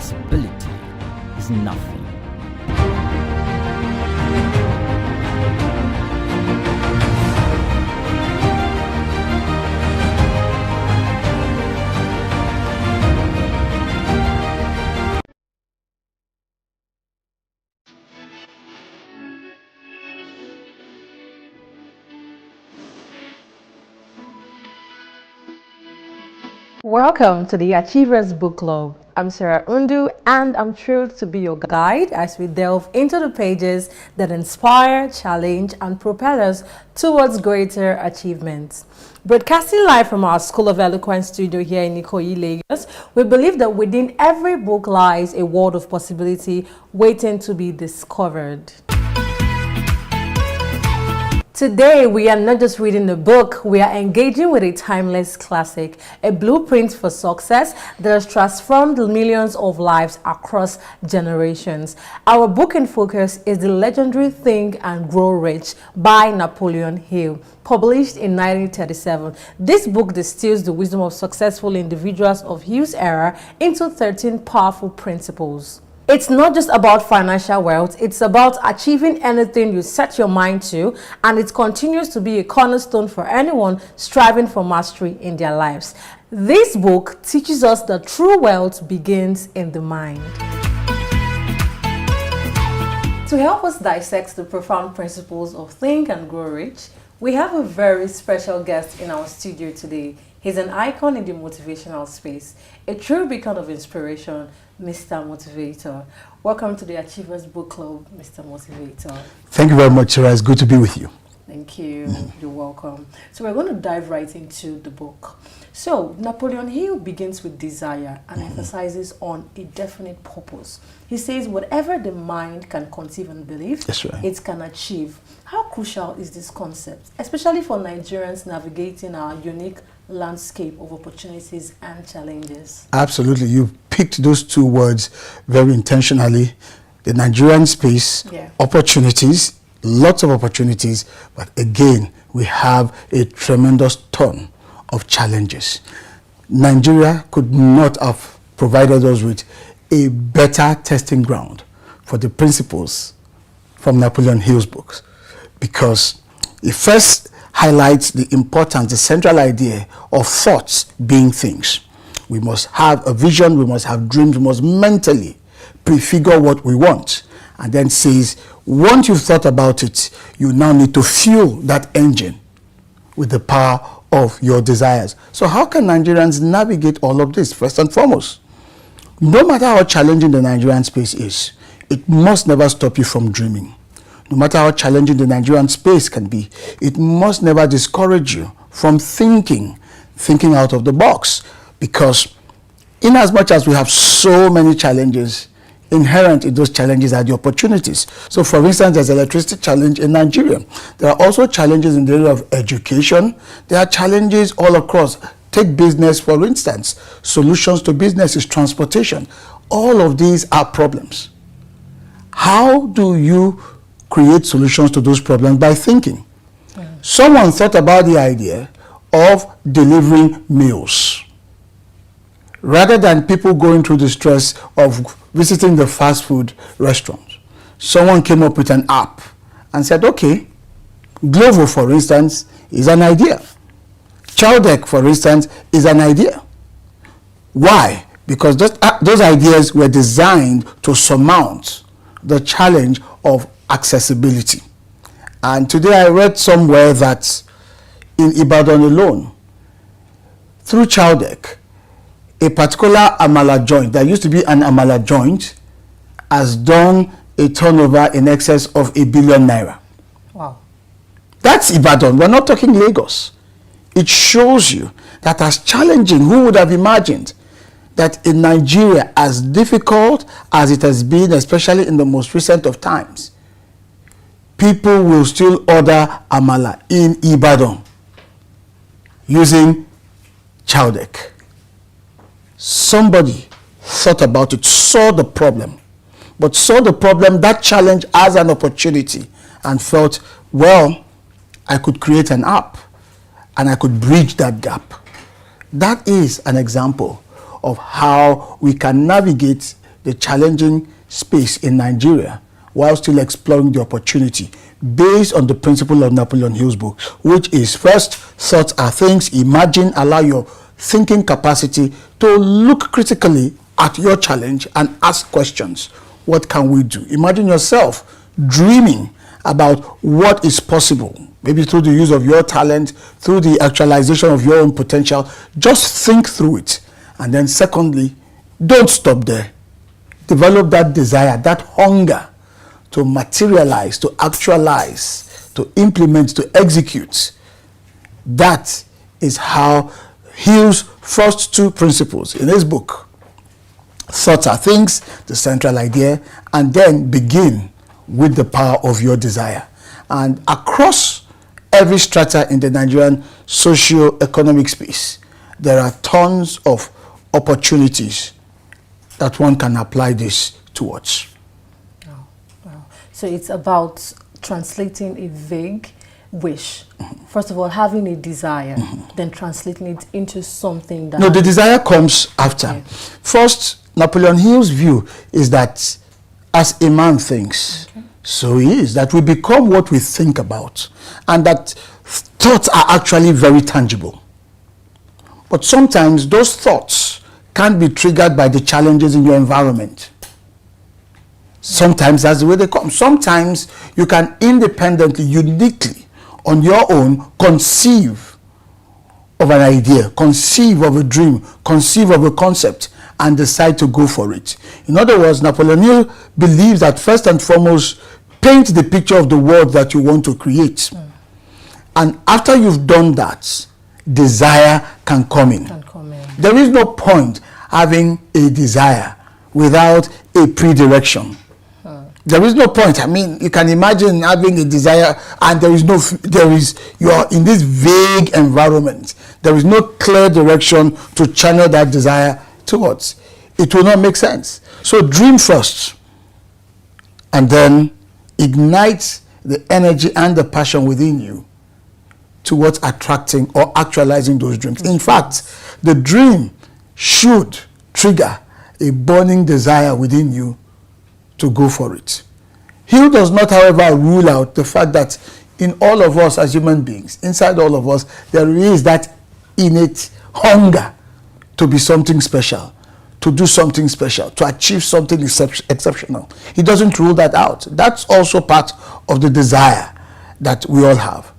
possibility is nothing. Welcome to the Achievers Book Club. I'm Sarah Undu and I'm thrilled to be your guide as we delve into the pages that inspire, challenge and propel us towards greater achievements. Broadcasting live from our School of Eloquence studio here in Ikoyi, Lagos, we believe that within every book lies a world of possibility waiting to be discovered. Today, we are not just reading a book, we are engaging with a timeless classic, a blueprint for success that has transformed millions of lives across generations. Our book in focus is the legendary Think and Grow Rich by Napoleon Hill, published in 1937. This book distills the wisdom of successful individuals of Hill's era into 13 powerful principles. It's not just about financial wealth, it's about achieving anything you set your mind to, and it continues to be a cornerstone for anyone striving for mastery in their lives. This book teaches us that true wealth begins in the mind. To help us dissect the profound principles of Think and Grow Rich, we have a very special guest in our studio today. He's an icon in the motivational space, a true beacon of inspiration, Mr. Motivator. Welcome to the Achievers Book Club, Mr. Motivator. Thank you very much, Sarah. It's good to be with you. Thank you. You're welcome. So we're going to dive right into the book. So Napoleon Hill begins with desire and emphasizes on a definite purpose. He says whatever the mind can conceive and believe, That's right. it can achieve. How crucial is this concept, especially for Nigerians navigating our unique landscape of opportunities and challenges? Absolutely. You picked those two words very intentionally. The Nigerian space, opportunities, lots of opportunities, but again, we have a tremendous ton of challenges. Nigeria could not have provided us with a better testing ground for the principles from Napoleon Hill's books, because it first highlights the importance, the central idea of thoughts being things. We must have a vision, we must have dreams, we must mentally prefigure what we want, and then says, once you've thought about it, you now need to fuel that engine with the power of your desires. So how can Nigerians navigate all of this? First and foremost, no matter how challenging the Nigerian space is, it must never stop you from dreaming. No matter how challenging the Nigerian space can be, it must never discourage you from thinking out of the box. Because in as much as we have so many challenges, inherent in those challenges are the opportunities. So for instance, there's electricity challenge in Nigeria. There are also challenges in the area of education. There are challenges all across. Take business, for instance. Solutions to business is transportation. All of these are problems. How do you create solutions to those problems? By thinking. Someone thought about the idea of delivering meals. Rather than people going through the stress of visiting the fast food restaurants, someone came up with an app and said, okay, Glovo, for instance, is an idea. Chowdeck, for instance, is an idea. Why? Because those ideas were designed to surmount the challenge of accessibility. And today I read somewhere that in Ibadan alone, through Chowdeck, a particular amala joint, there used to be an amala joint, has done a turnover in excess of ₦1 billion. Wow. That's Ibadan. We're not talking Lagos. It shows you that as challenging, who would have imagined that in Nigeria, as difficult as it has been, especially in the most recent of times, people will still order amala in Ibadan using Chowdeck. Somebody thought about it, saw the problem, that challenge as an opportunity, and felt, well, I could create an app and I could bridge that gap. That is an example of how we can navigate the challenging space in Nigeria while still exploring the opportunity based on the principle of Napoleon Hill's book, which is first, thoughts are things. Imagine, allow your thinking capacity to look critically at your challenge and ask questions. What can we do? Imagine yourself dreaming about what is possible, maybe through the use of your talent, through the actualization of your own potential. Just think through it. And then secondly, don't stop there. Develop that desire, that hunger to materialize, to actualize, to implement, to execute. That is how Hill's first two principles in his book, thoughts are things, the central idea, and then begin with the power of your desire. And across every strata in the Nigerian socio-economic space, there are tons of opportunities that one can apply this towards. Oh, wow. So it's about translating a vague wish. First of all, having a desire, then translating it into something that... No, the desire comes after. Okay. First, Napoleon Hill's view is that as a man thinks, so he is, that we become what we think about, and that thoughts are actually very tangible. But sometimes those thoughts can be triggered by the challenges in your environment. Sometimes that's the way they come. Sometimes you can independently, uniquely, on your own, conceive of an idea, conceive of a dream, conceive of a concept, and decide to go for it. In other words, Napoleon Hill believes that first and foremost, paint the picture of the world that you want to create. And after you've done that, desire can come in. There is no point having a desire without a pre-direction. There is no point. I mean, you can imagine having a desire and you are in this vague environment. There is no clear direction to channel that desire towards. It will not make sense. So dream first, and then ignite the energy and the passion within you towards attracting or actualizing those dreams. In fact, the dream should trigger a burning desire within you to go for it. Hill does not, however, rule out the fact that in all of us as human beings, inside all of us, there is that innate hunger to be something special, to do something special, to achieve something exceptional. He doesn't rule that out. That's also part of the desire that we all have.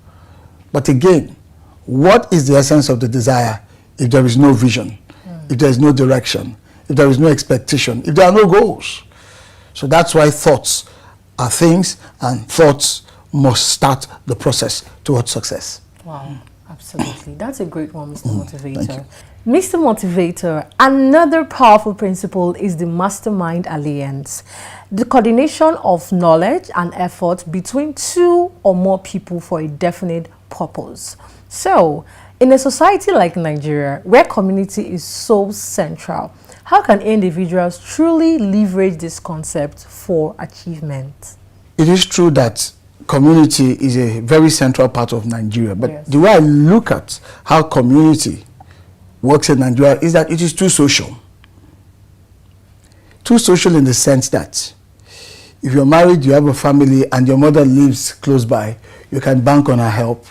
But again, what is the essence of the desire if there is no vision, if there is no direction, if there is no expectation, if there are no goals? So that's why thoughts are things, and thoughts must start the process towards success. Wow, absolutely. That's a great one, Mr. Motivator. Mr. Motivator, another powerful principle is the mastermind alliance, the coordination of knowledge and effort between two or more people for a definite purpose. So, in a society like Nigeria, where community is so central, how can individuals truly leverage this concept for achievement? It is true that community is a very central part of Nigeria, but yes, the way I look at how community works in Nigeria is that it is too social. Too social in the sense that if you're married, you have a family, and your mother lives close by, you can bank on her help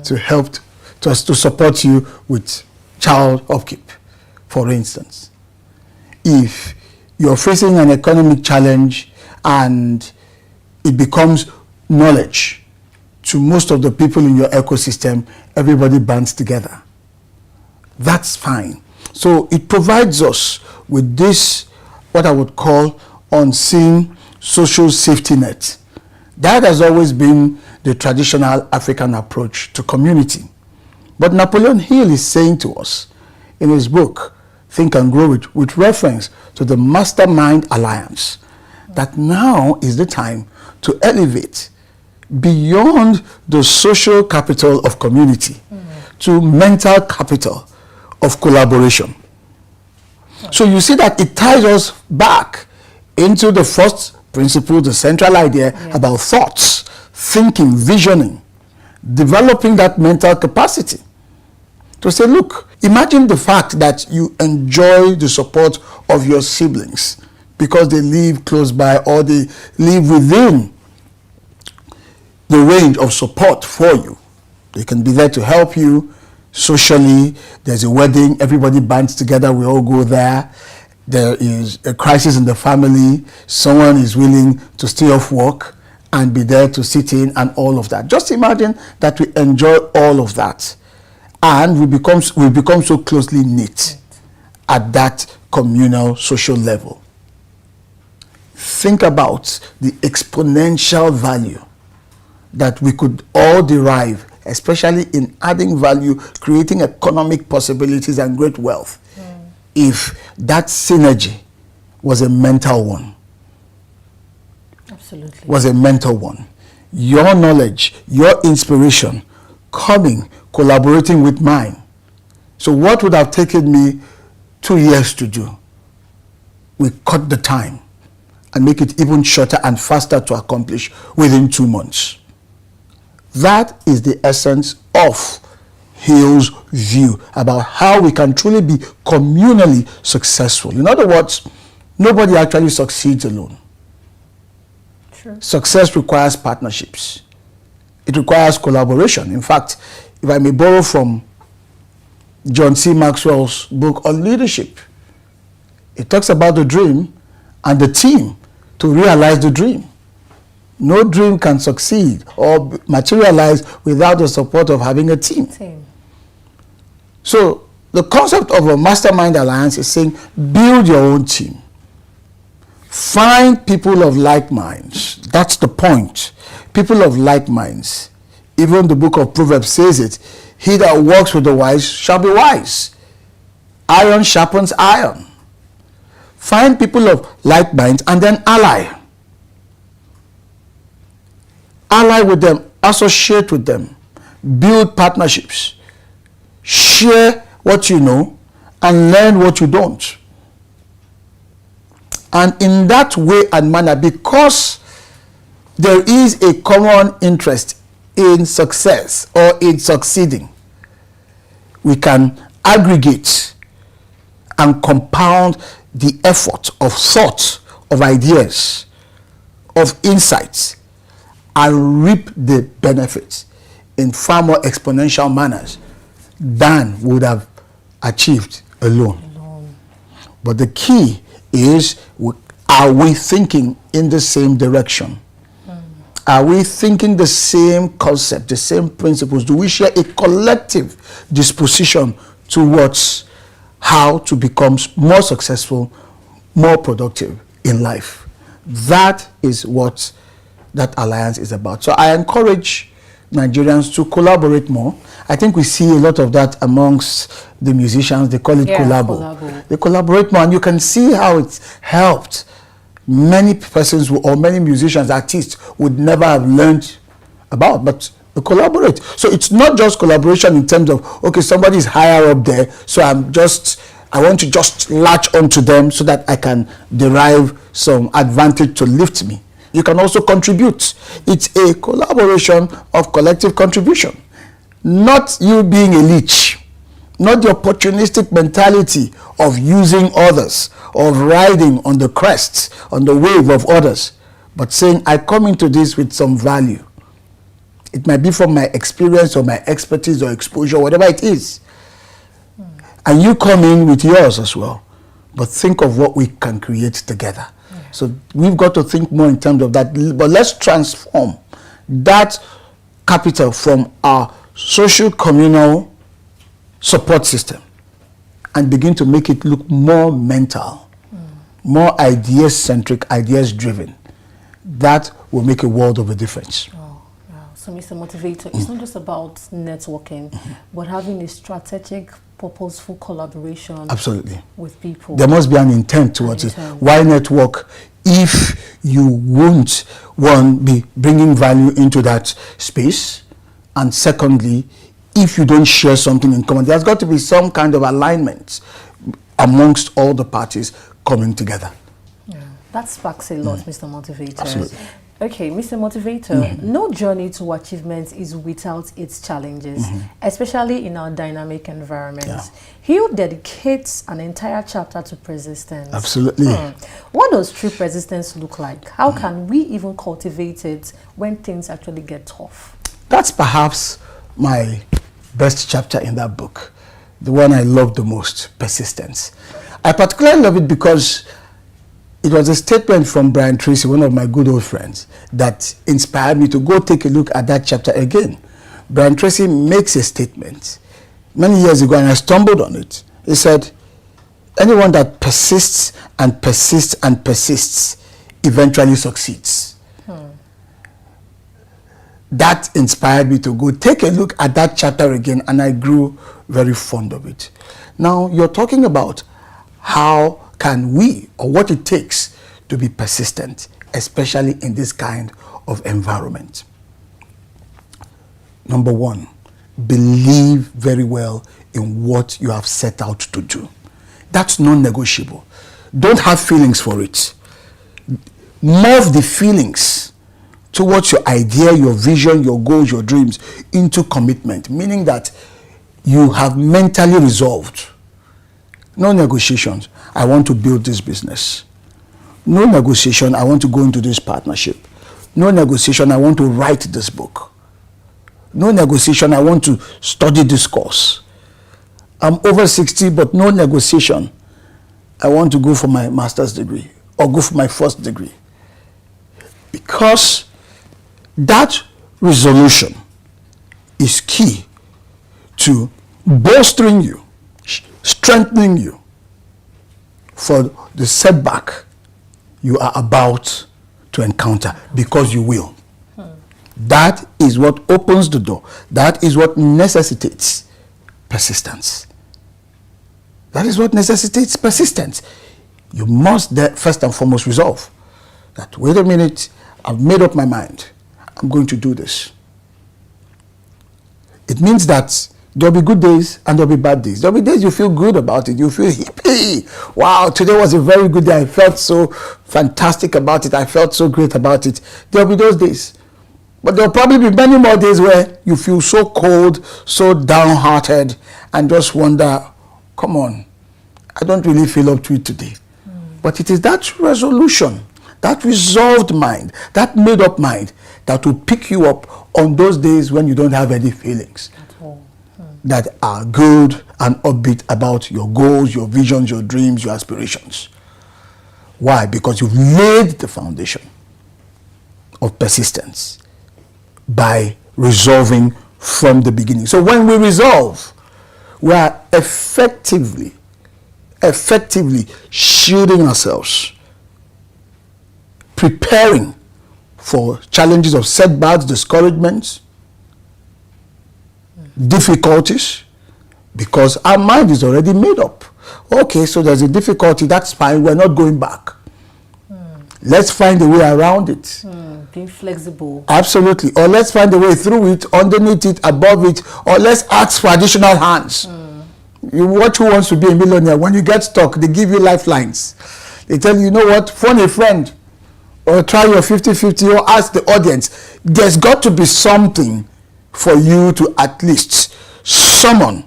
to support you with child upkeep, for instance. If you're facing an economic challenge and it becomes knowledge to most of the people in your ecosystem, everybody bands together. That's fine. So it provides us with this, what I would call unseen social safety net. That has always been the traditional African approach to community. But Napoleon Hill is saying to us in his book, Think and Grow It, with reference to the Mastermind Alliance, that now is the time to elevate beyond the social capital of community to mental capital of collaboration. So you see that it ties us back into the first principle, the central idea about thoughts, thinking, visioning, developing that mental capacity. To say, look, imagine the fact that you enjoy the support of your siblings because they live close by or they live within the range of support for you. They can be there to help you socially. There's a wedding, everybody bands together, we all go there. There is a crisis in the family, someone is willing to stay off work and be there to sit in and all of that. Just imagine that we enjoy all of that and we become so closely knit at that communal social level. Think about the exponential value that we could all derive, especially in adding value, creating economic possibilities and great wealth, if that synergy was a mental one. Absolutely. Was a mental one. Your knowledge, your inspiration, coming, collaborating with mine. So what would have taken me 2 years to do, we cut the time and make it even shorter and faster to accomplish within 2 months. That is the essence of Hill's view about how we can truly be communally successful. In other words, nobody actually succeeds alone. True. Success requires partnerships. It requires collaboration. In fact, if I may borrow from John C. Maxwell's book on leadership, it talks about the dream and the team to realize the dream. No dream can succeed or materialize without the support of having a team. So the concept of a mastermind alliance is saying build your own team. Find people of like minds. That's the point. People of like minds. Even the book of Proverbs says it. He that walks with the wise shall be wise. Iron sharpens iron. Find people of like minds and then ally. Ally with them, associate with them, build partnerships, share what you know and learn what you don't. And in that way and manner, because there is a common interest in success or in succeeding, we can aggregate and compound the effort of thought, of ideas, of insights, and reap the benefits in far more exponential manners than would have achieved alone. But the key is, are we thinking in the same direction? Are we thinking the same concept, the same principles? Do we share a collective disposition towards how to become more successful, more productive in life? That is what that alliance is about. So I encourage Nigerians to collaborate more. I think we see a lot of that amongst the musicians. They call it collabo. They collaborate more, and you can see how it's helped. Many persons or many musicians, artists would never have learned about, but they collaborate. So it's not just collaboration in terms of, okay, somebody is higher up there, so I want to just latch onto them so that I can derive some advantage to lift me. You can also contribute. It's a collaboration of collective contribution. Not you being a leech. Not the opportunistic mentality of using others, of riding on the crest, on the wave of others, but saying, I come into this with some value. It might be from my experience or my expertise or exposure, whatever it is. And you come in with yours as well. But think of what we can create together. So we've got to think more in terms of that. But let's transform that capital from our social communal support system and begin to make it look more mental, more ideas-centric, ideas-driven. That will make a world of a difference. So, Mr. Motivator, it's not just about networking, but having a strategic, purposeful collaboration. Absolutely. With people. There must be an intent towards it. Why network if you won't, one, be bringing value into that space, and secondly, if you don't share something in common? There's got to be some kind of alignment amongst all the parties coming together. That sparks a lot, Mr. Motivator. Absolutely. Okay, Mr. Motivator, no journey to achievement is without its challenges, especially in our dynamic environments. Yeah. Hill dedicates an entire chapter to persistence. Absolutely. What does true persistence look like? How can we even cultivate it when things actually get tough? That's perhaps my best chapter in that book, the one I love the most, persistence. I particularly love it because it was a statement from Brian Tracy, one of my good old friends, that inspired me to go take a look at that chapter again. Brian Tracy makes a statement many years ago, and I stumbled on it. He said, anyone that persists and persists and persists eventually succeeds. That inspired me to go take a look at that chapter again, and I grew very fond of it. Now, you're talking about how can we, or what it takes to be persistent, especially in this kind of environment. Number one, believe very well in what you have set out to do. That's non-negotiable. Don't have feelings for it. Morph the feelings towards your idea, your vision, your goals, your dreams into commitment, meaning that you have mentally resolved. No negotiations. I want to build this business. No negotiation. I want to go into this partnership. No negotiation. I want to write this book. No negotiation. I want to study this course. I'm over 60, but no negotiation. I want to go for my master's degree or go for my first degree. Because that resolution is key to bolstering you, strengthening you for the setback you are about to encounter, because you will. That is what opens the door. That is what necessitates persistence. That is what necessitates persistence. You must first and foremost resolve that, wait a minute, I've made up my mind. I'm going to do this. It means that there'll be good days and there'll be bad days. There'll be days you feel good about it. You feel hippie. Wow, today was a very good day. I felt so fantastic about it. I felt so great about it. There'll be those days. But there'll probably be many more days where you feel so cold, so downhearted, and just wonder, come on, I don't really feel up to it today. But it is that resolution, that resolved mind, that made up mind that will pick you up on those days when you don't have any feelings that are good and upbeat about your goals, your visions, your dreams, your aspirations. Why? Because you've laid the foundation of persistence by resolving from the beginning. So when we resolve, we are effectively shielding ourselves, preparing for challenges of setbacks, discouragements, difficulties, because our mind is already made up. Okay, so there's a difficulty, that's fine, we're not going back. Let's find a way around it. Being flexible. Absolutely. Or let's find a way through it, underneath it, above it, or let's ask for additional hands. You watch Who Wants to Be a Millionaire. When you get stuck, they give you lifelines. They tell you, you know what, phone a friend, or try your 50-50, or ask the audience. There's got to be something for you to at least summon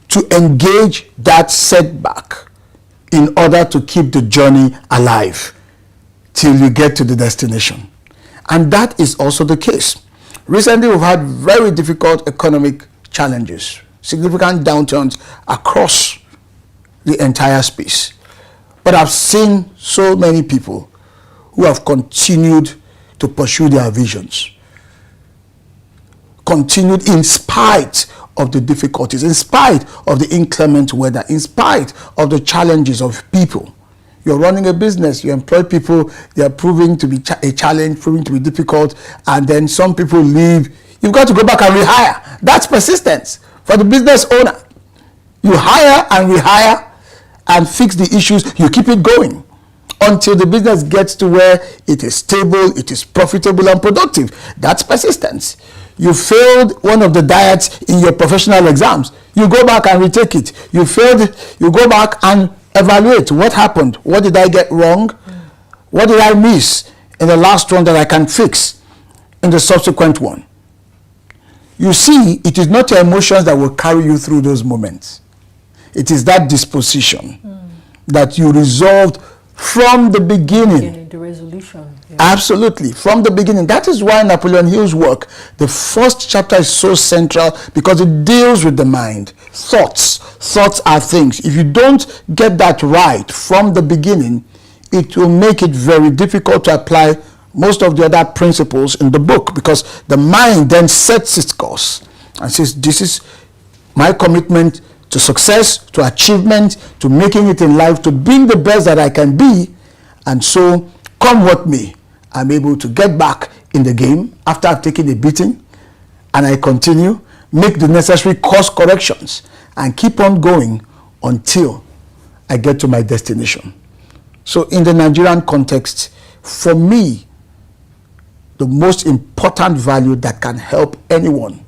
to engage that setback in order to keep the journey alive till you get to the destination. And that is also the case. Recently, we've had very difficult economic challenges, significant downturns across the entire space. But I've seen so many people who have continued to pursue their visions, continued in spite of the difficulties, in spite of the inclement weather, in spite of the challenges of people. You're running a business, you employ people, they are proving to be a challenge, proving to be difficult, and then some people leave. You've got to go back and rehire. That's persistence for the business owner. You hire and rehire and fix the issues. You keep it going until the business gets to where it is stable, it is profitable and productive. That's persistence. You failed one of the diets in your professional exams. You go back and retake it. You failed, you go back and evaluate what happened. What did I get wrong? What did I miss in the last one that I can fix in the subsequent one. You see, it is not your emotions that will carry you through those moments. It is that disposition that you resolved from the beginning. The resolution. Yeah. Absolutely, from the beginning. That is why Napoleon Hill's work, the first chapter is so central, because it deals with the mind. Thoughts are things. If you don't get that right from the beginning, it will make it very difficult to apply most of the other principles in the book, because the mind then sets its course and says, this is my commitment to success, to achievement, to making it in life, to being the best that I can be. And so, come what may, I'm able to get back in the game after I've taken a beating, and I continue, make the necessary course corrections, and keep on going until I get to my destination. So in the Nigerian context, for me, the most important value that can help anyone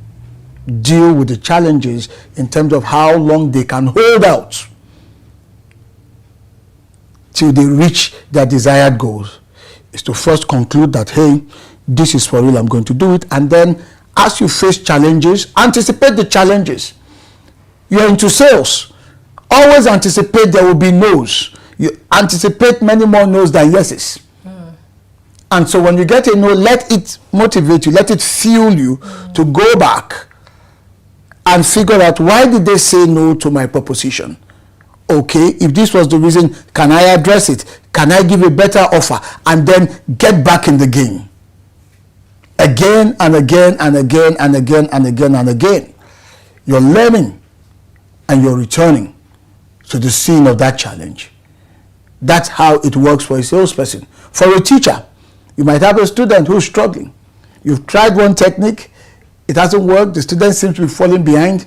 deal with the challenges in terms of how long they can hold out till they reach their desired goals is to first conclude that, hey, this is for real, I'm going to do it. And then as you face challenges, anticipate the challenges. You're into sales. Always anticipate there will be no's. You anticipate many more no's than yeses. And so when you get a no, let it motivate you, let it fuel you to go back and figure out, why did they say no to my proposition? Okay, if this was the reason, can I address it? Can I give a better offer? And then get back in the game. Again and again and again and again and again and again. You're learning and you're returning to the scene of that challenge. That's how it works for a salesperson. For a teacher, you might have a student who's struggling. You've tried one technique, it hasn't worked, the student seems to be falling behind.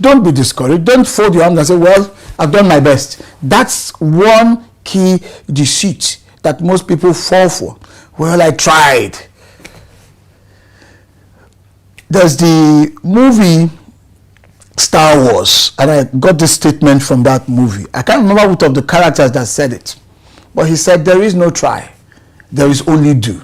Don't be discouraged. Don't fold your arms and say, well, I've done my best. That's one key deceit that most people fall for. Well, I tried. There's the movie Star Wars, and I got this statement from that movie. I can't remember which of the characters that said it, but he said, there is no try, there is only do.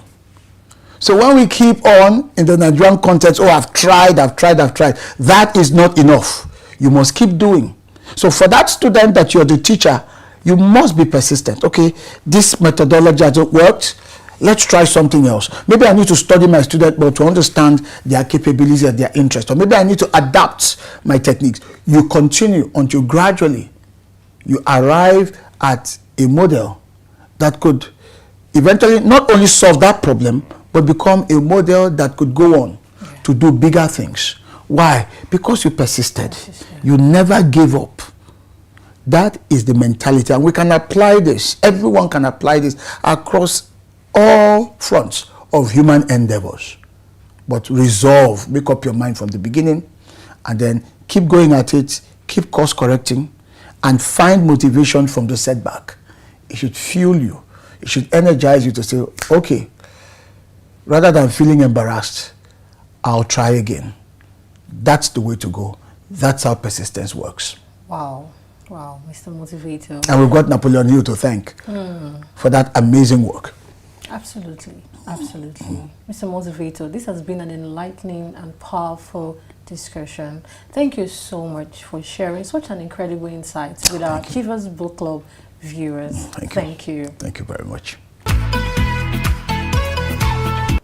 So when we keep on in the Nigerian context, oh, I've tried, that is not enough. You must keep doing. So for that student that you're the teacher, you must be persistent. Okay, this methodology hasn't worked. Let's try something else. Maybe I need to study my student more to understand their capabilities and their interests. Or maybe I need to adapt my techniques. You continue until gradually you arrive at a model that could eventually not only solve that problem, but become a model that could go on to do bigger things. Why? Because you persisted. You never gave up. That is the mentality. And we can apply this. Everyone can apply this across all fronts of human endeavors. But resolve, make up your mind from the beginning, and then keep going at it, keep course correcting, and find motivation from the setback. It should fuel you. It should energize you to say, okay, rather than feeling embarrassed, I'll try again. That's the way to go. That's how persistence works. Wow. Wow, Mr. Motivator. And we've got Napoleon Hill to thank for that amazing work. Absolutely. Absolutely. Mr. Motivator, this has been an enlightening and powerful discussion. Thank you so much for sharing such an incredible insight with our Achievers Book Club viewers. Thank you. Thank you very much.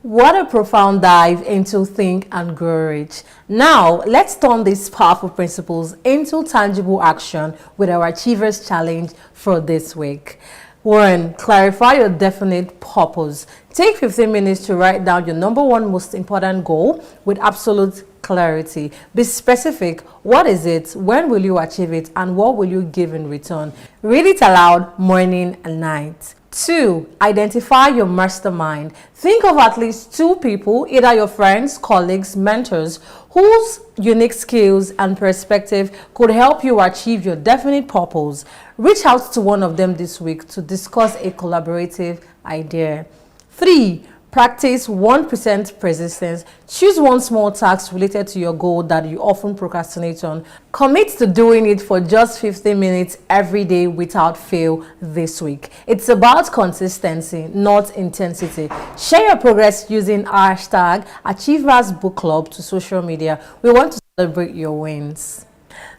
What a profound dive into Think and Grow Rich. Now, let's turn these powerful principles into tangible action with our Achievers Challenge for this week. 1. Clarify your definite purpose. Take 15 minutes to write down your number one most important goal with absolute clarity. Be specific. What is it? When will you achieve it? And what will you give in return? Read it aloud morning and night. 2. Identify your mastermind. Think of at least 2 people, either your friends, colleagues, mentors, whose unique skills and perspective could help you achieve your definite purpose. Reach out to one of them this week to discuss a collaborative idea. 3. Practice 1% persistence. Choose one small task related to your goal that you often procrastinate on. Commit to doing it for just 15 minutes every day without fail this week. It's about consistency, not intensity. Share your progress using hashtag Achievers Book Club to social media. We want to celebrate your wins.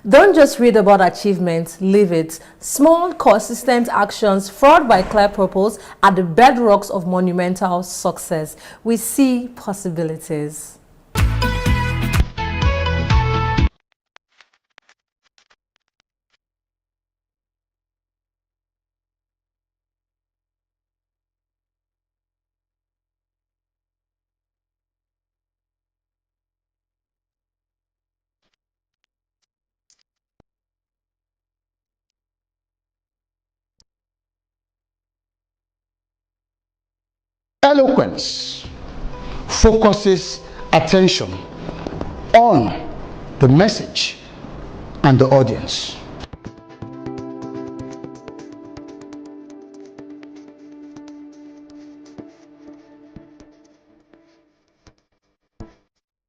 Don't just read about achievements, live it. Small, consistent actions followed by clear purpose are the bedrocks of monumental success. We see possibilities. Eloquence focuses attention on the message and the audience.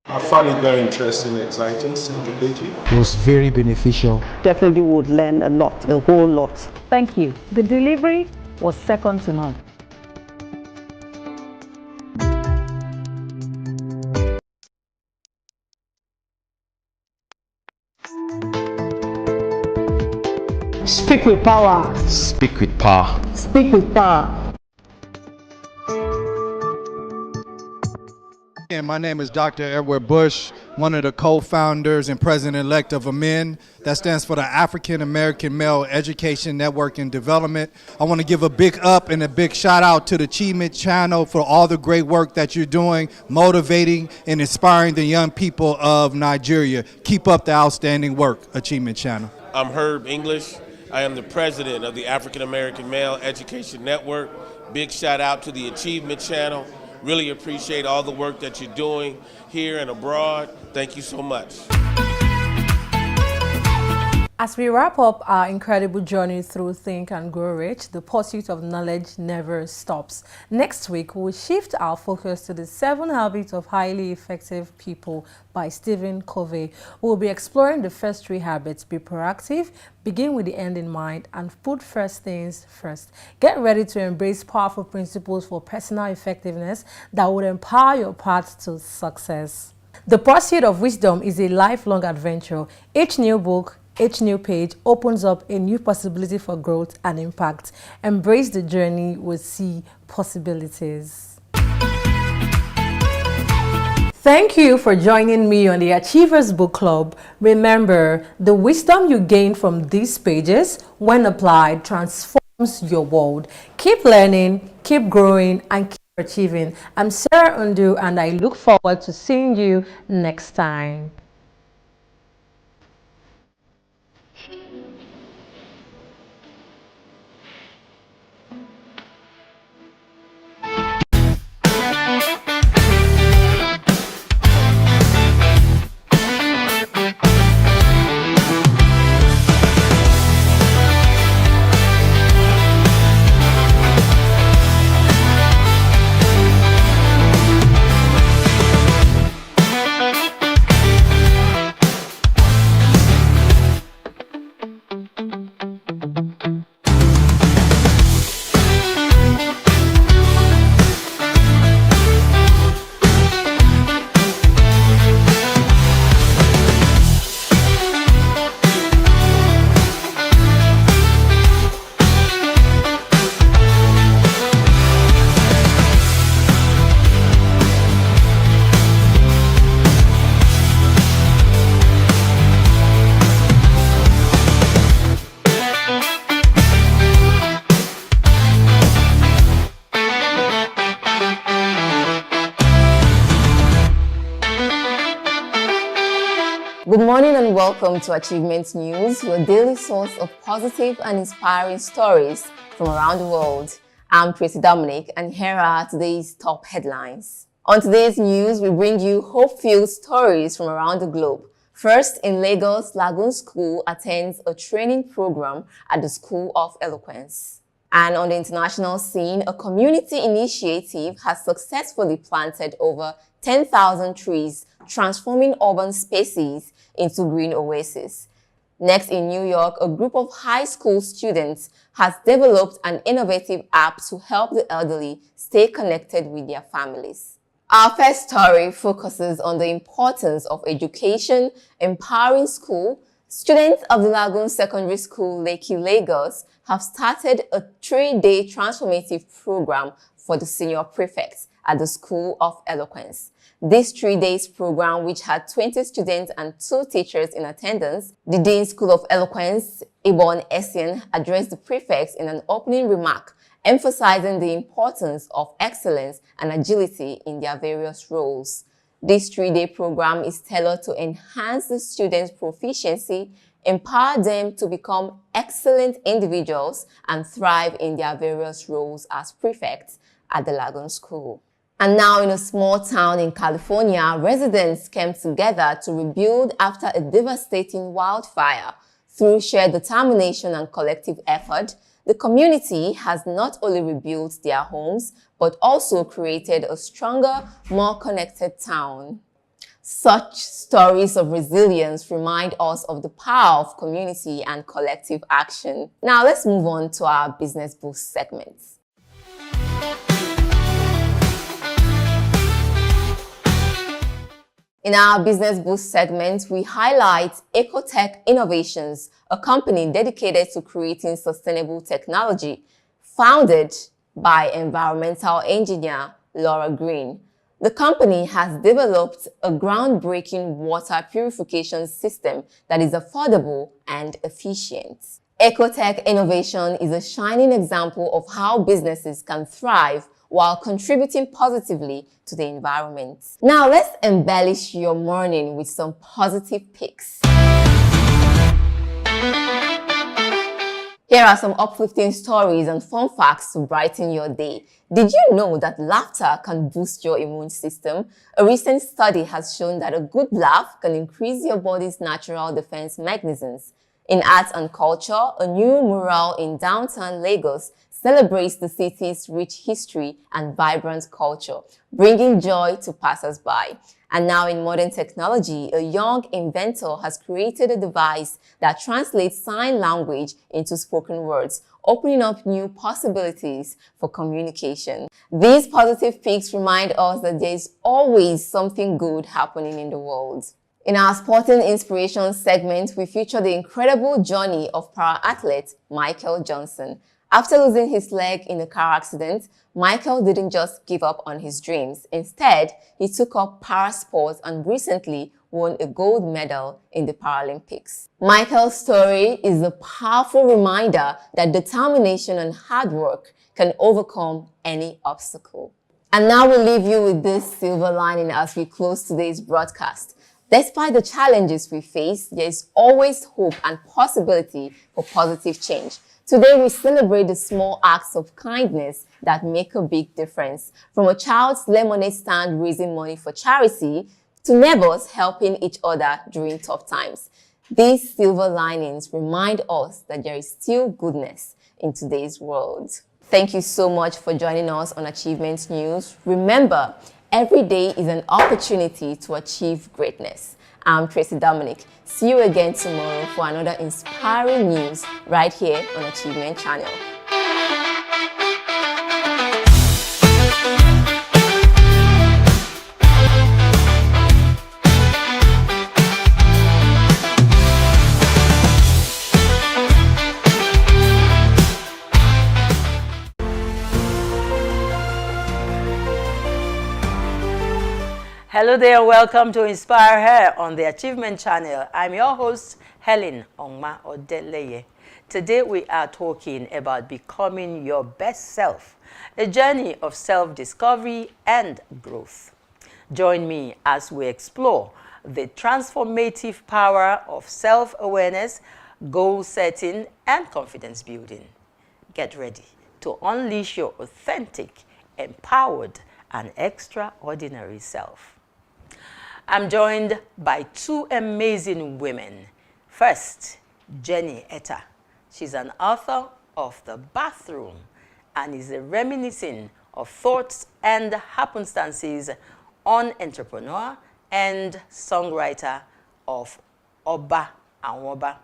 I found it very interesting, exciting, stimulating. It was very beneficial. Definitely would learn a lot, a whole lot. Thank you. The delivery was second to none. Speak with power. Speak with power. Speak with power. And my name is Dr. Edward Bush, one of the co-founders and president-elect of AMEN. That stands for the African American Male Education Network and Development. I want to give a big up and a big shout out to the Achievement Channel for all the great work that you're doing, motivating and inspiring the young people of Nigeria. Keep up the outstanding work, Achievement Channel. I'm Herb English. I am the president of the African American Male Education Network. Big shout out to the Achievement Channel. Really appreciate all the work that you're doing here and abroad. Thank you so much. As we wrap up our incredible journey through Think and Grow Rich, the pursuit of knowledge never stops. Next week, we'll shift our focus to the 7 Habits of Highly Effective People by Stephen Covey. We'll be exploring the first 3 habits: be proactive, begin with the end in mind, and put first things first. Get ready to embrace powerful principles for personal effectiveness that will empower your path to success. The pursuit of wisdom is a lifelong adventure. Each new book, each new page opens up a new possibility for growth and impact. Embrace the journey, we'll see possibilities. Thank you for joining me on the Achievers Book Club. Remember, the wisdom you gain from these pages, when applied, transforms your world. Keep learning, keep growing, and keep achieving. I'm Sarah Undu, and I look forward to seeing you next time. Good morning and welcome to Achievement News, your daily source of positive and inspiring stories from around the world. I'm Tracy Dominic, and here are today's top headlines. On today's news, we bring you hope-filled stories from around the globe. First, in Lagos, Lagoon School attends a training program at the School of Eloquence. And on the international scene, a community initiative has successfully planted over 10,000 trees, transforming urban spaces into green oases. Next, in New York, a group of high school students has developed an innovative app to help the elderly stay connected with their families. Our first story focuses on the importance of education, empowering school. Students of the Lagoon Secondary School, Lekki, Lagos, have started a 3-day transformative program for the senior prefects at the School of Eloquence. This 3-day program, which had 20 students and 2 teachers in attendance, the Dean School of Eloquence, Ibon Essien, addressed the prefects in an opening remark, emphasizing the importance of excellence and agility in their various roles. This 3-day program is tailored to enhance the students' proficiency, empower them to become excellent individuals, and thrive in their various roles as prefects at the Lagoon School. And now, in a small town in California, residents came together to rebuild after a devastating wildfire. Through shared determination and collective effort, the community has not only rebuilt their homes, but also created a stronger, more connected town. Such stories of resilience remind us of the power of community and collective action. Now, let's move on to our Business Boost segment. In our Business Boost segment, we highlight Ecotech Innovations, a company dedicated to creating sustainable technology, founded by environmental engineer Laura Green. The company has developed a groundbreaking water purification system that is affordable and efficient. Ecotech Innovation is a shining example of how businesses can thrive while contributing positively to the environment. Now, let's embellish your morning with some positive picks. Here are some uplifting stories and fun facts to brighten your day. Did you know that laughter can boost your immune system? A recent study has shown that a good laugh can increase your body's natural defense mechanisms. In arts and culture, a new mural in downtown Lagos celebrates the city's rich history and vibrant culture, bringing joy to passers-by. And now, in modern technology, a young inventor has created a device that translates sign language into spoken words, opening up new possibilities for communication. These positive picks remind us that there is always something good happening in the world. In our Sporting Inspiration segment, we feature the incredible journey of para-athlete Michael Johnson. After losing his leg in a car accident, Michael didn't just give up on his dreams. Instead, he took up para-sports and recently won a gold medal in the Paralympics. Michael's story is a powerful reminder that determination and hard work can overcome any obstacle. And now we'll leave you with this silver lining as we close today's broadcast. Despite the challenges we face, there is always hope and possibility for positive change. Today, we celebrate the small acts of kindness that make a big difference. From a child's lemonade stand raising money for charity to neighbors helping each other during tough times. These silver linings remind us that there is still goodness in today's world. Thank you so much for joining us on Achievement News. Remember, every day is an opportunity to achieve greatness. I'm Tracy Dominic. See you again tomorrow for another inspiring news right here on Achievement Channel. Hello there, and welcome to Inspire Her on the Achievement Channel. I'm your host, Helen Ongma Odeleye. Today we are talking about becoming your best self, a journey of self-discovery and growth. Join me as we explore the transformative power of self-awareness, goal setting, and confidence building. Get ready to unleash your authentic, empowered, and extraordinary self. I'm joined by 2 amazing women. First, Jenny Etta. She's an author, of the bathroom and is reminiscing of thoughts and happenstances on entrepreneur and songwriter of Oba Anwoba.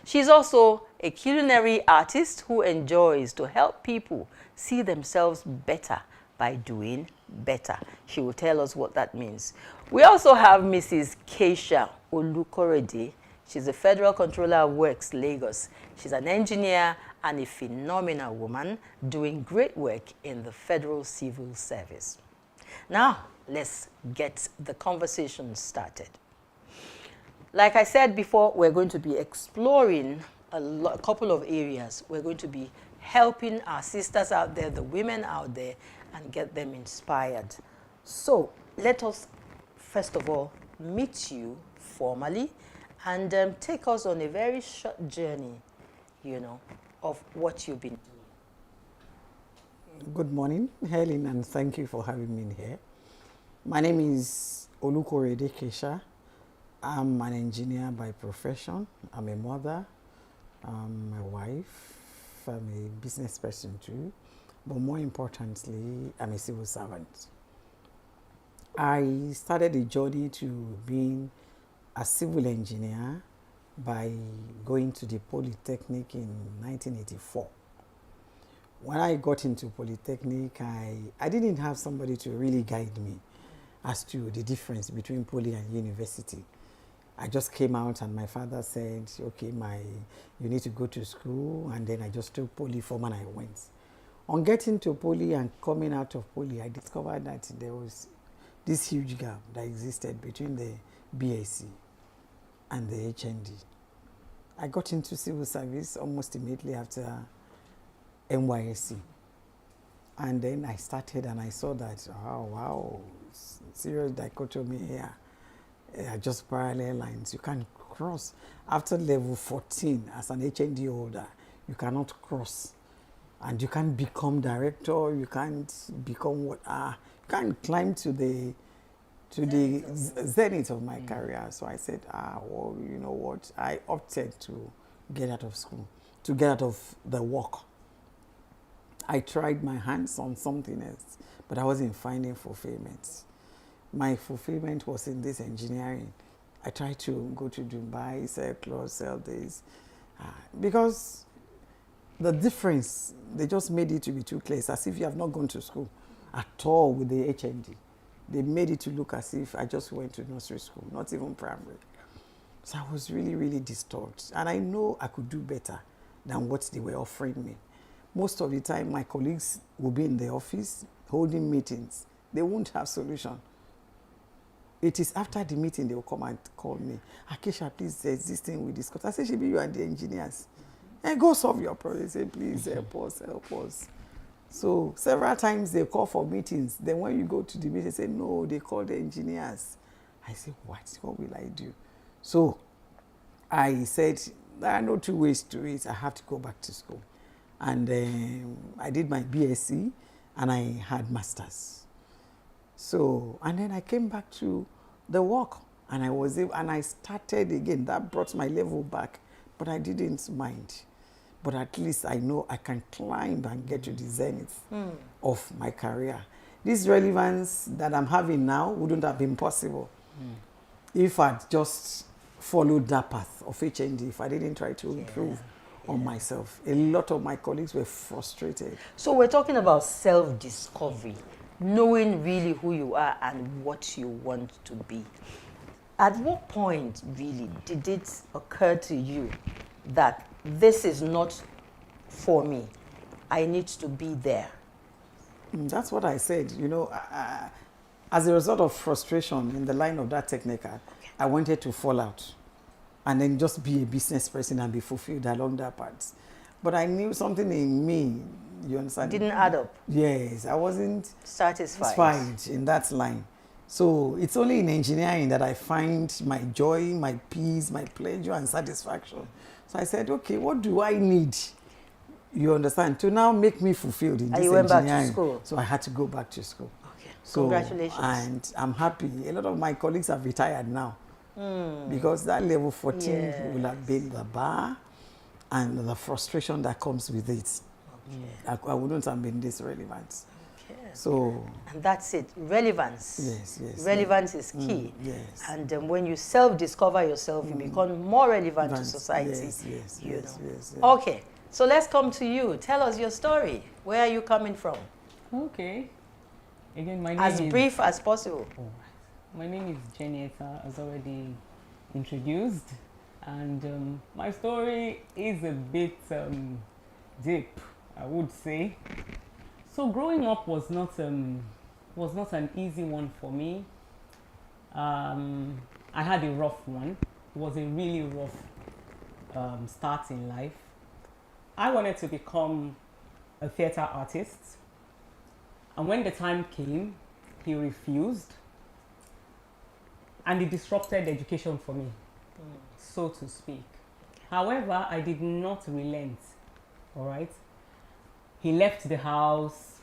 She's also a culinary artist who enjoys to help people see themselves better by doing better. She will tell us what that means. We also have Mrs. Keisha Olukorede. She's a Federal Controller of Works, Lagos. She's an engineer and a phenomenal woman doing great work in the Federal Civil Service. Now, let's get the conversation started. Like I said before, we're going to be exploring a couple of areas. We're going to be helping our sisters out there, the women out there, and get them inspired. So let us, first of all, meet you formally and take us on a very short journey, you know, of what you've been doing. Good morning, Helen, and thank you for having me here. My name is Olukorede Keisha. I'm an engineer by profession. I'm a mother, I'm a wife, I'm a business person too, but more importantly, I'm a civil servant. I started a journey to being a civil engineer by going to the Polytechnic in 1984. When I got into Polytechnic, I didn't have somebody to really guide me as to the difference between poly and university. I just came out and my father said, okay, you need to go to school, and then I just took poly form and I went. On getting to poly and coming out of poly, I discovered that there was this huge gap that existed between the BSc and the HND. I got into civil service almost immediately after NYSC. And then I started and I saw that, oh wow, serious dichotomy here. Just parallel lines. You can't cross. After level 14, as an HND holder, you cannot cross. And you can't become director, you can't become what, you can't climb to the zenith of my career. So I said, well, you know what? I opted to get out of school, to get out of the work. I tried my hands on something else, but I wasn't finding fulfillment. My fulfillment was in this engineering. I tried to go to Dubai, sell clothes, sell this, because the difference, they just made it to be too clear, as if you have not gone to school at all with the HND. They made it to look as if I just went to nursery school, not even primary. So I was really, really disturbed. And I know I could do better than what they were offering me. Most of the time, my colleagues will be in the office holding meetings. They won't have solution. It is after the meeting they will come and call me. Keisha, please, there's this thing we discussed. I say, Shibi, you are the engineers. And go solve your problem. They say, please, help us. So several times they call for meetings. Then when you go to the meeting, they say, no, they call the engineers. I say, what will I do? So I said, there are no two ways to it. I have to go back to school. And I did my BSc and I had masters. So, and then I came back to the work and I started again. That brought my level back, but I didn't mind. But at least I know I can climb and get to the zenith of my career. This relevance that I'm having now wouldn't have been possible if I'd just followed that path of HND, if I didn't try to improve on myself. A lot of my colleagues were frustrated. So we're talking about self-discovery, knowing really who you are and what you want to be. At what point really did it occur to you that this is not for me? I need to be there. That's what I said. You know, as a result of frustration in the line of that technical, I wanted to fall out and then just be a business person and be fulfilled along that path. But I knew something in me, you understand? Didn't add up. Yes, I wasn't satisfied in that line. So it's only in engineering that I find my joy, my peace, my pleasure and satisfaction. So I said, okay, what do I need, you understand, to now make me fulfilled in this engineering? Went back to school. So I had to go back to school. Okay, so, congratulations. And I'm happy. A lot of my colleagues have retired now because that level 14 will have been the bar. and the frustration that comes with it. I wouldn't have been this relevant. So, and that's it, relevance. Yes. Relevance is key. Yes. And when you self-discover yourself, you become more relevant to society. Yes. Okay, so let's come to you. Tell us your story. Where are you coming from? Okay. Again, my name as is... brief as possible. My name is Jenieta, as already introduced. And my story is a bit deep, I would say. So growing up was not an easy one for me. I had a rough one. It was a really rough start in life. I wanted to become a theater artist. And when the time came, he refused. And it disrupted education for me, so to speak. However, I did not relent, all right? He left the house.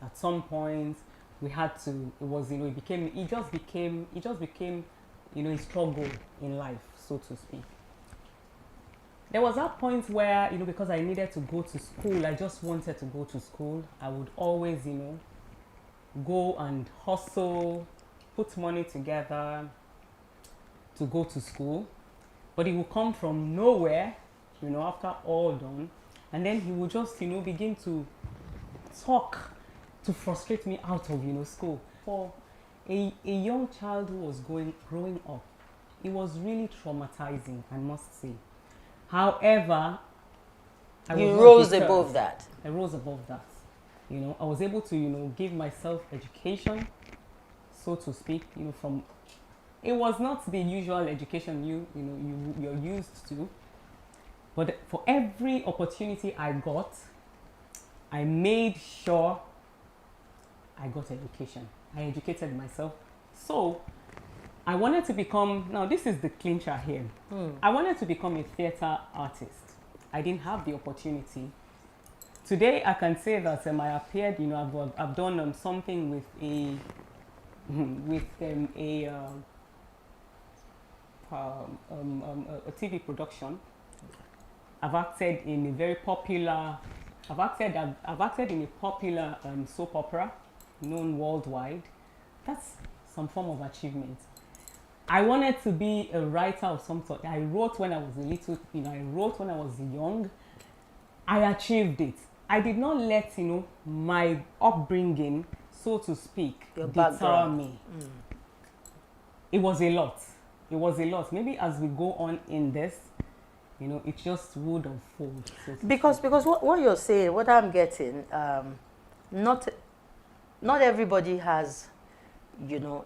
At some point, we had to, it just became, a struggle in life, so to speak. There was that point where, because I needed to go to school, I just wanted to go to school. I would always, go and hustle, put money together to go to school. But it would come from nowhere, after all done. And then he would just, begin to talk to frustrate me out of, school. For a young child who was growing up, it was really traumatizing, I must say. However, you rose above that. I rose above that. I was able to, give myself education, so to speak, from, it was not the usual education you're used to, but for every opportunity I got, I made sure I got education. I educated myself. So I wanted to become, now this is the clincher here. I wanted to become a theater artist. I didn't have the opportunity. Today I can say that I appeared, I've done something with a TV production. I've acted in a very popular, I've acted in a popular soap opera known worldwide. That's some form of achievement. I wanted to be a writer of some sort. I wrote when I was a little, I wrote when I was young. I achieved it. I did not let, my upbringing, so to speak, deter me. It was a lot. It was a lot. Maybe as we go on in this, it just would unfold. So because what you're saying, what I'm getting, not everybody has,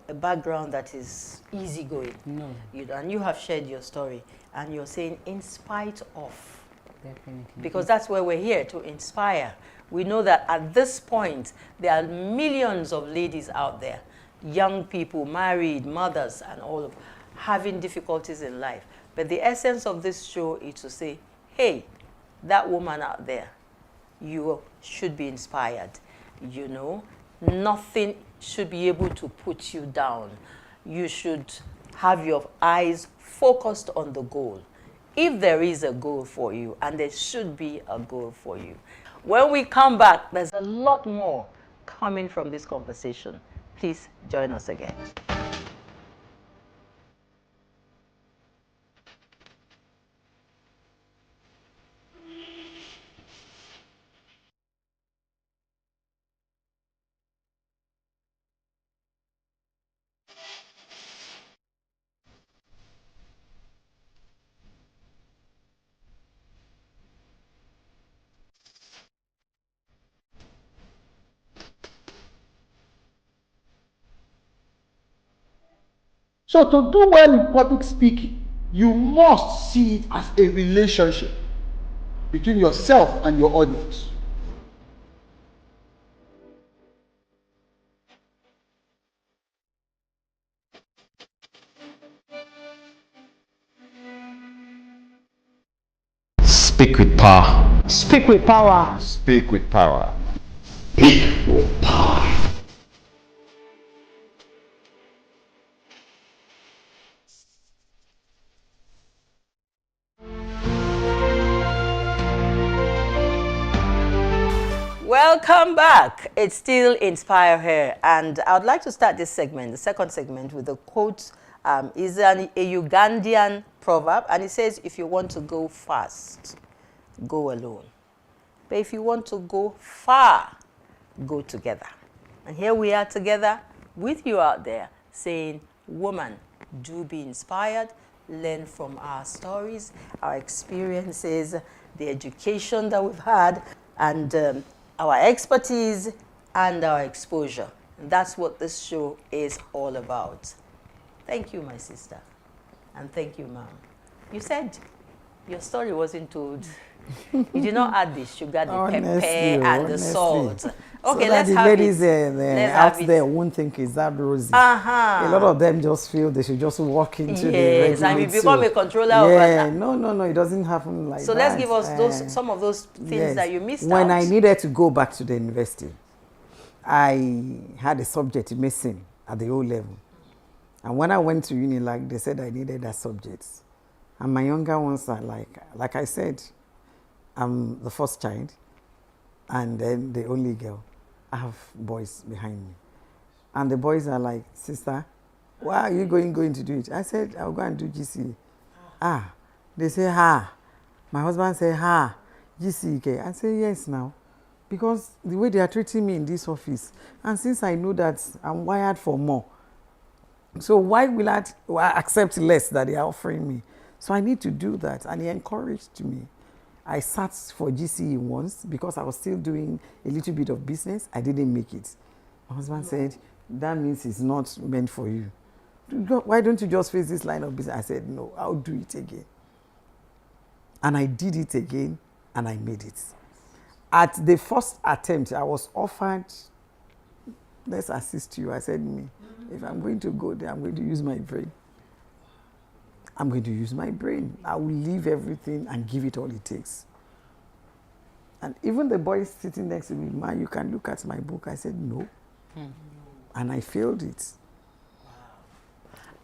a background that is easygoing. No. And you have shared your story, and you're saying in spite of. Definitely. Because that's where we're here, to inspire. We know that at this point, there are millions of ladies out there, young people, married, mothers, and all of having difficulties in life. But the essence of this show is to say, hey, that woman out there, you should be inspired. Nothing should be able to put you down. You should have your eyes focused on the goal. If there is a goal for you, and there should be a goal for you. When we come back, there's a lot more coming from this conversation. Please join us again. So to do well in public speaking, you must see it as a relationship between yourself and your audience. Speak with power. Speak with power. Speak with power. Speak with power. Welcome back. It's still Inspire Her, and I would like to start this segment, the second segment, with a quote. Is a Ugandan proverb, and it says, if you want to go fast, go alone. But if you want to go far, go together. And here we are together with you out there saying, woman, do be inspired, learn from our stories, our experiences, the education that we've had, and our expertise and our exposure. And that's what this show is all about. Thank you, my sister. And thank you, ma'am. You said your story wasn't told. You did not add the sugar, the pepper, and the salt. Okay, so let's the have ladies it. out there won't think it's that rosy. A lot of them just feel they should just walk into the Yes, and you become a controller over that. No, it doesn't happen like that. So let's give us some of those things that you missed out. When I needed to go back to the university, I had a subject missing at the O level. And when I went to Unilag, they said I needed that subject. And my younger ones are like I said, I'm the first child and then the only girl. I have boys behind me. And the boys are like, sister, why are you going to do it? I said, I'll go and do GCE. They say, My husband said, GCE. I say, yes now. Because the way they are treating me in this office, and since I know that I'm wired for more, so why will I accept less that they are offering me? So I need to do that. And he encouraged me. I sat for GCE once because I was still doing a little bit of business. I didn't make it. My husband said, that means it's not meant for you. Why don't you just face this line of business? I said, no, I'll do it again. And I did it again, and I made it. At the first attempt, I was offered, let's assist you. I said, if I'm going to go there, I'm going to use my brain. I'm going to use my brain. I will leave everything and give it all it takes. And even the boy sitting next to me, man, you can look at my book. I said, no. And I failed it.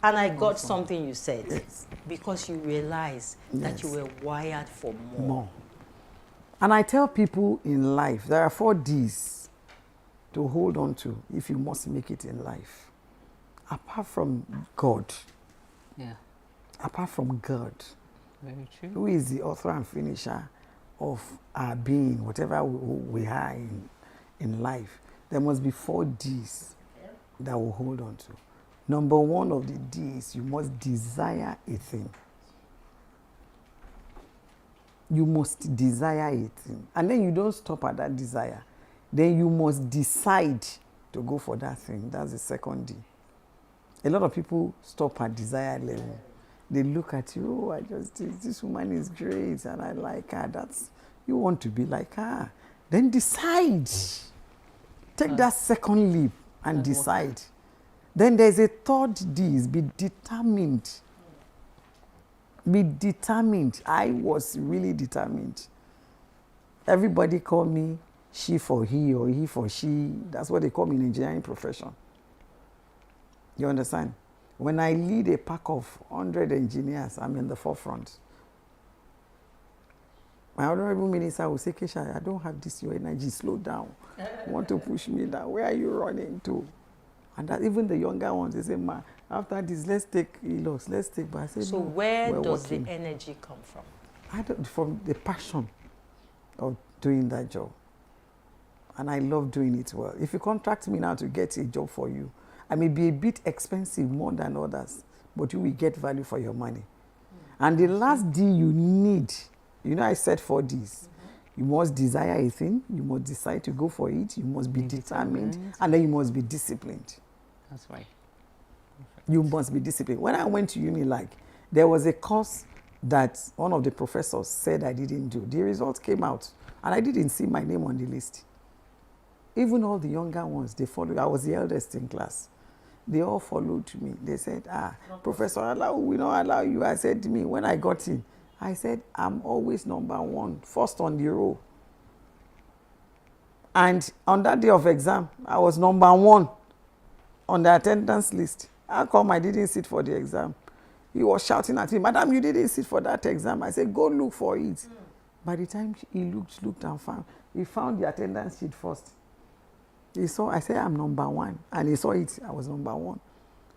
And I got something you said, because you realized that you were wired for more. And I tell people in life, there are 4 Ds to hold on to if you must make it in life. Apart from God. Yeah. Apart from God. Very true. Who is the author and finisher of our being, whatever we are in life. There must be 4 Ds that we'll hold on to. Number 1 of the Ds, you must desire a thing. You must desire a thing. And then you don't stop at that desire. Then you must decide to go for that thing. That's the 2nd D. A lot of people stop at desire level. They look at you, this woman is great, and I like her. You want to be like her. Then decide. Take that 2nd leap and decide. Then there's a 3rd D, is be determined. Be determined. I was really determined. Everybody call me she for he or he for she. That's what they call me in the engineering profession. You understand? When I lead a pack of 100 engineers, I'm in the forefront. My honorable minister will say, Kesha, I don't have this, your energy, slow down. You want to push me down. Where are you running to? And that even the younger ones, they say, ma, after this, let's take ELOS, let's take. But I say, so no, where does the energy come from? From the passion of doing that job. And I love doing it well. If you contract me now to get a job for you, I may be a bit expensive more than others, but you will get value for your money. And the last D you need, I said 4 Ds. You must desire a thing, you must decide to go for it, you must be determined, and then you must be disciplined. That's right. Perfect. You must be disciplined. When I went to Unilag, there was a course that one of the professors said I didn't do. The results came out, and I didn't see my name on the list. Even all the younger ones, they followed. I was the eldest in class. They all followed me. They said, Professor Alao, we don't allow you. I said to me, when I got in, I said, I'm always number 1, first on the row. And on that day of exam, I was number 1 on the attendance list. How come I didn't sit for the exam? He was shouting at me, Madam, you didn't sit for that exam. I said, go look for it. By the time he looked and found, he found the attendance sheet first. He saw, I said, I'm number 1. And he saw it, I was number 1.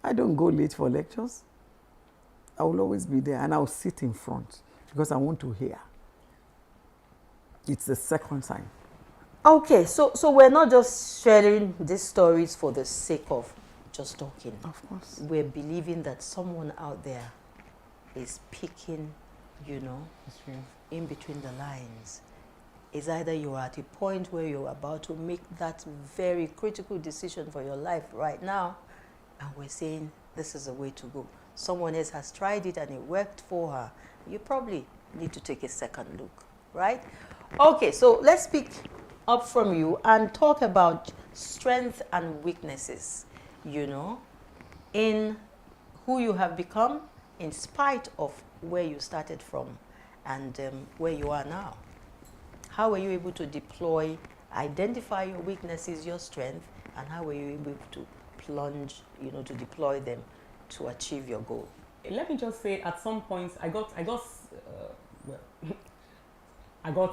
I don't go late for lectures. I will always be there and I'll sit in front because I want to hear. It's the second time. Okay, so we're not just sharing these stories for the sake of just talking. Of course. We're believing that someone out there is picking, you know, in between the lines. It's either you're at a point where you're about to make that very critical decision for your life right now, and we're saying this is the way to go. Someone else has tried it and it worked for her. You probably need to take a second look, right? Okay, so let's pick up from you and talk about strengths and weaknesses, you know, in who you have become in spite of where you started from and where you are now. How were you able to deploy, identify your weaknesses, your strength, and how were you able to plunge, you know, to deploy them to achieve your goal? Let me just say, at some points, I got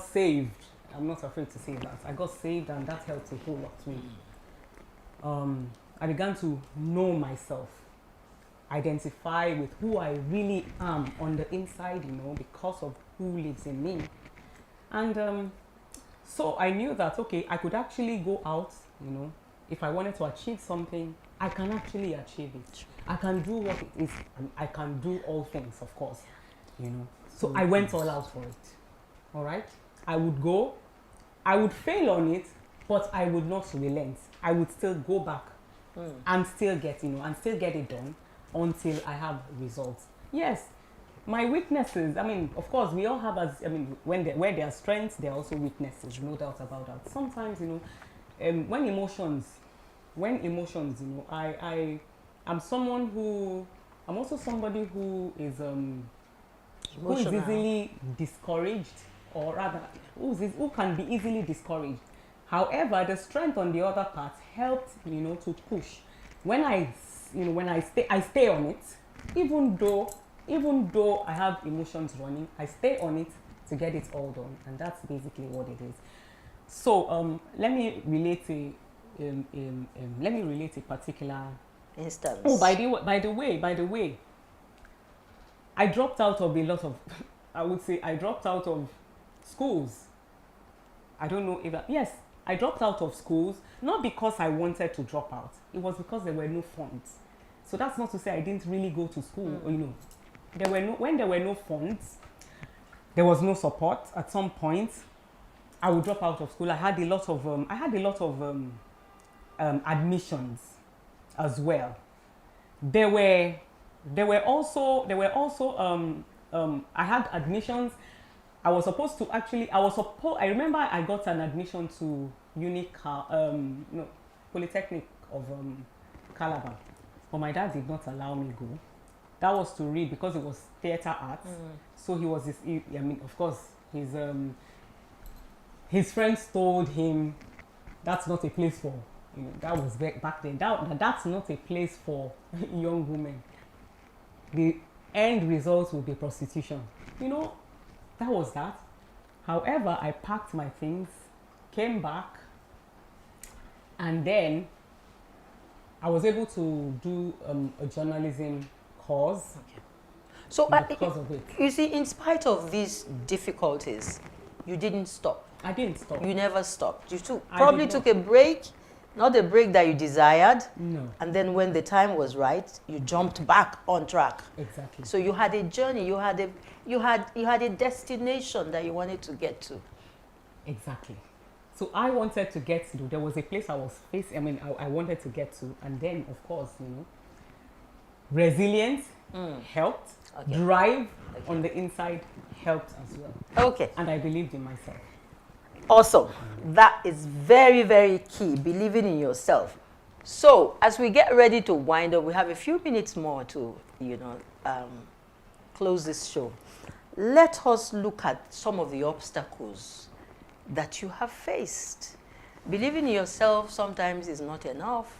saved. I'm not afraid to say that. I got saved, and that helped a whole lot to me. I began to know myself, identify with who I really am on the inside, you know, because of who lives in me. And so I knew that, okay, I could actually go out, you know, if I wanted to achieve something, I can actually achieve it. I can do what it is, and I can do all things, of course, you know. So I went all out for it, all right? I would go, I would fail on it, but I would not relent. I would still go back and still get, you know, and still get it done until I have results. Yes, my weaknesses, I mean, of course, we all have, where there are strengths, there are also weaknesses, no doubt about that. Sometimes, you know, when emotions, you know, I'm also somebody who is easily discouraged, or rather, who can be easily discouraged. However, the strength on the other part helped, you know, to push. When I stay on it, even though I have emotions running, I stay on it to get it all done, and that's basically what it is. So let me relate a particular instance. Oh, by the way, I dropped out of a lot of, I would say I dropped out of schools. I don't know if yes, I dropped out of schools, not because I wanted to drop out. It was because there were no funds. So that's not to say I didn't really go to school. You know, when there were no funds, there was no support. At some point, I would drop out of school. I had a lot of admissions as well. There were also I had admissions. I remember I got an admission to Polytechnic of Calabar, but my dad did not allow me go. That was to read because it was theater arts. So of course, his friends told him that's not a place for, you know, that was back then. That's not a place for young women. The end result will be prostitution. You know, that was that. However, I packed my things, came back, and then I was able to do a journalism course. Okay. So because of it. You see, in spite of these difficulties, you didn't stop. I didn't stop. You never stopped. You probably took a break, not a break that you desired. No. And then when the time was right, you jumped back on track. Exactly. So you had a journey. You had a destination that you wanted to get to. Exactly. So I wanted to get to. There was a place I was facing. I wanted to get to, and then of course, you know, resilience helped. Okay. Drive on the inside helped as well. Okay. And I believed in myself. Awesome. That is very, very key, believing in yourself. So as we get ready to wind up, we have a few minutes more to, you know, close this show. Let us look at some of the obstacles that you have faced. Believing in yourself sometimes is not enough.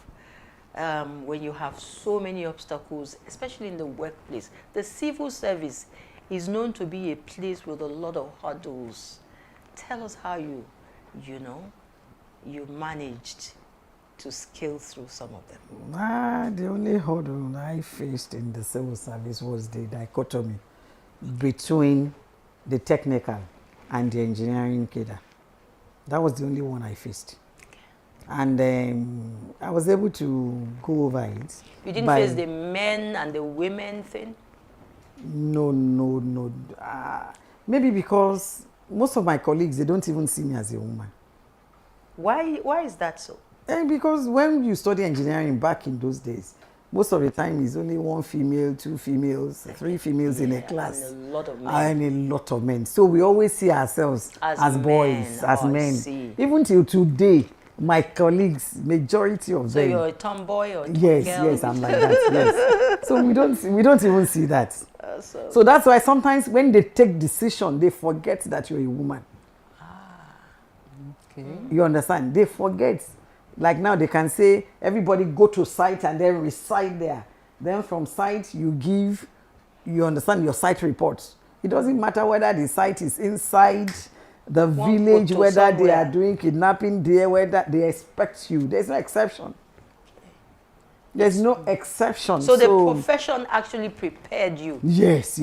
When you have so many obstacles, especially in the workplace. The civil service is known to be a place with a lot of hurdles. Tell us how you managed to scale through some of them. The only hurdle I faced in the civil service was the dichotomy between the technical and the engineering cadre. That was the only one I faced. And I was able to go over it. You didn't face the men and the women thing? No. Maybe because most of my colleagues, they don't even see me as a woman. Why is that so? Because when you study engineering back in those days, most of the time it's only 1 female, 2 females, 3 females in a class. And a lot of men. And a lot of men. So we always see ourselves as boys, as men. Even till today, my colleagues, majority of them. So you're a tomboy or a girl? Yes, I'm like that, yes. So we don't even see that. So that's why sometimes when they take decision, they forget that you're a woman. Okay. You understand? They forget. Like now they can say, everybody go to site and then reside there. Then from site you give, you understand, your site reports. It doesn't matter whether the site is inside the village, whether they are doing kidnapping there, whether they expect you. There's no exception. There's no exception. So the profession actually prepared you? Yes.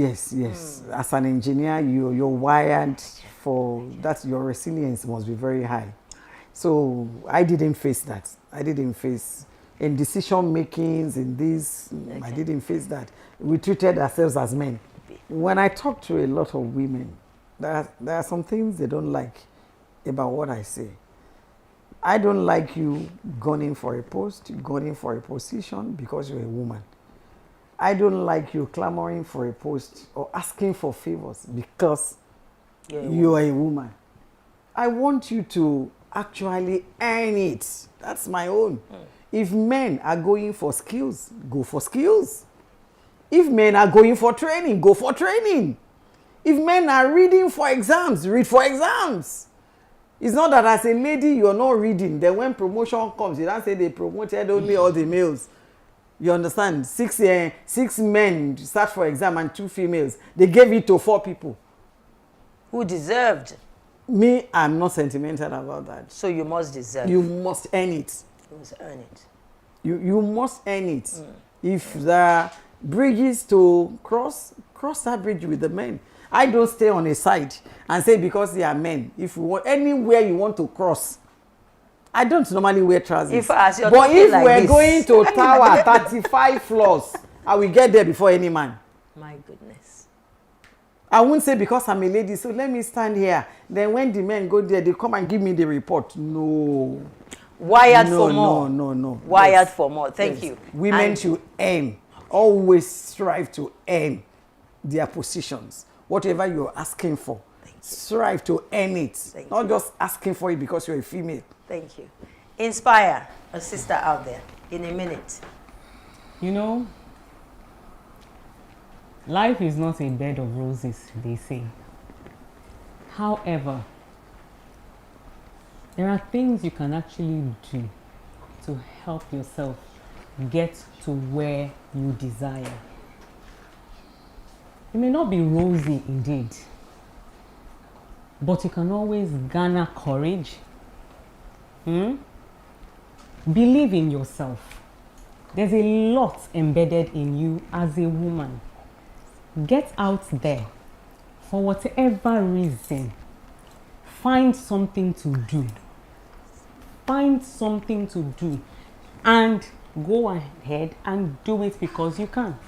As an engineer, you're wired for that. Your resilience must be very high. So I didn't face that. I didn't face in decision makings, in this, I didn't face that. We treated ourselves as men. When I talk to a lot of women, there are some things they don't like about what I say. I don't like you gunning for a post, gunning for a position because you're a woman. I don't like you clamoring for a post or asking for favors because you are a woman. I want you to actually earn it. That's my own. If men are going for skills, go for skills. If men are going for training, go for training. If men are reading for exams, read for exams. It's not that as a lady you're not reading. Then when promotion comes, you don't say they promoted only all the males. You understand? 6 men start for exam and 2 females. They gave it to 4 people. Who deserved? Me, I'm not sentimental about that. So you must deserve. You must earn it. You must earn it. You must earn it. If there are bridges to cross that bridge with the men. I don't stay on a side and say because they are men. If you want anywhere you want to cross, I don't normally wear trousers. But if like we're going to tower 35 floors, I will get there before any man. My goodness. I won't say because I'm a lady, so let me stand here. Then when the men go there, they come and give me the report. No. Wired for more. No. Wired for more. Thank you. Women should earn. Always strive to earn their positions. Whatever you're asking for, strive to earn it. Not just asking for it because you're a female. Thank you. Inspire a sister out there in a minute. You know, life is not a bed of roses, they say. However, there are things you can actually do to help yourself get to where you desire. It may not be rosy indeed, but you can always garner courage. Believe in yourself. There's a lot embedded in you as a woman. Get out there. For whatever reason, find something to do. Find something to do and go ahead and do it because you can.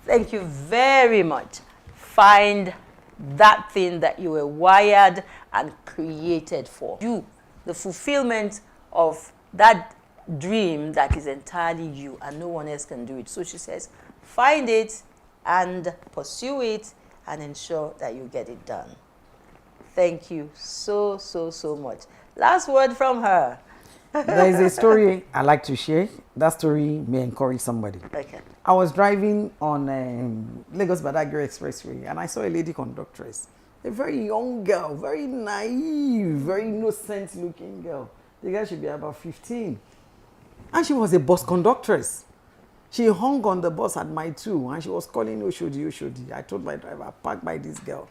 Thank you very much. Find that thing that you were wired and created for. You, the fulfillment of that dream that is entirely you and no one else can do it. So she says, find it and pursue it and ensure that you get it done. Thank you so much. Last word from her. There is a story I like to share. That story may encourage somebody. Okay. I was driving on Lagos Badagry Expressway and I saw a lady conductress. A very young girl, very naive, very innocent looking girl. The girl should be about 15. And she was a bus conductress. She hung on the bus at Mile 2 and she was calling Oshodi. I told my driver, park by this girl.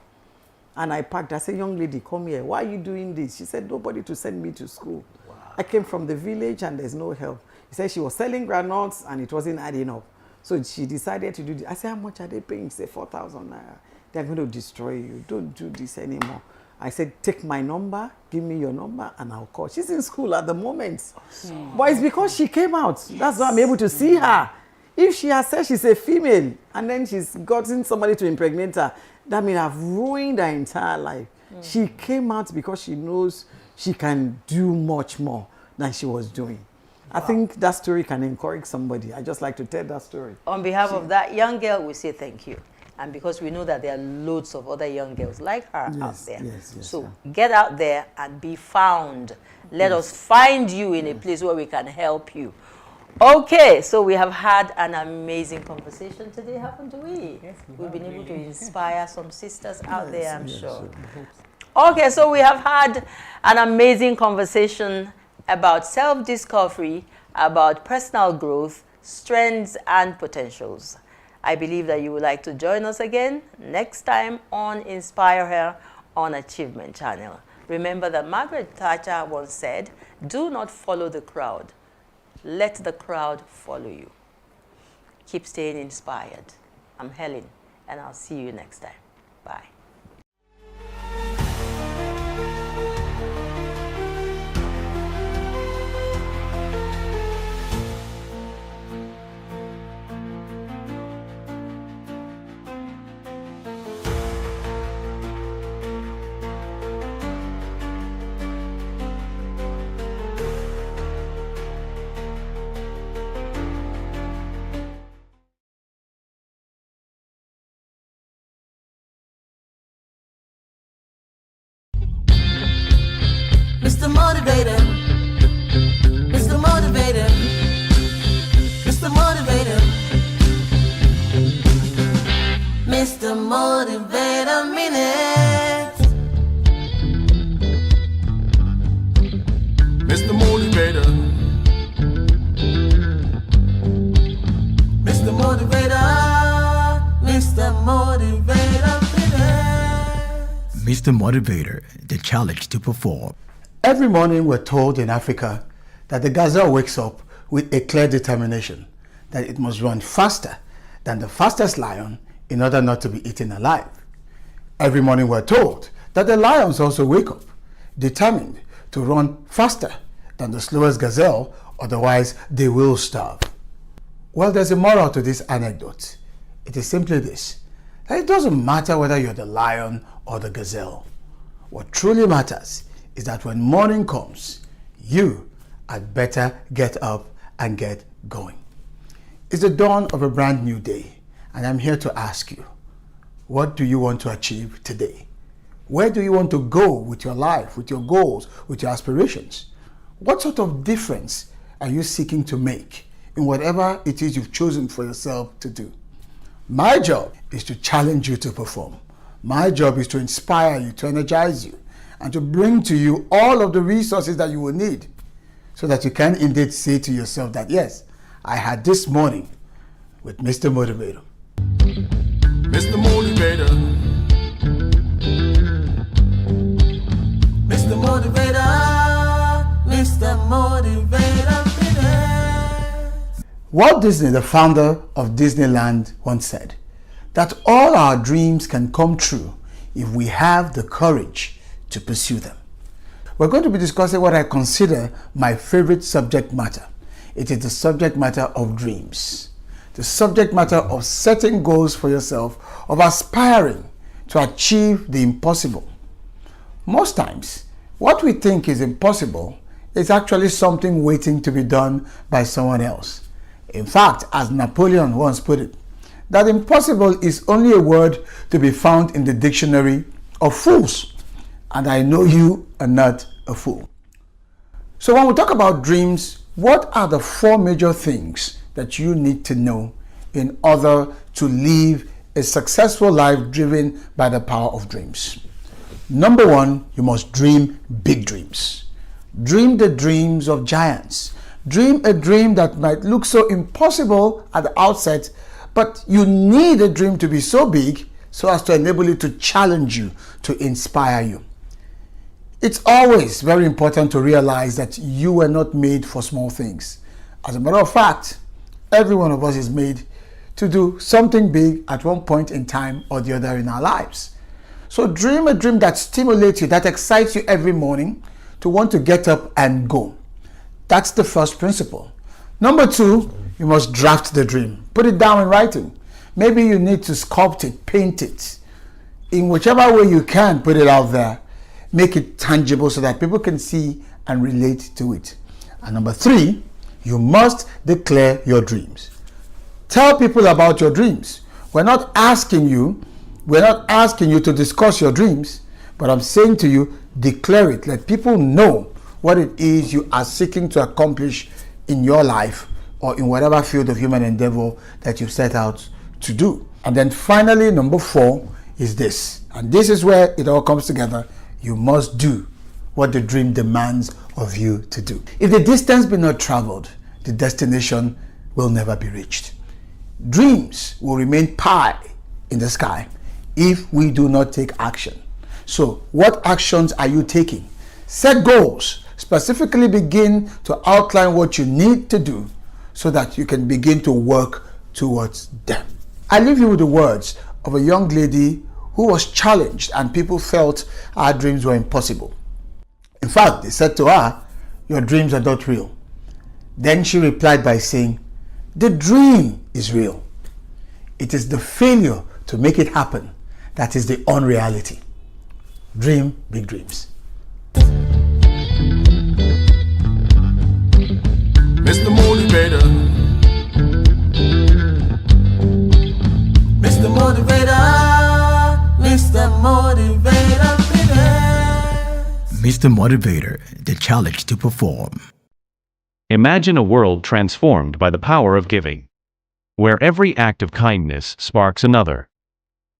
And I packed. I said, young lady, come here. Why are you doing this? She said, nobody to send me to school. Wow. I came from the village and there's no help. He said she was selling granules and it wasn't adding up. So she decided to do this. I said, how much are they paying? She said, 4,000 naira. They're going to destroy you. Don't do this anymore. I said, take my number, give me your number, and I'll call. She's in school at the moment. But it's because she came out. That's why I'm able to see her. If she has said she's a female, and then she's gotten somebody to impregnate her, that means I've ruined her entire life. She came out because she knows she can do much more than she was doing. I think that story can encourage somebody. I just like to tell that story. On behalf of that young girl, we say thank you. And because we know that there are loads of other young girls like her out there. So get out there and be found. Let us find you in a place where we can help you. Okay, so we have had an amazing conversation today, haven't we? Yes, we've been able to inspire some sisters out there, I'm sure. Okay, so we have had an amazing conversation about self-discovery, about personal growth, strengths, and potentials. I believe that you would like to join us again next time on Inspire Her on Achievement Channel. Remember that Margaret Thatcher once said, do not follow the crowd. Let the crowd follow you. Keep staying inspired. I'm Helen, and I'll see you next time. Bye. Mr. Motivator, Mr. Motivator, Mr. Motivator, Mr. Motivator Minute, Mr. Motivator, Mr. Motivator, Mr. Motivator Minute, Mr. Motivator, the challenge to perform. Every morning we're told in Africa that the gazelle wakes up with a clear determination that it must run faster than the fastest lion in order not to be eaten alive. Every morning we're told that the lions also wake up determined to run faster than the slowest gazelle, otherwise they will starve. Well, there's a moral to this anecdote. It is simply this, that it doesn't matter whether you're the lion or the gazelle. What truly matters is that when morning comes, you had better get up and get going. It's the dawn of a brand new day, and I'm here to ask you, what do you want to achieve today? Where do you want to go with your life, with your goals, with your aspirations? What sort of difference are you seeking to make in whatever it is you've chosen for yourself to do? My job is to challenge you to perform. My job is to inspire you, to energize you, and to bring to you all of the resources that you will need so that you can indeed say to yourself that, yes, I had this morning with Mr. Motivator. Mr. Motivator, Mr. Motivator, Mr. Motivator Minute. Walt Disney, the founder of Disneyland, once said that all our dreams can come true if we have the courage to pursue them. We're going to be discussing what I consider my favorite subject matter. It is the subject matter of dreams. The subject matter of setting goals for yourself, of aspiring to achieve the impossible. Most times, what we think is impossible is actually something waiting to be done by someone else. In fact, as Napoleon once put it, that impossible is only a word to be found in the dictionary of fools. And I know you are not a fool. So when we talk about dreams, what are the 4 major things that you need to know in order to live a successful life driven by the power of dreams? Number 1, you must dream big dreams. Dream the dreams of giants. Dream a dream that might look so impossible at the outset, but you need a dream to be so big so as to enable you, to challenge you, to inspire you. It's always very important to realize that you were not made for small things. As a matter of fact, every one of us is made to do something big at one point in time or the other in our lives. So dream a dream that stimulates you, that excites you every morning to want to get up and go. That's the first principle. Number two, you must draft the dream. Put it down in writing. Maybe you need to sculpt it, paint it. In whichever way you can, put it out there. Make it tangible so that people can see and relate to it. And number three, you must declare your dreams. Tell people about your dreams. We're not asking you to discuss your dreams, but I'm saying to you, declare it. Let people know what it is you are seeking to accomplish in your life or in whatever field of human endeavor that you set out to do. And then finally, number four is this. And this is where it all comes together. You must do what the dream demands of you to do. If the distance be not traveled, the destination will never be reached. Dreams will remain pie in the sky if we do not take action. So what actions are you taking? Set goals. Specifically begin to outline what you need to do so that you can begin to work towards them. I leave you with the words of a young lady who was challenged and people felt her dreams were impossible. In fact, they said to her, "Your dreams are not real." Then she replied by saying, "The dream is real. It is the failure to make it happen that is the unreality." Dream big dreams. Mr. Motivator. Mr. Motivator, Mr. Motivator, Mr. Motivator, the challenge to perform. Imagine a world transformed by the power of giving, where every act of kindness sparks another.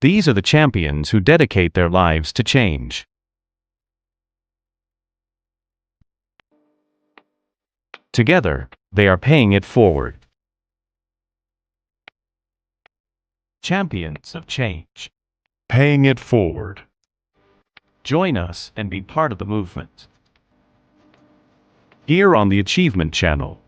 These are the champions who dedicate their lives to change. Together, they are paying it forward. Champions of change. Paying it forward. Join us and be part of the movement. Here on the Achievement Channel.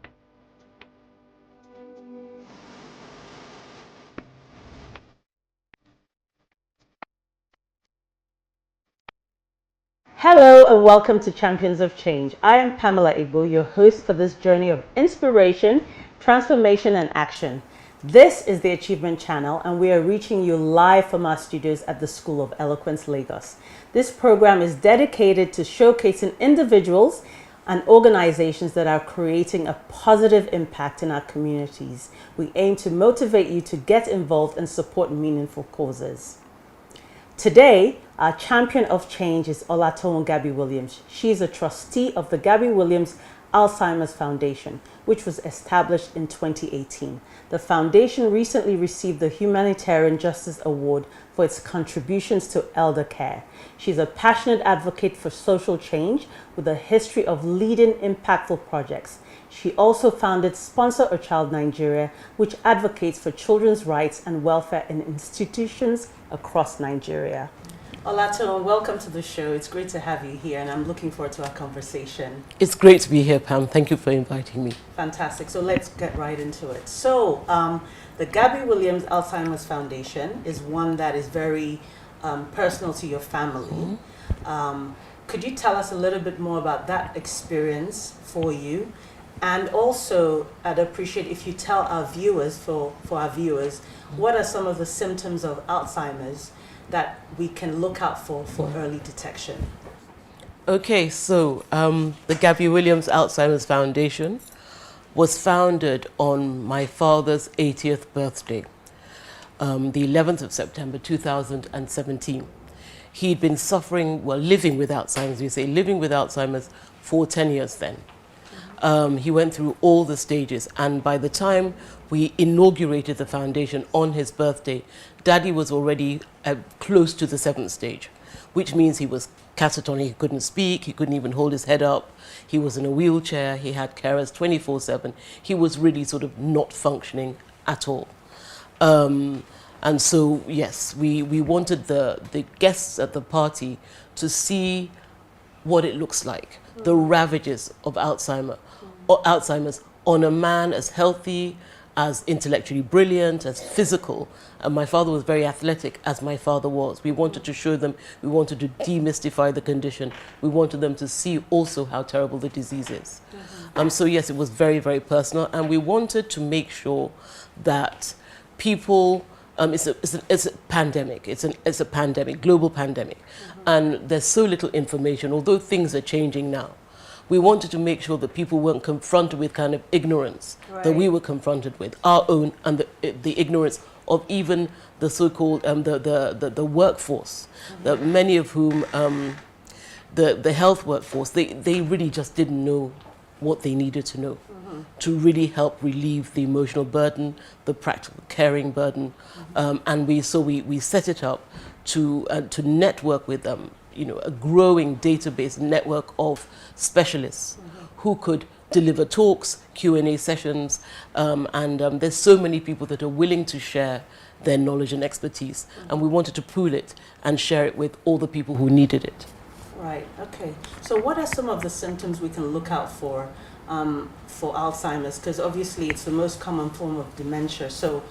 Hello and welcome to Champions of Change. I am Pamela Igbo, your host for this journey of inspiration, transformation and action. This is the Achievement Channel and we are reaching you live from our studios at the School of Eloquence, Lagos. This program is dedicated to showcasing individuals and organizations that are creating a positive impact in our communities. We aim to motivate you to get involved and support meaningful causes. Today, our champion of change is Olatoun Gabby Williams. She is a trustee of the Gabby Williams Alzheimer's Foundation, which was established in 2018. The foundation recently received the Humanitarian Justice Award for its contributions to elder care. She's a passionate advocate for social change with a history of leading impactful projects. She also founded Sponsor a Child Nigeria, which advocates for children's rights and welfare in institutions across Nigeria. Olatoun, welcome to the show. It's great to have you here and I'm looking forward to our conversation. It's great to be here, Pam. Thank you for inviting me. Fantastic. So let's get right into it. So the Gabby Williams Alzheimer's Foundation is one that is very personal to your family. Could you tell us a little bit more about that experience for you? And also, I'd appreciate if you tell our viewers, for our viewers, what are some of the symptoms of Alzheimer's that we can look out for early detection? Okay, so the Gabby Williams Alzheimer's Foundation was founded on my father's 80th birthday, the 11th of September 2017. He'd been suffering, well, living with Alzheimer's, we say living with Alzheimer's for 10 years then. He went through all the stages, and by the time we inaugurated the foundation on his birthday, Daddy was already close to the 7th stage, which means he was catatonic, he couldn't speak, he couldn't even hold his head up, he was in a wheelchair, he had carers 24/7, he was really sort of not functioning at all. And so, yes, we wanted the guests at the party to see what it looks like, the ravages of Alzheimer's on a man as healthy, as intellectually brilliant, as physical. And my father was very athletic, as my father was. We wanted to show them, we wanted to demystify the condition. We wanted them to see also how terrible the disease is. So yes, it was very, very personal. And we wanted to make sure that people, it's a pandemic. It's a pandemic, global pandemic. And there's so little information, although things are changing now. We wanted to make sure that people weren't confronted with kind of ignorance that we were confronted with, our own, and the ignorance of even the so-called the workforce, that many of whom the health workforce, they really just didn't know what they needed to know to really help relieve the emotional burden, the practical caring burden, and we set it up to network with them. A growing database network of specialists who could deliver talks, Q&A sessions, and there's so many people that are willing to share their knowledge and expertise, and we wanted to pool it and share it with all the people who needed it. Right, okay. So what are some of the symptoms we can look out for Alzheimer's? Because obviously it's the most common form of dementia. So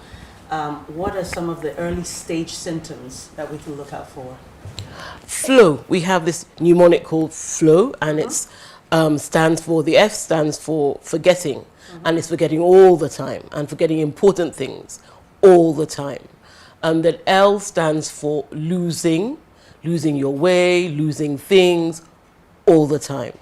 what are some of the early stage symptoms that we can look out for? Flow. We have this mnemonic called flow, and it's stands for, the F stands for forgetting, and it's forgetting all the time and forgetting important things all the time. That L stands for losing your way, losing things all the time.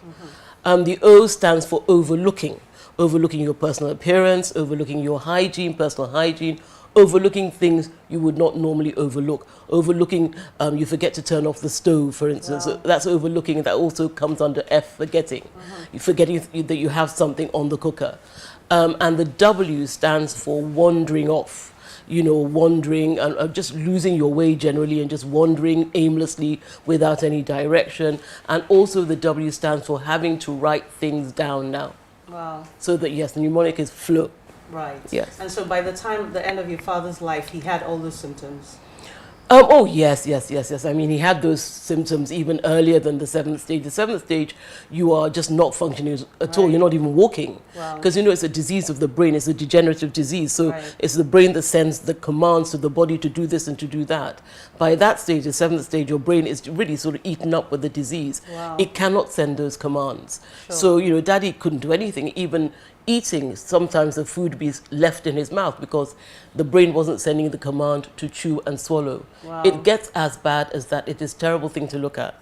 The O stands for overlooking your personal appearance, overlooking your hygiene, personal hygiene, overlooking things you would not normally overlook. Overlooking, you forget to turn off the stove, for instance. Wow. That's overlooking. That also comes under F, forgetting. You're forgetting that you have something on the cooker. And the W stands for wandering off. Wandering and just losing your way generally, and just wandering aimlessly without any direction. And also the W stands for having to write things down now. Wow. So that, yes, the mnemonic is flow. Right. Yes. And so by the time, the end of your father's life, he had all those symptoms? Oh, yes. I mean, he had those symptoms even earlier than the 7th stage. The 7th stage, you are just not functioning at all. You're not even walking. Because, it's a disease of the brain. It's a degenerative disease. So it's the brain that sends the commands to the body to do this and to do that. By that stage, the 7th stage, your brain is really sort of eaten up with the disease. Wow. It cannot send those commands. Sure. So, Daddy couldn't do anything. Even eating, sometimes the food be left in his mouth because the brain wasn't sending the command to chew and swallow. Wow. It gets as bad as that. It is a terrible thing to look at.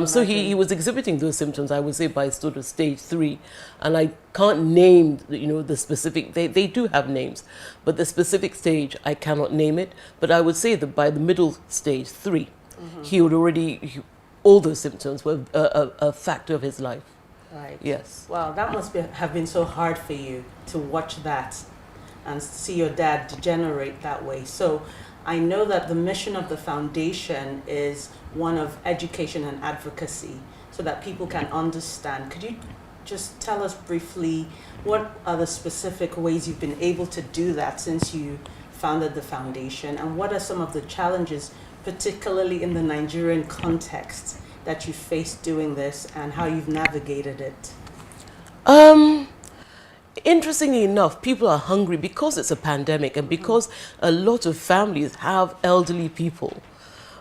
So he was exhibiting those symptoms, I would say, by sort of stage 3. And I can't name, the specific, they do have names, but the specific stage, I cannot name it. But I would say that by the middle stage, 3, he would already, all those symptoms were a factor of his life. Right. Yes. Wow, that must have been so hard for you to watch that and see your dad degenerate that way. So I know that the mission of the foundation is one of education and advocacy so that people can understand. Could you just tell us briefly what are the specific ways you've been able to do that since you founded the foundation, and what are some of the challenges, particularly in the Nigerian context, that you faced doing this and how you've navigated it? Interestingly enough, people are hungry because it's a pandemic and because a lot of families have elderly people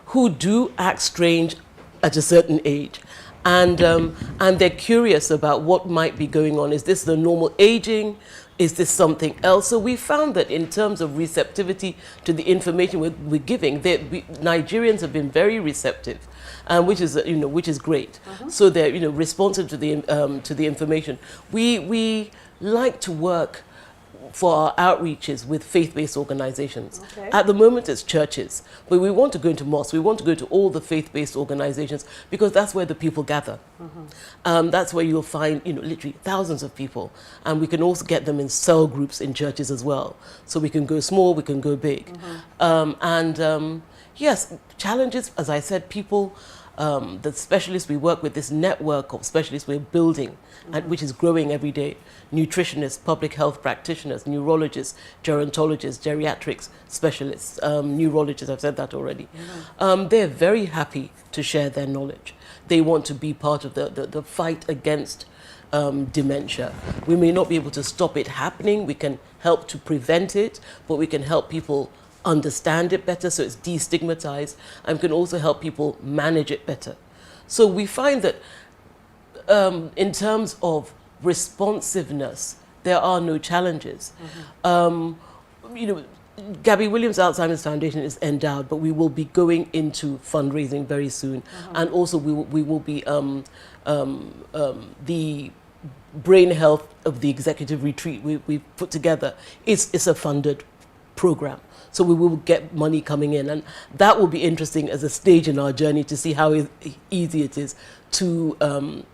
who do act strange at a certain age. And they're curious about what might be going on. Is this the normal aging? Is this something else? So we found that in terms of receptivity to the information we're giving, Nigerians have been very receptive, which is great. So they're responsive to the information. We like to work for our outreaches with faith-based organizations. Okay. At the moment it's churches, but we want to go into mosques, we want to go to all the faith-based organizations because that's where the people gather. That's where you'll find literally thousands of people, and we can also get them in cell groups in churches as well. So we can go small, we can go big. Yes, challenges, as I said, people the specialists we work with, this network of specialists we're building, and which is growing every day. Nutritionists, public health practitioners, neurologists, gerontologists, geriatrics specialists, neurologists, I've said that already. They're very happy to share their knowledge. They want to be part of the fight against dementia. We may not be able to stop it happening. We can help to prevent it, but we can help people understand it better so it's destigmatized, and we can also help people manage it better. So we find that in terms of responsiveness, there are no challenges. You know, Gabby Williams Alzheimer's Foundation is endowed, but we will be going into fundraising very soon, and also we will be the brain health of the executive retreat we've put together. It's a funded program. So we will get money coming in, and that will be interesting as a stage in our journey to see how easy it is to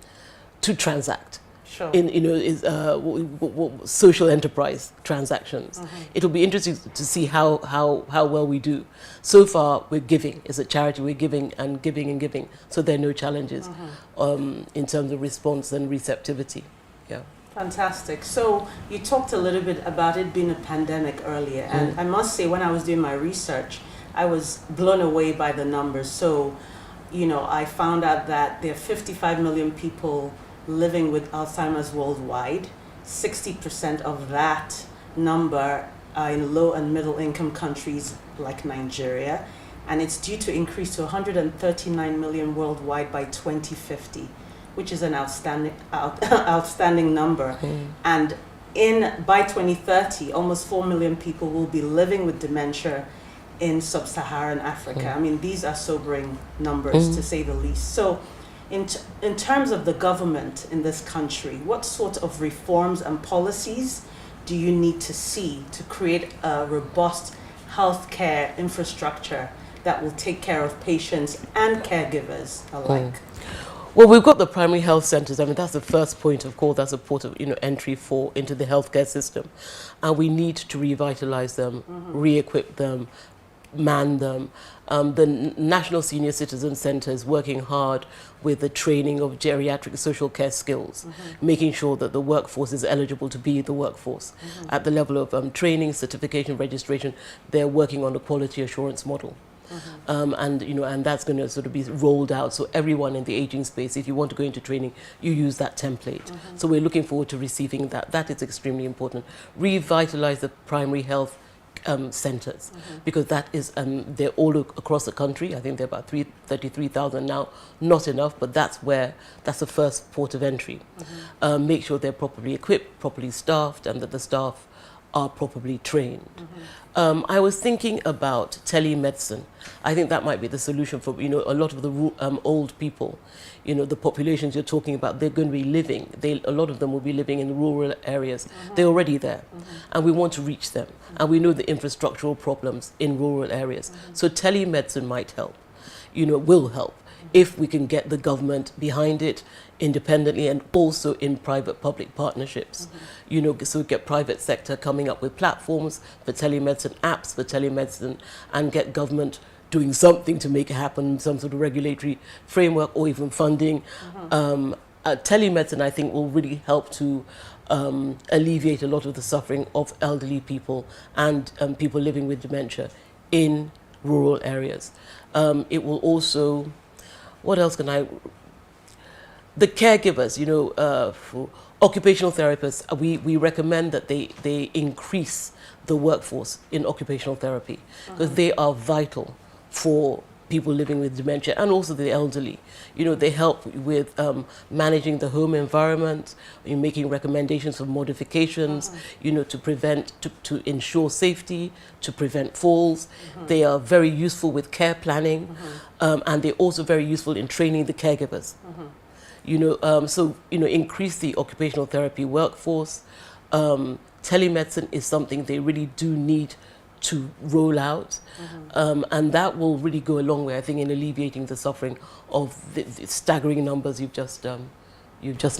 transact. Sure. In social enterprise transactions. It'll be interesting to see how well we do. So far, we're giving. It's a charity. We're giving and giving and giving. So there are no challenges in terms of response and receptivity. Yeah. Fantastic. So you talked a little bit about it being a pandemic earlier, and I must say, when I was doing my research, I was blown away by the numbers. So, you know, I found out that there are 55 million people living with Alzheimer's worldwide. 60% of that number are in low and middle income countries like Nigeria, and it's due to increase to 139 million worldwide by 2050, which is an outstanding number. And by 2030, almost 4 million people will be living with dementia in sub-Saharan Africa. I mean, these are sobering numbers, to say the least. So in terms of the government in this country, what sort of reforms and policies do you need to see to create a robust healthcare infrastructure that will take care of patients and caregivers alike? Well, we've got the primary health centers. I mean, that's the first point of call. That's a port of entry into the healthcare system, and we need to revitalize them, re-equip them, man them. The National Senior Citizen Center is working hard with the training of geriatric social care skills, making sure that the workforce is eligible to be the workforce. At the level of training, certification, registration, they're working on a quality assurance model. And that's going to sort of be rolled out. So everyone in the aging space, if you want to go into training, you use that template. So we're looking forward to receiving that. That is extremely important. Revitalize the primary health centers, because that is they're all across the country. I think they're about 33,000 now. Not enough, but that's the first port of entry. Make sure they're properly equipped, properly staffed, and that the staff are properly trained. I was thinking about telemedicine. I think that might be the solution for a lot of the old people. The populations you're talking about, they're going to be living. A lot of them will be living in rural areas. They're already there, and we want to reach them. And we know the infrastructural problems in rural areas. So telemedicine might help. Will help if we can get the government behind it independently and also in private-public partnerships. So get private sector coming up with platforms for telemedicine, apps for telemedicine, and get government doing something to make it happen, some sort of regulatory framework or even funding. Telemedicine, I think, will really help to alleviate a lot of the suffering of elderly people and people living with dementia in rural areas. It will also, what else can I... The caregivers, for occupational therapists, we recommend that they increase the workforce in occupational therapy, because they are vital for people living with dementia and also the elderly. They help with managing the home environment, making recommendations for modifications, to ensure safety, to prevent falls. They are very useful with care planning, and they're also very useful in training the caregivers. Increase the occupational therapy workforce. Telemedicine is something they really do need to roll out, and that will really go a long way, I think, in alleviating the suffering of the staggering numbers you've just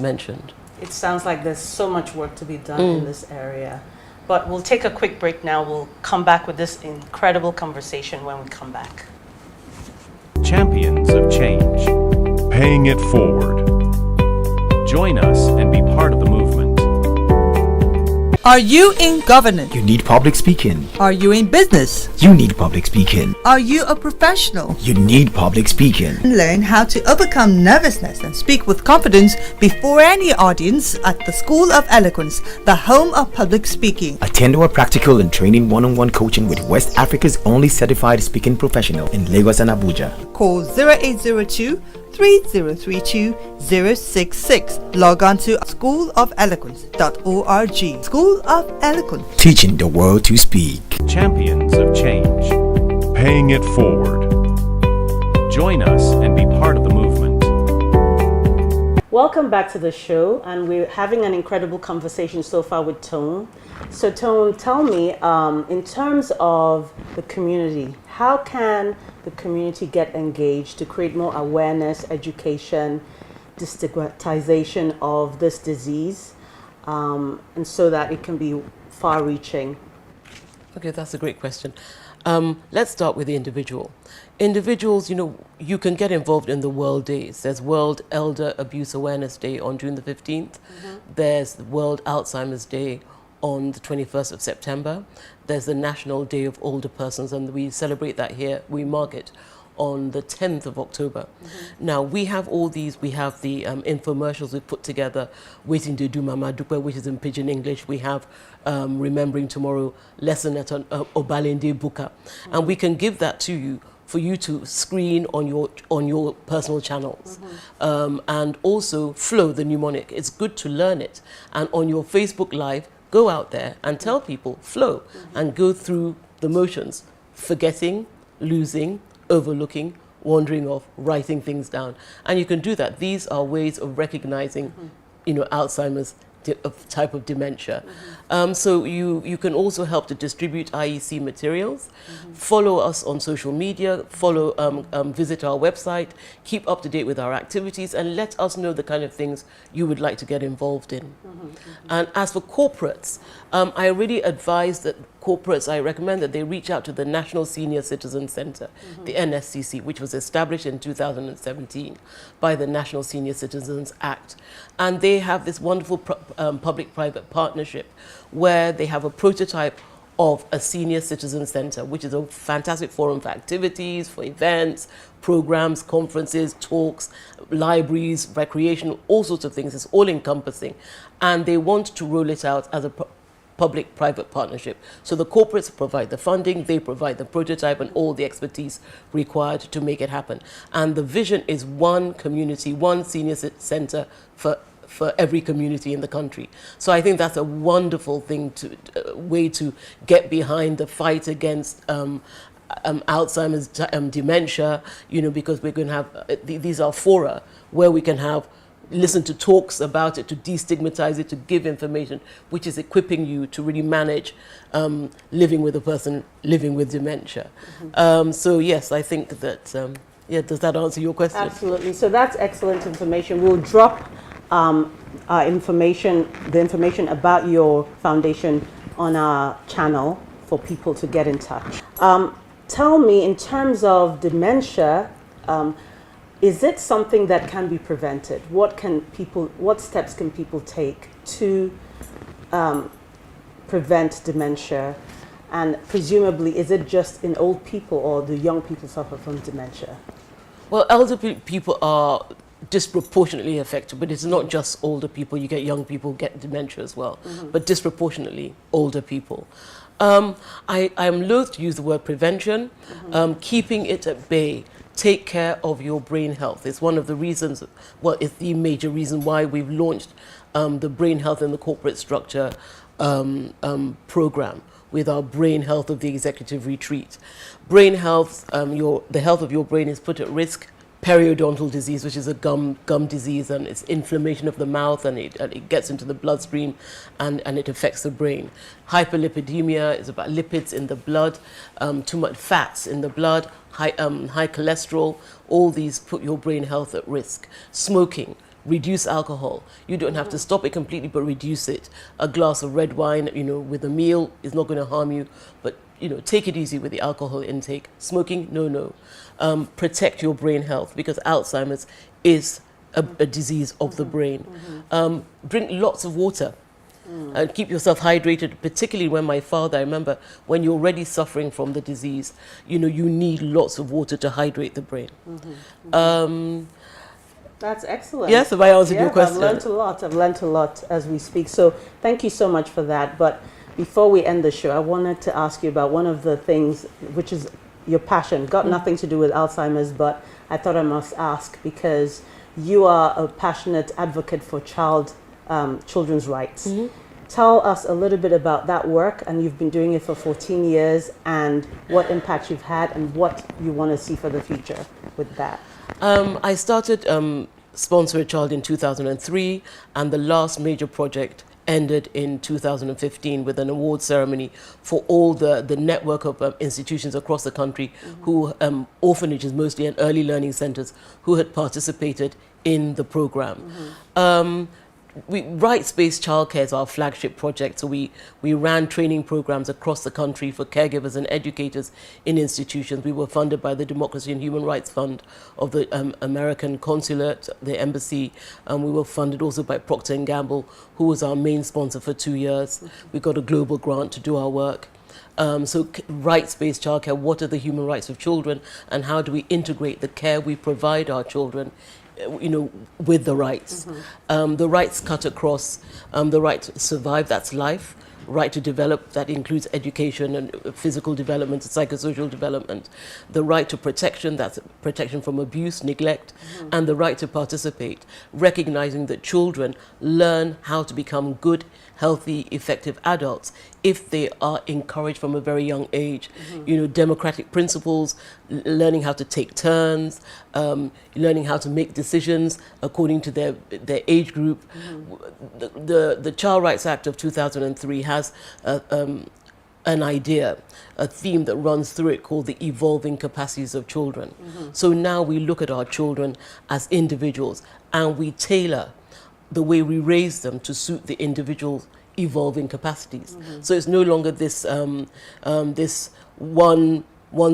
mentioned. It sounds like there's so much work to be done in this area, but we'll take a quick break now. We'll come back with this incredible conversation when we come back. Champions of change. Paying it forward. Join us and be part of the movement. Are you in governance? You need public speaking. Are you in business? You need public speaking. Are you a professional? You need public speaking. Learn how to overcome nervousness and speak with confidence before any audience at the School of Eloquence, the home of public speaking. Attend our practical and training one-on-one coaching with West Africa's only certified speaking professional in Lagos and Abuja. Call 0802 3032 066. Log on to schoolofeloquence.org. School of Eloquence. Teaching the world to speak. Champions of change. Paying it forward. Join us and be part of the movement. Welcome back to the show, and we're having an incredible conversation so far with Tone. So Tone, tell me, in terms of the community, how can the community get engaged to create more awareness, education, destigmatization of this disease, and so that it can be far-reaching? Okay, that's a great question. Let's start with the individual. Individuals, you can get involved in the World Days. There's World Elder Abuse Awareness Day on June the 15th. There's the World Alzheimer's Day on the 21st of September. There's the National Day of Older Persons, and we celebrate that here. We mark it on the 10th of October. Now, we have all these. We have the infomercials we've put together, Waiting to Do Mama Dupe, which is in Pidgin English. We have Remembering Tomorrow, Lesson at Obalende Buka. And we can give that to you for you to screen on your personal channels. And also Flow, the mnemonic. It's good to learn it. And on your Facebook Live, go out there and tell people Flow and go through the motions, forgetting, losing, overlooking, wandering off, writing things down. And you can do that. These are ways of recognizing, Alzheimer's type of dementia. So you can also help to distribute IEC materials, follow us on social media, visit our website, keep up to date with our activities, and let us know the kind of things you would like to get involved in. And as for corporates, I really advise that I recommend that they reach out to the National Senior Citizen Center, the NSCC, which was established in 2017 by the National Senior Citizens Act. And they have this wonderful public-private partnership where they have a prototype of a senior citizen center, which is a fantastic forum for activities, for events, programs, conferences, talks, libraries, recreation, all sorts of things. It's all encompassing. And they want to roll it out as a public-private partnership. So the corporates provide the funding, they provide the prototype and all the expertise required to make it happen. And the vision is one community, one senior center for every community in the country. So I think that's a wonderful thing way to get behind the fight against Alzheimer's dementia, because we're going to have, these are fora where we can listen to talks about it, to destigmatize it, to give information, which is equipping you to really manage living with a person living with dementia. So yes, I think that, does that answer your question? Absolutely. So that's excellent information. We'll drop the information about your foundation on our channel for people to get in touch. Tell me, in terms of dementia, is it something that can be prevented? What steps can people take to prevent dementia? And presumably, is it just in old people, or do young people suffer from dementia? Well, elderly people are disproportionately affected, but it's not just older people. You get young people get dementia as well, but disproportionately older people. I'm loath to use the word prevention, keeping it at bay. Take care of your brain health. It's one of the reasons, it's the major reason why we've launched the Brain Health in the Corporate Structure program with our Brain Health of the Executive Retreat. Brain health, the health of your brain is put at risk. Periodontal disease, which is a gum disease, and it's inflammation of the mouth, and it gets into the bloodstream and it affects the brain. Hyperlipidemia is about lipids in the blood, too much fats in the blood, high cholesterol. All these put your brain health at risk. Smoking, reduce alcohol. You don't have to stop it completely, but reduce it. A glass of red wine, with a meal is not going to harm you, but take it easy with the alcohol intake. Smoking, no. Protect your brain health, because Alzheimer's is a disease of the brain. Drink lots of water. And keep yourself hydrated, particularly when my father, I remember, when you're already suffering from the disease, you need lots of water to hydrate the brain. That's excellent. Yes, have I answered your question? I've learned a lot as we speak. So thank you so much for that. But before we end the show, I wanted to ask you about one of the things which is your passion. Got nothing to do with Alzheimer's, but I thought I must ask because you are a passionate advocate for children's rights. Tell us a little bit about that work, and you've been doing it for 14 years, and what impact you've had and what you want to see for the future with that. I started Sponsor a Child in 2003, and the last major project ended in 2015 with an award ceremony for all the network of institutions across the country who, orphanages mostly and early learning centers, who had participated in the program. Rights-based childcare is our flagship project, so we ran training programs across the country for caregivers and educators in institutions. We were funded by the Democracy and Human Rights Fund of the American Consulate, the embassy, and we were funded also by Procter & Gamble, who was our main sponsor for 2 years. We got a global grant to do our work. So rights-based childcare, what are the human rights of children, and how do we integrate the care we provide our children with the rights. The rights cut across the right to survive, that's life, right to develop, that includes education and physical development, psychosocial development, the right to protection, that's protection from abuse, neglect, and the right to participate, recognizing that children learn how to become good, healthy, effective adults if they are encouraged from a very young age. Democratic principles, learning how to take turns, learning how to make decisions according to their age group. The Child Rights Act of 2003 has an idea, a theme that runs through it called the evolving capacities of children. So now we look at our children as individuals, and we tailor the way we raise them to suit the individual's evolving capacities. So it's no longer this this one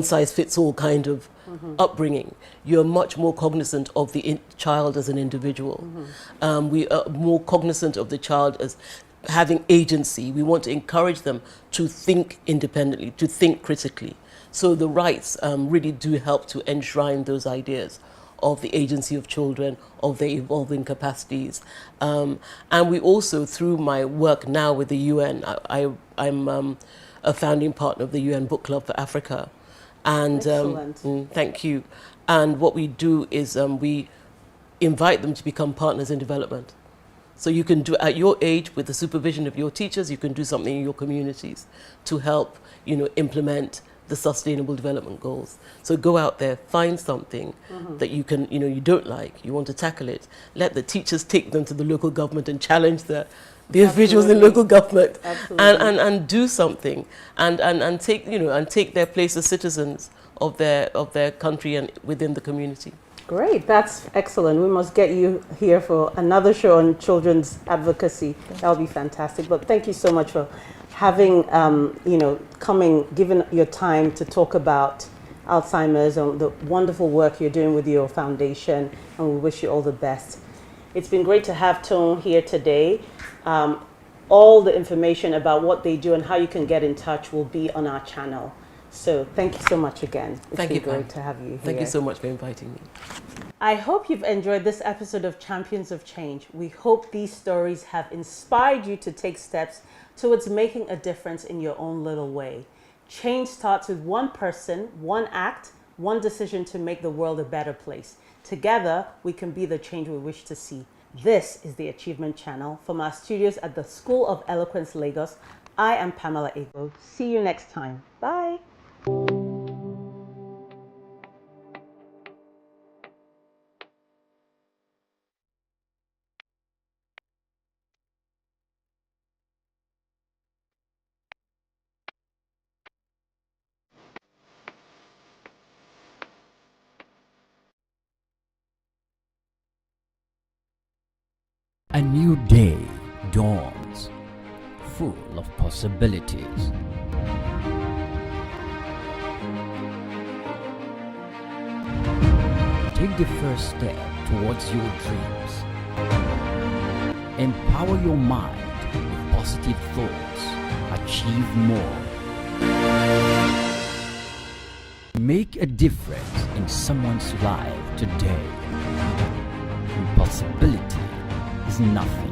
size fits all kind of upbringing. You're much more cognizant of the child as an individual. We are more cognizant of the child as having agency. We want to encourage them to think independently, to think critically. So the rights really do help to enshrine those ideas of the agency of children, of their evolving capacities. And we also, through my work now with the UN, I'm a founding partner of the UN Book Club for Africa. And thank you. And what we do is we invite them to become partners in development. So you can do, at your age, with the supervision of your teachers, you can do something in your communities to help, implement the Sustainable Development Goals. So go out there, find something that you can, you don't like, you want to tackle it. Let the teachers take them to the local government and challenge the individuals in local government, and do something, and take their place as citizens of their country and within the community. Great, that's excellent. We must get you here for another show on children's advocacy. That would be fantastic. But thank you so much for having, given your time to talk about Alzheimer's and the wonderful work you're doing with your foundation, and we wish you all the best. It's been great to have Tone here today. All the information about what they do and how you can get in touch will be on our channel. So thank you so much again. It's been great to have you here. Thank you so much for inviting me. I hope you've enjoyed this episode of Champions of Change. We hope these stories have inspired you to take steps towards making a difference in your own little way. Change starts with one person, one act, one decision to make the world a better place. Together, we can be the change we wish to see. This is the Achievement Channel. From our studios at the School of Eloquence, Lagos, I am Pamela Igbo. See you next time. Bye. A new day dawns, full of possibilities. Take the first step towards your dreams. Empower your mind with positive thoughts. Achieve more. Make a difference in someone's life today. Impossibility is nothing.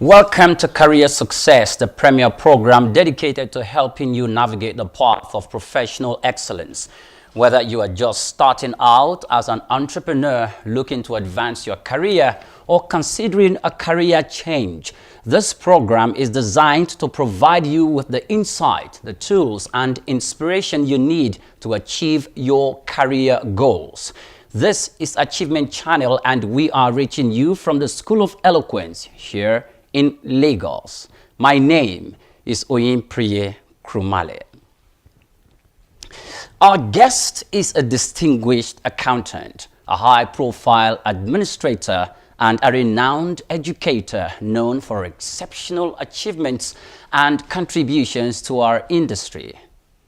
Welcome to Career Success, the premier program dedicated to helping you navigate the path of professional excellence. Whether you are just starting out as an entrepreneur looking to advance your career or considering a career change, this program is designed to provide you with the insight, the tools, and inspiration you need to achieve your career goals. This is Achievement Channel, and we are reaching you from the School of Eloquence here in Lagos. My name is Oyinpriye Krumale. Our guest is a distinguished accountant, a high-profile administrator, and a renowned educator known for exceptional achievements and contributions to our industry.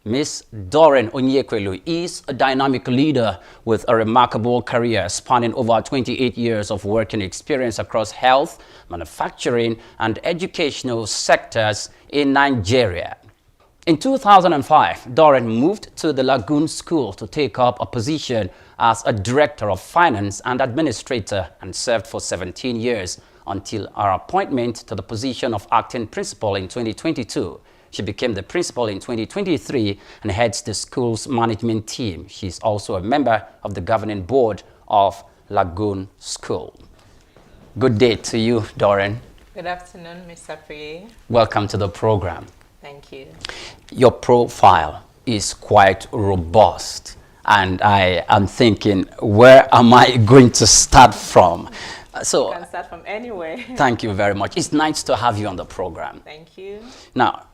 Ms. Doreen Onyekwelu is a dynamic leader with a remarkable career spanning over 28 years of working experience across health, manufacturing, and educational sectors in Nigeria. In 2005, Doreen moved to the Lagoon School to take up a position as a Director of Finance and Administrator and served for 17 years until her appointment to the position of Acting Principal in 2022. She became the principal in 2023 and heads the school's management team. She's also a member of the governing board of Lagoon School. Good day to you, Doreen. Good afternoon, Mr. Priye. Welcome to the program. Thank you. Your profile is quite robust, and I am thinking, where am I going to start from? So you can start from anywhere. Thank you very much. It's nice to have you on the program. Thank you. Now,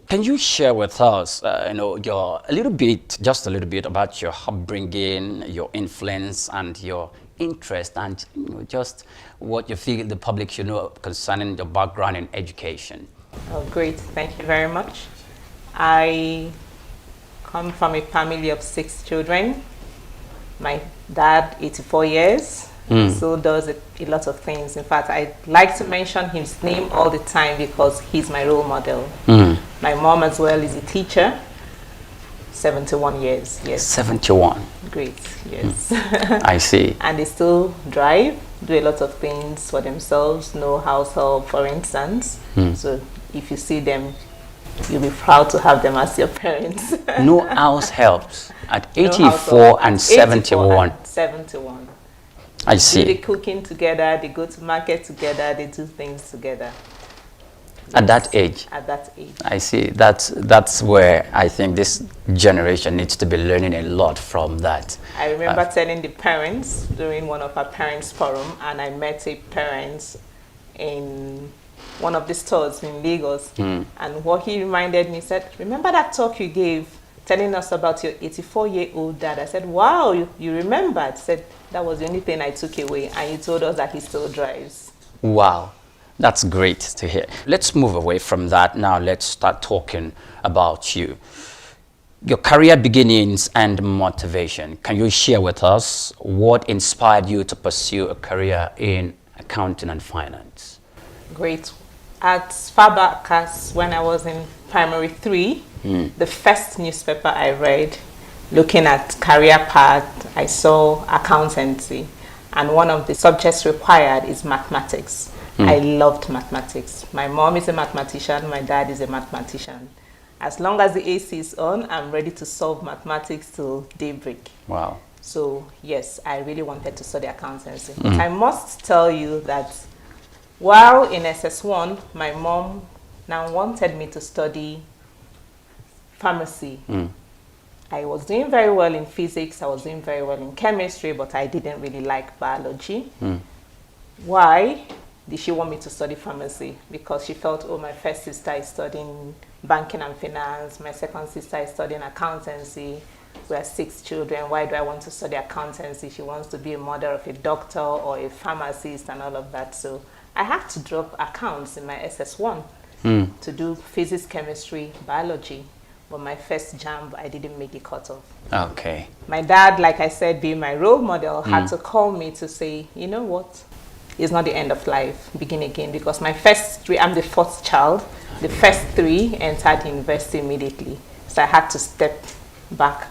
can you share with us, just a little bit about your upbringing, your influence, and your interest, and just what you feel the public should know concerning your background in education? Oh, great. Thank you very much. I come from a family of 6 children. My dad, 84 years, so does a lot of things. In fact, I like to mention his name all the time because he's my role model. My mom as well is a teacher, 71 years. Yes. 71. Great, yes. I see. And they still drive, do a lot of things for themselves, no house help, for instance. So if you see them, you'll be proud to have them as your parents. No house helps at 84 and 71. 71. I see. They do the cooking together, they go to market together, they do things together. At that age? At that age. I see. That's where I think this generation needs to be learning a lot from that. I remember telling the parents during one of our parents' forum, and I met a parent in one of the stores in Lagos, and what he reminded me, said, remember that talk you gave telling us about your 84-year-old dad? I said, wow, you remembered. Said, that was the only thing I took away, and you told us that he still drives. Wow, that's great to hear. Let's move away from that now. Let's start talking about you. Your career beginnings and motivation. Can you share with us what inspired you to pursue a career in accounting and finance? Great. At far back as when I was in primary 3, the first newspaper I read looking at career path, I saw accountancy, and one of the subjects required is mathematics. I loved mathematics. My mom is a mathematician, my dad is a mathematician. As long as the AC is on, I'm ready to solve mathematics till daybreak. Wow. So yes, I really wanted to study accountancy. But I must tell you that while in SS1, my mom now wanted me to study pharmacy. I was doing very well in physics, I was doing very well in chemistry, but I didn't really like biology. Why did she want me to study pharmacy? Because she felt, oh, my first sister is studying banking and finance, my second sister is studying accountancy. We are 6 children, why do I want to study accountancy? She wants to be a mother of a doctor or a pharmacist and all of that. So I had to drop accounts in my SS1 to do physics, chemistry, biology. But my first jam, I didn't make the cutoff. Okay. My dad, like I said, being my role model, had to call me to say, you know what? It's not the end of life, begin again. Because my first 3, I'm the 4th child. The first 3 entered university immediately. So I had to step back,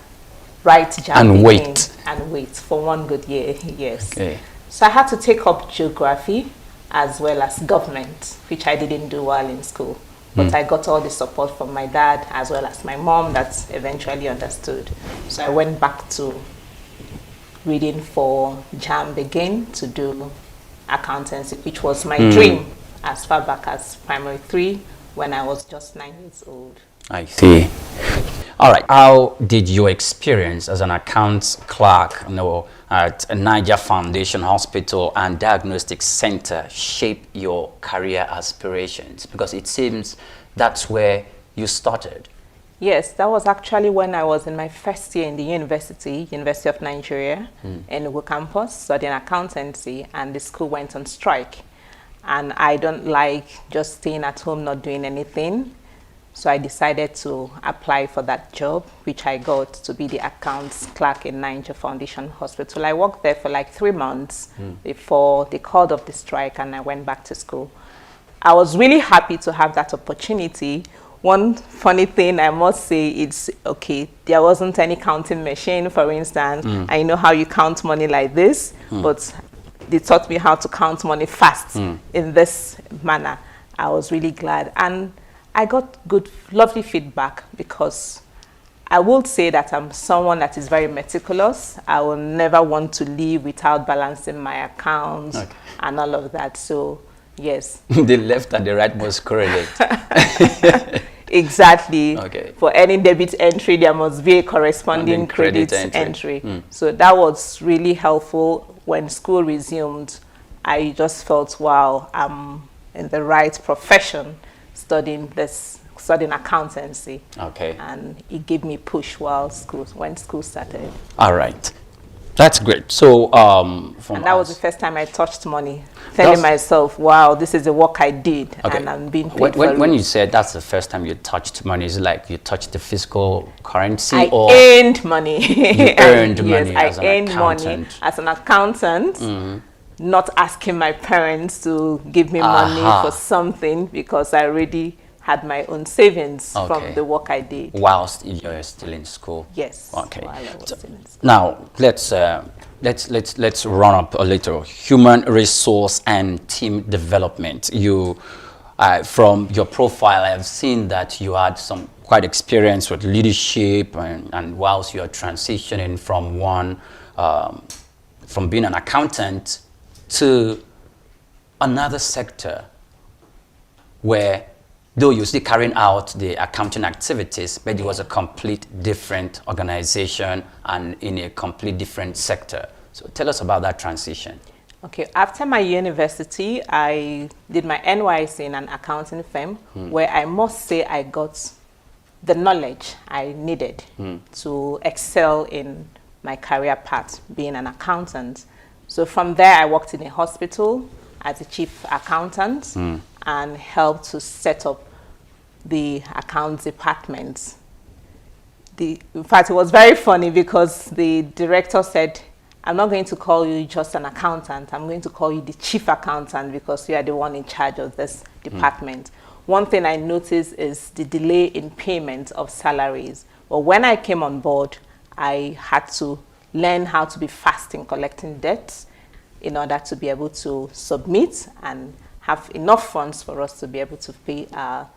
write jam and again, and wait for 1 good year, yes. Okay. So I had to take up geography as well as government, which I didn't do well in school. But I got all the support from my dad as well as my mom that eventually understood. So I went back to reading for JAMB again to do accountancy, which was my dream as far back as primary 3 when I was just 9 years old. I see. All right. How did your experience as an accounts clerk, at Niger Foundation Hospital and Diagnostic Center shape your career aspirations? Because it seems that's where you started. Yes, that was actually when I was in my first year in the University of Nigeria, Enugu campus, studying accountancy, and the school went on strike. And I don't like just staying at home, not doing anything. So I decided to apply for that job, which I got to be the accounts clerk in Niger Foundation Hospital. I worked there for like 3 months before they called off the strike and I went back to school. I was really happy to have that opportunity. One funny thing I must say, it's okay, there wasn't any counting machine, for instance. I know how you count money like this, but they taught me how to count money fast in this manner. I was really glad. And I got good, lovely feedback because I would say that I'm someone that is very meticulous. I will never want to leave without balancing my accounts and all of that. So, yes. The left and the right must correlate. Exactly. Okay. For any debit entry, there must be a corresponding credit entry. So that was really helpful. When school resumed, I just felt, wow, I'm in the right profession studying accountancy. Okay. And it gave me push when school started. All right. That's great. So, and that was the first time I touched money, telling myself, wow, this is the work I did, and I'm being paid for it. When you said that's the first time you touched money, is it like you touched the physical currency? I or earned money. You earned money yes, as I an earned money as an accountant, not asking my parents to give me money for something because I already had my own savings from the work I did. Whilst you're still in school? Yes. Okay. While I was still in school. Now, let's run up a little. Human resource and team development. You, from your profile, I've seen that you had some quite experience with leadership and whilst you're transitioning from from being an accountant to another sector where though you're still carrying out the accounting activities, but it was a complete different organization and in a complete different sector. So tell us about that transition. Okay, after my university, I did my NYC in an accounting firm where I must say I got the knowledge I needed to excel in my career path, being an accountant. So from there, I worked in a hospital as a chief accountant and helped to set up the accounts department. In fact, it was very funny because the director said, I'm not going to call you just an accountant, I'm going to call you the chief accountant because you are the one in charge of this department. One thing I noticed is the delay in payment of salaries. But when I came on board, I had to learn how to be fast in collecting debts in order to be able to submit and have enough funds for us to be able to pay our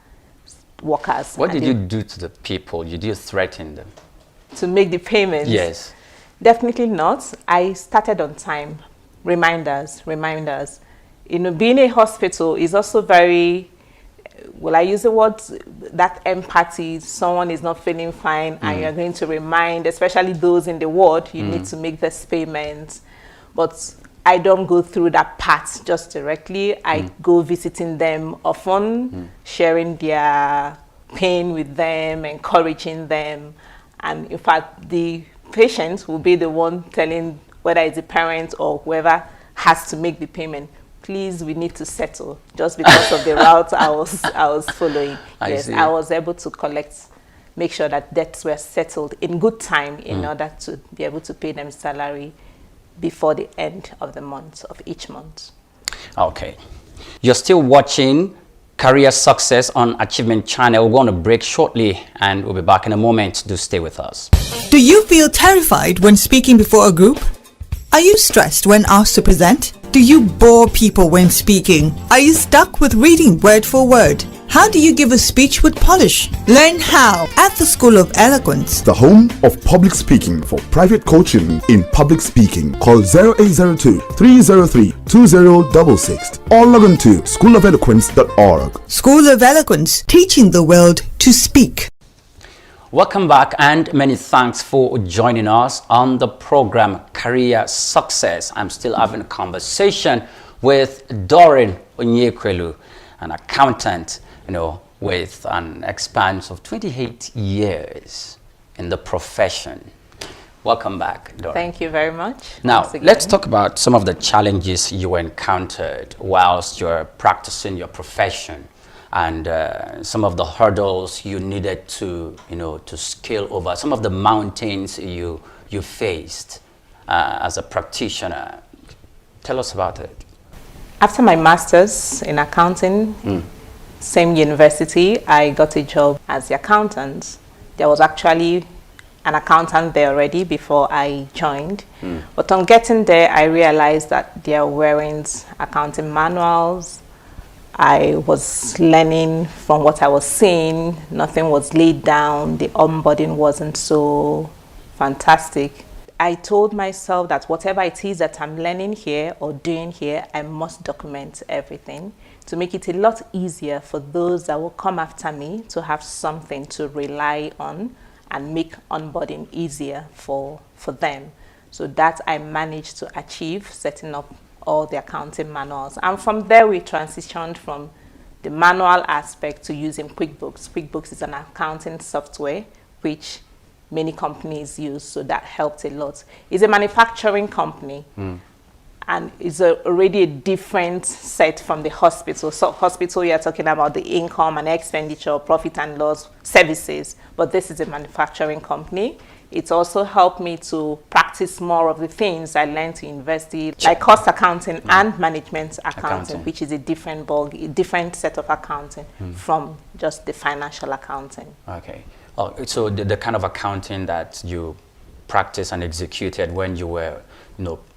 workers. What did you do to the people? Did you threaten them? To make the payments? Yes. Definitely not. I started on time. Reminders. You know, being a hospital is also very, will I use the word, that empathy. Someone is not feeling fine and you're going to remind, especially those in the ward, you need to make this payment. But I don't go through that part just directly. I go visiting them often, sharing their pain with them, encouraging them. And in fact, the patient will be the one telling whether it's a parent or whoever has to make the payment. Please, we need to settle, just because of the route I was following. Yes, I was able to make sure that debts were settled in good time in order to be able to pay them salary before the end of the month, of each month. Okay. You're still watching Career Success on Achievement Channel. We're going to break shortly and we'll be back in a moment. Do stay with us. Do you feel terrified when speaking before a group? Are you stressed when asked to present? Do you bore people when speaking? Are you stuck with reading word for word? How do you give a speech with polish? Learn how at the School of Eloquence, the home of public speaking for private coaching in public speaking. Call 0802 303 2066 or log on to schoolofeloquence.org. School of Eloquence, teaching the world to speak. Welcome back and many thanks for joining us on the program Career Success. I'm still having a conversation with Doreen Onyekwelu, an accountant, with an expanse of 28 years in the profession. Welcome back, Doreen. Thank you very much. Now, let's talk about some of the challenges you encountered whilst you're practicing your profession, and some of the hurdles you needed to, to scale over, some of the mountains you faced as a practitioner. Tell us about it. After my master's in accounting, same university, I got a job as the accountant. There was actually an accountant there already before I joined. But on getting there, I realized that there weren't accounting manuals. I was learning from what I was seeing. Nothing was laid down. The onboarding wasn't so fantastic. I told myself that whatever it is that I'm learning here or doing here, I must document everything to make it a lot easier for those that will come after me to have something to rely on and make onboarding easier for them. So that I managed to achieve, setting up all the accounting manuals. And from there, we transitioned from the manual aspect to using QuickBooks. QuickBooks is an accounting software which many companies use, so that helped a lot. It's a manufacturing company, and it's already a different set from the hospital. So hospital, you're talking about the income and expenditure, profit and loss services, but this is a manufacturing company. It's also helped me to practice more of the things I learned in university, like cost accounting and management accounting, which is a different set of accounting from just the financial accounting. Okay. Oh, so the kind of accounting that you practiced and executed when you were,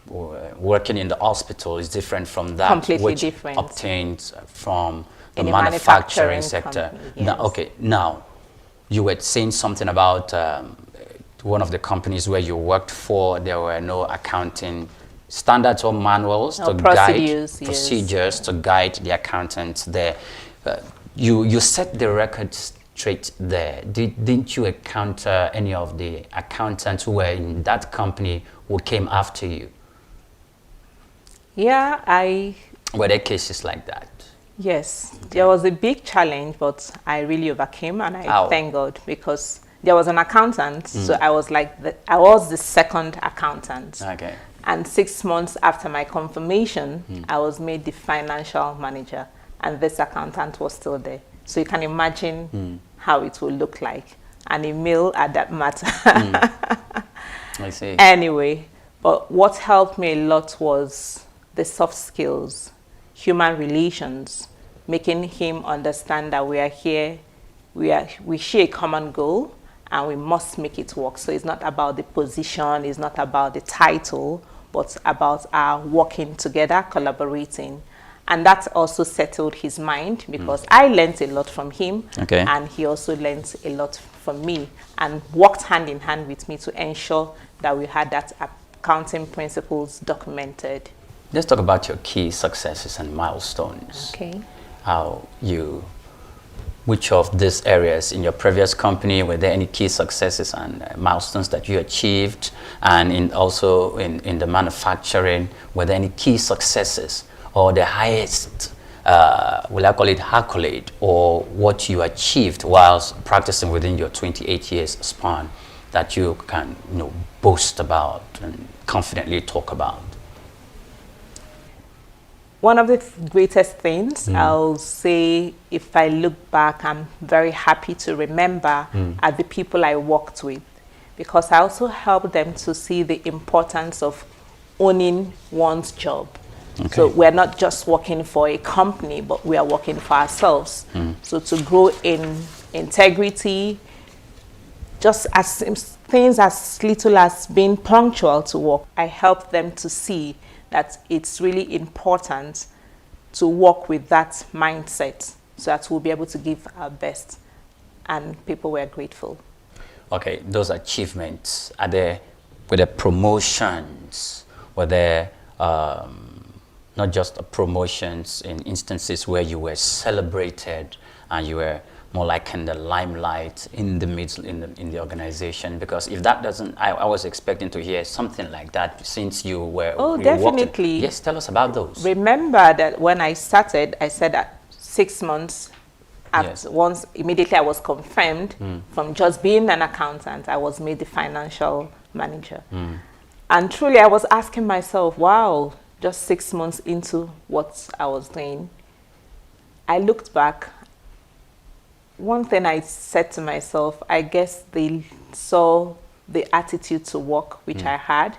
working in the hospital is different from that completely which different. Obtained from the in manufacturing sector. Company, yes. Now you were saying something about one of the companies where you worked for. There were no accounting standards or manuals to guide procedures to guide the accountants there. You set the record straight there. Didn't you encounter any of the accountants who were in that company who came after you? Yeah, Were there cases like that? Yes, there was a big challenge, but I really overcame, and I thank God, because there was an accountant, so I was I was the second accountant. Okay. And 6 months after my confirmation, I was made the financial manager, and this accountant was still there. So you can imagine how it will look like, and a male at that matter. I see. Anyway, but what helped me a lot was the soft skills, human relations, making him understand that we are here, we share a common goal, and we must make it work. So it's not about the position, it's not about the title, but about our working together, collaborating. And that also settled his mind, because I learned a lot from him, and he also learned a lot from me, and worked hand in hand with me to ensure that we had that accounting principles documented. Let's talk about your key successes and milestones. Okay. Which of these areas in your previous company, were there any key successes and milestones that you achieved? And also in the manufacturing, were there any key successes or the highest, will I call it accolade, or what you achieved whilst practicing within your 28 years span that you can boast about and confidently talk about? One of the greatest things, I'll say, if I look back, I'm very happy to remember are the people I worked with, because I also helped them to see the importance of owning one's job. Okay. So we're not just working for a company, but we are working for ourselves. So to grow in integrity, just as things as little as being punctual to work, I helped them to see that it's really important to work with that mindset so that we'll be able to give our best. And people were grateful. Okay, those achievements, were there promotions? Were there not just promotions in instances where you were celebrated and you were more like in the limelight, in the middle, in the organization? Because if that doesn't, I was expecting to hear something like that since you were. Oh, definitely. Yes, tell us about those. Remember that when I started, I said that 6 months after, once immediately I was confirmed from just being an accountant, I was made the financial manager. And truly I was asking myself, wow, just 6 months into what I was doing, I looked back. One thing I said to myself, I guess they saw the attitude to work which I had.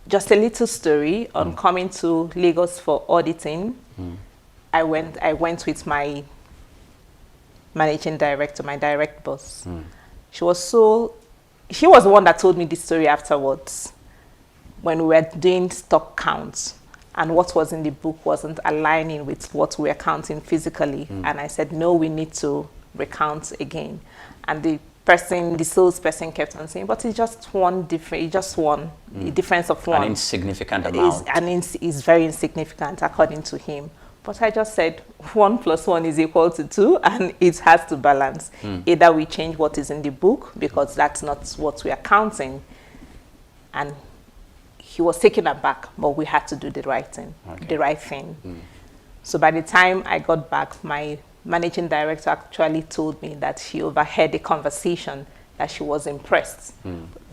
Just a little story on coming to Lagos for auditing. I went with my managing director, my direct boss. She was the one that told me this story afterwards, when we were doing stock counts and what was in the book wasn't aligning with what we were counting physically. And I said, no, we need to recount again. And the salesperson kept on saying, but it's just a difference of one. An insignificant amount. It's very insignificant according to him. But I just said 1 + 1 is equal to 2, and it has to balance. Either we change what is in the book, because that's not what we are counting. And he was taken aback, but we had to do the right thing. So by the time I got back, my managing director actually told me that she overheard a conversation, that she was impressed.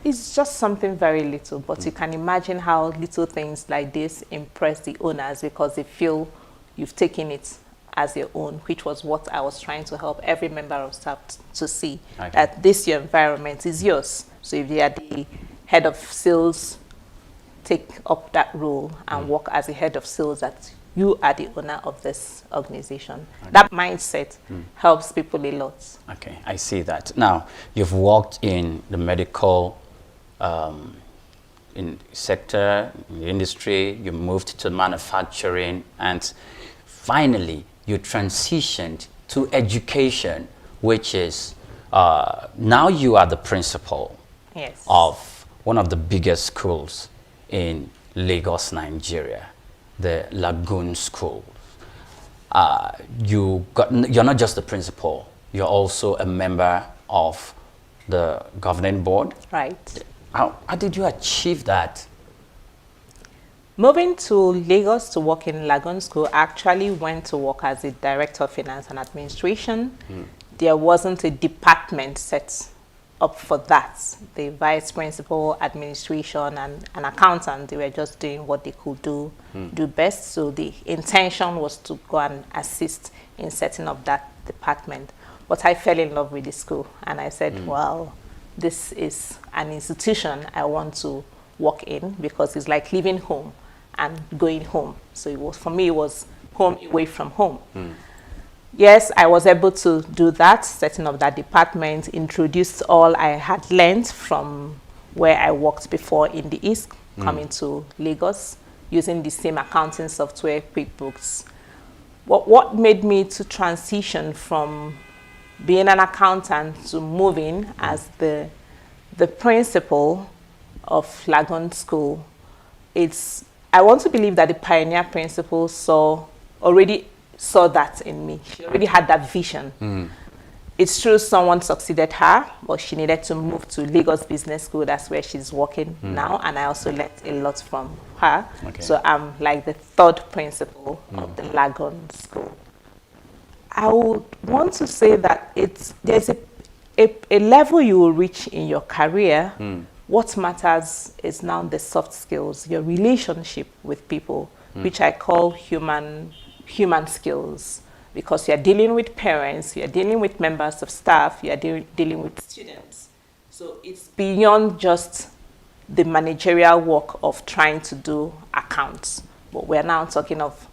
It's just something very little, but you can imagine how little things like this impress the owners, because they feel you've taken it as your own, which was what I was trying to help every member of staff to see, that this your environment is yours. So if you are the head of sales, take up that role and work as a head of sales, that you are the owner of this organization. That mindset helps people a lot. Okay, I see that. Now, you've worked in the medical sector, in the industry, you moved to manufacturing, and finally, you transitioned to education, which is, now you are the principal of one of the biggest schools in Lagos, Nigeria, the Lagoon School. You're not just the principal, you're also a member of the governing board. Right. How did you achieve that? Moving to Lagos to work in Lagoon School, I actually went to work as a director of finance and administration. There wasn't a department set up for that. The vice principal, administration, and an accountant, they were just doing what they could do best. So the intention was to go and assist in setting up that department. But I fell in love with the school, and I said, well, this is an institution I want to work in, because it's like leaving home and going home. So it was, for me, it was home away from home. yes, I was able to do that, setting up that department, introduced all I had learned from where I worked before in the East, coming to Lagos, using the same accounting software, QuickBooks. What made me to transition from being an accountant to moving as the principal of Lagon School? I want to believe that the pioneer principal already saw that in me. She already had that vision. It's true someone succeeded her, but she needed to move to Lagos Business School. That's where she's working now, and I also learned a lot from her. Okay. So I'm like the third principal of the Lagon School. I would want to say that there's a level you will reach in your career. What matters is now the soft skills, your relationship with people, which I call human skills, because you're dealing with parents, you're dealing with members of staff, you're dealing with students. So it's beyond just the managerial work of trying to do accounts, but we're now talking of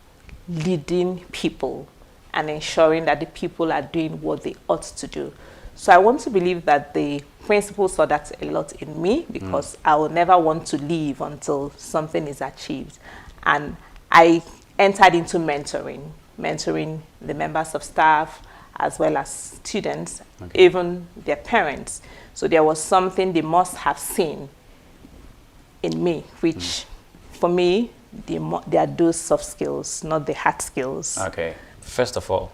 leading people and ensuring that the people are doing what they ought to do. So I want to believe that the principal saw that a lot in me, because I will never want to leave until something is achieved. And I entered into mentoring the members of staff as well as students, even their parents. So there was something they must have seen in me, which for me, they are those soft skills, not the hard skills. Okay. First of all,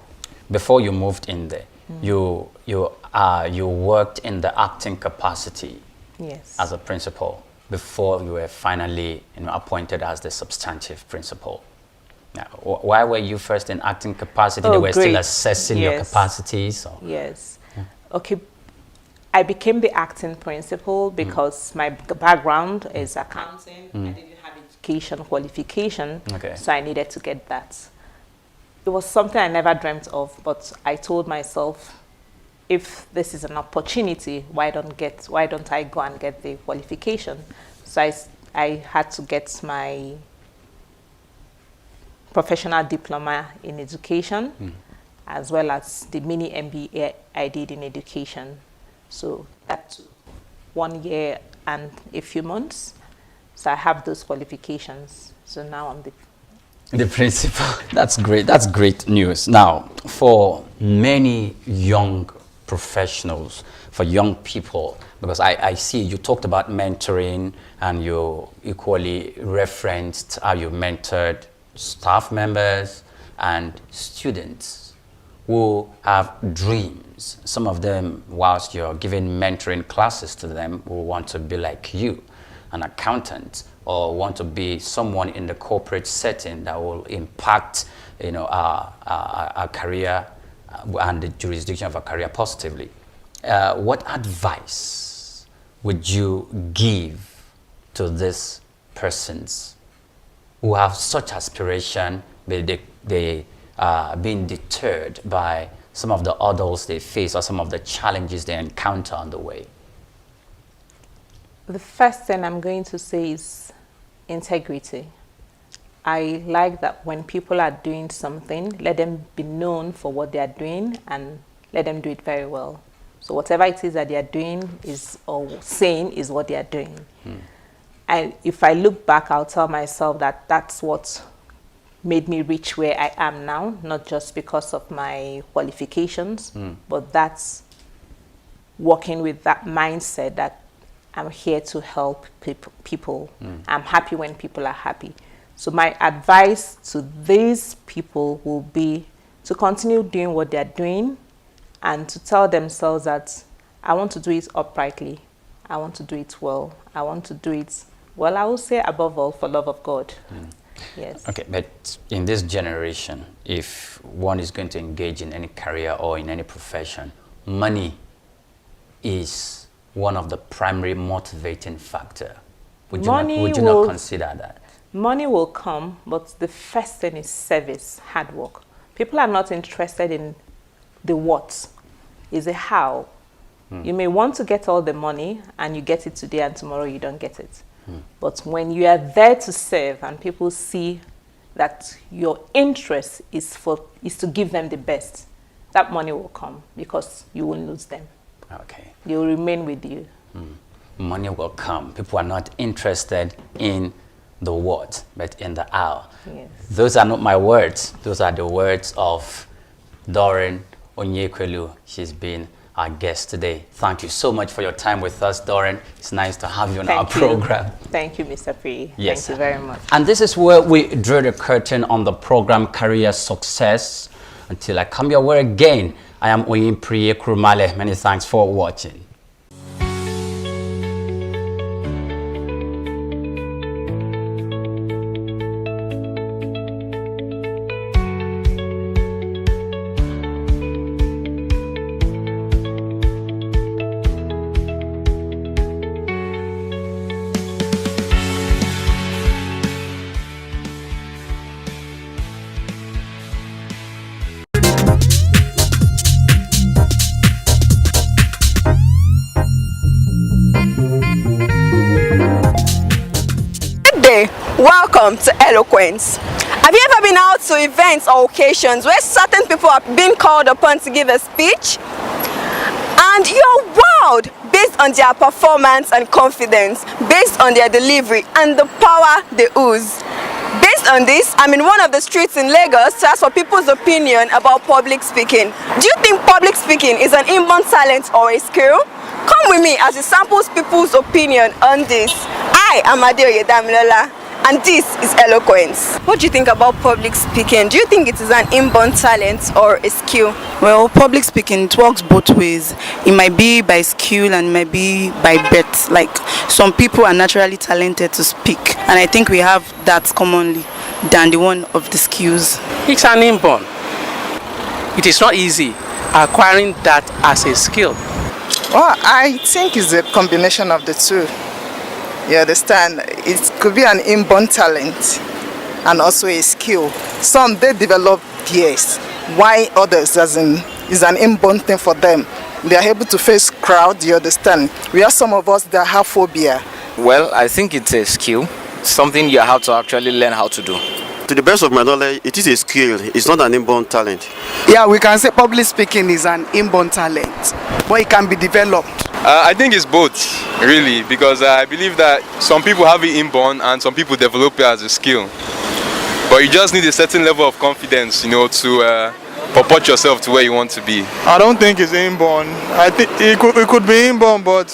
before you moved in there, you worked in the acting capacity as a principal before you were finally appointed as the substantive principal. Now, why were you first in acting capacity? They were still assessing your capacities? Or? Yes. Okay. I became the acting principal because my background is accounting. I didn't have education qualification, so I needed to get that. It was something I never dreamt of, but I told myself, if this is an opportunity, why don't I go and get the qualification? So I had to get my professional diploma in education, as well as the mini MBA I did in education. So that took 1 year and a few months. So I have those qualifications. So now I'm the principal. That's great. That's great news. Now, for many young professionals, for young people, because I see you talked about mentoring, and you equally referenced how you mentored staff members and students who have dreams. Some of them, whilst you're giving mentoring classes to them, will want to be like you, an accountant, or want to be someone in the corporate setting that will impact, our career and the jurisdiction of our career positively. What advice would you give to these persons who have such aspiration, but they being deterred by some of the hurdles they face or some of the challenges they encounter on the way? The first thing I'm going to say is integrity. I like that when people are doing something, let them be known for what they are doing and let them do it very well. So whatever it is that they are doing or saying is what they are doing. And if I look back, I'll tell myself that that's what made me reach where I am now, not just because of my qualifications, but that's working with that mindset that I'm here to help people. I'm happy when people are happy. So my advice to these people will be to continue doing what they're doing and to tell themselves that I want to do it uprightly. I want to do it well. I want to do it, well, I will say above all, for love of God. Yes. Okay, but in this generation, if one is going to engage in any career or in any profession, money is one of the primary motivating factor. Would you not consider that? Money will come, but the first thing is service, hard work. People are not interested in the what, it's a how. You may want to get all the money and you get it today and tomorrow you don't get it. But when you are there to serve and people see that your interest is to give them the best, that money will come because you won't lose them. Okay. They will remain with you. Money will come. People are not interested in the what, but in the how. Yes. Those are not my words. Those are the words of Doreen Onyekwelu. She's been our guest today. Thank you so much for your time with us, Doreen. It's nice to have you on our program. Thank you, Mr. Pri. Yes. Thank you very much. And this is where we draw the curtain on the program Career Success. Until I come your way again, I am Oyin Priye Krumale. Many thanks for watching. Welcome to Eloquence. Have you ever been out to events or occasions where certain people are being called upon to give a speech and you're wowed based on their performance and confidence, based on their delivery and the power they ooze? Based on this, I'm in one of the streets in Lagos to ask for people's opinion about public speaking. Do you think public speaking is an inborn talent or a skill? Come with me as it samples people's opinion on this. I am Adeoye Damilola, and this is Eloquence. What do you think about public speaking? Do you think it is an inborn talent or a skill? Well, public speaking, it works both ways. It might be by skill and it might be by birth. Like, some people are naturally talented to speak, and I think we have that commonly than the one of the skills. It's an inborn. It is not easy acquiring that as a skill. Well, I think it's a combination of the two. You understand? It could be an inborn talent and also a skill. Some they develop years, why others is an inborn thing for them. They are able to face crowd, you understand? We have some of us that have phobia. Well, I think it's a skill, something you have to actually learn how to do. To the best of my knowledge, it is a skill. It's not an inborn talent. Yeah, we can say public speaking is an inborn talent, but it can be developed. I think it's both, really, because I believe that some people have it inborn and some people develop it as a skill. But you just need a certain level of confidence, you know, to purport yourself to where you want to be. I don't think it's inborn. I think it could be inborn, but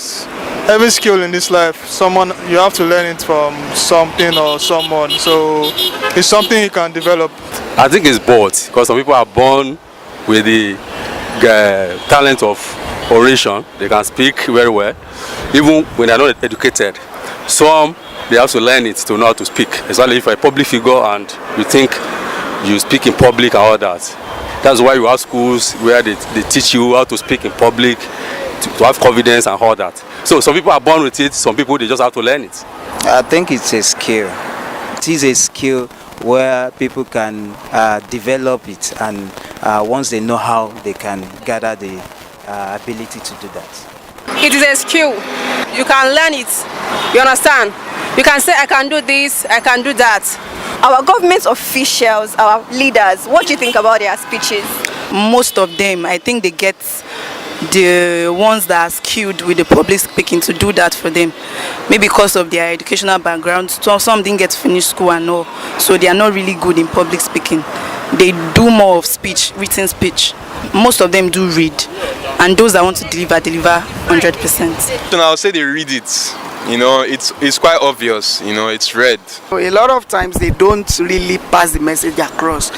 every skill in this life, you have to learn it from something or someone. So it's something you can develop. I think it's both, because some people are born with the talent of oration. They can speak very well, even when they're not educated. Some, they have to learn it to know how to speak, especially if you're a public figure and you think you speak in public and all that. That's why you have schools where they teach you how to speak in public, to have confidence and all that. So some people are born with it, some people they just have to learn it. I think it's a skill. It is a skill where people can develop it, and once they know how, they can gather the ability to do that. It is a skill. You can learn it. You understand? You can say, I can do this, I can do that. Our government officials, our leaders, what do you think about their speeches? Most of them, I think they get the ones that are skilled with the public speaking to do that for them. Maybe because of their educational background. Some didn't get to finish school and all, so they are not really good in public speaking. They do more of speech, written speech. Most of them do read, and those that want to deliver 100%. And I'll say they read it. You know, it's quite obvious, you know, it's read. A lot of times they don't really pass the message across,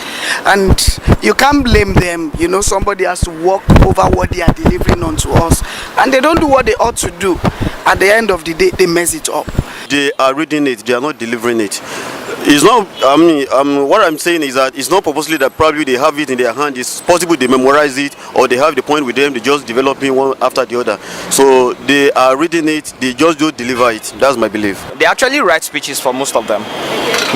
and you can't blame them. You know, somebody has to work over what they are delivering onto us, and they don't do what they ought to do. At the end of the day, they mess it up. They are reading it, they are not delivering it. It's not, what I'm saying is that it's not purposely that probably they have it in their hand. It's possible they memorize it, or they have the point with them, they just develop it one after the other. So they are reading it, they just don't deliver it. That's my belief. They actually write speeches for most of them.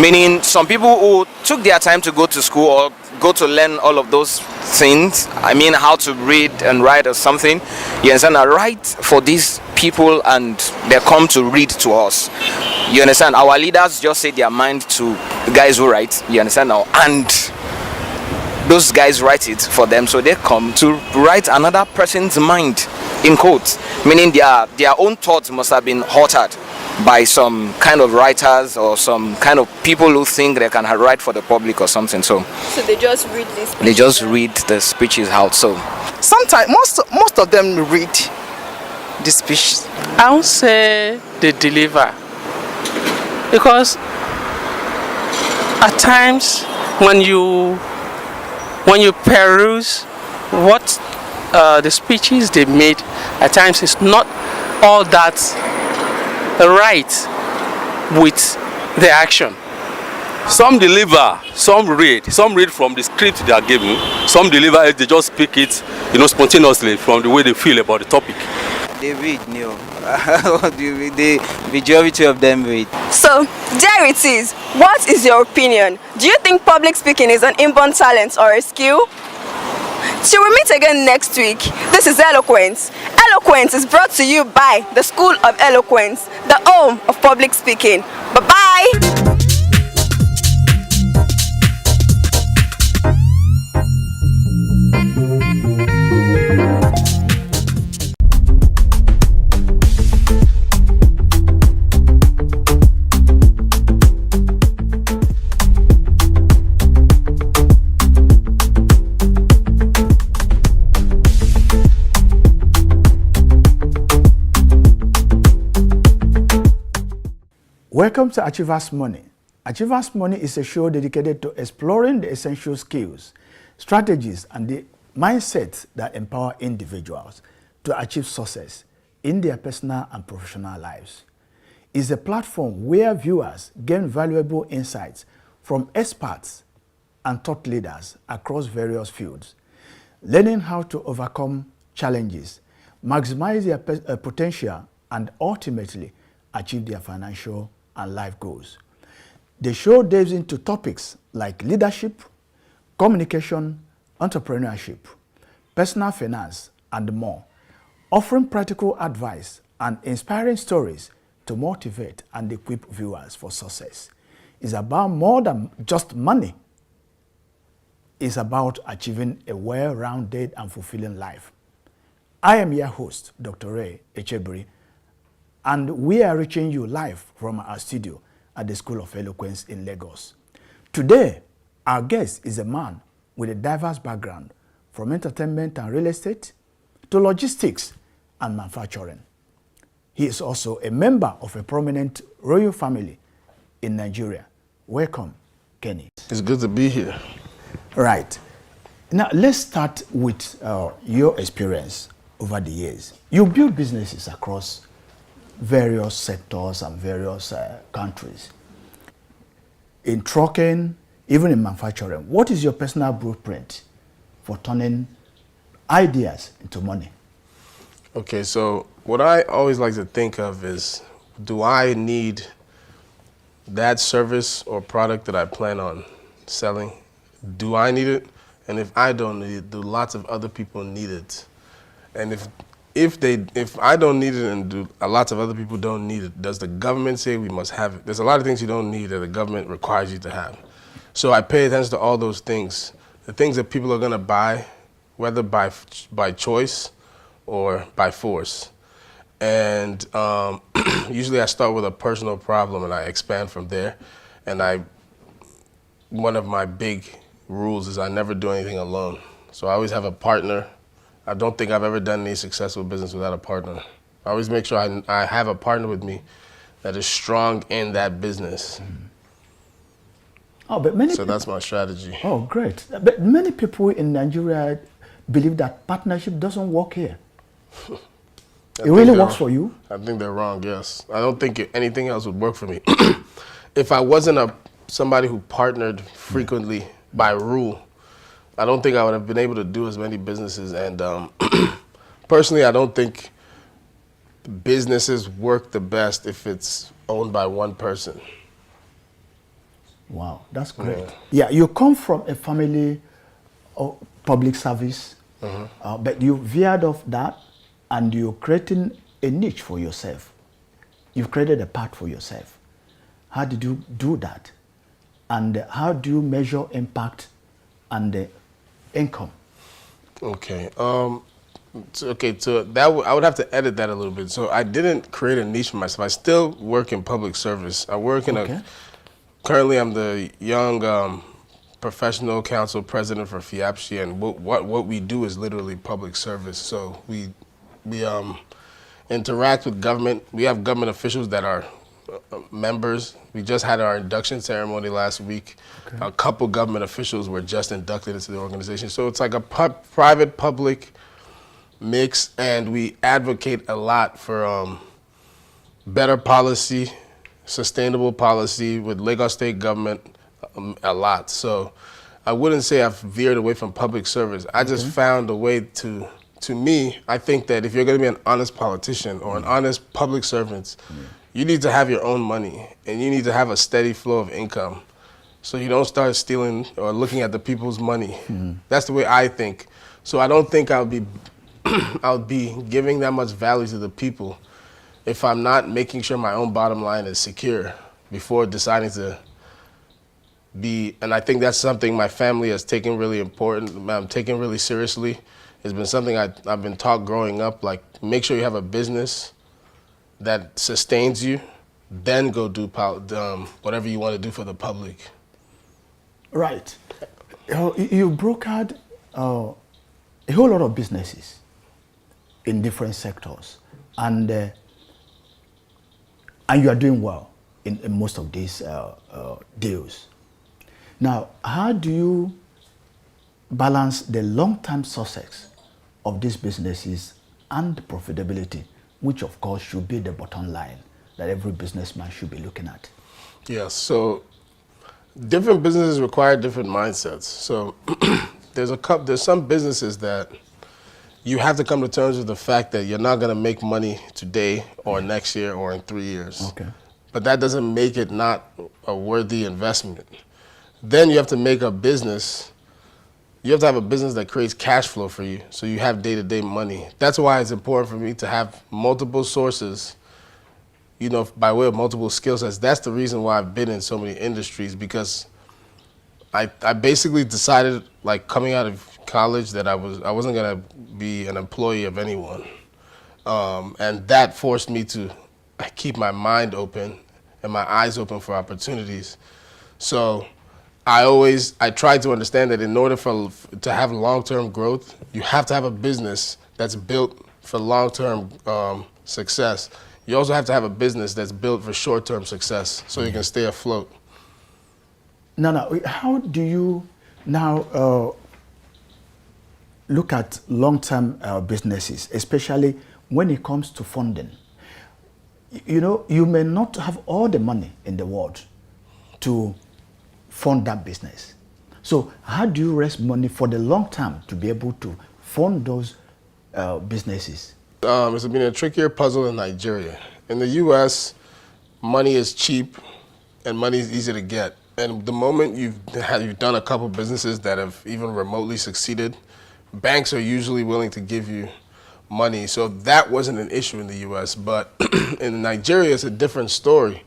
Meaning some people who took their time to go to school or go to learn all of those things, I mean how to read and write or something, you understand, I write for these people and they come to read to us. You understand? Our leaders just say their mind to the guys who write, you understand now, and those guys write it for them, so they come to write another person's mind, in quotes, meaning their own thoughts must have been altered by some kind of writers or some kind of people who think they can write for the public or something. So they just read this. They just read the speeches out. So sometimes most of them read the speech. I would say they deliver, because at times when you peruse what the speeches they made, at times it's not all that right with the action. Some deliver, some read from the script they are given, some deliver it, they just speak it, spontaneously from the way they feel about the topic. They read, Neil. The majority of them read. So, there it is. What is your opinion? Do you think public speaking is an inborn talent or a skill? Till we meet again next week, this is Eloquence. Eloquence is brought to you by the School of Eloquence, the home of public speaking. Bye-bye! Welcome to Achievers Money. Achievers Money is a show dedicated to exploring the essential skills, strategies, and the mindsets that empower individuals to achieve success in their personal and professional lives. It's a platform where viewers gain valuable insights from experts and thought leaders across various fields, learning how to overcome challenges, maximize their potential, and ultimately achieve their financial and life goals. The show delves into topics like leadership, communication, entrepreneurship, personal finance, and more, offering practical advice and inspiring stories to motivate and equip viewers for success. It's about more than just money. It's about achieving a well-rounded and fulfilling life. I am your host, Dr. Ray Echebiri, and we are reaching you live from our studio at the School of Eloquence in Lagos. Today, our guest is a man with a diverse background, from entertainment and real estate to logistics and manufacturing. He is also a member of a prominent royal family in Nigeria. Welcome, Kenny. It's good to be here. Right. Now, let's start with your experience over the years. You build businesses across various sectors and various countries. In trucking, even in manufacturing, what is your personal blueprint for turning ideas into money? Okay, so what I always like to think of is, do I need that service or product that I plan on selling? Do I need it? And if I don't need it, do lots of other people need it? And if I don't need it and do a lot of other people don't need it, does the government say we must have it? There's a lot of things you don't need that the government requires you to have. So I pay attention to all those things. The things that people are gonna buy, whether by choice or by force. And usually I start with a personal problem and I expand from there. And one of my big rules is I never do anything alone. So I always have a partner. I don't think I've ever done any successful business without a partner. I always make sure I have a partner with me that is strong in that business. Oh, but many so that's my strategy. Oh, great. But many people in Nigeria believe that partnership doesn't work here. It really works for you? I think they're wrong, yes. I don't think anything else would work for me. If I wasn't somebody who partnered frequently by rule, I don't think I would have been able to do as many businesses. And personally, I don't think businesses work the best if it's owned by one person. Wow, that's great. Yeah, you come from a family of public service, but you veered off that and you're creating a niche for yourself. You've created a path for yourself. How did you do that? And how do you measure impact and income? Okay. So that I would have to edit that a little bit. So I didn't create a niche for myself. I still work in public service. I work in currently I'm the young professional council president for FIAPSHI, and what we do is literally public service. So we interact with government. We have government officials that are members. We just had our induction ceremony last week. Okay. A couple government officials were just inducted into the organization. So it's like a private-public mix, and we advocate a lot for better policy, sustainable policy with Lagos State government a lot. So I wouldn't say I've veered away from public service. I just found a way to me, I think that if you're going to be an honest politician or an honest public servant, you need to have your own money, and you need to have a steady flow of income, so you don't start stealing or looking at the people's money. That's the way I think. So I don't think I'll be giving that much value to the people if I'm not making sure my own bottom line is secure before deciding to be. And I think that's something my family has taken really important. I'm taking really seriously. It's been something I've been taught growing up, like make sure you have a business that sustains you, then go do whatever you want to do for the public. Right. You brokered a whole lot of businesses in different sectors, and you are doing well in most of these deals. Now, how do you balance the long-term success of these businesses and profitability, which of course should be the bottom line that every businessman should be looking at? Yes, so different businesses require different mindsets. So there's some businesses that you have to come to terms with the fact that you're not going to make money today or next year or in 3 years. Okay. But that doesn't make it not a worthy investment. Then you have to make a business. You have to have a business that creates cash flow for you, so you have day-to-day money. That's why it's important for me to have multiple sources, you know, by way of multiple skill sets. That's the reason why I've been in so many industries, because I basically decided, like coming out of college, that I wasn't gonna be an employee of anyone, and that forced me to keep my mind open and my eyes open for opportunities. So I try to understand that in order to have long-term growth, you have to have a business that's built for long-term success. You also have to have a business that's built for short-term success, so you can stay afloat. Now, how do you now look at long-term businesses, especially when it comes to funding? You know, you may not have all the money in the world to fund that business. So how do you raise money for the long term to be able to fund those businesses? It's been a trickier puzzle in Nigeria. In the US, money is cheap and money is easy to get. And the moment you've done a couple businesses that have even remotely succeeded, banks are usually willing to give you money. So that wasn't an issue in the US, but in Nigeria, it's a different story.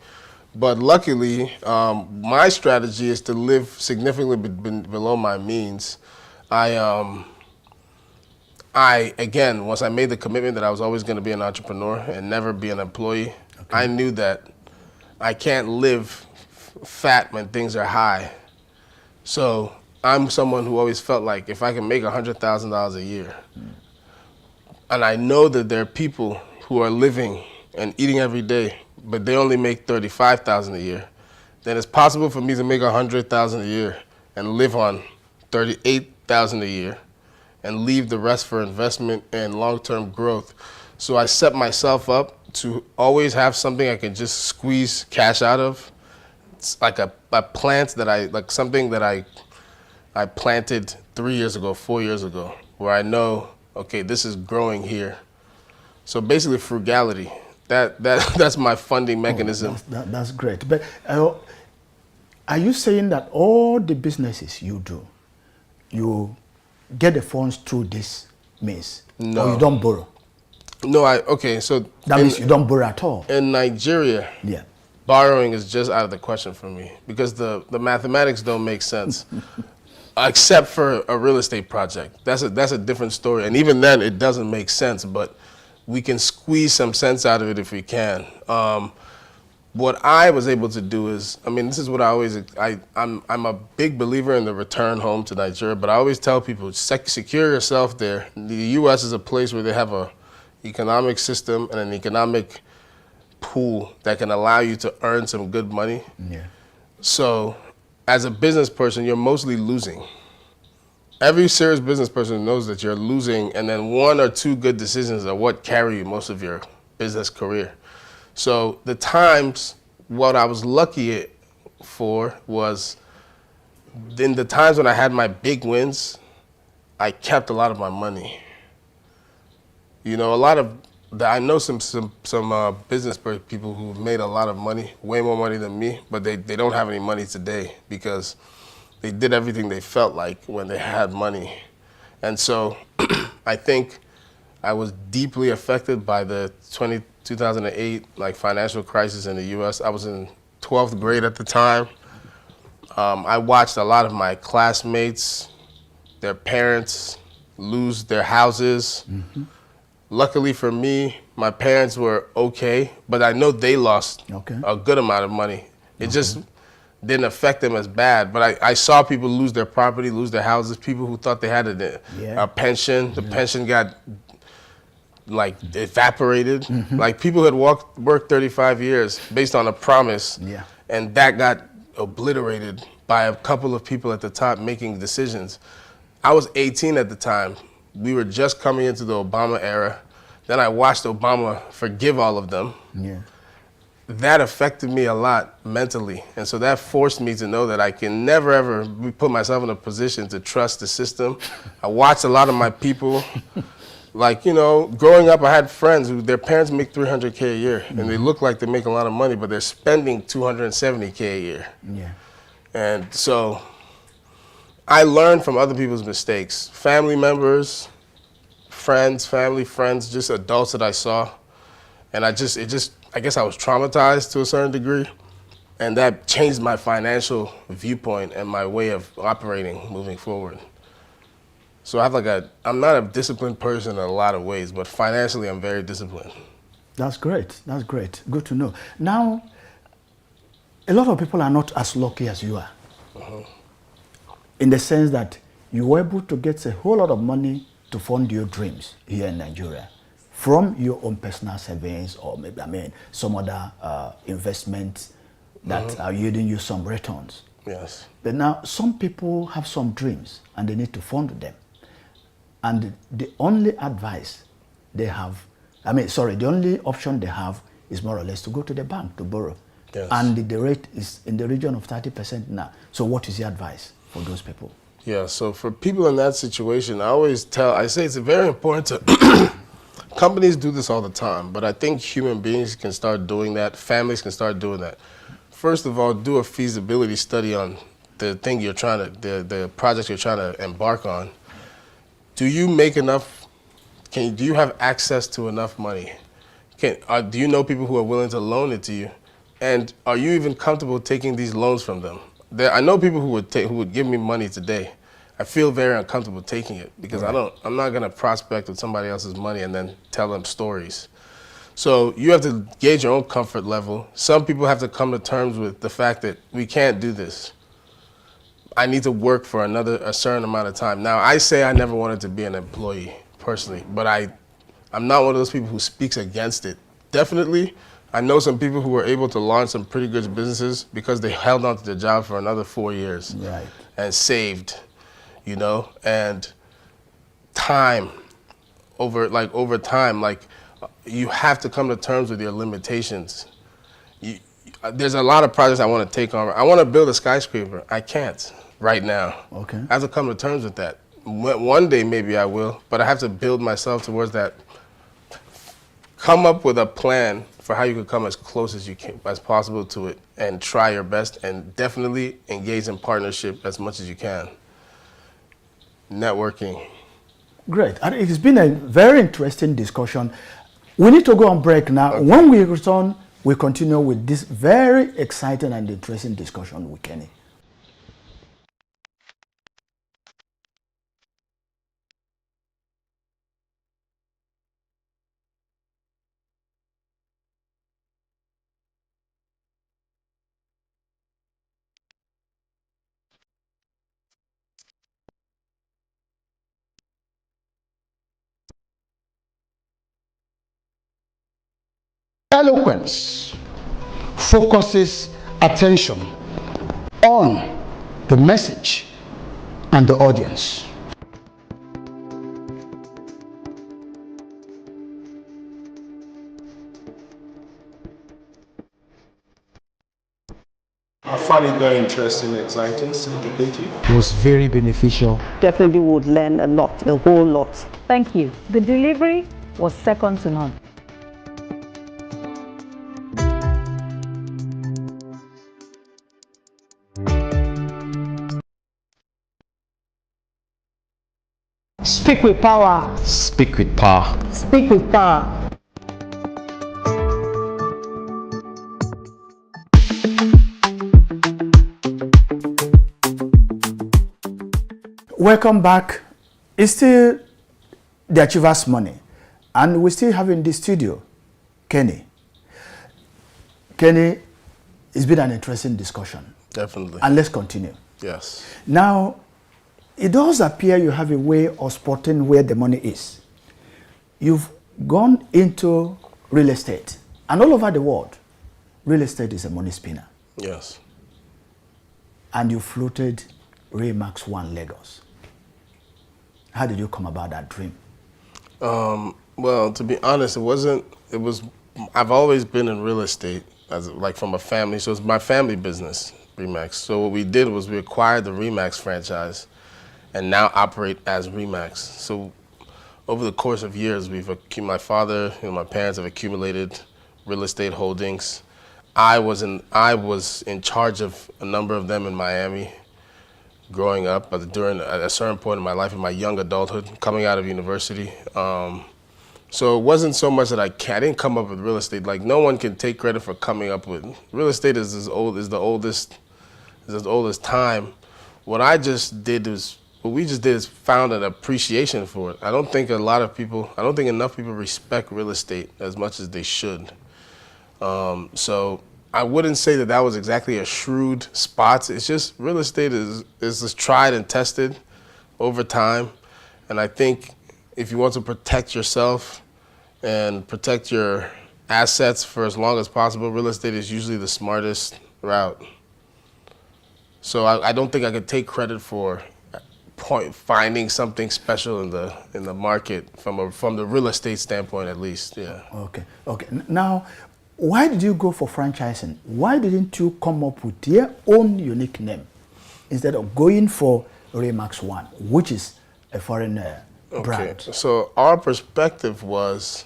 But luckily, my strategy is to live significantly below my means. Again, once I made the commitment that I was always going to be an entrepreneur and never be an employee, I knew that I can't live fat when things are high. So I'm someone who always felt like if I can make $100,000 a year, and I know that there are people who are living and eating every day, but they only make $35,000 a year, then it's possible for me to make $100,000 a year and live on $38,000 a year and leave the rest for investment and long-term growth. So I set myself up to always have something I can just squeeze cash out of. It's like a plant that something that I planted 3 years ago, 4 years ago, where I know, okay, this is growing here. So basically frugality. That's my funding mechanism. That's great. But are you saying that all the businesses you do, you get the funds through this means? No. Or you don't borrow? No, so that means you don't borrow at all. In Nigeria, yeah, borrowing is just out of the question for me because the mathematics don't make sense. except for a real estate project. That's a different story. And even then, it doesn't make sense, but we can squeeze some sense out of it if we can. What I was able to do is, I mean, this is what I always, I'm a big believer in the return home to Nigeria, but I always tell people, secure yourself there. The U.S. is a place where they have a economic system and an economic pool that can allow you to earn some good money. Yeah. So as a business person, you're mostly losing. Every serious business person knows that you're losing, and then 1 or 2 good decisions are what carry you most of your business career. So the times, what I was lucky for was, in the times when I had my big wins, I kept a lot of my money. You know, I know some business people who made a lot of money, way more money than me, but they don't have any money today because they did everything they felt like when they had money. And so I think I was deeply affected by the 2008 financial crisis in the US. I was in 12th grade at the time. I watched a lot of my classmates, their parents lose their houses. Mm-hmm. Luckily for me, my parents were okay, but I know they lost a good amount of money. It just didn't affect them as bad, but I saw people lose their property, lose their houses, people who thought they had a pension. The pension got evaporated. Mm-hmm. Like people had worked 35 years based on a promise, and that got obliterated by a couple of people at the top making decisions. I was 18 at the time. We were just coming into the Obama era. Then I watched Obama forgive all of them. Yeah. That affected me a lot mentally. And so that forced me to know that I can never, ever put myself in a position to trust the system. I watched a lot of my people. Growing up, I had friends who their parents make $300K a year, and they look like they make a lot of money, but they're spending $270K a year. Yeah. And so I learned from other people's mistakes. Family members, friends, just adults that I saw. And I guess I was traumatized to a certain degree. And that changed my financial viewpoint and my way of operating moving forward. So I have I'm not a disciplined person in a lot of ways, but financially I'm very disciplined. That's great. That's great. Good to know. Now, a lot of people are not as lucky as you are. In the sense that you were able to get a whole lot of money to fund your dreams here in Nigeria from your own personal savings or maybe, some other investments that are yielding you some returns. Yes. But now some people have some dreams and they need to fund them. And the only advice they have, the only option they have is more or less to go to the bank to borrow. Yes. And the rate is in the region of 30% now. So what is your advice for those people? Yeah, so for people in that situation, I say it's very important to, companies do this all the time, but I think human beings can start doing that, families can start doing that. First of all, do a feasibility study on the thing the project you're trying to embark on. Do you make enough, do you have access to enough money? Do you know people who are willing to loan it to you? And are you even comfortable taking these loans from them? I know people who would give me money today. I feel very uncomfortable taking it because I'm not gonna prospect with somebody else's money and then tell them stories. So you have to gauge your own comfort level. Some people have to come to terms with the fact that we can't do this. I need to work for a certain amount of time. Now, I say I never wanted to be an employee personally, but I'm not one of those people who speaks against it. Definitely, I know some people who were able to launch some pretty good businesses because they held on to their job for another 4 years and saved, and over time, you have to come to terms with your limitations. There's a lot of projects I want to take on. I want to build a skyscraper. I can't right now. Okay. I have to come to terms with that. One day maybe I will, but I have to build myself towards that. Come up with a plan for how you can come as close as possible to it and try your best and definitely engage in partnership as much as you can. Networking. Great. And it's been a very interesting discussion. We need to go on break now. Okay. When we return, we continue with this very exciting and interesting discussion with Kenny. Eloquence focuses attention on the message and the audience. I find it very interesting, exciting, educative. It was very beneficial. Definitely would learn a lot, a whole lot. Thank you. The delivery was second to none. Speak with power. Speak with power. Speak with power. Welcome back. It's still the Achievers Money, and we still have in the studio Kenny. Kenny, it's been an interesting discussion. Definitely. And let's continue. Yes. Now, it does appear you have a way of spotting where the money is. You've gone into real estate, and all over the world, real estate is a money spinner. Yes. And you floated Remax One Lagos. How did you come about that dream? Well, to be honest, I've always been in real estate, like from a family, so it's my family business, Remax. So what we did was we acquired the Remax franchise and now operate as Remax. So over the course of years, my father, my parents have accumulated real estate holdings. I was in charge of a number of them in Miami growing up, but during a certain point in my life, in my young adulthood, coming out of university. So it wasn't so much that I didn't come up with real estate. Like, no one can take credit for coming up with real estate. Is the oldest time. What we just did is found an appreciation for it. I don't think enough people respect real estate as much as they should. So I wouldn't say that was exactly a shrewd spot. It's just real estate is just tried and tested over time. And I think if you want to protect yourself and protect your assets for as long as possible, real estate is usually the smartest route. So I don't think I could take credit for finding something special in the market from the real estate standpoint, at least. Yeah. Okay. Now, why did you go for franchising? Why didn't you come up with your own unique name instead of going for Remax One, which is a foreign brand? So our perspective was,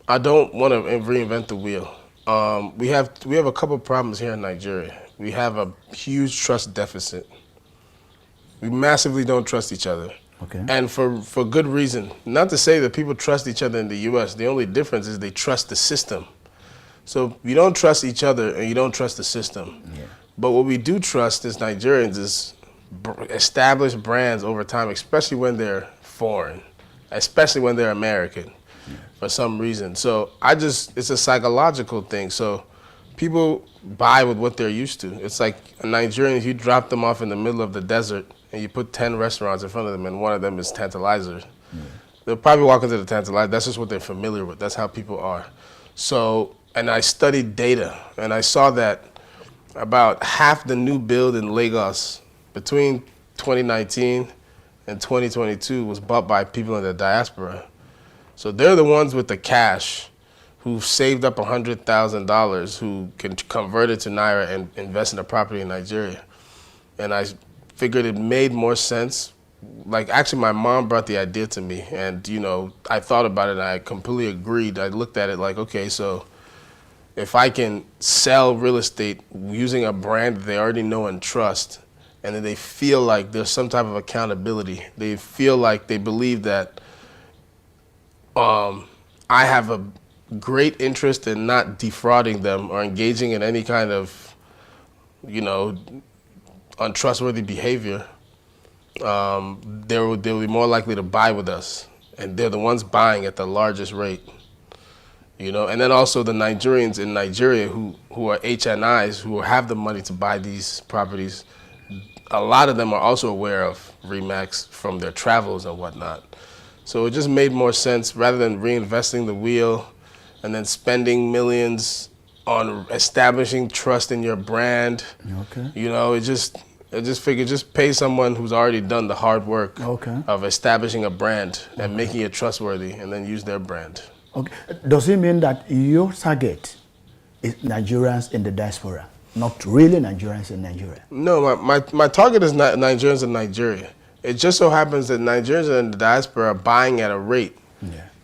I don't want to reinvent the wheel. We have a couple problems here in Nigeria. We have a huge trust deficit. We massively don't trust each other. Okay. And for good reason. Not to say that people trust each other in the U.S. The only difference is they trust the system. So you don't trust each other and you don't trust the system. Yeah. But what we do trust as Nigerians is established brands over time, especially when they're foreign, especially when they're American for some reason. So it's a psychological thing. So people buy with what they're used to. It's like a Nigerian, if you drop them off in the middle of the desert and you put 10 restaurants in front of them and one of them is Tantalizer, they'll probably walk into the Tantalizer. That's just what they're familiar with. That's how people are. So, and I studied data and I saw that about half the new build in Lagos between 2019 and 2022 was bought by people in the diaspora. So they're the ones with the cash who've saved up $100,000 who can convert it to Naira and invest in a property in Nigeria. And I figured it made more sense. Like, actually, my mom brought the idea to me, and, I thought about it, and I completely agreed. I looked at it like, okay, so if I can sell real estate using a brand that they already know and trust, and then they feel like there's some type of accountability, they feel like they believe that I have a great interest in not defrauding them or engaging in any kind of, untrustworthy behavior, they'll be more likely to buy with us. And they're the ones buying at the largest rate. And then also the Nigerians in Nigeria who are HNIs, who have the money to buy these properties, a lot of them are also aware of Remax from their travels and whatnot. So it just made more sense, rather than reinvesting the wheel and then spending millions on establishing trust in your brand. Okay. You know, I just figured just pay someone who's already done the hard work of establishing a brand and making it trustworthy, and then use their brand. Okay. Does it mean that your target is Nigerians in the diaspora, not really Nigerians in Nigeria? No, my target is not Nigerians in Nigeria. It just so happens that Nigerians in the diaspora are buying at a rate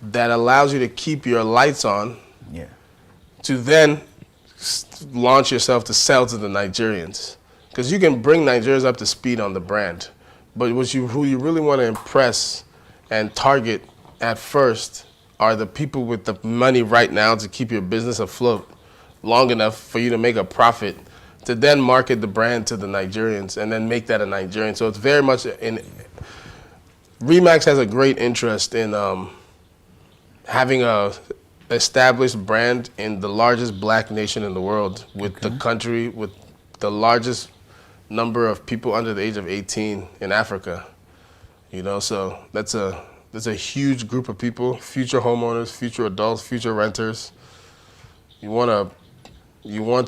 that allows you to keep your lights on, to then launch yourself to sell to the Nigerians. Because you can bring Nigerians up to speed on the brand, but who you really want to impress and target at first are the people with the money right now to keep your business afloat long enough for you to make a profit, to then market the brand to the Nigerians and then make that a Nigerian. So it's very much Remax has a great interest in having a established brand in the largest black nation in the world, with the country with the largest number of people under the age of 18 in Africa. You know, so that's a huge group of people, future homeowners, future adults, future renters. You want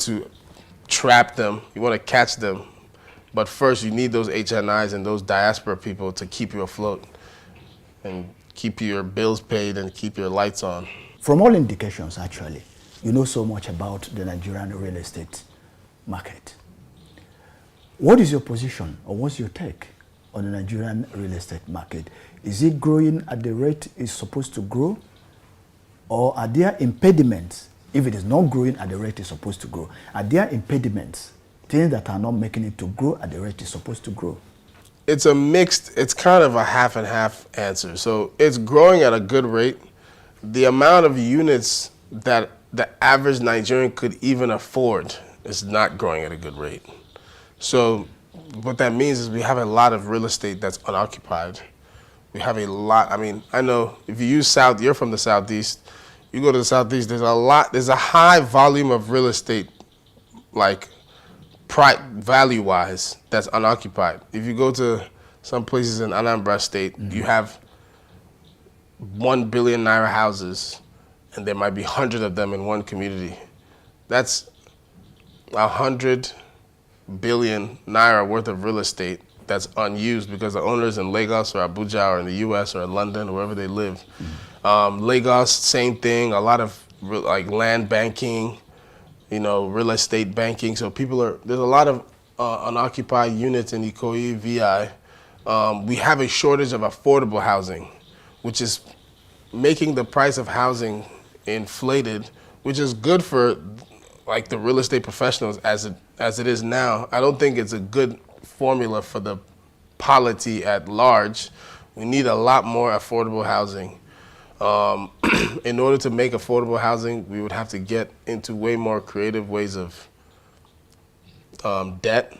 to trap them, you want to catch them, but first you need those HNIs and those diaspora people to keep you afloat and keep your bills paid and keep your lights on. From all indications, actually, you know so much about the Nigerian real estate market. What is your position, or what's your take on the Nigerian real estate market? Is it growing at the rate it's supposed to grow? Or are there impediments, if it is not growing at the rate it's supposed to grow? Are there impediments, things that are not making it to grow at the rate it's supposed to grow? It's kind of a half and half answer. So it's growing at a good rate. The amount of units that the average Nigerian could even afford is not growing at a good rate. So what that means is we have a lot of real estate that's unoccupied. We have a lot. I mean, I know if you use you're from the Southeast, you go to the Southeast, there's a high volume of real estate, like value-wise, that's unoccupied. If you go to some places in Anambra State, you have 1 billion naira houses, and there might be 100 of them in one community. That's 100 billion naira worth of real estate that's unused because the owners in Lagos or Abuja or in the US or in London or wherever they live. Lagos, same thing, a lot of like land banking, you know, real estate banking. So there's a lot of unoccupied units in Ikoyi, VI. We have a shortage of affordable housing, which is making the price of housing inflated, which is good for like the real estate professionals as it is now. I don't think it's a good formula for the polity at large. We need a lot more affordable housing. In order to make affordable housing, we would have to get into way more creative ways of debt.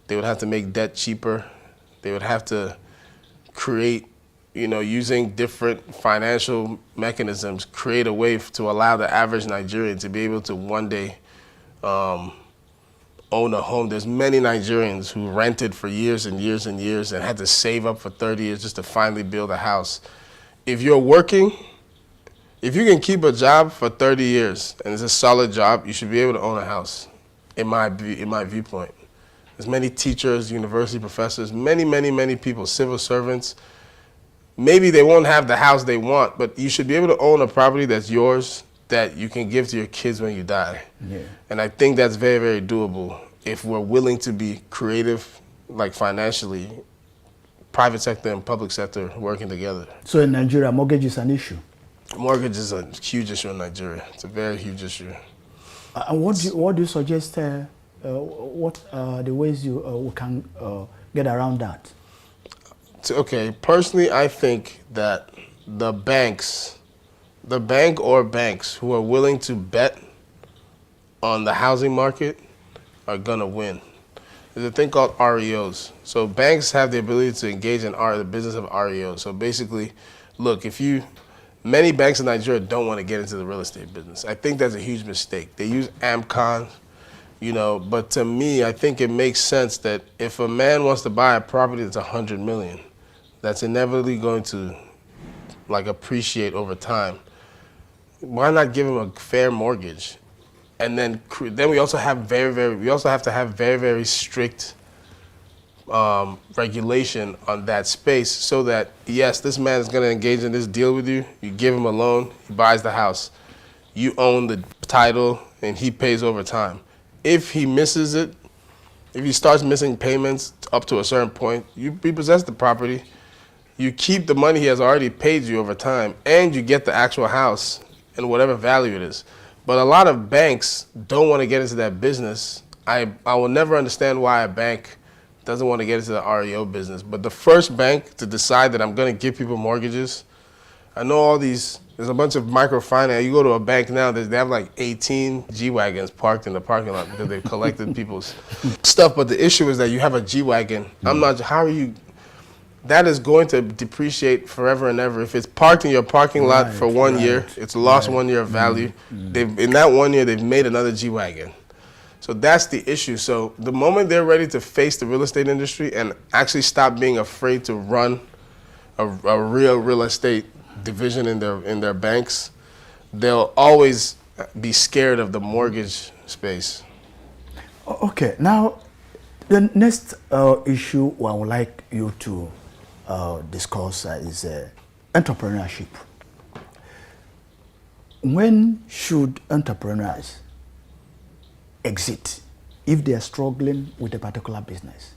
They would have to make debt cheaper. They would have to create, you know, using different financial mechanisms, create a way to allow the average Nigerian to be able to one day own a home. There's many Nigerians who rented for years and years and years and had to save up for 30 years just to finally build a house. If you're working, if you can keep a job for 30 years and it's a solid job, you should be able to own a house, in my viewpoint. There's many teachers, university professors, many people, civil servants. Maybe they won't have the house they want, but you should be able to own a property that's yours that you can give to your kids when you die. Yeah. And I think that's very, very doable if we're willing to be creative, like financially, private sector and public sector working together. So in Nigeria, mortgage is an issue? Mortgage is a huge issue in Nigeria. It's a very huge issue. And what do you suggest, what are the ways we can get around that? Okay, personally, I think that the bank or banks who are willing to bet on the housing market are gonna win. There's a thing called REOs. So banks have the ability to engage in the business of REOs. So basically, look, many banks in Nigeria don't want to get into the real estate business. I think that's a huge mistake. They use AMCON, you know, but to me, I think it makes sense that if a man wants to buy a property that's 100 million, that's inevitably going to like appreciate over time. why not give him a fair mortgage? And then we also have to have very strict regulation on that space, so that yes, this man is going to engage in this deal with you. You give him a loan, he buys the house, you own the title, and he pays over time. If he misses it, if he starts missing payments up to a certain point, you repossess the property, you keep the money he has already paid you over time, and you get the actual house and whatever value it is. But a lot of banks don't want to get into that business. I will never understand why a bank doesn't want to get into the REO business. But the first bank to decide that I'm going to give people mortgages, I know there's a bunch of microfinance. You go to a bank now, they have like 18 G-Wagons parked in the parking lot because they've collected people's stuff. But the issue is that you have a G-Wagon. That is going to depreciate forever and ever. If it's parked in your parking lot for 1 year, it's lost 1 year of value. In that 1 year, they've made another G-Wagon. So that's the issue. So the moment they're ready to face the real estate industry and actually stop being afraid to run a real estate division in their banks, they'll always be scared of the mortgage space. Okay, now the next issue I would like you to discuss is entrepreneurship. When should entrepreneurs exit if they are struggling with a particular business?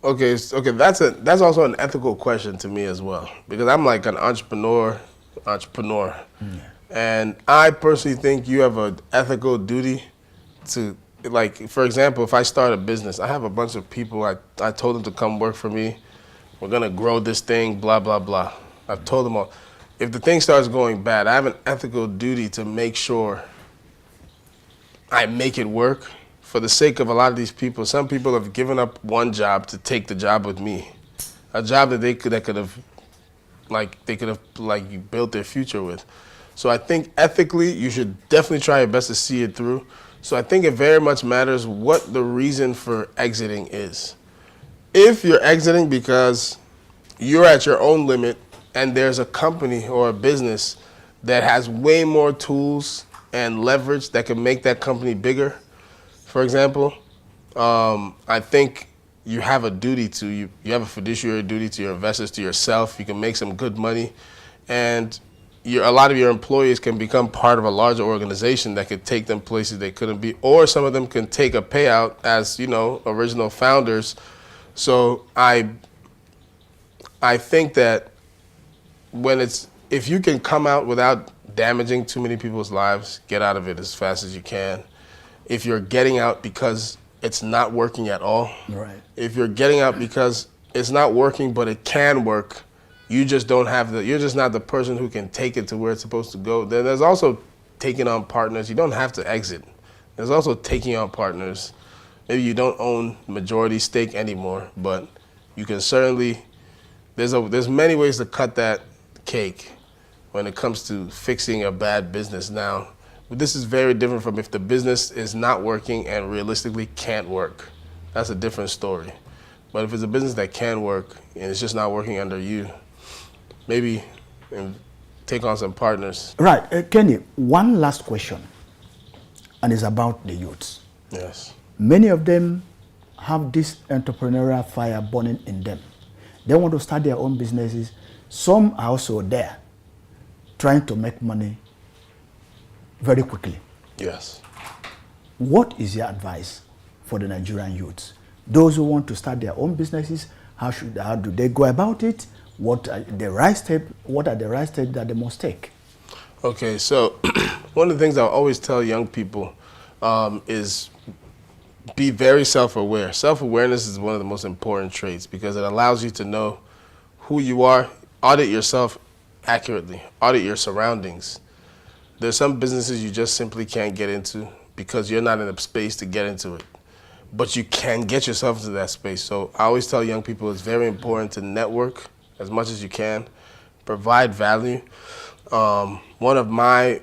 Okay, that's also an ethical question to me as well, because I'm like an entrepreneur, and I personally think you have an ethical duty to, like, for example, if I start a business, I have a bunch of people, I told them to come work for me, we're gonna grow this thing, blah, blah, blah. I've told them all. If the thing starts going bad, I have an ethical duty to make sure I make it work for the sake of a lot of these people. Some people have given up one job to take the job with me, a job that they could have built their future with. So I think ethically, you should definitely try your best to see it through. So I think it very much matters what the reason for exiting is. If you're exiting because you're at your own limit and there's a company or a business that has way more tools and leverage that can make that company bigger, for example, I think you have a duty to, you have a fiduciary duty to your investors, to yourself. You can make some good money, and a lot of your employees can become part of a larger organization that could take them places they couldn't be, or some of them can take a payout as, original founders. So I think that if you can come out without damaging too many people's lives, get out of it as fast as you can. If you're getting out because it's not working at all, right. If you're getting out because it's not working but it can work, you're just not the person who can take it to where it's supposed to go. Then there's also taking on partners. You don't have to exit. There's also taking on partners. Maybe you don't own majority stake anymore, but you can certainly, there's many ways to cut that cake when it comes to fixing a bad business. Now, this is very different from if the business is not working and realistically can't work. That's a different story. But if it's a business that can work and it's just not working under you, maybe take on some partners. Right, Kenny, one last question, and it's about the youths. Yes. Many of them have this entrepreneurial fire burning in them. They want to start their own businesses. Some are also there trying to make money very quickly. Yes. What is your advice for the Nigerian youths? Those who want to start their own businesses, how do they go about it? What are the right steps that they must take? Okay, so one of the things I always tell young people is be very self-aware. Self-awareness is one of the most important traits because it allows you to know who you are, audit yourself accurately, audit your surroundings. There's some businesses you just simply can't get into because you're not in a space to get into it. But you can get yourself into that space. So I always tell young people it's very important to network as much as you can, provide value. One of my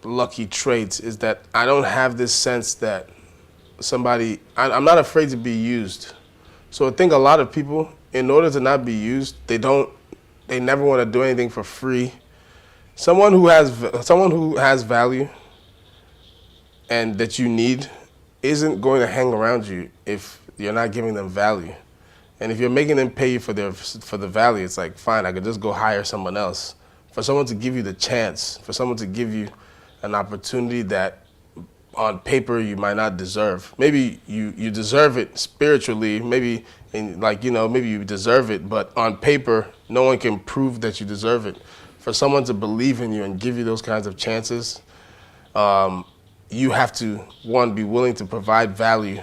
lucky traits is that I don't have this sense that I'm not afraid to be used. So I think a lot of people, in order to not be used, they never want to do anything for free. someone who has value and that you need isn't going to hang around you if you're not giving them value. And if you're making them pay you for the value, it's like, fine, I could just go hire someone else. For someone to give you the chance, for someone to give you an opportunity that on paper you might not deserve. Maybe you deserve it spiritually, maybe maybe you deserve it, but on paper, no one can prove that you deserve it. For someone to believe in you and give you those kinds of chances, you have to, one, be willing to provide value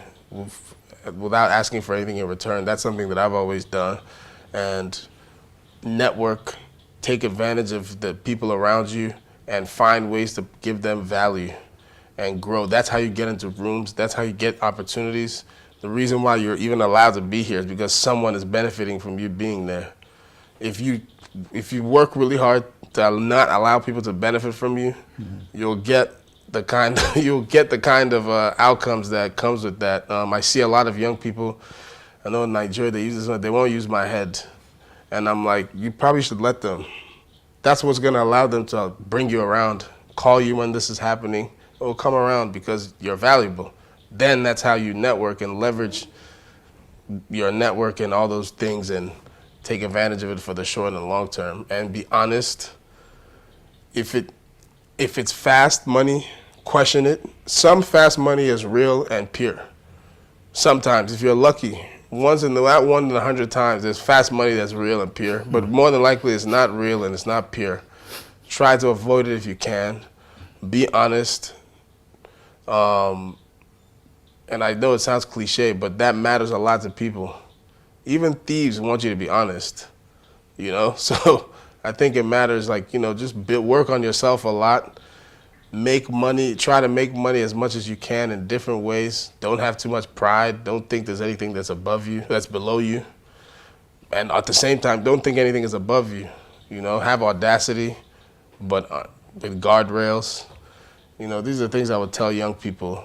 without asking for anything in return. That's something that I've always done. And network, take advantage of the people around you and find ways to give them value and grow. That's how you get into rooms. That's how you get opportunities. The reason why you're even allowed to be here is because someone is benefiting from you being there. If you work really hard to not allow people to benefit from you, you'll get the kind of outcomes that comes with that. I see a lot of young people. I know in Nigeria they use this one. They won't use my head, and I'm like, you probably should let them. That's what's going to allow them to bring you around, call you when this is happening. It will come around because you're valuable. Then that's how you network and leverage your network and all those things and take advantage of it for the short and long term. And be honest. If it's fast money, question it. Some fast money is real and pure. Sometimes, if you're lucky, once in 100 times, there's fast money that's real and pure. But more than likely, it's not real and it's not pure. Try to avoid it if you can. Be honest. And I know it sounds cliche, but that matters a lot to people. Even thieves want you to be honest, So I think it matters, just work on yourself a lot. Make money, try to make money as much as you can in different ways. Don't have too much pride. Don't think there's anything that's above you, that's below you. And at the same time, don't think anything is above you. Have audacity, but with guardrails. These are things I would tell young people.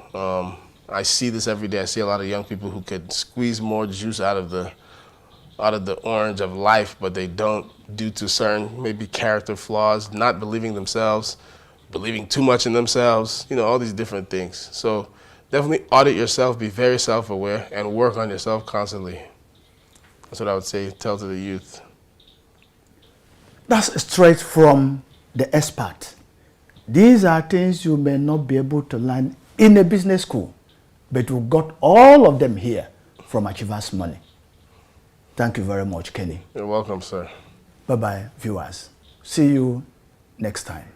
I see this every day. I see a lot of young people who could squeeze more juice out of the orange of life, but they don't due to certain maybe character flaws, not believing themselves, believing too much in themselves, all these different things. So definitely audit yourself, be very self-aware, and work on yourself constantly. That's what I would say, tell to the youth. That's straight from the expert. These are things you may not be able to learn in a business school, but we got all of them here from Achievers Money. Thank you very much, Kenny. You're welcome, sir. Bye-bye, viewers. See you next time.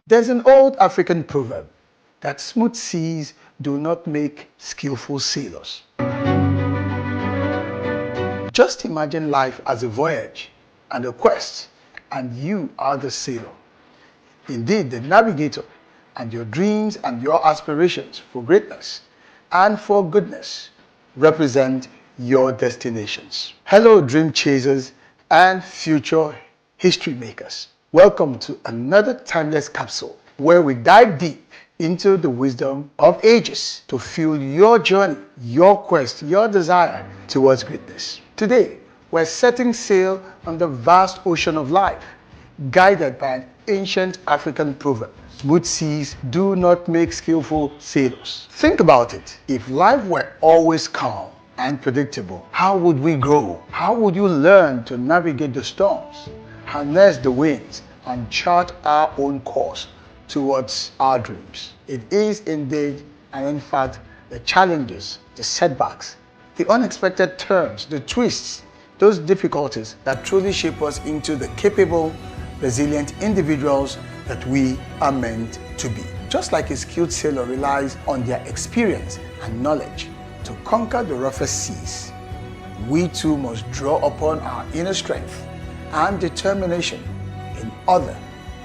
There's an old African proverb that smooth seas do not make skillful sailors. Just imagine life as a voyage and a quest, and you are the sailor. Indeed, the navigator, and your dreams and your aspirations for greatness and for goodness represent your destinations. Hello, dream chasers and future history makers. Welcome to another timeless capsule where we dive deep into the wisdom of ages to fuel your journey, your quest, your desire towards greatness. Today, we're setting sail on the vast ocean of life, guided by an ancient African proverb. Smooth seas do not make skillful sailors. Think about it. If life were always calm and predictable, how would we grow? How would you learn to navigate the storms, harness the winds, and chart our own course towards our dreams? It is indeed, and in fact, the challenges, the setbacks, the unexpected turns, the twists, those difficulties that truly shape us into the capable, resilient individuals that we are meant to be. Just like a skilled sailor relies on their experience and knowledge to conquer the roughest seas, we too must draw upon our inner strength and determination in order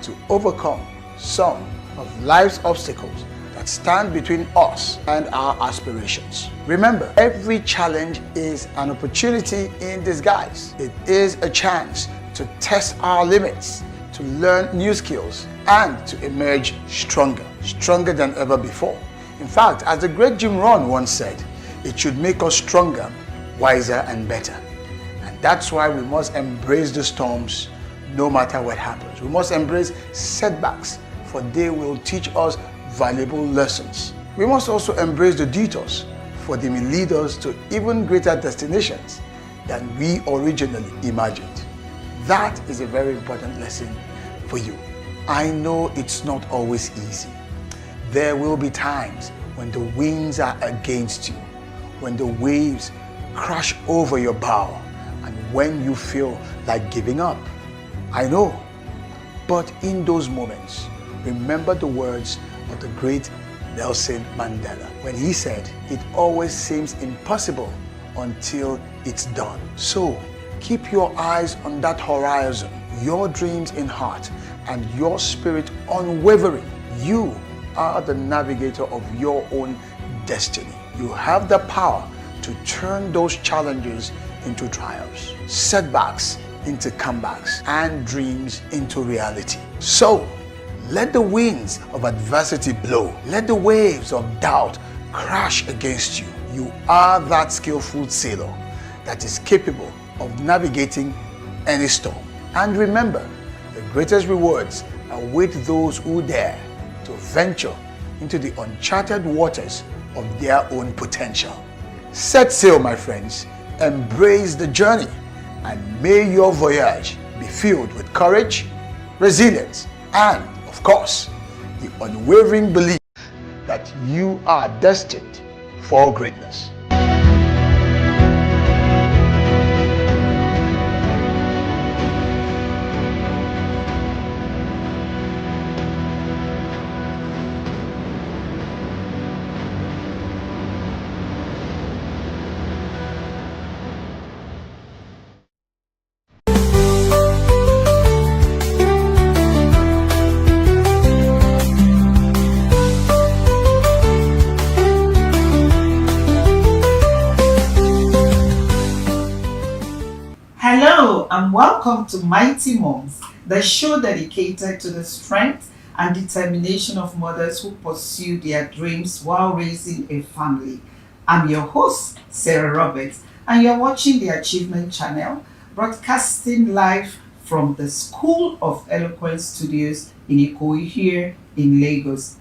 to overcome some of life's obstacles that stand between us and our aspirations. Remember, every challenge is an opportunity in disguise. It is a chance to test our limits, to learn new skills, and to emerge stronger than ever before. In fact, as the great Jim Rohn once said, it should make us stronger, wiser, and better. And that's why we must embrace the storms no matter what happens. We must embrace setbacks, for they will teach us valuable lessons. We must also embrace the detours, for they may lead us to even greater destinations than we originally imagined. That is a very important lesson for you. I know it's not always easy. There will be times when the winds are against you, when the waves crash over your bow, and when you feel like giving up. I know. But in those moments, remember the words of the great Nelson Mandela when he said, "It always seems impossible until it's done." So keep your eyes on that horizon, your dreams in heart, and your spirit unwavering. You are the navigator of your own destiny. You have the power to turn those challenges into triumphs, setbacks into comebacks, and dreams into reality. So let the winds of adversity blow. Let the waves of doubt crash against you. You are that skillful sailor that is capable of navigating any storm. And remember, the greatest rewards await those who dare to venture into the uncharted waters of their own potential. Set sail, my friends. Embrace the journey, and may your voyage be filled with courage, resilience, and, of course, the unwavering belief that you are destined for greatness. Hello and welcome to Mighty Moms, the show dedicated to the strength and determination of mothers who pursue their dreams while raising a family. I'm your host, Sarah Roberts, and you're watching the Achievement Channel, broadcasting live from the School of Eloquence Studios in Ikoyi here in Lagos.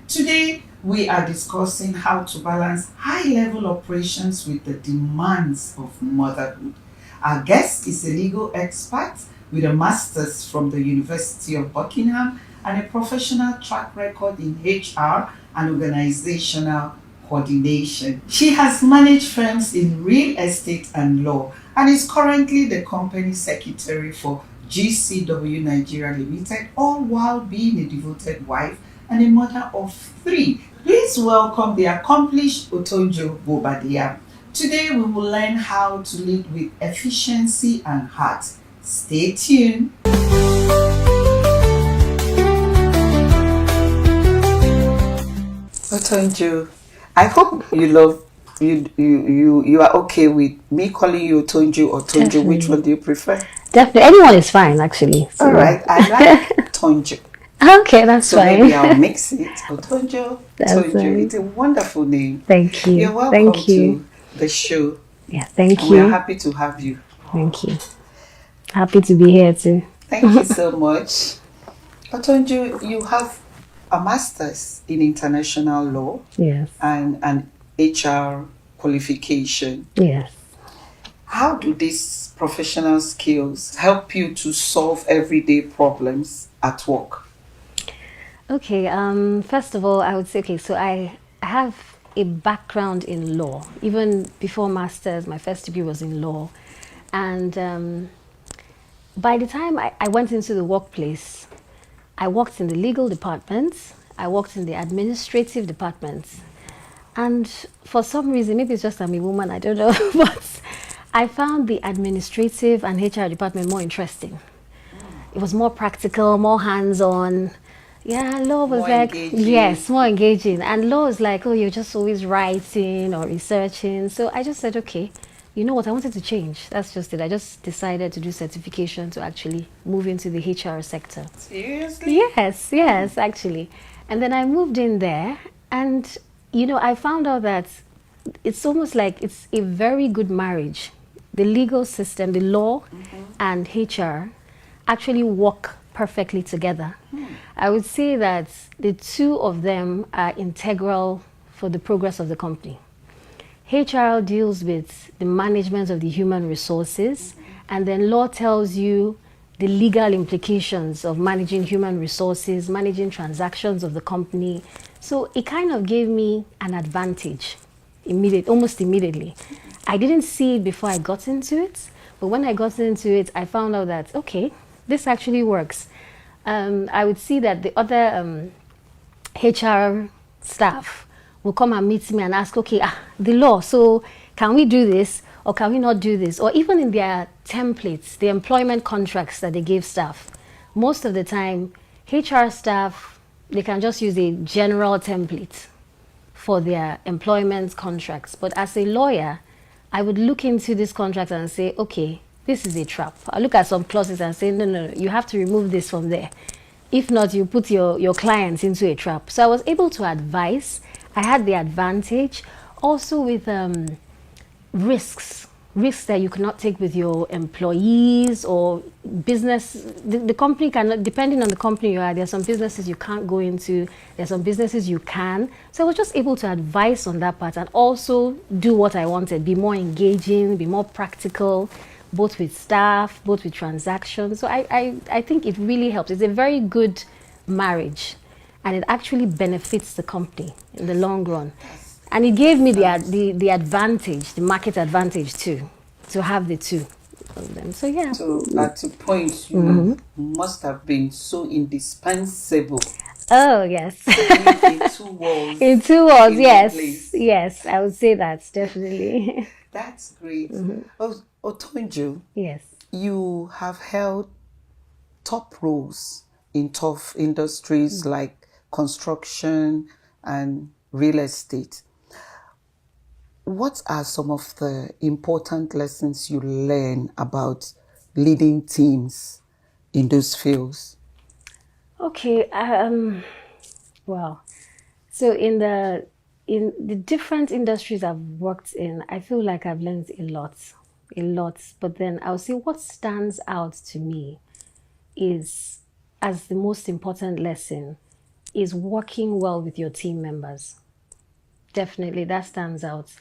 Today, we are discussing how to balance high-level operations with the demands of motherhood. Our guest is a legal expert with a master's from the University of Buckingham and a professional track record in HR and organizational coordination. She has managed firms in real estate and law and is currently the company secretary for GCW Nigeria Limited, all while being a devoted wife and a mother of 3. Please welcome the accomplished Otonjo Bobadilla. Today we will learn how to lead with efficiency and heart. Stay tuned. Otonjo, I hope you are okay with me calling you Otonjo or Tonjo. Definitely. Which one do you prefer? Definitely, anyone is fine actually. So. All right, I like Tonjo. Okay, that's so fine. So maybe I'll mix it. Otonjo, Tonjo. It's a wonderful name. Thank you. You're welcome Thank you. to the show. Yeah, thank you. We're happy to have you. Thank you. Happy to be here too. Thank you so much. Otonjo, you have a master's in international law. Yes. And an HR qualification. Yes. How do these professional skills help you to solve everyday problems at work? Okay, first of all, I would say, okay, so I have a background in law. Even before master's, my first degree was in law. And by the time I went into the workplace, I worked in the legal department, I worked in the administrative department. And for some reason, maybe it's just I'm a woman, I don't know, but I found the administrative and HR department more interesting. It was more practical, more hands-on. Yeah, law was More like, engaging. yes, more engaging. And law is like, oh, you're just always writing or researching. So I just said, okay, you know what, I wanted to change. That's just it. I just decided to do certification to actually move into the HR sector. Seriously? Yes, actually. And then I moved in there and, you know, I found out that it's almost like it's a very good marriage. The legal system, the law and HR actually work perfectly together. I would say that the two of them are integral for the progress of the company. HR deals with the management of the human resources, and then law tells you the legal implications of managing human resources, managing transactions of the company. So it kind of gave me an advantage almost immediately. I didn't see it before I got into it, but when I got into it, I found out that, okay, this actually works. I would see that the other HR staff will come and meet me and ask, okay, the law, so can we do this or can we not do this? Or even in their templates, the employment contracts that they give staff, most of the time, HR staff, they can just use a general template for their employment contracts. But as a lawyer, I would look into this contract and say, okay, this is a trap. I look at some clauses and say, no, you have to remove this from there. If not, you put your clients into a trap. So I was able to advise. I had the advantage also with risks that you cannot take with your employees or business. The company cannot, depending on the company you are, there are some businesses you can't go into, there are some businesses you can. So I was just able to advise on that part and also do what I wanted, be more engaging, be more practical, both with staff, both with transactions. So I think it really helps. It's a very good marriage and it actually benefits the company in the long run. And it gave me the advantage, the market advantage too, to have the two of them. So yeah. So at a point, you must have been so indispensable. Oh yes. In two walls. In two walls, yes. Yes, I would say that, definitely. That's great. Otonjo, yes, you have held top roles in tough industries like construction and real estate. What are some of the important lessons you learn about leading teams in those fields? Okay, well, so in the different industries I've worked in, I feel like I've learned a lot. But then I'll say what stands out to me is, as the most important lesson, is working well with your team members. Definitely, that stands out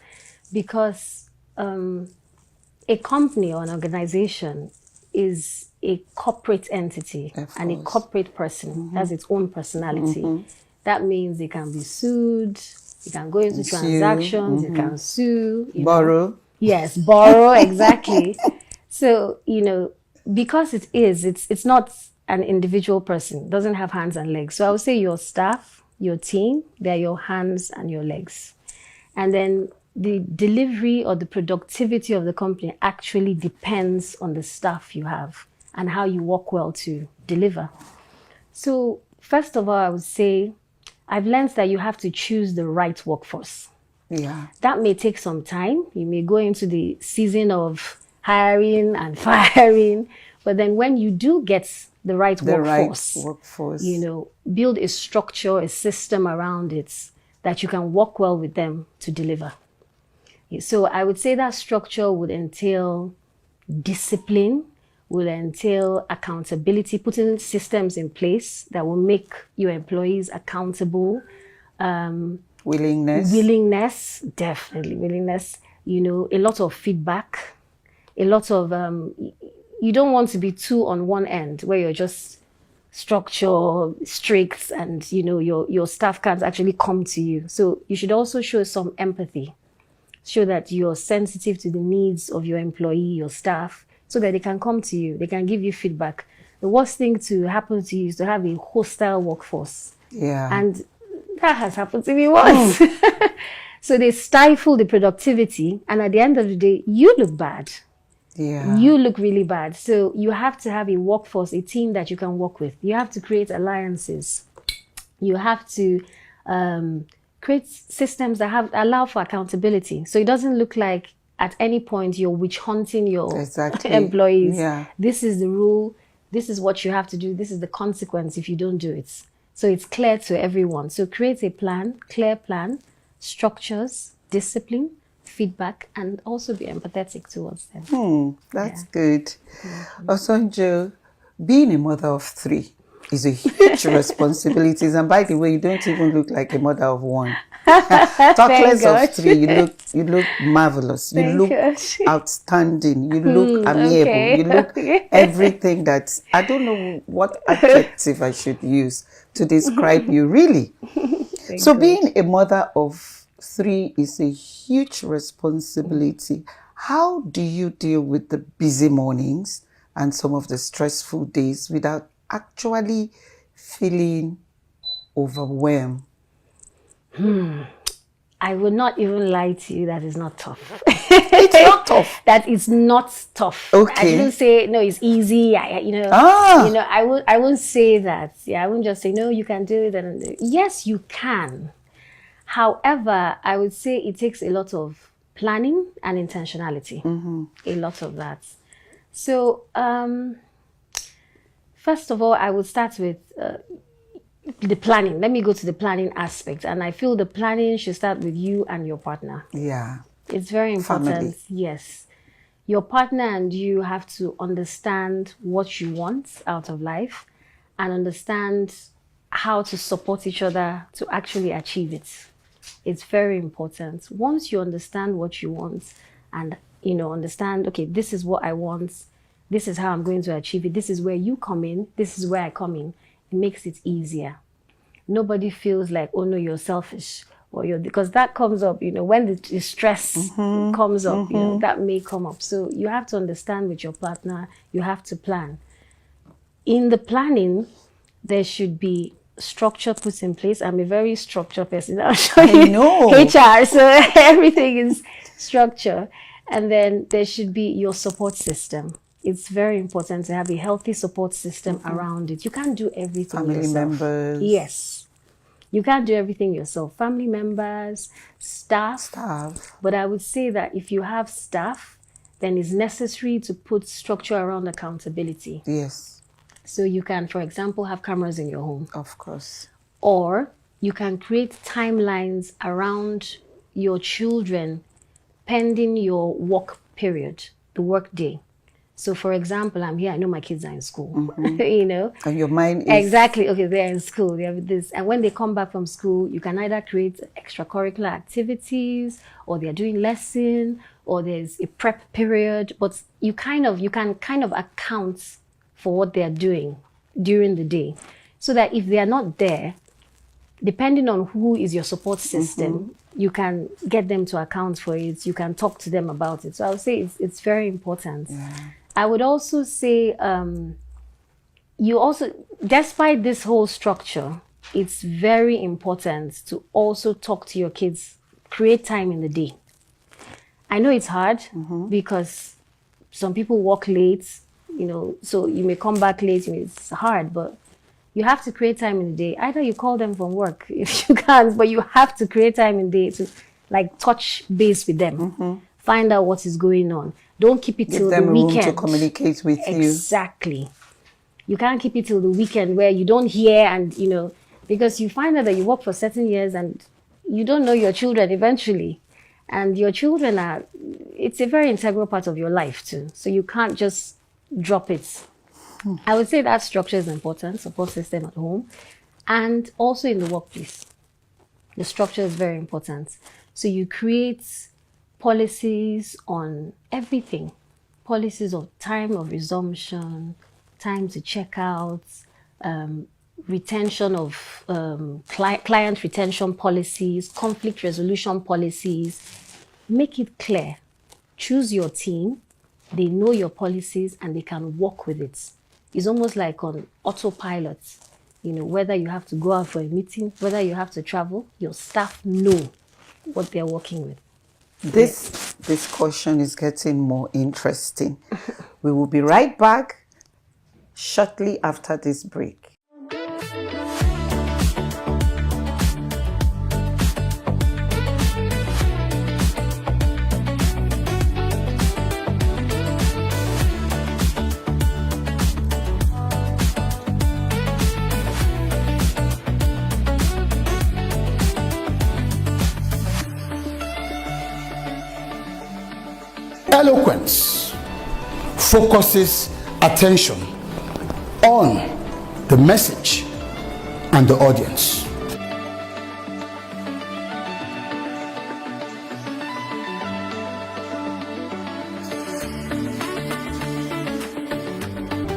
because a company or an organization is a corporate entity and a corporate person has its own personality. That means it can be sued, it can go into transactions, it can sue, borrow. Yes, borrow, exactly. So, because it's not an individual person, doesn't have hands and legs. So I would say your staff, your team, they're your hands and your legs. And then the delivery or the productivity of the company actually depends on the staff you have and how you work well to deliver. So first of all, I would say I've learned that you have to choose the right workforce. Yeah. That may take some time. You may go into the season of hiring and firing, but then when you do get the right workforce, build a structure, a system around it that you can work well with them to deliver. So I would say that structure would entail discipline, will entail accountability, putting systems in place that will make your employees accountable. Willingness, definitely willingness. A lot of feedback, a lot of, you don't want to be too on one end where you're just structure, strict, and your staff can't actually come to you. So you should also show some empathy, show that you're sensitive to the needs of your employee, your staff, so that they can come to you, they can give you feedback. the worst thing to happen to you is to have a hostile workforce. Yeah. And that has happened to me once. So they stifle the productivity, and at the end of the day, you look bad. Yeah. You look really bad. So you have to have a workforce, a team that you can work with. You have to create alliances. You have to create systems that allow for accountability. So it doesn't look like at any point you're witch hunting your employees. Yeah. This is the rule. This is what you have to do. This is the consequence if you don't do it. So it's clear to everyone. So create a plan, clear plan, structures, discipline, feedback, and also be empathetic towards them. That's good. Osonjo, being a mother of 3 is a huge responsibility. And by the way, you don't even look like a mother of 1. Talk less of 3. You look marvelous. You look outstanding. You look amiable. Okay. You look everything that I don't know what adjective I should use to describe you really. So being a mother of 3 is a huge responsibility. How do you deal with the busy mornings and some of the stressful days without actually feeling overwhelmed? I would not even lie to you that it's not tough. It's not tough. That is not tough. Okay. I didn't say no, it's easy. I won't say that. Yeah, I won't just say no, you can do it. And yes, you can. However, I would say it takes a lot of planning and intentionality. A lot of that. So, first of all, I would start with the planning. Let me go to the planning aspect. And I feel the planning should start with you and your partner. Yeah. It's very important. Family. Yes. Your partner and you have to understand what you want out of life and understand how to support each other to actually achieve it. It's very important. Once you understand what you want and, understand, okay, this is what I want, this is how I'm going to achieve it, this is where you come in, this is where I come in, it makes it easier. Nobody feels like, oh no, you're selfish, or because that comes up, when the stress comes up, that may come up. So you have to understand with your partner, you have to plan. In the planning, there should be structure put in place. I'm a very structured person. I'll show you. know. HR, so everything is structure. And then there should be your support system. It's very important to have a healthy support system around it. You can't do everything Family yourself. members. Yes. You can't do everything yourself. Family members, staff. But I would say that if you have staff, then it's necessary to put structure around accountability. Yes. So you can, for example, have cameras in your home. Of course. Or you can create timelines around your children pending your work period, the work day. So for example, I'm here, I know my kids are in school, And your mind is... Exactly, okay, they're in school, they have this. And when they come back from school, you can either create extracurricular activities, or they're doing lesson, or there's a prep period, but you can kind of account for what they're doing during the day. So that if they are not there, depending on who is your support system, you can get them to account for it. You can talk to them about it. So I would say it's very important. Yeah. I would also say, despite this whole structure, it's very important to also talk to your kids, create time in the day. I know it's hard because some people work late, so you may come back late, it's hard, but you have to create time in the day. Either you call them from work if you can't, but you have to create time in the day to touch base with them, find out what is going on. Don't keep it till the weekend. Give them room to communicate with you. Exactly. You can't keep it till the weekend where you don't hear and, because you find out that you work for certain years and you don't know your children eventually. And your children it's a very integral part of your life too. So you can't just drop it. I would say that structure is important, support system at home, and also in the workplace. The structure is very important. So you create policies on everything. Policies of time of resumption, time to check out, retention of client retention policies, conflict resolution policies. Make it clear. Choose your team. They know your policies and they can work with it. is almost like on autopilot. You know, whether you have to go out for a meeting, whether you have to travel, your staff know what they're working with. This discussion is getting more interesting. We will be right back shortly after this break. Eloquence focuses attention on the message and the audience.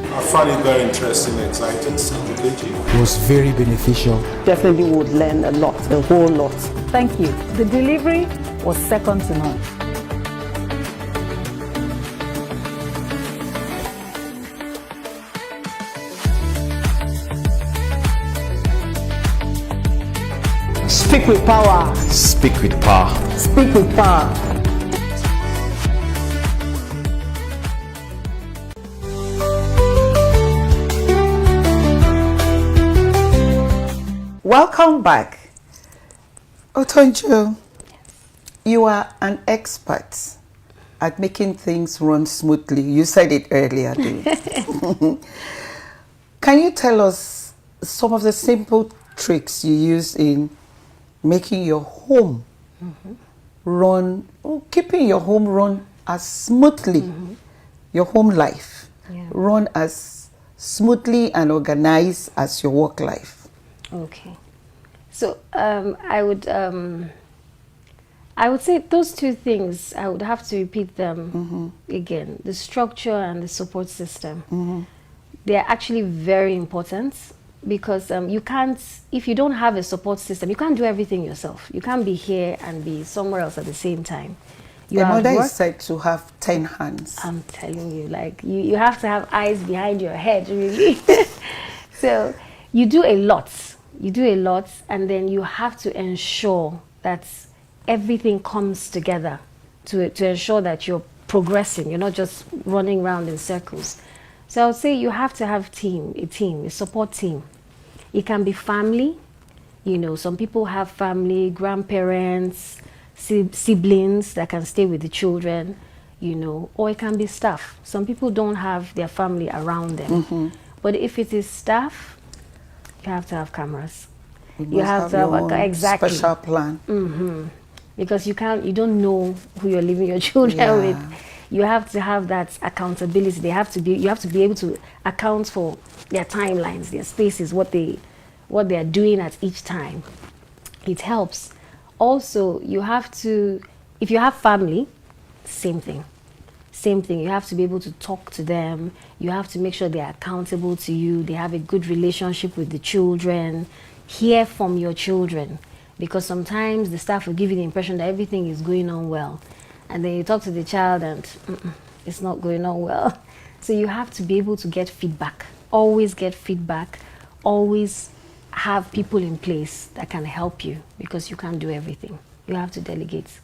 I find it very interesting, exciting, stimulating. It was very beneficial. Definitely would learn a lot, a whole lot. Thank you. The delivery was second to none. Speak with power. Speak with power. Speak with power. Welcome back. Otonjo, you are an expert at making things run smoothly. You said it earlier, dude. Can you tell us some of the simple tricks you use in making your home run, or keeping your home run as smoothly, your home life run as smoothly and organized as your work life? Okay, so I would say those two things, I would have to repeat them again. The structure and the support system, they're actually very important. Because you can't, if you don't have a support system, you can't do everything yourself. You can't be here and be somewhere else at the same time. Your mother is said to have 10 hands. I'm telling you, like, you have to have eyes behind your head, really. So you do a lot. You do a lot, and then you have to ensure that everything comes together to ensure that you're progressing. You're not just running around in circles. So I would say you have to have a support team. It can be family, you know, some people have family, grandparents, siblings that can stay with the children, you know, or it can be staff. Some people don't have their family around them. But if it is staff, you have to have cameras. You have to have a special plan. Because you don't know who you're leaving your children with. You have to have that accountability. You have to be able to account for their timelines, their spaces, what they are doing at each time. It helps. Also, you have to, if you have family, same thing. Same thing. You have to be able to talk to them. You have to make sure they are accountable to you. They have a good relationship with the children. Hear from your children. Because sometimes the staff will give you the impression that everything is going on well. And then you talk to the child and it's not going on well. So you have to be able to get feedback. Always get feedback. Always have people in place that can help you, because you can't do everything. You have to delegate.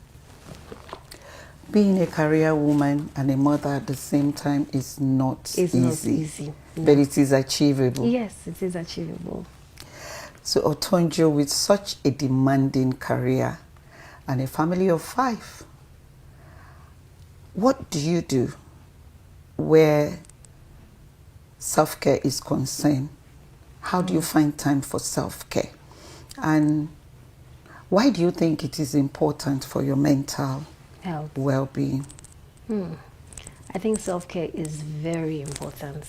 Being a career woman and a mother at the same time is not easy. Not easy. No. But it is achievable. Yes, it is achievable. So Otonjo, with such a demanding career and a family of 5, what do you do where self-care is concerned? How do you find time for self-care? And why do you think it is important for your mental health, well-being? I think self-care is very important,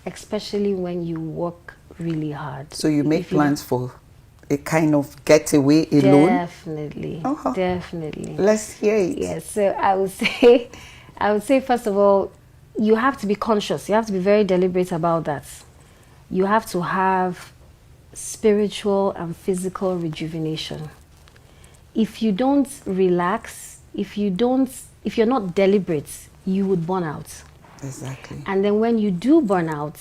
especially when you work really hard. So you make plans for a kind of getaway alone? Definitely, definitely. Let's hear it. Yes, so I would say first of all, you have to be conscious. You have to be very deliberate about that. You have to have spiritual and physical rejuvenation. If you don't relax, if you're not deliberate, you would burn out. Exactly. And then when you do burn out,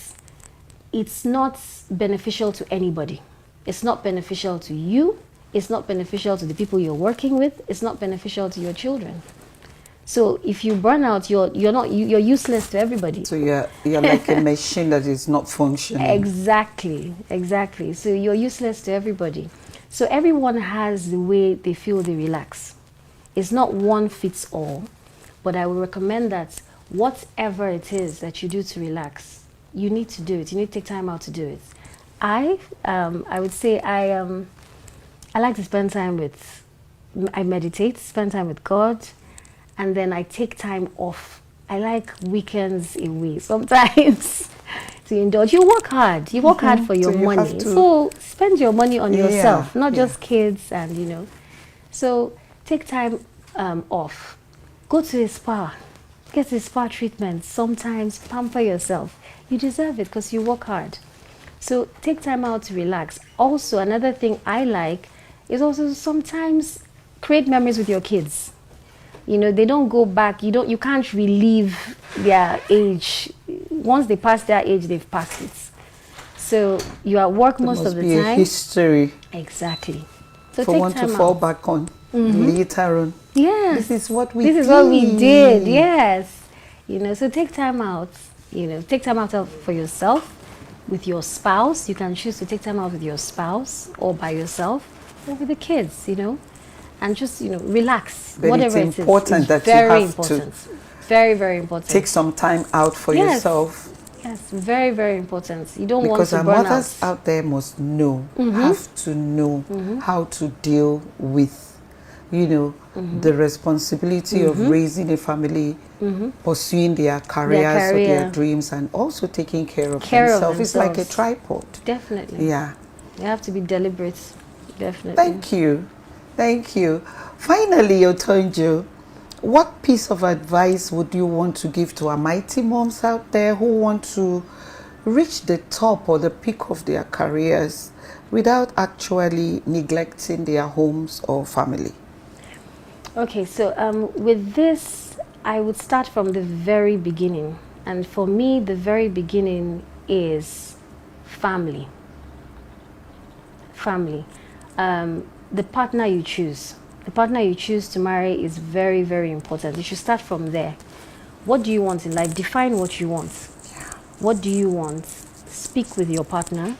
it's not beneficial to anybody. It's not beneficial to you. It's not beneficial to the people you're working with. It's not beneficial to your children. So if you burn out, you're useless to everybody. So you're like a machine that is not functioning. Exactly. So you're useless to everybody. So everyone has the way they feel they relax. It's not one fits all, but I would recommend that whatever it is that you do to relax, you need to do it. You need to take time out to do it. I would say I like to spend time with, I meditate, spend time with God, and then I take time off. I like weekends away sometimes to indulge. You work hard. You work hard for your money. So spend your money on yourself, not just kids and, you know. So take time off. Go to a spa. Get a spa treatment. Sometimes pamper yourself. You deserve it because you work hard. So take time out to relax. Also, another thing I like is also sometimes create memories with your kids. You know, they don't go back. You can't relive their age. Once they pass their age, they've passed it. So you are at work most of the time. A history. Exactly. So for take one time to fall out. back on later on. Yes. This is what we did. Yes. You know, so take time out. You know, take time out for yourself, with your spouse. You can choose to take time out with your spouse or by yourself or with the kids, you know, and just, you know, relax. But whatever it's important that you have to very, very important. take some time out for yourself. Yes, very, very important. You don't want because to our burn mothers out there must know, have to know how to deal with, you know, the responsibility of raising a family, pursuing their careers or their dreams, and also taking care of themselves. It's like a tripod. Definitely. Yeah. You have to be deliberate. Definitely. Thank you. Thank you. Finally, Otonjo, what piece of advice would you want to give to our mighty moms out there who want to reach the top or the peak of their careers without actually neglecting their homes or family? Okay, so with this, I would start from the very beginning. And for me, the very beginning is family. Family. The partner you choose. The partner you choose to marry is very, very important. You should start from there. What do you want in life? Define what you want. What do you want? Speak with your partner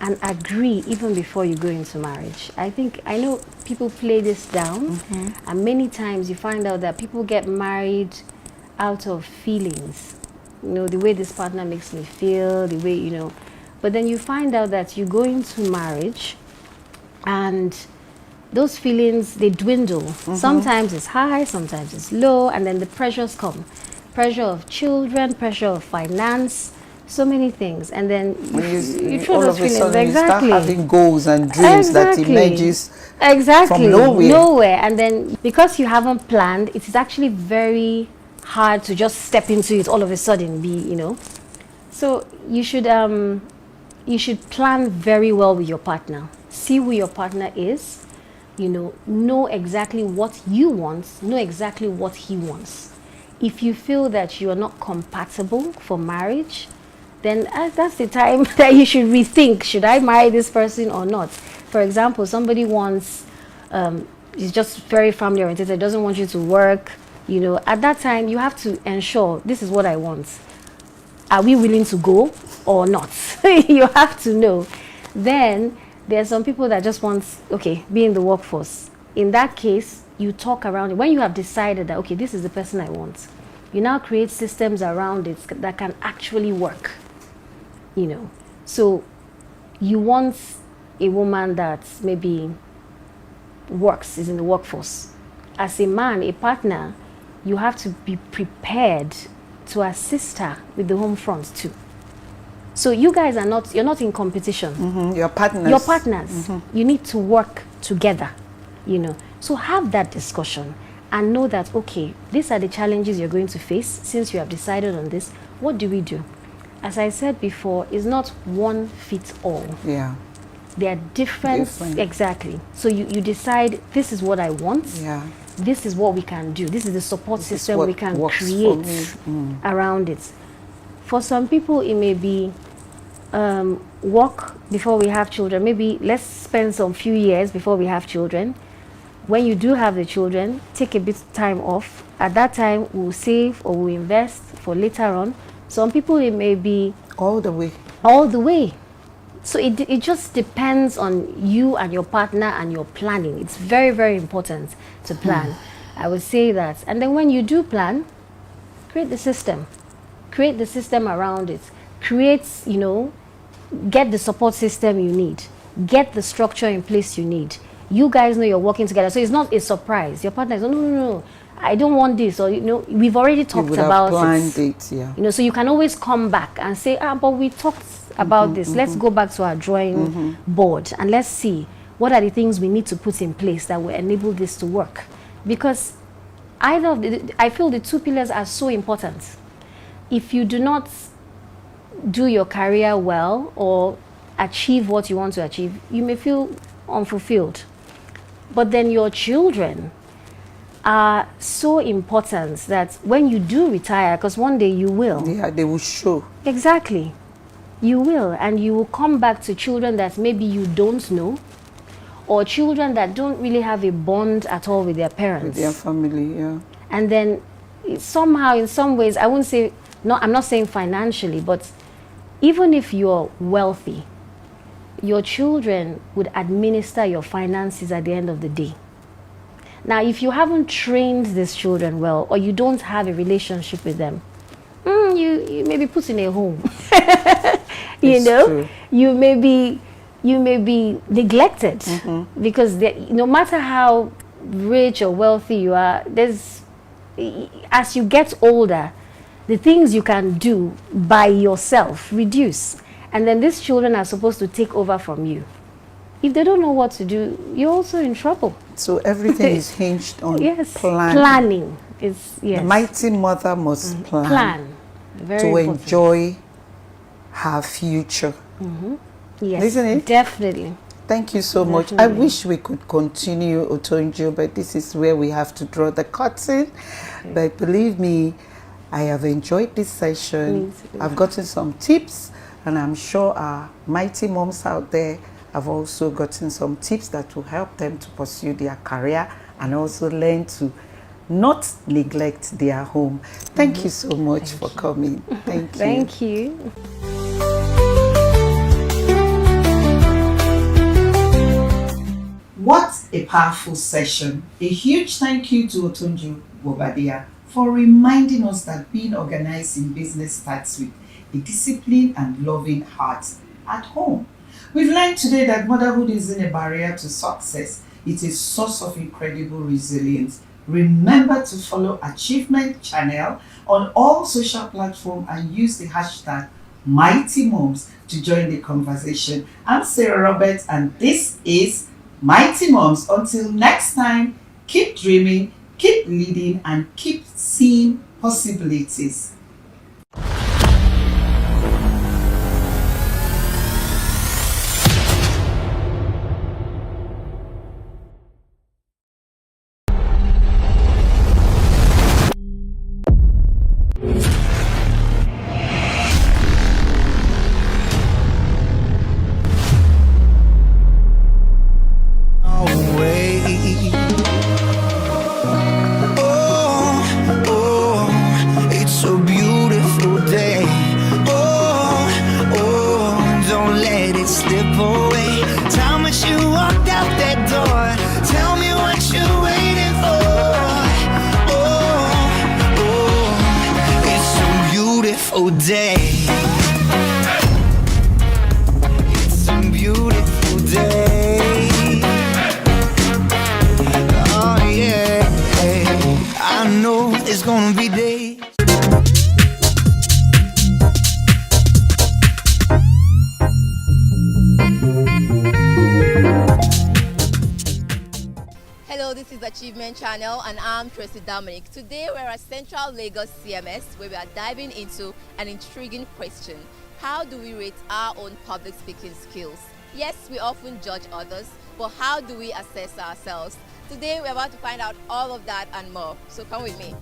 and agree even before you go into marriage. I know people play this down, and many times you find out that people get married out of feelings. You know, the way this partner makes me feel, the way, you know. But then you find out that you go into marriage and those feelings, they dwindle. Sometimes it's high, sometimes it's low, and then the pressures come. Pressure of children, pressure of finance, so many things. And then you throw those feelings. You start having goals and dreams that emerges from nowhere. And then because you haven't planned, it is actually very hard to just step into it all of a sudden, you know. So you should plan very well with your partner. See who your partner is. You know exactly what you want, know exactly what he wants. If you feel that you are not compatible for marriage, then that's the time that you should rethink, should I marry this person or not? For example, somebody wants, is just very family oriented, doesn't want you to work, you know, at that time you have to ensure, this is what I want. Are we willing to go or not? You have to know. Then there are some people that just want, okay, be in the workforce. In that case, you talk around it. When you have decided that, okay, this is the person I want, you now create systems around it that can actually work, you know. So you want a woman that maybe works, is in the workforce. As a man, a partner, you have to be prepared to assist her with the home front too. So you guys are not, you're not in competition. Your partners. Your partners. You need to work together, you know. So have that discussion and know that, okay, these are the challenges you're going to face since you have decided on this. What do we do? As I said before, it's not one fits all. Yeah. They are different. Exactly. So you decide, this is what I want. Yeah. This is what we can do. This is the support system we can create around it. For some people, it may be work before we have children. Maybe let's spend some few years before we have children. When you do have the children, take a bit of time off. At that time, we'll save or we'll invest for later on. Some people, it may be all the way. All the way. So it just depends on you and your partner and your planning. It's very, very important to plan. I would say that. And then when you do plan, create the system. Create the system around it. Create, you know, get the support system you need. Get the structure in place you need. You guys know you're working together. So it's not a surprise. Your partner is, no, I don't want this. Or, you know, we've already talked about planned it. Yeah. You know, so you can always come back and say, but we talked about this. Let's go back to our drawing board and let's see what are the things we need to put in place that will enable this to work. Because I feel the two pillars are so important. If you do not do your career well or achieve what you want to achieve, you may feel unfulfilled. But then your children are so important that when you do retire, because one day you will. Yeah, they will show. Exactly. You will, and you will come back to children that maybe you don't know, or children that don't really have a bond at all with their parents. With their family, yeah. And then somehow, in some ways, I wouldn't say, I'm not saying financially, but even if you're wealthy, your children would administer your finances at the end of the day. Now, if you haven't trained these children well, or you don't have a relationship with them, you may be put in a home. You know, true. you may be neglected because no matter how rich or wealthy you are, as you get older, the things you can do by yourself reduce. And then these children are supposed to take over from you. If they don't know what to do, you're also in trouble. So everything is hinged on planning. The mighty mother must plan Very to important. enjoy her future. Yes, Isn't it? Definitely. Thank you so much. I wish we could continue, Otonjo, but this is where we have to draw the curtain. But believe me, I have enjoyed this session. I've gotten some tips, and I'm sure our mighty moms out there have also gotten some tips that will help them to pursue their career and also learn to not neglect their home. Thank you so much for coming. Thank you. Thank you. What a powerful session. A huge thank you to Otonjo Bobadilla for reminding us that being organized in business starts with a disciplined and loving heart at home. We've learned today that motherhood isn't a barrier to success. It's a source of incredible resilience. Remember to follow Achievement Channel on all social platforms and use the hashtag Mighty Moms to join the conversation. I'm Sarah Roberts, and this is Mighty Moms. Until next time, keep dreaming, keep leading, and keep seeing possibilities. Day. It's a beautiful day. Oh yeah, I know it's gonna be days. Hello, this is Achievement Channel and I'm Tracy Dominic. Today we're at Central Lagos CMS where we are diving into an intriguing question. How do we rate our own public speaking skills? Yes, we often judge others, but how do we assess ourselves? Today we're about to find out all of that and more, so come with me.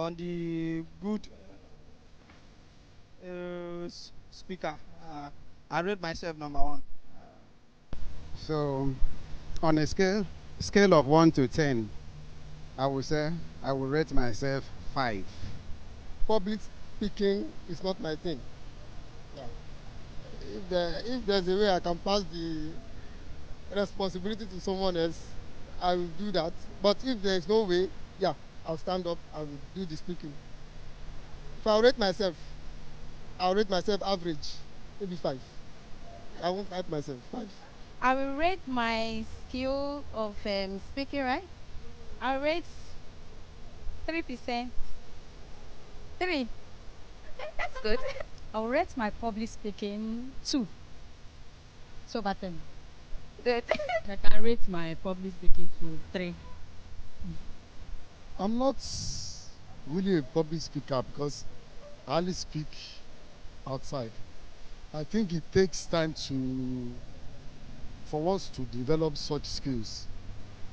on the good speaker. I rate myself number 1. So, on a scale of 1 to 10, I would say I will rate myself 5. Public speaking is not my thing. If there's a way I can pass the responsibility to someone else, I will do that. But if there's no way, yeah, I'll stand up and do the speaking. If I rate myself, I'll rate myself average, maybe 5. I won't rate myself 5. I will rate my skill of speaking, right? I'll rate 3%. 3. That's good. I'll rate my public speaking 2. So about 10. Good. I can rate my public speaking to 3. I'm not really a public speaker because I only speak outside. I think it takes time for us to develop such skills.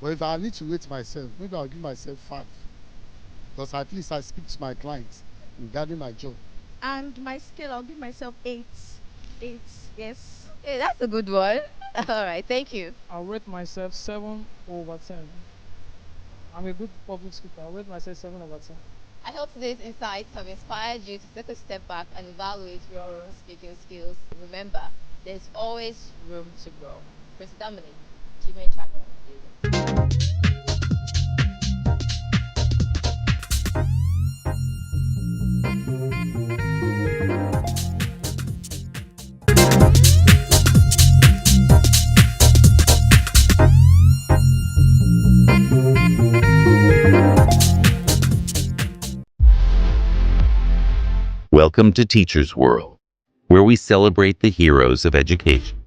But if I need to rate myself, maybe I'll give myself 5. Because at least I speak to my clients regarding my job. And my skill, I'll give myself 8. 8, yes. Hey, that's a good one. All right, thank you. I'll rate myself 7/10. I'm a good public speaker. I'll rate myself 7/10. I hope today's insights have inspired you to take a step back and evaluate your own speaking skills. Remember, there's always room to grow. Chris Dominic, Achievement Channel. Welcome to Teachers World, where we celebrate the heroes of education.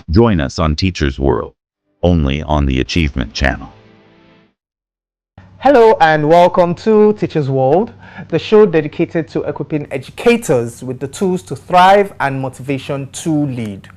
Join us on Teachers World, only on the Achievement Channel. Hello and welcome to Teachers World, the show dedicated to equipping educators with the tools to thrive and motivation to lead.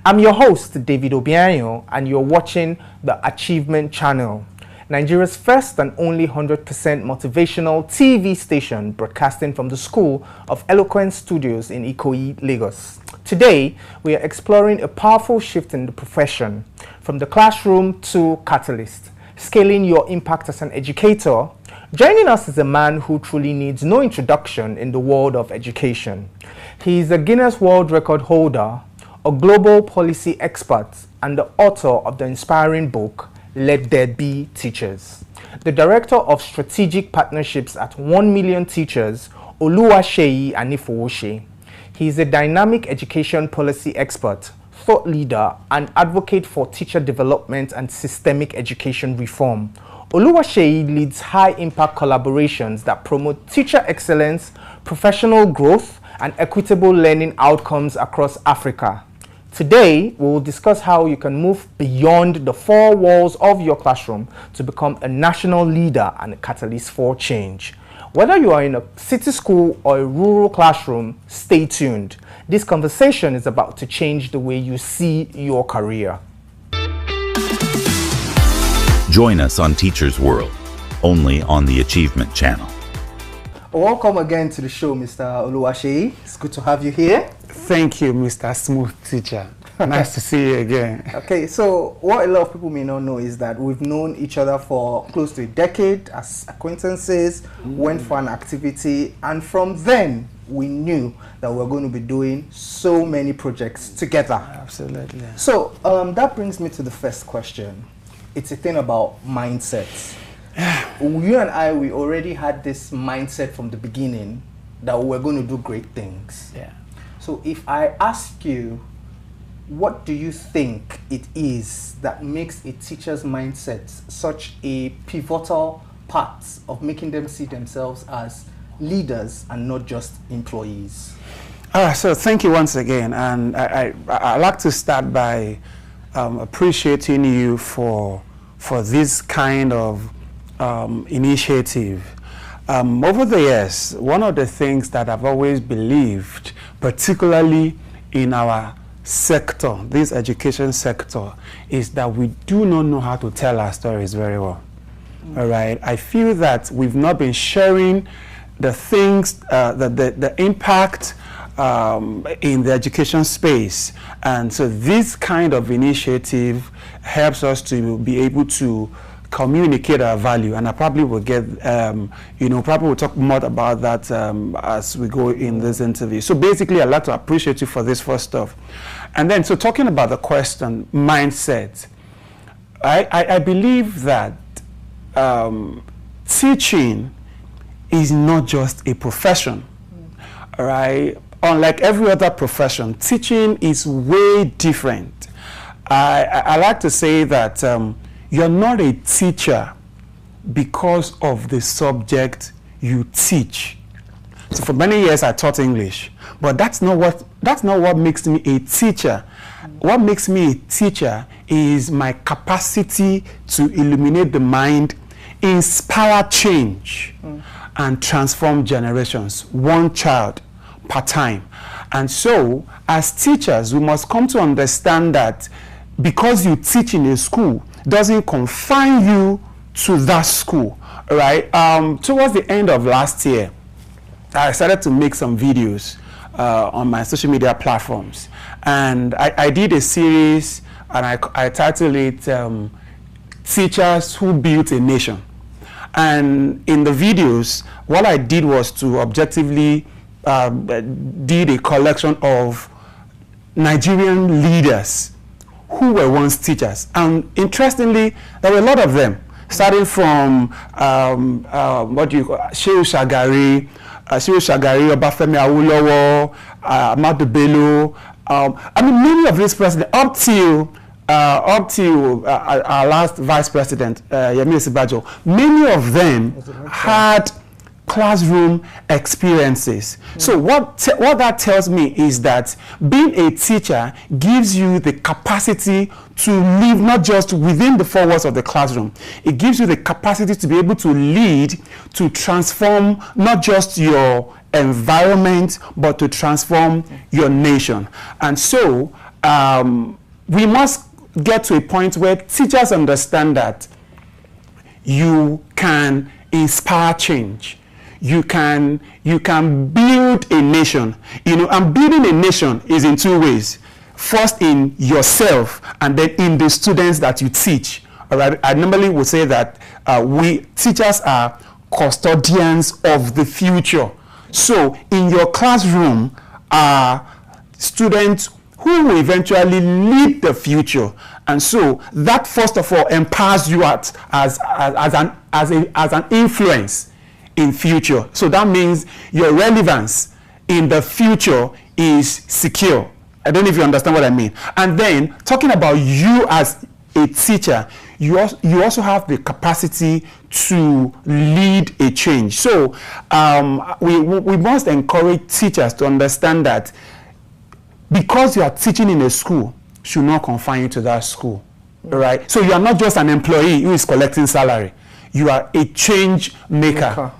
I'm your host, David Obianyo, and you're watching the Achievement Channel, Nigeria's first and only 100% motivational TV station broadcasting from the School of Eloquence Studios in Ikoyi, Lagos. Today, we are exploring a powerful shift in the profession, from the classroom to catalyst, scaling your impact as an educator. Joining us is a man who truly needs no introduction in the world of education. He is a Guinness World Record holder, a global policy expert, and the author of the inspiring book, Let There Be Teachers. The Director of Strategic Partnerships at 1 Million Teachers, Oluwaseyi Anifowose. He is a dynamic education policy expert, thought leader, and advocate for teacher development and systemic education reform. Oluwaseyi leads high-impact collaborations that promote teacher excellence, professional growth, and equitable learning outcomes across Africa. Today, we will discuss how you can move beyond the 4 walls of your classroom to become a national leader and a catalyst for change. Whether you are in a city school or a rural classroom, stay tuned. This conversation is about to change the way you see your career. Join us on Teachers World, only on the Achievement Channel. Welcome again to the show, Mr. Oluwaseyi. It's good to have you here. Thank you, Mr. Smooth Teacher. Nice to see you again. Okay, so what a lot of people may not know is that we've known each other for close to a decade as acquaintances, went for an activity, and from then we knew that we're going to be doing so many projects together. Absolutely. So that brings me to the first question. It's a thing about mindsets. You and I, we already had this mindset from the beginning that we were going to do great things. Yeah. So if I ask you, what do you think it is that makes a teacher's mindset such a pivotal part of making them see themselves as leaders and not just employees? So thank you once again, and I'd like to start by appreciating you for this kind of initiative. Over the years, one of the things that I've always believed, particularly in our sector, this education sector, is that we do not know how to tell our stories very well. All right. I feel that we've not been sharing the things, the impact in the education space. And so this kind of initiative helps us to be able to communicate our value, and I probably will get, probably we'll talk more about that as we go in this interview. So basically, I'd like to appreciate you for this first stuff. And then, so talking about the question, mindset, I believe that teaching is not just a profession, all right? Unlike every other profession, teaching is way different. I like to say that you're not a teacher because of the subject you teach. So for many years I taught English, but that's not what makes me a teacher. What makes me a teacher is my capacity to illuminate the mind, inspire change, and transform generations, one child per time. And so, as teachers, we must come to understand that because you teach in a school doesn't confine you to that school, right? Towards the end of last year, I started to make some videos on my social media platforms. And I did a series, and I titled it Teachers Who Built a Nation. And in the videos, what I did was to objectively did a collection of Nigerian leaders who were once teachers. And interestingly, there were a lot of them, starting from Shehu Shagari, Obafemi Awolowo, Ahmadu Bello. I mean, many of these presidents, up till our last vice president, Yemi Osinbajo, many of them had classroom experiences. So what that tells me is that being a teacher gives you the capacity to live not just within the four walls of the classroom. It gives you the capacity to be able to lead, to transform not just your environment, but to transform your nation. And so we must get to a point where teachers understand that you can inspire change. You can build a nation, and building a nation is in two ways. First, in yourself, and then in the students that you teach. All right. I normally would say that we teachers are custodians of the future. So in your classroom are students who will eventually lead the future, and so that first of all empowers you as an influence in future. So that means your relevance in the future is secure. I don't know if you understand what I mean. And then talking about you as a teacher, you also have the capacity to lead a change. So we must encourage teachers to understand that because you are teaching in a school, should not confine you to that school, right? So you are not just an employee who is collecting salary. You are a change maker.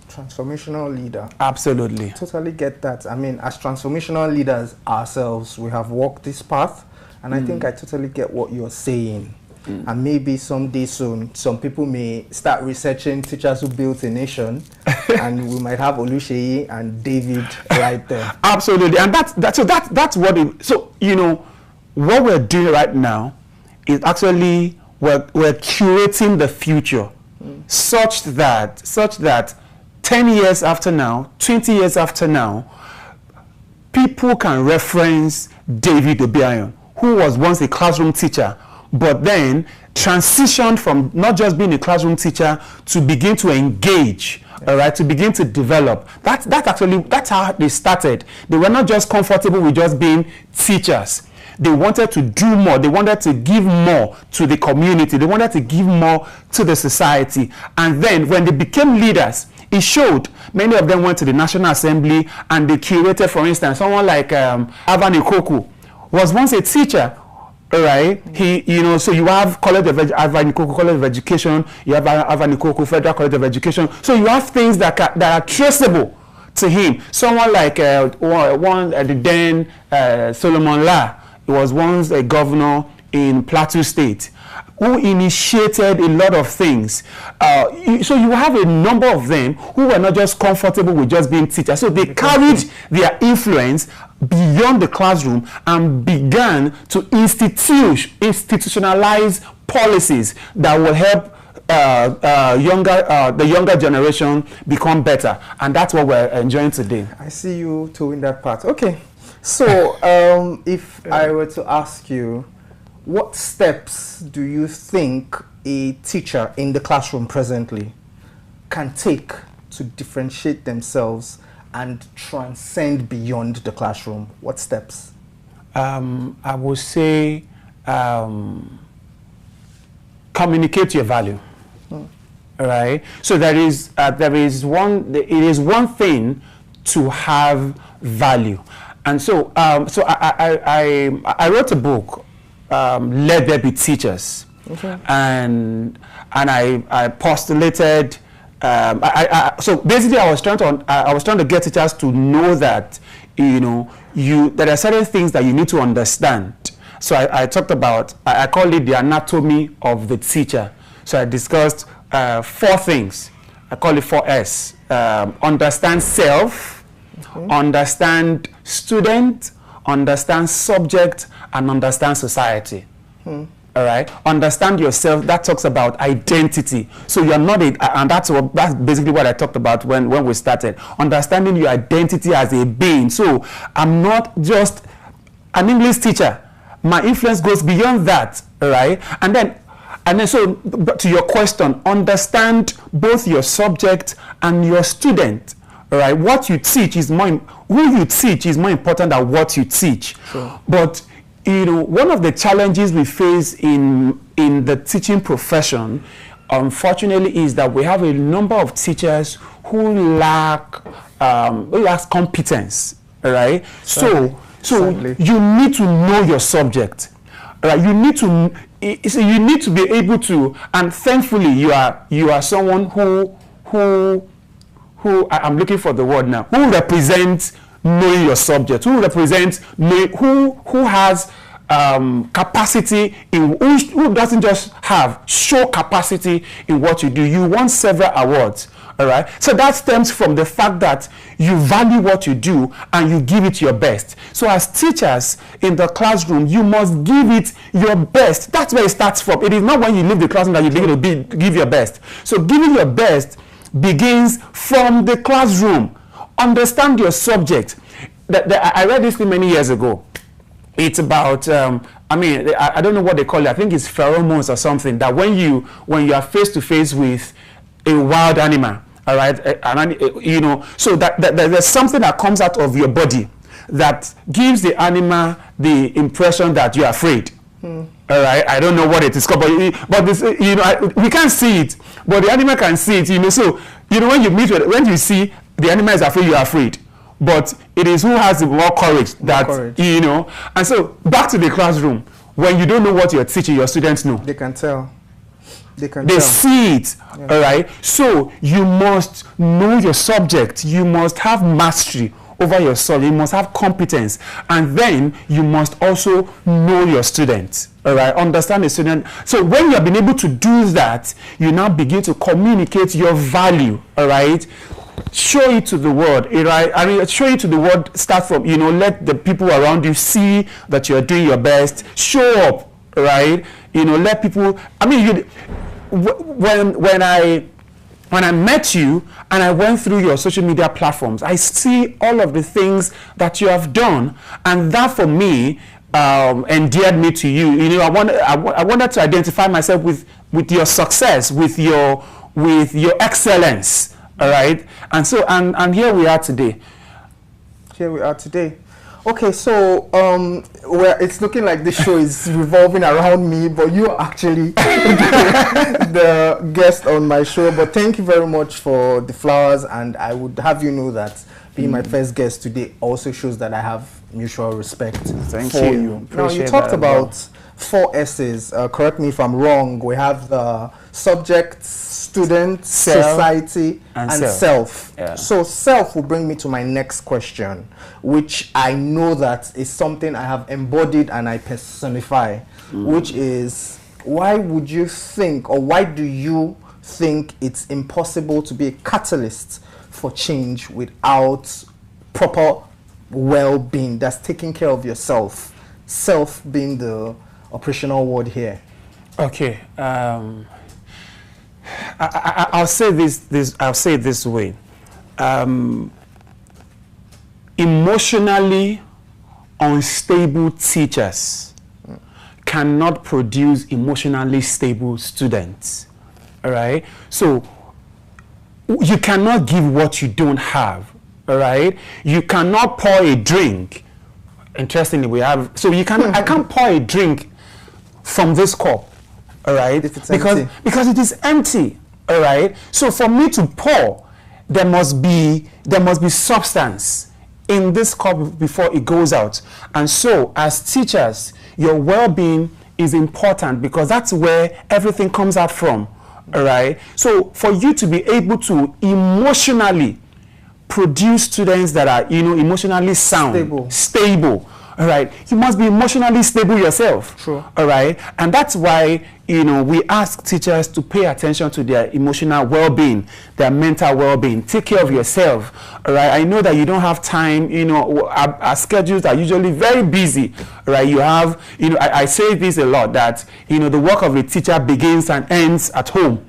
Transformational leader. Absolutely. Totally get that. I mean, as transformational leaders ourselves, we have walked this path, and I think I totally get what you're saying. And maybe someday soon, some people may start researching teachers who built a nation, and we might have Oluseyi and David right there. Absolutely, and that's what it. So what we're doing right now is actually we're curating the future, such that 10 years after now, 20 years after now, people can reference David Obiayon, who was once a classroom teacher, but then transitioned from not just being a classroom teacher to begin to engage, all right, to begin to develop. That's how they started. They were not just comfortable with just being teachers. They wanted to do more. They wanted to give more to the community. They wanted to give more to the society. And then when they became leaders, it showed. Many of them went to the National Assembly and they curated, for instance, someone like Alvan Ikoku was once a teacher All right, so you have College of College of Education, you have Avanikoko Federal College of Education. So you have things that are traceable to him. Someone like the then Solomon La, he was once a governor in Plateau State, who initiated a lot of things. So you have a number of them who were not just comfortable with just being teachers. So they carried their influence beyond the classroom and began to institutionalize policies that will help the younger generation become better. And that's what we're enjoying today. I see you towing that part. Okay. So if I were to ask you, what steps do you think a teacher in the classroom presently can take to differentiate themselves and transcend beyond the classroom? What steps? I would say communicate your value. All right. So it is one thing to have value, and so I wrote a book. Let There Be Teachers. Okay. And I postulated. So basically, I was trying to get teachers to know that there are certain things that you need to understand. So I talked about, I call it the anatomy of the teacher. So I discussed 4 things. I call it 4S. Understand self, understand student, understand subject, and understand society. All right, understand yourself. That talks about identity. So you're not and that's basically what I talked about when we started. Understanding your identity as a being. So I'm not just an English teacher. My influence goes beyond that. All right, and then so to your question, understand both your subject and your student. All right, what you teach is who you teach is more important than what you teach. Sure. But one of the challenges we face in the teaching profession, unfortunately, is that we have a number of teachers who lack competence. All right, so you need to know your subject. All right, you need to be able to, and thankfully you are someone who I'm looking for the word now, who represents knowing your subject, who represents who has capacity who doesn't just show capacity in what you do. You won several awards. All right, so that stems from the fact that you value what you do and you give it your best. So as teachers in the classroom, you must give it your best. That's where it starts from. It is not when you leave the classroom that you begin to give your best. So giving your best begins from the classroom. Understand your subject. I read this thing many years ago. It's about I don't know what they call it. I think it's pheromones or something, that when you are face to face with a wild animal, all right, so that there's something that comes out of your body that gives the animal the impression that you're afraid. All right, I don't know what it is called, but this, we can't see it, but the animal can see it. So when you see the animal is afraid, you're afraid. But it is who has the more courage that And so back to the classroom, when you don't know what you're teaching, your students know. They can tell. They see it. Yeah. All right. So you must know your subject. You must have mastery over your subject. You must have competence, and then you must also know your students. All right. Understand the student. So when you have been able to do that, you now begin to communicate your value. All right. Show it to the world, right? Show it to the world. Start from, let the people around you see that you're doing your best. Show up, right? Let people. When I met you and I went through your social media platforms, I see all of the things that you have done, and that for me endeared me to you. I wanted to identify myself with your success, with your excellence. All right, and so and here we are today. Okay, so it's looking like this show is revolving around me, but you are actually the guest on my show. But thank you very much for the flowers, and I would have you know that being my first guest today also shows that I have mutual respect for you. Now, you talked about 4 S's. Correct me if I'm wrong. We have the subject, student, society, and self. Yeah. So self will bring me to my next question, which I know that is something I have embodied and I personify, which is, why would you think, or why do you think it's impossible to be a catalyst for change without proper well-being that's taking care of yourself? Self being the operational word here. Okay. I'll say I'll say it this way. Emotionally unstable teachers cannot produce emotionally stable students. All right? So you cannot give what you don't have. All right? You cannot pour a drink. Interestingly, we have, so you can I can't pour a drink from this cup. All right? If it's empty. Because it is empty. All right? So for me to pour, there must be substance in this cup before it goes out. And so as teachers, your well-being is important because that's where everything comes out from. All right? So for you to be able to emotionally produce students that are, emotionally sound, stable, all right, you must be emotionally stable yourself. True. All right? And that's why, we ask teachers to pay attention to their emotional well-being, their mental well-being. Take care of yourself. All right? I know that you don't have time, our schedules are usually very busy. All right? You have, I say this a lot, that, the work of a teacher begins and ends at home.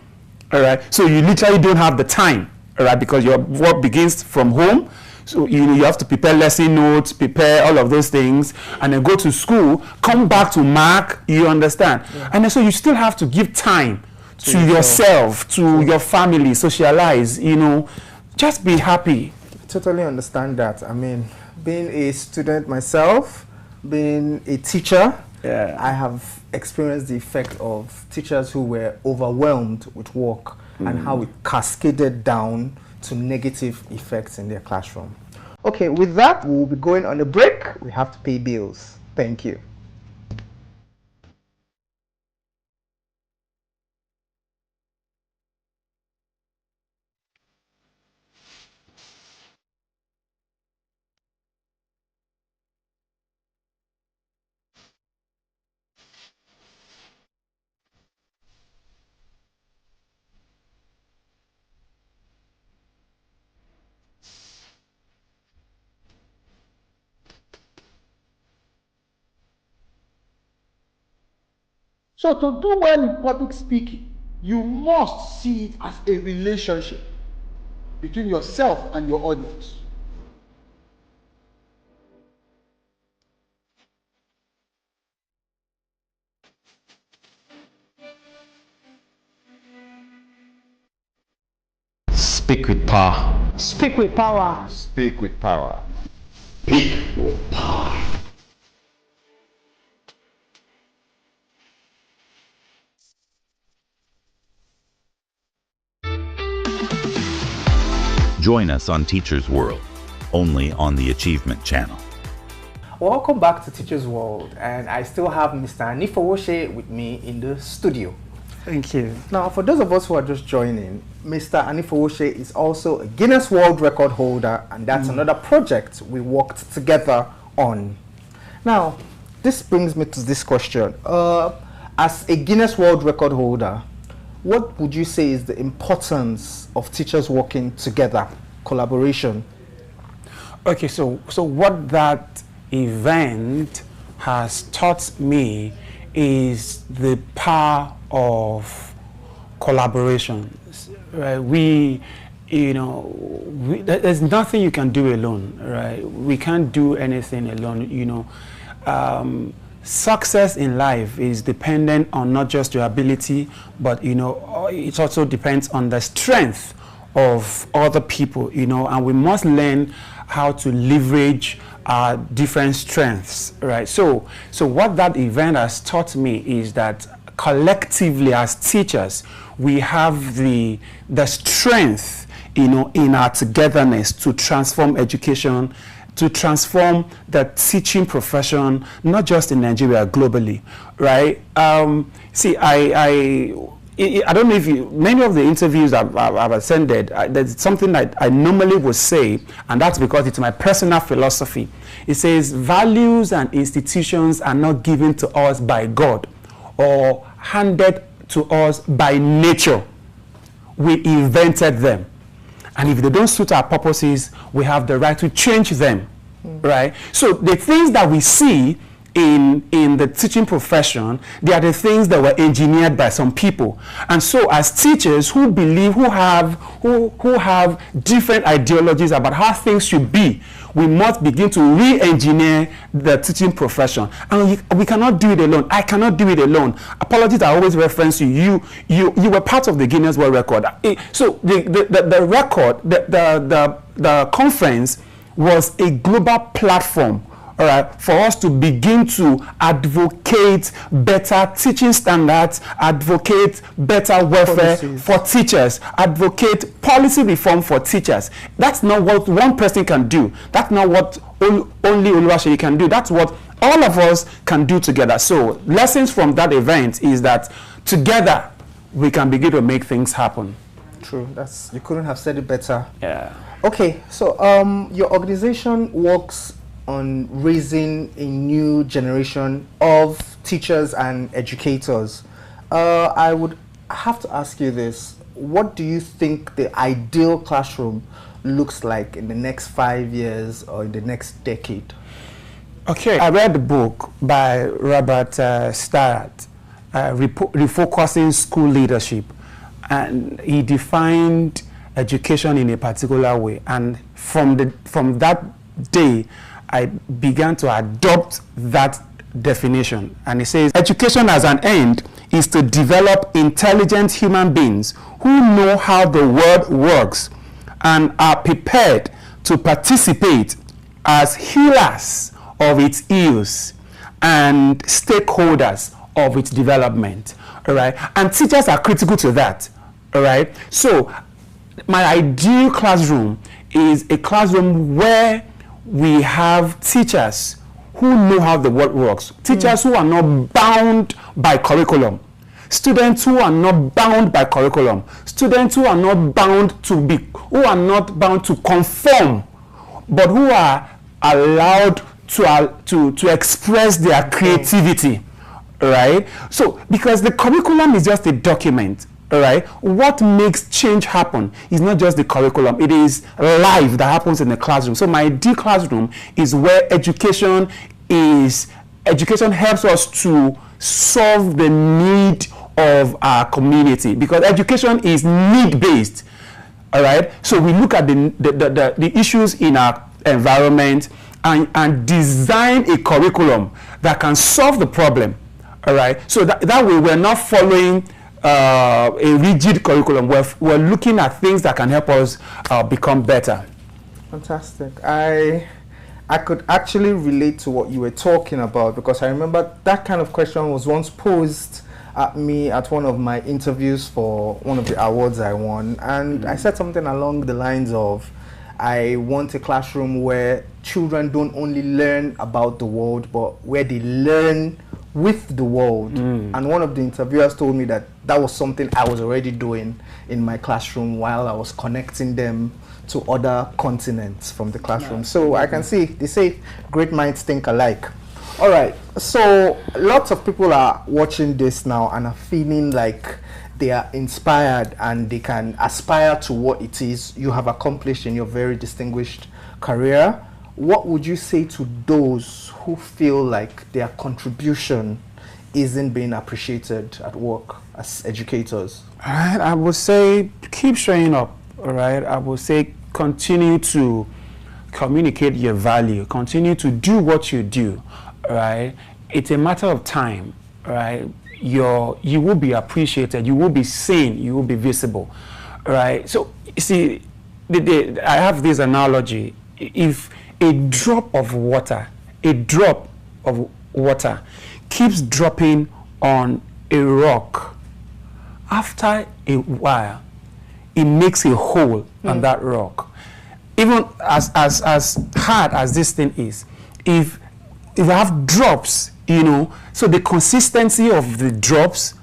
All right? So you literally don't have the time. All right, because your work begins from home, so you have to prepare lesson notes, prepare all of those things, and then go to school, come back to mark. You understand? Yeah. And then so you still have to give time to yourself, to your family, socialize. Just be happy. Totally understand that. I mean, being a student myself, being a teacher, I have experienced the effect of teachers who were overwhelmed with work and how it cascaded down to negative effects in their classroom. Okay, with that, we'll be going on a break. We have to pay bills. Thank you. So to do well in public speaking, you must see it as a relationship between yourself and your audience. Speak with power. Speak with power. Speak with power. Speak with power. Join us on Teachers World, only on the Achievement Channel. Welcome back to Teachers World, and I still have Mr. Anifowoshe with me in the studio. Thank you. Now, for those of us who are just joining, Mr. Anifowoshe is also a Guinness World Record holder, and that's another project we worked together on. Now, this brings me to this question. As a Guinness World Record holder, what would you say is the importance of teachers working together, collaboration? Okay, so what that event has taught me is the power of collaboration. Right? There's nothing you can do alone, right? We can't do anything alone, Success in life is dependent on not just your ability, but it also depends on the strength of other people, and we must learn how to leverage our different strengths, right? So what that event has taught me is that collectively as teachers, we have the strength, in our togetherness to transform education to transform the teaching profession, not just in Nigeria, globally, right? See, I don't know if many of the interviews I've attended, there's something that I normally would say, and that's because it's my personal philosophy. It says values and institutions are not given to us by God or handed to us by nature. We invented them. And if they don't suit our purposes, we have the right to change them, right? So the things that we see in the teaching profession, they are the things that were engineered by some people. And so as teachers who believe, who have different ideologies about how things should be, we must begin to re-engineer the teaching profession. And we cannot do it alone. I cannot do it alone. Apologies, I always reference you. You were part of the Guinness World Record. So the record, the conference was a global platform, all right, for us to begin to advocate better teaching standards, advocate better welfare for teachers, advocate policy reform for teachers. That's not what one person can do. That's not what only Oluwaseyi can do. That's what all of us can do together. So lessons from that event is that together we can begin to make things happen. True. You couldn't have said it better. Yeah. Okay, so your organization works on raising a new generation of teachers and educators. I would have to ask you this. What do you think the ideal classroom looks like in the next 5 years or in the next decade? Okay, I read the book by Robert Starrett, Refocusing School Leadership, and he defined education in a particular way. And from that day, I began to adopt that definition. And it says, education as an end is to develop intelligent human beings who know how the world works and are prepared to participate as healers of its ills and stakeholders of its development. All right. And teachers are critical to that. All right. So my ideal classroom is a classroom where we have teachers who know how the world works, teachers who are not bound by curriculum, students who are not bound by curriculum, students who are not bound to conform, but who are allowed to express their creativity, right? So because the curriculum is just a document. All right. What makes change happen is not just the curriculum, it is life that happens in the classroom. So my ideal classroom is where education helps us to solve the need of our community, because education is need-based. All right. So we look at the issues in our environment and design a curriculum that can solve the problem. All right. So that way we're not following a rigid curriculum. We're looking at things that can help us become better. Fantastic. I could actually relate to what you were talking about, because I remember that kind of question was once posed at me at one of my interviews for one of the awards I won, and I said something along the lines of, I want a classroom where children don't only learn about the world, but where they learn with the world. And one of the interviewers told me that was something I was already doing in my classroom while I was connecting them to other continents from the classroom. So I can see, they say great minds think alike. All right, so lots of people are watching this now and are feeling like they are inspired and they can aspire to what it is you have accomplished in your very distinguished career. What would you say to those who feel like their contribution isn't being appreciated at work as educators? All right, I would say keep showing up. All right, I would say continue to communicate your value, continue to do what you do. All right, it's a matter of time. All right, you will be appreciated, you will be seen, you will be visible. All right, so you see, I have this analogy. If a drop of water keeps dropping on a rock, after a while it makes a hole on that rock. even as hard as this thing is, if I have drops, you know, so the consistency of the drops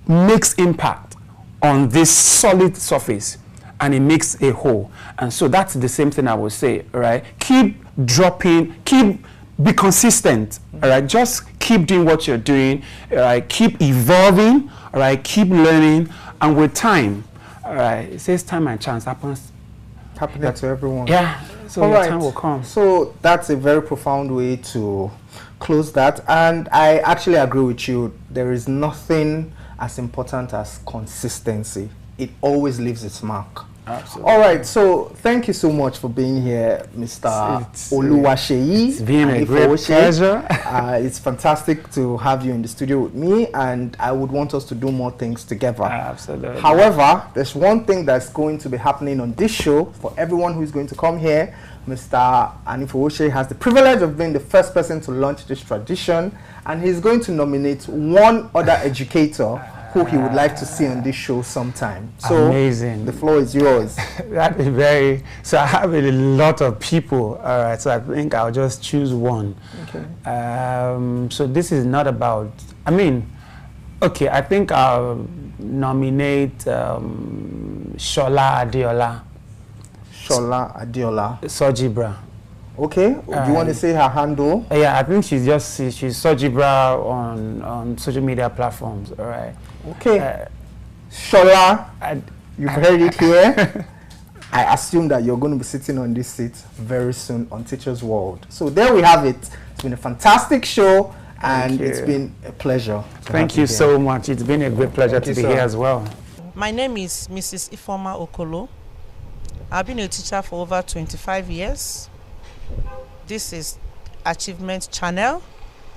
makes impact on this solid surface, and it makes a hole. And so that's the same thing I would say, right? Keep dropping, be consistent, all right? Just keep doing what you're doing, all right? Keep evolving, all right? Keep learning, and with time, all right, it says time and chance happens. Happening to everyone. Yeah, so all your right. time will come. So that's a very profound way to close that, and I actually agree with you. There is nothing as important as consistency. It always leaves its mark. Absolutely. All right, so thank you so much for being here, Mr. Oluwaseyi. It's been a great pleasure. It's fantastic to have you in the studio with me, and I would want us to do more things together. Absolutely. However, there's one thing that's going to be happening on this show for everyone who is going to come here. Mr. Anifooshe has the privilege of being the first person to launch this tradition, and he's going to nominate one other educator who he would like to see on this show sometime. So amazing. The floor is yours. That is very, so I have a lot of people, all right, so I think I'll just choose one. Okay. So this is not about, I mean, okay, I think I'll nominate Shola Adiola. Shola Adiola. Sojibra. Okay, do you want to say her handle? Yeah, I think she's Sojibra on social media platforms, all right. Okay. Shola, you've heard it here. I assume that you're going to be sitting on this seat very soon on Teachers World. So there we have it. It's been a fantastic show, and it's been a pleasure. Thank you so much. It's been a great pleasure to be here as well. My name is Mrs. Ifoma Okolo. I've been a teacher for over 25 years. This is Achievement Channel,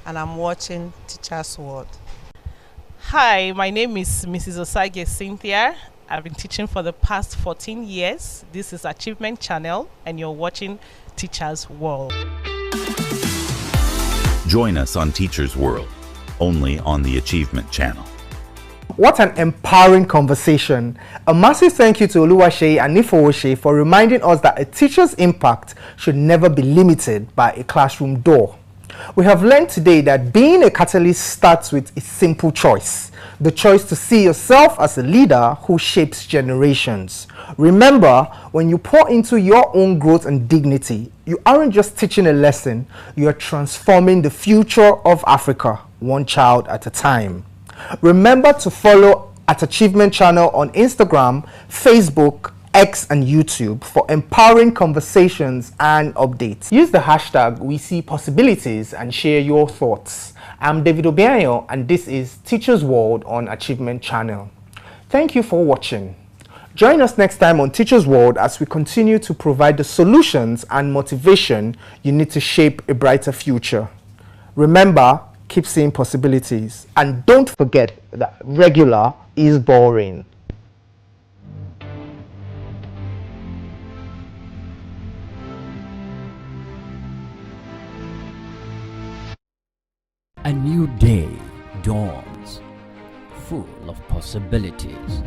and I'm watching Teachers World. Hi, my name is Mrs. Osage Cynthia. I've been teaching for the past 14 years. This is Achievement Channel, and you're watching Teachers World. Join us on Teachers World, only on the Achievement Channel. What an empowering conversation. A massive thank you to Oluwaseyi and Anifooshe for reminding us that a teacher's impact should never be limited by a classroom door. We have learned today that being a catalyst starts with a simple choice. The choice to see yourself as a leader who shapes generations. Remember, when you pour into your own growth and dignity, you aren't just teaching a lesson, you are transforming the future of Africa, one child at a time. Remember to follow at Achievement Channel on Instagram, Facebook, X and YouTube for empowering conversations and updates. Use the hashtag #WeSeePossibilities and share your thoughts. I'm David Obianyo, and this is Teachers World on Achievement Channel. Thank you for watching. Join us next time on Teachers World as we continue to provide the solutions and motivation you need to shape a brighter future. Remember, keep seeing possibilities, and don't forget that regular is boring. A new day dawns, full of possibilities.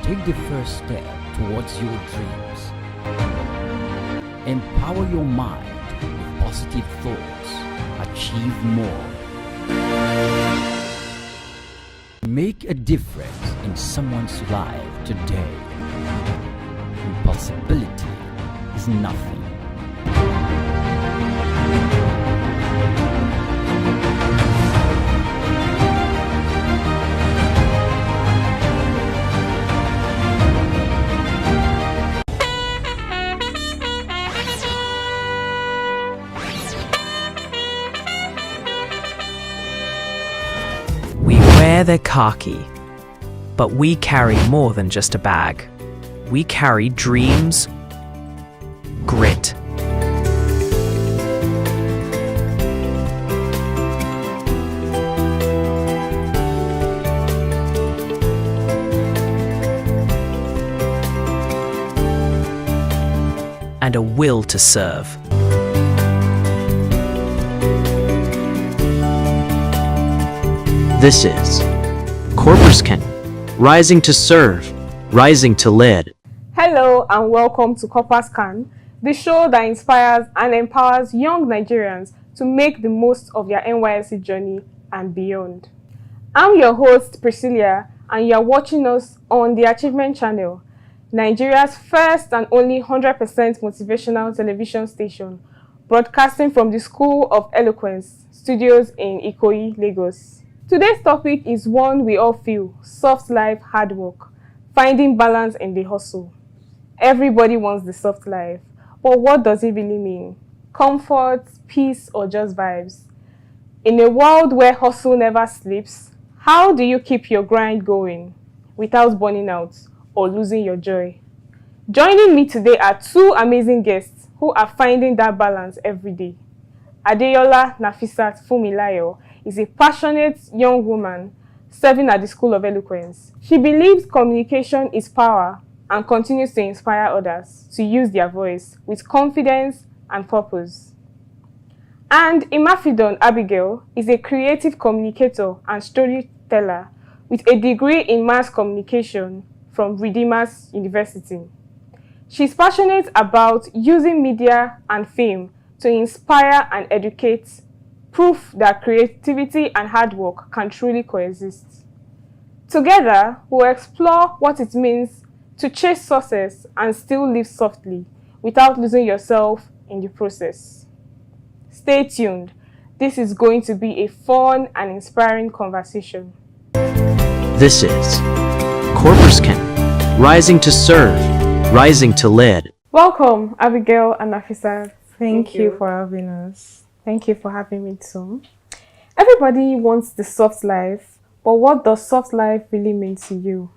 Take the first step towards your dreams. Empower your mind with positive thoughts. Achieve more. Make a difference in someone's life today. Impossibility is nothing. We wear the khaki, but we carry more than just a bag. We carry dreams, grit, and a will to serve. This is Corpus Ken rising to serve, rising to lead. Hello and welcome to Copper Scan, the show that inspires and empowers young Nigerians to make the most of their NYSC journey and beyond. I'm your host, Priscilla, and you are watching us on the Achievement Channel, Nigeria's first and only 100% motivational television station, broadcasting from the School of Eloquence studios in Ikoyi, Lagos. Today's topic is one we all feel: soft life, hard work, finding balance in the hustle. Everybody wants the soft life, but what does it really mean? Comfort, peace, or just vibes? In a world where hustle never sleeps, how do you keep your grind going without burning out or losing your joy? Joining me today are two amazing guests who are finding that balance every day. Adeyola Nafisat Fumilayo is a passionate young woman serving at the School of Eloquence. She believes communication is power and continues to inspire others to use their voice with confidence and purpose. And Imafidon Abigail is a creative communicator and storyteller with a degree in mass communication from Redeemers University. She's passionate about using media and fame to inspire and educate, proof that creativity and hard work can truly coexist. Together, we'll explore what it means to chase success and still live softly without losing yourself in the process. Stay tuned. This is going to be a fun and inspiring conversation. This is Corporate rising to serve, rising to lead. Welcome, Abigail and Nafisa. Thank you for having us. Thank you for having me too. Everybody wants the soft life, but what does soft life really mean to you?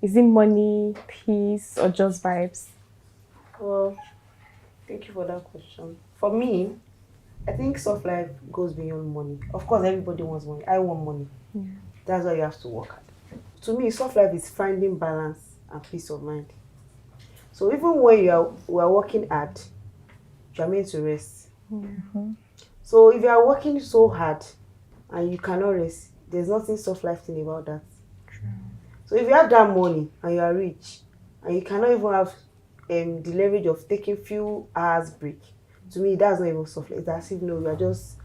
Is it money, peace, or just vibes? Well, thank you for that question. For me, I think soft life goes beyond money. Of course, everybody wants money. I want money. Yeah. That's why you have to work hard. To me, soft life is finding balance and peace of mind. So even when we are working hard, you are meant to rest. Mm-hmm. So if you are working so hard and you cannot rest, there's nothing soft life thing about that. True. So if you have that money and you are rich and you cannot even have the leverage of taking few hours break, to me that's not even soft life. It's as if you are just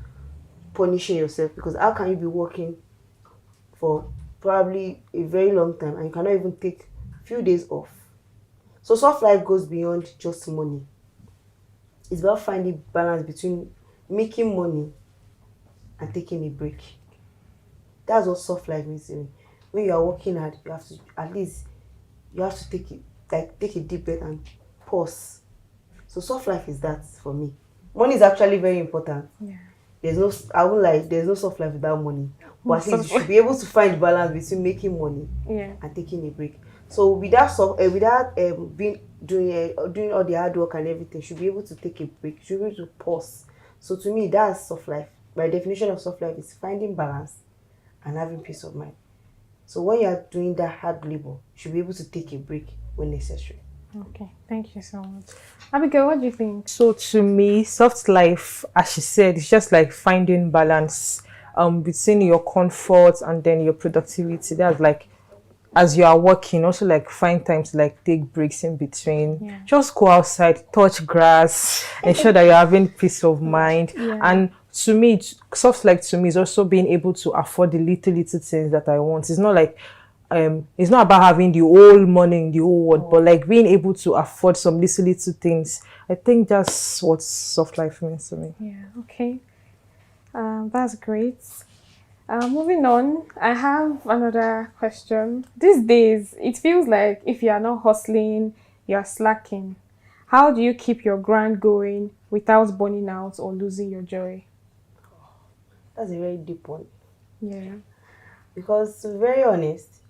punishing yourself, because how can you be working for probably a very long time and you cannot even take few days off? So soft life goes beyond just money. It's about finding balance between making money and taking a break. That's what soft life means to me. When you are working hard, you have to take it, like take a deep breath and pause. So soft life is that for me. Money is actually very important. Yeah. There's no soft life without money. But at least you should be able to find balance between making money and taking a break. So without doing all the hard work and everything, should be able to take a break, should be able to pause. So to me, that's soft life. My definition of soft life is finding balance and having peace of mind. So when you are doing that hard labor, you should be able to take a break when necessary. Okay, thank you so much. Abigail, what do you think? So to me, soft life, as she said, is just like finding balance between your comfort and then your productivity. That's like, as you are working, also like find time to like take breaks in between. Yeah. Just go outside, touch grass, ensure that you're having peace of mind. Yeah. And to me, soft life to me is also being able to afford the little things that I want. It's not like it's not about having the whole money in the whole world, but like being able to afford some little things. I think that's what soft life means to me. Yeah, okay. That's great. Moving on, I have another question. These days, it feels like if you are not hustling, you are slacking. How do you keep your grind going without burning out or losing your joy? That's a very deep one. Yeah. Because to be very honest,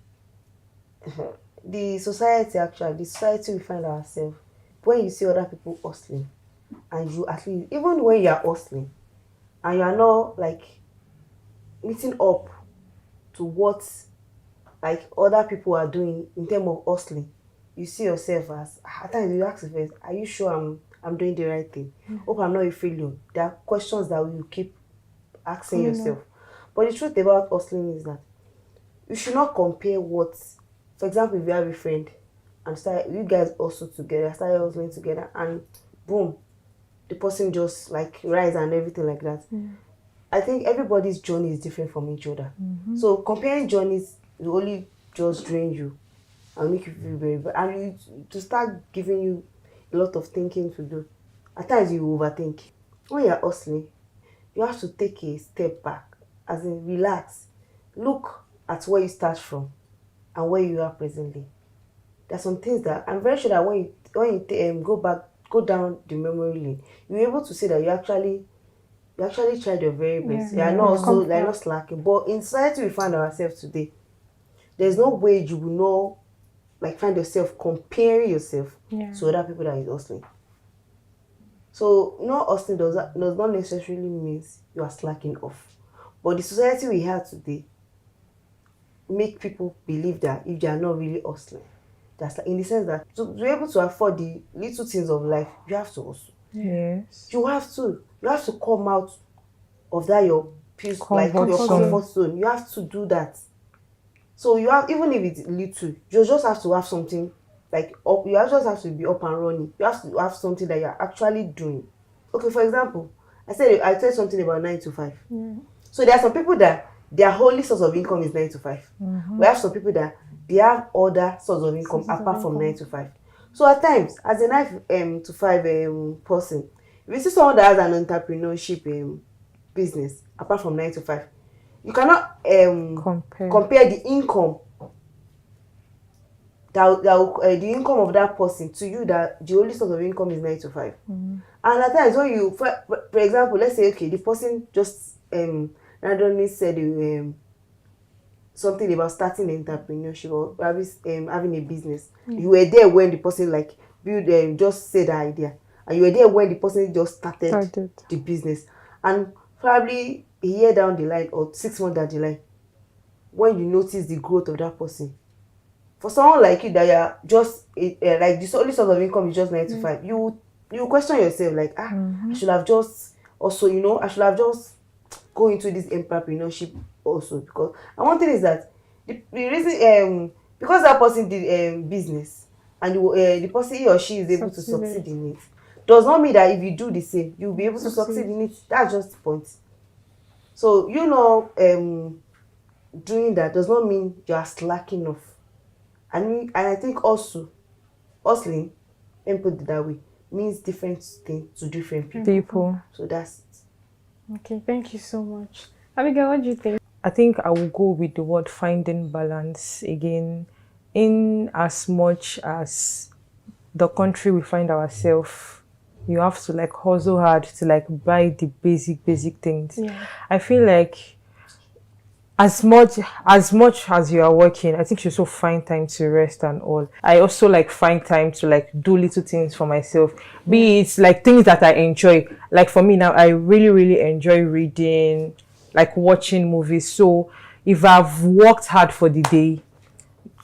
the society we find ourselves, when you see other people hustling, and you at least, even when you are hustling, and you are not like meeting up to what like other people are doing in terms of hustling, you see yourself as, at times you ask yourself, are you sure I'm doing the right thing? Hope I'm not a failure. There are questions that you keep asking yourself. But the truth about hustling is that you should not compare what For example, if you have a friend and you guys also together, start hustling together, and boom, the person just like rise and everything like that. I think everybody's journey is different from each other. So comparing journeys will only just drain you and make you feel very bad, and to start giving you a lot of thinking to do. At times you overthink. When you're hustling, you have to take a step back, as in relax, look at where you start from and where you are presently. There's some things that I'm very sure that when you go down the memory lane, you're able to see that you actually tried your very best. You're not slacking. But in society we find ourselves today, there's no way you will know, like, find yourself comparing yourself to other people that is hustling. So hustling does not necessarily means you are slacking off. But the society we have today make people believe that if they are not really hustling, that's like, in the sense that to be able to afford the little things of life, you have to hustle. Yes. You have to come out of that your comfort zone. You have to do that. So you have, even if it's little, you just have to have something like up. You just have to be up and running. You have to have something that you're actually doing. Okay, for example, I said something about 9 to 5. So there are some people that their only source of income is 9 to 5. We have some people that they have other source of income apart from 9 to 5. So at times, as a 9 to 5 person, if you see someone that has an entrepreneurship business apart from 9 to 5, you cannot compare the income the income of that person to you, that the only source of income is 9 to 5. And at times when you, for example, let's say, okay, the person just randomly said something about starting entrepreneurship or having a business. You were there when the person just said the idea, and you were there when the person just started the business. And probably a year down the line or 6 months down the line, when you notice the growth of that person, for someone like you that you're just like the only source of income is just 9 to 5, you question yourself like, I should have just also, I should have just go into this entrepreneurship also. Because and one thing is that the reason because that person did business and the person, he or she, is able to succeed in it, does not mean that if you do the same, you'll be able to succeed in it. That's just the point. So doing that does not mean you are slacking off. And I think also hustling, and put it that way, means different things to different people. So that's it. Okay, thank you so much. Abigail, what do you think? I think I will go with the word finding balance again. In as much as the country we find ourselves, you have to hustle hard to buy the basic things. I feel like as much as you are working, I think you also find time to rest and all. I also find time to do little things for myself. Be it things that I enjoy. For me now, I really enjoy reading, watching movies. So if I've worked hard for the day,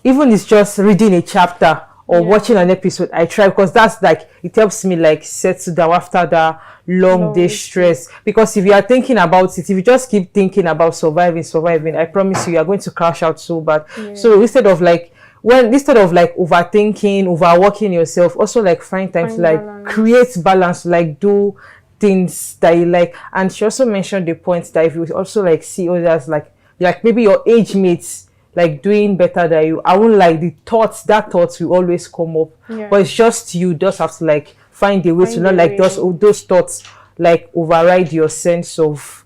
even it's just reading a chapter or watching an episode, I try, because that's it helps me settle down after that long day stress. Because if you are thinking about it, if you just keep thinking about surviving, I promise you are going to crash out so bad. So instead of overthinking, overworking yourself, also find time to balance. Create balance, do things that you like. And she also mentioned the point that if you also see others maybe your age mates doing better than you, I won't that thoughts will always come up. But it's just you just have to find a way to not those thoughts override your sense of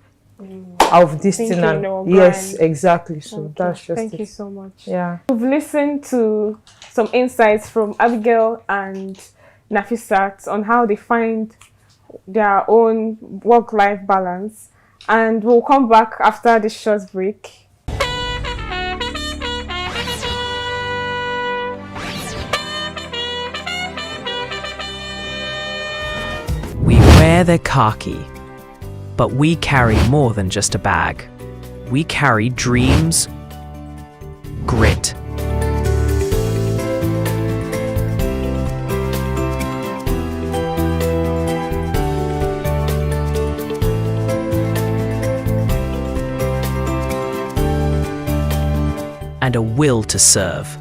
this thing. And yes, exactly. So that's just thank it. you so much. We've listened to some insights from Abigail and Nafisat on how they find their own work-life balance, and we'll come back after this short break. We wear the khaki, but we carry more than just a bag. We carry dreams, grit, and a will to serve.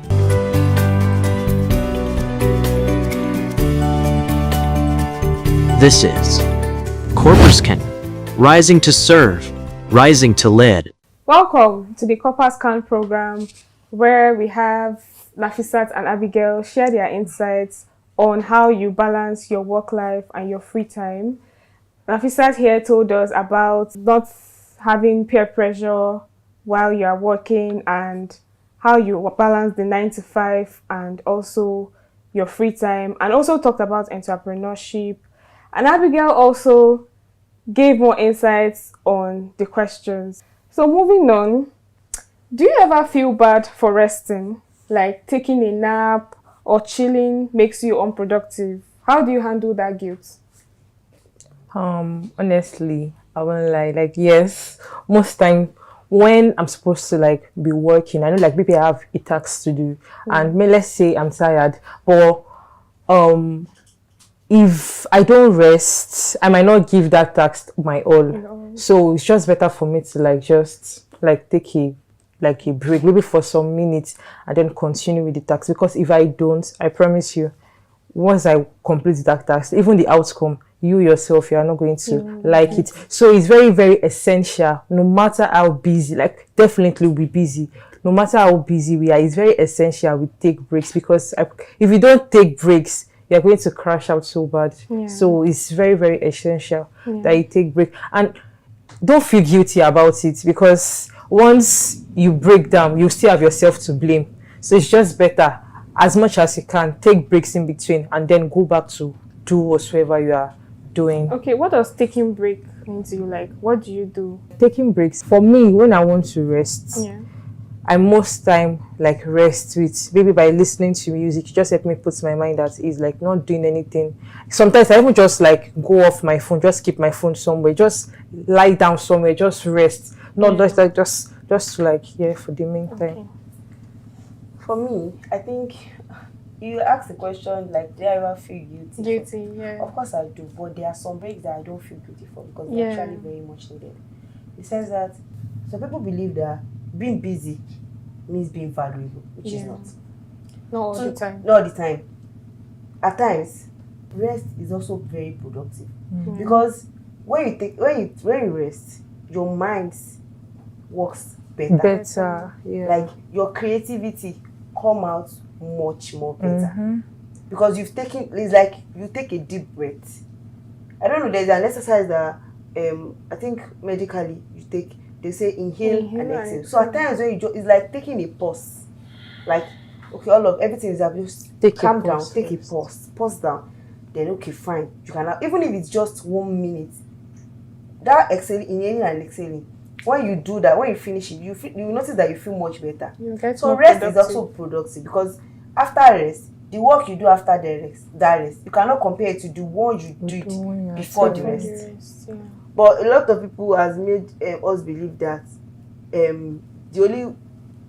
This is Corporate Rising to Serve, Rising to Lead. Welcome to the Corpus Can program, where we have Nafisat and Abigail share their insights on how you balance your work life and your free time. Nafisat here told us about not having peer pressure while you are working and how you balance the 9 to 5 and also your free time, and also talked about entrepreneurship. And Abigail also gave more insights on the questions. So moving on, do you ever feel bad for resting? Like taking a nap or chilling makes you unproductive? How do you handle that guilt? Honestly, I won't lie. Like, yes, most time when I'm supposed to like be working, I know like maybe I have a task to do, and let's say I'm tired, but if I don't rest, I might not give that task my all. So it's just better for me to like just like take a break, maybe for some minutes, and then continue with the task. Because if I don't, I promise you, once I complete that task, even the outcome, you yourself, you are not going to like it. So it's very, very essential, no matter how busy, like definitely we'll be busy. No matter how busy we are, it's very essential we take breaks, because if you don't take breaks, you're going to crash out so bad. So it's very, very essential that you take break. And don't feel guilty about it, because once you break down, you still have yourself to blame. So it's just better, as much as you can, take breaks in between and then go back to do whatsoever you are doing. Okay, what does taking break mean to you? Like, what do you do? Taking breaks, for me, when I want to rest, I most time like rest with maybe by listening to music. Just help me put my mind at ease, like not doing anything. Sometimes I even just like go off my phone, just keep my phone somewhere, just lie down somewhere, just rest. Not just like just like for the meantime. For me, I think you asked the question like, do I ever feel guilty? Guilty, yeah. Of course I do, but there are some breaks that I don't feel guilty for, because they're actually very much needed. It says that some people believe that being busy means being valuable, which is not. Not all the time. Not all the time. At times, rest is also very productive, because when you rest, your mind works better. Like your creativity come out much more better, because you've taken. It's like you take a deep breath. I don't know. There's an exercise that I think medically you take. They say inhale and exhale. So at times when it's like taking a pause. Like, okay, everything is just calm down, take a pause down. Then okay, fine. You can even if it's just 1 minute. That inhaling and exhaling. When you do that, when you finish it, you notice that you feel much better. So rest is also productive, because after rest, the work you do after that rest, you cannot compare it to the one you did before the rest. But a lot of people has made us believe that the only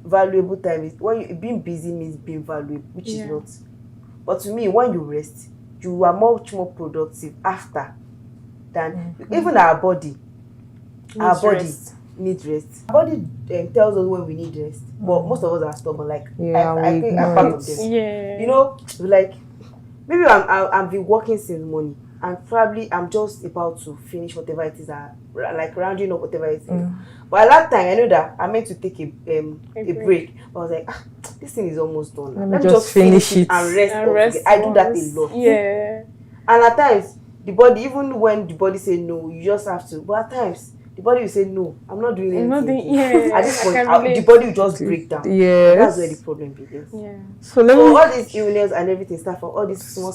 valuable time is when being busy means being valuable, which is not. But to me, when you rest, you are much more productive after than even our body. Our body needs rest. Our body tells us when we need rest, but most of us are stubborn. Like I think I'm part of them. You know, like maybe I've been working since morning, and probably I'm just about to finish whatever it is, like rounding up whatever it is. But at that time, I know that I meant to take a break. But I was like, this thing is almost done. Let me just finish it and rest. I do that a lot. And at times, the body, even when the body say no, you just have to. But at times, the body will say no, I'm not doing anything. At this point, the body will just break down. That's where the problem begins. So all these illness and everything start from all these small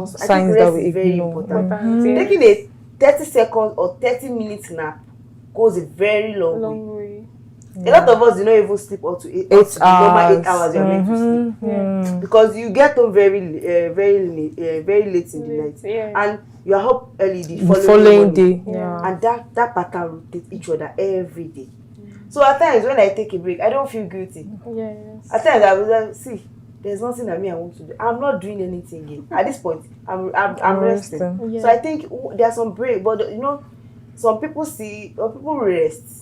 signs. I think rest is very important. Taking a 30 seconds or 30 minutes nap goes a very long way. A lot of us do not even sleep up to 8 hours you're meant to sleep. Because you get home very late in the night. And you are up early the following day. And that pattern rotates each other every day. So at times when I take a break, I don't feel guilty. At times I was like, see, there's nothing that I want to do. I'm not doing anything again. At this point, I'm resting. So I think there's some break, but you know, some people rest.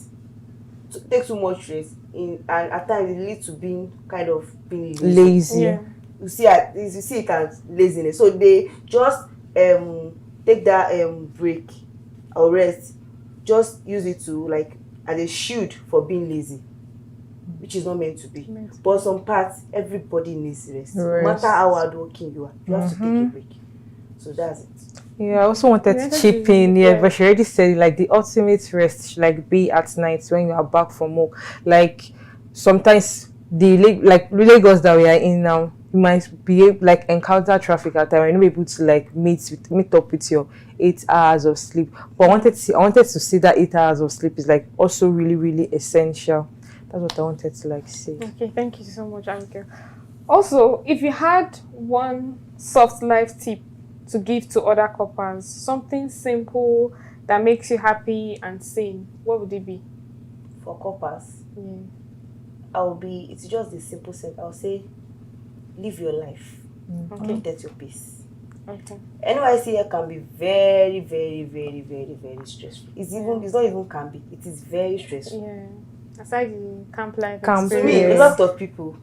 Take too much rest and at times it leads to being lazy. You see it as laziness. So they just take that break or rest, just use it to like as a shield for being lazy, which is not meant to be. But some parts, everybody needs rest. No matter how hardworking you are, you have to take a break. So that's it. Yeah, I also wanted to chip in. Yeah, but she already said like the ultimate rest should like be at night when you are back from work. Like sometimes the Lagos that we are in now, you might be like encounter traffic at time. You're not able to like meet up with your 8 hours of sleep. But I wanted to see that 8 hours of sleep is like also really, really essential. That's what I wanted to like say. Okay, thank you so much, Anke. Also, if you had one soft life tip to give to other coppers, something simple that makes you happy and sane, what would it be? For coppers, it's just the simple sense. I'll say, live your life. Protect your peace. Okay. NYSC here can be very, very, very, very, very stressful. It's not even can be. It is very stressful. Yeah. Aside the camp life To me, a lot of people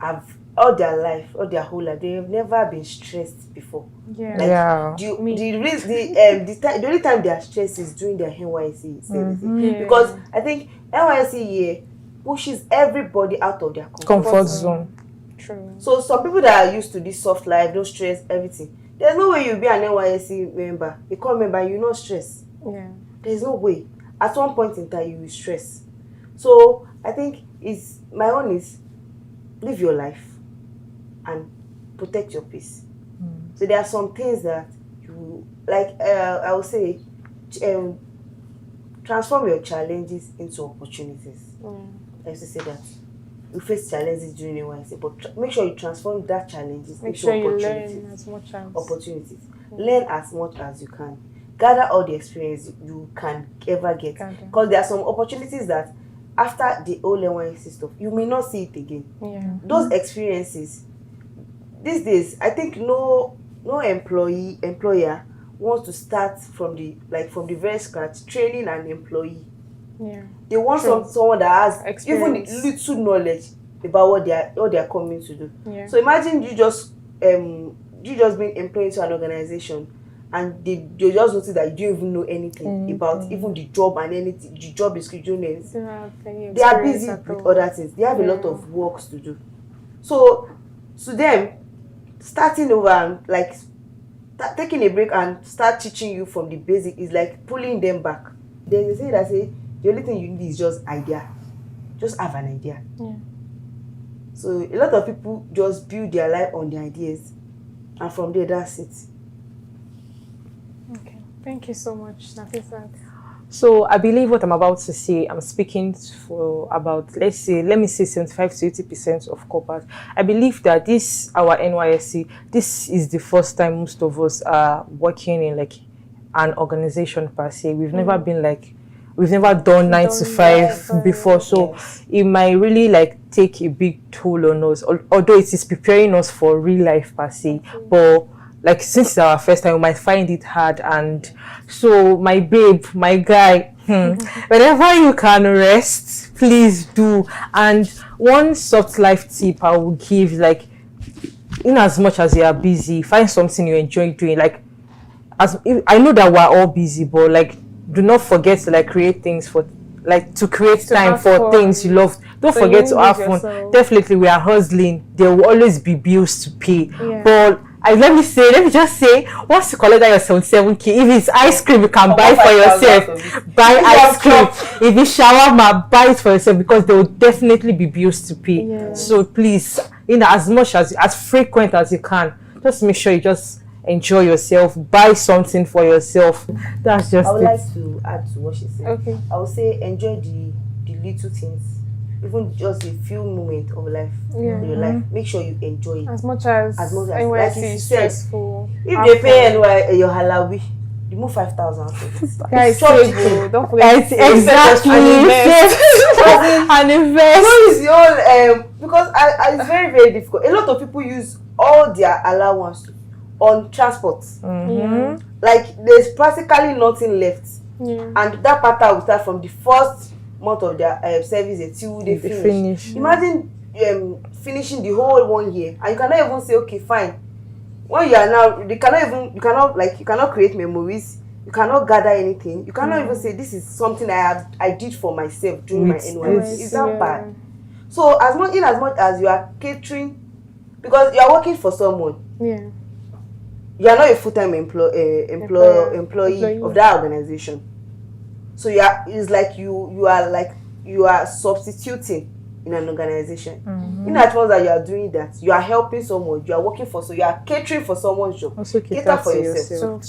have all their whole life, they have never been stressed before. The only time they are stressed is during their NYSC. Because I think NYSC here pushes everybody out of their comfort zone. True. So some people that are used to this soft life, no stress, everything, there's no way you'll be an NYSC member, a core member, and you not stress. Yeah. There's no way. At one point in time, you will stress. So I think my own is live your life and protect your peace. So there are some things that you like. I would say, transform your challenges into opportunities. I used to say that you face challenges during NYSC, but make sure you transform that challenges into opportunities. Learn as much as opportunities. Learn as much as you can. Gather all the experience you can ever get. Because there are some opportunities that after the whole NYSC stuff, you may not see it again. Those experiences, these days, I think no employer wants to start from the very scratch, training an employee. They want someone that has experience, even little knowledge about what they are coming to do. So imagine you just being employed into an organization and they just notice that you don't even know anything about even the job and anything, the job description, anything. They are busy with other things. They have a lot of works to do. So to them, starting over and like taking a break and start teaching you from the basic is like pulling them back. There's a saying that say the only thing you need is just idea. Just have an idea. So a lot of people just build their life on the ideas, and from there, that's it. Okay, thank you so much, Nafisa. So I believe what I'm about to say, I'm speaking for about, let me say 75 to 80% of coppers. I believe that our NYSC, this is the first time most of us are working in like an organization per se. We've never been like, we've never done 9 to 5 before. So it might really like take a big toll on us, although it is preparing us for real life per se. But like since it's our first time, we might find it hard. And so my babe, my guy, whenever you can rest, please do. And one soft life tip I will give, like, in as much as you are busy, find something you enjoy doing. Like, I know that we're all busy, but like, do not forget to like create things to create time for things you love. Don't forget to have fun. Definitely, we are hustling. There will always be bills to pay. But let me just say, once you collect that your 77k, if it's ice cream, you can buy for yourself. Buy ice cream. If it's shawarma, buy it for yourself, because there will definitely be bills to pay. So please, as much as frequent as you can, just make sure you just enjoy yourself, buy something for yourself. That's just I would like to add to what she said. Okay. I would say enjoy the little things, even just a few moments of life in your life. Make sure you enjoy it as much as like you is said. stressful. If they pay your halawi, remove 5,000. Guys, don't forget exactly and invest. So it's your because it's very, very difficult. A lot of people use all their allowance on transport. Like there's practically nothing left, and that pattern will start from the first month of their service until they finish. Imagine finishing the whole 1 year, and you cannot even say, okay, fine, when you are now, you cannot create memories. You cannot gather anything. You cannot even say this is something I did for myself during my NYSC. Is that bad? So as much as you are catering, because you are working for someone. Yeah. You are not a full-time employee of that organization. So it's like you are substituting in an organization. In as much as you are doing that, you are helping someone, you are working for, so you are catering for someone's job. Also cater for yourself.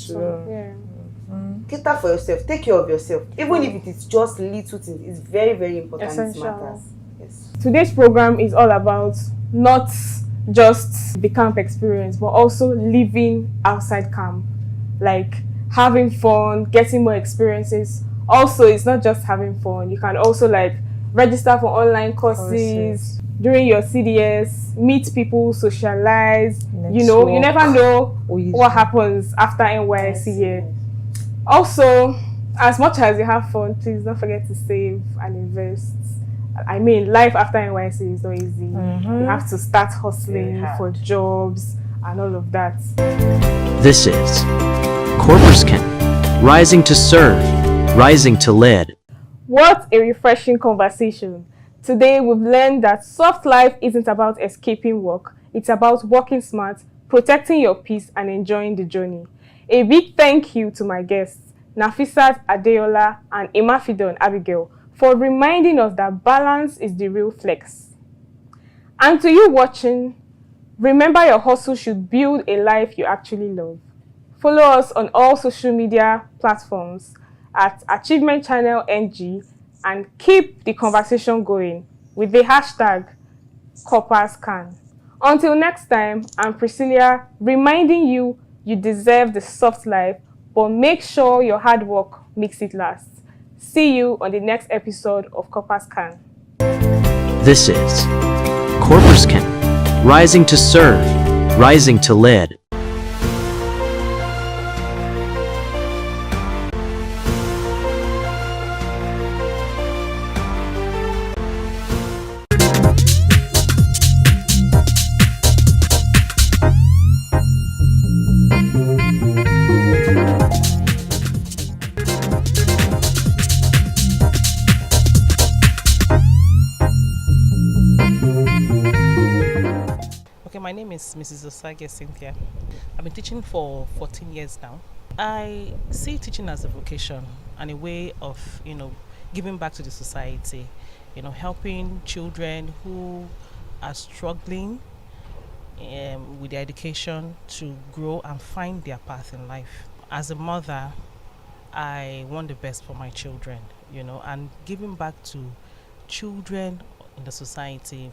Cater for yourself. Take care of yourself. Even if it is just little things, it's very, very important. Essential. It matters. Yes. Today's program is all about not just the camp experience, but also living outside camp, like having fun, getting more experiences. Also, it's not just having fun. You can also like register for online courses during your CDS, meet people, socialize. You know, you never know what happens after NYSC year. Also, as much as you have fun, please don't forget to save and invest. I mean, life after NYSC is not easy. You have to start hustling for jobs and all of that. This is Corpus Can, rising to serve, rising to lead. What a refreshing conversation. Today we've learned that soft life isn't about escaping work. It's about working smart, protecting your peace and enjoying the journey. A big thank you to my guests, Nafisat Adeola and Imafidon Abigail, for reminding us that balance is the real flex. And to you watching, remember your hustle should build a life you actually love. Follow us on all social media platforms at Achievement Channel NG and keep the conversation going with the hashtag CorpusCan. Until next time, I'm Priscilla, reminding you deserve the soft life, but make sure your hard work makes it last. See you on the next episode of CorpusCan. This is Corpus Can, rising to serve, rising to lead. My name is Mrs. Osage Cynthia. I've been teaching for 14 years now. I see teaching as a vocation and a way of, giving back to the society, helping children who are struggling with their education to grow and find their path in life. As a mother, I want the best for my children, and giving back to children in the society,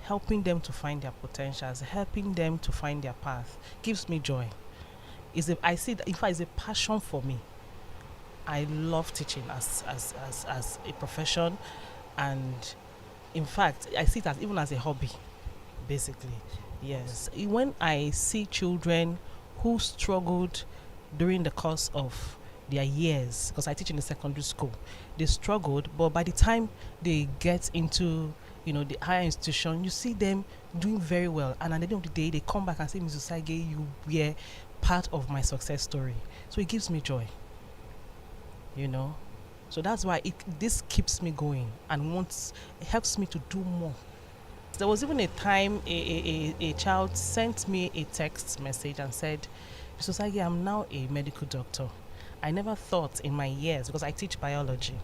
helping them to find their potentials, helping them to find their path, gives me joy. I see that, in fact, it's a passion for me. I love teaching as a profession, and in fact, I see that even as a hobby, basically. Yes. When I see children who struggled during the course of their years, because I teach in the secondary school, they struggled, but by the time they get into the higher institution, you see them doing very well, and at the end of the day, they come back and say, Mrs. Sage, you were part of my success story. So it gives me joy, So that's why this keeps me going and it helps me to do more. There was even a time a child sent me a text message and said, Mrs. Sage, I'm now a medical doctor. I never thought in my years, because I teach biology,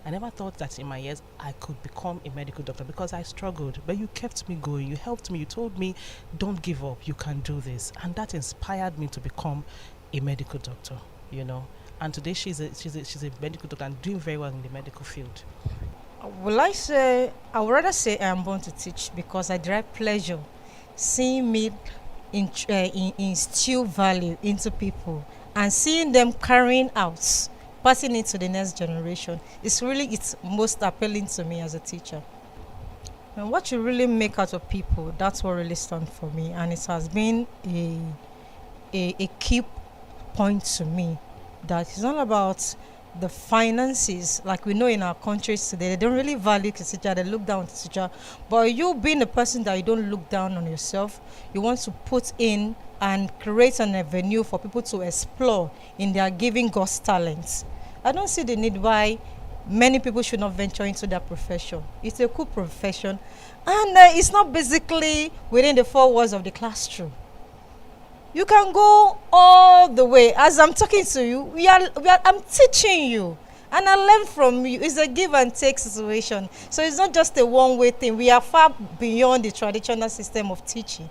I never thought that in my years I could become a medical doctor because I struggled. But you kept me going, you helped me, you told me, don't give up, you can do this. And that inspired me to become a medical doctor, And today she's a medical doctor and doing very well in the medical field. I would rather say I'm born to teach because I derive pleasure seeing me instill value into people and seeing them carrying out, passing it to the next generation. It's most appealing to me as a teacher. And what you really make out of people, that's what really stands for me. And it has been a key point to me that it's not about the finances, like we know in our countries today, they don't really value the teacher, they look down on the teacher. But you being a person that you don't look down on yourself, you want to put in and create an avenue for people to explore in their giving God's talents. I don't see the need why many people should not venture into that profession. It's a cool profession, and it's not basically within the four walls of the classroom. You can go all the way. As I'm talking to you, I'm teaching you, and I learn from you. It's a give and take situation. So it's not just a one-way thing. We are far beyond the traditional system of teaching.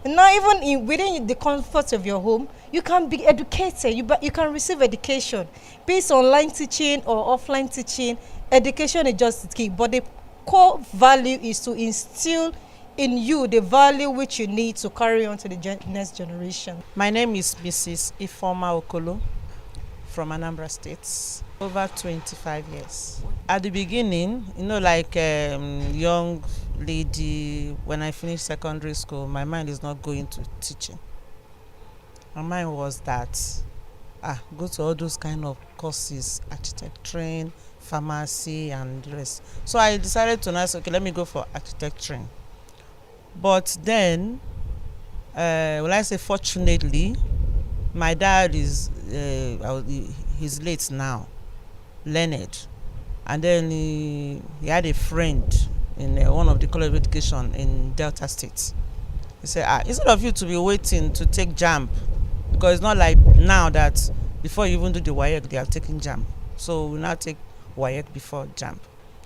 And now, even within the comfort of your home, you can be educated. You can receive education. Be it online teaching or offline teaching, education is just the key. But the core value is to instill in you the value which you need to carry on to the next generation. My name is Mrs. Ifeoma Okolo from Anambra State. Over 25 years. At the beginning, like young lady, when I finished secondary school, my mind is not going to teaching. My mind was that, go to all those kind of courses, architecturing, pharmacy, and the rest. So I decided to say, okay, let me go for architecturing. But then, when I say fortunately, my dad is, he's late now, learned. And then he had a friend in one of the college of education in Delta State. He said, instead of you to be waiting to take JAMB, because it's not like now that before you even do the WAEC, they are taking JAMB. So we now take WAEC before JAMB.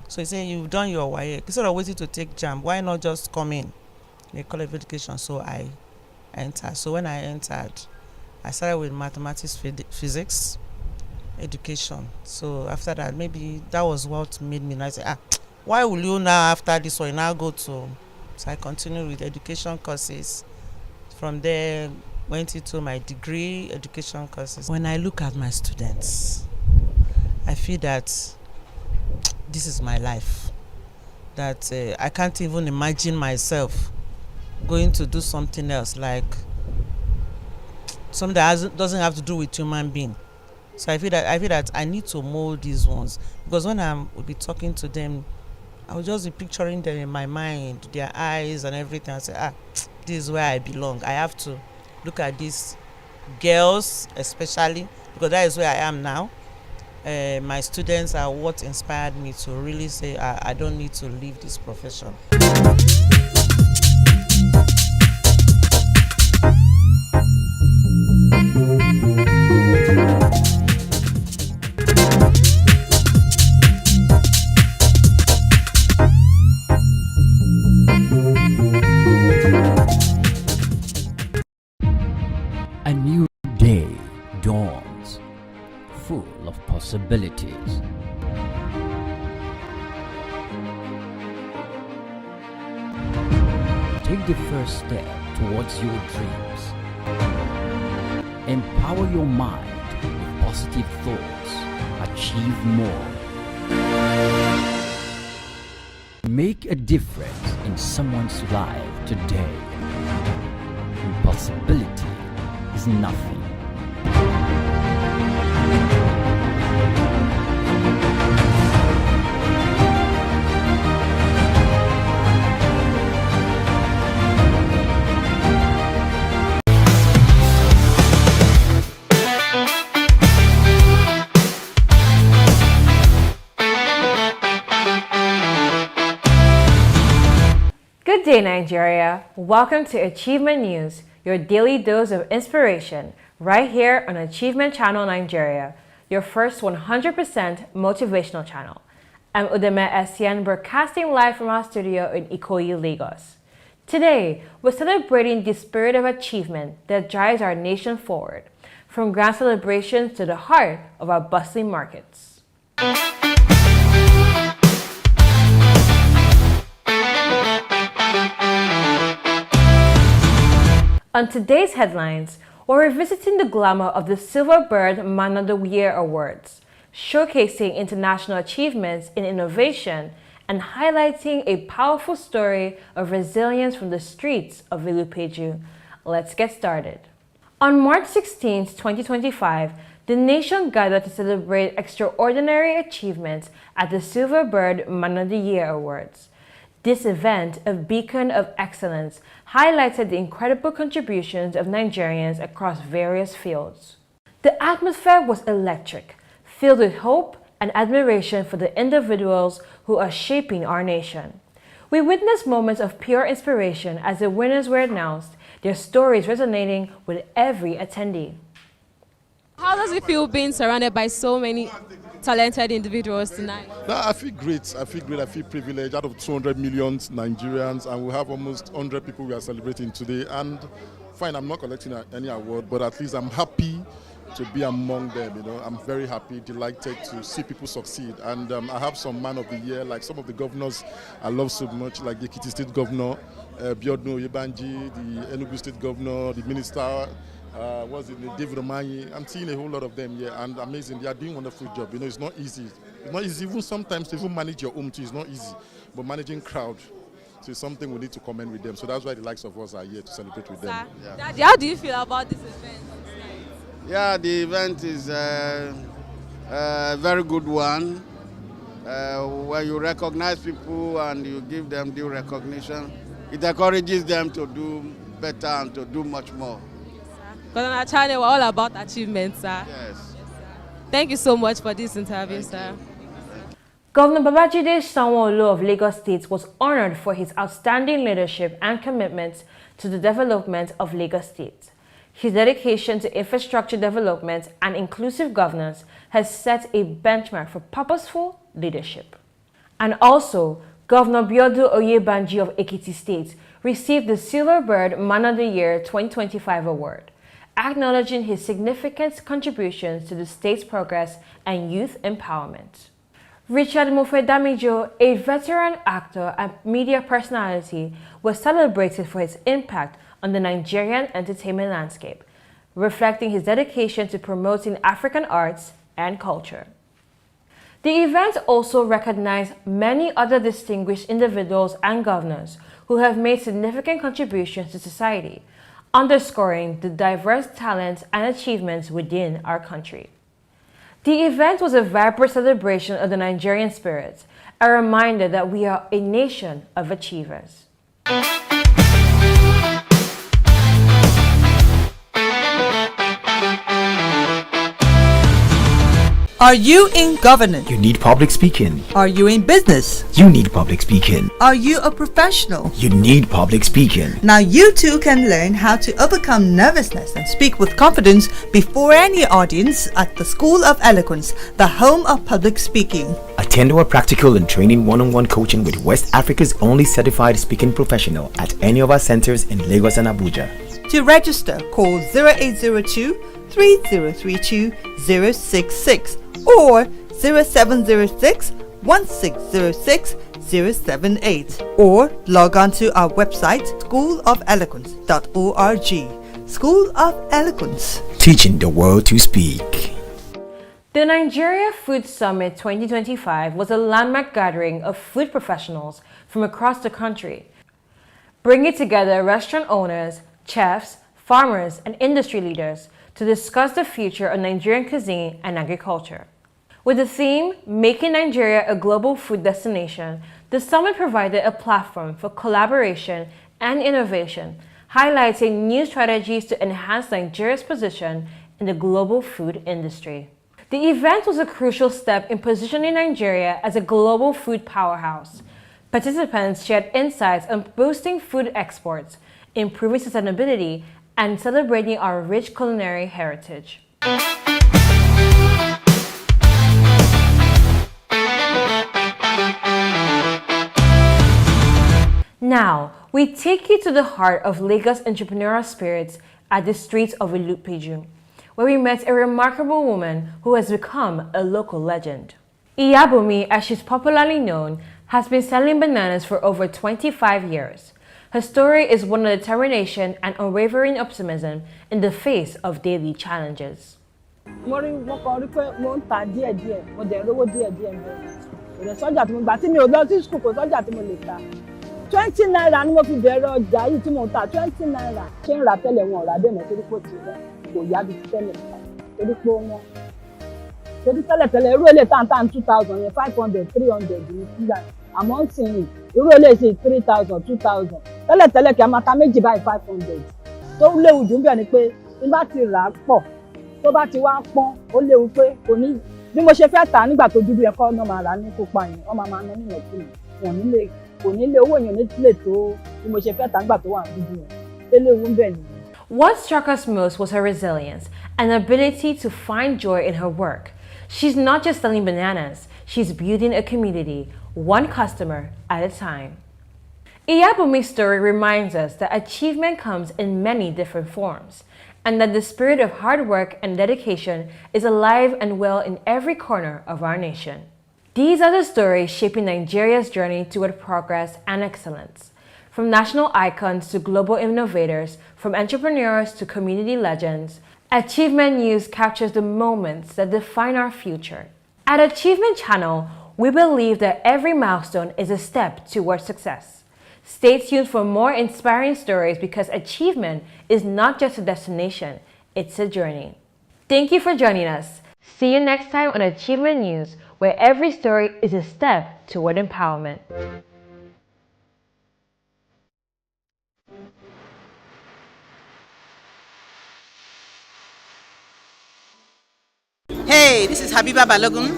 So he said, you've done your WAEC. Instead of waiting to take JAMB, why not just come in the college of education? So I entered. So when I entered, I started with mathematics, physics, education. So after that, maybe that was what made me now say, why will you now after this one now go to? So I continued with education courses. From there, went into my degree education courses. When I look at my students, I feel that this is my life. That I can't even imagine myself going to do something else, like something that doesn't have to do with human being. So I feel that I need to mold these ones, because when I will be talking to them, I will just be picturing them in my mind, their eyes and everything. I say, this is where I belong. I have to look at these girls, especially because that is where I am now. My students are what inspired me to really say, I don't need to leave this profession. A new day dawns, full of possibilities. Take the first step towards your dreams. Empower your mind with positive thoughts. Achieve more. Make a difference in someone's life today. Impossibility is nothing. Good day, Nigeria. Welcome to Achievement News, your daily dose of inspiration, right here on Achievement Channel Nigeria, your first 100% motivational channel. I'm Udeme Essien, broadcasting live from our studio in Ikoyi, Lagos. Today, we're celebrating the spirit of achievement that drives our nation forward, from grand celebrations to the heart of our bustling markets. On today's headlines, we're revisiting the glamour of the Silver Bird Man of the Year Awards, showcasing international achievements in innovation and highlighting a powerful story of resilience from the streets of Ilupeju. Let's get started. On March 16, 2025, the nation gathered to celebrate extraordinary achievements at the Silver Bird Man of the Year Awards. This event, a beacon of excellence, highlighted the incredible contributions of Nigerians across various fields. The atmosphere was electric, filled with hope and admiration for the individuals who are shaping our nation. We witnessed moments of pure inspiration as the winners were announced, their stories resonating with every attendee. How does it feel being surrounded by so many talented individuals tonight? No, I feel great. I feel privileged. Out of 200 million Nigerians, and we have almost 100 people we are celebrating today. And fine, I'm not collecting any award, but at least I'm happy to be among them. I'm very happy, delighted to see people succeed. And I have some Man of the Year, like some of the governors I love so much, like the Ekiti State Governor, Biodun Oyebanji, the Enugu State Governor, the Minister. David Omanyi. I'm seeing a whole lot of them here, and amazing. They are doing a wonderful job. It's not easy. It's not easy. Even sometimes to even manage your home too, it's not easy. But managing crowd, so it's something we need to commend with them. So that's why the likes of us are here to celebrate with them. Yeah. Daddy, how do you feel about this event? Yeah, the event is a very good one. Where you recognize people and you give them due recognition, it encourages them to do better and to do much more. Because on our channel, we're all about achievements, sir. Yes. Thank you so much for this interview, sir. Governor Babajide Sanwo-Olu of Lagos State was honored for his outstanding leadership and commitment to the development of Lagos State. His dedication to infrastructure development and inclusive governance has set a benchmark for purposeful leadership. And also, Governor Biodun Oyebanji of Ekiti State received the Silver Bird Man of the Year 2025 award, acknowledging his significant contributions to the state's progress and youth empowerment. Richard Mofe-Damijo, a veteran actor and media personality, was celebrated for his impact on the Nigerian entertainment landscape, reflecting his dedication to promoting African arts and culture. The event also recognized many other distinguished individuals and governors who have made significant contributions to society, underscoring the diverse talents and achievements within our country. The event was a vibrant celebration of the Nigerian spirit, a reminder that we are a nation of achievers. Are you in governance? You need public speaking. Are you in business? You need public speaking. Are you a professional? You need public speaking. Now you too can learn how to overcome nervousness and speak with confidence before any audience at the School of Eloquence, the home of public speaking. Attend our practical and training one-on-one coaching with West Africa's only certified speaking professional at any of our centers in Lagos and Abuja. To register, call 0802 3032 066 or 0706 1606 078, or log on to our website schoolofeloquence.org. School of Eloquence, teaching the world to speak. The Nigeria Food Summit 2025 was a landmark gathering of food professionals from across the country, bringing together restaurant owners, chefs, farmers, and industry leaders to discuss the future of Nigerian cuisine and agriculture. With the theme, Making Nigeria a Global Food Destination, the summit provided a platform for collaboration and innovation, highlighting new strategies to enhance Nigeria's position in the global food industry. The event was a crucial step in positioning Nigeria as a global food powerhouse. Participants shared insights on boosting food exports, improving sustainability, and celebrating our rich culinary heritage. Now, we take you to the heart of Lagos entrepreneurial spirits at the streets of Ilupeju, where we met a remarkable woman who has become a local legend. Iyabumi, as she's popularly known, has been selling bananas for over 25 years. Her story is one of determination and unwavering optimism in the face of daily challenges. Naira ni mo fi bẹ̀rẹ̀ ọjà yìí tí mo ń ta 20 naira. Ṣé ń ra tẹ́lẹ̀ wọn ò rà bẹ́ẹ̀ mọ́ torí kò tí rẹ̀ kò yá bí tẹ́lẹ̀. torí pé wọ́n torí tẹ́lẹ̀tẹ́lẹ̀ irú ilé tàǹtàn 2000 yẹn 500 300 ní sílẹ̀ àmọ́ ń sìn yìí irú ilé ṣe 3000 2000 tẹ́lẹ̀tẹ́lẹ̀ kí a máa ta méjì báyìí 500 tó léwu jù ń bẹ̀ ni pé tí bá ti rà á pọ̀ tó bá ti wá pọ́n ó léwu pé kò ní bí mo ṣe fẹ́ tà á nígbà tó dúdú yẹn kọ́ náà máa rà á ní kópa yẹn wọ́n máa ná nínú ẹ̀kú yẹn kò ní lé owó yẹn lè tó bí mo ṣe fẹ́ tà á nígbà tó wà dúdú yẹn tó léwu ń bẹ̀ nìyẹn. What struck us most was her resilience and ability to find joy in her work. She's not just selling bananas, she's building a community, one customer at a time. Iyabumi's story reminds us that achievement comes in many different forms, and that the spirit of hard work and dedication is alive and well in every corner of our nation. These are the stories shaping Nigeria's journey toward progress and excellence. From national icons to global innovators, from entrepreneurs to community legends, Achievement News captures the moments that define our future. At Achievement Channel, we believe that every milestone is a step towards success. Stay tuned for more inspiring stories because achievement is not just a destination, it's a journey. Thank you for joining us. See you next time on Achievement News, where every story is a step toward empowerment. Hey, this is Habiba Balogun,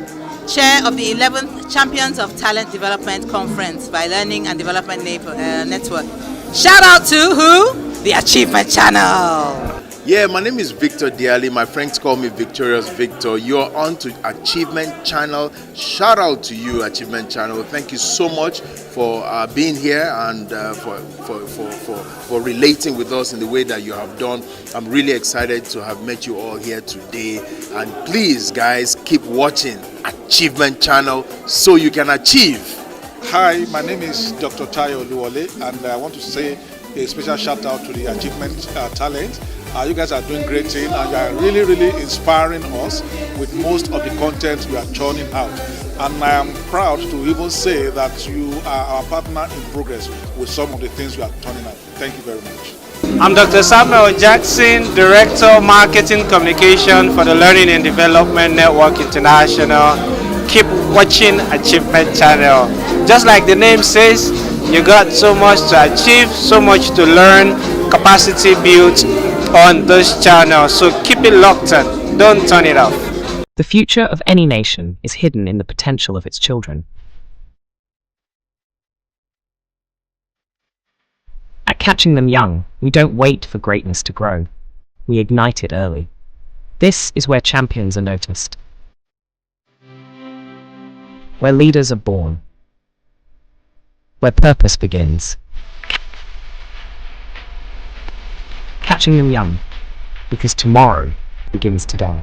Chair of the 11th Champions of Talent Development Conference by Learning and Development Network. Shout out to who? The Achievement Channel. Yeah, my name is Victor Diali. My friends call me Victorious Victor. You're on to Achievement Channel. Shout out to you, Achievement Channel. Thank you so much for being here and for relating with us in the way that you have done. I'm really excited to have met you all here today. And please, guys, keep watching Achievement Channel so you can achieve. Hi, my name is Dr. Tayo Oluwole, and I want to say a special shout out to the Achievement Talent. You guys are doing great thing, and you are really, really inspiring us with most of the content we are churning out. And I am proud to even say that you are our partner in progress with some of the things we are turning out. Thank you very much. I'm Dr. Samuel Jackson, Director Marketing Communication for the Learning and Development Network International. Keep watching Achievement Channel. Just like the name says, you got so much to achieve, so much to learn, capacity built on this channel. So keep it locked in. Don't turn it off. The future of any nation is hidden in the potential of its children. At Catching Them Young, we don't wait for greatness to grow. We ignite it early. This is where champions are noticed. Where leaders are born. Where purpose begins. Catching Them Young, because tomorrow begins today.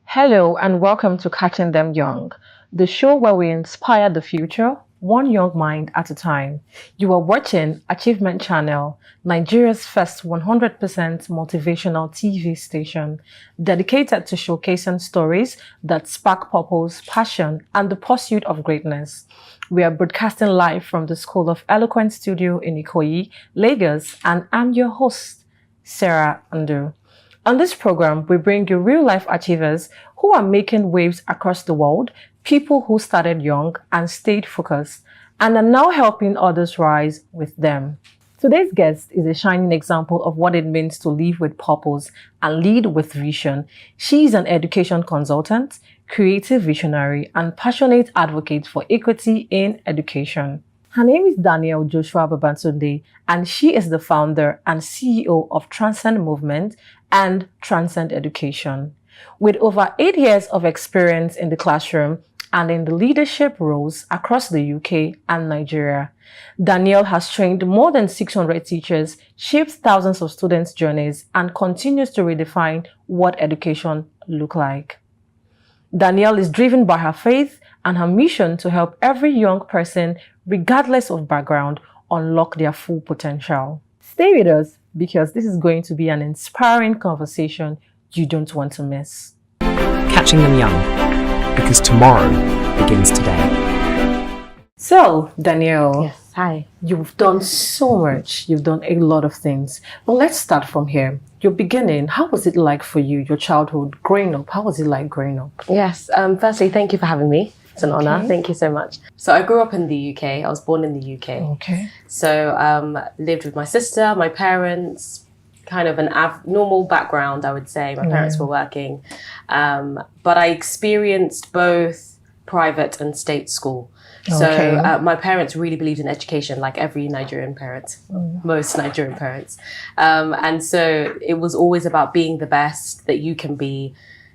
Hello and welcome to Catching Them Young, the show where we inspire the future, one young mind at a time. You are watching Achievement Channel, Nigeria's first 100% motivational TV station, dedicated to showcasing stories that spark purpose, passion, and the pursuit of greatness. We are broadcasting live from the School of Eloquence Studio in Ikoyi, Lagos, and I'm your host, Sarah Andu. On this program, we bring you real-life achievers who are making waves across the world, people who started young and stayed focused, and are now helping others rise with them. Today's guest is a shining example of what it means to live with purpose and lead with vision. She is an education consultant, creative visionary, and passionate advocate for equity in education. Her name is Danielle Joshua Babantunde, and she is the founder and CEO of Transcend Movement and Transcend Education. With over 8 years of experience in the classroom and in the leadership roles across the UK and Nigeria, Danielle has trained more than 600 teachers, shaped thousands of students' journeys, and continues to redefine what education looks like. Danielle is driven by her faith and her mission to help every young person, regardless of background, unlock their full potential. Stay with us because this is going to be an inspiring conversation you don't want to miss. Catching Them Young, because tomorrow begins today. So, Danielle, Hi. You've done so much. You've done a lot of things. Well, let's start from here. Your beginning, how was it like for you, your childhood, growing up? How was it like growing up? Yes. Firstly, thank you for having me. It's an honor. Okay. Thank you so much. So I grew up in the UK. I was born in the UK. Okay. So lived with my sister, my parents, kind of an normal background, I would say. My parents were working. But I experienced both private and state school. So my parents really believed in education, like every Nigerian parent, most Nigerian parents. And so it was always about being the best that you can be,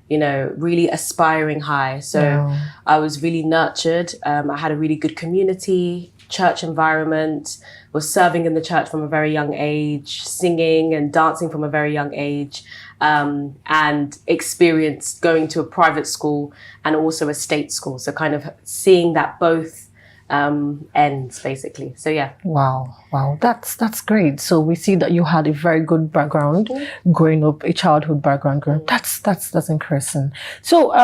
you know, really aspiring high. So I was really nurtured. I had a really good community, church environment, was serving in the church from a very young age, singing and dancing from a very young age, and experienced going to a private school and also a state school. So kind of seeing that both ends basically. So yeah. Wow, that's great. So we see that you had a very good background growing up, a childhood background growing. That's interesting. So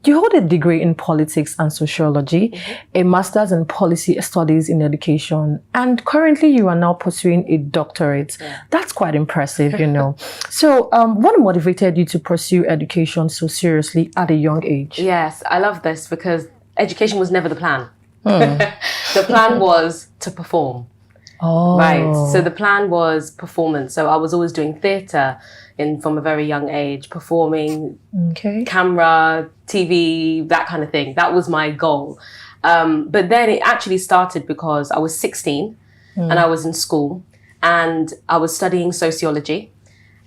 you hold a degree in politics and sociology, a master's in policy studies in education, and currently you are now pursuing a doctorate. That's quite impressive, you know. So what motivated you to pursue education so seriously at a young age? Yes, I love this because education was never the plan. The plan was to perform. Right. So the plan was performance. So I was always doing theatre from a very young age, performing, camera, TV, that kind of thing. That was my goal. But then it actually started because I was 16 and I was in school and I was studying sociology.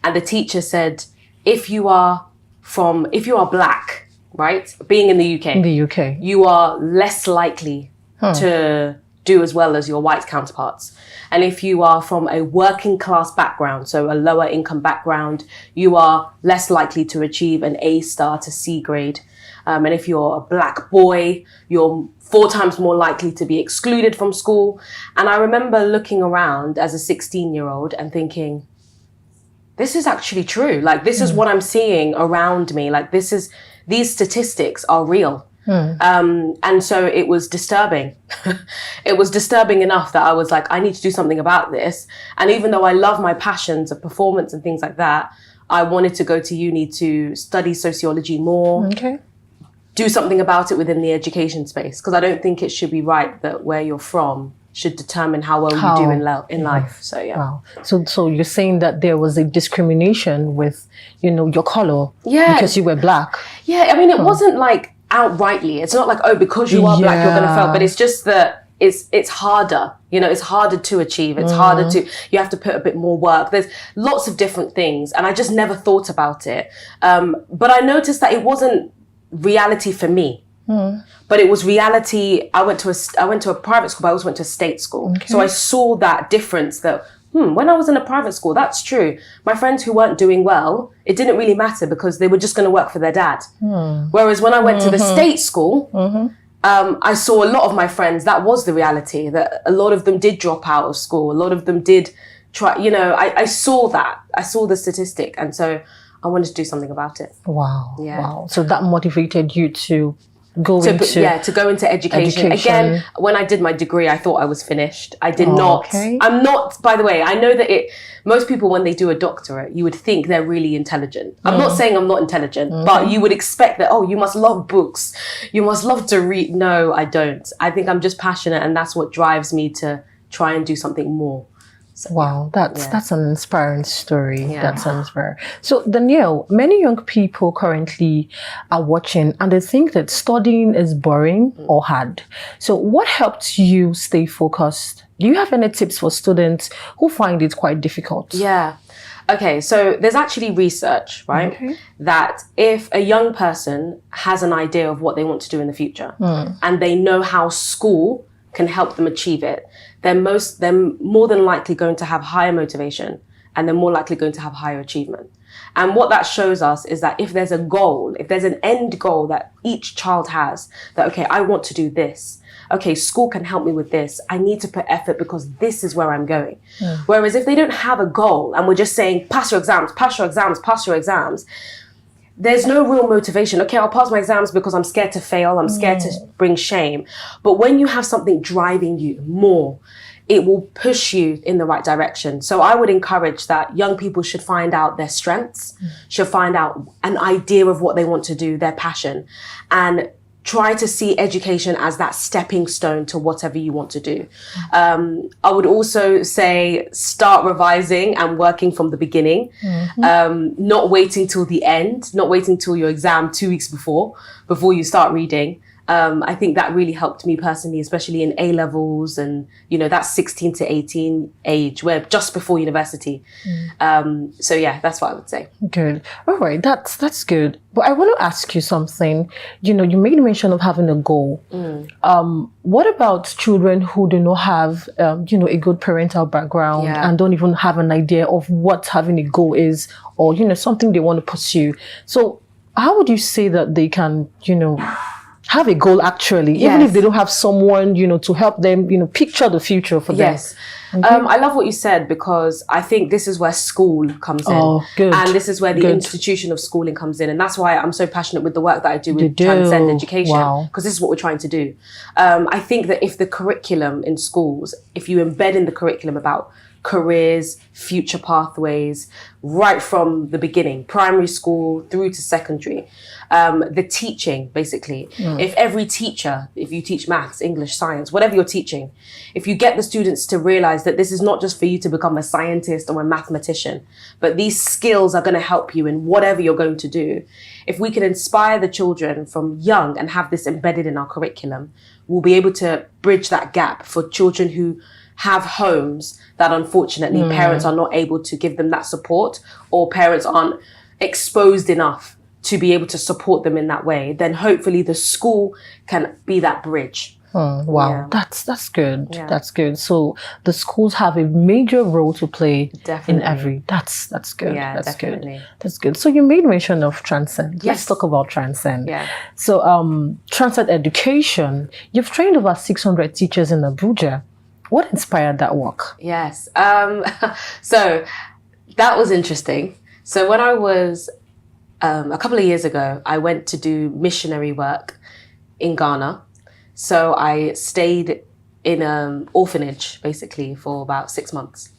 And the teacher said, if you are black, right, being in the UK, you are less likely to do as well as your white counterparts. And if you are from a working class background, so a lower income background, you are less likely to achieve an A star to C grade. And if you're a black boy, you're 4 times more likely to be excluded from school. And I remember looking around as a 16-year-old and thinking, this is actually true. Like, this is what I'm seeing around me. Like, these statistics are real. And so it was disturbing. It was disturbing enough that I was like, I need to do something about this. And even though I love my passions of performance and things like that, I wanted to go to uni to study sociology more, do something about it within the education space. Because I don't think it should be right that where you're from should determine how well you do in life. So yeah. Wow. So you're saying that there was a discrimination with, you know, your color because you were black. Yeah, I mean, it wasn't like outrightly. It's not like, oh, because you are black, you're going to fail. But it's just that it's harder. You know, it's harder to achieve. It's harder to, you have to put a bit more work. There's lots of different things. And I just never thought about it. But I noticed that it wasn't reality for me. But it was reality. I went to a private school, but I also went to a state school. So I saw that difference that, when I was in a private school, that's true. My friends who weren't doing well, it didn't really matter because they were just going to work for their dad. Whereas when I went to the state school, I saw a lot of my friends, that was the reality, that a lot of them did drop out of school. A lot of them did try, you know, I saw that. I saw the statistic. And so I wanted to do something about it. Wow. Yeah. Wow. So that motivated you to go into education. Again, when I did my degree, I thought I was finished. I did not. I'm not, by the way, I know that most people, when they do a doctorate, you would think they're really intelligent. I'm not saying I'm not intelligent, but you would expect that, oh, you must love books. You must love to read. No, I don't. I think I'm just passionate, and that's what drives me to try and do something more. So, wow, that's an inspiring story. That's inspiring. So, Danielle, many young people currently are watching and they think that studying is boring or hard. So, what helped you stay focused? Do you have any tips for students who find it quite difficult? Yeah. Okay, so there's actually research, right? That if a young person has an idea of what they want to do in the future and they know how school can help them achieve it, they're more than likely going to have higher motivation and they're more likely going to have higher achievement. And what that shows us is that if there's a goal, if there's an end goal that each child has, that, okay, I want to do this. Okay, school can help me with this. I need to put effort because this is where I'm going. Whereas if they don't have a goal and we're just saying, pass your exams, pass your exams, pass your exams, there's no real motivation. Okay, I'll pass my exams because I'm scared to fail. I'm scared to bring shame. But when you have something driving you more, it will push you in the right direction. So I would encourage that young people should find out their strengths, should find out an idea of what they want to do, their passion, and try to see education as that stepping stone to whatever you want to do. I would also say start revising and working from the beginning, not waiting till the end, not waiting till your exam 2 weeks before you start reading. I think that really helped me personally, especially in A levels and, that's 16 to 18 age, where just before university. So yeah, that's what I would say. Good. All right. That's good. But I want to ask you something. You made mention of having a goal. What about children who do not have, a good parental background and don't even have an idea of what having a goal is, or, something they want to pursue? So how would you say that they can, have a goal actually, even if they don't have someone, to help them, picture the future for them? Yes. I love what you said, because I think this is where school comes in. Oh, good. And this is where the institution of schooling comes in. And that's why I'm so passionate with the work that I do with Transcend Education, because this is what we're trying to do. I think that if the curriculum in schools, if you embed in the curriculum about careers, future pathways, right from the beginning, primary school through to secondary, the teaching, basically. If every teacher, if you teach maths, English, science, whatever you're teaching, if you get the students to realize that this is not just for you to become a scientist or a mathematician, but these skills are going to help you in whatever you're going to do. If we can inspire the children from young and have this embedded in our curriculum, we'll be able to bridge that gap for children who have homes that unfortunately parents are not able to give them that support, or parents aren't exposed enough to be able to support them in that way. Then hopefully the school can be that bridge. Wow, Yeah. that's good. Yeah. That's good. So the schools have a major role to play Definitely. in every. That's good. Yeah, that's definitely. good. That's good. So you made mention of Transcend. Let's Yes. talk about Transcend. Yeah. So Transcend Education. You've trained over 600 teachers in Abuja. What inspired that work? Yes. So that was interesting. So when I was a couple of years ago, I went to do missionary work in Ghana. So I stayed in an orphanage basically for about 6 months.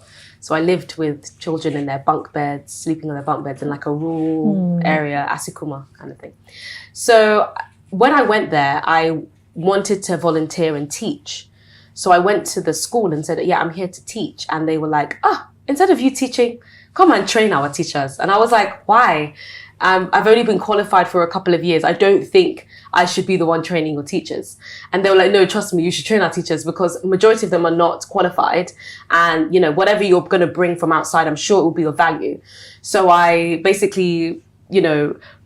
So I lived with children in their bunk beds, sleeping on their bunk beds in like a rural area, Asikuma kind of thing. So when I went there, I wanted to volunteer and teach. So I went to the school and said, yeah, I'm here to teach. And they were like, instead of you teaching, come and train our teachers. And I was like, why? I've only been qualified for a couple of years. I don't think I should be the one training your teachers. And they were like, no, trust me, you should train our teachers, because majority of them are not qualified. And, whatever you're going to bring from outside, I'm sure it will be of value. So I basically,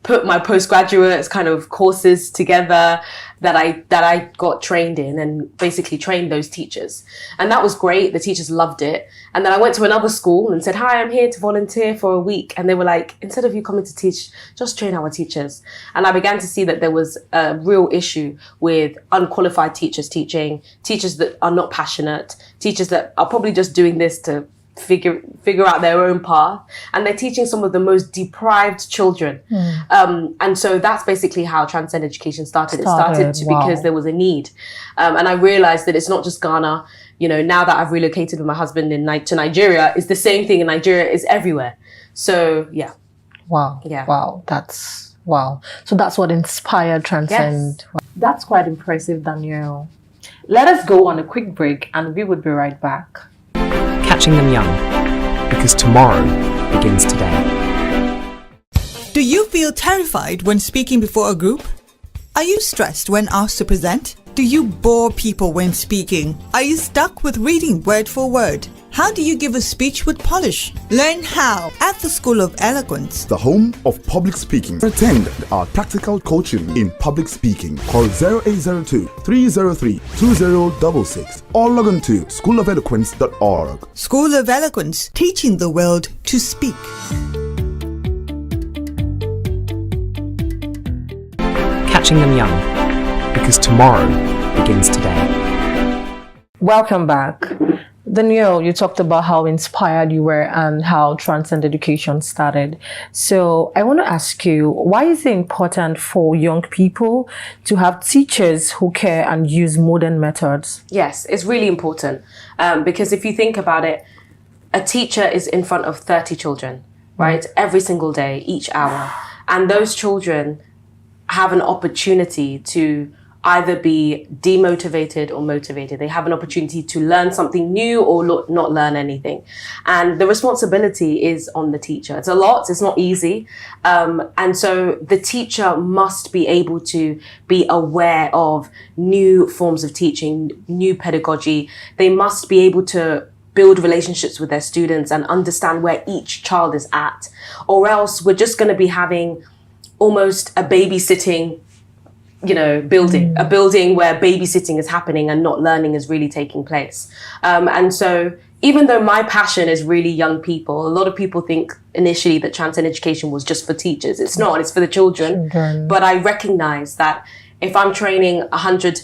put my postgraduate kind of courses together that I got trained in, and basically trained those teachers. And that was great. The teachers loved it. And then I went to another school and said, hi, I'm here to volunteer for a week. And they were like, instead of you coming to teach, just train our teachers. And I began to see that there was a real issue with unqualified teachers teaching, teachers that are not passionate, teachers that are probably just doing this to figure out their own path, and they're teaching some of the most deprived children. And so that's basically how Transcend Education started. It started because there was a need. And I realized that it's not just Ghana. Now that I've relocated with my husband to Nigeria, it's the same thing in Nigeria, it's everywhere. So yeah. Wow. Yeah. Wow. Wow. So that's what inspired Transcend. Yes. That's quite impressive, Danielle. Let us go on a quick break and we would be right back. Catching them young, because tomorrow begins today. Do you feel terrified when speaking before a group? Are you stressed when asked to present? Do you bore people when speaking? Are you stuck with reading word for word? How do you give a speech with polish? Learn how at the School of Eloquence, the home of public speaking. Attend our practical coaching in public speaking. Call 0802 303 2066 or log on to schoolofeloquence.org. School of Eloquence, teaching the world to speak. Catching them young, because tomorrow begins today. Welcome back. Danielle, you talked about how inspired you were and how Transcend Education started. So I want to ask you, why is it important for young people to have teachers who care and use modern methods? Yes, it's really important because if you think about it, a teacher is in front of 30 children, right? Every single day, each hour. And those children have an opportunity to either be demotivated or motivated. They have an opportunity to learn something new or not learn anything. And the responsibility is on the teacher. It's a lot, it's not easy. And so the teacher must be able to be aware of new forms of teaching, new pedagogy. They must be able to build relationships with their students and understand where each child is at. Or else we're just going to be having almost a babysitting building, a building where babysitting is happening and not learning is really taking place. And so even though my passion is really young people, a lot of people think initially that Transcend Education was just for teachers. It's not, it's for the children. But I recognize that if I'm training 100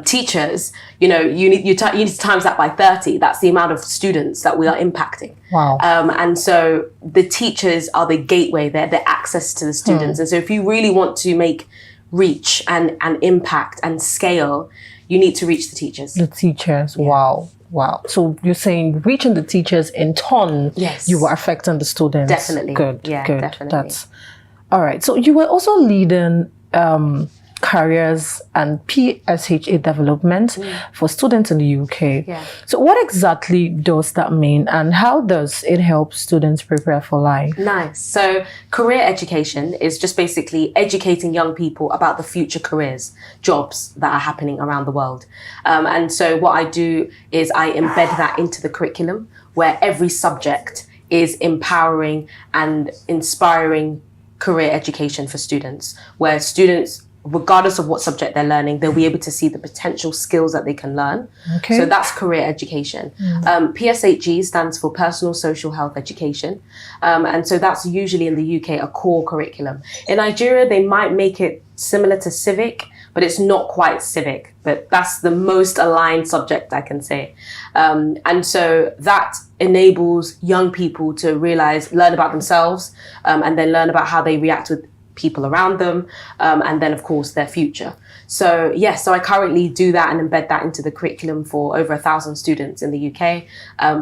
teachers, you need to times that by 30. That's the amount of students that we are impacting. Wow. And so the teachers are the gateway, they're the access to the students. And so if you really want to make reach and impact and scale, you need to reach the teachers. The teachers, wow. So you're saying reaching the teachers in turn, yes, you were affecting the students. Definitely. Good. Definitely. That's all right. So you were also leading careers and PSHA development for students in the UK. Yeah. So what exactly does that mean, and how does it help students prepare for life? Nice. So career education is just basically educating young people about the future careers, jobs that are happening around the world. And so what I do is I embed that into the curriculum, where every subject is empowering and inspiring career education for students, where students, regardless of what subject they're learning, they'll be able to see the potential skills that they can learn. Okay. So that's career education. PSHE stands for Personal Social Health Education. And so that's usually in the UK a core curriculum. In Nigeria, they might make it similar to civic, but it's not quite civic, but that's the most aligned subject I can say. And so that enables young people to learn about themselves, and then learn about how they react with people around them, and then of course their future. So yes, so I currently do that and embed that into the curriculum for over 1,000 students in the UK,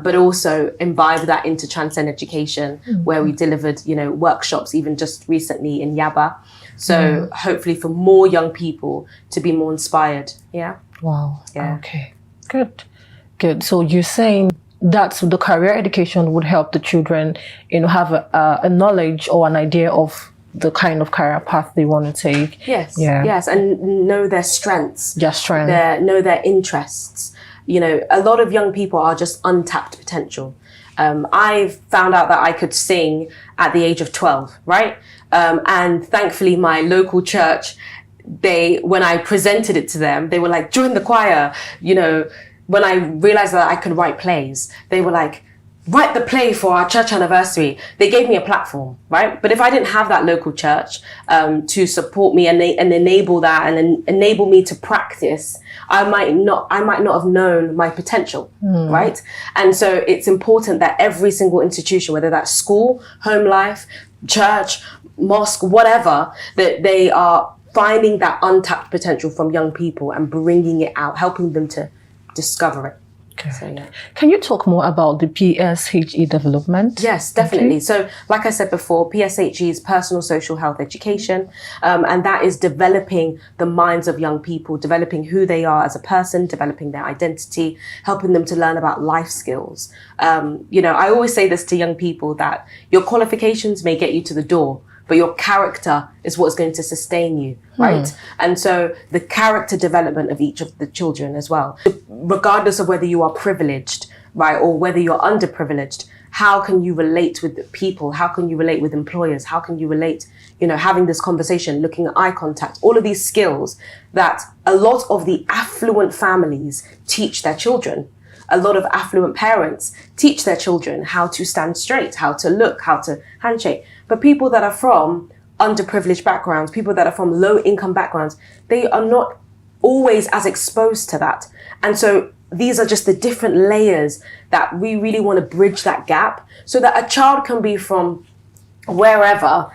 but also imbibe that into Transcend Education, where we delivered, workshops even just recently in Yaba. So hopefully for more young people to be more inspired. Yeah. Wow. Yeah. Okay. Good. So you're saying that the career education would help the children, have a knowledge or an idea of the kind of career path they want to take. Yes. Yeah. Yes. And know their strengths. Know their interests. A lot of young people are just untapped potential. I found out that I could sing at the age of 12, right? And thankfully my local church, when I presented it to them, they were like, join the choir. When I realized that I could write plays, they were like, write the play for our church anniversary. They gave me a platform, right? But if I didn't have that local church to support me and enable that and enable me to practice, I might not have known my potential, right? And so it's important that every single institution, whether that's school, home life, church, mosque, whatever, that they are finding that untapped potential from young people and bringing it out, helping them to discover it. So, yeah. Can you talk more about the PSHE development? Yes, definitely. Okay. So like I said before, PSHE is Personal Social Health Education, and that is developing the minds of young people, developing who they are as a person, developing their identity, helping them to learn about life skills. I always say this to young people, that your qualifications may get you to the door, but your character is what's going to sustain you, right? And so the character development of each of the children as well, regardless of whether you are privileged, right, or whether you're underprivileged, how can you relate with people? How can you relate with employers? How can you relate, having this conversation, looking at eye contact, all of these skills that a lot of the affluent families teach their children. A lot of affluent parents teach their children how to stand straight, how to look, how to handshake. But people that are from underprivileged backgrounds, people that are from low income backgrounds, they are not always as exposed to that. And so these are just the different layers that we really want to bridge that gap so that a child can be from wherever,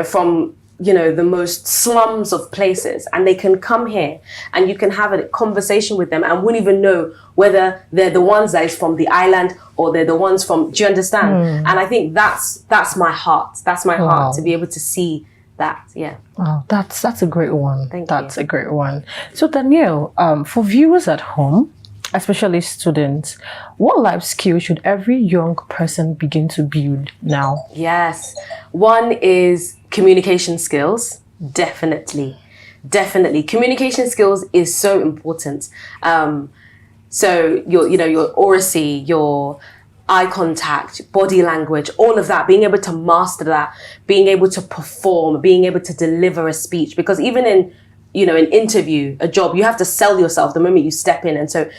from the most slums of places, and they can come here and you can have a conversation with them and wouldn't even know whether they're the ones that is from the island or they're the ones from, do you understand? And I think that's my heart. That's my heart, to be able to see that. Yeah. Wow, that's a great one. That's a great one. So Danielle, for viewers at home, especially students, what life skills should every young person begin to build now? Yes. One is communication skills. Definitely. Communication skills is so important. So your oracy, your eye contact, body language, all of that, being able to master that, being able to perform, being able to deliver a speech, because even in an interview, a job, you have to sell yourself the moment you step in. And so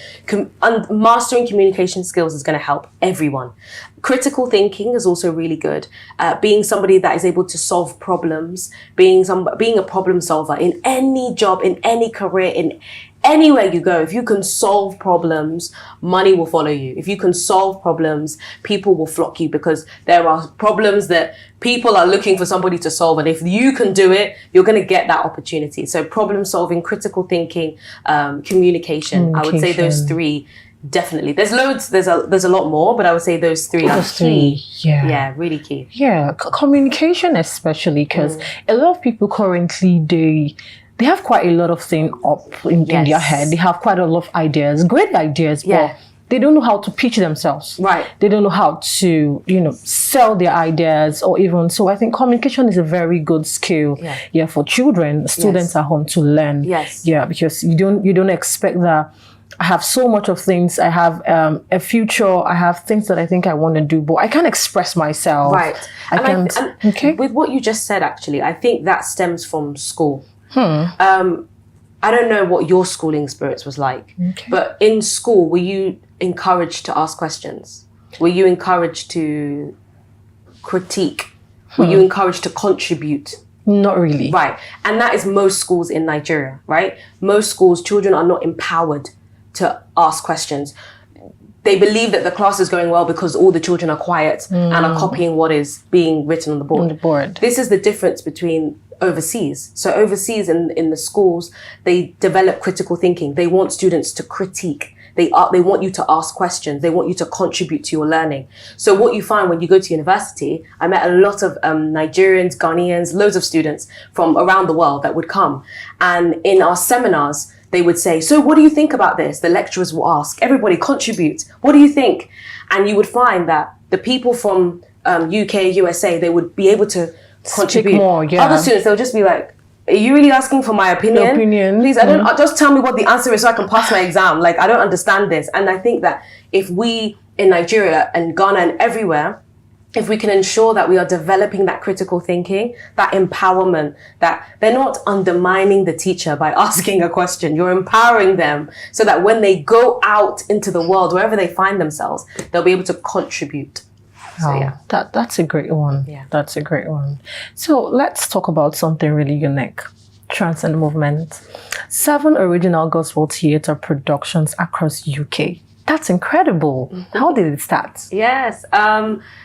mastering communication skills is going to help everyone. Critical thinking is also really good. Being somebody that is able to solve problems, being a problem solver in any job, in any career, in anywhere you go. If you can solve problems, money will follow you. If you can solve problems, people will flock you, because there are problems that people are looking for somebody to solve. And if you can do it, you're going to get that opportunity. So problem solving, critical thinking, communication. I would say those three. Definitely. There's loads, there's a lot more, but I would say those three are key. Yeah, really key. Yeah, communication especially, because a lot of people currently, they have quite a lot of things up in their head. They have quite a lot of ideas, great ideas, but they don't know how to pitch themselves. Right. They don't know how to, sell their ideas, or even, so I think communication is a very good skill for children, students at home to learn. Yes. Yeah, because you don't expect that I have so much of things. I have a future. I have things that I think I want to do, but I can't express myself. Right. Okay. With what you just said, actually, I think that stems from school. I don't know what your schooling experience was like, but in school, were you encouraged to ask questions? Were you encouraged to critique? Were you encouraged to contribute? Not really. Right. And that is most schools in Nigeria, right? Most schools, children are not empowered to ask questions. They believe that the class is going well because all the children are quiet and are copying what is being written on the board. This is the difference between overseas. So overseas in the schools, they develop critical thinking. They want students to critique. They want you to ask questions. They want you to contribute to your learning. So what you find when you go to university, I met a lot of Nigerians, Ghanaians, loads of students from around the world that would come. And in our seminars, they would say, so what do you think about this? The lecturers will ask, everybody contribute. What do you think? And you would find that the people from UK, USA, they would be able to contribute more. Other students, they'll just be like, are you really asking for my opinion? Please, just tell me what the answer is so I can pass my exam. Like, I don't understand this. And I think that if we in Nigeria and Ghana and everywhere, if we can ensure that we are developing that critical thinking, that empowerment, that they're not undermining the teacher by asking a question, you're empowering them so that when they go out into the world, wherever they find themselves, they'll be able to contribute. So, yeah. That's a great one. Yeah. That's a great one. So let's talk about something really unique. Transcend Movement. 7 original gospel theatre productions across UK. That's incredible. How did it start? Yes.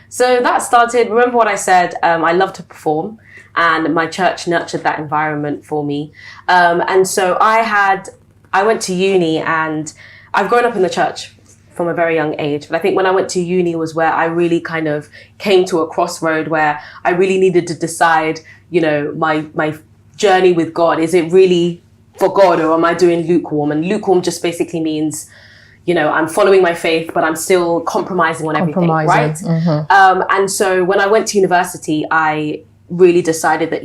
So that started, remember what I said, I love to perform, and my church nurtured that environment for me. And so I went to uni, and I've grown up in the church from a very young age. But I think when I went to uni was where I really kind of came to a crossroad where I really needed to decide, my journey with God. Is it really for God, or am I doing lukewarm? And lukewarm just basically means, I'm following my faith, but I'm still compromising on everything, right? And so when I went to university, I really decided that,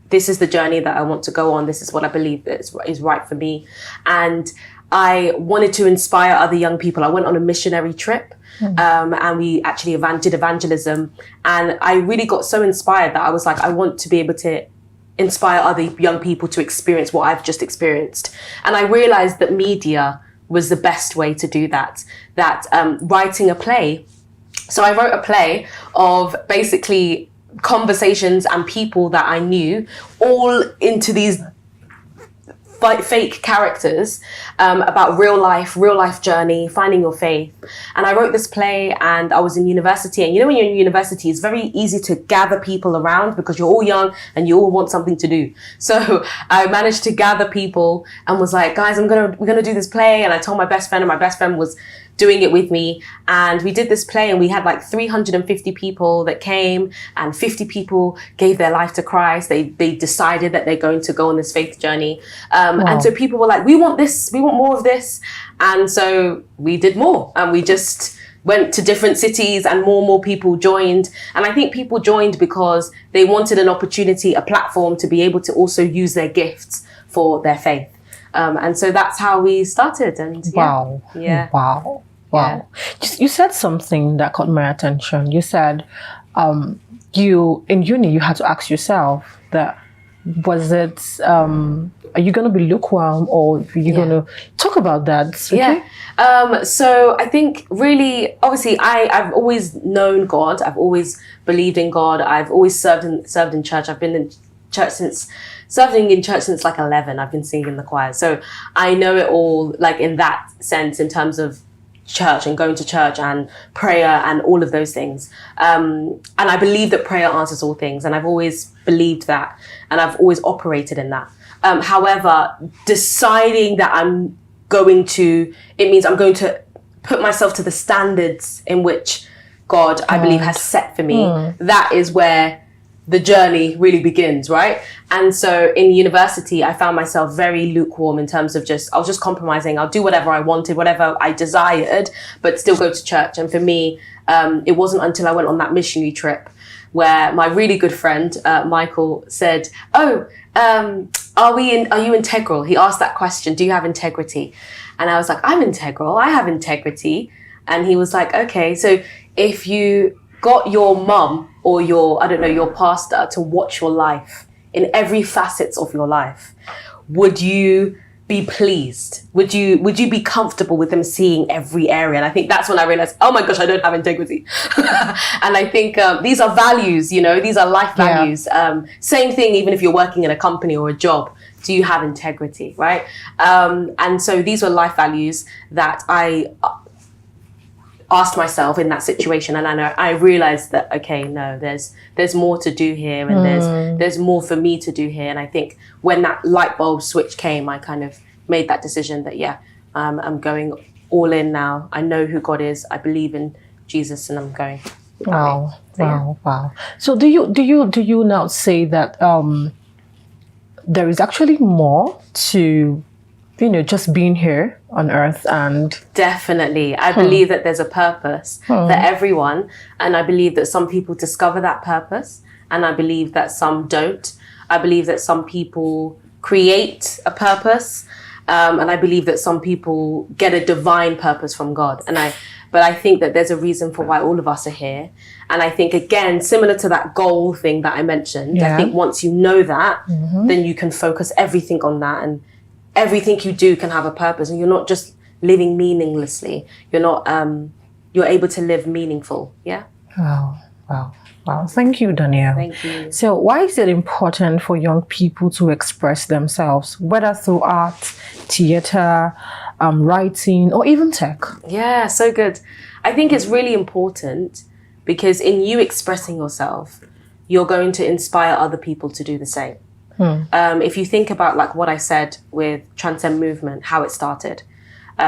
this is the journey that I want to go on. This is what I believe is right for me. And I wanted to inspire other young people. I went on a missionary trip, and we actually did evangelism. And I really got so inspired that I was like, I want to be able to inspire other young people to experience what I've just experienced. And I realized that media was the best way to do that, writing a play. So I wrote a play of basically conversations and people that I knew all into these fake characters about real life journey, finding your faith. And I wrote this play, and I was in university. And you know, when you're in university, it's very easy to gather people around because you're all young and you all want something to do. So I managed to gather people and was like, guys, we're gonna do this play. And I told my best friend, and my best friend was doing it with me, and we did this play, and we had like 350 people that came, and 50 people gave their life to Christ. They decided that they're going to go on this faith journey, and so people were like, we want this, we want more of this. And so we did more, and we just went to different cities, and more people joined. And I think people joined because they wanted an opportunity, a platform to be able to also use their gifts for their faith. And so that's how we started. And Wow. You said something that caught my attention. You said you in uni you had to ask yourself that, was it are you going to be lukewarm, or are you going to talk about that? Okay? So I think really, obviously, I've always known God. I've always believed in God. I've always served in church. I've been in church serving in church since like 11. I've been singing in the choir. So I know it all, like in that sense, in terms of church and going to church and prayer and all of those things. And I believe that prayer answers all things. And I've always believed that. And I've always operated in that. However, deciding that it means I'm going to put myself to the standards in which God, I believe, has set for me. That is where the journey really begins, right? And so in university, I found myself very lukewarm in terms of I was just compromising. I'll do whatever I wanted, whatever I desired, but still go to church. And for me, it wasn't until I went on that missionary trip where my really good friend, Michael, said, are you integral? He asked that question, do you have integrity? And I was like, I'm integral, I have integrity. And he was like, okay, so if you got your mum or your pastor to watch your life in every facets of your life, would you be pleased? Would you be comfortable with them seeing every area? And I think that's when I realized, oh my gosh, I don't have integrity. And I think these are values, these are life values. Same thing, even if you're working in a company or a job, do you have integrity, right? And so these were life values that I asked myself in that situation, and I realized that, okay, no, there's more to do here, and there's more for me to do here. And I think when that light bulb switch came, I kind of made that decision that I'm going all in now. I know who God is. I believe in Jesus, and I'm going. Wow. So do you now say that there is actually more to just being here on earth? And definitely, I believe that there's a purpose for everyone, and I believe that some people discover that purpose, and I believe that some don't. I believe that some people create a purpose, and I believe that some people get a divine purpose from God. But I think that there's a reason for why all of us are here. And I think, again, similar to that goal thing that I mentioned, I think once you know that, then you can focus everything on that, and everything you do can have a purpose, and you're not just living meaninglessly. You're able to live meaningful. Yeah. Wow. Thank you, Danielle. Thank you. So why is it important for young people to express themselves, whether through art, theater, writing, or even tech? Yeah, so good. I think it's really important because in you expressing yourself, you're going to inspire other people to do the same. If you think about like what I said with Transcend Movement, how it started,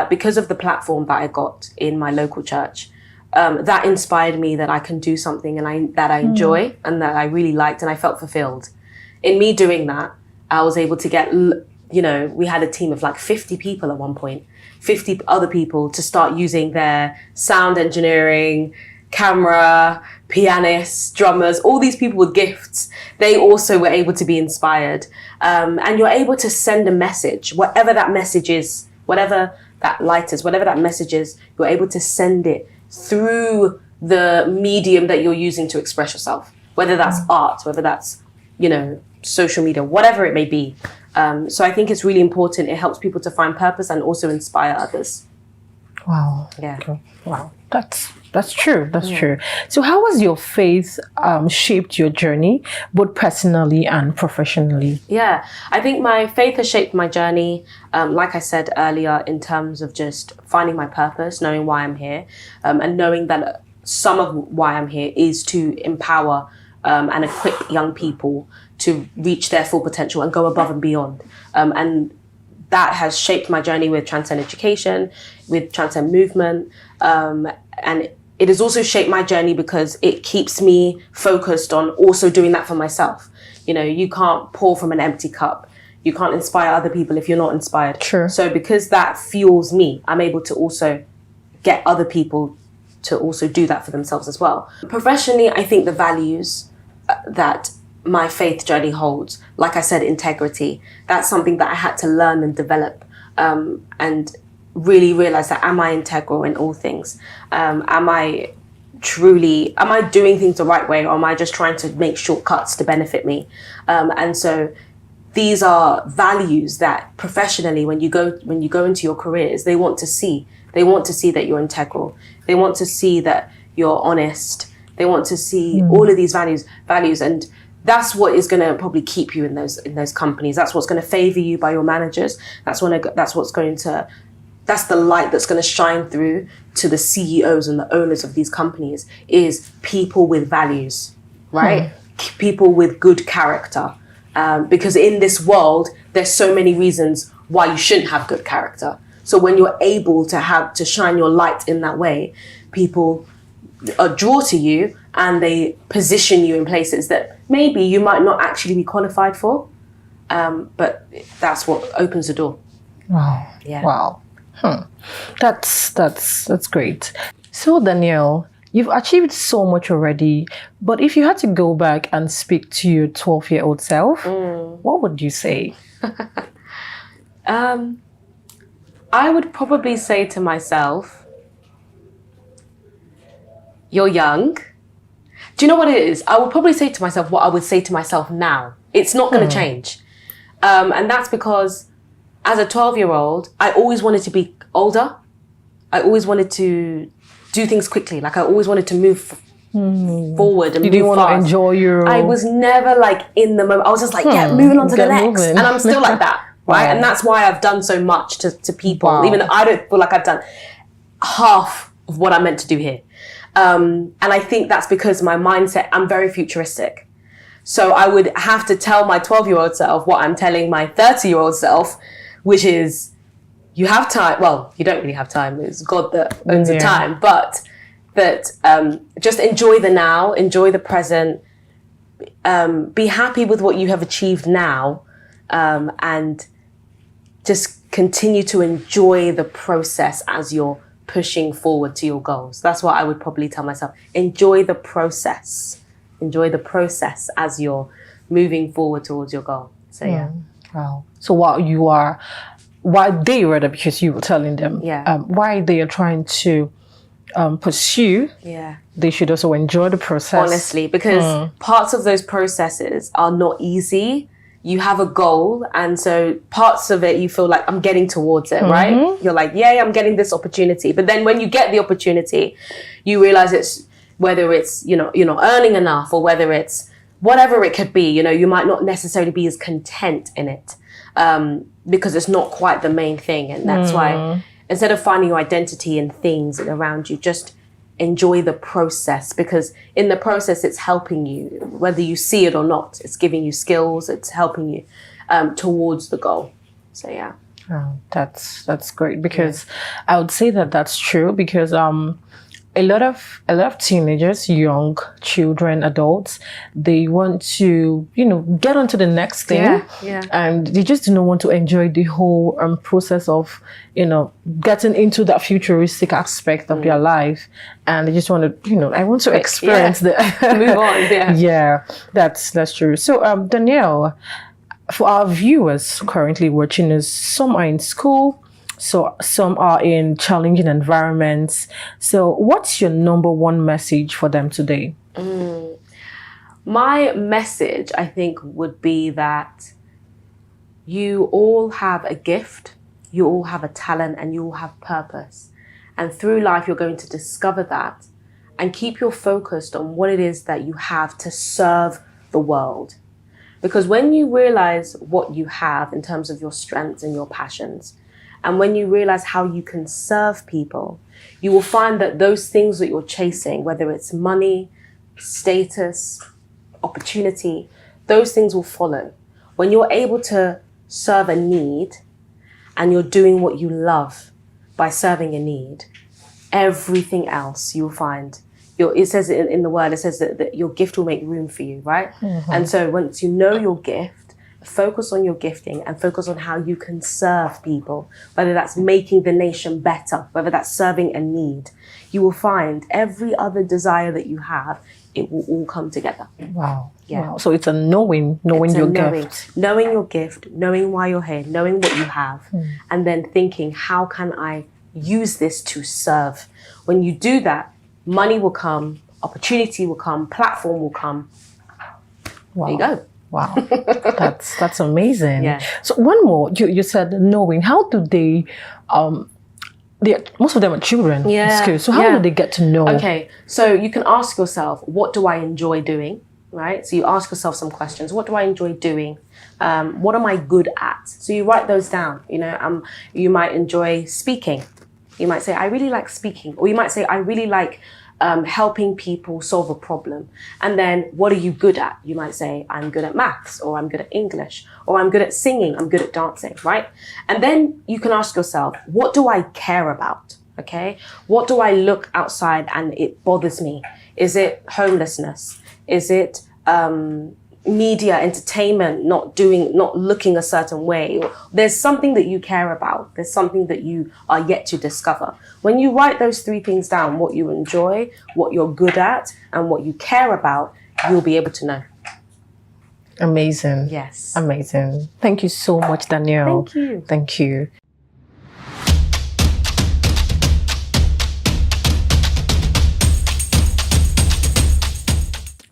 because of the platform that I got in my local church, that inspired me that I can do something that I enjoy and that I really liked, and I felt fulfilled. In me doing that, I was able to get, we had a team of like 50 people at one point, 50 other people to start using their sound engineering, camera, pianists, drummers, all these people with gifts. They also were able to be inspired. And you're able to send a message, whatever that message is, whatever that light is, whatever that message is, you're able to send it through the medium that you're using to express yourself, whether that's art, whether that's, social media, whatever it may be. So I think it's really important. It helps people to find purpose and also inspire others. Wow. Yeah. Okay. Wow. That's true. That's true. So how has your faith shaped your journey, both personally and professionally? Yeah, I think my faith has shaped my journey, like I said earlier, in terms of just finding my purpose, knowing why I'm here, and knowing that some of why I'm here is to empower and equip young people to reach their full potential and go above and beyond. And that has shaped my journey with Transcend Education, with Transcend Movement, and it has also shaped my journey because it keeps me focused on also doing that for myself. You know, you can't pour from an empty cup. You can't inspire other people if you're not inspired. True. So because that fuels me, I'm able to also get other people to also do that for themselves as well. Professionally, I think the values that my faith journey holds, like I said, integrity, that's something that I had to learn and develop, and really realize that, am I integral in all things? Am I doing things the right way, or am I just trying to make shortcuts to benefit me? And so these are values that professionally, when you go into your careers, they want to see that you're integral. They want to see that you're honest. They want to see all of these values, and that's what is going to probably keep you in those companies. That's what's going to favor you by your managers. That's the light that's going to shine through to the CEOs and the owners of these companies, is people with values, right? People with good character. Because in this world, there's so many reasons why you shouldn't have good character. So when you're able to shine your light in that way, people are drawn to you and they position you in places that maybe you might not actually be qualified for. But that's what opens the door. Wow. Yeah. Wow. That's great. So Danielle, you've achieved so much already, but if you had to go back and speak to your 12-year-old self, what would you say? I would probably say to myself, you're young. Do you know what it is? I would probably say to myself what I would say to myself now. It's not going to change. And that's because as a 12-year-old, I always wanted to be older. I always wanted to do things quickly. Like I always wanted to move forward and you move didn't want fast. to enjoy your... I was never like in the moment. I was just like, moving on to the next. And I'm still like that, right? Wow. And that's why I've done so much to people, Wow. even though I don't feel like I've done half of what I'm meant to do here. And I think that's because my mindset, I'm very futuristic. So I would have to tell my 12-year-old self what I'm telling my 30-year-old self, which is, you have time. Well, you don't really have time. It's God that owns the time. But that just enjoy the now, enjoy the present, be happy with what you have achieved now, and just continue to enjoy the process as you're pushing forward to your goals. That's what I would probably tell myself. Enjoy the process. Enjoy the process as you're moving forward towards your goal. So yeah. Wow. So while they were there, because you were telling them, why they are trying to pursue, they should also enjoy the process. Honestly, because parts of those processes are not easy. You have a goal, and so parts of it you feel like, I'm getting towards it, right? You're like, yay, I'm getting this opportunity. But then when you get the opportunity, you realize it's, whether it's, you're not earning enough, or whether it's whatever it could be, you might not necessarily be as content in it, because it's not quite the main thing. And that's why, instead of finding your identity in things around you, just enjoy the process, because in the process, it's helping you, whether you see it or not. It's giving you skills. It's helping you towards the goal. So yeah. Oh, that's great, because I would say that that's true, because a lot of teenagers, young children, adults, they want to, get on to the next thing. And they just do not want to enjoy the whole process of, getting into that futuristic aspect of their life. And they just want to, I want to experience the... Move on, Yeah, that's true. So, Danielle, for our viewers currently watching us, some are in school, so some are in challenging environments. So what's your number one message for them today? My message, I think, would be that you all have a gift, you all have a talent, and you all have purpose. And through life, you're going to discover that and keep your focus on what it is that you have to serve the world. Because when you realize what you have in terms of your strengths and your passions, and when you realize how you can serve people, you will find that those things that you're chasing, whether it's money, status, opportunity, those things will follow. When you're able to serve a need and you're doing what you love by serving a need, everything else you'll find. It says in the word, it says that your gift will make room for you, right? Mhm. And so once you know your gift, focus on your gifting and focus on how you can serve people, whether that's making the nation better, whether that's serving a need. You will find every other desire that you have, it will all come together. Wow. Yeah. Wow. So it's a knowing It's a your knowing, gift. knowing your gift, knowing why you're here, knowing what you have, Mm. and then thinking, how can I use this to serve? When you do that, money will come, opportunity will come, platform will come. Wow. There you go. Wow. That's amazing. Yeah. So one more, you said knowing. How do they most of them are children in school. So how do they get to know? Okay, so you can ask yourself, what do I enjoy doing? Right? So you ask yourself some questions. What do I enjoy doing? What am I good at? So you write those down. You might enjoy speaking. You might say, I really like speaking. Or you might say, I really like helping people solve a problem. And then what are you good at? You might say, I'm good at maths, or I'm good at English, or I'm good at singing, I'm good at dancing, right? And then you can ask yourself, what do I care about? Okay? What do I look outside and it bothers me? Is it homelessness? Is it media, entertainment, not looking a certain way? There's something that you care about. There's something that you are yet to discover. When you write those three things down, what you enjoy, what you're good at, and what you care about, you'll be able to know. Amazing. Yes. Amazing. Thank you so much, Danielle. Thank you. Thank you.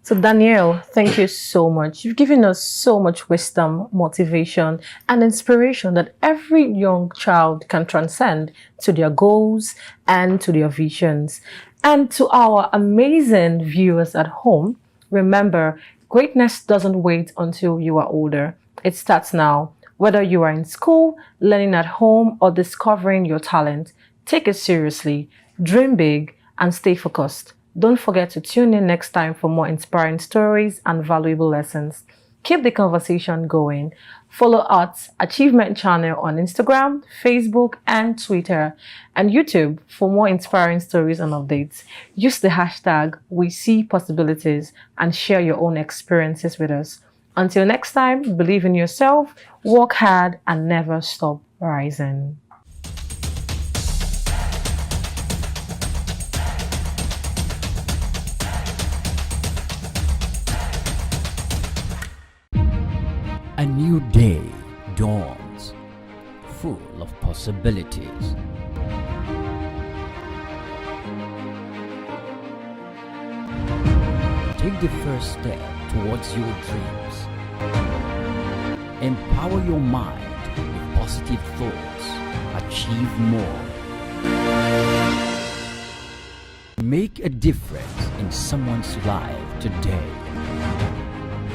So Danielle, thank you so much. You've given us so much wisdom, motivation, and inspiration that every young child can transcend to their goals and to their visions. And to our amazing viewers at home, remember, greatness doesn't wait until you are older. It starts now. Whether you are in school, learning at home, or discovering your talent, take it seriously, dream big, and stay focused. Don't forget to tune in next time for more inspiring stories and valuable lessons. Keep the conversation going. Follow Arts Achievement Channel on Instagram, Facebook, and Twitter, and YouTube for more inspiring stories and updates. Use the hashtag #WeSeePossibilities and share your own experiences with us. Until next time, believe in yourself, work hard, and never stop rising. A new day dawns, full of possibilities. Take the first step towards your dreams. Empower your mind with positive thoughts. Achieve more. Make a difference in someone's life today.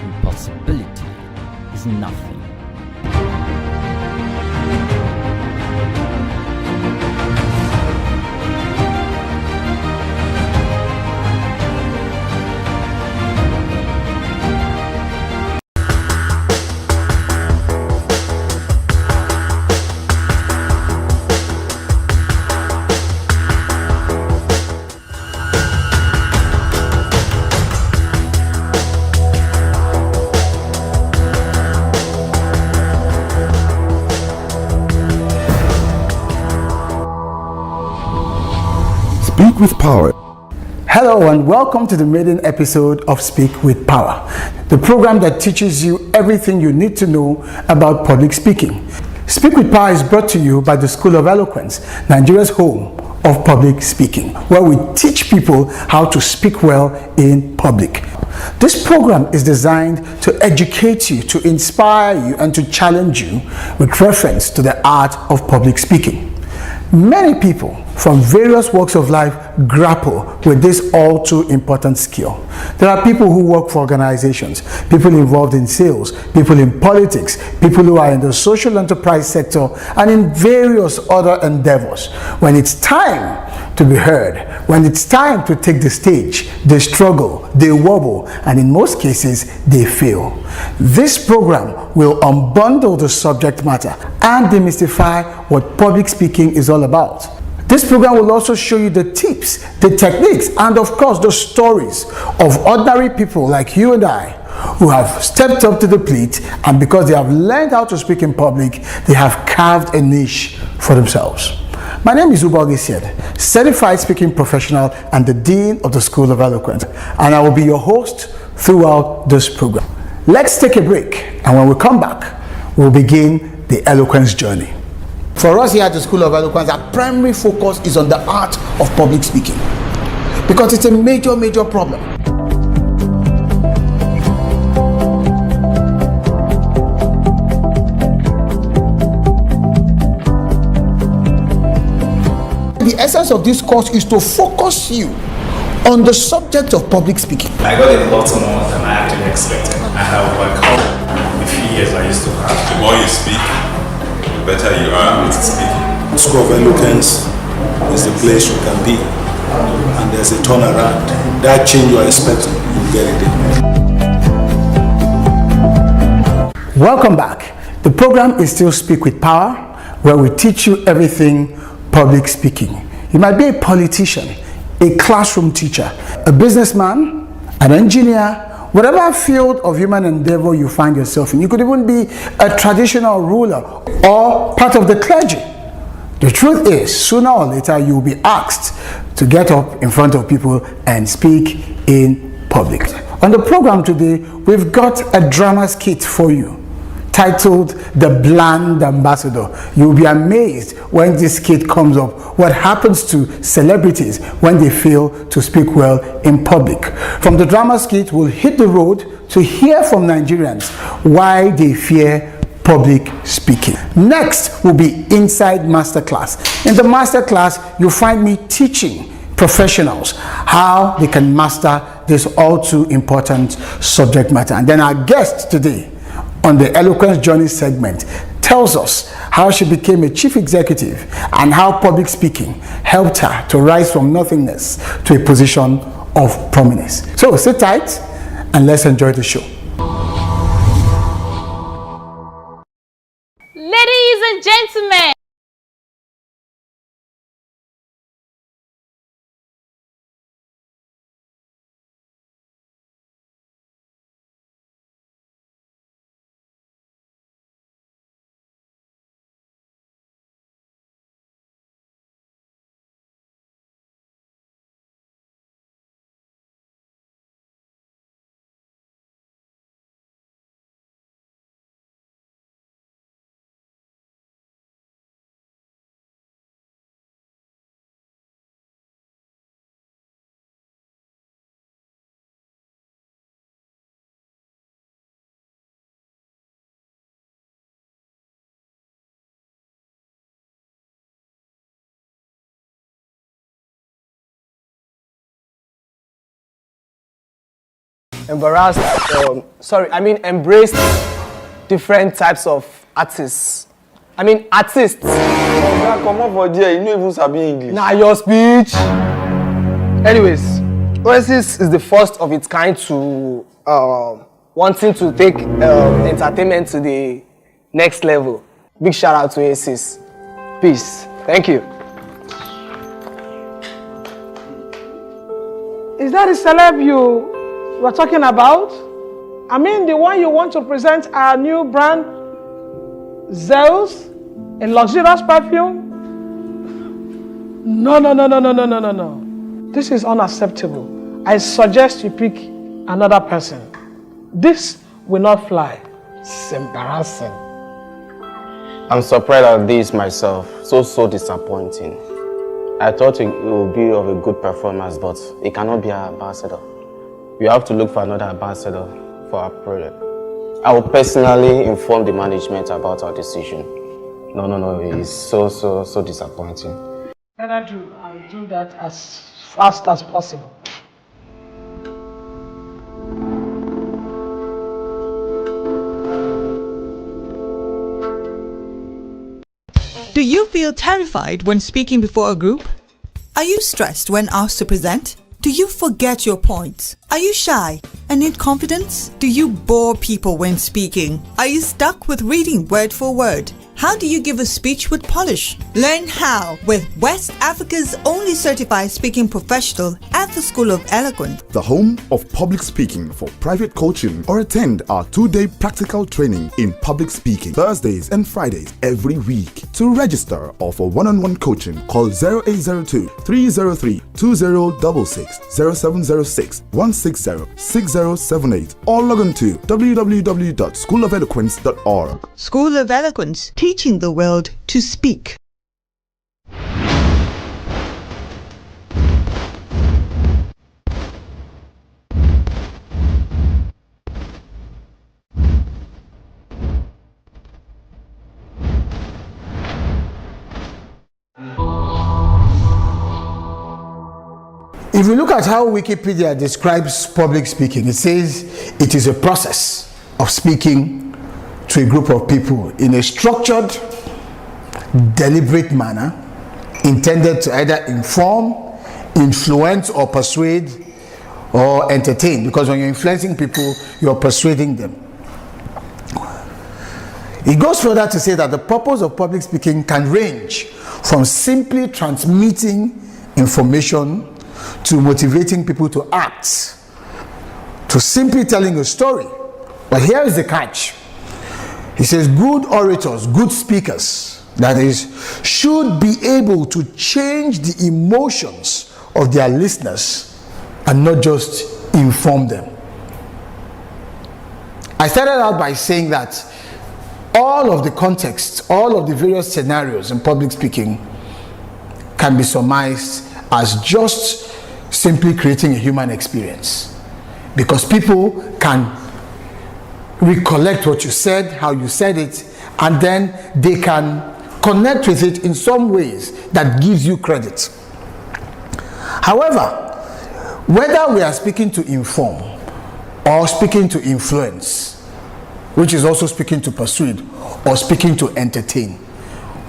Impossibility is nothing. Speak with Power. Hello and welcome to the maiden episode of Speak with Power, the program that teaches you everything you need to know about public speaking. Speak with Power is brought to you by the School of Eloquence, Nigeria's home of public speaking, where we teach people how to speak well in public. This program is designed to educate you, to inspire you, and to challenge you with reference to the art of public speaking. Many people from various walks of life grapple with this all too important skill. There are people who work for organizations, people involved in sales, people in politics, people who are in the social enterprise sector, and in various other endeavors. When it's time to be heard, when it's time to take the stage, they struggle, they wobble, and in most cases, they fail. This program will unbundle the subject matter and demystify what public speaking is all about. This program will also show you the tips, the techniques, and of course the stories of ordinary people like you and I who have stepped up to the plate, and because they have learned how to speak in public, they have carved a niche for themselves. My name is Uba Ogesied, certified speaking professional and the Dean of the School of Eloquence, and I will be your host throughout this program. Let's take a break, and when we come back, we'll begin the eloquence journey. For us here at the School of Eloquence, our primary focus is on the art of public speaking because it's a major problem. The essence of this course is to focus you on the subject of public speaking. I got a lot more than I actually expected. I have overcome the fears I used to have. The more you speak, the better you are at speaking. School of Eloquence is the place you can be, and there's a turnaround. That change you are expecting, you get it there. Welcome back. The program is still Speak with Power, where we teach you everything public speaking. You might be a politician, a classroom teacher, a businessman, an engineer, whatever field of human endeavor you find yourself in. You could even be a traditional ruler or part of the clergy. The truth is, sooner or later, you will be asked to get up in front of people and speak in public. On the program today, we've got a drama skit for you titled The Bland Ambassador. You'll be amazed when this skit comes up, what happens to celebrities when they fail to speak well in public. From the drama skit, we'll hit the road to hear from Nigerians why they fear public speaking. Next will be Inside Masterclass. In the masterclass, you'll find me teaching professionals how they can master this all too important subject matter. And then our guest today on the Eloquence Journey segment tells us how she became a chief executive and how public speaking helped her to rise from nothingness to a position of prominence. So sit tight and let's enjoy the show. Ladies and gentlemen, embraced different types of artists. Artists. Come on for there, you know even sabi English. Nah, your speech. Anyways, Oasis is the first of its kind to wanting to take entertainment to the next level. Big shout out to Oasis. Peace. Thank you. Is that the celeb you were talking about? The one you want to present our new brand, Zeus, a luxurious perfume? No. This is unacceptable. I suggest you pick another person. This will not fly. It's embarrassing. I'm surprised at this myself. So disappointing. I thought it would be of a good performance, but it cannot be our ambassador. We have to look for another ambassador for our product. I will personally inform the management about our decision. No, it's so disappointing. Better do that as fast as possible. Do you feel terrified when speaking before a group? Are you stressed when asked to present? Do you forget your points? Are you shy and need confidence? Do you bore people when speaking? Are you stuck with reading word for word? How do you give a speech with polish? Learn how with West Africa's only certified speaking professional at the School of Eloquence, the home of public speaking for private coaching, or attend our 2-day practical training in public speaking Thursdays and Fridays every week. To register or for one-on-one coaching, call 0802 303 2066, 0706 160 6078, or log on to www.schoolofeloquence.org. School of Eloquence, teaching the world to speak. If you look at how Wikipedia describes public speaking, it says it is a process of speaking to a group of people in a structured, deliberate manner intended to either inform, influence, or persuade or entertain. Because when you're influencing people, you're persuading them. It goes further to say that the purpose of public speaking can range from simply transmitting information to motivating people to act, to simply telling a story. But here is the catch. He says good orators, good speakers, that is, should be able to change the emotions of their listeners and not just inform them. I started out by saying that all of the contexts, all of the various scenarios in public speaking can be surmised as just simply creating a human experience, because people can recollect what you said, how you said it, and then they can connect with it in some ways that gives you credit. However, whether we are speaking to inform or speaking to influence, which is also speaking to persuade or speaking to entertain,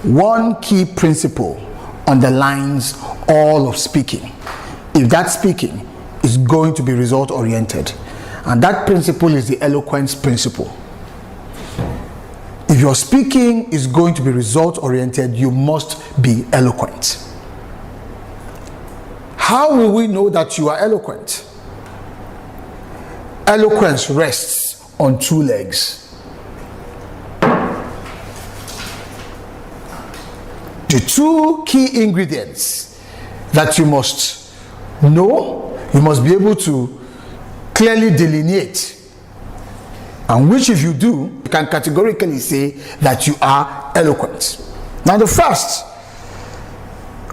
one key principle underlines all of speaking. If that speaking is going to be result oriented, and that principle is the eloquence principle. If your speaking is going to be result oriented, you must be eloquent. How will we know that you are eloquent? Eloquence rests on two legs. The two key ingredients that you must know, you must be able to clearly delineate, and which if you do, you can categorically say that you are eloquent. Now the first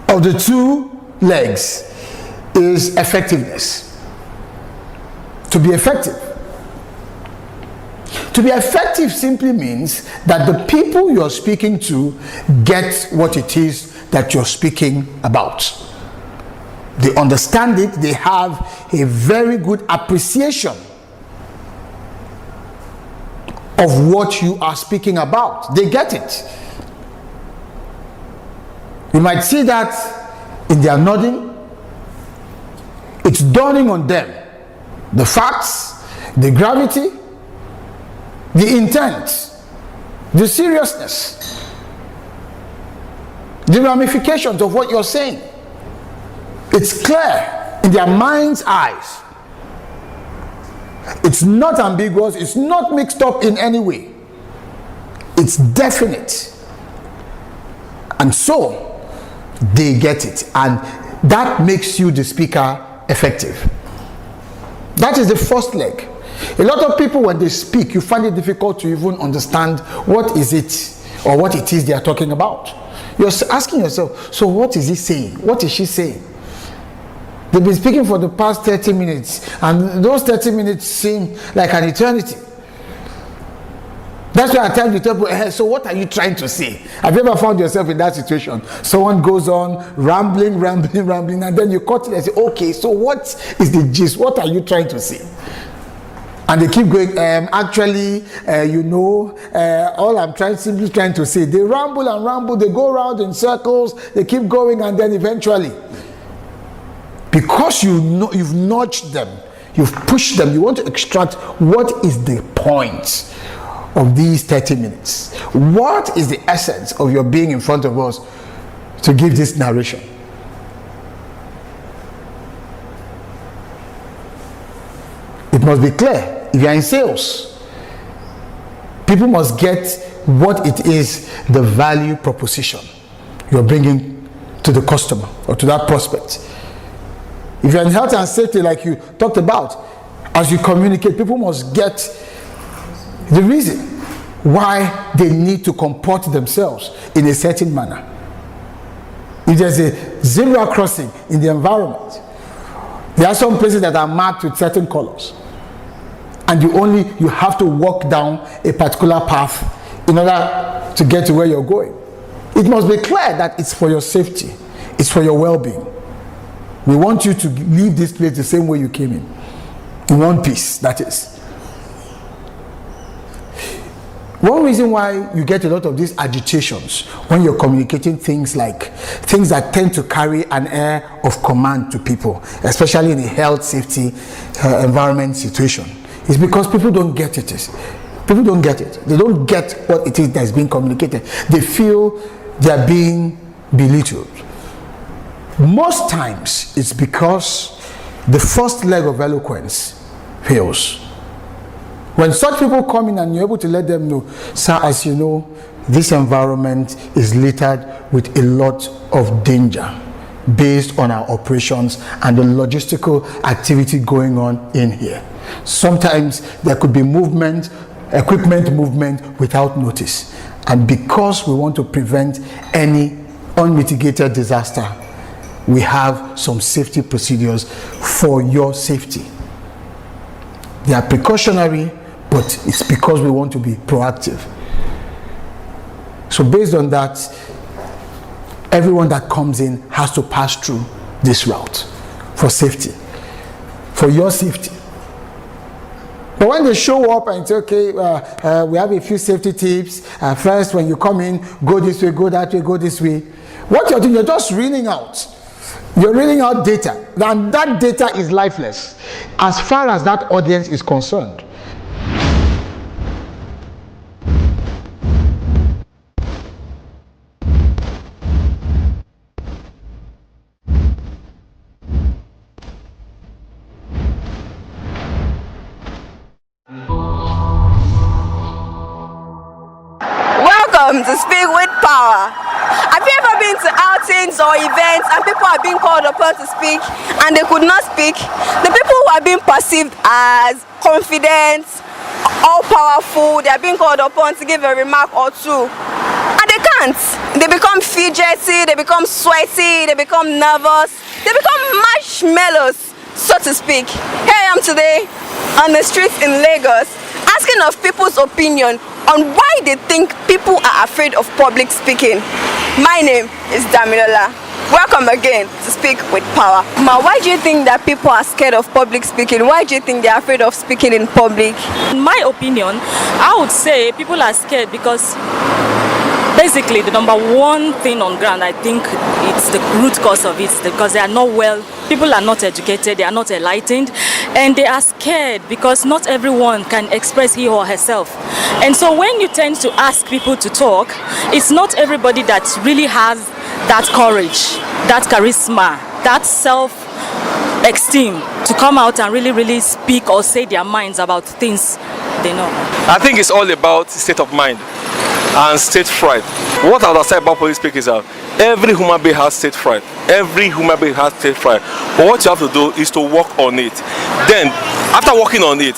of the two legs is effectiveness. To be effective. To be effective simply means that the people you're speaking to get what it is that you're speaking about. They understand it, they have a very good appreciation of what you are speaking about. They get it. You might see that in their nodding. It's dawning on them. The facts, the gravity, the intent, the seriousness, the ramifications of what you're saying. It's clear in their mind's eyes. It's not ambiguous, it's not mixed up in any way. It's definite. And so they get it, and that makes you, the speaker, effective. That is the first leg. A lot of people, when they speak, you find it difficult to even understand what is it or what it is they are talking about. You're asking yourself, so what is he saying? What is she saying? They've been speaking for the past 30 minutes, and those 30 minutes seem like an eternity. That That's why I tell people, so what are you trying to say? Have you ever found yourself in that situation? Someone goes on rambling, and then you cut it and say, okay, so what is the gist? What are you trying to say? And they keep going, all I'm simply trying to say. They ramble and ramble, they go around in circles, they keep going, and then eventually, because you've nudged them, you've pushed them, you want to extract what is the point of these 30 minutes. What is the essence of your being in front of us to give this narration? It must be clear. If you are in sales, people must get what it is, the value proposition you're bringing to the customer or to that prospect. If you're in health and safety, like you talked about, as you communicate, people must get the reason why they need to comport themselves in a certain manner. If there's a zebra crossing in the environment, there are some places that are marked with certain colors, and you have to walk down a particular path in order to get to where you're going. It must be clear that it's for your safety, it's for your well-being. We want you to leave this place the same way you came in one piece, that is. One reason why you get a lot of these agitations when you're communicating things that tend to carry an air of command to people, especially in a health, safety, environment situation, is because people don't get it. People don't get it. They don't get what it is that's being communicated. They feel they're being belittled. Most times it's because the first leg of eloquence fails. When such people come in and you're able to let them know, sir, as you know, this environment is littered with a lot of danger based on our operations and the logistical activity going on in here. Sometimes there could be equipment movement without notice. And because we want to prevent any unmitigated disaster, we have some safety procedures for your safety. They are precautionary, but it's because we want to be proactive. So based on that, everyone that comes in has to pass through this route for safety, for your safety. But when they show up and say, okay, we have a few safety tips. First, when you come in, go this way, go that way, go this way. What you're doing, you're just reeling out. You're reeling out data. And that data is lifeless as far as that audience is concerned. Welcome to Speak with Power. Have you ever been to outings or events and people are being called upon to speak and they could not speak? The people who are being perceived as confident, all-powerful, they are being called upon to give a remark or two. And they can't. They become fidgety, they become sweaty, they become nervous, they become marshmallows, so to speak. Here I am today on the streets in Lagos, asking of people's opinion on why they think people are afraid of public speaking. My name is Damilola. Welcome again to Speak with Power. Ma, why do you think that people are scared of public speaking? Why do you think they're afraid of speaking in public? In my opinion, I would say people are scared because basically the number one thing on ground, I think it's the root cause of it, because they are not people are not educated, they are not enlightened, and they are scared because not everyone can express he or herself. And so when you tend to ask people to talk, it's not everybody that really has that courage, that charisma, that self-esteem to come out and really speak or say their minds about things they know. I think it's all about state of mind and state fright. What I would say about public speaking is that every human being has state fright. Every human being has state fright. But what you have to do is to work on it. Then, after working on it,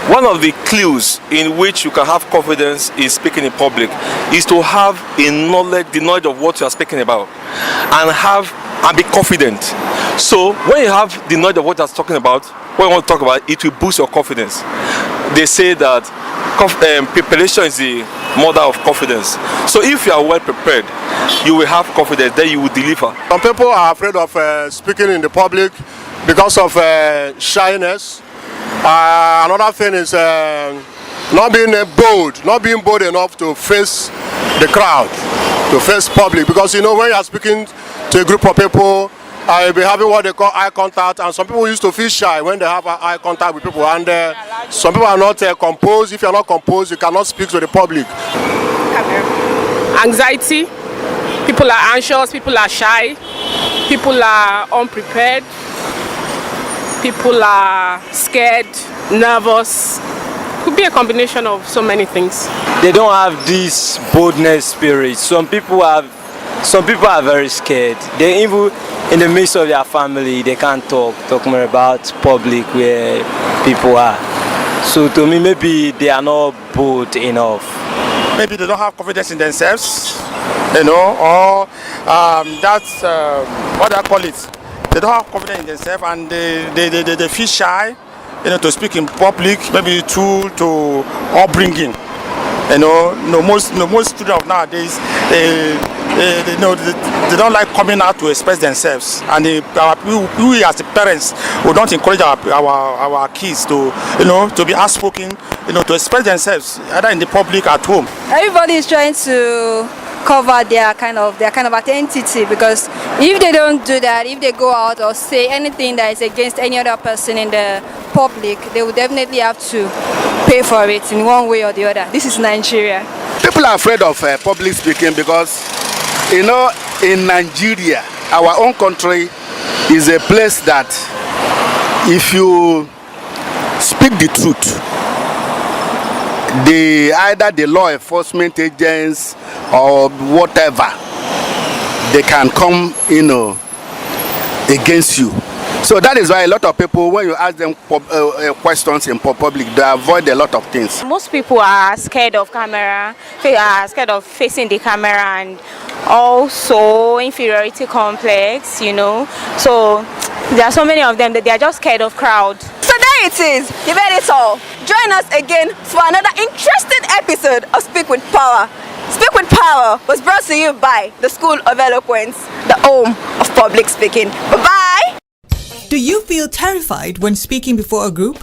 one of the clues in which you can have confidence in speaking in public is to have the knowledge of what you are speaking about, and be confident. So when you have the knowledge of what you are talking about, what you want to talk about, it will boost your confidence. They say that preparation is the mother of confidence. So if you are well prepared, you will have confidence, then you will deliver. Some people are afraid of speaking in the public because of shyness. Another thing is not being bold enough to face the crowd, to face public. Because when you are speaking to a group of people, you'll be having what they call eye contact, and some people used to feel shy when they have eye contact with people, and some people are not composed. If you are not composed, you cannot speak to the public. Anxiety, people are anxious, people are shy, people are unprepared, people are scared, nervous. Could be a combination of so many things. They don't have this boldness spirit. Some people are very scared. They even in the midst of their family, they can't talk more about public where people are. So to me, maybe they are not bold enough. Maybe they don't have confidence in themselves, or that's what do I call it? They don't have confidence in themselves, and they feel shy, to speak in public. Maybe due to upbringing. Most students of nowadays, they don't like coming out to express themselves, and we as the parents, we don't encourage our kids to be outspoken, to express themselves either in the public at home. Everybody is trying to cover their kind of identity, because if they don't do that, if they go out or say anything that is against any other person in the public, they will definitely have to pay for it in one way or the other. This is Nigeria. People are afraid of public speaking because, in Nigeria, our own country is a place that if you speak the truth, either the law enforcement agents or whatever, they can come, against you. So that is why a lot of people, when you ask them questions in public, they avoid a lot of things. Most people are scared of camera, they are scared of facing the camera, and also inferiority complex, So there are so many of them that they are just scared of crowd. So there it is. You've heard it all. Join us again for another interesting episode of Speak with Power. Speak with Power was brought to you by the School of Eloquence, the home of public speaking. Bye-bye. Do you feel terrified when speaking before a group?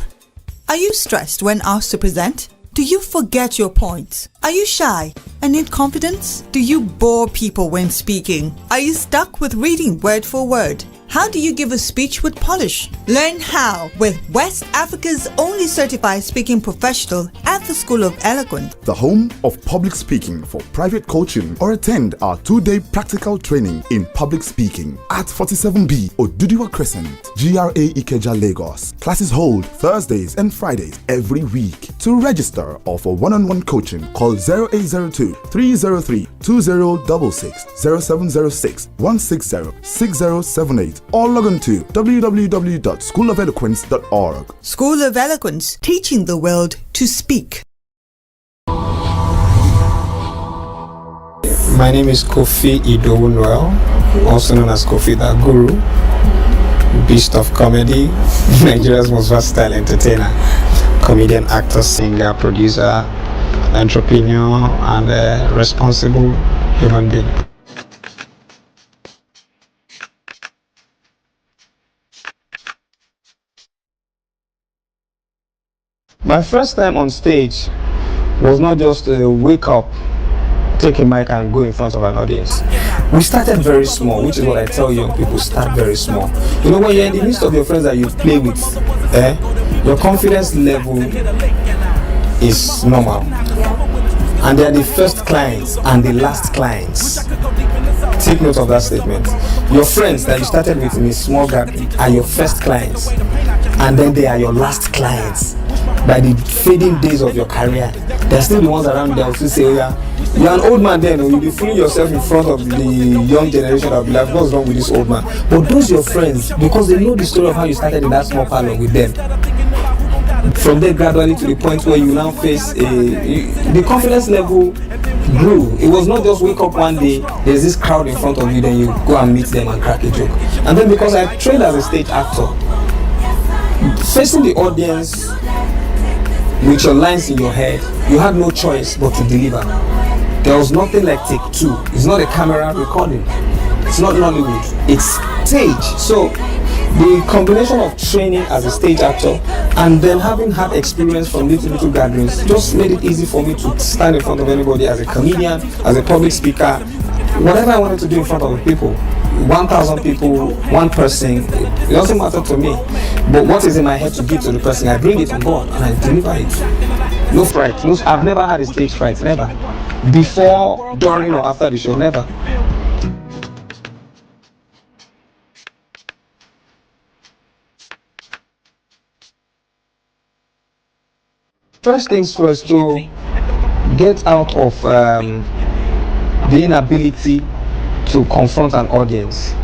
Are you stressed when asked to present? Do you forget your points? Are you shy and need confidence? Do you bore people when speaking? Are you stuck with reading word for word? How do you give a speech with polish? Learn how with West Africa's only certified speaking professional at the School of Eloquence, the home of public speaking for private coaching, or attend our 2-day practical training in public speaking at 47B Oduduwa Crescent, GRA Ikeja, Lagos. Classes hold Thursdays and Fridays every week. To register or for one-on-one coaching, call 0802 303 2066, 0706 160 6078, or log on to www.schoolofeloquence.org. School of Eloquence, teaching the world to speak. My name is Kofi Idowu-Noel, also known as Kofi the Guru, beast of comedy, Nigeria's most versatile entertainer, comedian, actor, singer, producer, entrepreneur, and a responsible human being. My first time on stage was not just a wake up, take a mic and go in front of an audience. We started very small, which is what I tell young people, start very small. When you're in the midst of your friends that you play with, your confidence level is normal. And they are the first clients and the last clients. Take note of that statement. Your friends that you started with in a small gathering are your first clients, and then they are your last clients. By the fading days of your career, there are still the ones around there who say, oh yeah, you're an old man then, you'll be fooling yourself in front of the young generation. I'll be like, what's wrong with this old man? But those your friends, because they know the story of how you started in that small parlor with them. From there gradually to the point where you now face the confidence level grew. It was not just wake up one day, there's this crowd in front of you, then you go and meet them and crack a joke. And then because I trained as a stage actor, facing the audience with your lines in your head, you had no choice but to deliver. There was nothing like take two. It's not a camera recording. It's not Nollywood. It's stage. So the combination of training as a stage actor and then having had experience from little gatherings just made it easy for me to stand in front of anybody as a comedian, as a public speaker, whatever I wanted to do in front of people. 1,000 people, one person, it doesn't matter to me. But what is in my head to give to the person, I bring it on board and I deliver it. No fright. I've never had a stage fright, never. Before, during, or after the show, never. First things first, to get out of the inability to confront an audience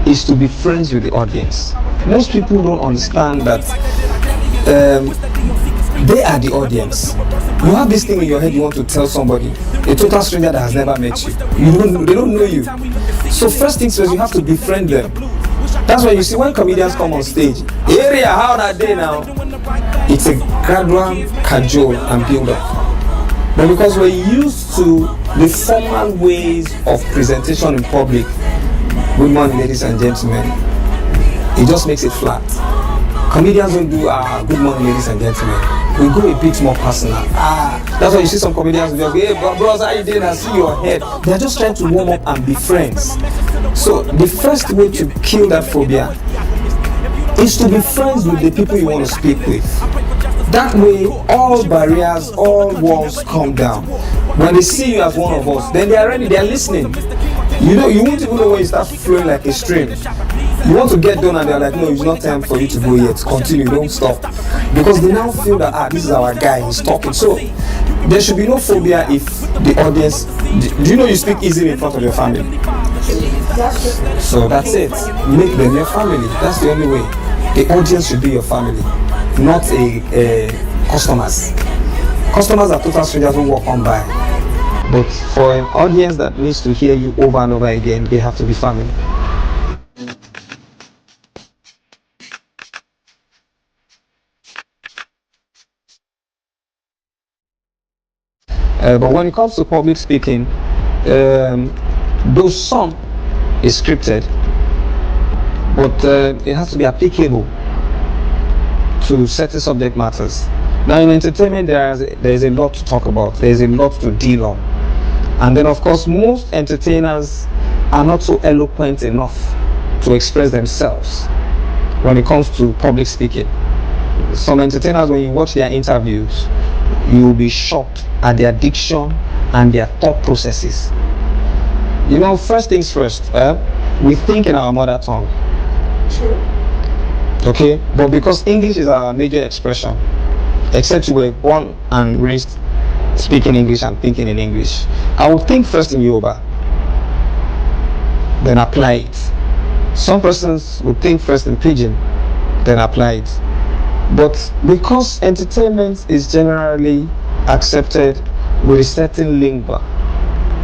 is to be friends with the audience. Most people don't understand that they are the audience. You have this thing in your head you want to tell somebody, a total stranger that has never met you. They don't know you. So first things first, you have to befriend them. That's why you see when comedians come on stage, area, how that day now, it's a gradual cajole and build up. But because we're used to the formal ways of presentation in public, good morning ladies and gentlemen, it just makes it flat. Comedians don't do good morning ladies and gentlemen. We go a bit more personal. That's why you see some comedians just go, hey bros, how you doing? I see your head. They're just trying to warm up and be friends. So the first way to kill that phobia is to be friends with the people you want to speak with. That way, all barriers, all walls come down. When they see you as one of us, then they are ready, they are listening. You won't even know when you start flowing like a stream. You want to get done and they're like, no, it's not time for you to go yet. Continue, don't stop. Because they now feel that, this is our guy, he's talking. So, there should be no phobia if the audience, do you know you speak easily in front of your family? So that's it. Make them your family. That's the only way. The audience should be your family, not a customers. Customers are total strangers who walk on by. But for an audience that needs to hear you over and over again, they have to be family. But when it comes to public speaking, though some is scripted, but it has to be applicable to certain subject matters. Now in entertainment, there is a lot to talk about. There is a lot to deal on. And then of course, most entertainers are not so eloquent enough to express themselves when it comes to public speaking. Some entertainers, when you watch their interviews, you will be shocked at their diction and their thought processes. You know, first things first, we think in our mother tongue. True. Okay, but because English is our major expression, except you were born and raised speaking English and thinking in English, I would think first in Yoruba, then apply it. Some persons would think first in Pidgin, then apply it. But because entertainment is generally accepted with a certain lingua,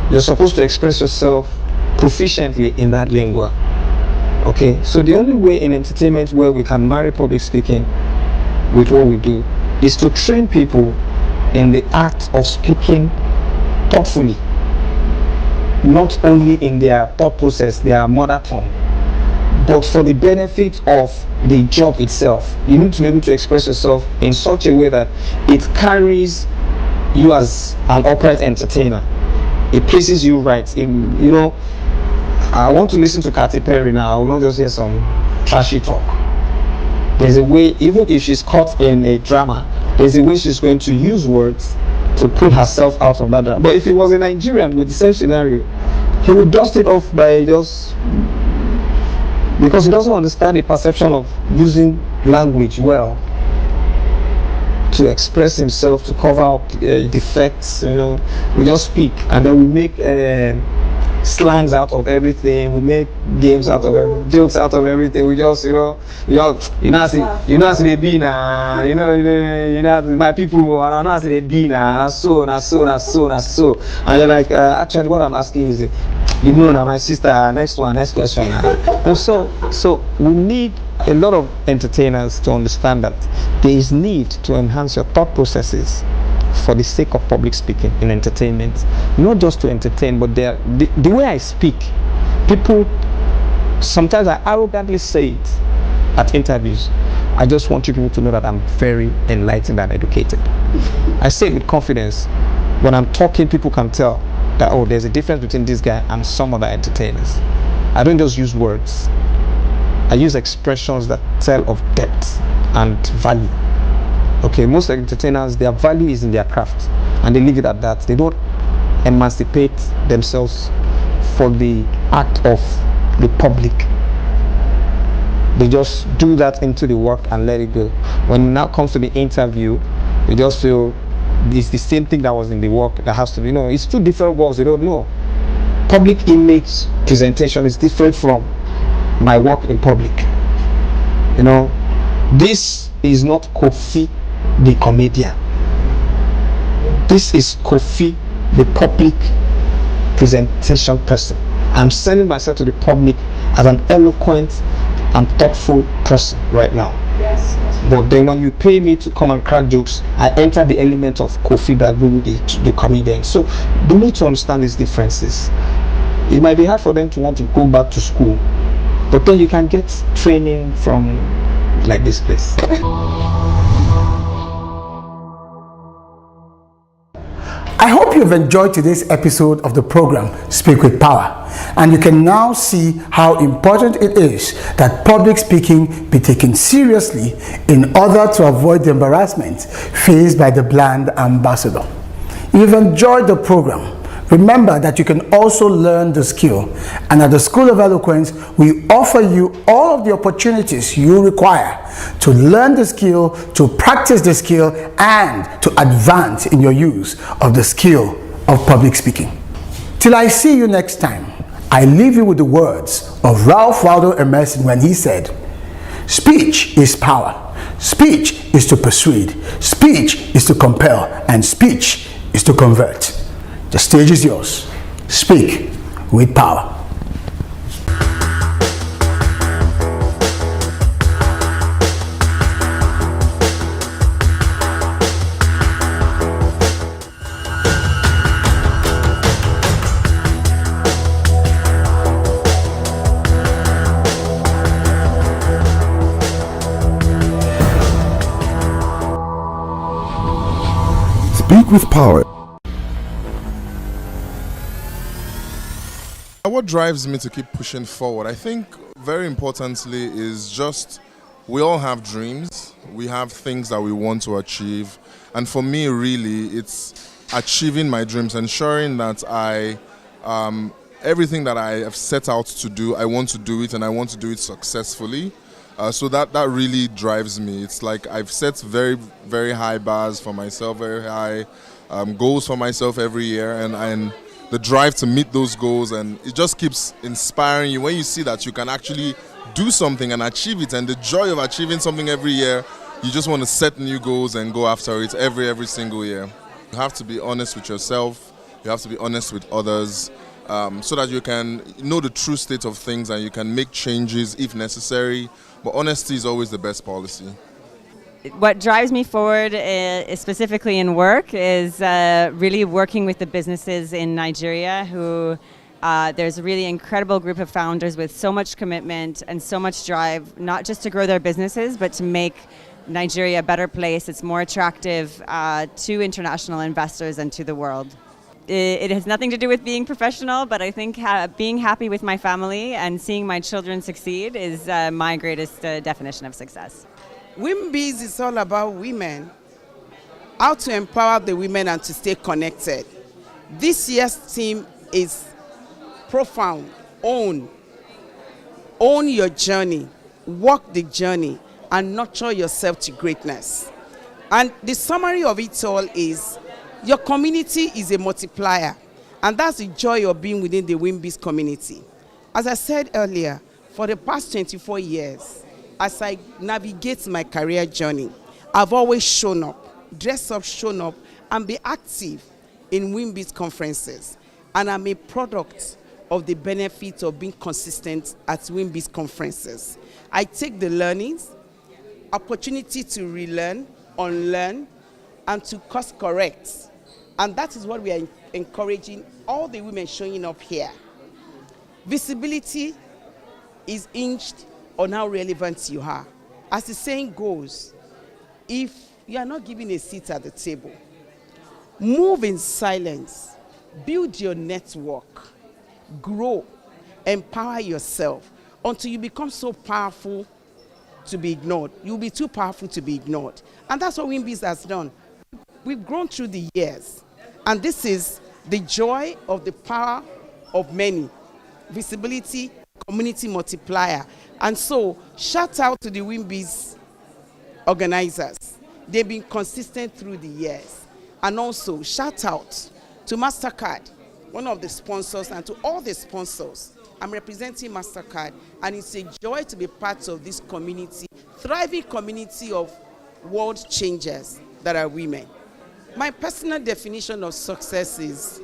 you're supposed to express yourself proficiently in that lingua. Okay, so the only way in entertainment where we can marry public speaking with what we do is to train people in the act of speaking thoughtfully, not only in their thought process, their mother tongue, but for the benefit of the job itself. You need to be able to express yourself in such a way that it carries you as an upright entertainer. It places you right. You know, I want to listen to Katy Perry now. I will not just hear some trashy talk. There's a way, even if she's caught in a drama, there's a way she's going to use words to put herself out of that drama. But if it was a Nigerian with the same scenario, he would dust it off by just, because he doesn't understand the perception of using language well to express himself, to cover up defects. You know, we just speak and then we make slangs out of everything. We make games out of everything, jokes out of everything. We just, you know, see they be now. You know, my people are not see they be now. So. And they're like, actually, what I'm asking is, you know, now my sister. Next question. So we need a lot of entertainers to understand that there is need to enhance your thought processes for the sake of public speaking in entertainment. Not just to entertain, but the way I speak, people, sometimes I arrogantly say it at interviews. I just want you people to know that I'm very enlightened and educated. I say it with confidence. When I'm talking, people can tell that, oh, there's a difference between this guy and some other entertainers. I don't just use words. I use expressions that tell of depth and value. Okay, most entertainers, their value is in their craft, and they leave it at that. They don't emancipate themselves for the act of the public. They just do that into the work and let it go. When it now comes to the interview, they just feel it's the same thing that was in the work that has to be. It's two different worlds. They don't know. Public image presentation is different from my work in public. This is not Kofi the comedian. This is Kofi the public presentation person. I'm sending myself to the public as an eloquent and thoughtful person right now. Yes. But then when you pay me to come and crack jokes, I enter the element of Kofi Bagu, the comedian. So they need to understand these differences. It might be hard for them to want to go back to school, but then you can get training from like this place. I hope you've enjoyed today's episode of the program Speak with Power, and you can now see how important it is that public speaking be taken seriously in order to avoid the embarrassment faced by the bland ambassador. If you've enjoyed the program, remember that you can also learn the skill, and at the School of Eloquence, we offer you all of the opportunities you require to learn the skill, to practice the skill, and to advance in your use of the skill of public speaking. Till I see you next time, I leave you with the words of Ralph Waldo Emerson when he said, "Speech is power. Speech is to persuade. Speech is to compel, and speech is to convert." The stage is yours. Speak with power. Speak with power. What drives me to keep pushing forward, I think very importantly, is just we all have dreams. We have things that we want to achieve. And for me, really, it's achieving my dreams, ensuring that everything that I have set out to do, I want to do it, and I want to do it successfully. So that really drives me. It's like I've set very, very high bars for myself, very high goals for myself every year, and the drive to meet those goals, and it just keeps inspiring you when you see that you can actually do something and achieve it, and the joy of achieving something every year. You just want to set new goals and go after it every single year. You have to be honest with yourself, you have to be honest with others, so that you can know the true state of things and you can make changes if necessary, but honesty is always the best policy. What drives me forward, specifically in work, is really working with the businesses in Nigeria who there's a really incredible group of founders with so much commitment and so much drive, not just to grow their businesses, but to make Nigeria a better place. It's more attractive to international investors and to the world. It has nothing to do with being professional, but I think being happy with my family and seeing my children succeed is my greatest definition of success. WIMBIZ is all about women, how to empower the women and to stay connected. This year's theme is profound. Own your journey, walk the journey, and nurture yourself to greatness. And the summary of it all is your community is a multiplier, and that's the joy of being within the WIMBIZ community. As I said earlier, for the past 24 years, as I navigate my career journey, I've always shown up, dressed up, shown up, and be active in WIMBIZ conferences. And I'm a product of the benefits of being consistent at WIMBI's conferences. I take the learnings, opportunity to relearn, unlearn, and to course correct. And that is what we are encouraging all the women showing up here. Visibility is hinged on how relevant you are. As the saying goes, if you are not given a seat at the table, move in silence, build your network, grow, empower yourself until you become so powerful to be ignored. You'll be too powerful to be ignored. And that's what WIMBIZ has done. We've grown through the years. And this is the joy of the power of many. Visibility, community multiplier. And so, shout out to the WIMBIZ organizers. They've been consistent through the years. And also, shout out to MasterCard, one of the sponsors, and to all the sponsors. I'm representing MasterCard, and it's a joy to be part of this community, thriving community of world changers that are women. My personal definition of success is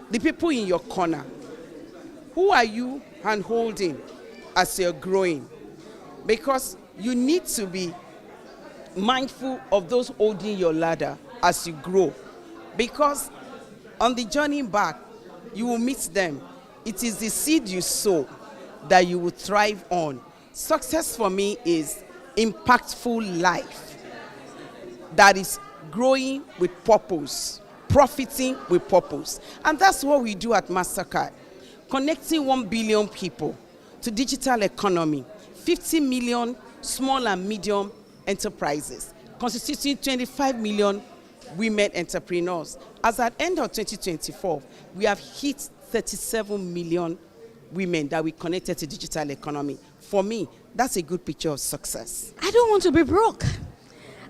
the people in your corner. Who are you hand-holding as you're growing? Because you need to be mindful of those holding your ladder as you grow. Because on the journey back, you will meet them. It is the seed you sow that you will thrive on. Success for me is impactful life that is growing with purpose, profiting with purpose. And that's what we do at MasterCard. Connecting 1 billion people to digital economy, 50 million small and medium enterprises, constituting 25 million women entrepreneurs. As at end of 2024, we have hit 37 million women that we connected to digital economy. For me, that's a good picture of success. I don't want to be broke.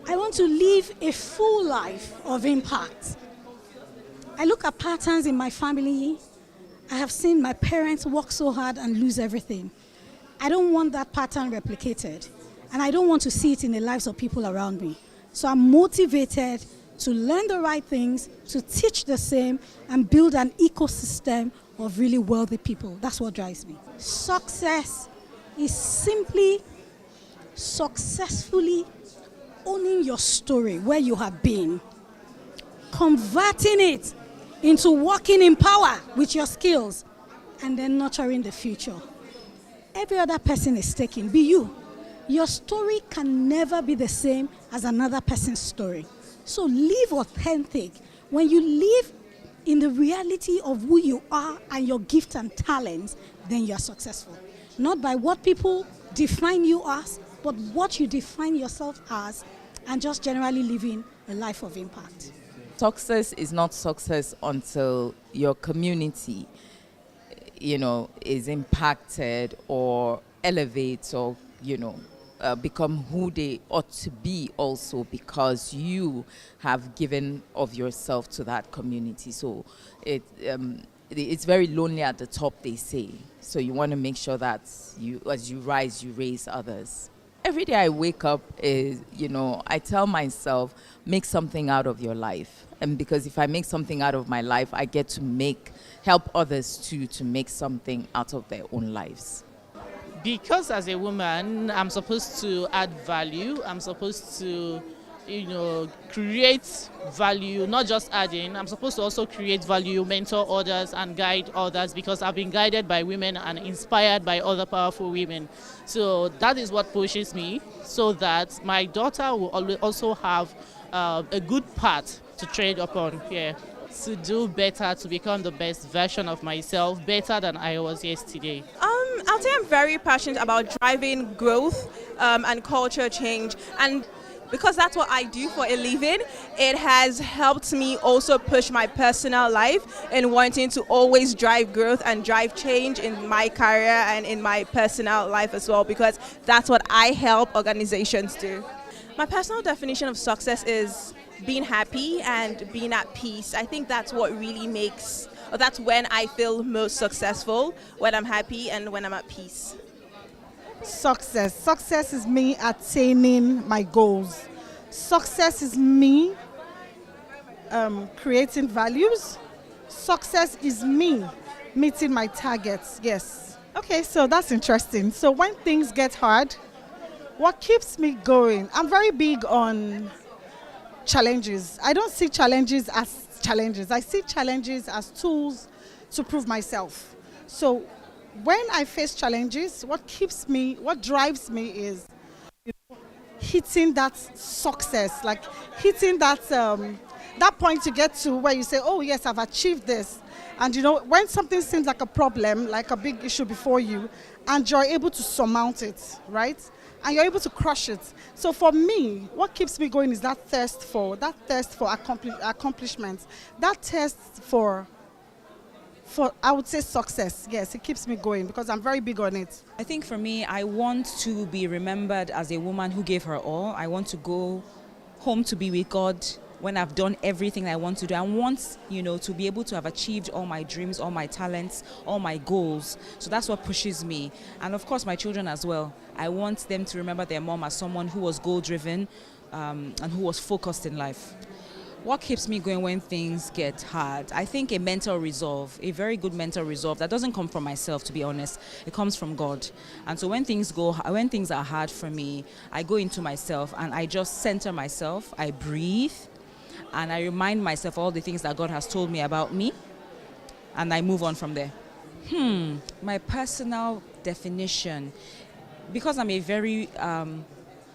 I want to live a full life of impact. I look at patterns in my family. I have seen my parents work so hard and lose everything. I don't want that pattern replicated, and I don't want to see it in the lives of people around me. So I'm motivated to learn the right things, to teach the same, and build an ecosystem of really wealthy people. That's what drives me. Success is simply successfully owning your story, where you have been, converting it into walking in power with your skills, and then nurturing the future. Every other person is taken. Be you. Your story can never be the same as another person's story. So live authentic. When you live in the reality of who you are and your gift and talents, then you are successful. Not by what people define you as, but what you define yourself as, and just generally living a life of impact. Success is not success until your community, is impacted or elevates or, become who they ought to be also, because you have given of yourself to that community. So it's very lonely at the top, they say. So you want to make sure that as you rise, you raise others. Every day I wake up, I tell myself, make something out of your life. And because if I make something out of my life, I get to help others too to make something out of their own lives. Because as a woman, I'm supposed to add value. I'm supposed to, create value, not just adding. I'm supposed to also create value, mentor others and guide others, because I've been guided by women and inspired by other powerful women. So that is what pushes me, so that my daughter will also have a good path to trade upon here. To do better, to become the best version of myself, better than I was yesterday. I'll say I'm very passionate about driving growth and culture change, and because that's what I do for a living, it has helped me also push my personal life in wanting to always drive growth and drive change in my career and in my personal life as well, because that's what I help organizations do. My personal definition of success is being happy and being at peace. I think that's what really that's when I feel most successful, when I'm happy and when I'm at peace. Success is me attaining my goals. Success is me creating values. Success is me meeting my targets, yes. Okay, so that's interesting. So when things get hard, what keeps me going? I'm very big on challenges. I don't see challenges as challenges. I see challenges as tools to prove myself. So when I face challenges, what drives me is hitting that success, like hitting that point to get to where you say, oh yes, I've achieved this. And when something seems like a problem, like a big issue before you, and you're able to surmount it, right? And you're able to crush it. So for me, what keeps me going is that thirst for accomplishments, that thirst for I would say success. Yes, it keeps me going because I'm very big on it. I think for me, I want to be remembered as a woman who gave her all. I want to go home to be with God when I've done everything I want to do. I want, to be able to have achieved all my dreams, all my talents, all my goals. So that's what pushes me. And of course, my children as well. I want them to remember their mom as someone who was goal-driven and who was focused in life. What keeps me going when things get hard? I think a mental resolve, a very good mental resolve that doesn't come from myself, to be honest. It comes from God. And so when things are hard for me, I go into myself and I just center myself. I breathe and I remind myself all the things that God has told me about me, and I move on from there. My personal definition, because I'm a very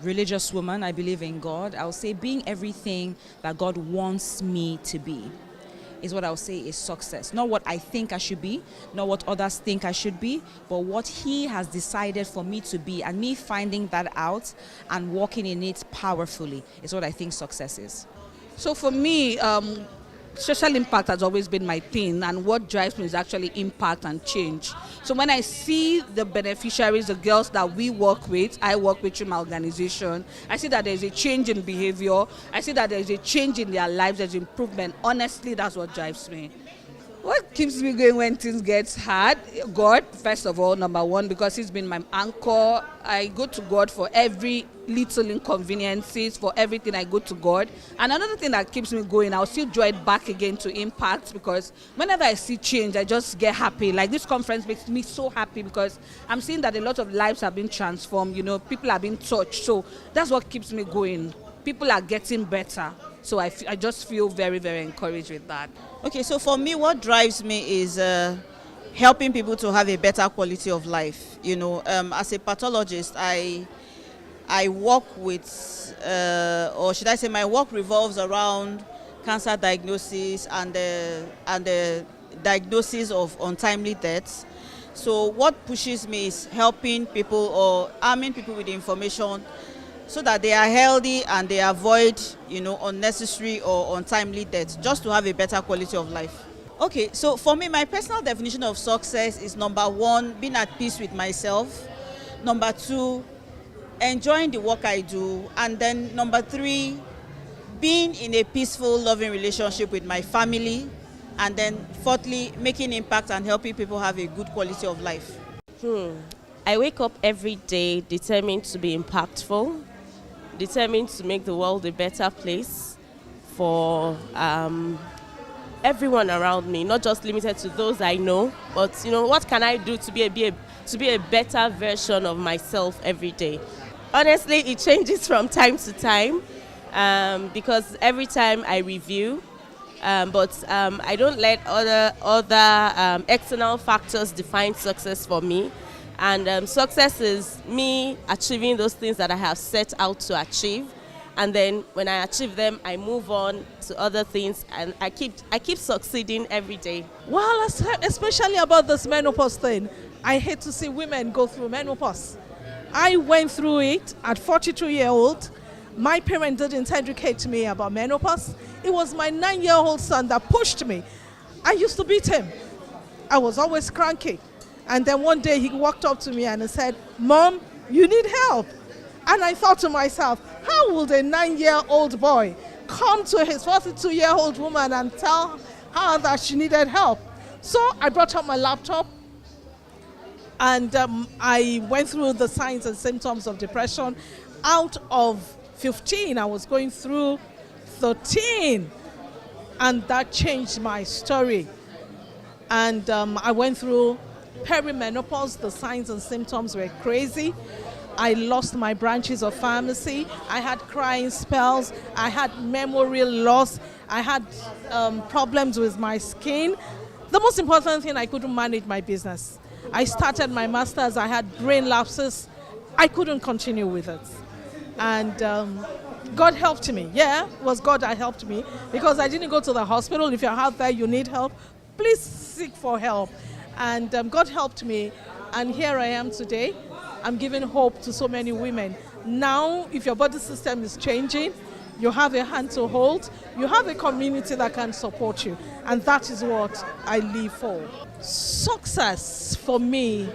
religious woman, I believe in God, I'll say being everything that God wants me to be is what I'll say is success. Not what I think I should be, not what others think I should be, but what He has decided for me to be, and me finding that out and walking in it powerfully is what I think success is. So for me, social impact has always been my thing, and what drives me is actually impact and change. So when I see the beneficiaries, the girls that I work with through my organization, I see that there's a change in behavior. I see that there's a change in their lives, there's improvement. Honestly, that's what drives me. What keeps me going when things get hard? God, first of all, number one, because He's been my anchor. I go to God for every little inconveniences, for everything I go to God. And another thing that keeps me going, I'll still draw it back again to impact, because whenever I see change, I just get happy. Like this conference makes me so happy because I'm seeing that a lot of lives have been transformed, people are being touched. So that's what keeps me going. People are getting better. So I just feel very, very encouraged with that. Okay, so for me, what drives me is helping people to have a better quality of life. As a pathologist, I work with, or should I say my work revolves around cancer diagnosis and the diagnosis of untimely deaths. So what pushes me is helping people or arming people with information so that they are healthy and they avoid, unnecessary or untimely deaths, just to have a better quality of life. Okay, so for me, my personal definition of success is number one, being at peace with myself. Number two, enjoying the work I do. And then number three, being in a peaceful, loving relationship with my family. And then fourthly, making impact and helping people have a good quality of life. I wake up every day determined to be impactful, determined to make the world a better place for everyone around me, not just limited to those I know, but what can I do to be a better version of myself every day? Honestly, it changes from time to time because every time I review, but I don't let other external factors define success for me. And success is me achieving those things that I have set out to achieve. And then when I achieve them, I move on to other things, and I keep succeeding every day. Well, especially about this menopause thing, I hate to see women go through menopause. I went through it at 42-year-old. My parents didn't educate me about menopause. It was my 9-year-old son that pushed me. I used to beat him. I was always cranky. And then one day he walked up to me and he said, "Mom, you need help." And I thought to myself, how would a 9-year-old boy come to his 42-year-old woman and tell her that she needed help? So I brought up my laptop and I went through the signs and symptoms of depression. Out of 15, I was going through 13. And that changed my story. And I went through perimenopause. The signs and symptoms were crazy. I lost my branches of pharmacy. I had crying spells. I had memory loss. I had problems with my skin. The most important thing, I couldn't manage my business. I started my master's. I had brain lapses. I couldn't continue with it. And God helped me. Yeah, it was God that helped me, because I didn't go to the hospital. If you're out there, you need help, please seek for help. And God helped me. And here I am today. I'm giving hope to so many women. Now, if your body system is changing, you have a hand to hold, you have a community that can support you. And that is what I live for. Success for me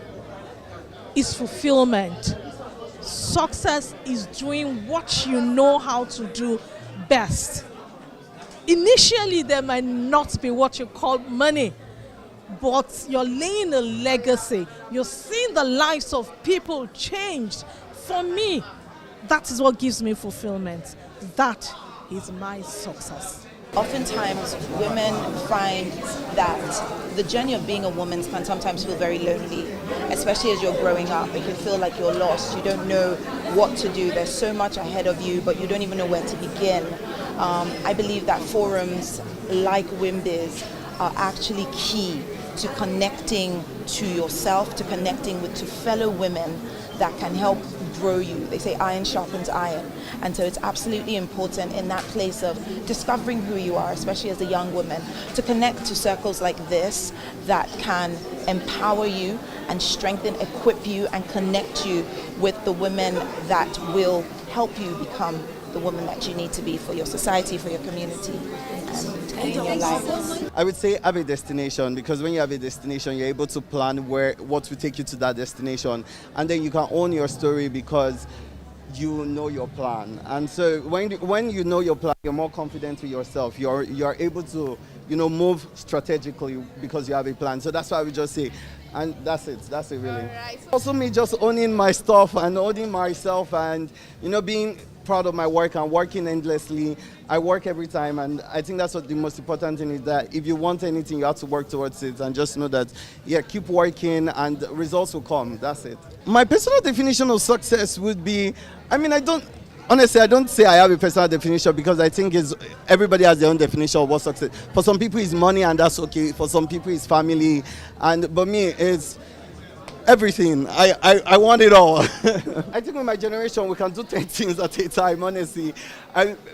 is fulfillment. Success is doing what you know how to do best. Initially, there might not be what you call money, but you're laying a legacy. You're seeing the lives of people changed. For me, that is what gives me fulfillment. That is my success. Oftentimes, women find that the journey of being a woman can sometimes feel very lonely, especially as you're growing up. It can feel like you're lost. You don't know what to do. There's so much ahead of you, but you don't even know where to begin. I believe that forums like WIMBIZ are actually key to connecting to yourself, to connecting to fellow women that can help grow you. They say iron sharpens iron. And so it's absolutely important in that place of discovering who you are, especially as a young woman, to connect to circles like this that can empower you and strengthen, equip you, and connect you with the women that will help you become the woman that you need to be for your society, for your community, and in your life. I would say have a destination, because when you have a destination, you're able to plan what will take you to that destination, and then you can own your story because you know your plan. And so when you know your plan, you're more confident with yourself. You're able to move strategically because you have a plan. So that's why I would just say, and that's it really. Right. Also me just owning my stuff and owning myself, and being proud of my work and working endlessly. I work every time, and I think that's what the most important thing is, that if you want anything, you have to work towards it, and just know that, keep working and results will come. That's it. My personal definition of success would be, I don't say I have a personal definition, because I think everybody has their own definition of what success. For some people it's money, and that's okay. For some people it's family, but me it's everything. I want it all. I think with my generation we can do 10 things at a time, honestly.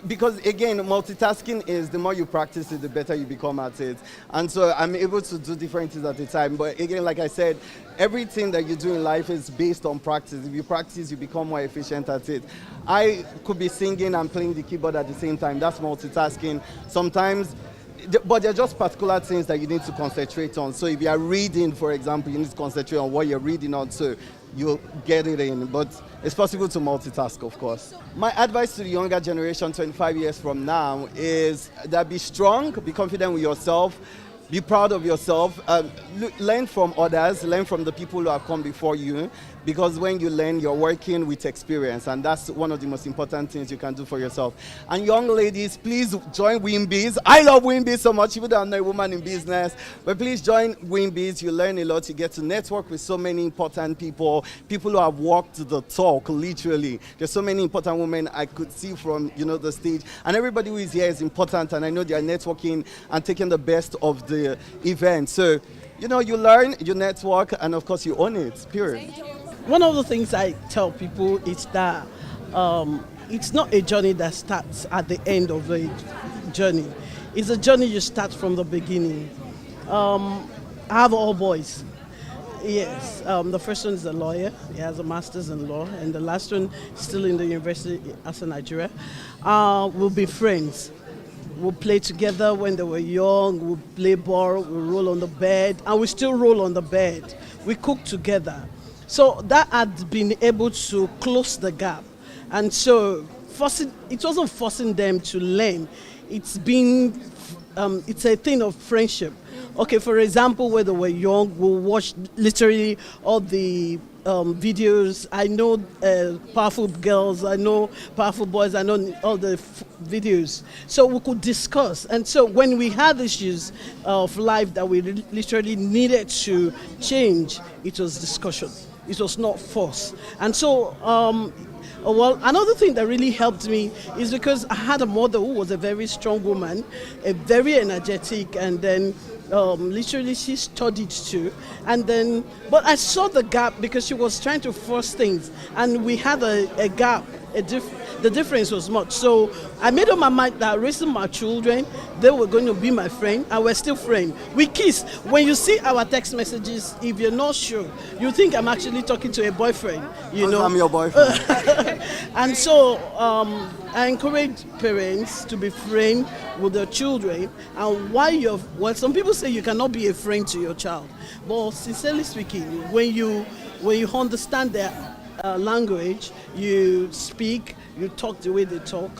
Because again, multitasking is, the more you practice it, the better you become at it. And so I'm able to do different things at a time. But again, like I said, everything that you do in life is based on practice. If you practice, you become more efficient at it. I could be singing and playing the keyboard at the same time. That's multitasking. Sometimes, but they're just particular things that you need to concentrate on. So if you are reading, for example, you need to concentrate on what you're reading on, so you'll get it in. But it's possible to multitask, of course. My advice to the younger generation 25 years from now is that be strong, be confident with yourself, be proud of yourself, learn from others, learn from the people who have come before you, because when you learn, you're working with experience, and that's one of the most important things you can do for yourself. And young ladies, please join WIMBIZ. I love WIMBIZ so much, even though I'm not a woman in business, but please join WIMBIZ. You learn a lot. You get to network with so many important people who have walked the talk, literally. There's so many important women I could see from the stage, and everybody who is here is important, and I know they are networking and taking the best of the event. So, you learn, you network, and of course you own it, period. One of the things I tell people is that it's not a journey that starts at the end of a journey. It's a journey you start from the beginning. I have all boys. Yes, the first one is a lawyer. He has a master's in law, and the last one is still in the University of Nigeria. We'll be friends. We'll play together when they were young. We'll play ball. We'll roll on the bed, and we still roll on the bed. We cook together. So that had been able to close the gap. And so it wasn't forcing them to learn. It's a thing of friendship. Okay, for example, when they were young, we'll watch literally all the videos. I know powerful girls. I know powerful boys. I know all the videos. So we could discuss. And so when we had issues of life that we literally needed to change, it was discussion. It was not force. And so, well, another thing that really helped me is because I had a mother who was a very strong woman, a very energetic, and then literally she studied too. And then, but I saw the gap because she was trying to force things, and we had a gap. The difference was much. So I made up my mind that raising my children, they were going to be my friend, and we're still friends. We kiss. When you see our text messages, if you're not sure, you think I'm actually talking to a boyfriend. You know, I'm your boyfriend. And so I encourage parents to be friends with their children. And well, some people say you cannot be a friend to your child, but sincerely speaking, when you understand their language, you speak, you talk the way they talk.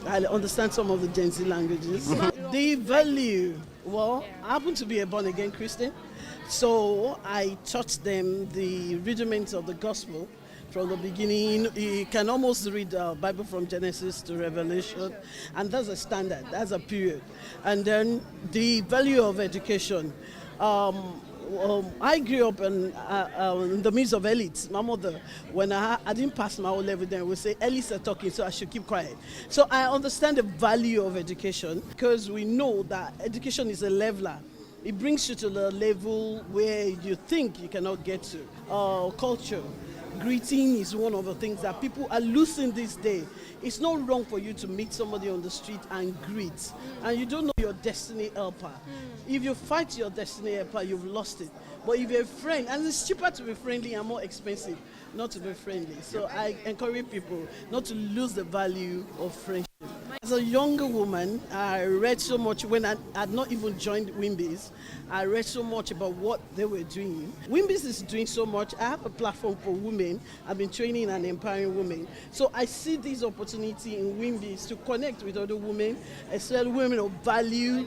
I understand some of the Gen Z languages. The value, well, I happen to be a born-again Christian, so I taught them the rudiments of the gospel from the beginning. You can almost read the Bible from Genesis to Revelation, and that's a standard, that's a period. And then the value of education. I grew up in the midst of elites. My mother, when I didn't pass my O-level, then would say, elites are talking, so I should keep quiet. So I understand the value of education because we know that education is a leveler. It brings you to the level where you think you cannot get to. Culture. Greeting is one of the things that people are losing this day. It's not wrong for you to meet somebody on the street and greet, and you don't know your destiny helper. If you fight your destiny helper, you've lost it. But if you're a friend, and it's cheaper to be friendly and more expensive not to be friendly. So I encourage people not to lose the value of friendship. As a younger woman, I read so much when I had not even joined Wimbiz. I read so much about what they were doing. Wimbiz is doing so much. I have a platform for women. I've been training and empowering women. So I see this opportunity in Wimbiz to connect with other women, especially women of value.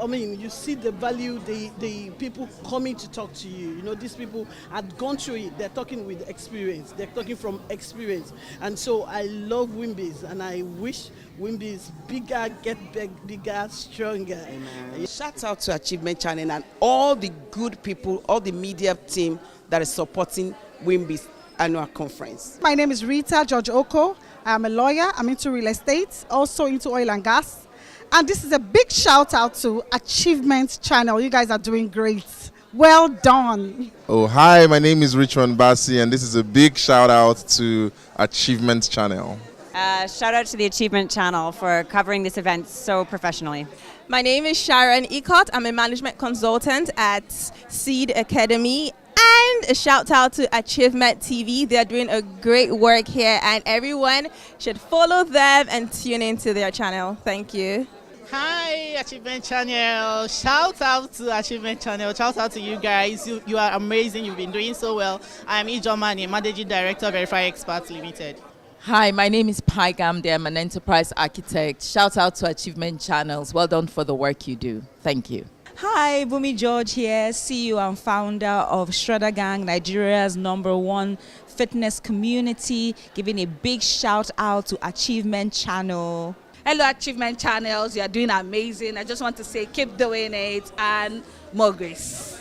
I mean, you see the value, the people coming to talk to you. You know, these people had gone through it. They're talking with experience. They're talking from experience. And so I love Wimbiz, and I wish Wimbiz bigger, get bigger, stronger. Amen. Shout out to Achievement Channel and all the good people, all the media team that is supporting Wimbiz annual conference. My name is Rita George Oko. I'm a lawyer. I'm into real estate, also into oil and gas. And this is a big shout out to Achievement Channel. You guys are doing great. Well done. Oh, hi, my name is Richmond Bassi, and this is a big shout out to Achievement Channel. Shout out to the Achievement Channel for covering this event so professionally. My name is Sharon Ecott. I'm a management consultant at Seed Academy. And a shout out to Achievement TV. They're doing a great work here, and everyone should follow them and tune into their channel. Thank you. Hi, Achievement Channel. Shout out to Achievement Channel. Shout out to you guys. You are amazing. You've been doing so well. I am Ijon Mani, Managing Director of Verify Experts Limited. Hi, my name is Pai Gamde. I'm an enterprise architect. Shout out to Achievement Channels. Well done for the work you do. Thank you. Hi, Bumi George here, CEO and founder of Shredder Gang, Nigeria's #1 fitness community, giving a big shout out to Achievement Channel. Hello, Achievement Channels. You are doing amazing. I just want to say keep doing it and more grace.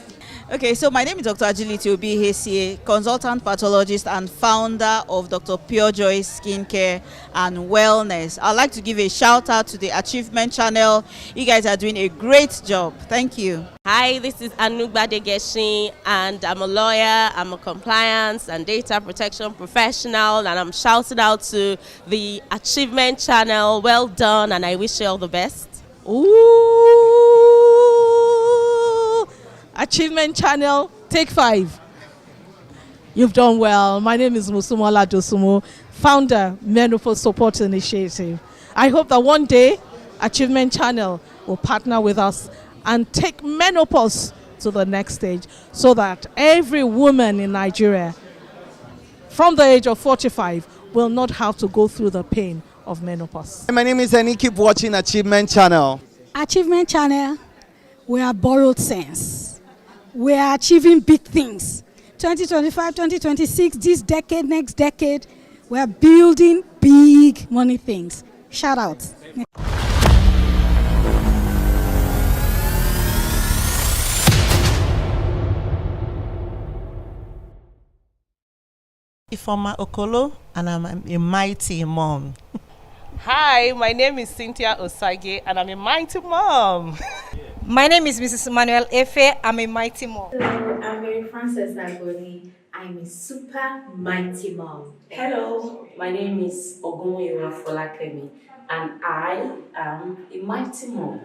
Okay, so my name is Dr. Agility Obi Hesie, consultant pathologist and founder of Dr. Pure Joy Skincare and Wellness. I'd like to give a shout out to the Achievement Channel. You guys are doing a great job. Thank you. Hi, this is Anugba Degeshi, and I'm a lawyer, I'm a compliance and data protection professional, and I'm shouting out to the Achievement Channel. Well done, and I wish you all the best. Ooh! Achievement Channel, take 5. You've done well. My name is Musumola Dosumo, founder, Menopause Support Initiative. I hope that one day, Achievement Channel will partner with us and take menopause to the next stage so that every woman in Nigeria from the age of 45 will not have to go through the pain of menopause. My name is Annie. Keep watching Achievement Channel. Achievement Channel, we are borrowed sense. We are achieving big things. 2025, 2026, this decade, next decade, we're building big money things. Shout out. Ifoma Okolo, and I'm a mighty mom. Hi, my name is Cynthia Osage, and I'm a mighty mom. My name is Mrs. Emmanuel Efe. I'm a mighty mom. Hello, I'm Mary Frances Nagoni. I'm a super mighty mom. Hello, my name is Ogunwewa Folakemi, and I am a mighty mom.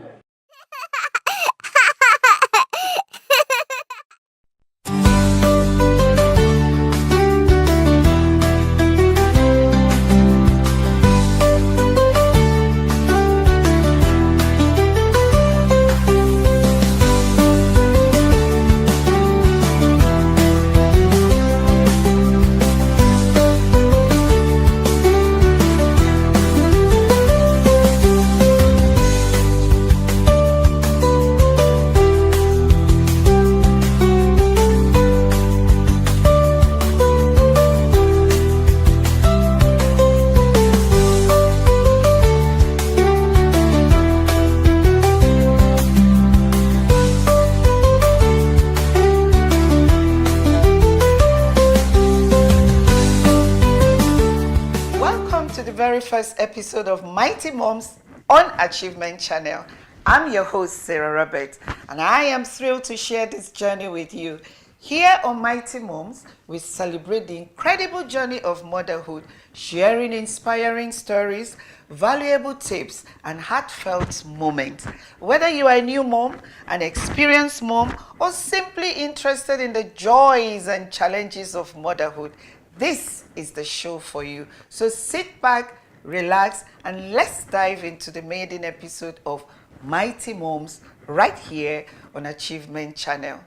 First episode of Mighty Moms on Achievement Channel. I'm your host, Sarah Robert, and I am thrilled to share this journey with you. Here on Mighty Moms, we celebrate the incredible journey of motherhood, sharing inspiring stories, valuable tips, and heartfelt moments. Whether you are a new mom, an experienced mom, or simply interested in the joys and challenges of motherhood, this is the show for you. So sit back, relax, and let's dive into the maiden episode of Mighty Moms right here on Achievement Channel.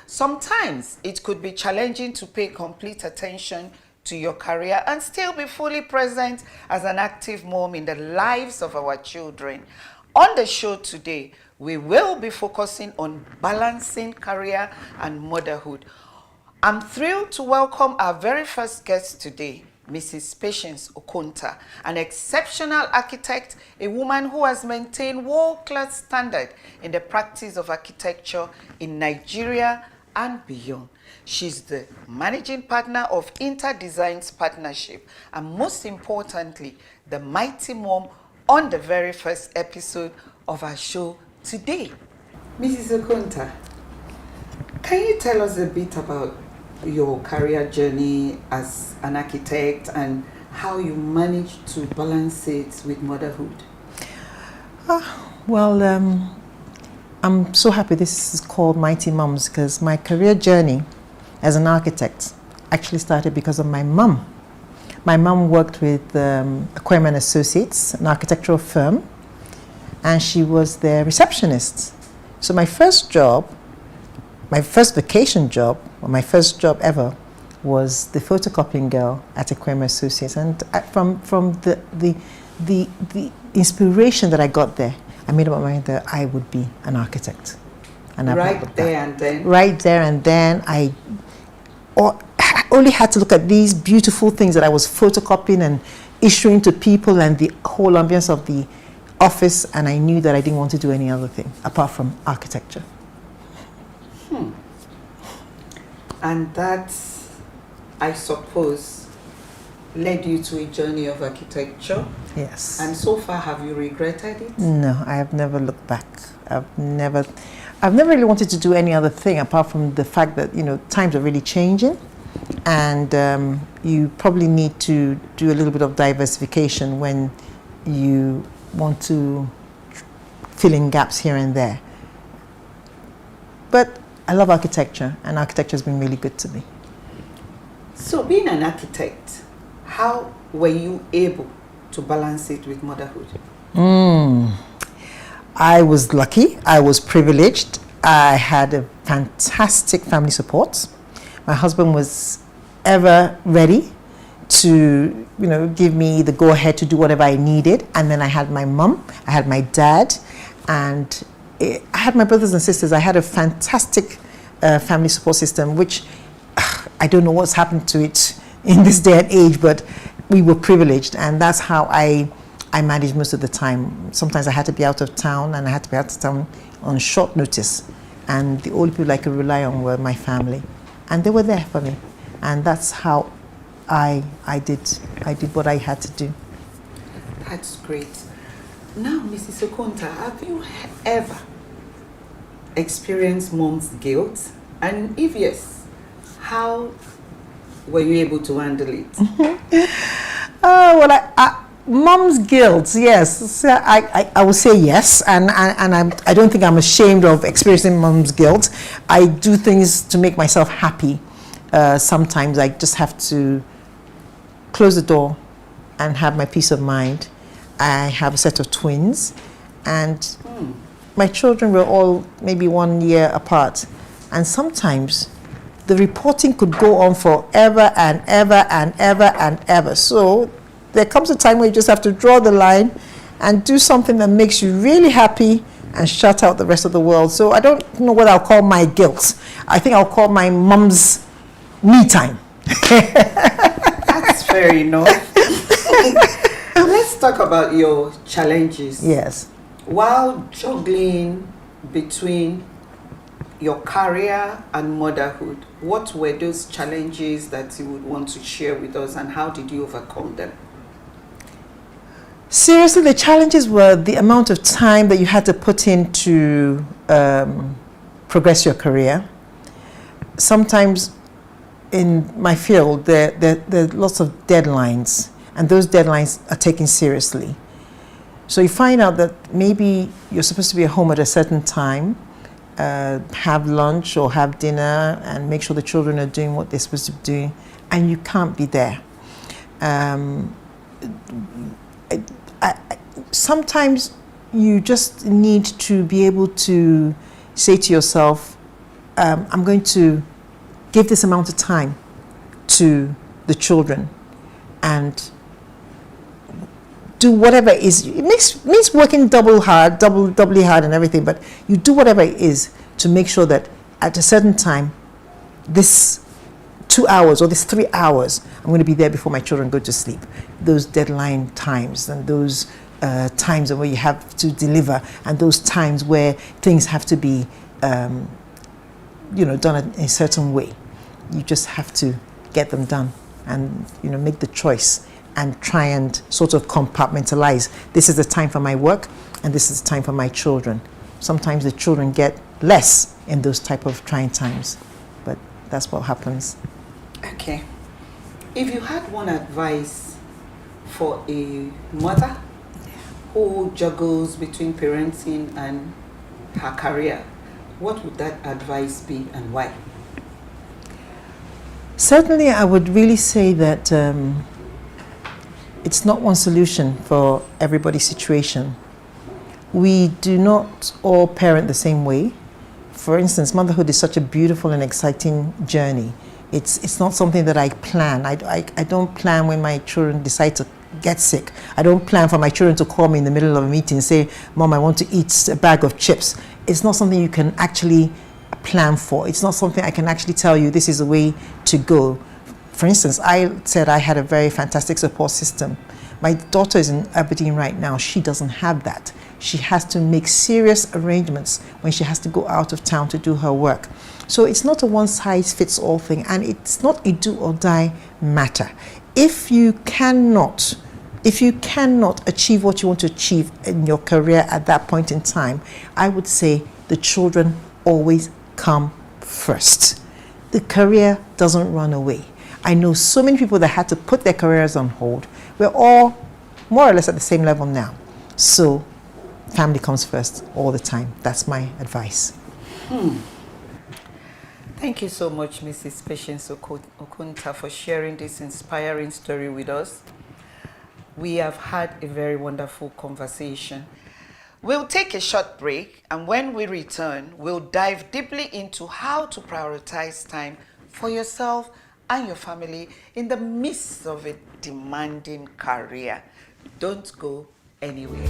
Sometimes it could be challenging to pay complete attention to your career and still be fully present as an active mom in the lives of our children. On the show today, we will be focusing on balancing career and motherhood. I'm thrilled to welcome our very first guest today, Mrs. Patience Okonta, an exceptional architect, a woman who has maintained world-class standard in the practice of architecture in Nigeria and beyond. She's the managing partner of Inter-Designs Partnership, and most importantly, the mighty mom on the very first episode of our show today. Mrs. Okonta, can you tell us a bit about your career journey as an architect and how you managed to balance it with motherhood? I'm so happy this is called Mighty Moms because my career journey as an architect actually started because of my mum. My mum worked with Aquarium & Associates, an architectural firm, and she was their receptionist. So my first vacation job, or my first job ever, was the photocopying girl at Aquarium & Associates. And from the inspiration that I got there, I made up my mind that I would be an architect. And right there and then? Right there and then, I only had to look at these beautiful things that I was photocopying and issuing to people and the whole ambience of the office, and I knew that I didn't want to do any other thing apart from architecture. And that, I suppose, led you to a journey of architecture? Yes. And so far, have you regretted it? No, I have never looked back. I've never really wanted to do any other thing apart from the fact that, times are really changing, and you probably need to do a little bit of diversification when you want to fill in gaps here and there. But I love architecture, and architecture has been really good to me. So being an architect, how were you able to balance it with motherhood? I was lucky. I was privileged. I had a fantastic family support. My husband was ever ready to, give me the go-ahead to do whatever I needed. And then I had my mum, I had my dad, and I had my brothers and sisters. I had a fantastic family support system, which I don't know what's happened to it in this day and age, but we were privileged, and that's how I managed most of the time. Sometimes I had to be out of town, and I had to be out of town on short notice, and the only people I could rely on were my family, and they were there for me, and that's how I did what I had to do. That's great. Now, Mrs. Okonta, have you ever experienced mom's guilt? And if yes, how were you able to handle it? Mom's guilt, yes. So I will say yes, and I don't think I'm ashamed of experiencing mom's guilt. I do things to make myself happy. Sometimes I just have to close the door and have my peace of mind. I have a set of twins, and my children were all maybe 1 year apart. And sometimes the reporting could go on forever and ever and ever and ever. So there comes a time where you just have to draw the line and do something that makes you really happy and shut out the rest of the world. So I don't know what I'll call my guilt. I think I'll call my mom's me time. That's fair enough. Let's talk about your challenges. Yes. While juggling between your career and motherhood, what were those challenges that you would want to share with us, and how did you overcome them? Seriously, the challenges were the amount of time that you had to put in to progress your career. Sometimes in my field, there are lots of deadlines, and those deadlines are taken seriously. So you find out that maybe you're supposed to be at home at a certain time, have lunch or have dinner, and make sure the children are doing what they're supposed to be doing, and you can't be there. Sometimes you just need to be able to say to yourself, I'm going to give this amount of time to the children and do whatever it is. It means working doubly hard and everything, but you do whatever it is to make sure that at a certain time, this 2 hours or this 3 hours, I'm going to be there before my children go to sleep. Those deadline times and those times where you have to deliver, and those times where things have to be done in a certain way. You just have to get them done and make the choice and try and sort of compartmentalize. This is the time for my work, and this is the time for my children. Sometimes the children get less in those type of trying times, but that's what happens. Okay. If you had one advice for a mother who juggles between parenting and her career, what would that advice be and why? Certainly, I would really say that it's not one solution for everybody's situation. We do not all parent the same way. For instance, motherhood is such a beautiful and exciting journey. It's not something that I plan. I don't plan when my children decide to get sick. I don't plan for my children to call me in the middle of a meeting and say, Mom, I want to eat a bag of chips. It's not something you can actually plan for. It's not something I can actually tell you this is the way to go. For instance, I said I had a very fantastic support system. My daughter is in Aberdeen right now. She doesn't have that. She has to make serious arrangements when she has to go out of town to do her work. So it's not a one-size-fits-all thing, and it's not a do-or-die matter. If you cannot achieve what you want to achieve in your career at that point in time, I would say the children always come first. The career doesn't run away. I know so many people that had to put their careers on hold. We're all more or less at the same level now. So family comes first all the time. That's my advice. Thank you so much, Mrs. Patience Okonta, for sharing this inspiring story with us. We have had a very wonderful conversation. We'll take a short break, and when we return, we'll dive deeply into how to prioritize time for yourself and your family in the midst of a demanding career. Don't go anywhere.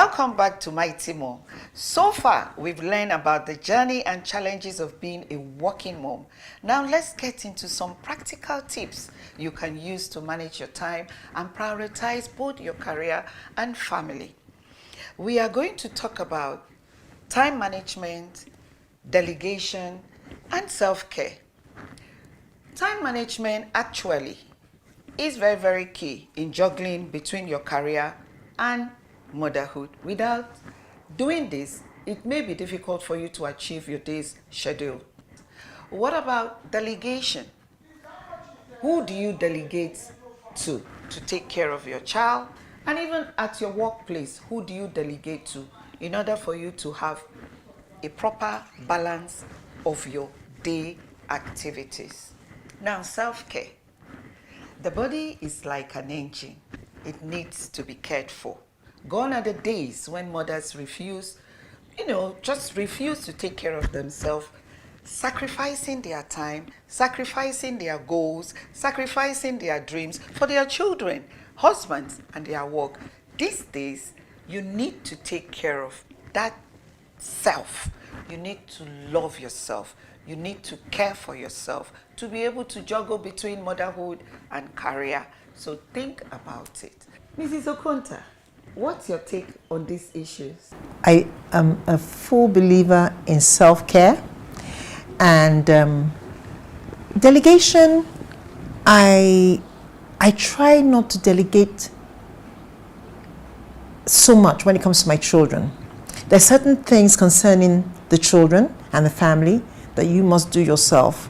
Welcome back to Mighty Mom. So far, we've learned about the journey and challenges of being a working mom. Now let's get into some practical tips you can use to manage your time and prioritize both your career and family. We are going to talk about time management, delegation, and self-care. Time management actually is very, very key in juggling between your career and motherhood. Without doing this, it may be difficult for you to achieve your day's schedule. What about delegation? Who do you delegate to take care of your child? And even at your workplace, who do you delegate to in order for you to have a proper balance of your day activities? Now, self-care. The body is like an engine. It needs to be cared for. Gone are the days when mothers just refuse to take care of themselves, sacrificing their time, sacrificing their goals, sacrificing their dreams for their children, husbands, and their work. These days, you need to take care of that self. You need to love yourself. You need to care for yourself to be able to juggle between motherhood and career. So think about it. Mrs. Okonta, what's your take on these issues? I am a full believer in self-care and delegation. I try not to delegate so much when it comes to my children. There are certain things concerning the children and the family that you must do yourself.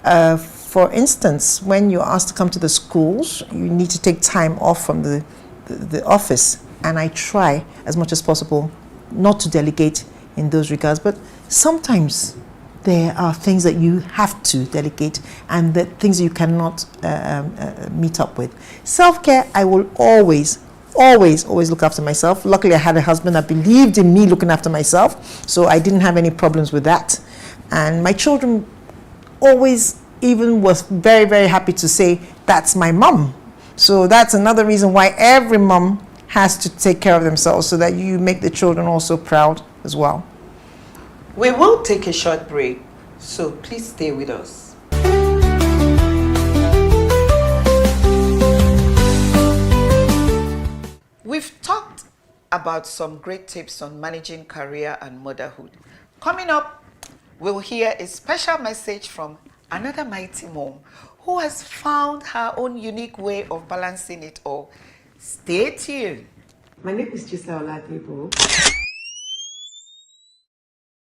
For instance, when you're asked to come to the schools, you need to take time off from the office, and I try as much as possible not to delegate in those regards. But sometimes there are things that you have to delegate and the things you cannot meet up with. Self-care, I will always look after myself. Luckily, I had a husband that believed in me looking after myself, so I didn't have any problems with that. And my children always even was very, very happy to say, that's my mom. So that's another reason why every mom has to take care of themselves, so that you make the children also proud as well. We will take a short break, so please stay with us. We've talked about some great tips on managing career and motherhood. Coming up, we'll hear a special message from another mighty mom who has found her own unique way of balancing it all. Stay tuned. My name is Giselle Oladipo.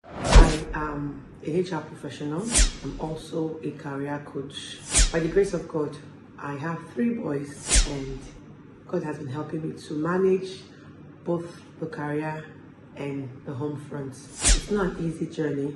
I am a HR professional. I'm also a career coach. By the grace of God, I have 3 boys, and God has been helping me to manage both the career and the home front. It's not an easy journey,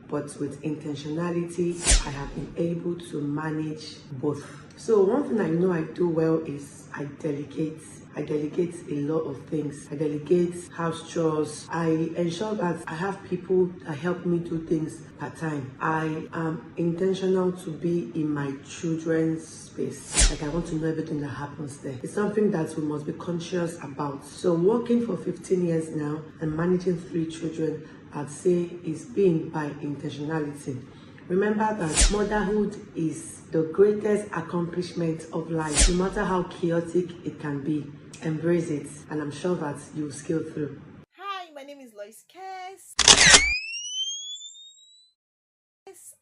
but with intentionality, I have been able to manage both. So one thing I know I do well is I delegate. I delegate a lot of things. I delegate house chores. I ensure that I have people that help me do things part time. I am intentional to be in my children's space. Like, I want to know everything that happens there. It's something that we must be conscious about. So working for 15 years now and managing 3 children, I'd say is being by intentionality. Remember that motherhood is the greatest accomplishment of life, no matter how chaotic it can be. Embrace it, and I'm sure that you'll scale through. Hi, my name is Lois Kess.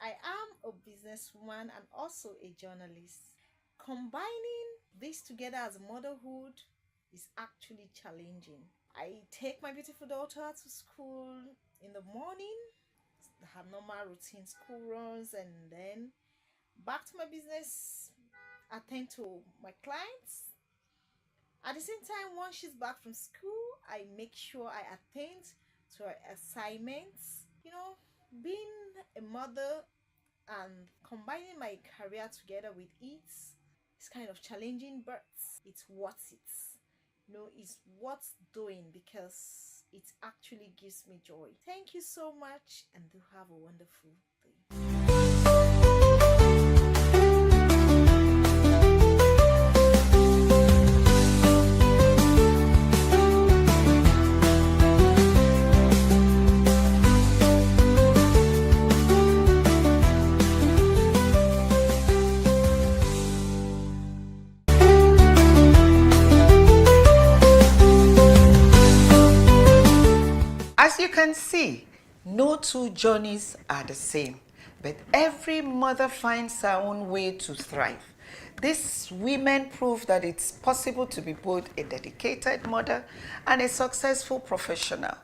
I am a businesswoman and also a journalist. Combining this together as motherhood is actually challenging. I take my beautiful daughter to school in the morning, her normal routine school runs, and then back to my business, attend to my clients. At the same time, once she's back from school, I make sure I attend to her assignments. Being a mother and combining my career together with it is kind of challenging, but it's worth it. It's worth doing because it actually gives me joy. Thank you so much, and do have a wonderful day. you can see, no two journeys are the same, but every mother finds her own way to thrive. These women prove that it's possible to be both a dedicated mother and a successful professional.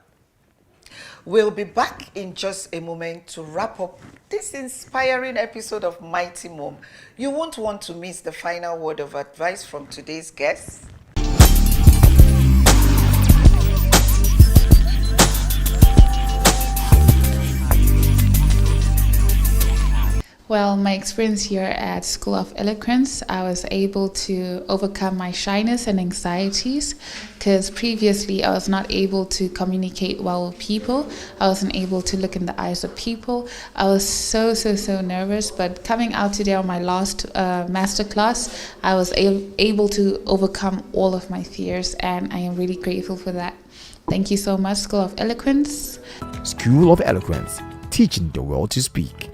We'll be back in just a moment to wrap up this inspiring episode of Mighty Mom. You won't want to miss the final word of advice from today's guests. Well, my experience here at School of Eloquence, I was able to overcome my shyness and anxieties because previously I was not able to communicate well with people. I wasn't able to look in the eyes of people. I was so nervous, but coming out today on my last masterclass, I was able to overcome all of my fears, and I am really grateful for that. Thank you so much, School of Eloquence. School of Eloquence, teaching the world to speak.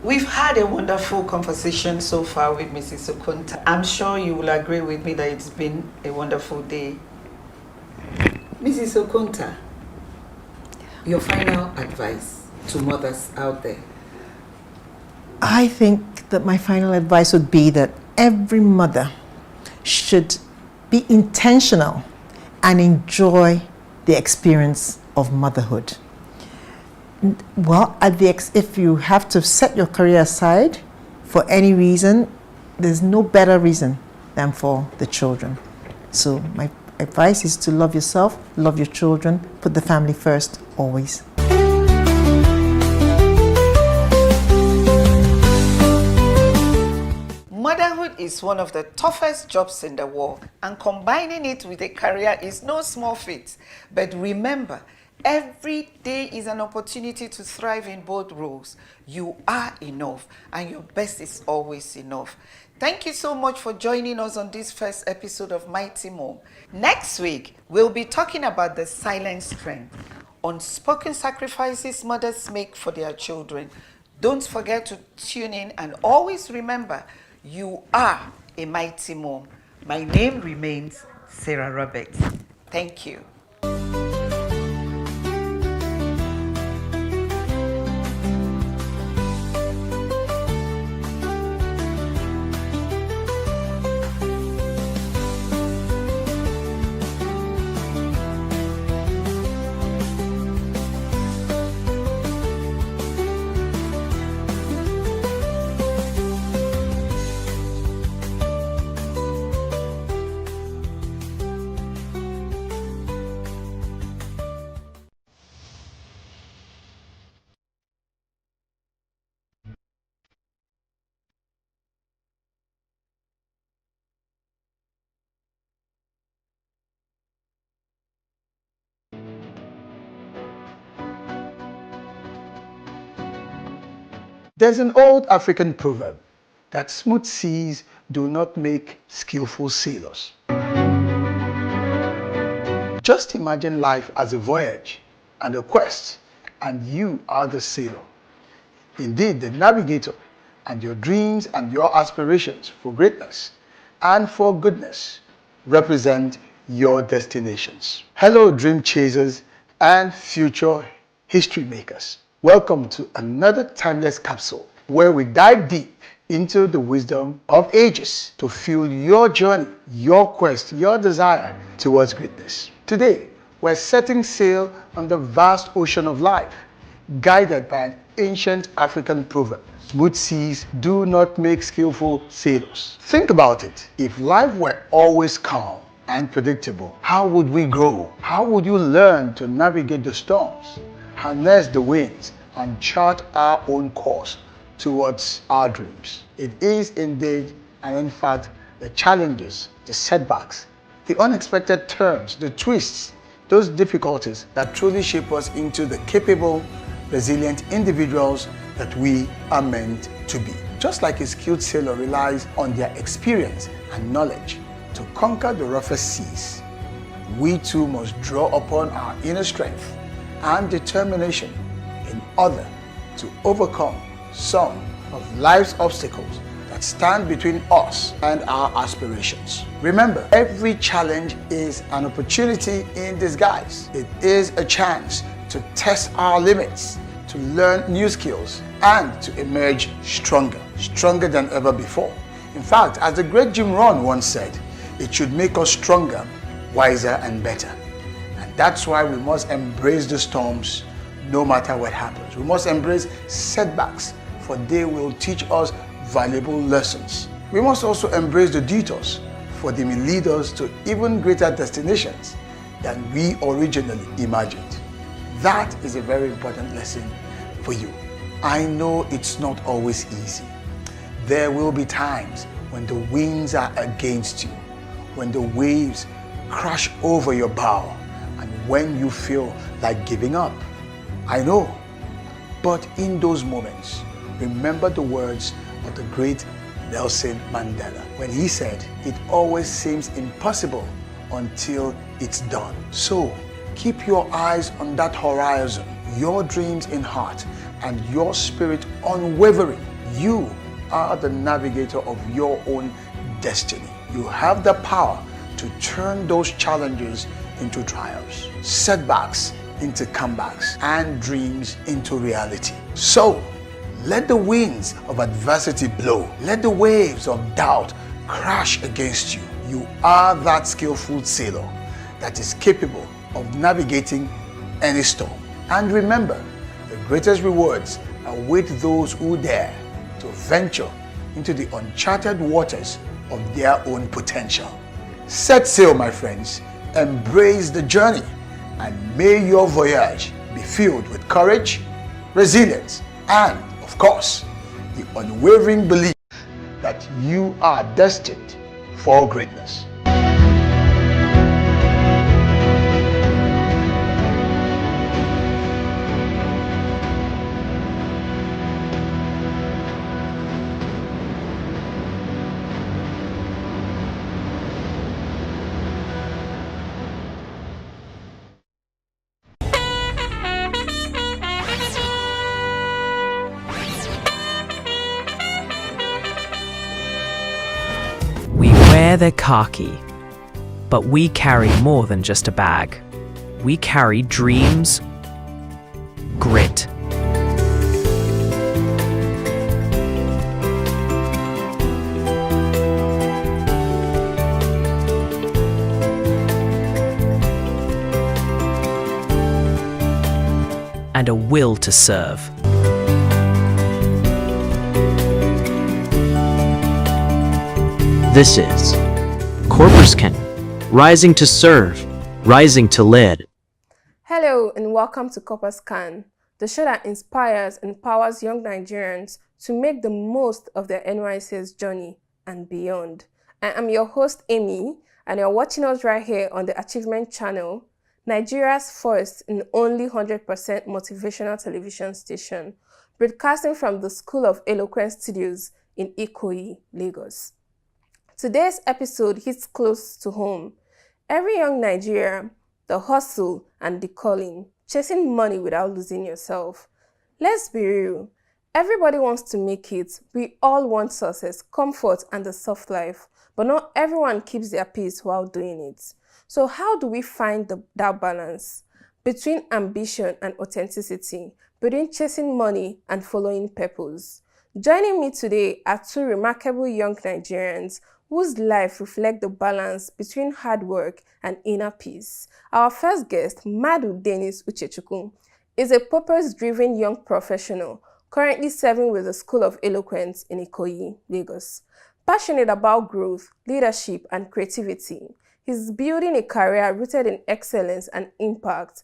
We've had a wonderful conversation so far with Mrs. Okonta. I'm sure you will agree with me that it's been a wonderful day. Mrs. Okonta, your final advice to mothers out there. I think that my final advice would be that every mother should be intentional and enjoy the experience of motherhood. Well, if you have to set your career aside for any reason, there's no better reason than for the children. So my advice is to love yourself, love your children, put the family first, always. Motherhood is one of the toughest jobs in the world, and combining it with a career is no small feat. But remember, every day is an opportunity to thrive in both roles. You are enough, and your best is always enough. Thank you so much for joining us on this first episode of Mighty Mom. Next week, we'll be talking about the silent strength, unspoken sacrifices mothers make for their children. Don't forget to tune in, and always remember, you are a mighty mom. My name remains Sarah Roberts. Thank you. There's an old African proverb that smooth seas do not make skillful sailors. Just imagine life as a voyage and a quest, and you are the sailor. Indeed, the navigator, and your dreams and your aspirations for greatness and for goodness represent your destinations. Hello, dream chasers and future history makers. Welcome to another timeless capsule where we dive deep into the wisdom of ages to fuel your journey, your quest, your desire towards greatness. Today, we're setting sail on the vast ocean of life, guided by an ancient African proverb. Smooth seas do not make skillful sailors. Think about it. If life were always calm and predictable, how would we grow? How would you learn to navigate the storms, harness the winds, and chart our own course towards our dreams? It is indeed, and in fact, the challenges, the setbacks, the unexpected turns, the twists, those difficulties that truly shape us into the capable, resilient individuals that we are meant to be. Just like a skilled sailor relies on their experience and knowledge to conquer the roughest seas, we too must draw upon our inner strength and determination in order to overcome some of life's obstacles that that stand between us and our aspirations. Remember, every challenge is an opportunity in disguise. It is a chance to test our limits, to learn new skills, and to emerge stronger than ever before. In fact, as the great Jim Rohn once said, it should make us stronger, wiser, and better. And that's why we must embrace the storms no matter what happens. We must embrace setbacks, for they will teach us valuable lessons. We must also embrace the detours, for they may lead us to even greater destinations than we originally imagined. That is a very important lesson for you. I know it's not always easy. There will be times when the winds are against you, when the waves crash over your bow, and when you feel like giving up. I know, but in those moments, remember the words of the great Nelson Mandela when he said, "It always seems impossible until it's done." So keep your eyes on that horizon, your dreams in heart, and your spirit unwavering. You are the navigator of your own destiny. You have the power to turn those challenges into triumphs, setbacks into comebacks, and dreams into reality. So, let the winds of adversity blow. Let the waves of doubt crash against you. You are that skillful sailor that is capable of navigating any storm. And remember, the greatest rewards await those who dare to venture into the uncharted waters of their own potential. Set sail, my friends. Embrace the journey, and may your voyage be filled with courage, resilience, and, of course, the unwavering belief that you are destined for greatness. Wear the khaki, but we carry more than just a bag. We carry dreams, grit, and a will to serve. This is Corpuscan, rising to serve, rising to lead. Hello and welcome to Corpuscan, the show that inspires and empowers young Nigerians to make the most of their NYSC's journey and beyond. I am your host Amy, and you're watching us right here on the Achievement Channel, Nigeria's first and only 100% motivational television station, broadcasting from the School of Eloquence Studios in Ikoyi, Lagos. Today's episode hits close to home. Every young Nigerian, the hustle and the calling, chasing money without losing yourself. Let's be real. Everybody wants to make it. We all want success, comfort, and a soft life, but not everyone keeps their peace while doing it. So how do we find that balance between ambition and authenticity, between chasing money and following purpose? Joining me today are two remarkable young Nigerians whose life reflect the balance between hard work and inner peace. Our first guest, Madu Dennis Uchechukwu, is a purpose-driven young professional currently serving with the School of Eloquence in Ikoyi, Lagos. Passionate about growth, leadership, and creativity, he's building a career rooted in excellence and impact.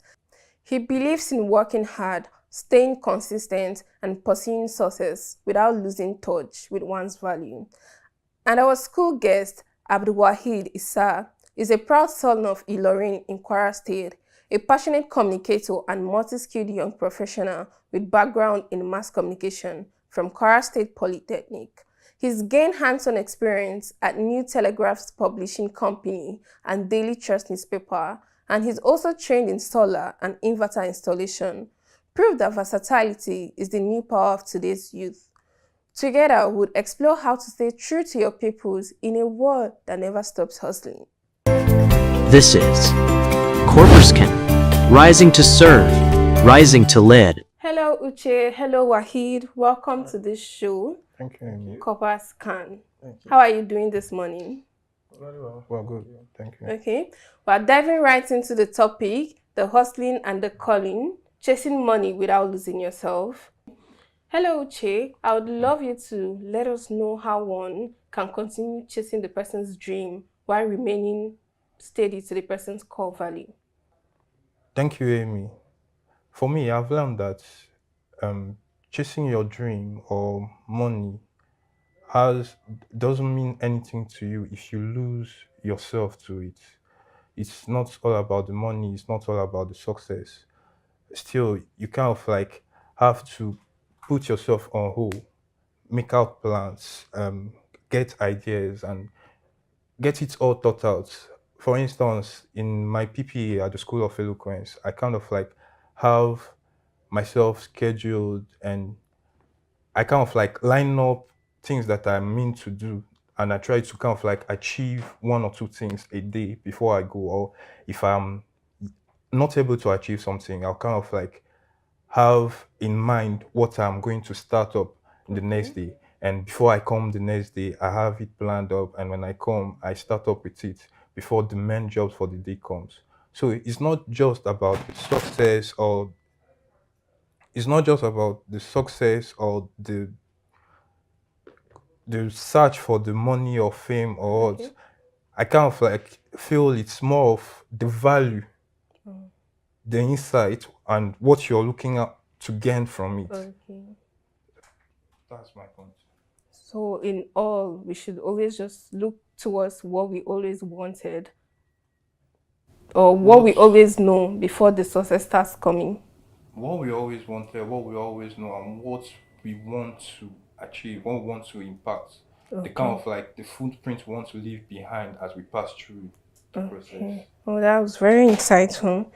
He believes in working hard, staying consistent, and pursuing success without losing touch with one's value. And our school guest, Abdulwahid Issa, is a proud son of Ilorin in Kwara State, a passionate communicator and multi-skilled young professional with background in mass communication from Kwara State Polytechnic. He's gained hands-on experience at New Telegraph's publishing company and Daily Trust newspaper, and he's also trained in solar and inverter installation. Proof that versatility is the new power of today's youth. Together, we'll explore how to stay true to your purpose in a world that never stops hustling. This is Corporate, rising to serve, rising to lead. Hello, Uche. Hello, Wahid. Welcome to this show. Thank you, Amy. Corporate Can. Thank you. How are you doing this morning? Very well. Well, good. Thank you. Okay. We're diving right into the topic, the hustling and the calling, chasing money without losing yourself. Hello, Uche. I would love you to let us know how one can continue chasing the person's dream while remaining steady to the person's core value. Thank you, Amy. For me, I've learned that chasing your dream or money doesn't mean anything to you if you lose yourself to it. It's not all about the money. It's not all about the success. Still, you kind of like have to put yourself on hold, make out plans, get ideas, and get it all thought out. For instance, in my PPA at the School of Eloquence, I kind of like have myself scheduled, and I kind of like line up things that I mean to do, and I try to kind of like achieve 1 or 2 things a day before I go. Or if I'm not able to achieve something, I'll kind of like have in mind what I'm going to start up the next day. And before I come the next day, I have it planned up, and when I come, I start up with it before the main job for the day comes. So it's not just about success, or it's not just about the success or the search for the money or fame or what. I kind of like feel it's more of the value, the insight, and what you're looking at to gain from it. Okay. That's my point. So in all, we should always just look towards what we always wanted or what we always know before the success starts coming. What we always wanted, what we always know, and what we want to achieve, what we want to impact. The kind of like the footprint we want to leave behind as we pass through the process. Oh, that was very insightful.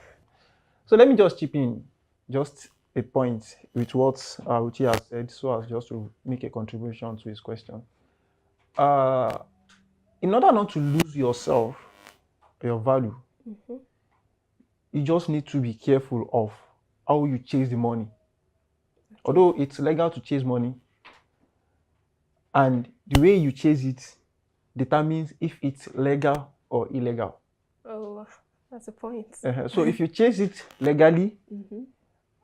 So let me just chip in just a point with what Uche has said, so as just to make a contribution to his question. In order not to lose yourself, your value, you just need to be careful of how you chase the money. Although it's legal to chase money, and the way you chase it determines if it's legal or illegal. Oh, that's a point. So if you chase it legally,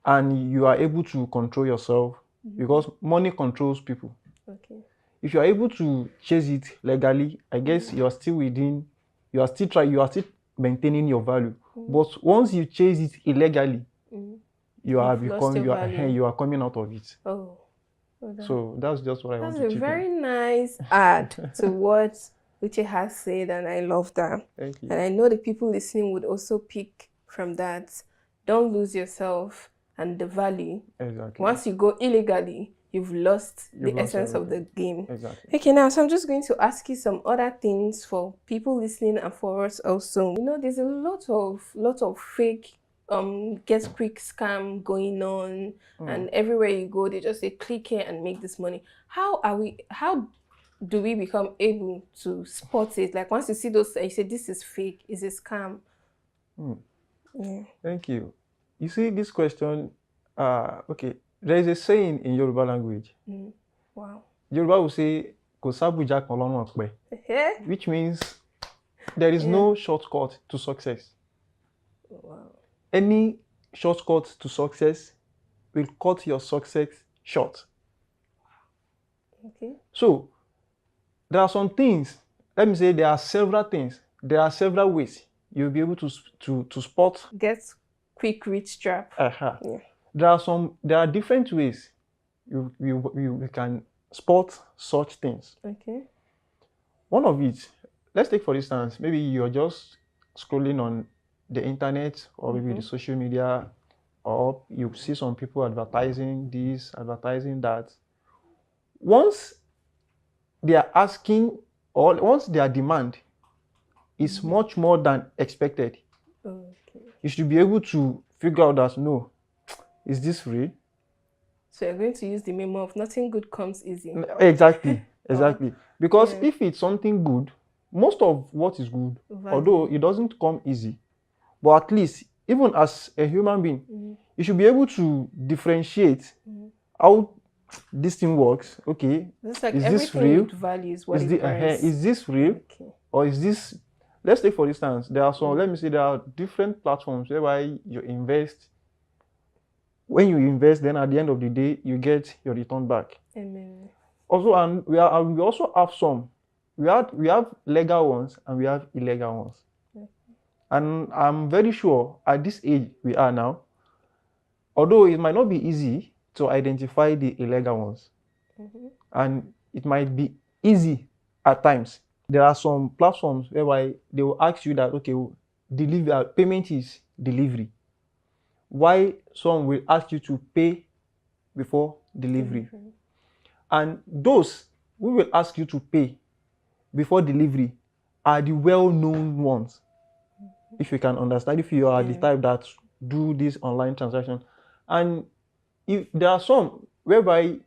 and you are able to control yourself, because money controls people. Okay. If you are able to chase it legally, I guess you are still within, you are still maintaining your value. But once you chase it illegally, you are coming out of it. Oh. So that's just what I want to chip in. That's a very nice add to what Uche has said, and I love that. Thank you. And I know the people listening would also pick from that. Don't lose yourself and the value. Exactly. Once you go illegally, you've lost the essence of the game. Exactly. Okay, now, so I'm just going to ask you some other things for people listening and for us also. You know, there's a lot of fake get quick scam going on, and everywhere you go, they just say click here and make this money. How do we become able to spot it? Like once you see those, you say this is fake, is a scam. Yeah. Thank you. You see this question, okay, there is a saying in Yoruba language. Wow. Yoruba will say, which means there is no shortcut to success. Wow. Any shortcut to success will cut your success short. Okay. So, there are some things, let me say there are several things, there are several ways you'll be able to spot. Get quick rich trap. Yeah. There are different ways you can spot such things. Okay. One of it, let's take for instance, maybe you're just scrolling on the internet or maybe the social media, or you see some people advertising this, advertising that. Once they are asking, or once their demand is much more than expected, you should be able to figure out that, no, is this real? So you're going to use the memo of nothing good comes easy. Exactly, exactly. Because Yeah. if it's something good, most of what is good, Value. although it doesn't come easy, but at least, even as a human being, you should be able to differentiate how this thing works. Okay, It's like is this everything real? with value is what Is, it brings. is this real? Or is this, let's take for instance, there are some, let me say there are different platforms whereby you invest. When you invest, then at the end of the day, you get your return back. Amen. Also, and we also have some. We have legal ones and we have illegal ones. And I'm very sure at this age we are now, although it might not be easy to identify the illegal ones, and it might be easy at times. There are some platforms whereby they will ask you that, okay, payment is delivery. Why some will ask you to pay before delivery. And those who will ask you to pay before delivery are the well-known ones. If you can understand, if you are the type that do this online transaction. And if there are some whereby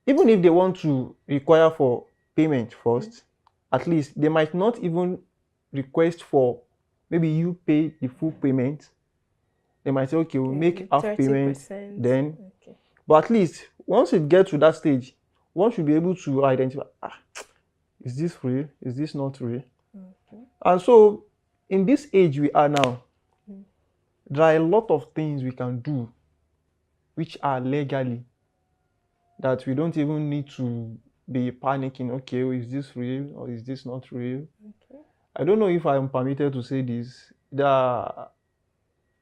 even if they want to require for payment first, at least they might not even request for maybe you pay the full payment. They might say, okay, we'll make half payment 30%. then. But at least once it gets to that stage, one should be able to identify, is this real? Is this not real? And so in this age we are now, there are a lot of things we can do which are legally that we don't even need to be panicking, okay, is this real or is this not real? I don't know if I'm permitted to say this.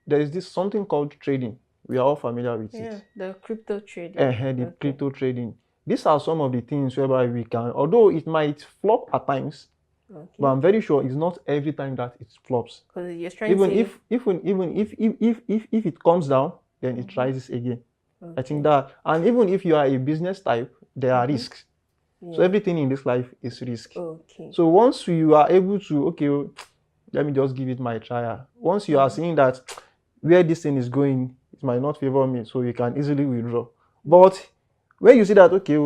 There is this something called trading. We are all familiar with Yeah, it. the crypto trading. The crypto trading. These are some of the things whereby we can, although it might flop at times, but I'm very sure it's not every time that it flops. Because you're trying Even to if it comes down, then it rises again. I think that, and even if you are a business type, there are risks. So Yeah. everything in this life is risk. Okay. So once you are able to, okay, let me just give it my trial. Once you are seeing that where this thing is going, it might not favor me, so you can easily withdraw. But when you see that, okay,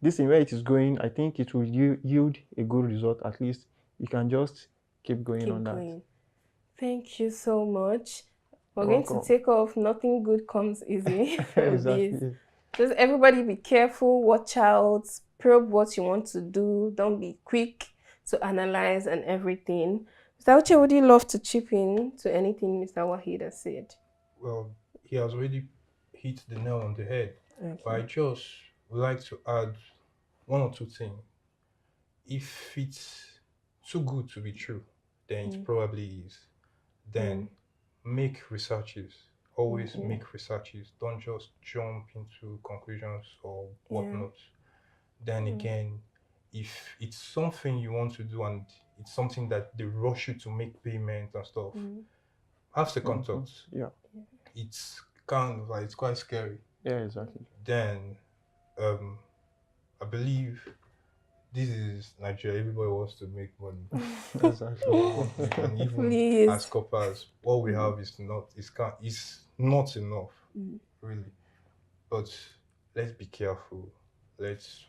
this thing where it is going, I think it will yield a good result. At least you can just keep going on that. Thank you so much. We're You're going welcome. to take off. Nothing good comes easy from Exactly. this. Just everybody be careful, watch out, probe what you want to do. Don't be quick to analyze and everything. Mr. Uche, would you love to chip in to anything Mr. Wahid has said? Well, he has already hit the nail on the head. Okay. But I just would like to add one or two things. If it's too good to be true, then it probably is. Then make researches. Always make researches. Don't just jump into conclusions or whatnot. Then again, if it's something you want to do and it's something that they rush you to make payment and stuff, have second thoughts. Yeah. It's kind of like, it's quite scary. Yeah, exactly. Then I believe this is Nigeria. Everybody wants to make money. Exactly. And even Please. as coppers, what we have is not enough, really. But let's be careful. Let's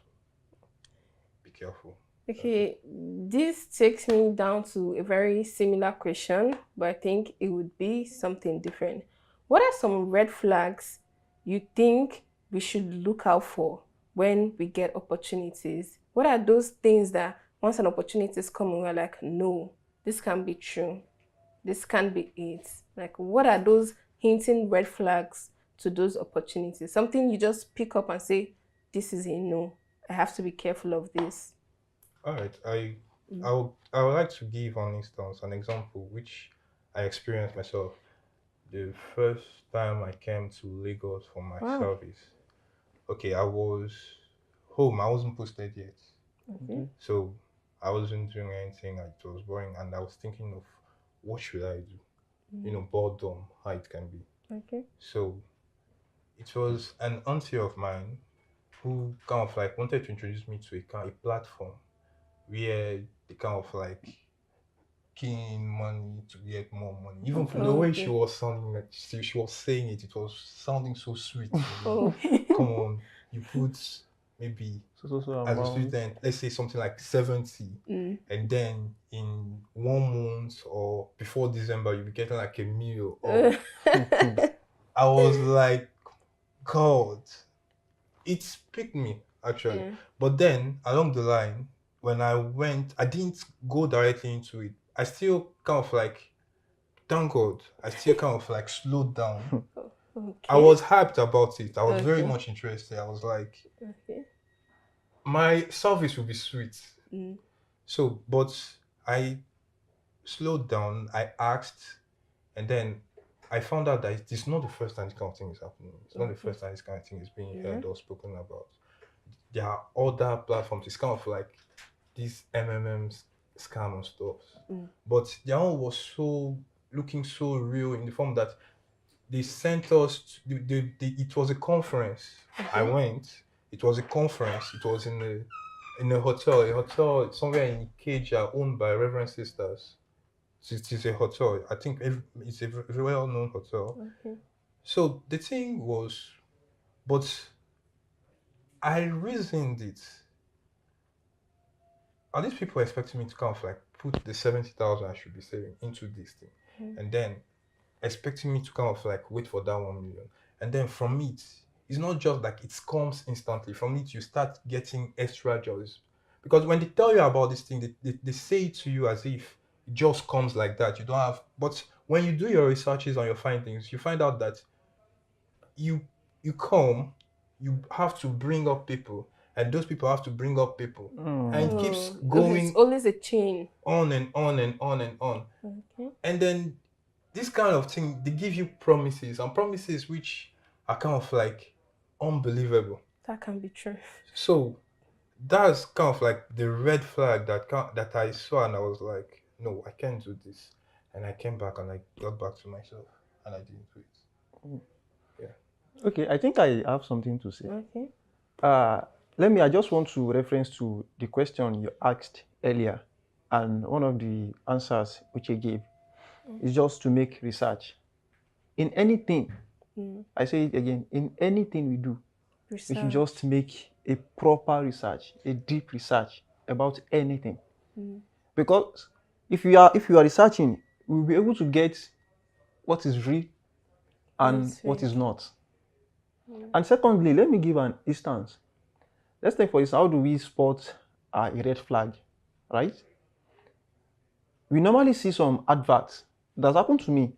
be careful. Okay, this takes me down to a very similar question, but I think it would be something different. What are some red flags you think we should look out for when we get opportunities? What are those things that once an opportunity is coming, we're like, no, this can't be true. This can't be it. Like, what are those hinting red flags to those opportunities? Something you just pick up and say, this is a no. I have to be careful of this. All right. I would like to give an example which I experienced myself. The first time I came to Lagos for my service. Okay, I was home. I wasn't posted yet. Okay. So I wasn't doing anything. It was boring, and I was thinking of what should I do? Boredom, how it can be. Okay. So it was an auntie of mine who kind of like wanted to introduce me to a platform where they kind of like making money to get more money. Even from the way she was sounding, like she was saying it, it was sounding so sweet. Come on, you put maybe as a student, let's say something like 70, and then in 1 month or before December, you'll be getting like a meal. I was like, God, it picked me actually. But then along the line, when I went, I didn't go directly into it. I still kind of like, thank God, I still kind of like slowed down. I was hyped about it. I was very much interested. I was like, my service will be sweet. So, but I slowed down, I asked, and then I found out that it's not the first time this kind of thing is happening. It's not the first time this kind of thing is being heard or spoken about. There are other platforms. It's kind of like these MMM scam and stuff. But their own was looking so real in the form that they sent us, it was a conference. I went, it was a conference. It was in a hotel somewhere in Ikeja, owned by Reverend Sisters. It is a hotel. I think it's a very well-known hotel. So the thing was, but I reasoned it. Are these people expecting me to kind of like put the 70,000 I should be saving into this thing, and then expecting me to kind of like wait for that 1 million, and then from it, it's not just like it comes instantly. From it, you start getting extra joys, because when they tell you about this thing, they say it to you as if it just comes like that. You don't have, but when you do your researches on your findings, you find out that you have to bring up people, and those people have to bring up people, and it keeps going. It's always a chain. On and on and on and on. And then this kind of thing, they give you promises, and promises which are kind of like unbelievable. That can be true. So that's kind of like the red flag that I saw, and I was like, no, I can't do this. And I came back and I got back to myself, and I didn't do it. Yeah. Okay, I think I have something to say. I just want to reference to the question you asked earlier, and one of the answers which you gave is just to make research. In anything, I say it again, in anything we do, we should just make a proper research, a deep research about anything. Because if you are researching, we'll be able to get what is real and what is not. And secondly, let me give an instance. Let's take for instance, how do we spot a red flag, right? We normally see some adverts. That's happened to me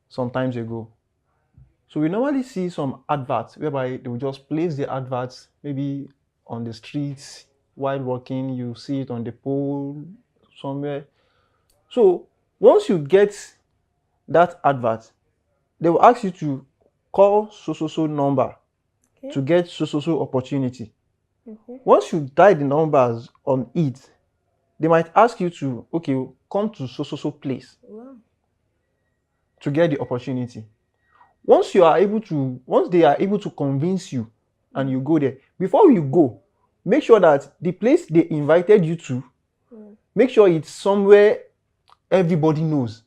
some times ago. So we normally see some adverts whereby they will just place the adverts maybe on the streets while walking. You see it on the pole somewhere. So once you get that advert, they will ask you to call so number to get so opportunity. Once you dial the numbers on it, they might ask you to, okay, come to so place to get the opportunity. Once they are able to convince you and you go there, before you go, make sure that the place they invited you to, make sure it's somewhere everybody knows.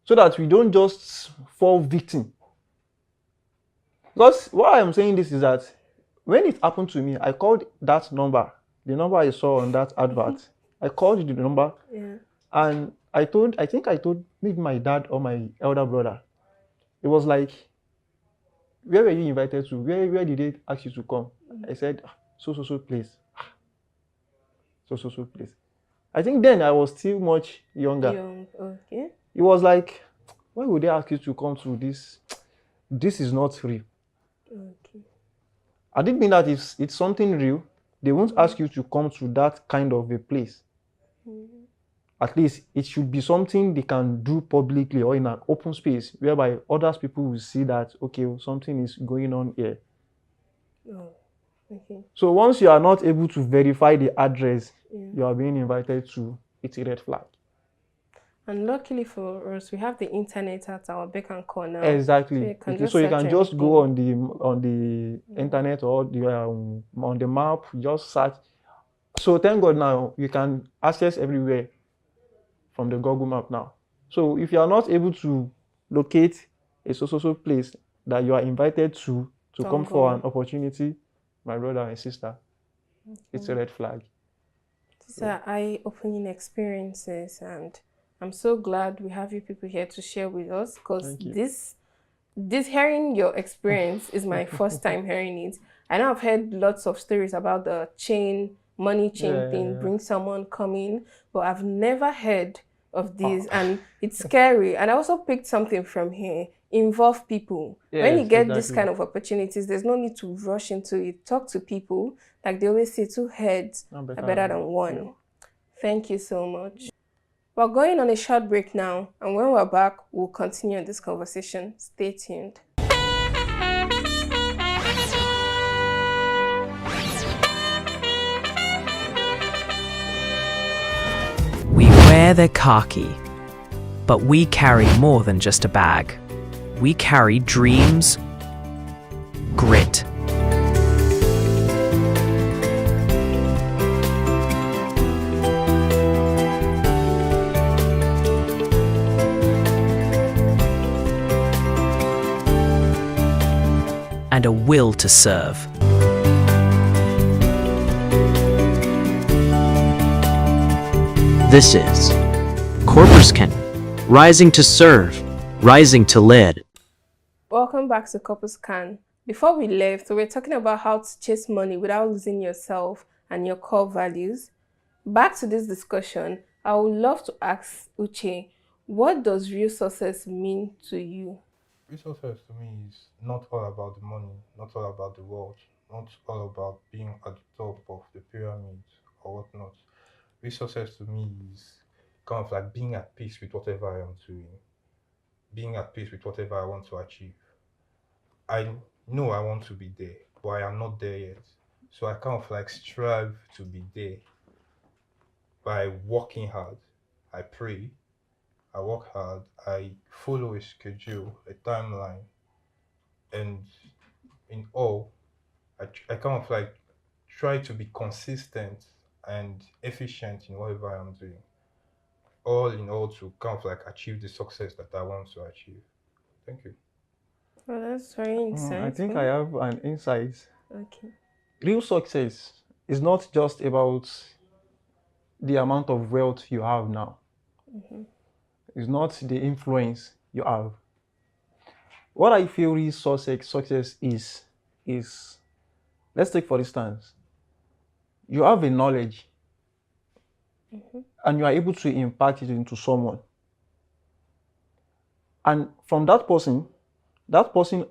So that we don't just fall victim. Because why I'm saying this is that when it happened to me, I called that number, the number I saw on that advert. I called the number, and I think I told maybe my dad or my elder brother. It was like, where were you invited to? Where did they ask you to come? I said, so place. So place. I think then I was still much younger. It was like, why would they ask you to come to this? This is not real. I didn't mean that if it's something real, they won't ask you to come to that kind of a place. At least it should be something they can do publicly or in an open space whereby other people will see that, okay, something is going on here. So once you are not able to verify the address you are being invited to, it's a red flag. And luckily for us, we have the internet at our beck and call now. Exactly. So you can just go on the internet or on the map, just search So thank God now you can access everywhere from the Google map now. So if you are not able to locate a so place that you are invited to come for an opportunity, my brother and sister, it's a red flag. These are eye-opening experiences, and I'm so glad we have you people here to share with us, because this hearing your experience is my first time hearing it. I know I've heard lots of stories about the money chain thing, bring someone coming, but I've never heard of this, and it's scary. And I also picked something from here: involve people. When you get this kind of opportunities, there's no need to rush into it. Talk to people. Like they always say, 2 heads are better than 1. Thank you so much. We're going on a short break now, and when we're back, we'll continue this conversation. Stay tuned. We wear the khaki, but we carry more than just a bag. We carry dreams, grit, and a will to serve. This is Corpuscan, rising to serve, rising to lead. Welcome back to Corpuscan. Before we left, we were talking about how to chase money without losing yourself and your core values. Back to this discussion, I would love to ask Uche, what does real success mean to you? Real success to me is not all about the money, not all about the wealth, not all about being at the top of the pyramid or whatnot. Real success to me is kind of like being at peace with whatever I am doing, being at peace with whatever I want to achieve. I know I want to be there, but I am not there yet. So I kind of like strive to be there by working hard. I pray, I work hard, I follow a schedule, a timeline, and in all, I kind of like try to be consistent and efficient in whatever I'm doing. All in all, to kind of like achieve the success that I want to achieve. Thank you. Well, that's very insightful. I think I have an insight. Okay. Real success is not just about the amount of wealth you have now. It's not the influence you have. What I feel real success is, let's take for instance, you have a knowledge and you are able to impact it into someone. And from that person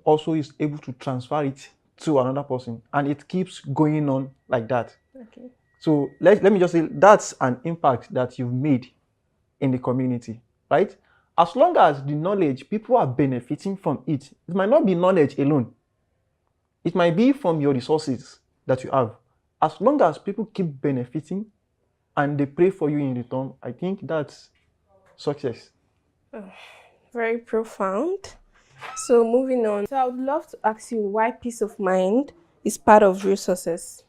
also is able to transfer it to another person, and it keeps going on like that. Okay. So let me just say that's an impact that you've made in the community, right? As long as the knowledge, people are benefiting from it. It might not be knowledge alone. It might be from your resources that you have. As long as people keep benefiting and they pray for you in return, I think that's success. Oh, very profound. So moving on. So I would love to ask you why peace of mind is part of real success.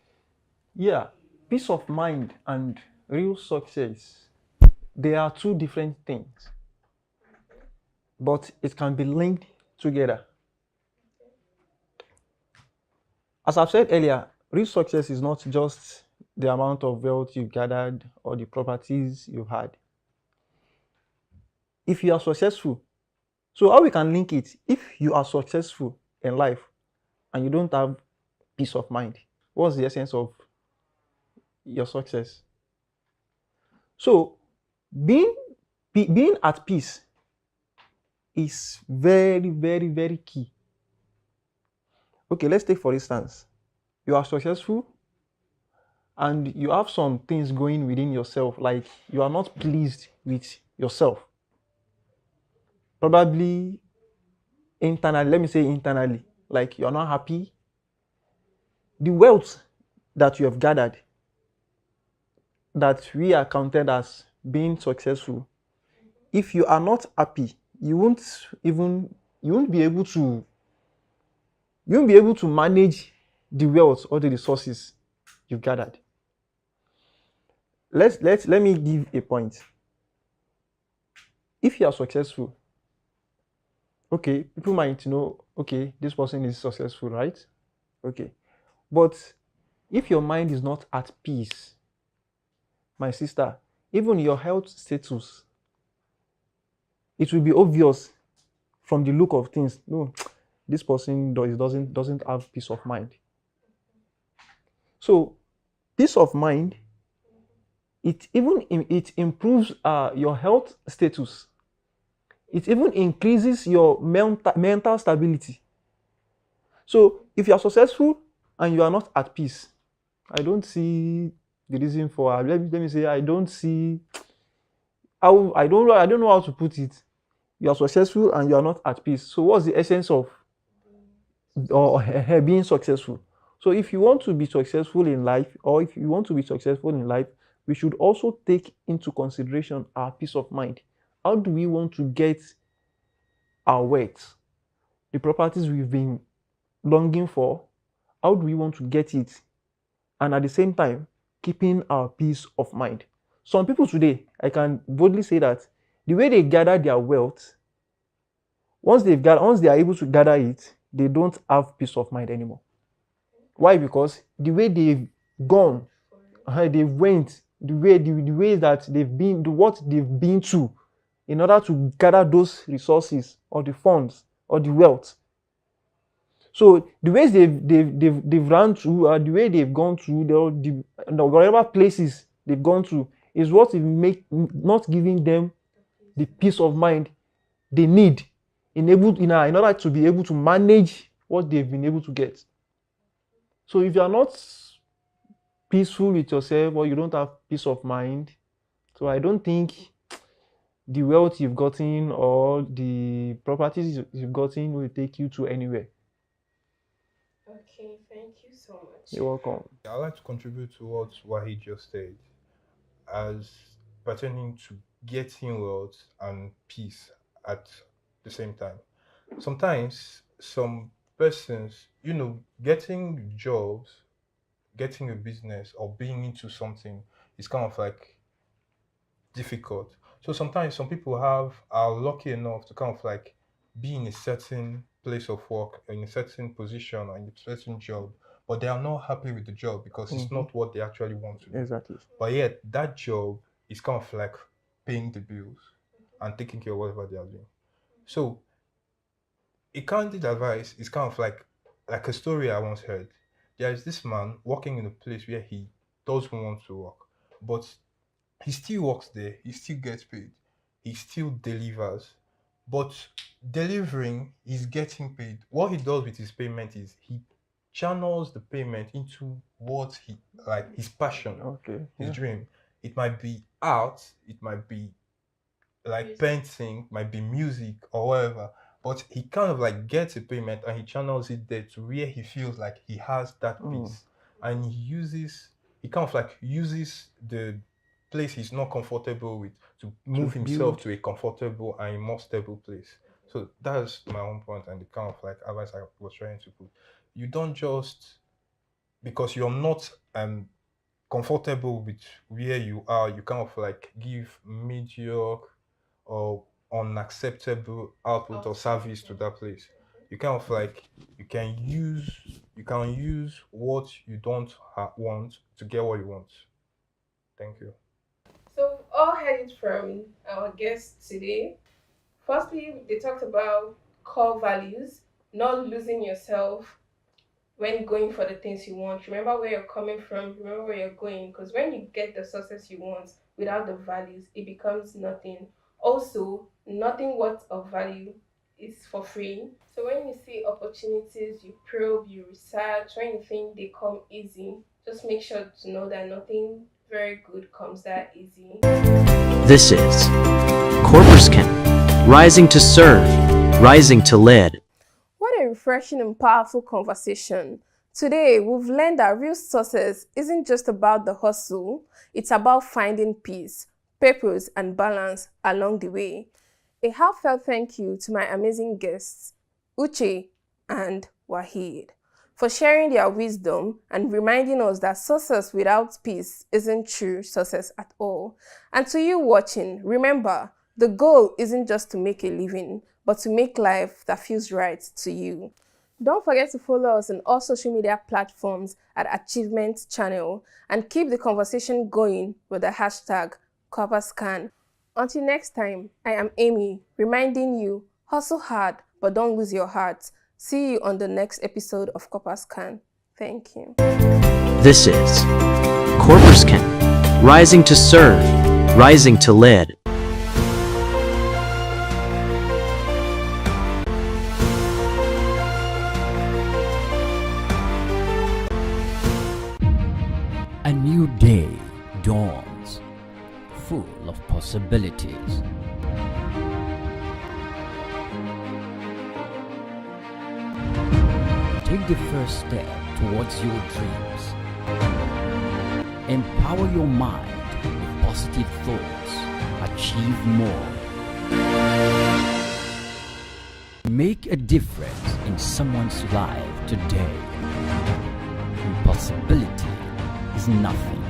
Yeah, peace of mind and real success, they are 2 different things, but it can be linked together. As I've said earlier, real success is not just the amount of wealth you gathered or the properties you had. If you are successful, so how we can link it? If you are successful in life and you don't have peace of mind, what's the essence of your success? So being at peace is very, very, very key. Okay, let's take for instance, you are successful and you have some things going within yourself, like you are not pleased with yourself. Probably internally, let me say internally, like you're not happy. The wealth that you have gathered, that we are counted as being successful, if you are not happy, you won't be able to manage the wealth or the resources you've gathered. let me give a point. If you are successful, okay, people might know, okay, this person is successful, right? Okay. But if your mind is not at peace, my sister, even your health status, it will be obvious from the look of things. No, this person doesn't have peace of mind. So peace of mind, it improves your health status. It even increases your mental stability. So if you are successful and you are not at peace, I don't see the reason for. Let me say, I don't see how. I don't know how to put it. You are successful and you are not at peace. So what's the essence of being successful? So if you want to be successful in life, we should also take into consideration our peace of mind. How do we want to get our wealth, the properties we've been longing for? How do we want to get it? And at the same time, keeping our peace of mind. Some people today, I can boldly say that the way they gather their wealth, once they are able to gather it, they don't have peace of mind anymore. Why? Because the way they've gone, they went, the way that they've been, what they've been through, in order to gather those resources or the funds or the wealth. So the ways they've run through, the way they've gone through, whatever places they've gone through, is what will not giving them the peace of mind they need in order to be able to manage what they've been able to get. So if you are not peaceful with yourself or you don't have peace of mind, so I don't think the wealth you've gotten or the properties you've gotten will take you to anywhere. Okay, thank you so much. You're welcome. I'd like to contribute to what Wahid just said as pertaining to getting wealth and peace at the same time. Sometimes some persons, getting jobs, getting a business or being into something is kind of like difficult. So sometimes some people are lucky enough to kind of like be in a certain place of work, in a certain position or in a certain job, but they are not happy with the job because it's not what they actually want to do. Exactly. But yet that job is kind of like paying the bills and taking care of whatever they are doing. So a candid advice is kind of like a story I once heard. There is this man working in a place where he doesn't want to work, but he still works there, he still gets paid, he still delivers. But delivering is getting paid. What he does with his payment is he channels the payment into what he like, his passion, his dream. It might be art, it might be like painting, might be music or whatever. But he kind of like gets a payment and he channels it there to where he feels like he has that peace. And he kind of like uses the place he's not comfortable with to move himself to a comfortable and a more stable place. So that's my own point and the kind of like advice I was trying to put. You don't just, because you're not comfortable with where you are, you kind of like give mediocre or unacceptable output or service to that place. You kind of like, you can use what you don't want to get what you want. Thank you. So we've all heard it from our guests today. Firstly, they talked about core values, not losing yourself when going for the things you want. Remember where you're coming from, remember where you're going, because when you get the success you want without the values, it becomes nothing. Also, nothing worth of value is for free. So when you see opportunities, you probe, you research. When you think they come easy, just make sure to know that nothing very good comes that easy. This is Corporscan, rising to serve, rising to lead. What a refreshing and powerful conversation. Today, we've learned that real success isn't just about the hustle, it's about finding peace, purpose, and balance along the way. A heartfelt thank you to my amazing guests, Uche and Wahid. for sharing their wisdom and reminding us that success without peace isn't true success at all. And to you watching, remember, the goal isn't just to make a living, but to make life that feels right to you. Don't forget to follow us on all social media platforms at Achievement Channel and keep the conversation going with the hashtag CorpusCan. Until next time, I am Amy, reminding you, hustle hard, but don't lose your heart. See you on the next episode of CorpusCan. Thank you. This is CorpusCan, rising to serve, rising to lead. A new day dawns, full of possibilities. Take the first step towards your dreams. Empower your mind with positive thoughts. Achieve more. Make a difference in someone's life today. Impossibility is nothing.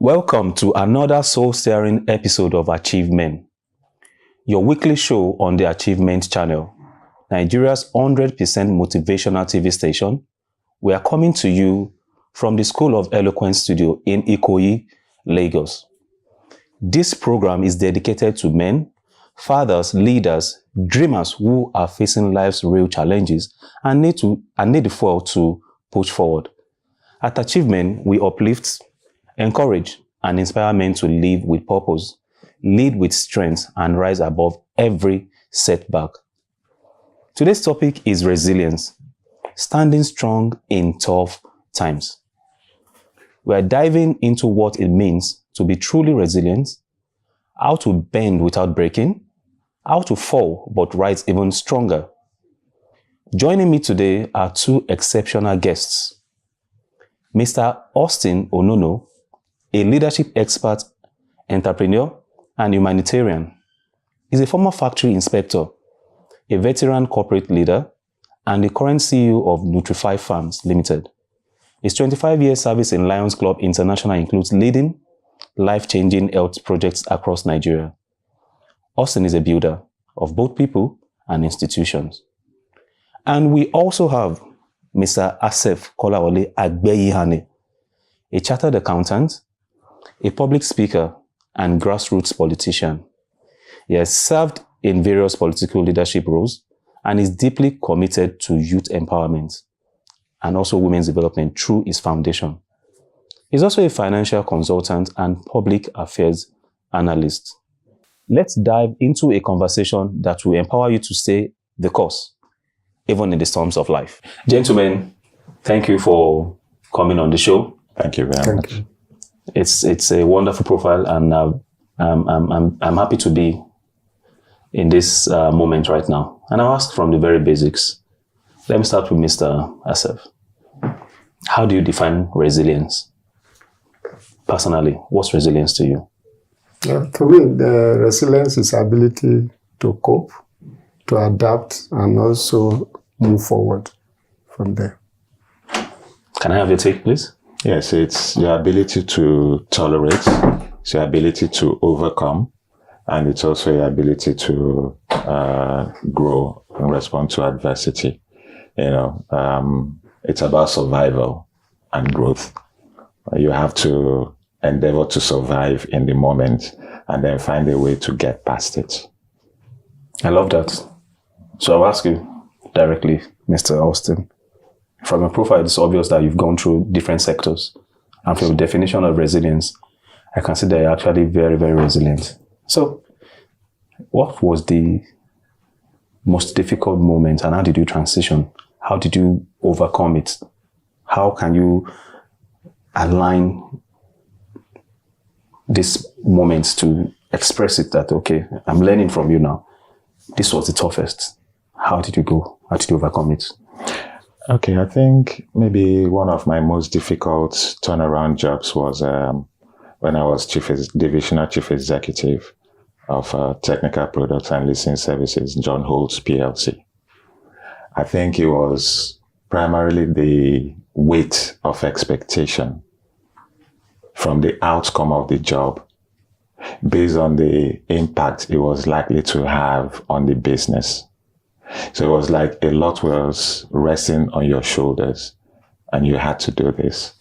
Welcome to another soul-stirring episode of Achievement, your weekly show on the Achievement Channel, Nigeria's 100% motivational TV station. We are coming to you from the School of Eloquence Studio in Ikoyi, Lagos. This program is dedicated to men, fathers, leaders, dreamers who are facing life's real challenges and need the fuel to push forward. At Achievement, we uplift, encourage, and inspire men to live with purpose, lead with strength, and rise above every setback. Today's topic is resilience, standing strong in tough times. We are diving into what it means to be truly resilient, how to bend without breaking, how to fall but rise even stronger. Joining me today are two exceptional guests. Mr. Austin Onono, a leadership expert, entrepreneur, and humanitarian. He's a former factory inspector, a veteran corporate leader, and the current CEO of Nutrify Farms Limited. His 25-year service in Lions Club International includes leading life-changing health projects across Nigeria. Austin is a builder of both people and institutions. And we also have Mr. Asef Kolawole Agbeyihane, a chartered accountant, a public speaker, and grassroots politician. He has served in various political leadership roles and is deeply committed to youth empowerment and also women's development through his foundation. He's also a financial consultant and public affairs analyst. Let's dive into a conversation that will empower you to stay the course, even in the storms of life. Gentlemen, thank you for coming on the show. Thank you very much. You. It's a wonderful profile, and I'm happy to be in this moment right now. And I'll ask from the very basics. Let me start with Mr. Asef. How do you define resilience? Personally, what's resilience to you? To me, the resilience is ability to cope, to adapt, and also move forward from there. Can I have your take, please? Yes, it's your ability to tolerate, it's your ability to overcome, and it's also your ability to grow and respond to adversity. It's about survival and growth. You have to endeavor to survive in the moment and then find a way to get past it. I love that. So I'll ask you directly, Mr. Austin. From your profile, it's obvious that you've gone through different sectors. And from your definition of resilience, I can see that you're actually very, very resilient. So what was the most difficult moment and how did you transition? How did you overcome it? How can you align these moments to express it that, okay, I'm learning from you now. This was the toughest. How did you go? How did you overcome it? Okay, I think maybe one of my most difficult turnaround jobs was when I was Divisional Chief Executive of Technical Products and Leasing Services, John Holtz PLC. I think it was primarily the weight of expectation from the outcome of the job based on the impact it was likely to have on the business. So it was like a lot was resting on your shoulders and you had to do this.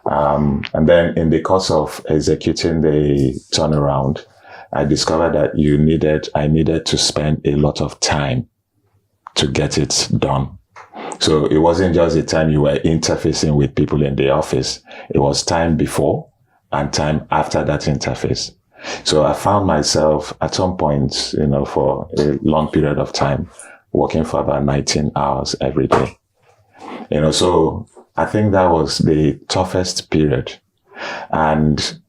And then in the course of executing the turnaround, I discovered that I needed to spend a lot of time to get it done. So it wasn't just the time you were interfacing with people in the office. It was time before and time after that interface. So I found myself at some point, for a long period of time, working for about 19 hours every day. So I think that was the toughest period. And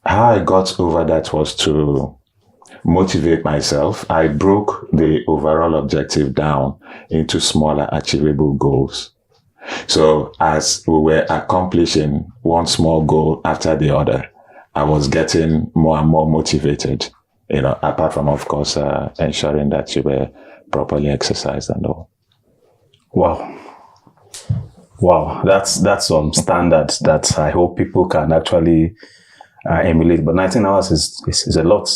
how I got over that was to motivate myself. I broke the overall objective down into smaller achievable goals. So as we were accomplishing one small goal after the other, I was getting more and more motivated, apart from, of course, ensuring that you were properly exercised and all. Wow, that's some standard that I hope people can actually emulate. But 19 hours is a lot.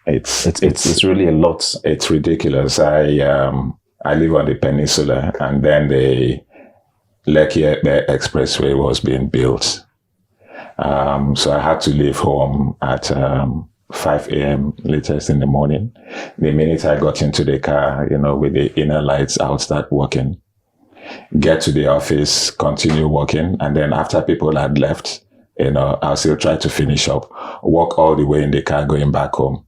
It's really a lot. It's ridiculous. I live on the peninsula, and then the Lekki Expressway was being built. So I had to leave home at 5 a.m. latest in the morning. The minute I got into the car, with the inner lights, I would start working. Get to the office, continue working, and then after people had left, I'll still try to finish up, walk all the way in the car going back home.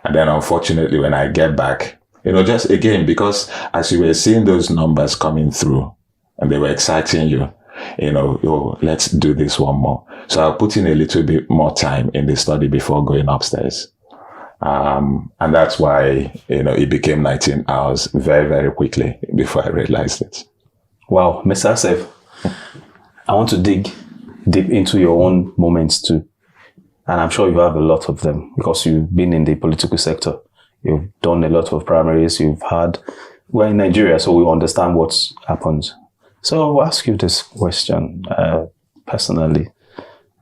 And then unfortunately, when I get back, just again, because as you were seeing those numbers coming through and they were exciting you, let's do this one more. So I'll put in a little bit more time in the study before going upstairs. And that's why, it became 19 hours very, very quickly before I realized it. Wow. Mr. Asef, I want to dig deep into your own moments too. And I'm sure you have a lot of them because you've been in the political sector. You've done a lot of primaries. We're in Nigeria, so we understand what's happened. So I'll ask you this question personally.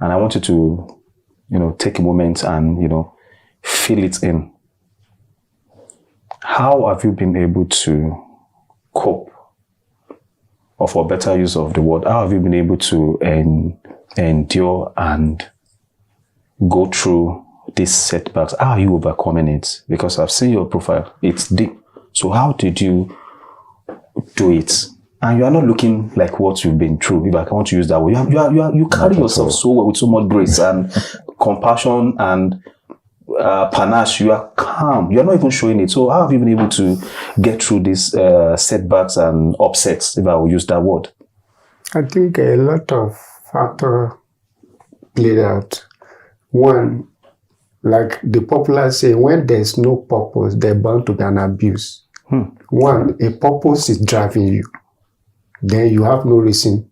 And I want you to, take a moment and, feel it in. How have you been able to cope? Or for better use of the word, how have you been able to endure and go through these setbacks? How are you overcoming it? Because I've seen your profile. It's deep. So how did you do it? And you are not looking like what you've been through, if I want to use that word. You carry yourself so well with so much grace and compassion and panache. You are calm. You're not even showing it. So how have you been able to get through these setbacks and upsets, if I will use that word? I think a lot of factors played out. One, like the popular say, when there's no purpose, there's bound to be an abuse. One, a purpose is driving you. Then you have no reason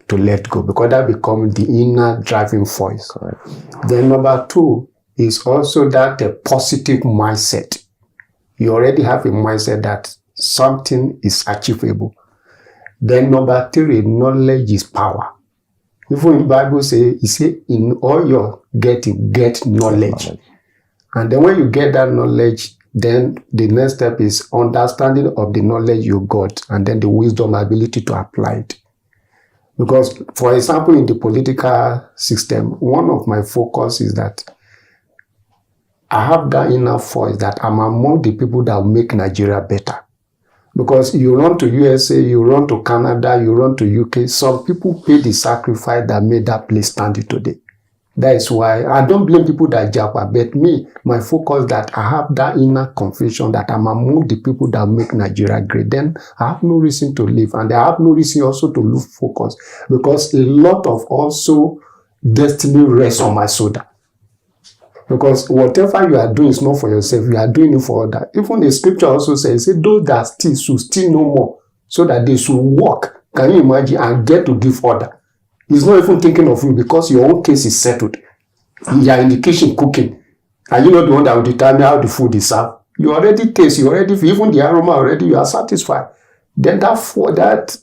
to let go because that becomes the inner driving force. Correct. Then number two is also that the positive mindset. You already have a mindset that something is achievable. Then number three, knowledge is power. Even in Bible say, he say, in all your getting, get knowledge. And then when you get that knowledge, then the next step is understanding of the knowledge you got, and then the wisdom, ability to apply it. Because, for example, in the political system, one of my focus is that I have that inner voice that I'm among the people that will make Nigeria better. Because you run to USA, you run to Canada, you run to UK, some people pay the sacrifice that made that place stand today. That is why I don't blame people that japa, but me, my focus that I have that inner conviction that I'm among the people that make Nigeria great. Then I have no reason to live, and I have no reason also to lose focus, because a lot of also destiny rests on my shoulder. Because whatever you are doing is not for yourself, you are doing it for others. Even the scripture also says, those that steal should steal no more, so that they should walk. Can you imagine? And get to give order. He's not even thinking of you, because your own case is settled. You are in the kitchen cooking. Are you not the one that will determine how the food is served? You already taste, you already feel, even the aroma already, you are satisfied. Then that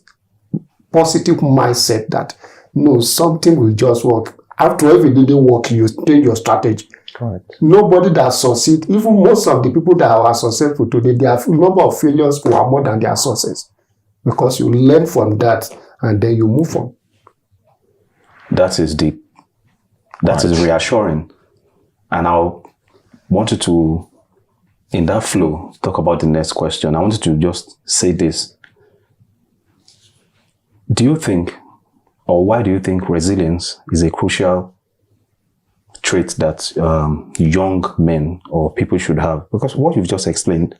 positive mindset that, no, something will just work. After if it didn't work, you change your strategy. Correct. Nobody that succeeds, even most of the people that are successful today, their number of failures were more than their success. Because you learn from that and then you move on. That is deep. That is reassuring. And I wanted to, in that flow, talk about the next question. I wanted to just say this. Do you think, or why do you think resilience is a crucial trait that young men or people should have? Because what you've just explained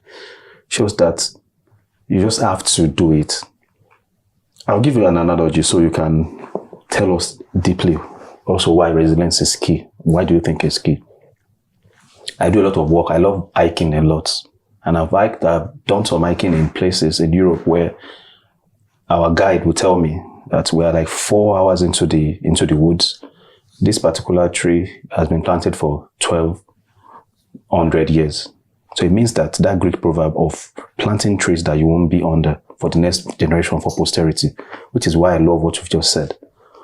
shows that you just have to do it. I'll give you an analogy so you can tell us deeply also why resilience is key. Why do you think it's key? I do a lot of work. I love hiking a lot. And I've done some hiking in places in Europe where our guide would tell me that we're like 4 hours into the woods. This particular tree has been planted for 1,200 years. So it means that Greek proverb of planting trees that you won't be under for the next generation, for posterity, which is why I love what you've just said.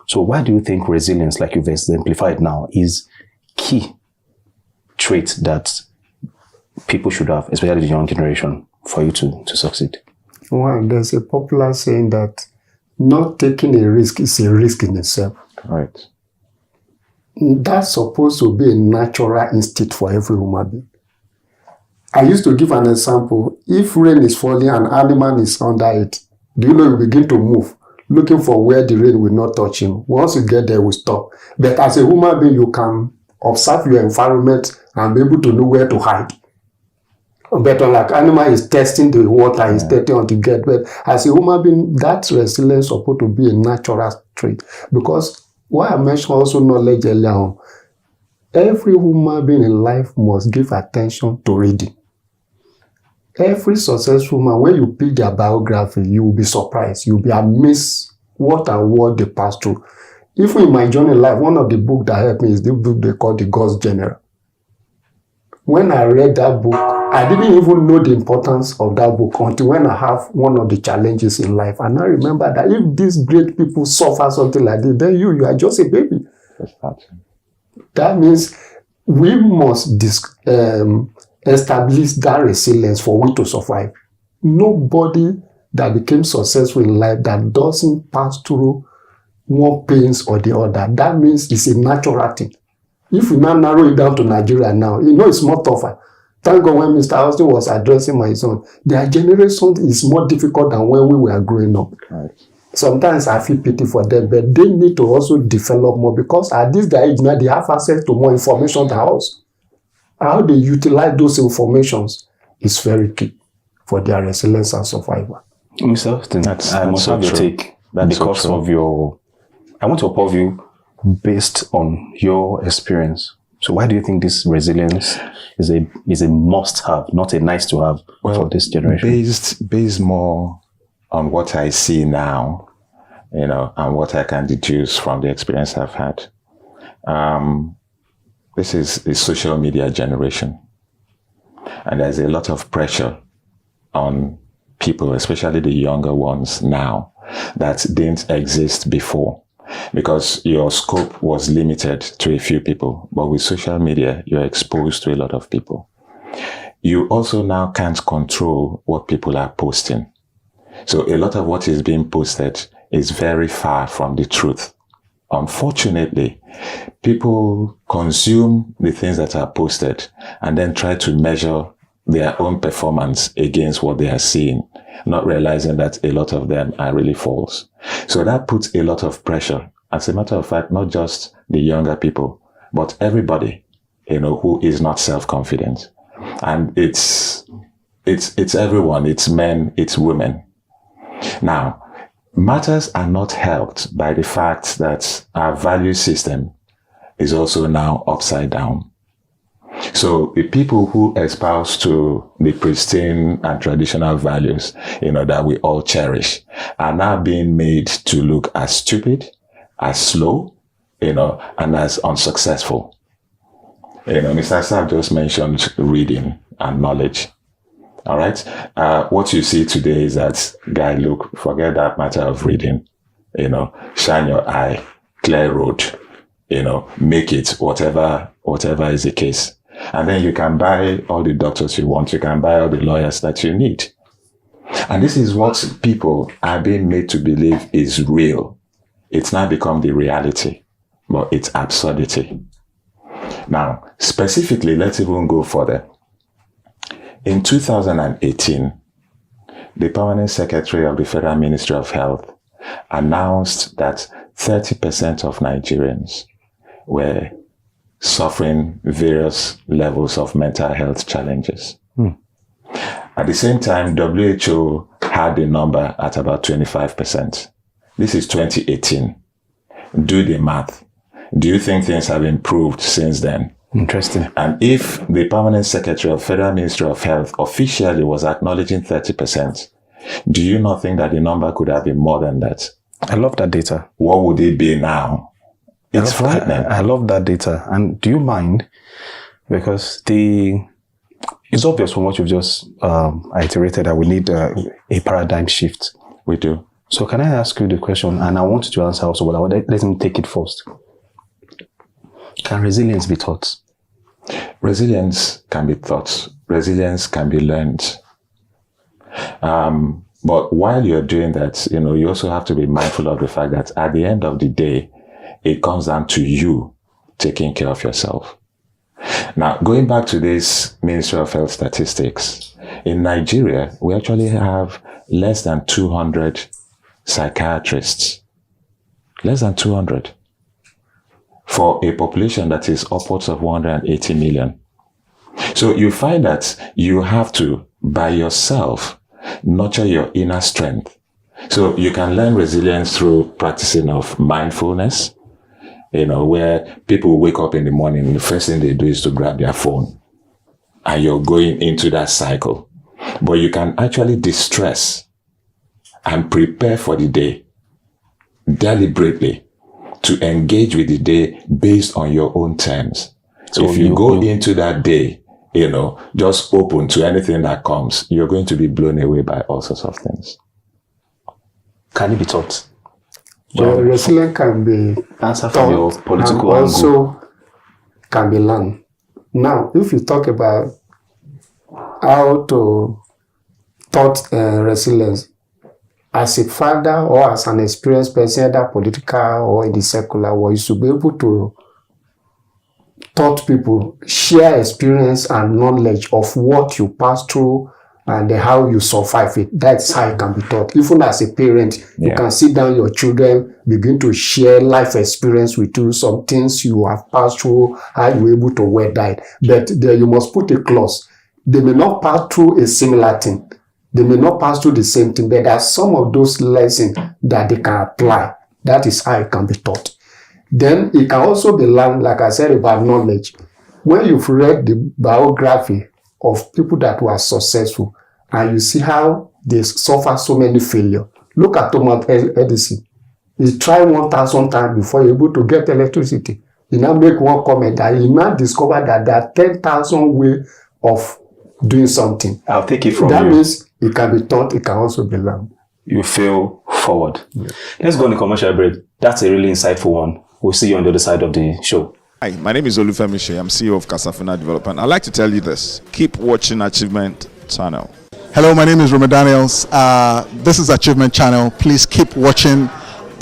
So why do you think resilience, like you've exemplified now, is key trait that people should have, especially the young generation, for you to succeed? Well, there's a popular saying that not taking a risk is a risk in itself. Right. That's supposed to be a natural instinct for every human being. I used to give an example. If rain is falling and an animal is under it, do you know you begin to move, looking for where the rain will not touch him. Once you get there, it will stop. But as a human being, you can observe your environment and be able to know where to hide. But like animal is testing the water, is testing on to get. But as a human being, that resilience is supposed to be a natural trait. Because what I mentioned also knowledge earlier on, every human being in life must give attention to reading. Every successful man, when you pick their biography, you will be surprised. You will be amazed what they passed through. Even in my journey in life, one of the books that helped me is the book they call The God's General. When I read that book, I didn't even know the importance of that book until when I have one of the challenges in life. And I remember that if these great people suffer something like this, then you are just a baby. That means we must establish that resilience for we to survive. Nobody that became successful in life that doesn't pass through one pains or the other, that means it's a natural thing. If we now narrow it down to Nigeria now, it's more tougher. Thank God when Mr. Austin was addressing my son, their generation is more difficult than when we were growing up. Right. Sometimes I feel pity for them, but they need to also develop more, because at this age now they have access to more information than us. How they utilize those informations is very key for their resilience and survival. Mr. Austin, I must have your take because of your... I want to approve you based on your experience. So why do you think this resilience is a must-have, not a nice-to-have for this generation? Based more on what I see now, and what I can deduce from the experience I've had. This is a social media generation. And there's a lot of pressure on people, especially the younger ones now, that didn't exist before. because your scope was limited to a few people. But with social media, you're exposed to a lot of people. You also now can't control what people are posting. So a lot of what is being posted is very far from the truth. Unfortunately, people consume the things that are posted and then try to measure their own performance against what they are seeing, not realizing that a lot of them are really false. So that puts a lot of pressure. As a matter of fact, not just the younger people, but everybody, who is not self-confident. And it's everyone, it's men, it's women. Now, matters are not helped by the fact that our value system is also now upside down. So the people who espouse to the pristine and traditional values, that we all cherish, are now being made to look as stupid, as slow, and as unsuccessful. Mr. Saab just mentioned reading and knowledge. All right. What you see today is that, guy, look, forget that matter of reading, shine your eye, clear road, make it, whatever is the case. And then you can buy all the doctors you want. You can buy all the lawyers that you need. And this is what people are being made to believe is real. It's now become the reality, but it's absurdity. Now, specifically, let's even go further. In 2018, the Permanent Secretary of the Federal Ministry of Health announced that 30% of Nigerians were suffering various levels of mental health challenges. At the same time, WHO had the number at about 25%. This is 2018. Do the math. Do you think things have improved since then? Interesting. And if the Permanent Secretary of Federal Ministry of Health officially was acknowledging 30%, do you not think that the number could have been more than that? I love that data. What would it be now? It's frightening. I love that data. And do you mind? Because it's obvious from what you've just iterated that we need a paradigm shift. We do. So can I ask you the question, and I want you to answer also, but let me take it first. Can resilience be taught? Resilience can be taught. Resilience can be learned. But while you're doing that, you also have to be mindful of the fact that at the end of the day, it comes down to you taking care of yourself. Now, going back to this Ministry of Health statistics, in Nigeria, we actually have less than 200 psychiatrists. Less than 200. For a population that is upwards of 180 million. So you find that you have to, by yourself, nurture your inner strength. So you can learn resilience through practicing of mindfulness, where people wake up in the morning, the first thing they do is to grab their phone. And you're going into that cycle. But you can actually distress and prepare for the day deliberately to engage with the day based on your own terms. So if you go into that day, just open to anything that comes, you're going to be blown away by all sorts of things. Can it be taught? Well, resilience can be answer from your political and also can be learned. Now, if you talk about how to taught resilience, as a father or as an experienced person, either political or in the secular world, you should be able to taught people, share experience and knowledge of what you pass through and how you survive it. That's how it can be taught. Even as a parent, you can sit down your children, begin to share life experience with you, some things you have passed through, how you were able to weather it. But there you must put a clause. They may not pass through a similar thing. They may not pass through the same thing, but there are some of those lessons that they can apply. That is how it can be taught. Then it can also be learned, like I said, about knowledge. When you've read the biography of people that were successful and you see how they suffer so many failures. Look at Thomas Edison. He tried 1,000 times before he was able to get electricity. He now make one comment that he now discovered that there are 10,000 ways of doing something. I'll take it from that you. That means it can be taught, it can also be learned. you fail forward. Let's go on the commercial break. That's a really insightful one. We'll see you on the other side of the show. Hi, my name is Olufemi Shey. I'm CEO of Casafina Development. I'd like to tell you this. Keep watching Achievement Channel. Hello, my name is Roma Daniels. This is Achievement Channel. Please keep watching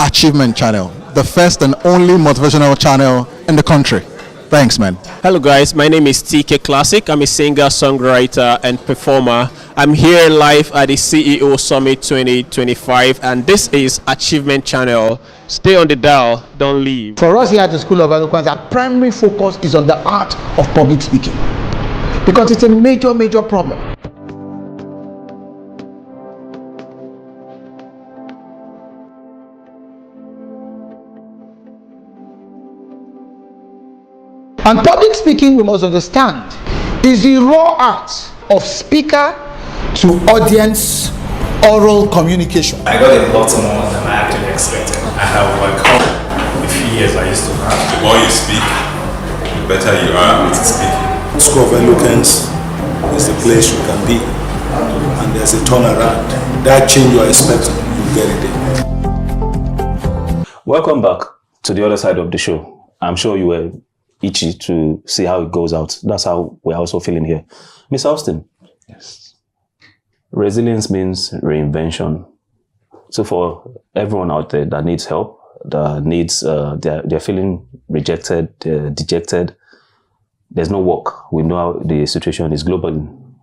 Achievement Channel, the first and only motivational channel in the country. Thanks, man. Hello guys, my name is TK Classic. I'm a singer, songwriter and performer. I'm here live at the CEO Summit 2025 and this is Achievement Channel. Stay on the dial, don't leave. For us here at the School of Eloquence, our primary focus is on the art of public speaking because it's a major problem. And public speaking, we must understand, is the raw art of speaker to audience oral communication. I got a lot more than I actually expected. I have overcome the fears I used to have. The more you speak, the better you are at speaking. School of Eloquence is the place you can be, and there's a turnaround. That change you are expecting, you get it there. Welcome back to the other side of the show. I'm sure you were itchy to see how it goes out. That's how we're also feeling here. Miss Austin. Yes. Resilience means reinvention. So for everyone out there that needs help, that needs, they're feeling rejected, dejected, there's no work. We know how the situation is global.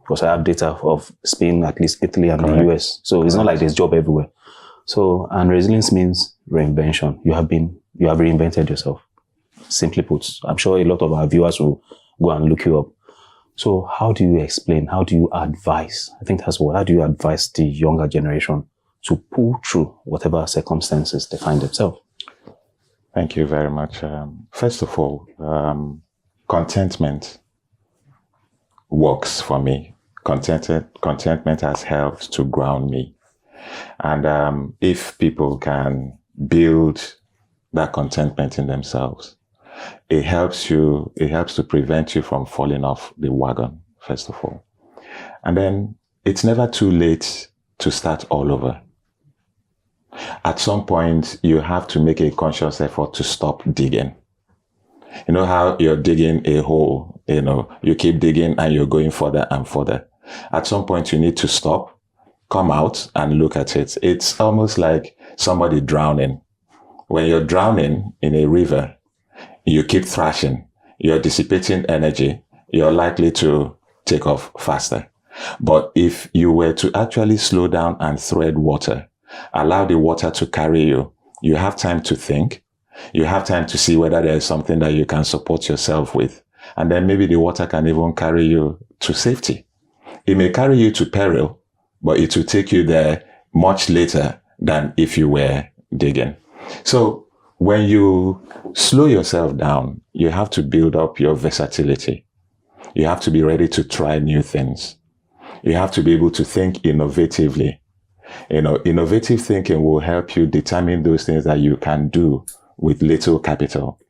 Because I have data of Spain, at least Italy and the US. So it's not like there's job everywhere. So, and resilience means reinvention. You have reinvented yourself. Simply put, I'm sure a lot of our viewers will go and look you up. So how do you explain, how do you advise? I think that's what, how do you advise the younger generation to pull through whatever circumstances they find themselves? Thank you very much. First of all, contentment works for me. Contentment has helped to ground me. And if people can build that contentment in themselves, it helps to prevent you from falling off the wagon, first of all. And then it's never too late to start all over. At some point, you have to make a conscious effort to stop digging. You know how you're digging a hole, you keep digging and you're going further and further. At some point, you need to stop, come out and look at it. It's almost like somebody drowning. When you're drowning in a river, you keep thrashing, you're dissipating energy, you're likely to take off faster. But if you were to actually slow down and tread water, allow the water to carry you, you have time to think, you have time to see whether there's something that you can support yourself with. And then maybe the water can even carry you to safety. It may carry you to peril, but it will take you there much later than if you were digging. So when you slow yourself down, you have to build up your versatility. You have to be ready to try new things. You have to be able to think innovatively. Innovative thinking will help you determine those things that you can do with little capital.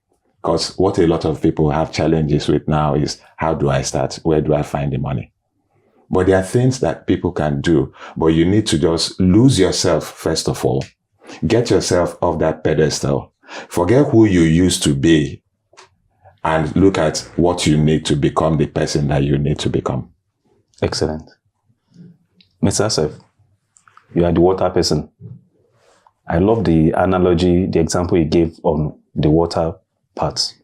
Because what a lot of people have challenges with now is, how do I start? Where do I find the money? But there are things that people can do, but you need to just lose yourself first of all. Get yourself off that pedestal. Forget who you used to be and look at what you need to become the person that you need to become. Excellent. Mr. Asef, you are the water person. I love the analogy, the example you gave on the water part.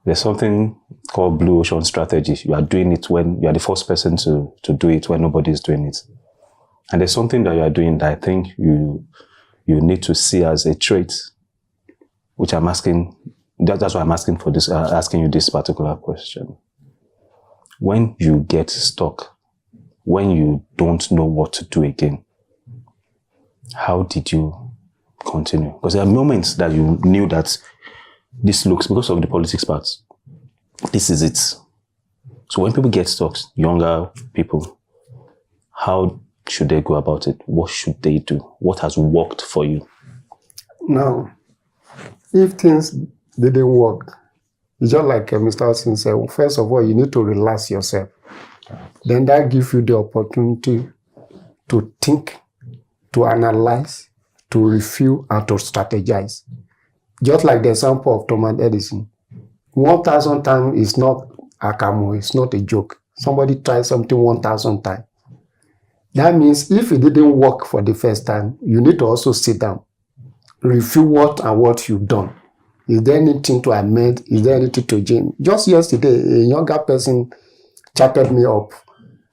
There's something called Blue Ocean Strategy. You are doing it when you are the first person to do it when nobody is doing it. And there's something that you are doing that I think you need to see as a trait, which I'm asking, that's why I'm asking for this, asking you this particular question. When you get stuck, when you don't know what to do again, how did you continue? Because there are moments that you knew that this looks, because of the politics parts, this is it. So when people get stuck, younger people, how should they go about it? What should they do? What has worked for you? Now, if things didn't work, it's just like Mr. Austin said, first of all, you need to relax yourself. Then that gives you the opportunity to think to analyze, to review, and to strategize. Just like the example of Thomas Edison. 1,000 times is not a camo, it's not a joke. Somebody tried something 1,000 times. That means if it didn't work for the first time, you need to also sit down, review what you've done. Is there anything to amend? Is there anything to change? Just yesterday, a younger person chatted me up.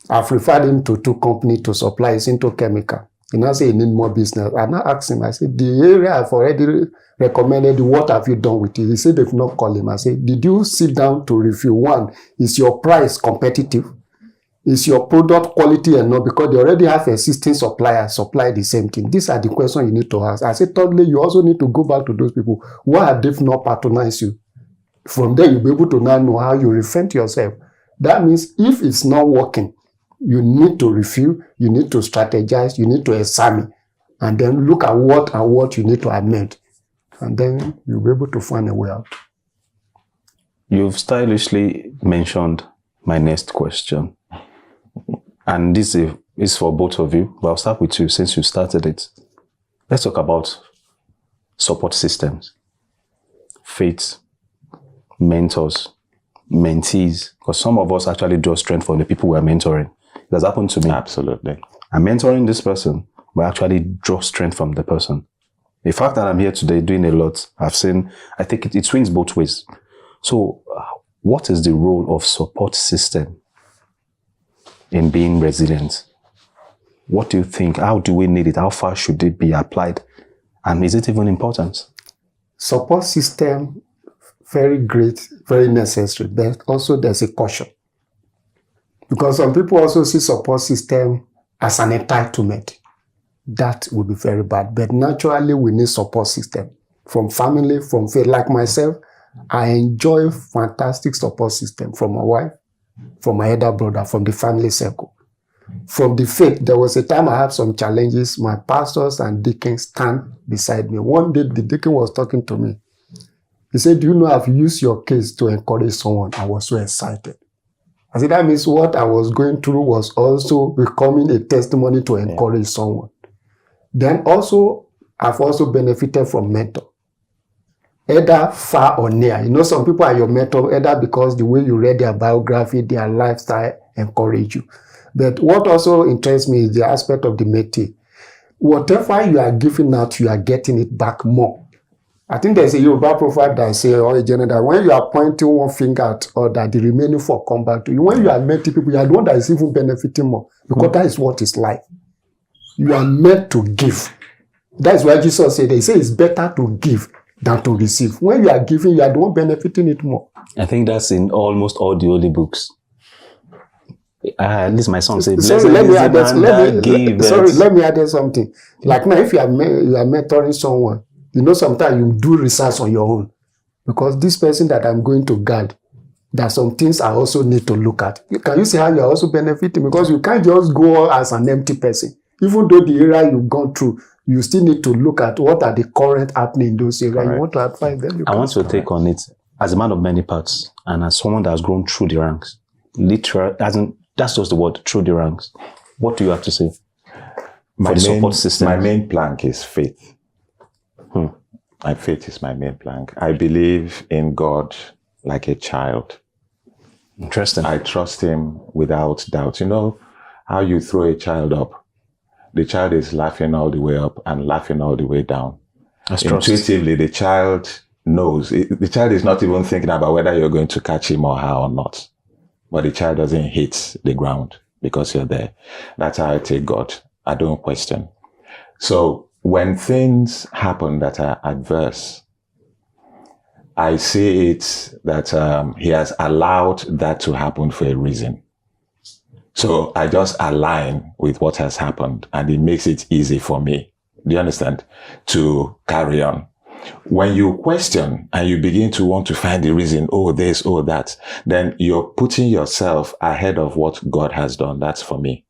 I've referred him to 2 companies to supply his into chemical. He now say he need more business. I now asked him, I said, the area I've already recommended, what have you done with it? He said they've not called him. I said, did you sit down to review? One, is your price competitive? Is your product quality enough? Because they already have existing suppliers supply the same thing. These are the questions you need to ask. I said, thirdly, you also need to go back to those people. Why have they not patronized you? From there, you'll be able to now know how you reinvent yourself. That means if it's not working, you need to review, you need to strategize, you need to examine, and then look at what you need to amend. And then you'll be able to find a way out. You've stylishly mentioned my next question. And this is for both of you, but I'll start with you since you started it. Let's talk about support systems, faith, mentors, mentees, because some of us actually draw strength from the people we are mentoring. It has happened to me. Absolutely. I'm mentoring this person, but I actually draw strength from the person. The fact that I'm here today doing a lot, I think it swings both ways. So what is the role of support system in being resilient? What do you think? How do we need it? How far should it be applied? And is it even important? Support system, very great, very necessary, but also there's a caution. Because some people also see support system as an entitlement. That would be very bad. But naturally, we need support system. From family, from faith. Like myself, I enjoy fantastic support system from my wife, from my elder brother, from the family circle. From the faith, there was a time I had some challenges. My pastors and deacons stand beside me. One day, the deacon was talking to me. He said, do you know I've used your case to encourage someone? I was so excited. I said, that means what I was going through was also becoming a testimony to encourage someone. Then also, I've also benefited from mentor. Either far or near. You know, some people are your mentor, either because the way you read their biography, their lifestyle encourage you. But what also interests me is the aspect of the métier. Whatever you are giving out, you are getting it back more. I think there's a Yoruba proverb that says, or a general, that when you are pointing one finger at other, the remaining 4 come back to you. When you are mentoring people, you are the one that is even benefiting more. Because that is what it's like. You are meant to give. That is why Jesus said, he said it's better to give than to receive. When you are giving, you are the one benefiting it more. I think that's in almost all the holy books. At least my song says, let me add something. Like now, if you are mentoring someone, you know, sometimes you do research on your own. Because this person that I'm going to guide, there are some things I also need to look at. Can you see how you are also benefiting? Because you can't just go as an empty person. Even though the area you've gone through, you still need to look at what are the current happening in those areas. You want to advise them. I want to take on it as a man of many parts and as someone that has grown through the ranks. Literally, that's just the word, through the ranks. What do you have to say for the support system? My main plank is faith. My faith is my main plank. I believe in God like a child. Interesting. I trust him without doubt. You know how you throw a child up? The child is laughing all the way up and laughing all the way down. Intuitively, the child knows. The child is not even thinking about whether you're going to catch him or her or not. But the child doesn't hit the ground because you're there. That's how I take God. I don't question. So when things happen that are adverse, I see it that he has allowed that to happen for a reason. So I just align with what has happened and it makes it easy for me, do you understand, to carry on. When you question and you begin to want to find the reason, oh this, oh that, then you're putting yourself ahead of what God has done. That's for me.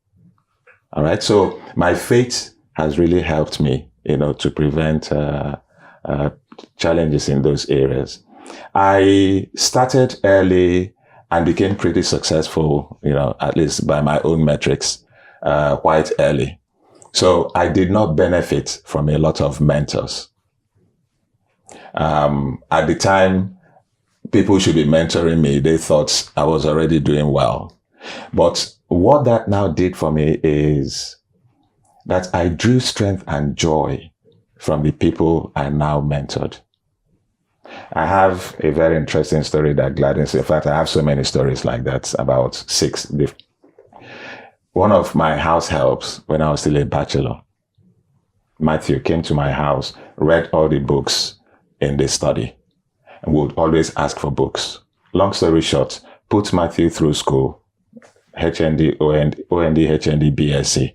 All right. So my faith has really helped me, you know, to prevent challenges in those areas. I started early and became pretty successful, you know, at least by my own metrics, quite early. So I did not benefit from a lot of mentors. At the time, people should be mentoring me. They thought I was already doing well. But what that now did for me is that I drew strength and joy from the people I now mentored. I have a very interesting story that gladdens. In fact, I have so many stories like that, about 6. One of my house helps when I was still a bachelor, Matthew, came to my house, read all the books in the study, and would always ask for books. Long story short, put Matthew through school, HND, OND, HND, BSc.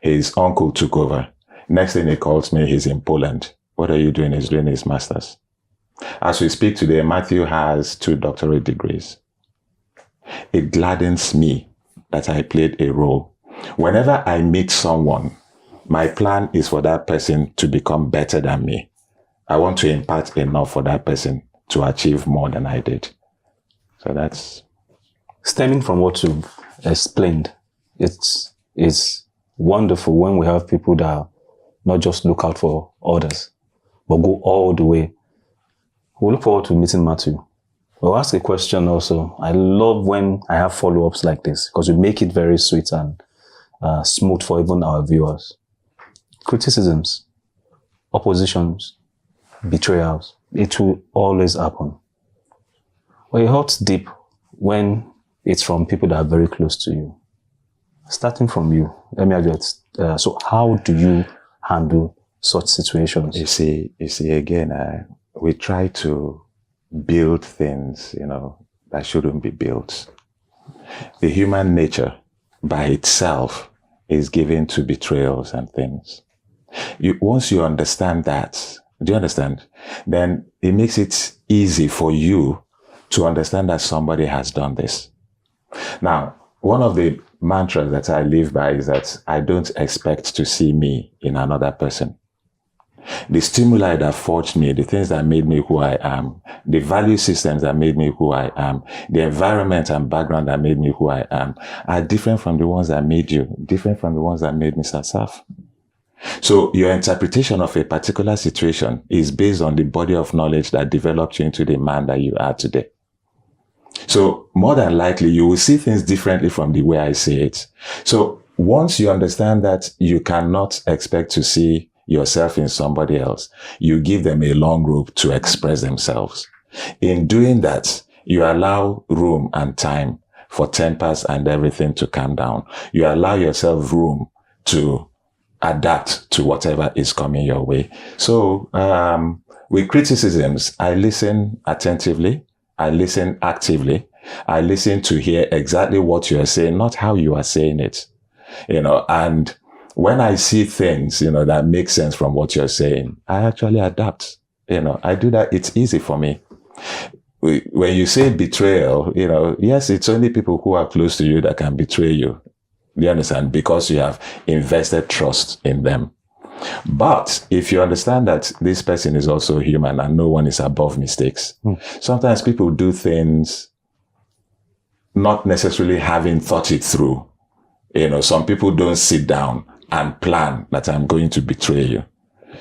His uncle took over. Next thing he calls me, he's in Poland. What are you doing? He's doing his master's. As we speak today, Matthew has 2 doctorate degrees. It gladdens me that I played a role. Whenever I meet someone, my plan is for that person to become better than me. I want to impart enough for that person to achieve more than I did. So that's... Stemming from what you've explained, it's wonderful when we have people that not just look out for others, but go all the way. We look forward to meeting Matthew. We'll ask a question also. I love when I have follow-ups like this because we make it very sweet and smooth for even our viewers. Criticisms, oppositions, betrayals, it will always happen. Well, it hurts deep when it's from people that are very close to you. Starting from you, let me address. So how do you handle such situations? You see, again, we try to build things, that shouldn't be built. The human nature by itself is given to betrayals and things. Once you understand that, do you understand? Then it makes it easy for you to understand that somebody has done this. Now, one of the mantras that I live by is that I don't expect to see me in another person. The stimuli that forged me, the things that made me who I am, the value systems that made me who I am, the environment and background that made me who I am, are different from the ones that made you, different from the ones that made Mr. Saf. So your interpretation of a particular situation is based on the body of knowledge that developed you into the man that you are today. So more than likely, you will see things differently from the way I see it. So once you understand that you cannot expect to see yourself in somebody else, you give them a long rope to express themselves. In doing that, you allow room and time for tempers and everything to calm down. You allow yourself room to adapt to whatever is coming your way. So with criticisms, I listen attentively. I listen actively. I listen to hear exactly what you are saying, not how you are saying it. And when I see things, that make sense from what you're saying, I actually adapt. I do that. It's easy for me. When you say betrayal, yes, it's only people who are close to you that can betray you. Do you understand? Because you have invested trust in them. But if you understand that this person is also human and no one is above mistakes, sometimes people do things not necessarily having thought it through. Some people don't sit down and plan that I'm going to betray you.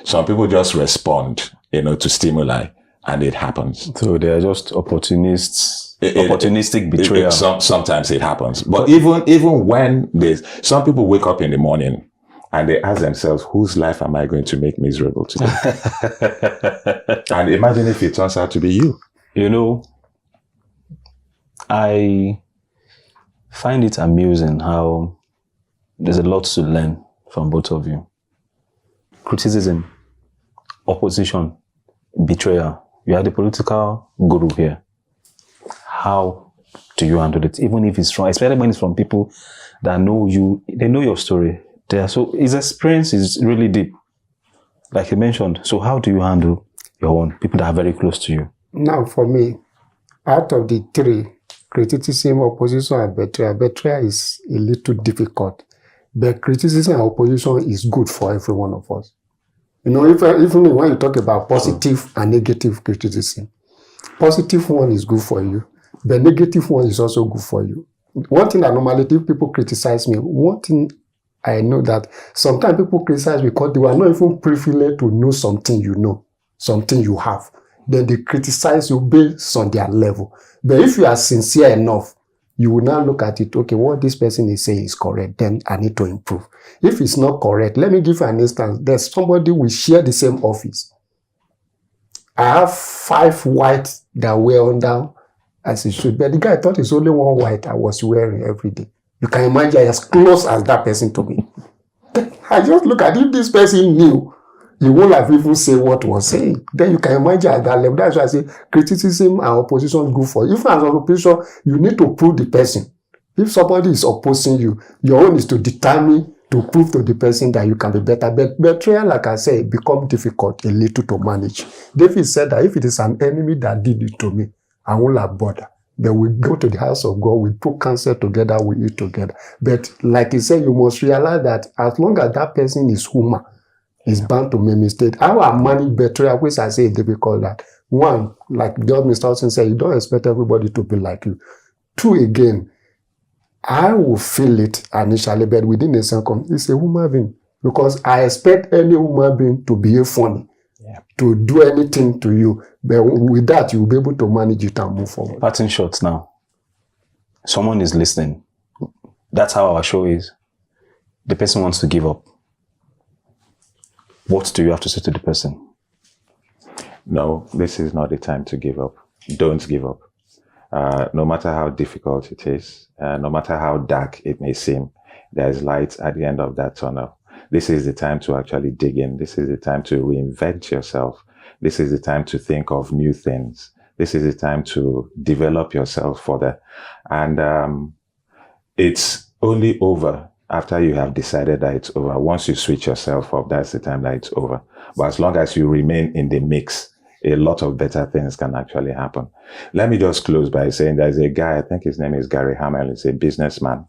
Some people just respond, to stimuli, and it happens. So they are just opportunistic betrayal. Sometimes it happens. But even when some people wake up in the morning and they ask themselves, whose life am I going to make miserable today? And imagine if it turns out to be you. I find it amusing how there's a lot to learn from both of you. Criticism, opposition, betrayal. You are the political guru here. How do you handle it? Even if it's from, especially when it's from people that know you, they know your story. So his experience is really deep, like you mentioned. So how do you handle your own people that are very close to you? Now, for me, out of the 3, criticism, opposition, and betrayal is a little difficult. But criticism and opposition is good for every one of us. Even when you talk about positive and negative criticism, positive one is good for you. The negative one is also good for you. One thing that normally, if people criticize me, one thing I know that sometimes people criticize because they were not even privileged to know something you know, something you have. Then they criticize you based on their level. But if you are sincere enough, you will now look at it, okay, what this person is saying is correct, then I need to improve. If it's not correct, let me give you an instance. There's somebody we share the same office. I have 5 whites that wear under as it should, but the guy thought it's only 1 white I was wearing every day. You can imagine as close as that person to me. I just look at if this person knew, he won't have even said what was saying. Then you can imagine at that level. That's why I say criticism and opposition is good for you. If as an opposition, you need to prove the person. If somebody is opposing you, your own is to determine, to prove to the person that you can be better. But betrayal, like I say, become difficult a little to manage. David said that if it is an enemy that did it to me, I won't have bother. Then we go to the house of God, we put counsel together, we eat together. But like he said, you must realize that as long as that person is human, he's bound to make mistakes. How I manage betrayal, which I say is difficult that. 1, like John Mr. Austin said, you don't expect everybody to be like you. 2, again, I will feel it initially, but within a second, it's a human being. Because I expect any human being to behave funny, to do anything to you. But with that, you'll be able to manage it and move forward. Parting shots now. Someone is listening. That's how our show is. The person wants to give up. What do you have to say to the person? No, this is not the time to give up. Don't give up. No matter how difficult it is, no matter how dark it may seem, there is light at the end of that tunnel. This is the time to actually dig in. This is the time to reinvent yourself. This is the time to think of new things. This is the time to develop yourself further. And it's only over after you have decided that it's over. Once you switch yourself up, that's the time that it's over. But as long as you remain in the mix, a lot of better things can actually happen. Let me just close by saying there's a guy, I think his name is Gary Hamel, he's a businessman.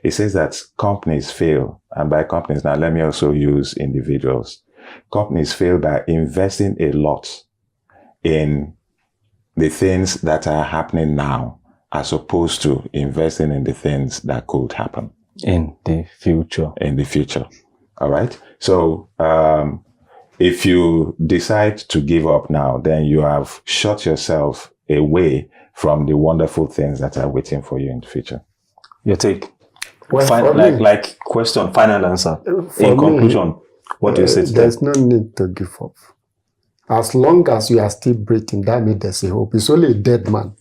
He says that companies fail, and by companies now, let me also use individuals. Companies fail by investing a lot in the things that are happening now, as opposed to investing in the things that could happen. In the future. In the future. All right. So, if you decide to give up now, then you have shut yourself away from the wonderful things that are waiting for you in the future. Your take? Well, like question, final answer. In conclusion, what do you say to There's them? no need to give up. As long as you are still breathing, that means there's a hope. It's only a dead man.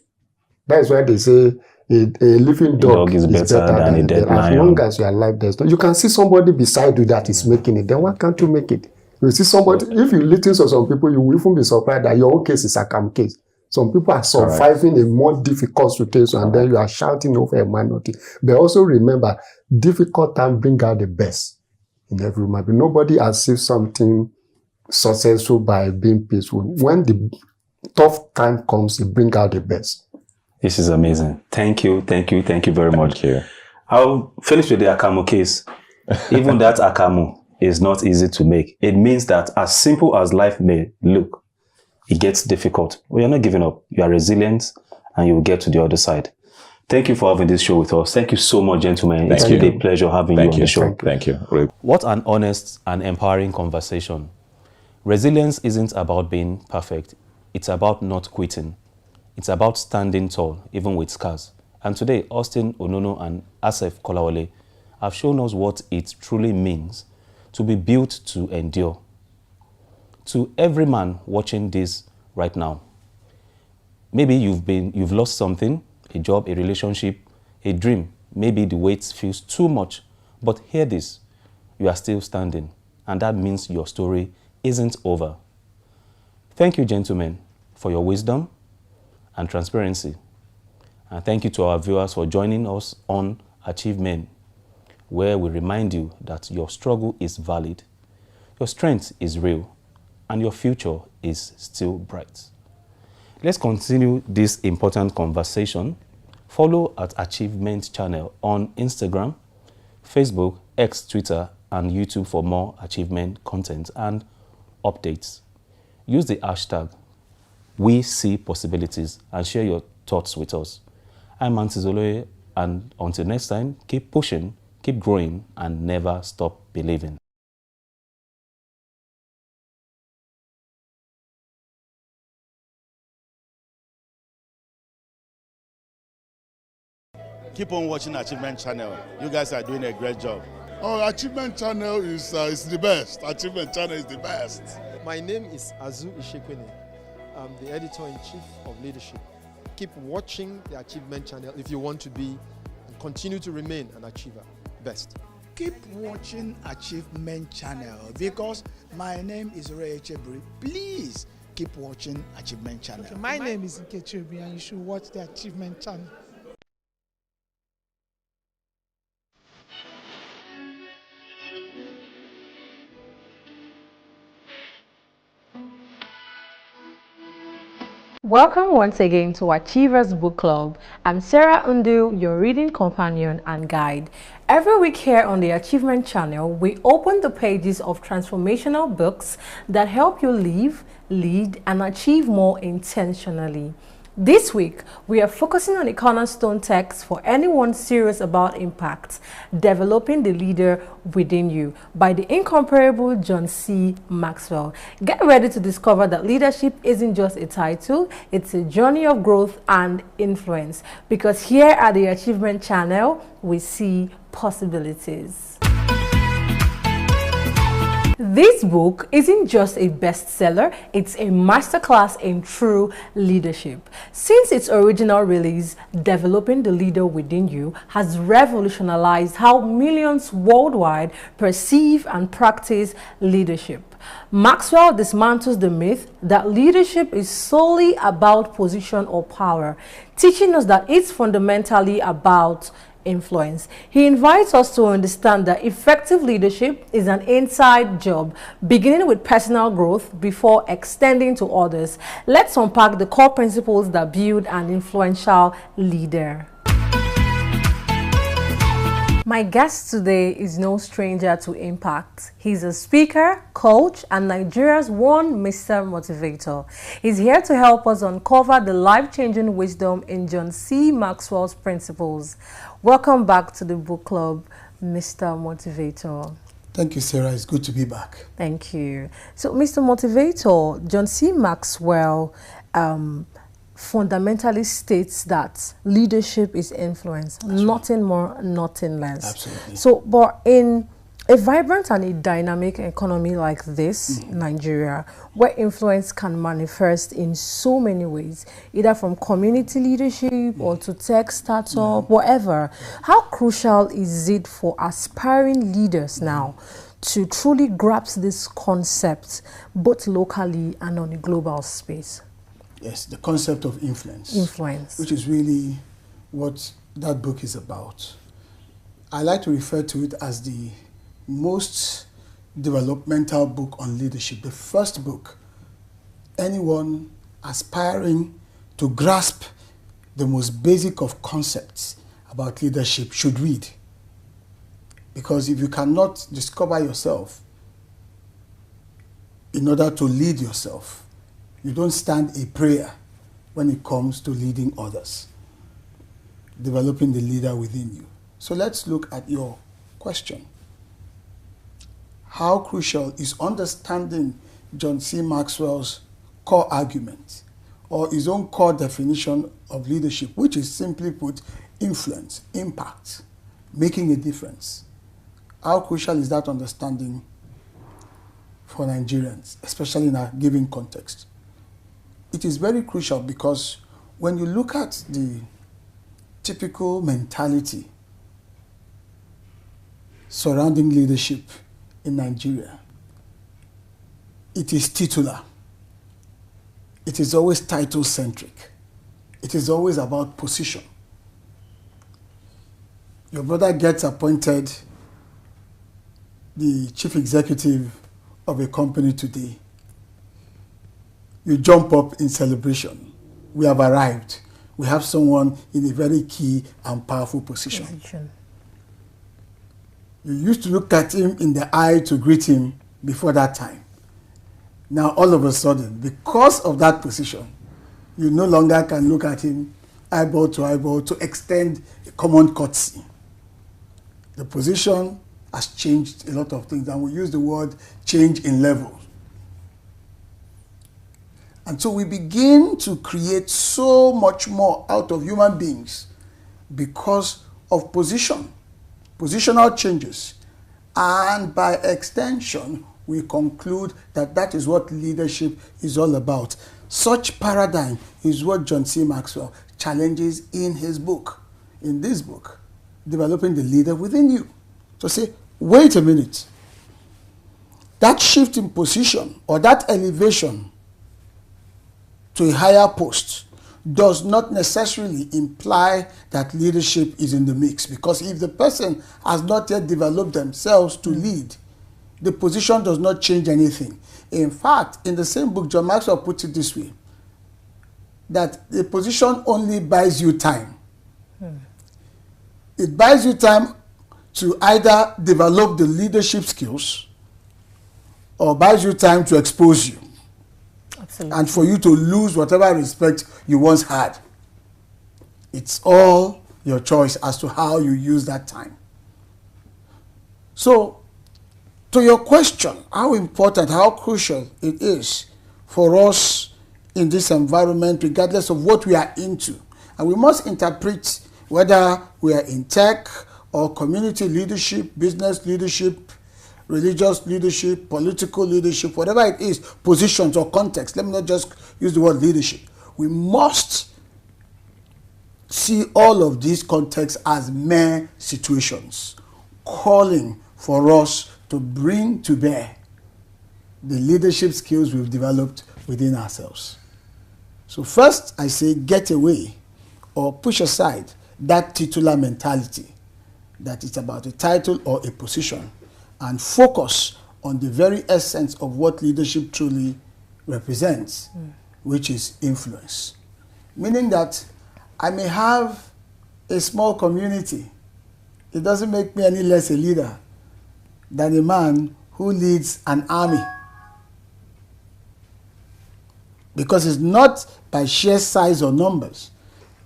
That's why they say a living dog is better than a dead lion. As long as you are alive, there's no. You can see somebody beside you that is making it. Then why can't you make it? You see somebody, if you listen to some people, you will even be surprised that your own case is a calm case. Some people are surviving a more difficult situation, and then you are shouting over a minority. But also remember, difficult time bring out the best in every human being. Nobody achieves something successful by being peaceful. When the tough time comes, it bring out the best. This is amazing. Thank you very much. I'll finish with the Akamu case. Even that Akamu is not easy to make. It means that as simple as life may look, it gets difficult. Well, you're not giving up. You are resilient and you will get to the other side. Thank you for having this show with us. Thank you so much, gentlemen. It's been a pleasure having you on the show. Thank you. What an honest and empowering conversation. Resilience isn't about being perfect. It's about not quitting. It's about standing tall, even with scars. And today, Austin Onono and Asef Kolawole have shown us what it truly means to be built to endure. To every man watching this right now, maybe you've lost something, a job, a relationship, a dream. Maybe the weight feels too much, but hear this, you are still standing, and that means your story isn't over. Thank you, gentlemen, for your wisdom and transparency. And thank you to our viewers for joining us on Achieve Men, where we remind you that your struggle is valid, your strength is real, and your future is still bright. Let's continue this important conversation. Follow at Achievement Channel on Instagram, Facebook, X, Twitter, and YouTube for more achievement content and updates. Use the hashtag #WeSeePossibilities and share your thoughts with us. I'm Antizoloe, and until next time, keep pushing, keep keep growing, and never stop believing. Keep on watching Achievement Channel. You guys are doing a great job. Oh, Achievement Channel is the best. Achievement Channel is the best. My name is Azu Ishekwene. I'm the editor-in-chief of Leadership. Keep watching the Achievement Channel if you want to be and continue to remain an achiever. Best. Keep watching Achievement Channel because my name is Ray Chebri. Please keep watching Achievement Channel. Okay, my name is Nkechubi and you should watch the Achievement Channel. Welcome once again to Achievers Book Club. I'm Sarah Undu, your reading companion and guide. Every week here on the Achievement Channel, we open the pages of transformational books that help you live, lead, and achieve more intentionally. This week, we are focusing on a cornerstone text for anyone serious about impact, Developing the Leader Within You, by the incomparable John C. Maxwell. Get ready to discover that leadership isn't just a title, it's a journey of growth and influence. Because here at the Achievement Channel, we see possibilities. This book isn't just a bestseller, it's a masterclass in true leadership. Since its original release, Developing the Leader Within You has revolutionized how millions worldwide perceive and practice leadership. Maxwell dismantles the myth that leadership is solely about position or power, teaching us that it's fundamentally about influence. He invites us to understand that effective leadership is an inside job, beginning with personal growth before extending to others. Let's unpack the core principles that build an influential leader. My guest today is no stranger to impact. He's a speaker, coach, and Nigeria's one Mr. Motivator. He's here to help us uncover the life-changing wisdom in John C. Maxwell's principles. Welcome back to the book club, Mr. Motivator. Thank you, Sarah. It's good to be back. Thank you. So, Mr. Motivator, John C. Maxwell fundamentally states that leadership is influence, nothing more, nothing less. Absolutely. So, but in a vibrant and a dynamic economy like this, Nigeria, where influence can manifest in so many ways, either from community leadership or to tech startup, whatever, how crucial is it for aspiring leaders now to truly grasp this concept, both locally and on a global space? Yes, the concept of influence. Influence. Which is really what that book is about. I like to refer to it as the most developmental book on leadership. The first book anyone aspiring to grasp the most basic of concepts about leadership should read. Because if you cannot discover yourself in order to lead yourself, you don't stand a prayer when it comes to leading others, developing the leader within you. So let's look at your question. How crucial is understanding John C. Maxwell's core argument or his own core definition of leadership, which is simply put, influence, impact, making a difference. How crucial is that understanding for Nigerians, especially in a given context? It is very crucial because when you look at the typical mentality surrounding leadership in Nigeria, it is titular. It is always title-centric. It is always about position. Your brother gets appointed the chief executive of a company today. You jump up in celebration. We have arrived. We have someone in a very key and powerful position. You used to look at him in the eye to greet him before that time. Now, all of a sudden, because of that position, you no longer can look at him eyeball to extend a common courtesy. The position has changed a lot of things, and we use the word change in levels. And so we begin to create so much more out of human beings because of positional changes. And by extension, we conclude that that is what leadership is all about. Such paradigm is what John C. Maxwell challenges in his book, in this book, Developing the Leader Within You. To say, wait a minute, that shift in position or that elevation to a higher post does not necessarily imply that leadership is in the mix, because if the person has not yet developed themselves to lead, the position does not change anything. In fact, in the same book, John Maxwell puts it this way, that the position only buys you time. It buys you time to either develop the leadership skills or buys you time to expose you. Absolutely. And for you to lose whatever respect you once had. It's all your choice as to how you use that time. So, to your question, how important, how crucial it is for us in this environment, regardless of what we are into. And we must interpret whether we are in tech or community leadership, business leadership, religious leadership, political leadership, whatever it is, positions or context. Let me not just use the word leadership. We must see all of these contexts as mere situations, calling for us to bring to bear the leadership skills we've developed within ourselves. So first, I say get away or push aside that titular mentality, that it's about a title or a position, and focus on the very essence of what leadership truly represents, which is influence. Meaning that I may have a small community. It doesn't make me any less a leader than a man who leads an army. Because it's not by sheer size or numbers.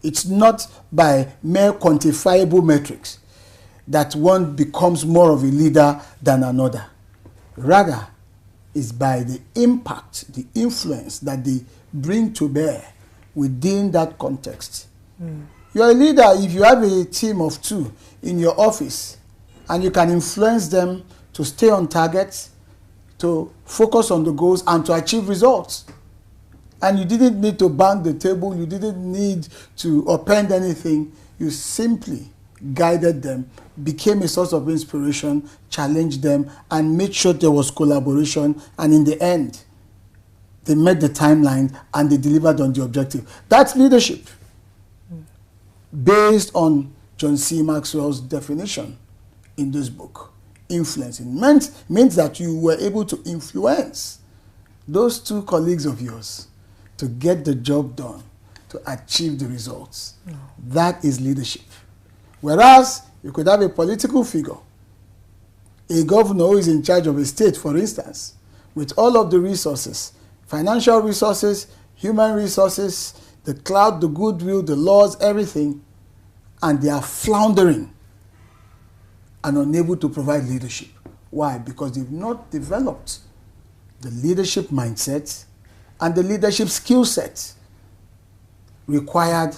It's not by mere quantifiable metrics that one becomes more of a leader than another. Rather, it's by the impact, the influence that they bring to bear within that context. You're a leader if you have a team of 2 in your office and you can influence them to stay on target, to focus on the goals, and to achieve results. And you didn't need to bang the table, you didn't need to append anything, you simply guided them, became a source of inspiration, challenged them, and made sure there was collaboration, and in the end, they met the timeline and they delivered on the objective. That's leadership, based on John C. Maxwell's definition in this book. Influencing means that you were able to influence those 2 colleagues of yours to get the job done, to achieve the results. That is leadership. Whereas you could have a political figure, a governor who is in charge of a state, for instance, with all of the resources, financial resources, human resources, the clout, the goodwill, the laws, everything, and they are floundering and unable to provide leadership. Why? Because they've not developed the leadership mindset and the leadership skill set required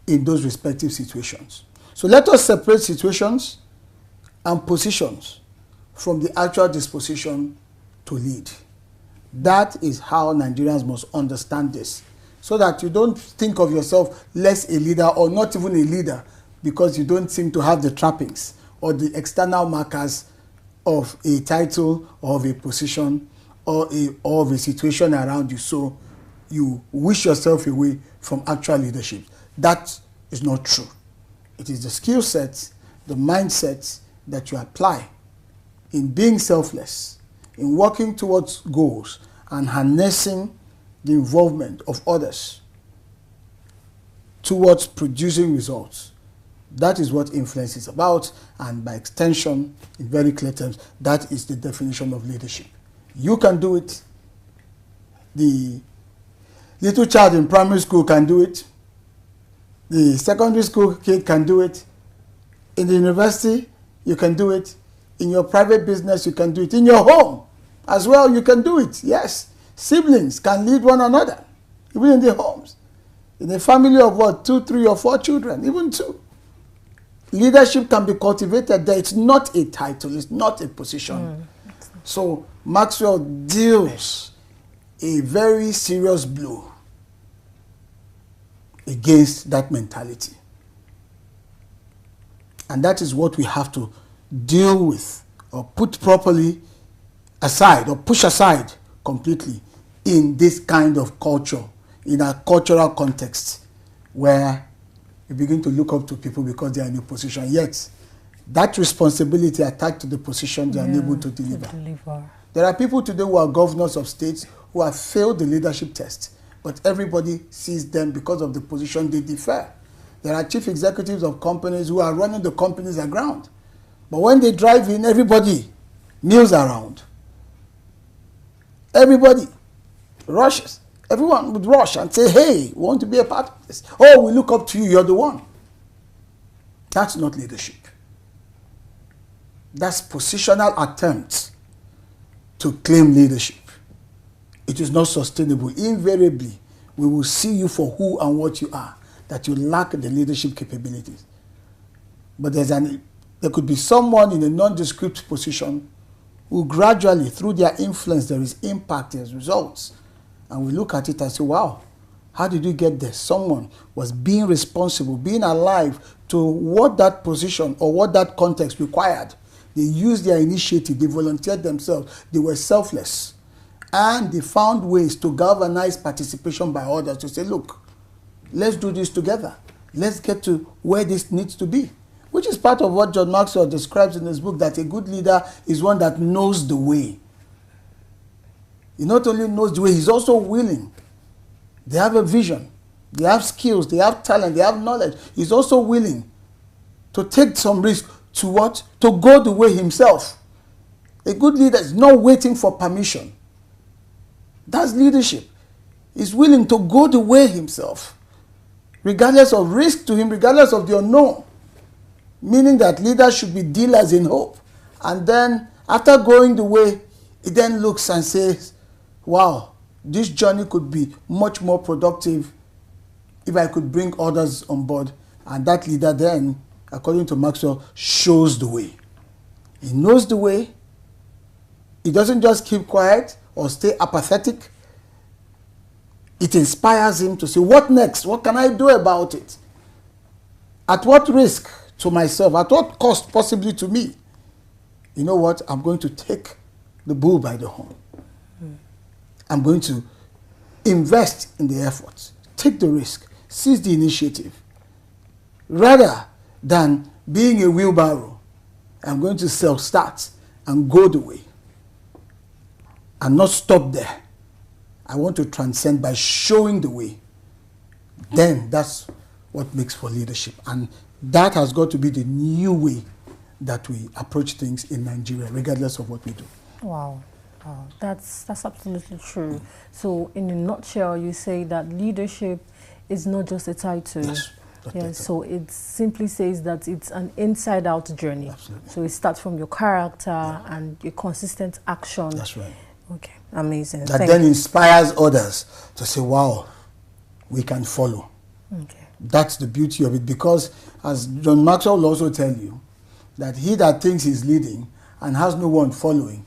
in those respective situations. So let us separate situations and positions from the actual disposition to lead. That is how Nigerians must understand this, so that you don't think of yourself less a leader or not even a leader because you don't seem to have the trappings or the external markers of a title or of a position or of a situation around you. So you wish yourself away from actual leadership. That is not true. It is the skill set, the mindset that you apply in being selfless, in working towards goals and harnessing the involvement of others towards producing results. That is what influence is about, and by extension, in very clear terms, that is the definition of leadership. You can do it. The little child in primary school can do it. The secondary school kid can do it. In the university, you can do it. In your private business, you can do it. In your home as well, you can do it. Yes. Siblings can lead one another, even in their homes. In a family of what, 2, 3, or 4 children, even 2. Leadership can be cultivated there. It's not a title, it's not a position. So Maxwell deals a very serious blow against that mentality. And that is what we have to deal with, or put properly aside, or push aside completely in this kind of culture, in a cultural context where you begin to look up to people because they are in a position, yet that responsibility attached to the position they are unable to deliver. There are people today who are governors of states who have failed the leadership test, but everybody sees them because of the position they defer. There are chief executives of companies who are running the companies aground, but when they drive in, everybody kneels around. Everybody rushes. Everyone would rush and say, hey, we want to be a part of this. Oh, we look up to you, you're the one. That's not leadership. That's positional attempts to claim leadership. It is not sustainable. Invariably, we will see you for who and what you are, that you lack the leadership capabilities. But there could be someone in a nondescript position who gradually, through their influence, there is impact, there's results. And we look at it and say, wow, how did we get there? Someone was being responsible, being alive to what that position or what that context required. They used their initiative, they volunteered themselves, they were selfless. And they found ways to galvanize participation by others to say, look, let's do this together. Let's get to where this needs to be. Which is part of what John Maxwell describes in his book, that a good leader is one that knows the way. He not only knows the way, he's also willing. They have a vision, they have skills, they have talent, they have knowledge. He's also willing to take some risk to what? To go the way himself. A good leader is not waiting for permission. That's leadership. He's willing to go the way himself, regardless of risk to him, regardless of the unknown. Meaning that leaders should be dealers in hope. And then, after going the way, he then looks and says, wow, this journey could be much more productive if I could bring others on board. And that leader then, according to Maxwell, shows the way. He knows the way. He doesn't just keep quiet or stay apathetic. It inspires him to say, what next? What can I do about it? At what risk to myself? At what cost possibly to me? You know what? I'm going to take the bull by the horn. I'm going to invest in the effort, take the risk, seize the initiative. Rather than being a wheelbarrow, I'm going to self-start and go the way and not stop there. I want to transcend by showing the way. Then that's what makes for leadership. And that has got to be the new way that we approach things in Nigeria, regardless of what we do. Wow. Wow. That's absolutely true. So in a nutshell, you say that leadership is not just a title. Yes, so it simply says that it's an inside-out journey. Absolutely. So it starts from your character and your consistent action. That's right. Okay, amazing. That then inspires others to say, wow, we can follow. Okay. That's the beauty of it, because as John Maxwell will also tell you, that he that thinks he's leading and has no one following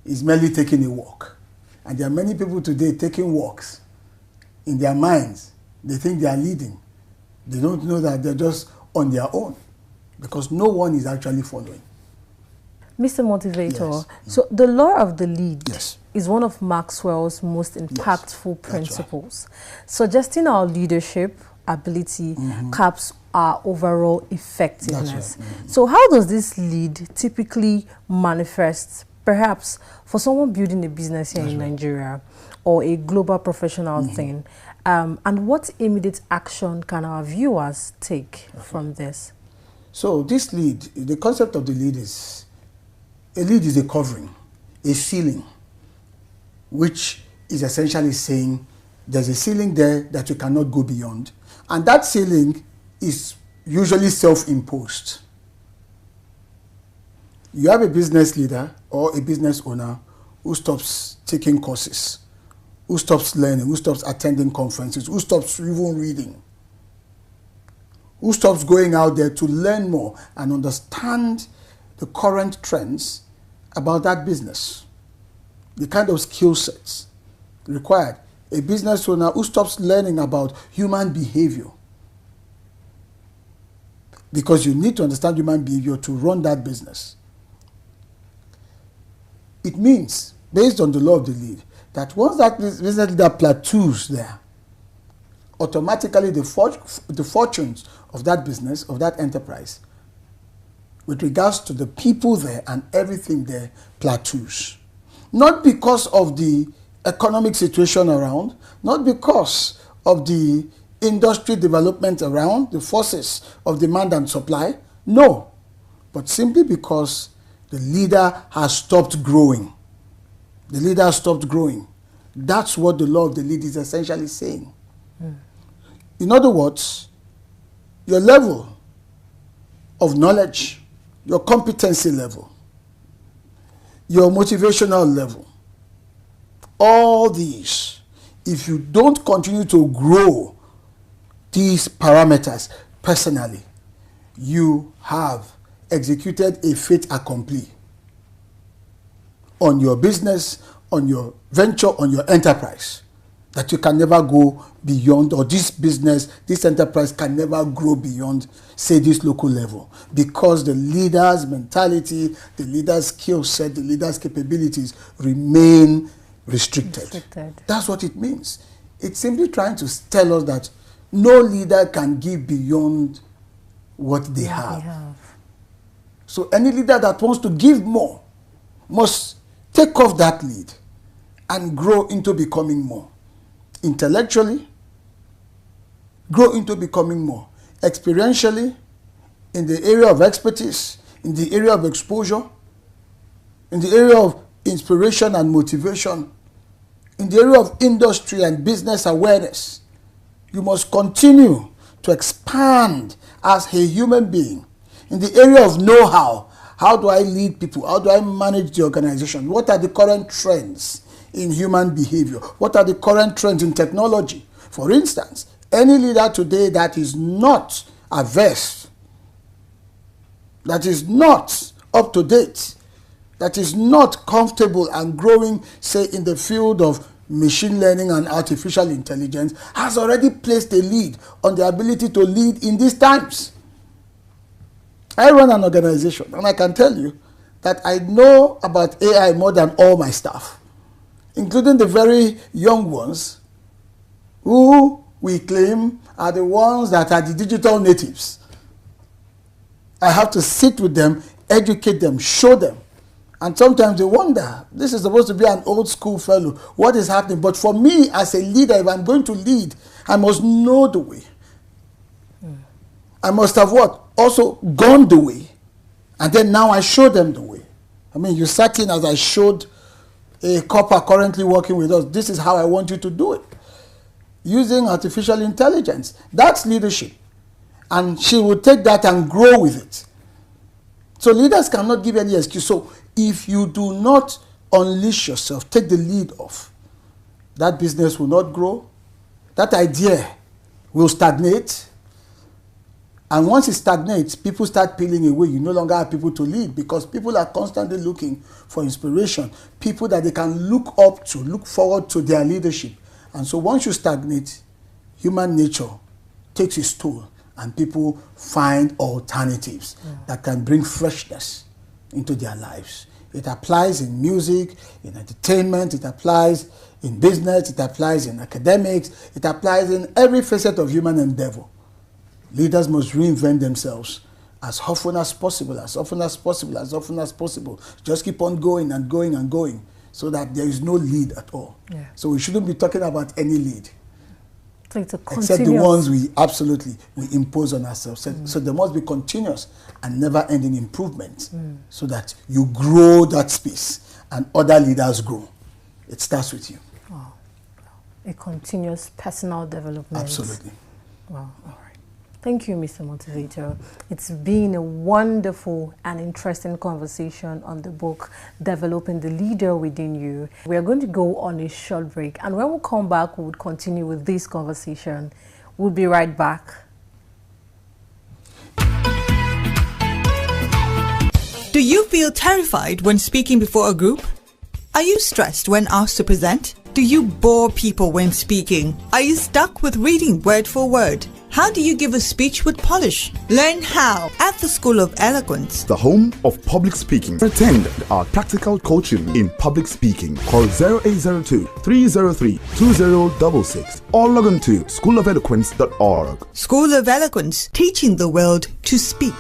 is merely taking a walk. And there are many people today taking walks in their minds. They think they are leading. They don't know that they're just on their own, because no one is actually following. Mr. Motivator, so the law of the lead Yes. is one of Maxwell's most impactful principles, suggesting our leadership ability caps our overall effectiveness. So how does this lead typically manifest, perhaps for someone building a business here in Nigeria or a global professional thing? And what immediate action can our viewers take from this? So this lead, the concept of the lead is, a lead is a covering, a ceiling, which is essentially saying there's a ceiling there that you cannot go beyond. And that ceiling is usually self-imposed. You have a business leader or a business owner who stops taking courses, who stops learning, who stops attending conferences, who stops even reading, who stops going out there to learn more and understand the current trends about that business, the kind of skill sets required. A business owner who stops learning about human behavior, because you need to understand human behavior to run that business. It means, based on the law of the lead, that once that business leader plateaus there, automatically the fortunes of that business, of that enterprise, with regards to the people there and everything there, plateaus. Not because of the economic situation around, not because of the industry development around, the forces of demand and supply, no, but simply because the leader has stopped growing. The leader has stopped growing. That's what the law of the lead is essentially saying. In other words, your level of knowledge, your competency level, your motivational level, all these, if you don't continue to grow these parameters personally, you have executed a fait accompli on your business, on your venture, on your enterprise, that you can never go beyond, or this business, this enterprise can never grow beyond, say, this local level, because the leader's mentality, the leader's skill set, the leader's capabilities remain restricted. That's what it means. It's simply trying to tell us that no leader can give beyond what they have. So any leader that wants to give more must take off that lead and grow into becoming more. Intellectually, grow into becoming more. Experientially, in the area of expertise, in the area of exposure, in the area of inspiration and motivation, in the area of industry and business awareness. You must continue to expand as a human being. In the area of know-how, how do I lead people? How do I manage the organization? What are the current trends in human behavior? What are the current trends in technology? For instance, any leader today that is not averse, that is not up to date, that is not comfortable and growing, say, in the field of machine learning and artificial intelligence, has already placed a lead on the ability to lead in these times. I run an organization, and I can tell you that I know about AI more than all my staff, including the very young ones who we claim are the ones that are the digital natives. I have to sit with them, educate them, show them. And sometimes they wonder, this is supposed to be an old school fellow, what is happening? But for me as a leader, if I'm going to lead, I must know the way. I must have what? Also gone the way. And then now I show them the way. I mean, you sat in as I showed a copper currently working with us. This is how I want you to do it. Using artificial intelligence. That's leadership. And she will take that and grow with it. So leaders cannot give any excuse. So if you do not unleash yourself, take the lead off, that business will not grow. That idea will stagnate. And once it stagnates, people start peeling away. You no longer have people to lead because people are constantly looking for inspiration, people that they can look up to, look forward to their leadership. And so once you stagnate, human nature takes its toll and people find alternatives that can bring freshness into their lives. It applies in music, in entertainment, it applies in business, it applies in academics, it applies in every facet of human endeavor. Leaders must reinvent themselves as often as possible, as often as possible, as often as possible. Just keep on going and going and going so that there is no lead at all. So we shouldn't be talking about any lead. So it's a except the ones we impose on ourselves. So there must be continuous and never-ending improvement so that you grow that space and other leaders grow. It starts with you. Wow. A continuous personal development. Absolutely. Wow. All right. Thank you, Mr. Motivator. It's been a wonderful and interesting conversation on the book, Developing the Leader Within You. We are going to go on a short break, and when we come back, we'll continue with this conversation. We'll be right back. Do you feel terrified when speaking before a group? Are you stressed when asked to present? Do you bore people when speaking? Are you stuck with reading word for word? How do you give a speech with polish? Learn how at the School of Eloquence, the home of public speaking. Attend our practical coaching in public speaking. Call 0802 303 2066 or log on to schoolofeloquence.org. School of Eloquence, teaching the world to speak.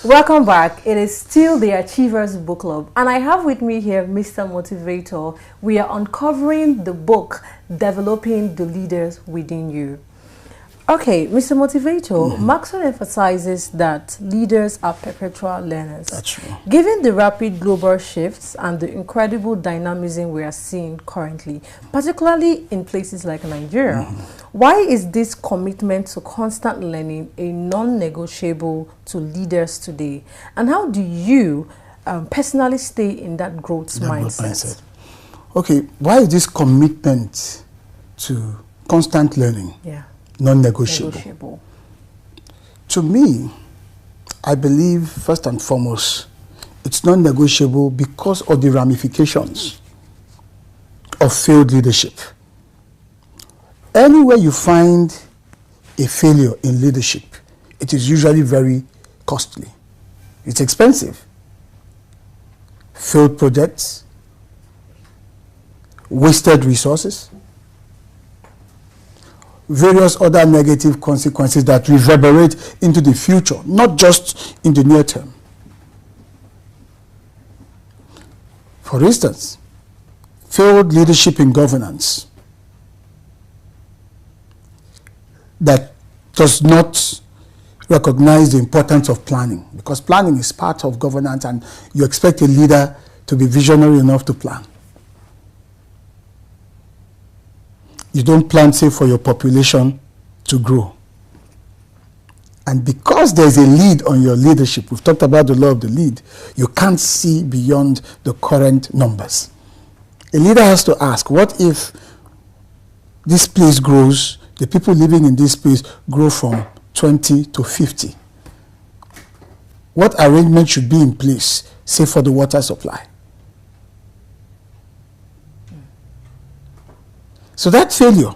Welcome back. It is still the Achievers Book Club, and I have with me here Mr. Motivator. We are uncovering the book, Developing the Leaders Within You. Okay, Mr. Motivator, Maxwell emphasizes that leaders are perpetual learners. That's true. Given the rapid global shifts and the incredible dynamism we are seeing currently, particularly in places like Nigeria, why is this commitment to constant learning a non-negotiable to leaders today? And how do you personally stay in that growth mindset? Okay, why is this commitment to constant learning non-negotiable? To me, I believe first and foremost, it's non-negotiable because of the ramifications of failed leadership. Anywhere you find a failure in leadership, it is usually very costly. It's expensive. Failed projects, wasted resources, various other negative consequences that reverberate into the future, not just in the near term. For instance, failed leadership in governance that does not recognize the importance of planning, because planning is part of governance and you expect a leader to be visionary enough to plan. You don't plan, say, for your population to grow. And because there's a lead on your leadership, we've talked about the law of the lead, you can't see beyond the current numbers. A leader has to ask, what if this place grows, the people living in this place grow from 20 to 50? What arrangement should be in place, say, for the water supply? So that failure,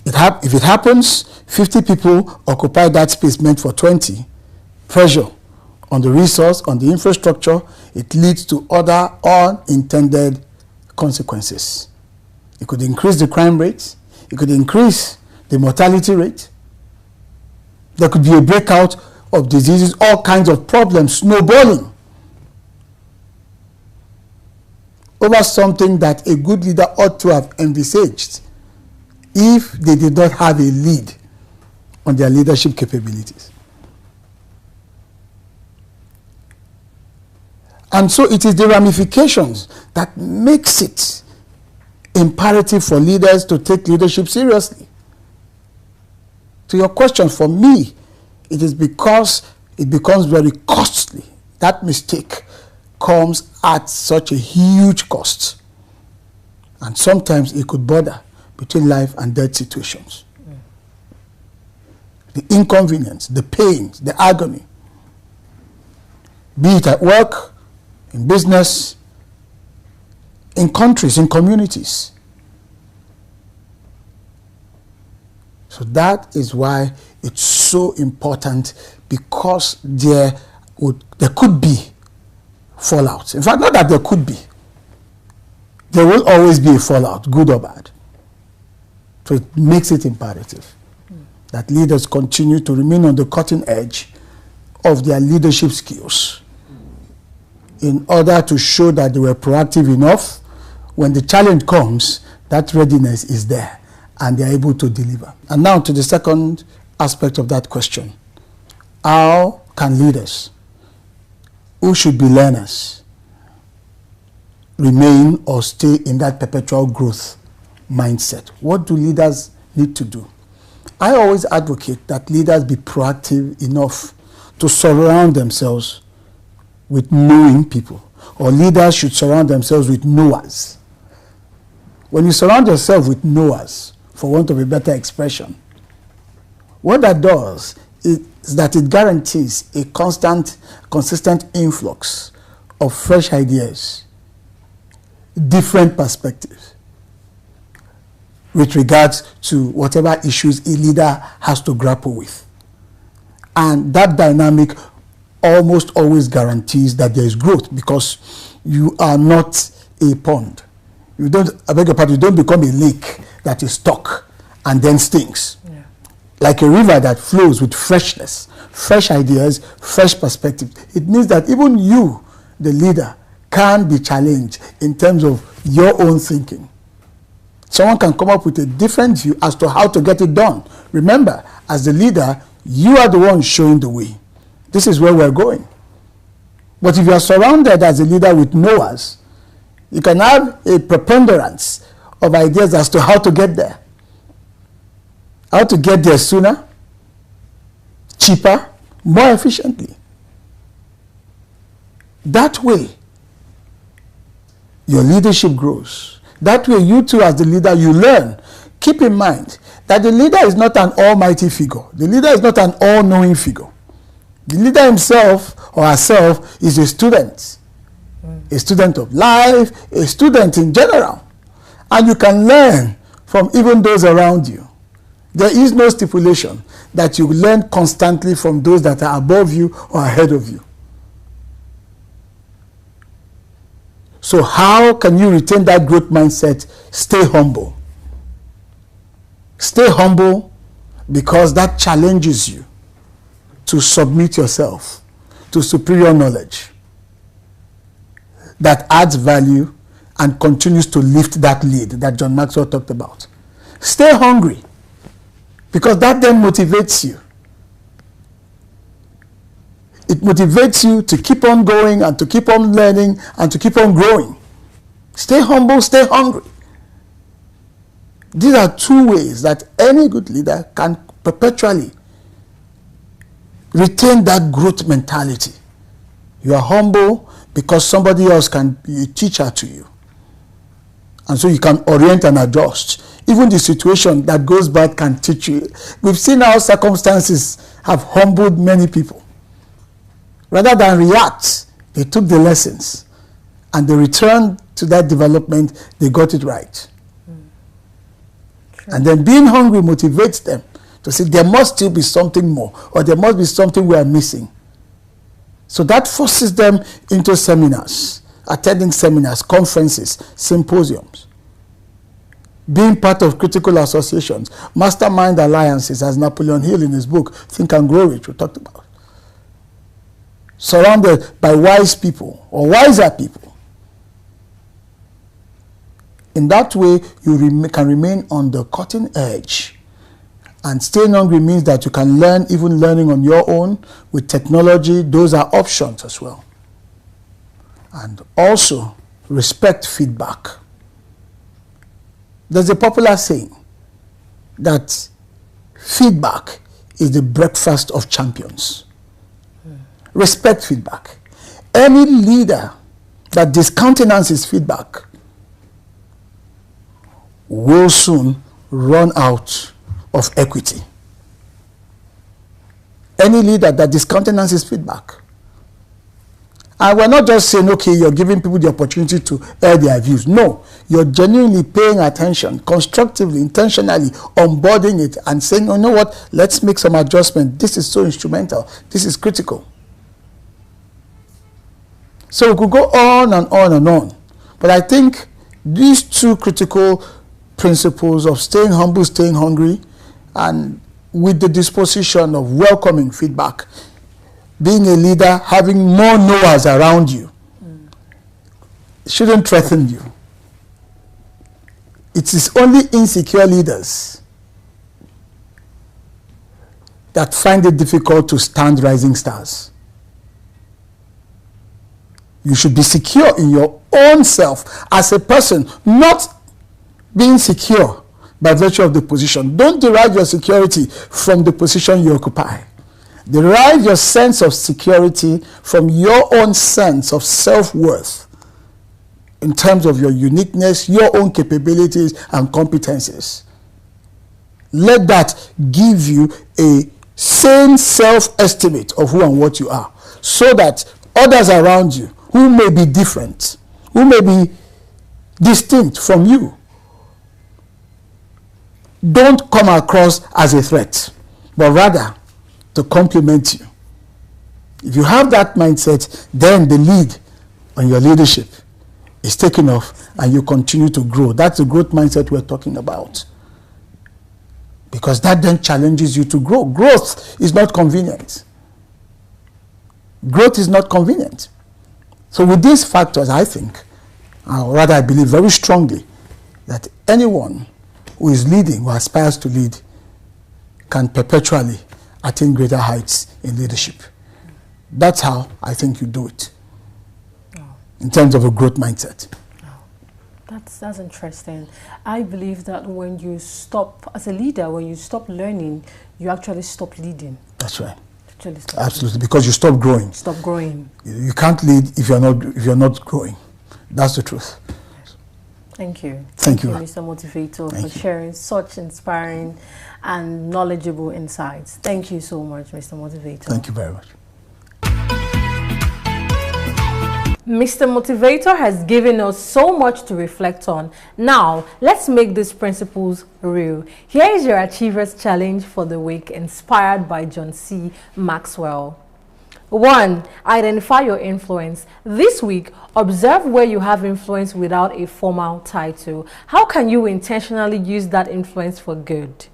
if it happens, 50 people occupy that space meant for 20, pressure on the resource, on the infrastructure, it leads to other unintended consequences. It could increase the crime rate, it could increase the mortality rate, there could be a breakout of diseases, all kinds of problems snowballing over something that a good leader ought to have envisaged if they did not have a lead on their leadership capabilities. And so it is the ramifications that makes it imperative for leaders to take leadership seriously. To your question, for me, it is because it becomes very costly. That mistake comes at such a huge cost. And sometimes it could border between life and death situations. The inconvenience, the pain, the agony, be it at work, in business, in countries, in communities. So that is why it's so important, because there could be fallout. In fact, not that there could be. There will always be a fallout, good or bad. So it makes it imperative that leaders continue to remain on the cutting edge of their leadership skills in order to show that they were proactive enough. When the challenge comes, that readiness is there and they are able to deliver. And now to the second aspect of that question. How can leaders who should be learners remain or stay in that perpetual growth mindset? What do leaders need to do? I always advocate that leaders be proactive enough to surround themselves with knowing people, or leaders should surround themselves with knowers. When you surround yourself with knowers, for want of a better expression, what that does is that it guarantees a consistent influx of fresh ideas, different perspectives with regards to whatever issues a leader has to grapple with. And that dynamic almost always guarantees that there is growth, because you are not a pond. You don't, I beg your pardon, you don't become a lake that is stuck and then stinks. Yeah. Like a river that flows with freshness, fresh ideas, fresh perspectives. It means that even you, the leader, can be challenged in terms of your own thinking. Someone can come up with a different view as to how to get it done. Remember, as the leader, you are the one showing the way. This is where we're going. But if you are surrounded as a leader with knowers, you can have a preponderance of ideas as to how to get there. How to get there sooner, cheaper, more efficiently. That way, your leadership grows. That way, you too, as the leader, you learn. Keep in mind that the leader is not an almighty figure. The leader is not an all-knowing figure. The leader himself or herself is a student of life, a student in general. And you can learn from even those around you. There is no stipulation that you learn constantly from those that are above you or ahead of you. So how can you retain that growth mindset? Stay humble. Stay humble, because that challenges you to submit yourself to superior knowledge that adds value and continues to lift that lead that John Maxwell talked about. Stay hungry, because that then motivates you. It motivates you to keep on going and to keep on learning and to keep on growing. Stay humble, stay hungry. These are two ways that any good leader can perpetually retain that growth mentality. You are humble because somebody else can be a teacher to you. And so you can orient and adjust. Even the situation that goes bad can teach you. We've seen how circumstances have humbled many people. Rather than react, they took the lessons and they returned to that development, they got it right. And then being hungry motivates them to say there must still be something more, or there must be something we are missing. So that forces them into seminars, attending seminars, conferences, symposiums, being part of critical associations, mastermind alliances, as Napoleon Hill in his book, Think and Grow Rich, we talked about. Surrounded by wise people or wiser people. In that way, you can remain on the cutting edge. And staying hungry means that you can learn, even learning on your own with technology. Those are options as well. And also, respect feedback. There's a popular saying that feedback is the breakfast of champions. Respect feedback. Any leader that discountenances feedback will soon run out of equity. Any leader that discountenances feedback. And we're not just saying, okay, you're giving people the opportunity to air their views. No, you're genuinely paying attention, constructively, intentionally, onboarding it and saying, oh, you know what, let's make some adjustment. This is so instrumental. This is critical. So we could go on and on and on. But I think these two critical principles of staying humble, staying hungry, and with the disposition of welcoming feedback, being a leader, having more knowers around you, shouldn't threaten you. It is only insecure leaders that find it difficult to stand rising stars. You should be secure in your own self as a person, not being secure by virtue of the position. Don't derive your security from the position you occupy. Derive your sense of security from your own sense of self-worth in terms of your uniqueness, your own capabilities and competencies. Let that give you a sane self-estimate of who and what you are, so that others around you who may be different, who may be distinct from you, don't come across as a threat, but rather to complement you. If you have that mindset, then the lead on your leadership is taken off and you continue to grow. That's the growth mindset we're talking about. Because that then challenges you to grow. Growth is not convenient. Growth is not convenient. So with these factors, I think, or rather I believe very strongly, that anyone who is leading, who aspires to lead, can perpetually attain greater heights in leadership. That's how I think you do it, in terms of a growth mindset. That's interesting. I believe that when you stop, as a leader, when you stop learning, you actually stop leading. That's right. Absolutely, leading. Because you stop growing. Stop growing. You can't lead if you're not growing. That's the truth. Thank you. Thank you, Mr. Motivator, for sharing such inspiring and knowledgeable insights. Thank you so much, Mr. Motivator. Thank you very much. Mr. Motivator has given us so much to reflect on. Now, let's make these principles real. Here is your Achievers Challenge for the week, inspired by John C. Maxwell. 1. Identify your influence. This week, observe where you have influence without a formal title. How can you intentionally use that influence for good?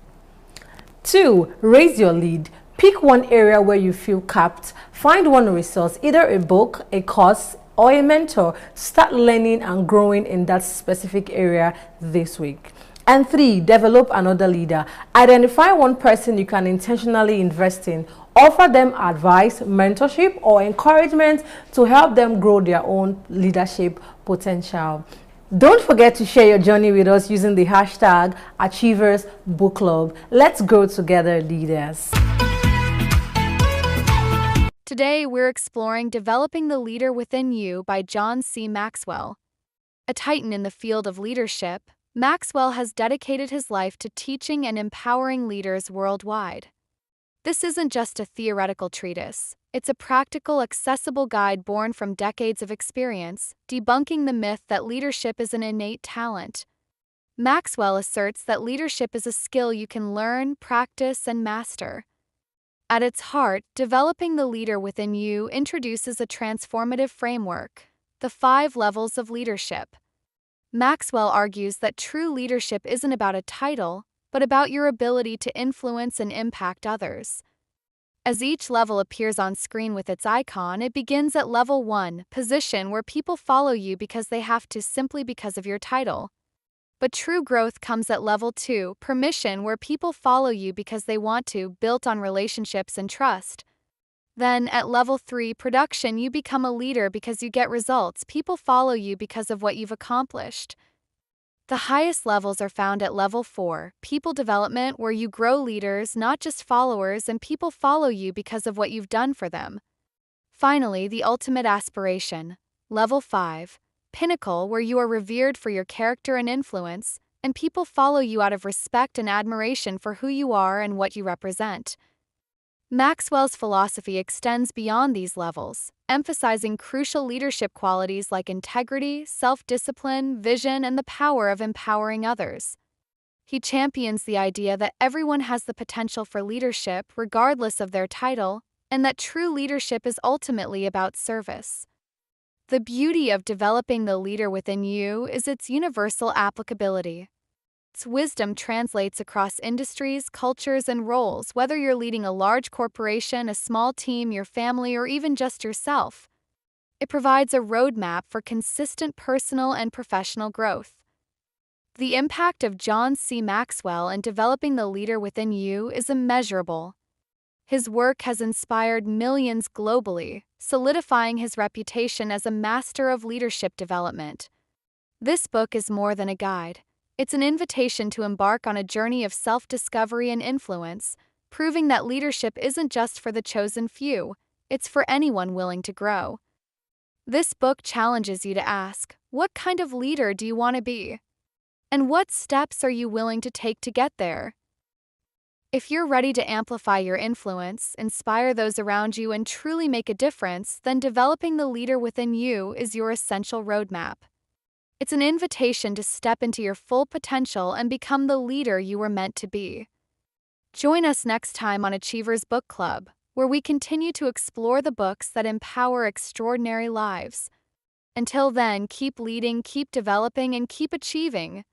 2. Raise your lead. Pick one area where you feel capped. Find one resource, either a book, a course, or a mentor. Start learning and growing in that specific area this week. And 3, develop another leader. Identify one person you can intentionally invest in. Offer them advice, mentorship, or encouragement to help them grow their own leadership potential. Don't forget to share your journey with us using the hashtag Achievers Book Club. Let's grow together, leaders. Today, we're exploring Developing the Leader Within You by John C. Maxwell. A titan in the field of leadership, Maxwell has dedicated his life to teaching and empowering leaders worldwide. This isn't just a theoretical treatise. It's a practical, accessible guide born from decades of experience, debunking the myth that leadership is an innate talent. Maxwell asserts that leadership is a skill you can learn, practice, and master. At its heart, Developing the Leader Within You introduces a transformative framework, the 5 levels of leadership. Maxwell argues that true leadership isn't about a title, but about your ability to influence and impact others. As each level appears on screen with its icon, it begins at level 1, position, where people follow you because they have to, simply because of your title. But true growth comes at level 2, permission, where people follow you because they want to, built on relationships and trust. Then, at level 3, production, you become a leader because you get results. People follow you because of what you've accomplished. The highest levels are found at level 4, people development, where you grow leaders, not just followers, and people follow you because of what you've done for them. Finally, the ultimate aspiration, level 5, pinnacle, where you are revered for your character and influence, and people follow you out of respect and admiration for who you are and what you represent. Maxwell's philosophy extends beyond these levels, emphasizing crucial leadership qualities like integrity, self-discipline, vision, and the power of empowering others. He champions the idea that everyone has the potential for leadership regardless of their title, and that true leadership is ultimately about service. The beauty of Developing the Leader Within You is its universal applicability. Its wisdom translates across industries, cultures, and roles, whether you're leading a large corporation, a small team, your family, or even just yourself. It provides a roadmap for consistent personal and professional growth. The impact of John C. Maxwell in Developing the Leader Within You is immeasurable. His work has inspired millions globally, solidifying his reputation as a master of leadership development. This book is more than a guide. It's an invitation to embark on a journey of self-discovery and influence, proving that leadership isn't just for the chosen few, it's for anyone willing to grow. This book challenges you to ask, what kind of leader do you want to be? And what steps are you willing to take to get there? If you're ready to amplify your influence, inspire those around you, and truly make a difference, then developing the leader within you is your essential roadmap. It's an invitation to step into your full potential and become the leader you were meant to be. Join us next time on Achievers Book Club, where we continue to explore the books that empower extraordinary lives. Until then, keep leading, keep developing, and keep achieving.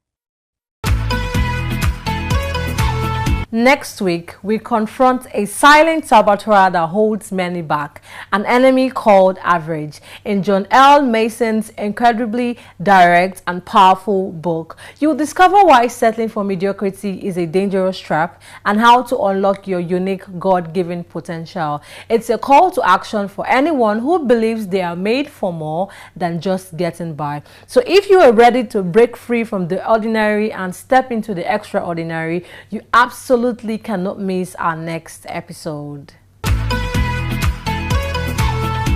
Next week, we confront a silent saboteur that holds many back, an enemy called average, in John L. Mason's incredibly direct and powerful book. You'll discover why settling for mediocrity is a dangerous trap and how to unlock your unique God-given potential. It's a call to action for anyone who believes they are made for more than just getting by. So if you are ready to break free from the ordinary and step into the extraordinary, you absolutely cannot miss our next episode.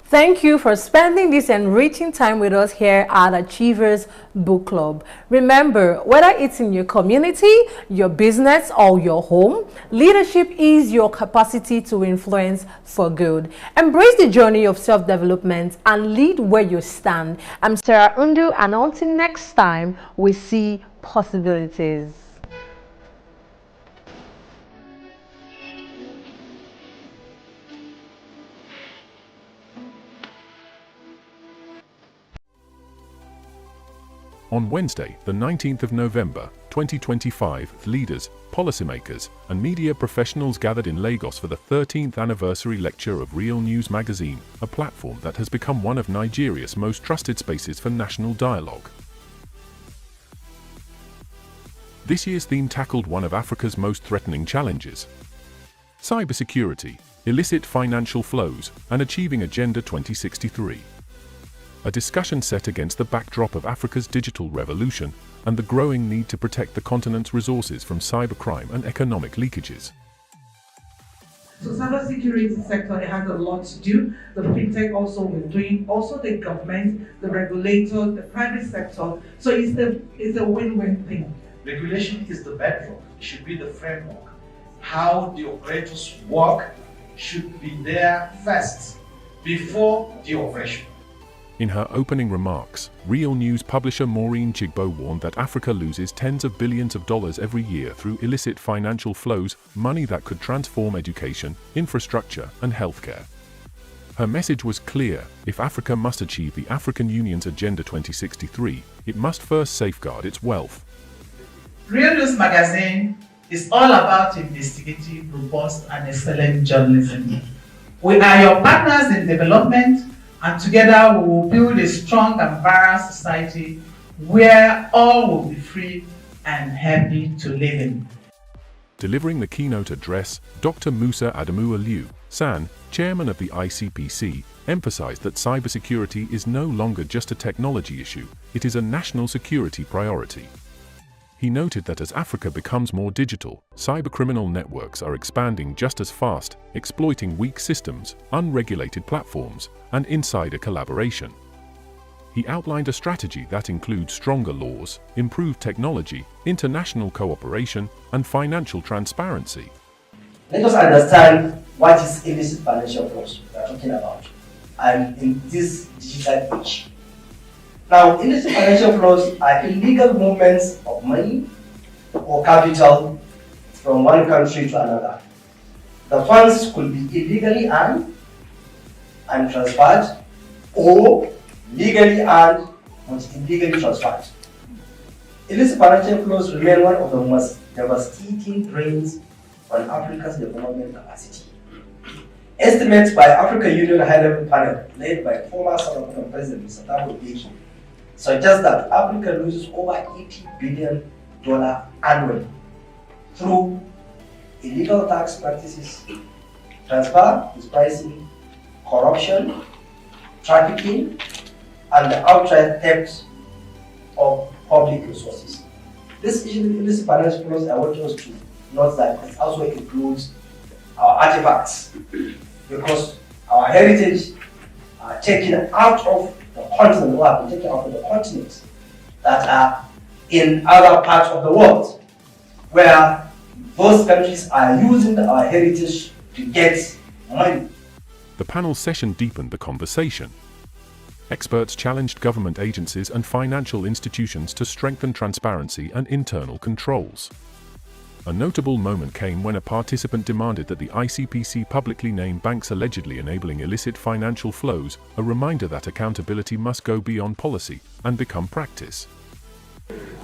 Thank you for spending this enriching time with us here at Achievers Book Club. Remember, whether it's in your community, your business, or your home, leadership is your capacity to influence for good. Embrace the journey of self-development and lead where you stand. I'm Sarah Undu, and until next time, we see possibilities. On Wednesday, the 19th of November, 2025, leaders, policymakers, and media professionals gathered in Lagos for the 13th anniversary lecture of Real News Magazine, a platform that has become one of Nigeria's most trusted spaces for national dialogue. This year's theme tackled one of Africa's most threatening challenges: cybersecurity, illicit financial flows, and achieving Agenda 2063. A discussion set against the backdrop of Africa's digital revolution and the growing need to protect the continent's resources from cybercrime and economic leakages. So cybersecurity sector, it has a lot to do. The fintech also will doing, also the government, the regulator, the private sector. So it's a win-win thing. Regulation is the bedrock. It should be the framework. How the operators work should be there first, before the operation. In her opening remarks, Real News publisher Maureen Chigbo warned that Africa loses tens of billions of dollars every year through illicit financial flows, money that could transform education, infrastructure, and healthcare. Her message was clear: if Africa must achieve the African Union's Agenda 2063, it must first safeguard its wealth. Real News Magazine is all about investigative, robust, and excellent journalism. We are your partners in development, and together we will build a strong and balanced society where all will be free and happy to live in. Delivering the keynote address, Dr. Musa Adamu Aliyu, SAN, chairman of the ICPC, emphasized that cybersecurity is no longer just a technology issue, it is a national security priority. He noted that as Africa becomes more digital, cybercriminal networks are expanding just as fast, exploiting weak systems, unregulated platforms, and insider collaboration. He outlined a strategy that includes stronger laws, improved technology, international cooperation, and financial transparency. Let us understand what is illicit financial flows we are talking about, and in this digital age. Now, illicit financial flows are illegal movements of money or capital from one country to another. The funds could be illegally earned and transferred, or legally earned but illegally transferred. Illicit financial flows remain one of the most devastating drains on Africa's development capacity. Estimates by African Union High-Level Panel, led by former South African President Mr. Thabo Mbeki, suggest that Africa loses over $80 billion annually through illegal tax practices, transfer, pricing, corruption, trafficking, and the outright theft of public resources. This illicit financial flows, I want us to note that it also includes our artifacts, because our heritage are taken out of the continent, or have been taken out of the continents that are in other parts of the world, where those countries are using our heritage to get money. The panel session deepened the conversation. Experts challenged government agencies and financial institutions to strengthen transparency and internal controls. A notable moment came when a participant demanded that the ICPC publicly name banks allegedly enabling illicit financial flows, a reminder that accountability must go beyond policy and become practice.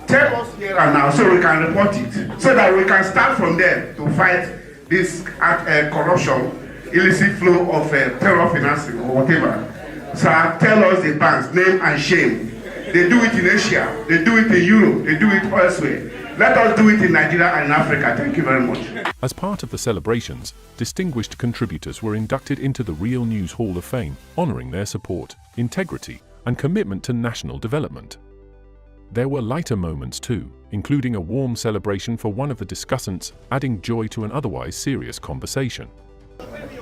Tell us here and now so we can report it, so that we can start from there to fight this corruption, illicit flow of terror financing or whatever. So tell us the banks, name and shame. They do it in Asia, they do it in Europe, they do it elsewhere. Let us do it in Nigeria and Africa. Thank you very much. As part of the celebrations, distinguished contributors were inducted into the Real News Hall of Fame, honoring their support, integrity, and commitment to national development. There were lighter moments too, including a warm celebration for one of the discussants, adding joy to an otherwise serious conversation.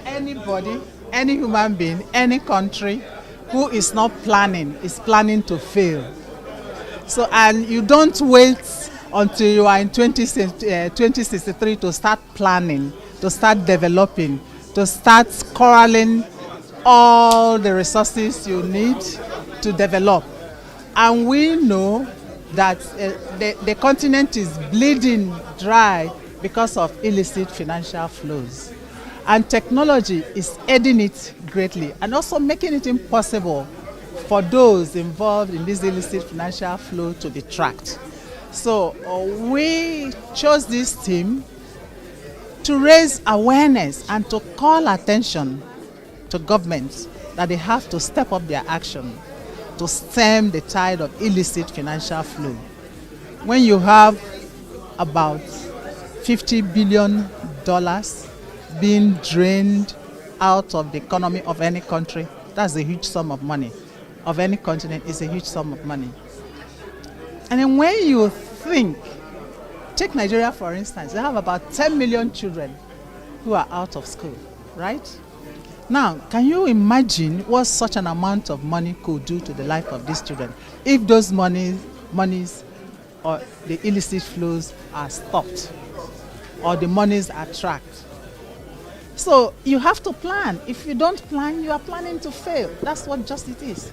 Anybody, any human being, any country who is not planning is planning to fail. So, and you don't wait until you are in 2063 to start planning, to start developing, to start corralling all the resources you need to develop. And we know that the continent is bleeding dry because of illicit financial flows. And technology is aiding it greatly and also making it impossible for those involved in this illicit financial flow to be tracked. So we chose this theme to raise awareness and to call attention to governments that they have to step up their action to stem the tide of illicit financial flow. When you have about $50 billion being drained out of the economy of any country, that's a huge sum of money. Of any continent, is a huge sum of money. And then when you think, take Nigeria for instance, they have about 10 million children who are out of school, right? Now, can you imagine what such an amount of money could do to the life of these children if those monies or the illicit flows are stopped or the monies are tracked? So you have to plan. If you don't plan, you are planning to fail. That's what just it is.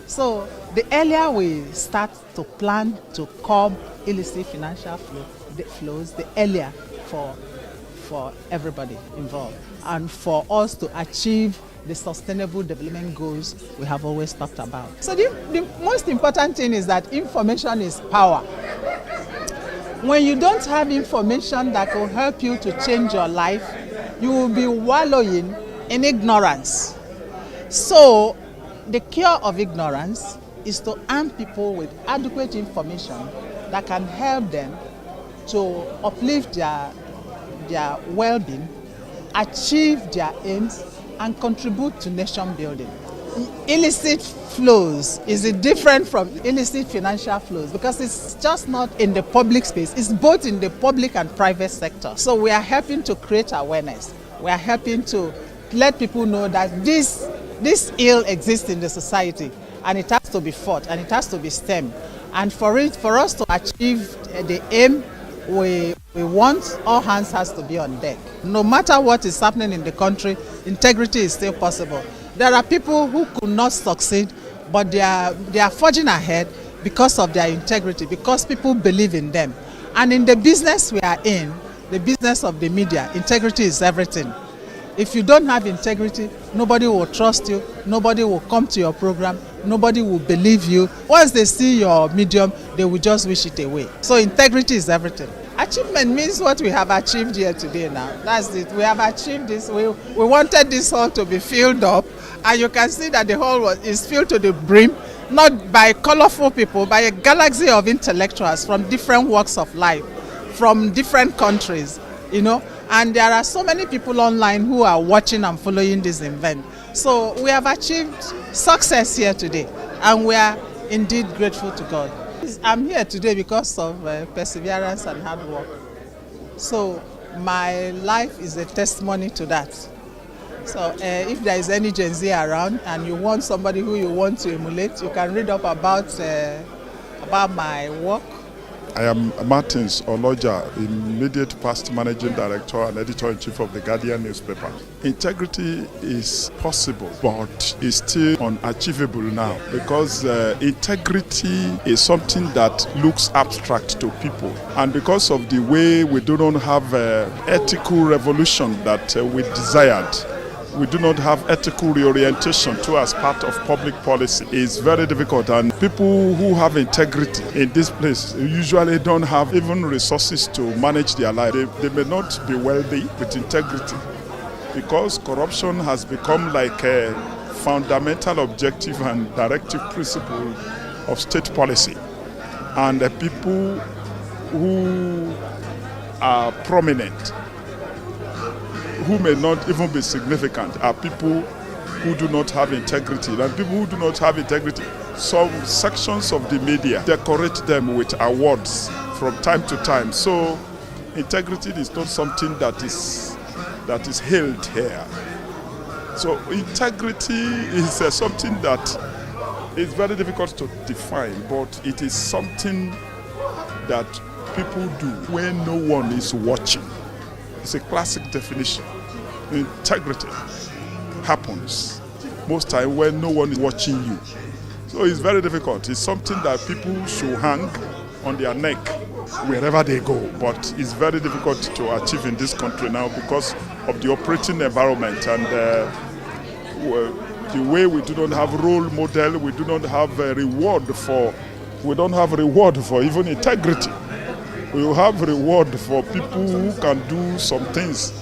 So the earlier we start to plan to curb illicit financial flows, the earlier for everybody involved and for us to achieve the sustainable development goals we have always talked about. So the most important thing is that information is power. When you don't have information that will help you to change your life, you will be wallowing in ignorance. So the cure of ignorance is to arm people with adequate information that can help them to uplift their well-being, achieve their aims, and contribute to nation building. Illicit flows is different from illicit financial flows because it's just not in the public space, it's both in the public and private sector. So we are helping to create awareness. We are helping to let people know that this ill exists in the society and it has to be fought and it has to be stemmed. And for us to achieve the aim we want, all hands has to be on deck. No matter what is happening in the country, integrity is still possible. There are people who could not succeed, but they are forging ahead because of their integrity, because people believe in them. And in the business we are in, the business of the media, integrity is everything. If you don't have integrity, nobody will trust you, nobody will come to your program, nobody will believe you. Once they see your medium, they will just wish it away. So integrity is everything. Achievement means what we have achieved here today now. That's it. We have achieved this. We wanted this hall to be filled up, and you can see that the hall is filled to the brim, not by colorful people, by a galaxy of intellectuals from different walks of life, from different countries, you know. And there are so many people online who are watching and following this event. So we have achieved success here today, and we are indeed grateful to God. I'm here today because of perseverance and hard work. So my life is a testimony to that. So if there is any Gen Z around and you want somebody who you want to emulate, you can read up about my work. I am Martins Oloja, immediate past managing director and editor-in-chief of the Guardian newspaper. Integrity is possible, but is still unachievable now because integrity is something that looks abstract to people. And because of the way we do not have ethical revolution that we desired, we do not have ethical reorientation to as part of public policy. It's very difficult, and people who have integrity in this place usually don't have even resources to manage their life. They may not be wealthy with integrity because corruption has become like a fundamental objective and directive principle of state policy. And the people who are prominent, who may not even be significant, are people who do not have integrity. And people who do not have integrity, some sections of the media decorate them with awards from time to time. So integrity is not something that is hailed here. So integrity is something that is very difficult to define, but it is something that people do when no one is watching. It's a classic definition. Integrity happens most time when no one is watching you. So it's very difficult. It's something that people should hang on their neck wherever they go. But it's very difficult to achieve in this country now because of the operating environment and the way we do not have role model, we do not have a reward for even integrity. We will have reward for people who can do some things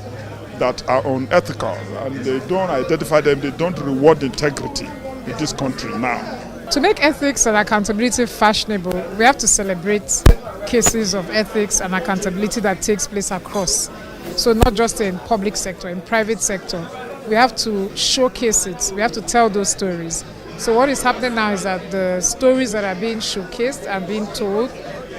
that are unethical, and they don't identify them, they don't reward integrity in this country now. To make ethics and accountability fashionable, we have to celebrate cases of ethics and accountability that takes place across. So not just in public sector, in private sector. We have to showcase it, we have to tell those stories. So what is happening now is that the stories that are being showcased and being told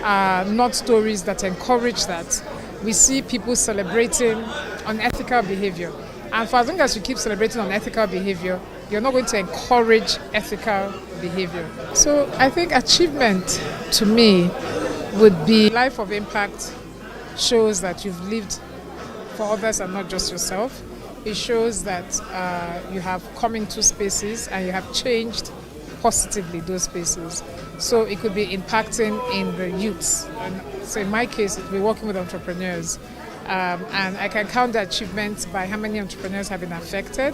are not stories that encourage that. We see people celebrating unethical behavior. And for as long as you keep celebrating unethical behavior, you're not going to encourage ethical behavior. So I think achievement to me would be life of impact shows that you've lived for others and not just yourself. It shows that you have come into spaces and you have changed positively those spaces. So it could be impacting in the youths. And so in my case, it would be working with entrepreneurs. And I can count the achievements by how many entrepreneurs have been affected,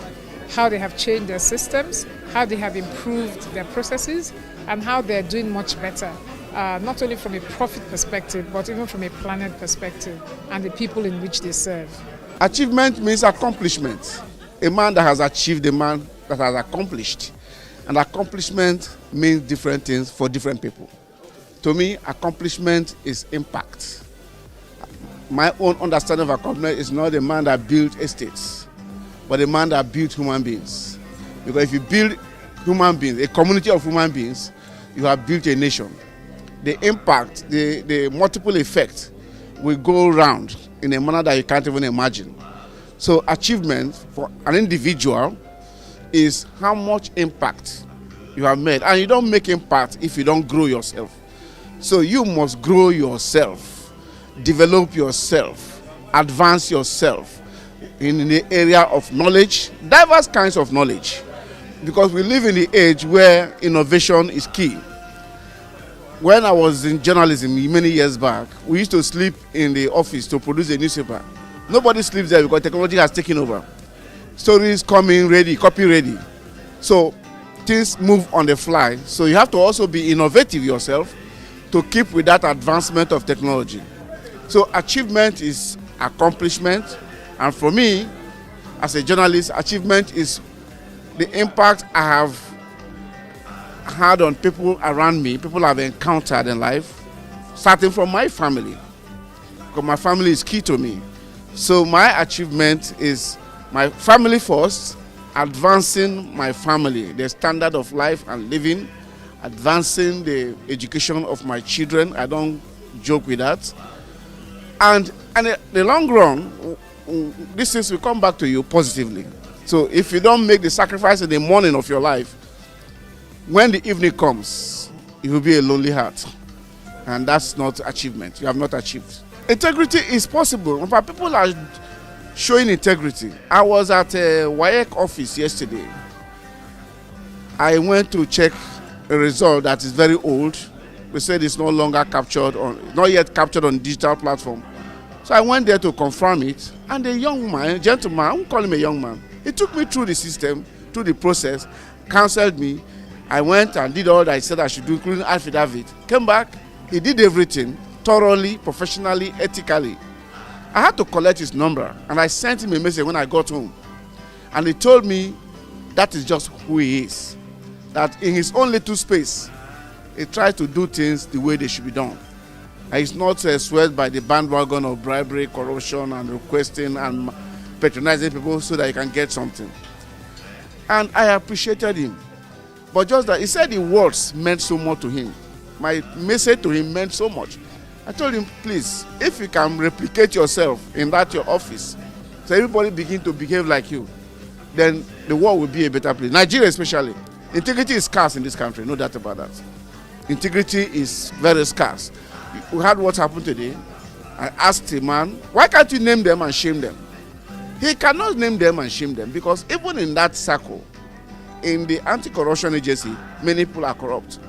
how they have changed their systems, how they have improved their processes, and how they're doing much better. Not only from a profit perspective, but even from a planet perspective and the people in which they serve. Achievement means accomplishment. A man that has achieved, a man that has accomplished. And accomplishment means different things for different people. To me, accomplishment is impact. My own understanding of accomplishment is not a man that built estates, but a man that built human beings. Because if you build human beings, a community of human beings, you have built a nation. The impact, the multiple effects will go around in a manner that you can't even imagine. So achievement for an individual is how much impact you have made. And you don't make impact if you don't grow yourself. So you must grow yourself, develop yourself, advance yourself in the area of knowledge, diverse kinds of knowledge. Because we live in the age where innovation is key. When I was in journalism many years back, we used to sleep in the office to produce a newspaper. Nobody sleeps there because technology has taken over. Stories coming ready, copy ready. So things move on the fly. So you have to also be innovative yourself to keep with that advancement of technology. So achievement is accomplishment. And for me, as a journalist, achievement is the impact I have had on people around me, people I've encountered in life, starting from my family. Because my family is key to me. So my achievement is my family first, advancing my family, the standard of life and living, advancing the education of my children. I don't joke with that. And in the long run, these things will come back to you positively. So if you don't make the sacrifice in the morning of your life, when the evening comes, it will be a lonely heart. And that's not achievement. You have not achieved. Integrity is possible. In fact, people are showing integrity. I was at a WAEC office yesterday. I went to check a result that is very old. They said it's no longer captured on, not yet captured on digital platform. So I went there to confirm it, and a young man, a gentleman, I won't call him a young man, he took me through the system, through the process, counseled me. I went and did all that I said I should do, including affidavit. Came back, he did everything thoroughly, professionally, ethically. I had to collect his number, and I sent him a message when I got home. And he told me that is just who he is. That in his own little space, he tries to do things the way they should be done. And he's not swayed by the bandwagon of bribery, corruption, and requesting and patronizing people so that he can get something. And I appreciated him. But just that, he said the words meant so much to him. My message to him meant so much. I told him, please, if you can replicate yourself in that your office, so everybody begin to behave like you, then the world will be a better place. Nigeria especially. Integrity is scarce in this country, no doubt about that. Integrity is very scarce. We had what happened today. I asked a man, why can't you name them and shame them? He cannot name them and shame them because even in that circle, in the anti-corruption agency, many people are corrupt.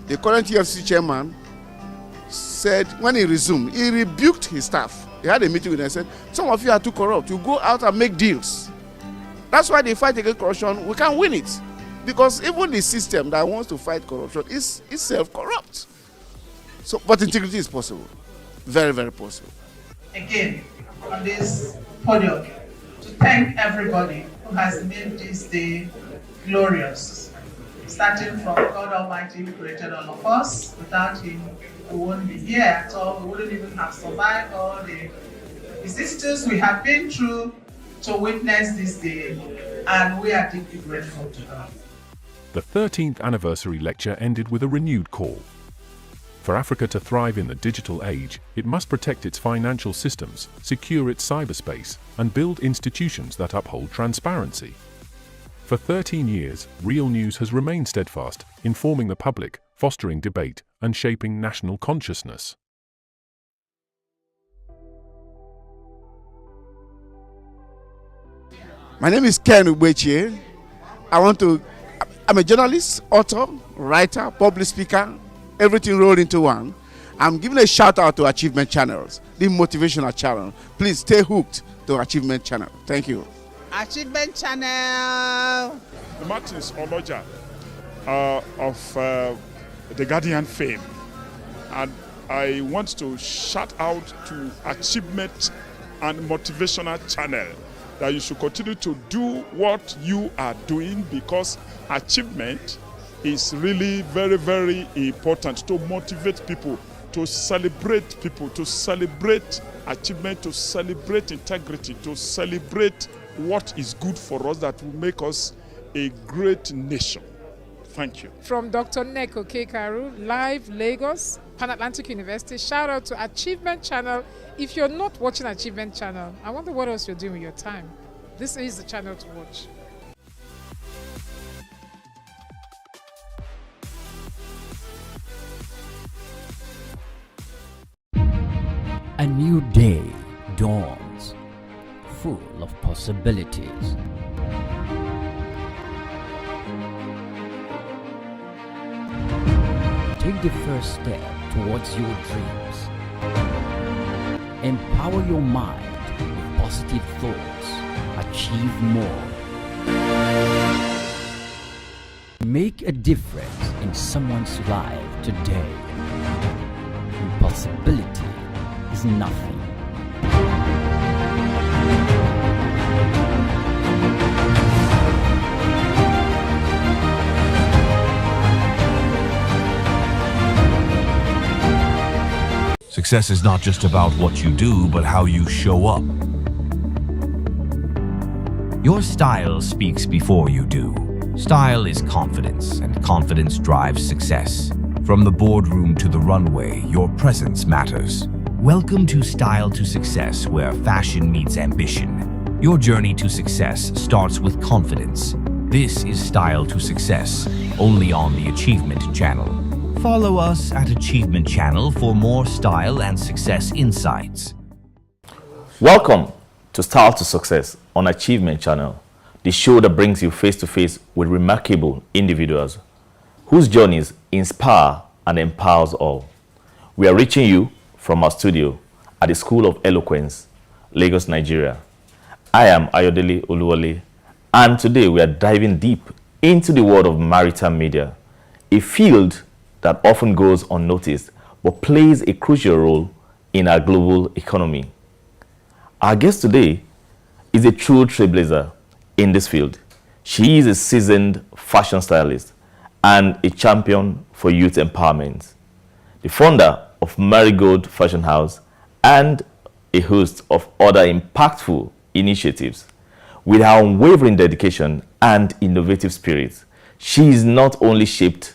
The current EFCC chairman said, when he resumed, he rebuked his staff. He had a meeting with them and said, some of you are too corrupt. You go out and make deals. That's why they fight against corruption. We can't win it. Because even the system that wants to fight corruption is self-corrupt. So, but integrity is possible. Very, very possible. Again, on this podium, to thank everybody who has made this day glorious. Starting from God Almighty who created all of us. Without Him, we wouldn't be here at all. We wouldn't even have survived all the vicissitudes we have been through to witness this day. And we are deeply grateful to God. The 13th anniversary lecture ended with a renewed call. For Africa to thrive in the digital age, it must protect its financial systems, secure its cyberspace, and build institutions that uphold transparency. For 13 years, Real News has remained steadfast, informing the public, fostering debate, and shaping national consciousness. My name is Ken Ubeche. I'm a journalist, author, writer, public speaker, everything rolled into one. I'm giving a shout out to Achievement Channels, the motivational channel. Please stay hooked to Achievement Channel. Thank you. Achievement Channel. Martins Oloja of the Guardian fame. And I want to shout out to Achievement and Motivational Channel that you should continue to do what you are doing because achievement is really very, very important to motivate people, to celebrate achievement, to celebrate integrity, to celebrate what is good for us that will make us a great nation. Thank you. From Dr. Neko Kekaru, live Lagos, Pan Atlantic University. Shout out to Achievement Channel. If you're not watching Achievement Channel, I wonder what else you're doing with your time. This is the channel to watch. A new day dawns, full of possibilities. Take the first step towards your dreams. Empower your mind with positive thoughts. Achieve more. Make a difference in someone's life today. Impossibility is nothing. Success is not just about what you do, but how you show up. Your style speaks before you do. Style is confidence, and confidence drives success. From the boardroom to the runway, your presence matters. Welcome to Style to Success, where fashion meets ambition. Your journey to success starts with confidence. This is Style to Success, only on the Achievement Channel. Follow us at Achievement Channel for more style and success insights. Welcome to Style to Success on Achievement Channel, the show that brings you face to face with remarkable individuals whose journeys inspire and empowers all. We are reaching you from our studio at the School of Eloquence, Lagos, Nigeria. I am Ayodele Oluwole, and today we are diving deep into the world of maritime media, a field that often goes unnoticed but plays a crucial role in our global economy. Our guest today is a true trailblazer in this field. She is a seasoned fashion stylist and a champion for youth empowerment, the founder of Marigold Fashion House and a host of other impactful initiatives. With her unwavering dedication and innovative spirit, she has not only shaped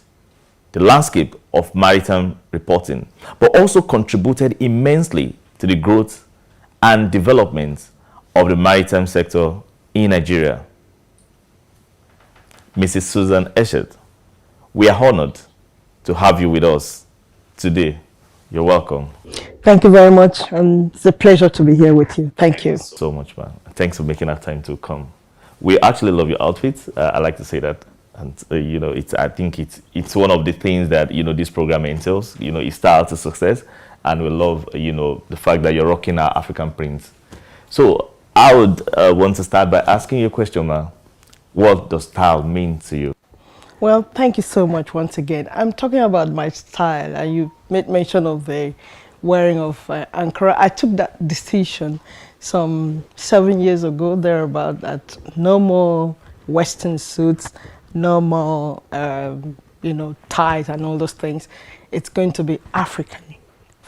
the landscape of maritime reporting, but also contributed immensely to the growth and development of the maritime sector in Nigeria. Mrs. Susan Eshet, we are honored to have you with us today. You're welcome. Thank you very much. It's a pleasure to be here with you. Thank you. So much, man. Thanks for making that time to come. We actually love your outfits. I like to say that. And, I think it's one of the things that, this program entails. It's Style to Success. And we love, the fact that you're rocking our African prints. So I would want to start by asking you a question, ma. What does style mean to you? Well, thank you so much once again. I'm talking about my style, and you made mention of the wearing of Ankara. I took that decision some 7 years ago, thereabout, that no more Western suits, no more, ties and all those things. It's going to be African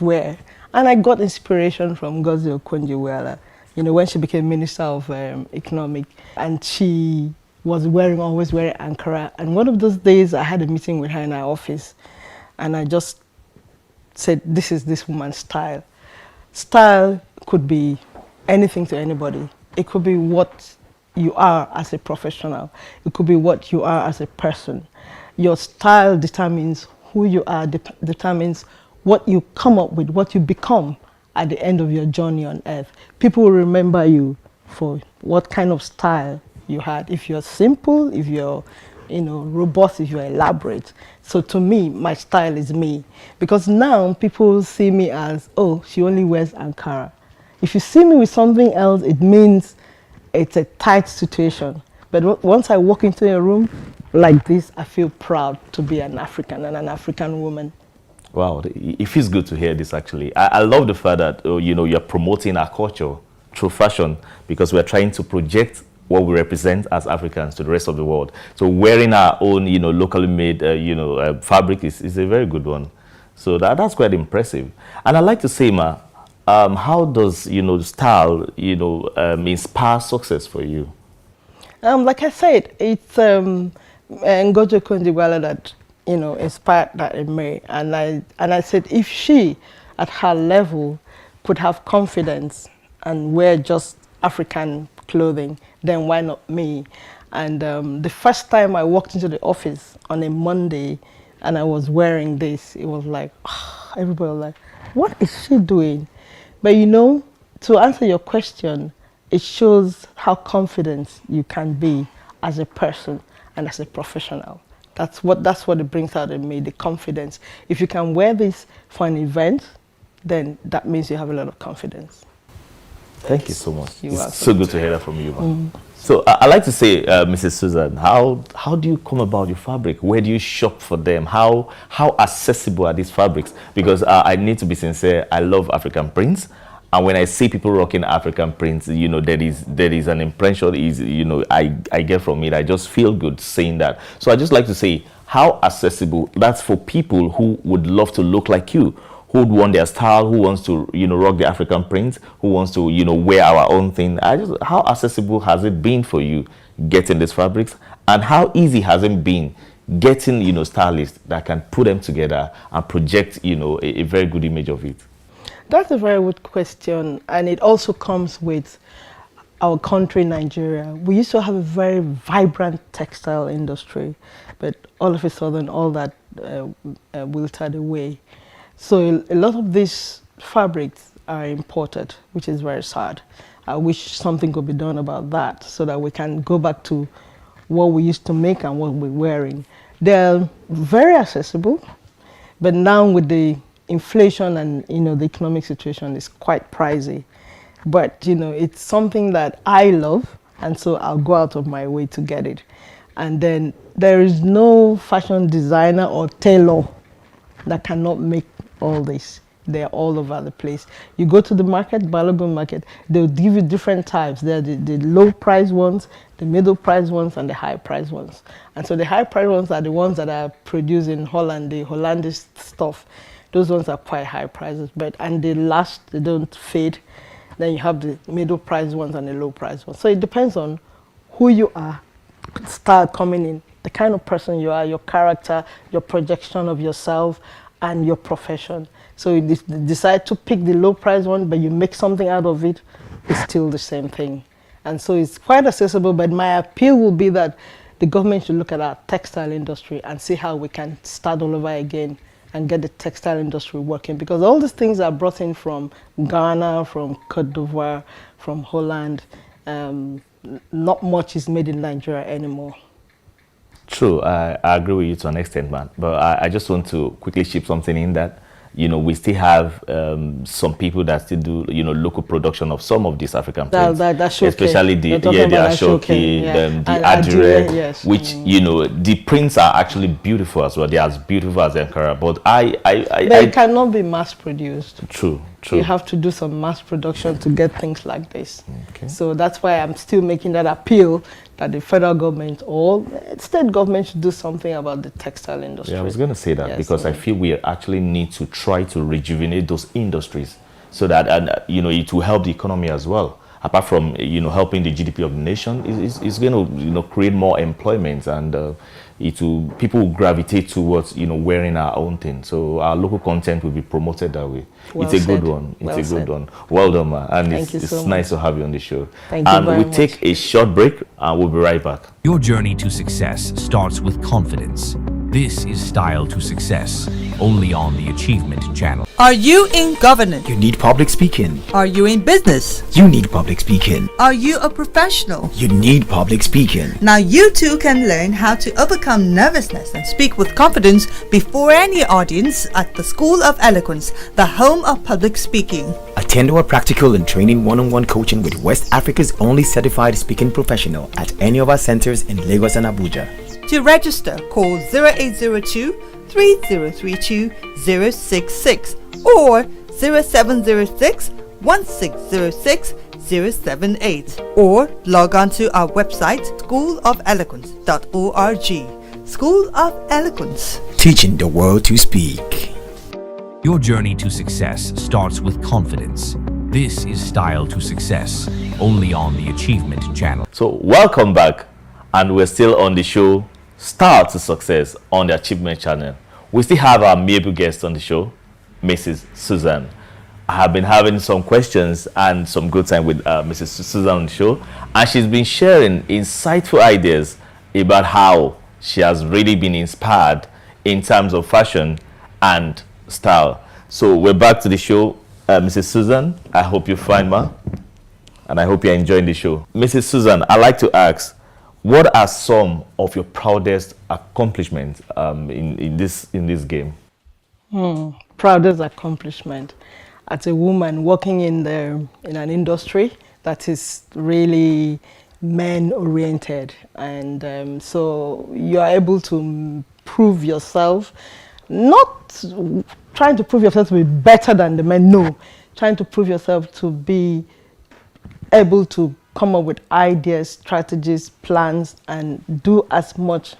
wear. And I got inspiration from Ngozi Okonjo-Iweala, when she became Minister of Economic, and she was always wearing Ankara. And one of those days I had a meeting with her in our office, and I just said, this is this woman's style. Style could be anything to anybody. It could be what you are as a professional. It could be what you are as a person. Your style determines who you are, determines what you come up with, what you become at the end of your journey on earth. People will remember you for what kind of style you had. If you're simple, if you're robust, if you're elaborate. So to me, my style is me. Because now people see me as, oh, she only wears Ankara. If you see me with something else, it means it's a tight situation. But once I walk into a room like this, I feel proud to be an African and an African woman. Wow, it feels good to hear this actually. I love the fact that, you're promoting our culture through fashion, because we're trying to project what we represent as Africans to the rest of the world. So wearing our own, locally made, fabric is a very good one. So that's quite impressive. And I'd like to say, ma, how does, style, inspire success for you? Like I said, it's Ngozi Okonjo-Iweala that, inspired that in me. And I said, if she, at her level, could have confidence and wear just African clothing, then why not me? And the first time I walked into the office on a Monday and I was wearing this, it was like, everybody was like, what is she doing? But to answer your question, it shows how confident you can be as a person and as a professional. That's what it brings out in me, the confidence. If you can wear this for an event, then that means you have a lot of confidence. Thank you so much. You're it's welcome. So good to hear that from you. So I like to say, Mrs. Susan, how do you come about your fabric? Where do you shop for them? How accessible are these fabrics? Because I need to be sincere, I love African prints. And when I see people rocking African prints, there is an impression I get from it. I just feel good saying that. So I just like to say how accessible that's for people who would love to look like you, who would want their style, who wants to, rock the African print, who wants to, wear our own thing. How accessible has it been for you getting these fabrics? And how easy has it been getting, stylists that can put them together and project, a very good image of it? That's a very good question. And it also comes with our country, Nigeria. We used to have a very vibrant textile industry, but all of a sudden, all that wilted away. So a lot of these fabrics are imported, which is very sad. I wish something could be done about that so that we can go back to what we used to make and what we're wearing. They're very accessible, but now with the inflation and the economic situation, is quite pricey. But it's something that I love, and so I'll go out of my way to get it. And then there is no fashion designer or tailor that cannot make all this. They're all over the place. You go to the market, Balogun market, they'll give you different types. There are the low price ones, the middle price ones, and the high price ones. And so the high price ones are the ones that are produced in Holland, the Hollandish stuff. Those ones are quite high prices, and they last, they don't fade. Then you have the middle price ones and the low price ones. So it depends on who you are, start coming in, the kind of person you are, your character, your projection of yourself, and your profession. So you decide to pick the low price one, but you make something out of it, it's still the same thing. And so it's quite accessible, but my appeal will be that the government should look at our textile industry and see how we can start all over again and get the textile industry working, because all these things are brought in from Ghana, from Cote d'Ivoire, from Holland. Not much is made in Nigeria anymore. True, I agree with you to an extent, man. But I just want to quickly chip something in that, we still have some people that still do, local production of some of these African prints. Especially the Ashoke, the Adire, yes. Which, the prints are actually beautiful as well. They're as beautiful as Ankara. But it cannot be mass produced. True. You have to do some mass production to get things like this. Okay. So that's why I'm still making that appeal that the federal government or state government should do something about the textile industry. Yeah, I was going to say that, because I feel we actually need to try to rejuvenate those industries so that, it will help the economy as well. Apart from, helping the GDP of the nation, it's going to, create more employment, and people will gravitate towards, wearing our own thing. So our local content will be promoted that way. It's a good one. It's a good one. Well done, man. And it's nice to have you on the show. Thank you very much. We'll take a short break and we'll be right back. Your journey to success starts with confidence. This is Style to Success, only on the Achievement Channel. Are you in governance? You need public speaking. Are you in business? You need public speaking. Are you a professional? You need public speaking. Now you too can learn how to overcome nervousness and speak with confidence before any audience at the School of Eloquence, the home of public speaking. Attend our practical and training one-on-one coaching with West Africa's only certified speaking professional at any of our centers in Lagos and Abuja. To register, call 0802 3032 066 or 0706 1606 078, or log on to our website schoolofeloquence.org. School of Eloquence, teaching the world to speak. Your journey to success starts with confidence. This is Style to Success, only on the Achievement Channel. So welcome back, and we're still on the show Style to Success on the Achievement Channel. We still have our maybe guest on the show, Mrs. Susan. I have been having some questions and some good time with Mrs. Susan on the show, and she's been sharing insightful ideas about how she has really been inspired in terms of fashion and style. So we're back to the show. Mrs. Susan, I hope you're fine, ma, and I hope you're enjoying the show. Mrs. Susan, I'd like to ask, what are some of your proudest accomplishments in this game? Proudest accomplishment as a woman working in an industry that is really men-oriented, and so you are able to prove yourself, not trying to prove yourself to be better than the men, no, trying to prove yourself to be able to come up with ideas, strategies, plans, and do as much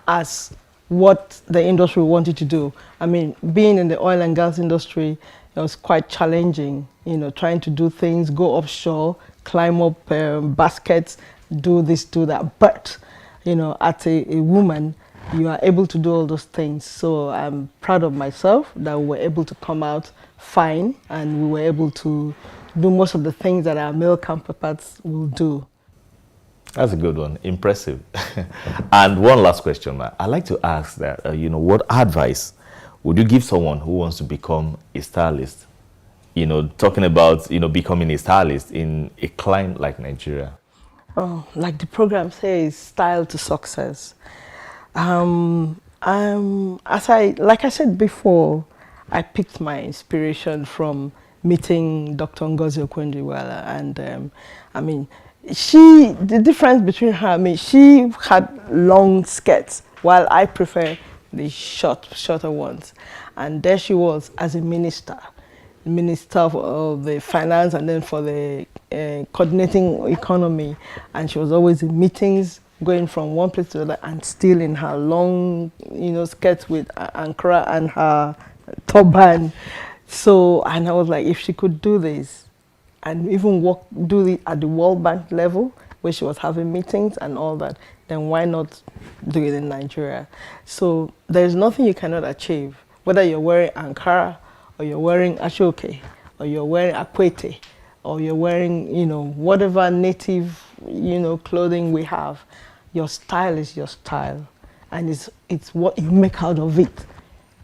as what the industry wanted to do. I mean, being in the oil and gas industry, it was quite challenging, you know, trying to do things, go offshore, climb up baskets, do this, do that. But, you know, as a woman, you are able to do all those things. So I'm proud of myself that we were able to come out fine and we were able to do most of the things that our male counterparts will do. That's a good one. Impressive. And one last question, man. I'd like to ask that, you know, what advice would you give someone who wants to become a stylist? You know, talking about, you know, becoming a stylist in a clime like Nigeria. Oh, like the program says, style to success. Like I said before, I picked my inspiration from meeting Dr. Ngozi Okonjo-Iweala, and I mean, the difference between her, I mean, she had long skirts, while I prefer the shorter ones. And there she was as a minister of the finance, and then for the coordinating economy. And she was always in meetings, going from one place to the other, and still in her long, you know, skirts with Ankara and her turban. So, and I was like, if she could do this, and even do it at the World Bank level, where she was having meetings and all that, then why not do it in Nigeria? So there's nothing you cannot achieve, whether you're wearing Ankara, or you're wearing Ashoke, or you're wearing Akwete, or you're wearing, you know, whatever native, you know, clothing we have. Your style is your style, and it's what you make out of it,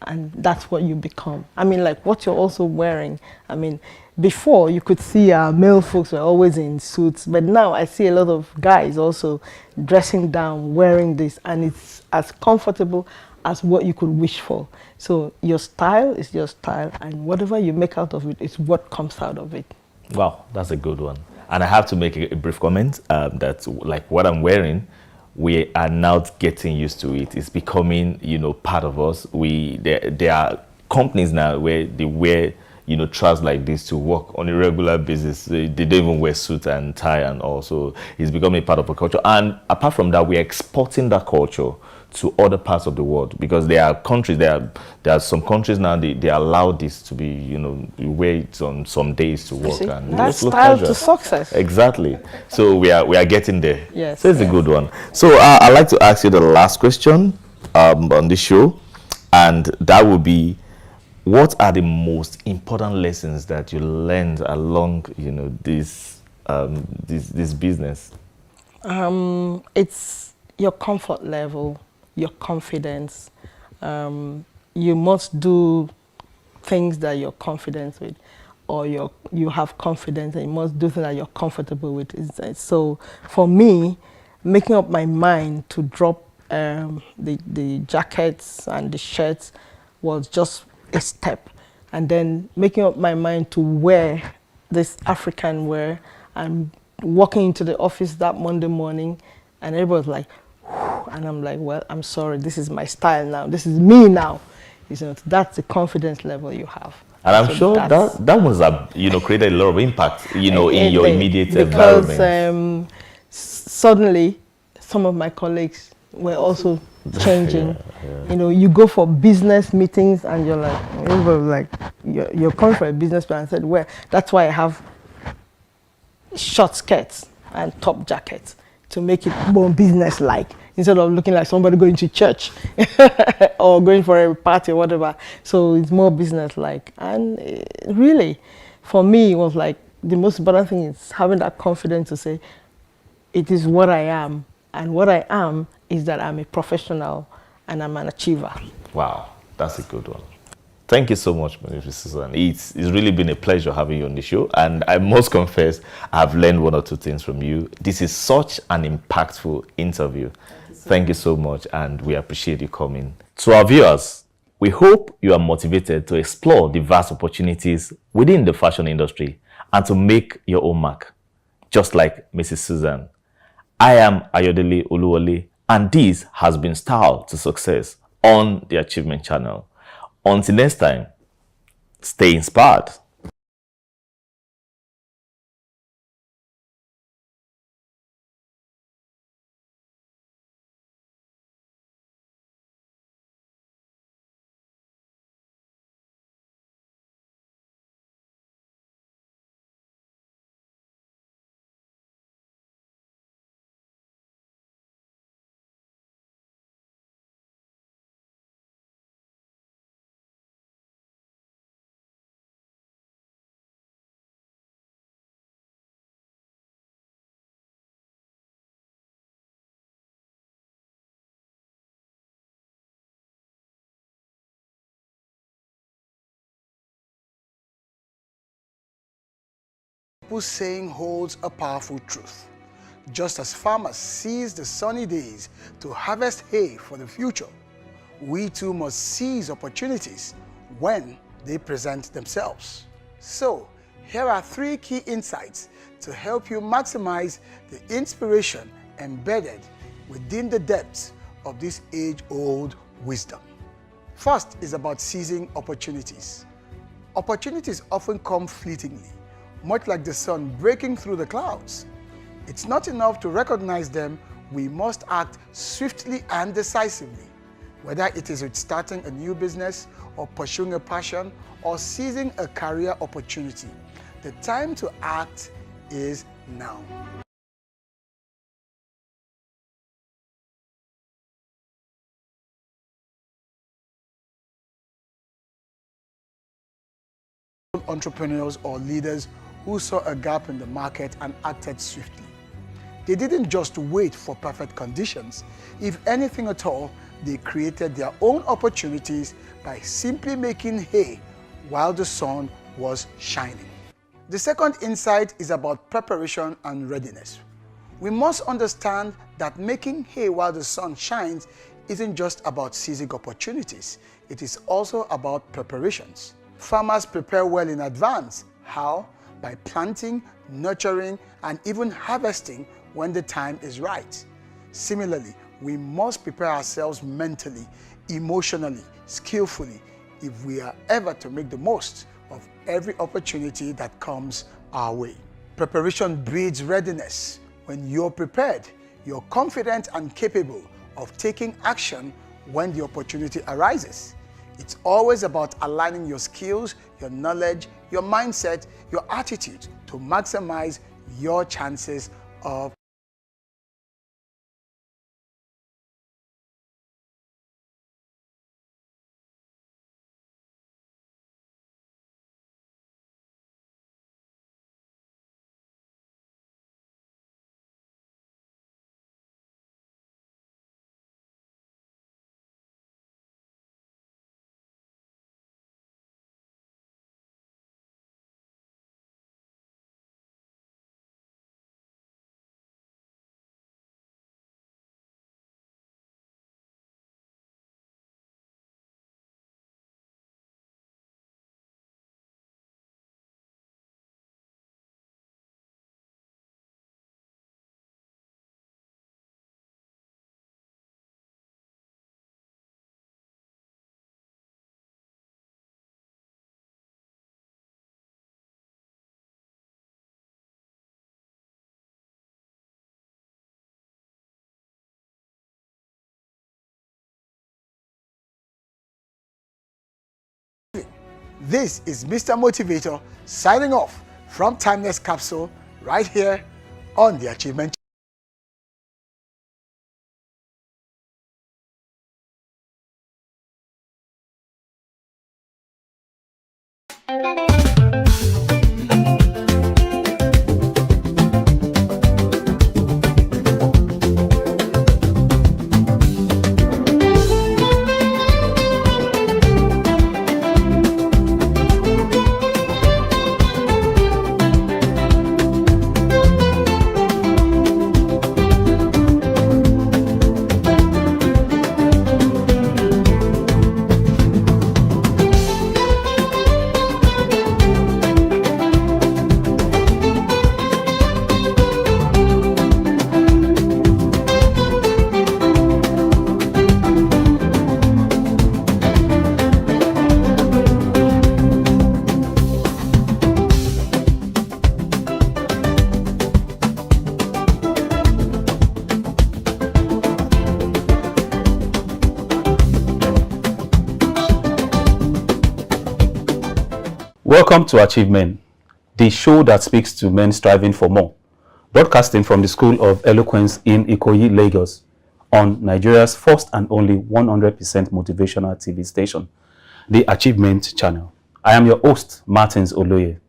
and that's what you become. I mean, like what you're also wearing. I mean, before you could see male folks were always in suits, but now I see a lot of guys also dressing down, wearing this, and it's as comfortable as what you could wish for. So your style is your style, and whatever you make out of it is what comes out of it. Wow, that's a good one. And I have to make a brief comment that, like, what I'm wearing, we are now getting used to it. It's becoming, you know, part of us. There are companies now where they wear, you know, trousers like this to work on a regular basis. They don't even wear suit and tie and all. So it's becoming part of a culture. And apart from that, we're exporting that culture to other parts of the world, because there are countries, there are some countries now, they allow this to be, you know, you wear it on some days to work. And that's style to success. Exactly. So we are getting there. Yes. So it's a good one. So I'd like to ask you the last question on this show, and that will be, what are the most important lessons that you learned along, you know, this business? It's your comfort level, your confidence. You must do things that you're confident with, or you have confidence, and you must do things that you're comfortable with. So for me, making up my mind to drop the jackets and the shirts was just a step, and then making up my mind to wear this African wear and walking into the office that Monday morning, and everybody was like, and I'm like, well, I'm sorry, this is my style now. This is me now. You know, that's the confidence level you have. And I'm sure that must have, you know, created a lot of impact, you know, in your immediate environment. Because suddenly, some of my colleagues were also changing. You know, you go for business meetings and you're like, everybody like, you're coming for a business plan. I said, well, that's why I have short skirts and top jackets, to make it more business-like, instead of looking like somebody going to church or going for a party or whatever. So it's more business-like. And really, for me, it was like, the most important thing is having that confidence to say, it is what I am. And what I am is that I'm a professional and I'm an achiever. Wow, that's a good one. Thank you so much, Mrs. Susan. It's really been a pleasure having you on the show. And I must confess, I've learned one or two things from you. This is such an impactful interview. Thank you so much, and we appreciate you coming. To our viewers, we hope you are motivated to explore the vast opportunities within the fashion industry and to make your own mark, just like Mrs. Susan. I am Ayodele Oluwole, and this has been Style to Success on the Achievement Channel. Until next time, stay inspired. simple saying holds a powerful truth. Just as farmers seize the sunny days to harvest hay for the future, we too must seize opportunities when they present themselves. So, here are 3 key insights to help you maximize the inspiration embedded within the depths of this age-old wisdom. First is about seizing opportunities. Opportunities often come fleetingly, much like the sun breaking through the clouds. It's not enough to recognize them, we must act swiftly and decisively. Whether it is with starting a new business or pursuing a passion or seizing a career opportunity, the time to act is now. Entrepreneurs or leaders who saw a gap in the market and acted swiftly. They didn't just wait for perfect conditions. If anything at all, they created their own opportunities by simply making hay while the sun was shining. The second insight is about preparation and readiness. We must understand that making hay while the sun shines isn't just about seizing opportunities. It is also about preparations. Farmers prepare well in advance. How? By planting, nurturing, and even harvesting when the time is right. Similarly, we must prepare ourselves mentally, emotionally, skillfully, if we are ever to make the most of every opportunity that comes our way. Preparation breeds readiness. When you're prepared, you're confident and capable of taking action when the opportunity arises. It's always about aligning your skills, your knowledge, your mindset, your attitude to maximize your chances of This is Mr. Motivator signing off from Timeless Capsule right here on the Achievement. Welcome to Achievement, the show that speaks to men striving for more. Broadcasting from the School of Eloquence in Ikoyi, Lagos, on Nigeria's first and only 100% motivational TV station, the Achievement Channel. I am your host, Martins Oloye.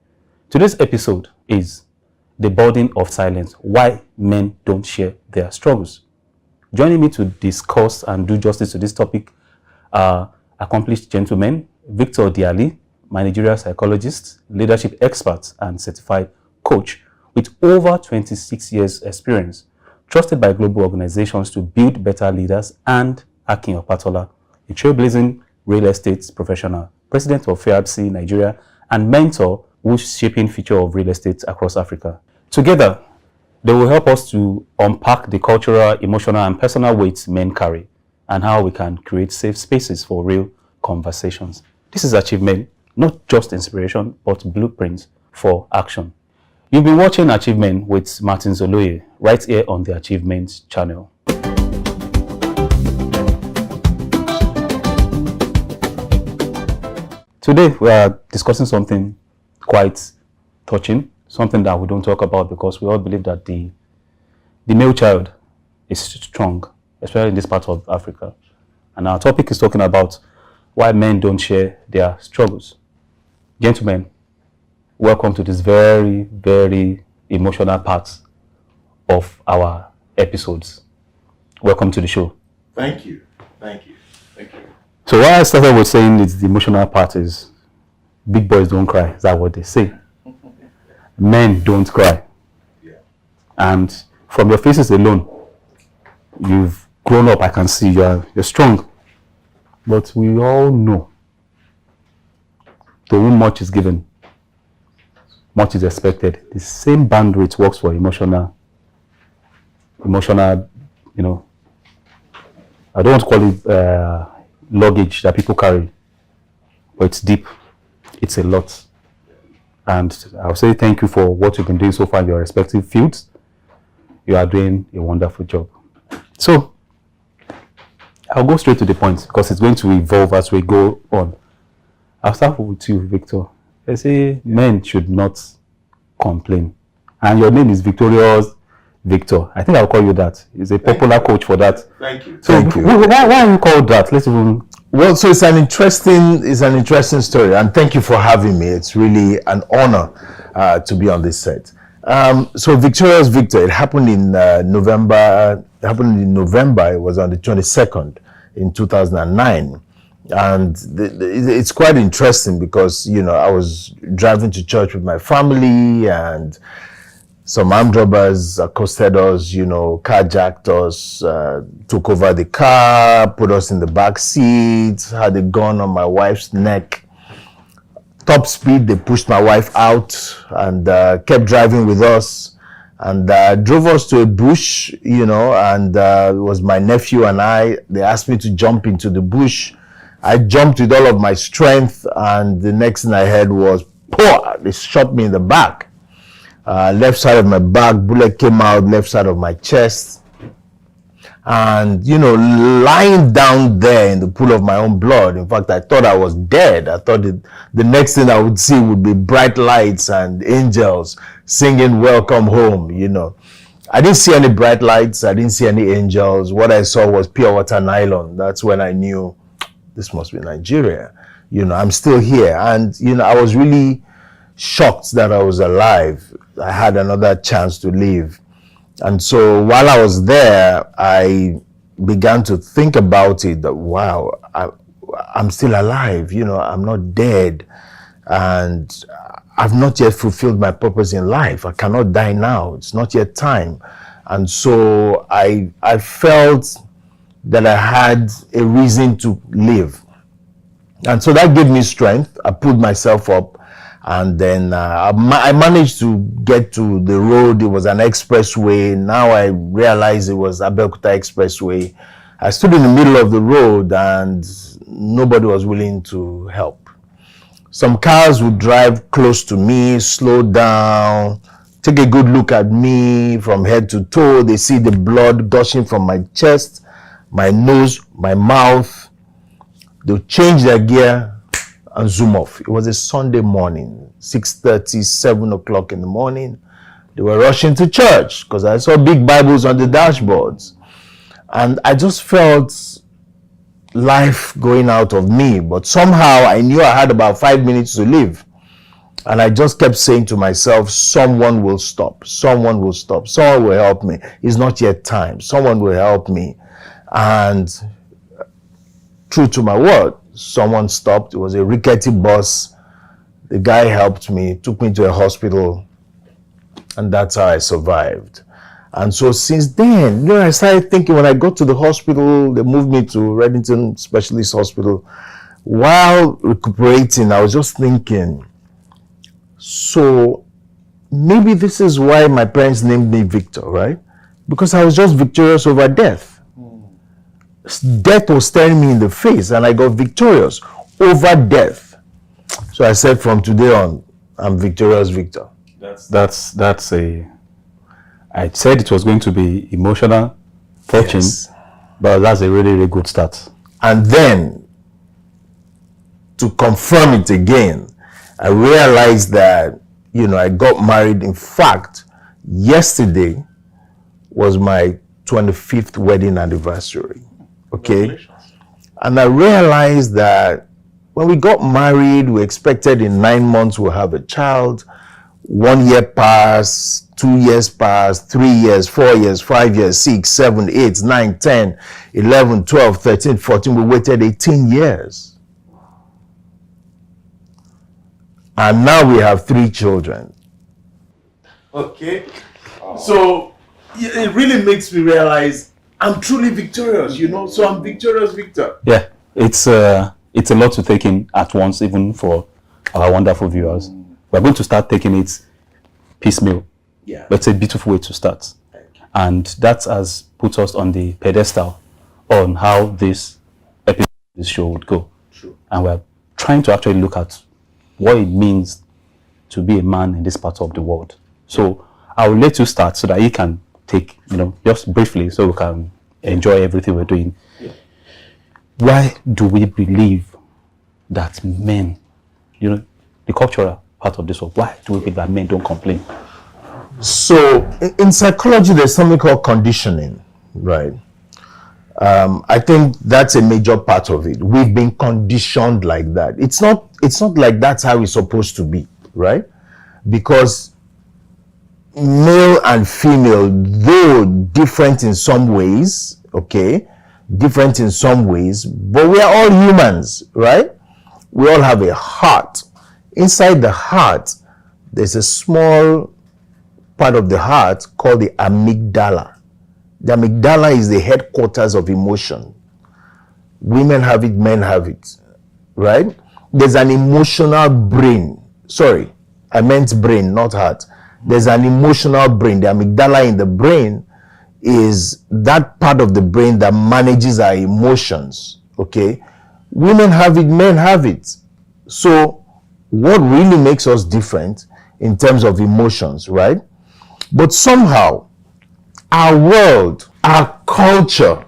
Today's episode is The Burden of Silence, Why Men Don't Share Their Struggles. Joining me to discuss and do justice to this topic are accomplished gentlemen, Victor Diali, managerial psychologist, leadership expert, and certified coach with over 26 years experience, trusted by global organizations to build better leaders, and Akin Opatola, a trailblazing real estate professional, president of FAIRC Nigeria, and mentor who's shaping future of real estate across Africa. Together, they will help us to unpack the cultural, emotional, and personal weights men carry and how we can create safe spaces for real conversations. This is Achievement, not just inspiration, but blueprints for action. You've been watching Achievement with Martin Zoloye right here on the Achievement channel. Today, we are discussing something quite touching, something that we don't talk about because we all believe that the male child is strong, especially in this part of Africa. And our topic is talking about why men don't share their struggles. Gentlemen, welcome to this very, very emotional part of our episodes. Welcome to the show. Thank you. Thank you. Thank you. So why I started with saying it's the emotional part is big boys don't cry. Is that what they say? Men don't cry. Yeah. And from your faces alone, you've grown up. I can see you're strong. But we all know to whom much is given, much is expected. The same bandwidth works for emotional, you know, I don't want to call it luggage that people carry, but it's deep. It's a lot. And I'll say thank you for what you've been doing so far in your respective fields. You are doing a wonderful job. So, I'll go straight to the point because it's going to evolve as we go on. I'll start with you, Victor. They say men should not complain. And your name is Victorious Victor. I think I'll call you that. He's a popular coach for that. Thank you. So Thank you. Why are you called that? Let's even... Well, so it's an interesting story, and thank you for having me. It's really an honor to be on this set. So Victorious Victor, it happened in November. It was on the 22nd in 2009. And it's quite interesting because, you know, I was driving to church with my family and some armed robbers accosted us, you know, carjacked us, took over the car, put us in the back seat, had a gun on my wife's neck. Top speed, they pushed my wife out and kept driving with us and drove us to a bush, you know, and it was my nephew and I. They asked me to jump into the bush. I jumped with all of my strength, and the next thing I heard was, "Pow!" They shot me in the back. Left side of my back, bullet came out, left side of my chest. And, you know, lying down there in the pool of my own blood, in fact, I thought I was dead. I thought the next thing I would see would be bright lights and angels singing "Welcome Home," you know. I didn't see any bright lights. I didn't see any angels. What I saw was pure water nylon. That's when I knew this must be Nigeria. You know, I'm still here. And, you know, I was really shocked that I was alive. I had another chance to live. And so while I was there, I began to think about it, that, wow, I'm still alive. You know, I'm not dead. And I've not yet fulfilled my purpose in life. I cannot die now. It's not yet time. And so I felt that I had a reason to live. And so that gave me strength. I pulled myself up, and then I managed to get to the road. It was an expressway. Now I realize it was Abeokuta Expressway. I stood in the middle of the road and nobody was willing to help. Some cars would drive close to me, slow down, take a good look at me from head to toe. They see the blood gushing from my chest, my nose, my mouth. They'll change their gear and zoom off. It was a Sunday morning, 6:30, 7 o'clock in the morning. They were rushing to church because I saw big Bibles on the dashboards. And I just felt life going out of me. But somehow I knew I had about 5 minutes to live. And I just kept saying to myself, someone will stop. Someone will stop. Someone will help me. It's not yet time. Someone will help me. And true to my word, someone stopped. It was a rickety bus. The guy helped me, took me to a hospital. And that's how I survived. And so since then, I started thinking, when I got to the hospital, they moved me to Reddington Specialist Hospital. While recuperating, I was just thinking, so maybe this is why my parents named me Victor, right? Because I was just victorious over death. Death was staring me in the face, and I got victorious over death. So I said, from today on, I'm Victorious Victor. That's a... I said it was going to be emotional, touching, but that's a really, really good start. And then, to confirm it again, I realized that, I got married. In fact, yesterday was my 25th wedding anniversary. Okay? And I realized that when we got married, we expected in 9 months we'll have a child. 1 year passed, 2 years passed, 3 years, 4 years, 5 years, 6, 7, 8, 9, 10, 11, 12, 13, 14. We waited 18 years. And now we have 3 children. Okay? So it really makes me realize I'm truly victorious, So I'm Victorious Victor. Yeah, it's a lot to take in at once, even for our wonderful viewers. We're going to start taking it piecemeal. Yeah. But it's a beautiful way to start. And that has put us on the pedestal on how this episode of this show would go. True. And we're trying to actually look at what it means to be a man in this part of the world. So I will let you start so that you can take, just briefly, so we can enjoy everything we're doing. Yeah. Why do we believe that men, the cultural part of this world, why do we believe that men don't complain? So in psychology, there's something called conditioning, right? I think that's a major part of it. We've been conditioned like that. It's not like that's how it's supposed to be, right? Because male and female, though different in some ways, okay, different in some ways, but we are all humans, right? We all have a heart. Inside the heart, there's a small part of the heart called the amygdala. The amygdala is the headquarters of emotion. Women have it, men have it, right? There's an emotional brain. Sorry, I meant brain, not heart. There's an emotional brain. The amygdala in the brain is that part of the brain that manages our emotions, okay? Women have it, men have it. So what really makes us different in terms of emotions, right? But somehow, our world, our culture,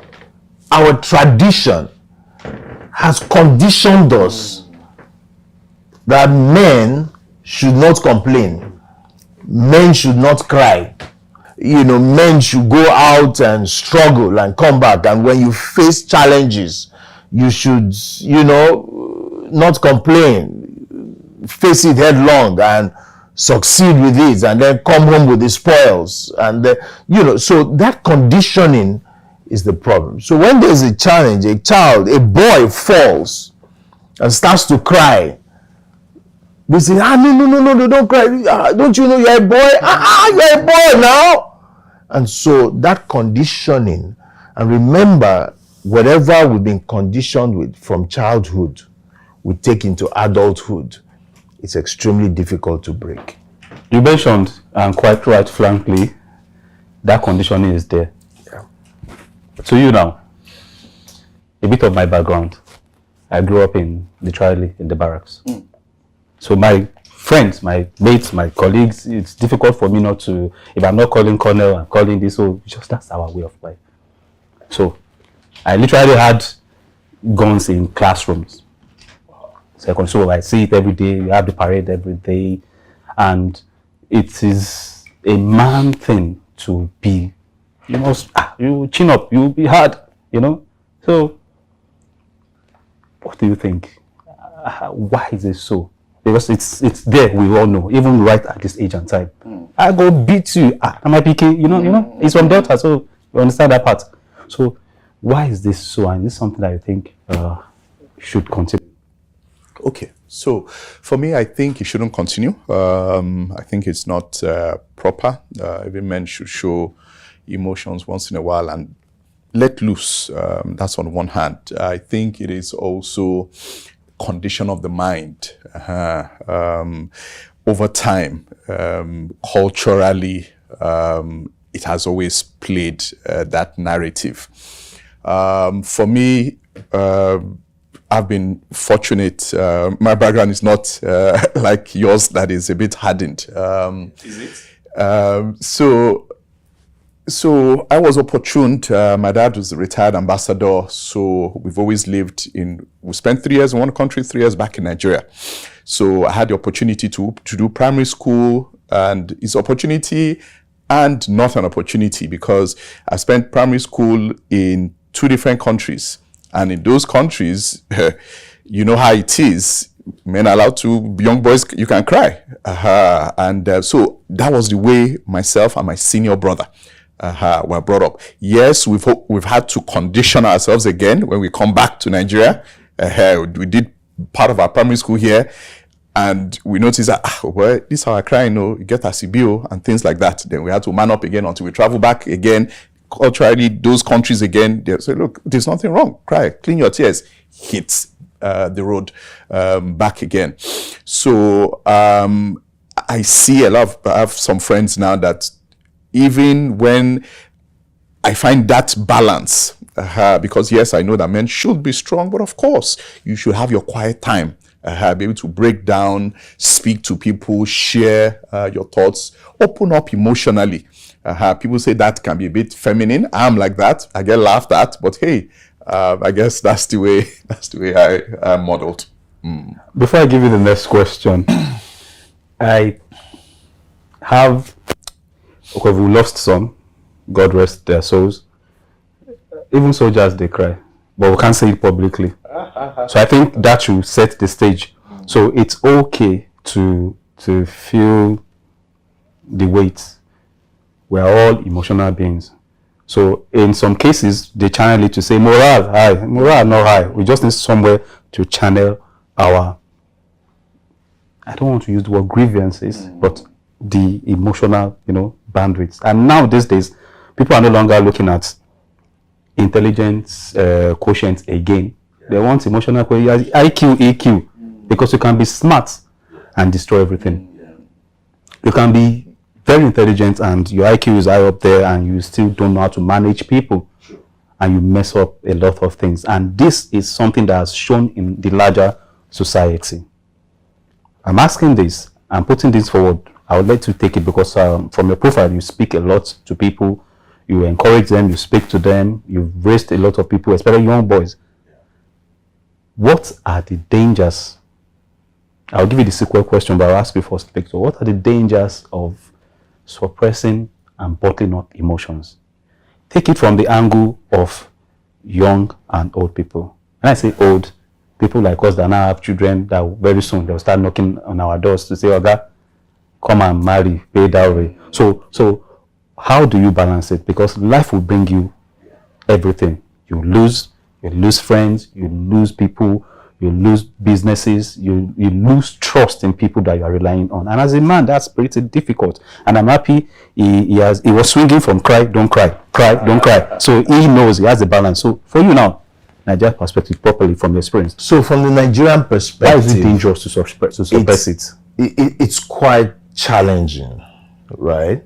our tradition has conditioned us that men should not complain. Men should not cry. Men should go out and struggle and come back. And when you face challenges, you should, not complain. Face it headlong and succeed with it, and then come home with the spoils. And so that conditioning is the problem. So when there's a challenge, a boy falls and starts to cry, we say, no, don't cry. Don't you know you're a boy? You're a boy now. And so that conditioning, and remember, whatever we've been conditioned with from childhood, we take into adulthood. It's extremely difficult to break. You mentioned, and quite right, frankly, that conditioning is there. Yeah. To you now, a bit of my background. I grew up literally in the barracks. So my friends, my mates, my colleagues, it's difficult for me not to, if I'm not calling Colonel, I'm calling this, so that's our way of life. So I literally had guns in classrooms. So I see it every day, we have the parade every day, and it is a man thing to be, you chin up, you be hard, So what do you think? Why is it so? Because it's there, we all know, even right at this age and time. I go beat you, am I picking? It's from Delta, so you understand that part. So why is this so? And is this something that you think should continue? Okay, So for me, I think it shouldn't continue. I think it's not proper. Every man should show emotions once in a while and let loose. That's on one hand. I think it is also condition of the mind. Over time, culturally, it has always played that narrative. For me, I've been fortunate. My background is not like yours, that is a bit hardened. Is it? So I was opportuned. My dad was a retired ambassador, so we've always lived we spent 3 years in one country, 3 years back in Nigeria. So I had the opportunity to do primary school, and it's opportunity and not an opportunity, because I spent primary school in 2 different countries. And in those countries, you know how it is. Men are allowed to, young boys, you can cry. So that was the way myself and my senior brother were brought up. Yes, we've had to condition ourselves again when we come back to Nigeria. We did part of our primary school here, and we noticed that, well, this is how I cry, you get a CBO and things like that. Then we had to man up again until we travel back again. Culturally, those countries again, they say, look, there's nothing wrong. Cry, clean your tears. Hit the road back again. So I see I have some friends now that even when I find that balance, because yes, I know that men should be strong, but of course, you should have your quiet time. Be able to break down, speak to people, share your thoughts, open up emotionally. People say that can be a bit feminine. I'm like that. I get laughed at, but hey, I guess that's the way I modeled. Before I give you the next question, I have, okay, we lost some, God rest their souls. Even soldiers, they cry, but we can't say it publicly. So I think that should set the stage. So it's okay to feel the weight. We're all emotional beings. So in some cases, they channel it to say, morale high, morale not high. We just need somewhere to channel our, I don't want to use the word grievances, but the emotional, bandwidths. And now these days, people are no longer looking at intelligence quotient again. They want emotional quotient, IQ, EQ, because you can be smart and destroy everything. You can be very intelligent and your IQ is high up there and you still don't know how to manage people, and you mess up a lot of things. And this is something that has shown in the larger society. I'm asking this, I'm putting this forward. I would like to take it because from your profile, you speak a lot to people, you encourage them, you speak to them, you've raised a lot of people, especially young boys. What are the dangers? I'll give you the sequel question, but I'll ask you first, Victor. What are the dangers of suppressing and bottling up emotions? Take it from the angle of young and old people. When I say old, people like us that now have children that very soon they'll start knocking on our doors to say, Oga, come and marry, pay dowry. So how do you balance it? Because life will bring you everything. You lose friends, you lose people, you lose businesses, you lose trust in people that you are relying on. And as a man, that's pretty difficult. And I'm happy he was swinging from cry, don't cry, cry, don't cry. So he knows he has a balance. So for you now, Nigerian perspective properly from your experience. So from the Nigerian perspective, why is it dangerous to suppress it? It's quite challenging, right?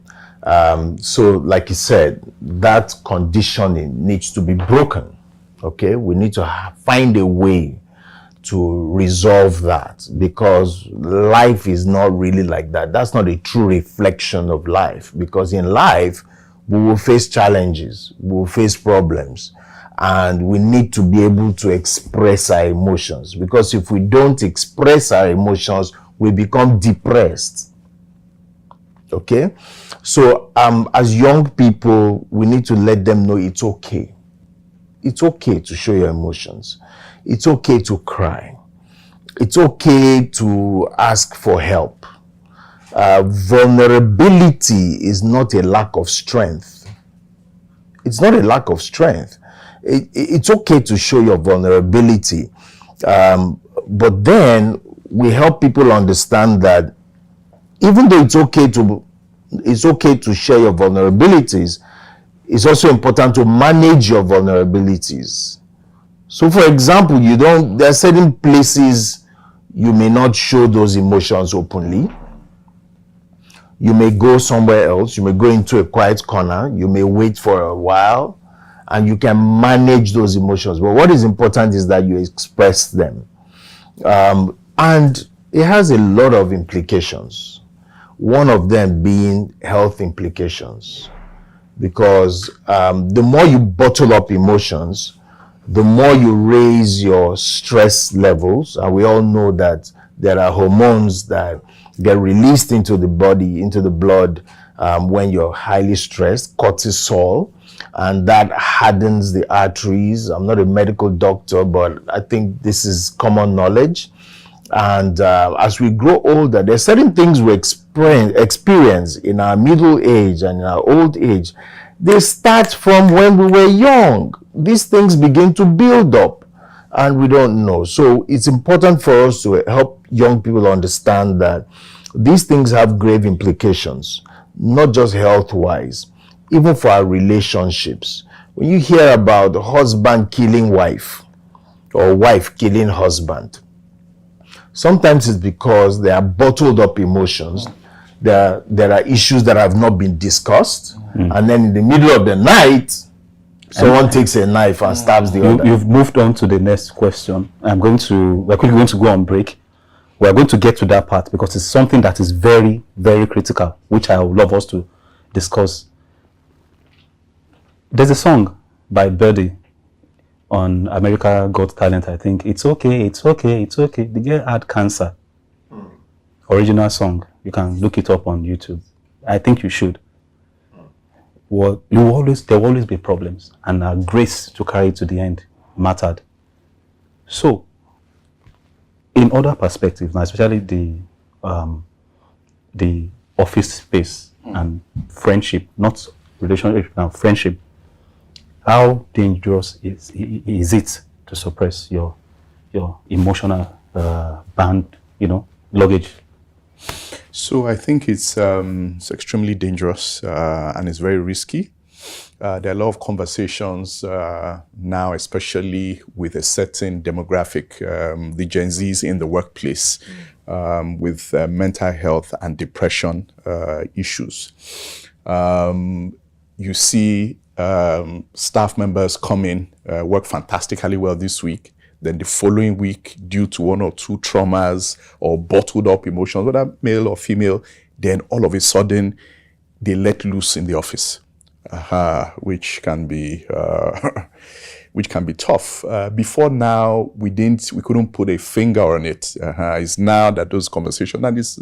So like you said, that conditioning needs to be broken. Okay, we need to find a way to resolve that, because life is not really like that. That's not a true reflection of life, because in life we will face challenges, we will face problems, and we need to be able to express our emotions, because if we don't express our emotions, we become depressed. Okay, so as young people, we need to let them know it's okay. It's okay to show your emotions. It's okay to cry. It's okay to ask for help. Vulnerability is not a lack of strength. It's not a lack of strength. It's okay to show your vulnerability. But then we help people understand that even though it's okay to share your vulnerabilities, it's also important to manage your vulnerabilities. So for example, there are certain places you may not show those emotions openly. You may go somewhere else. You may go into a quiet corner. You may wait for a while, and you can manage those emotions. But what is important is that you express them. And it has a lot of implications. One of them being health implications. Because the more you bottle up emotions, the more you raise your stress levels. And we all know that there are hormones that get released into the body, into the blood, when you're highly stressed, cortisol, and that hardens the arteries. I'm not a medical doctor, but I think this is common knowledge. And as we grow older, there's certain things we experience in our middle age and in our old age. They start from when we were young. These things begin to build up, and we don't know. So it's important for us to help young people understand that these things have grave implications, not just health-wise, even for our relationships. When you hear about husband killing wife or wife killing husband, sometimes it's because there are bottled up emotions. There are issues that have not been discussed. And then in the middle of the night, someone takes a knife and stabs the other. You've moved on to the next question. We're quickly going to go on break. We're going to get to that part because it's something that is very, very critical, which I would love us to discuss. There's a song by Birdie on America Got Talent, I think. It's okay, it's okay, it's okay. The girl had cancer. Original song. You can look it up on YouTube. I think you should. Well, there will always be problems, and our grace to carry it to the end mattered. So, in other perspectives, especially the office space and friendship, not relationship, now friendship, how dangerous is it to suppress your emotional luggage? So I think it's extremely dangerous and it's very risky. There are a lot of conversations now, especially with a certain demographic, the Gen Zs in the workplace, with mental health and depression issues. You see staff members come in, work fantastically well this week. Then the following week, due to one or two traumas or bottled up emotions, whether male or female, then all of a sudden they let loose in the office, which can be tough. Before now, we couldn't put a finger on it. It's now that those conversations, and it's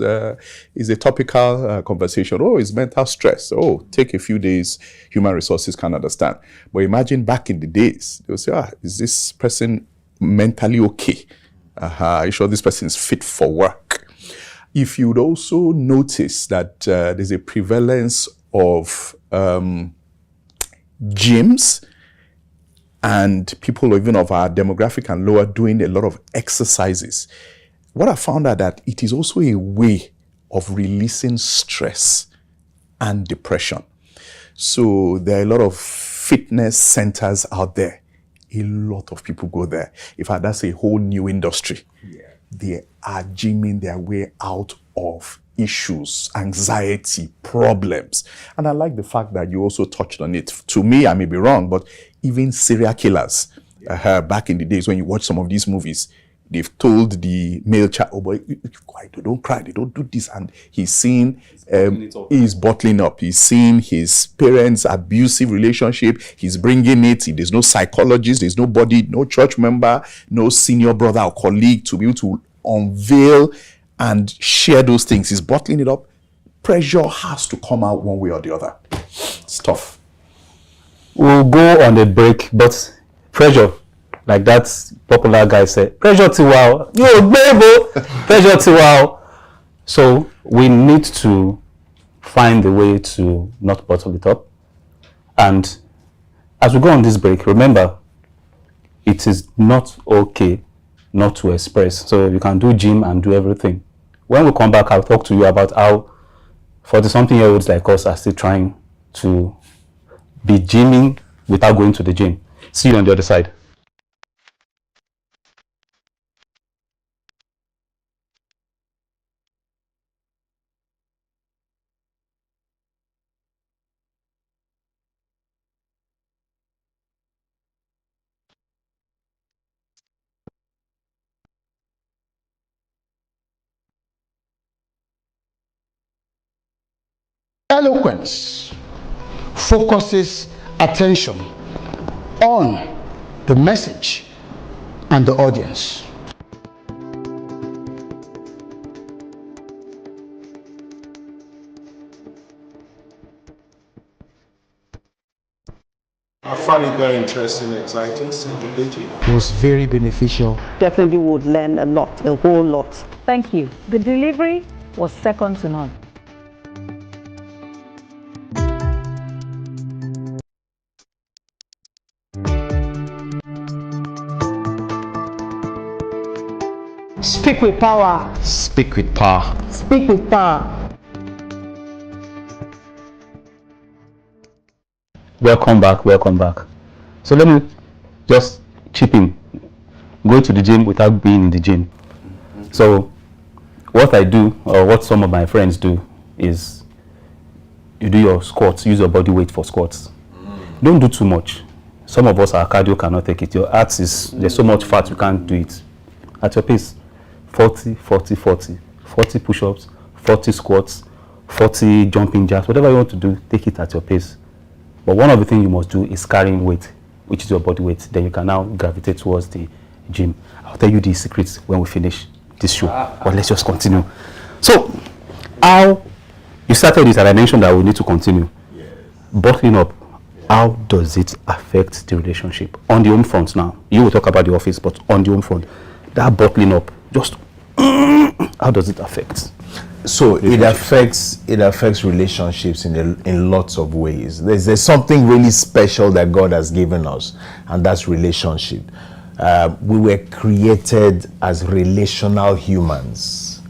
a topical conversation. Oh, it's mental stress. Oh, take a few days. Human resources can understand. But imagine back in the days, they would say, is this person mentally okay? Are you sure this person is fit for work? If you'd also notice that there's a prevalence of gyms and people even of our demographic and lower doing a lot of exercises, what I found out that it is also a way of releasing stress and depression. So there are a lot of fitness centers out there. A lot of people go there. In fact, that's a whole new industry. Yeah. They are gymming their way out of issues, anxiety, problems. And I like the fact that you also touched on it. To me, I may be wrong, but even serial killers, back in the days when you watch some of these movies, they've told the male child, oh boy, don't cry, they don't do this. And he's seeing, he's bottling up. He's seeing his parents' abusive relationship. He's bringing it. There's no psychologist, there's nobody, no church member, no senior brother or colleague to be able to unveil and share those things. He's bottling it up. Pressure has to come out one way or the other. It's tough. We'll go on a break, but pressure, like that popular guy said, pressure to wow. Yo, baby, pressure to wow. So we need to find a way to not bottle it up. And as we go on this break, remember, it is not okay not to express. So you can do gym and do everything. When we come back, I'll talk to you about how 40-something-year-olds like us are still trying to be gymming without going to the gym. See you on the other side. Eloquence focuses attention on the message and the audience. I find it very interesting, exciting, stimulating. It was very beneficial. Definitely would learn a lot, a whole lot. Thank you. The delivery was second to none. Speak with power. Speak with power. Speak with power. Welcome back, welcome back. So let me just chip in. Go to the gym without being in the gym. So what I do, or what some of my friends do, is you do your squats, use your body weight for squats. Don't do too much. Some of us, our cardio cannot take it. Your abs is, there's so much fat, you can't do it. At your pace, 40, 40, 40. 40 push-ups, 40 squats, 40 jumping jacks, whatever you want to do, take it at your pace. But one of the things you must do is carrying weight, which is your body weight. Then you can now gravitate towards the gym. I'll tell you the secrets when we finish this show. But let's just continue. So, how you started it, and I mentioned that we need to continue. Bottling up, how does it affect the relationship? On the home front now, you will talk about the office, but on the home front, that bottling up, just how does it affect? So it affects relationships in lots of ways. There's something really special that God has given us, and that's relationship. We were created as relational humans.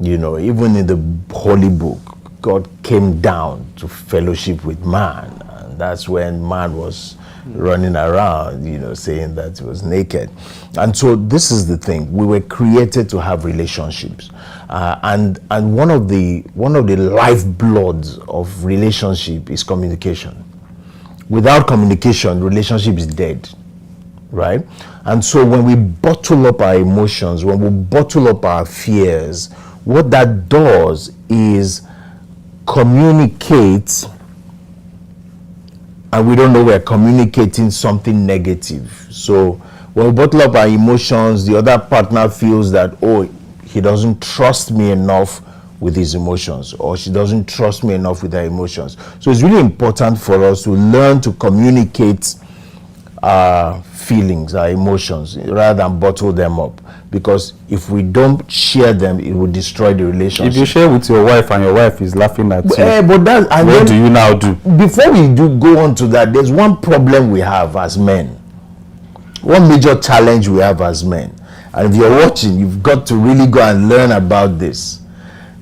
You know, even in the Holy Book, God came down to fellowship with man, and that's when man was running around, you know, saying that he was naked. And so this is the thing: we were created to have relationships, and one of the lifebloods of relationship is communication. Without communication, relationship is dead, right? And so when we bottle up our emotions, when we bottle up our fears, what that does is communicate, and we don't know we're communicating something negative. So when we bottle up our emotions, the other partner feels that, oh, he doesn't trust me enough with his emotions, or she doesn't trust me enough with her emotions. So it's really important for us to learn to communicate our feelings, our emotions, rather than bottle them up. Because if we don't share them, it will destroy the relationship. If you share with your wife and your wife is laughing at you, what do you now do? Before we do go on to that, there's one problem we have as men. One major challenge we have as men. And if you're watching, you've got to really go and learn about this.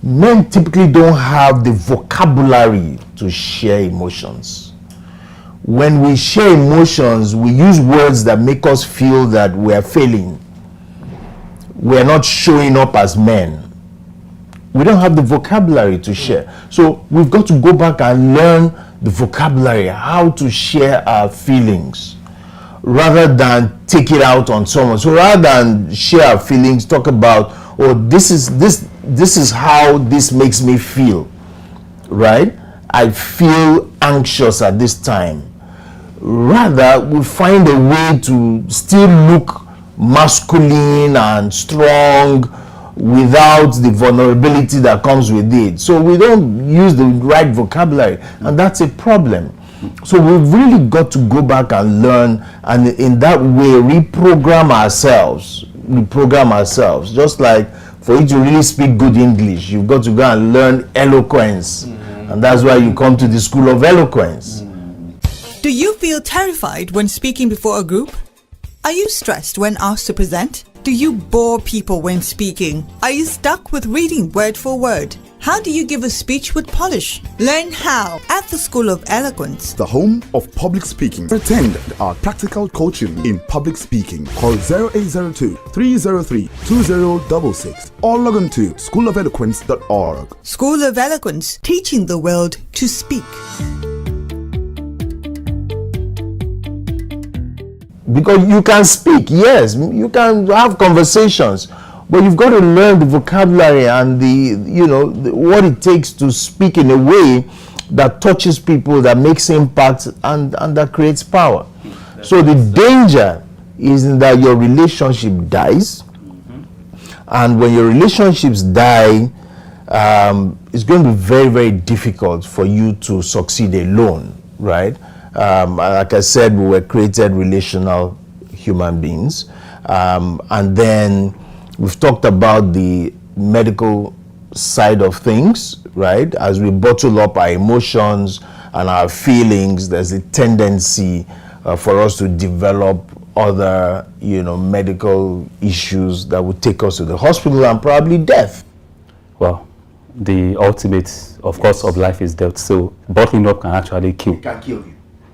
Men typically don't have the vocabulary to share emotions. When we share emotions, we use words that make us feel that we're failing. We're not showing up as men. We don't have the vocabulary to share. So we've got to go back and learn the vocabulary, how to share our feelings, rather than take it out on someone. So rather than share our feelings, talk about, oh, this is how this makes me feel, right? I feel anxious at this time. Rather, we find a way to still look masculine and strong without the vulnerability that comes with it. So we don't use the right vocabulary, and that's a problem. So we've really got to go back and learn, and in that way reprogram ourselves. Just like for you to really speak good English, you've got to go and learn eloquence. And that's why you come to the School of Eloquence. Do you feel terrified when speaking before a group? Are you stressed when asked to present? Do you bore people when speaking? Are you stuck with reading word for word? How do you give a speech with polish? Learn how at the School of Eloquence, the home of public speaking. Attend our practical coaching in public speaking. Call 0802 303 2066 or log on to schoolofeloquence.org. School of Eloquence, teaching the world to speak. Because you can speak, yes, you can have conversations, but you've got to learn the vocabulary and what it takes to speak in a way that touches people, that makes impact, and that creates power. So the danger is that your relationship dies, and when your relationships die, it's going to be very, very difficult for you to succeed alone, right? Like I said, we were created relational human beings, and then we've talked about the medical side of things, right? As we bottle up our emotions and our feelings, there's a tendency for us to develop other, medical issues that would take us to the hospital and probably death. Well, the ultimate, of course, of life is death. So bottling up can actually kill. It can kill you.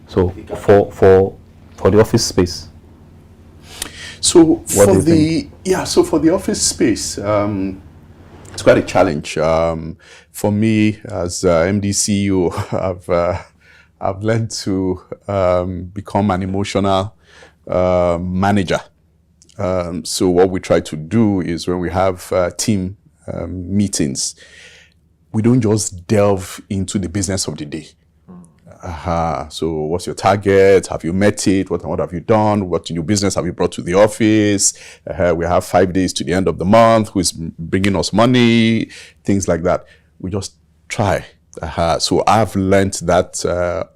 So for the office space. So for the office space, it's quite a challenge. For me as MD CEO, I've learned to become an emotional manager. So what we try to do is when we have team meetings, we don't just delve into the business of the day. So what's your target? Have you met it? What have you done? What new business have you brought to the office? We have 5 days to the end of the month. Who's bringing us money? Things like that. We just try. So I've learned that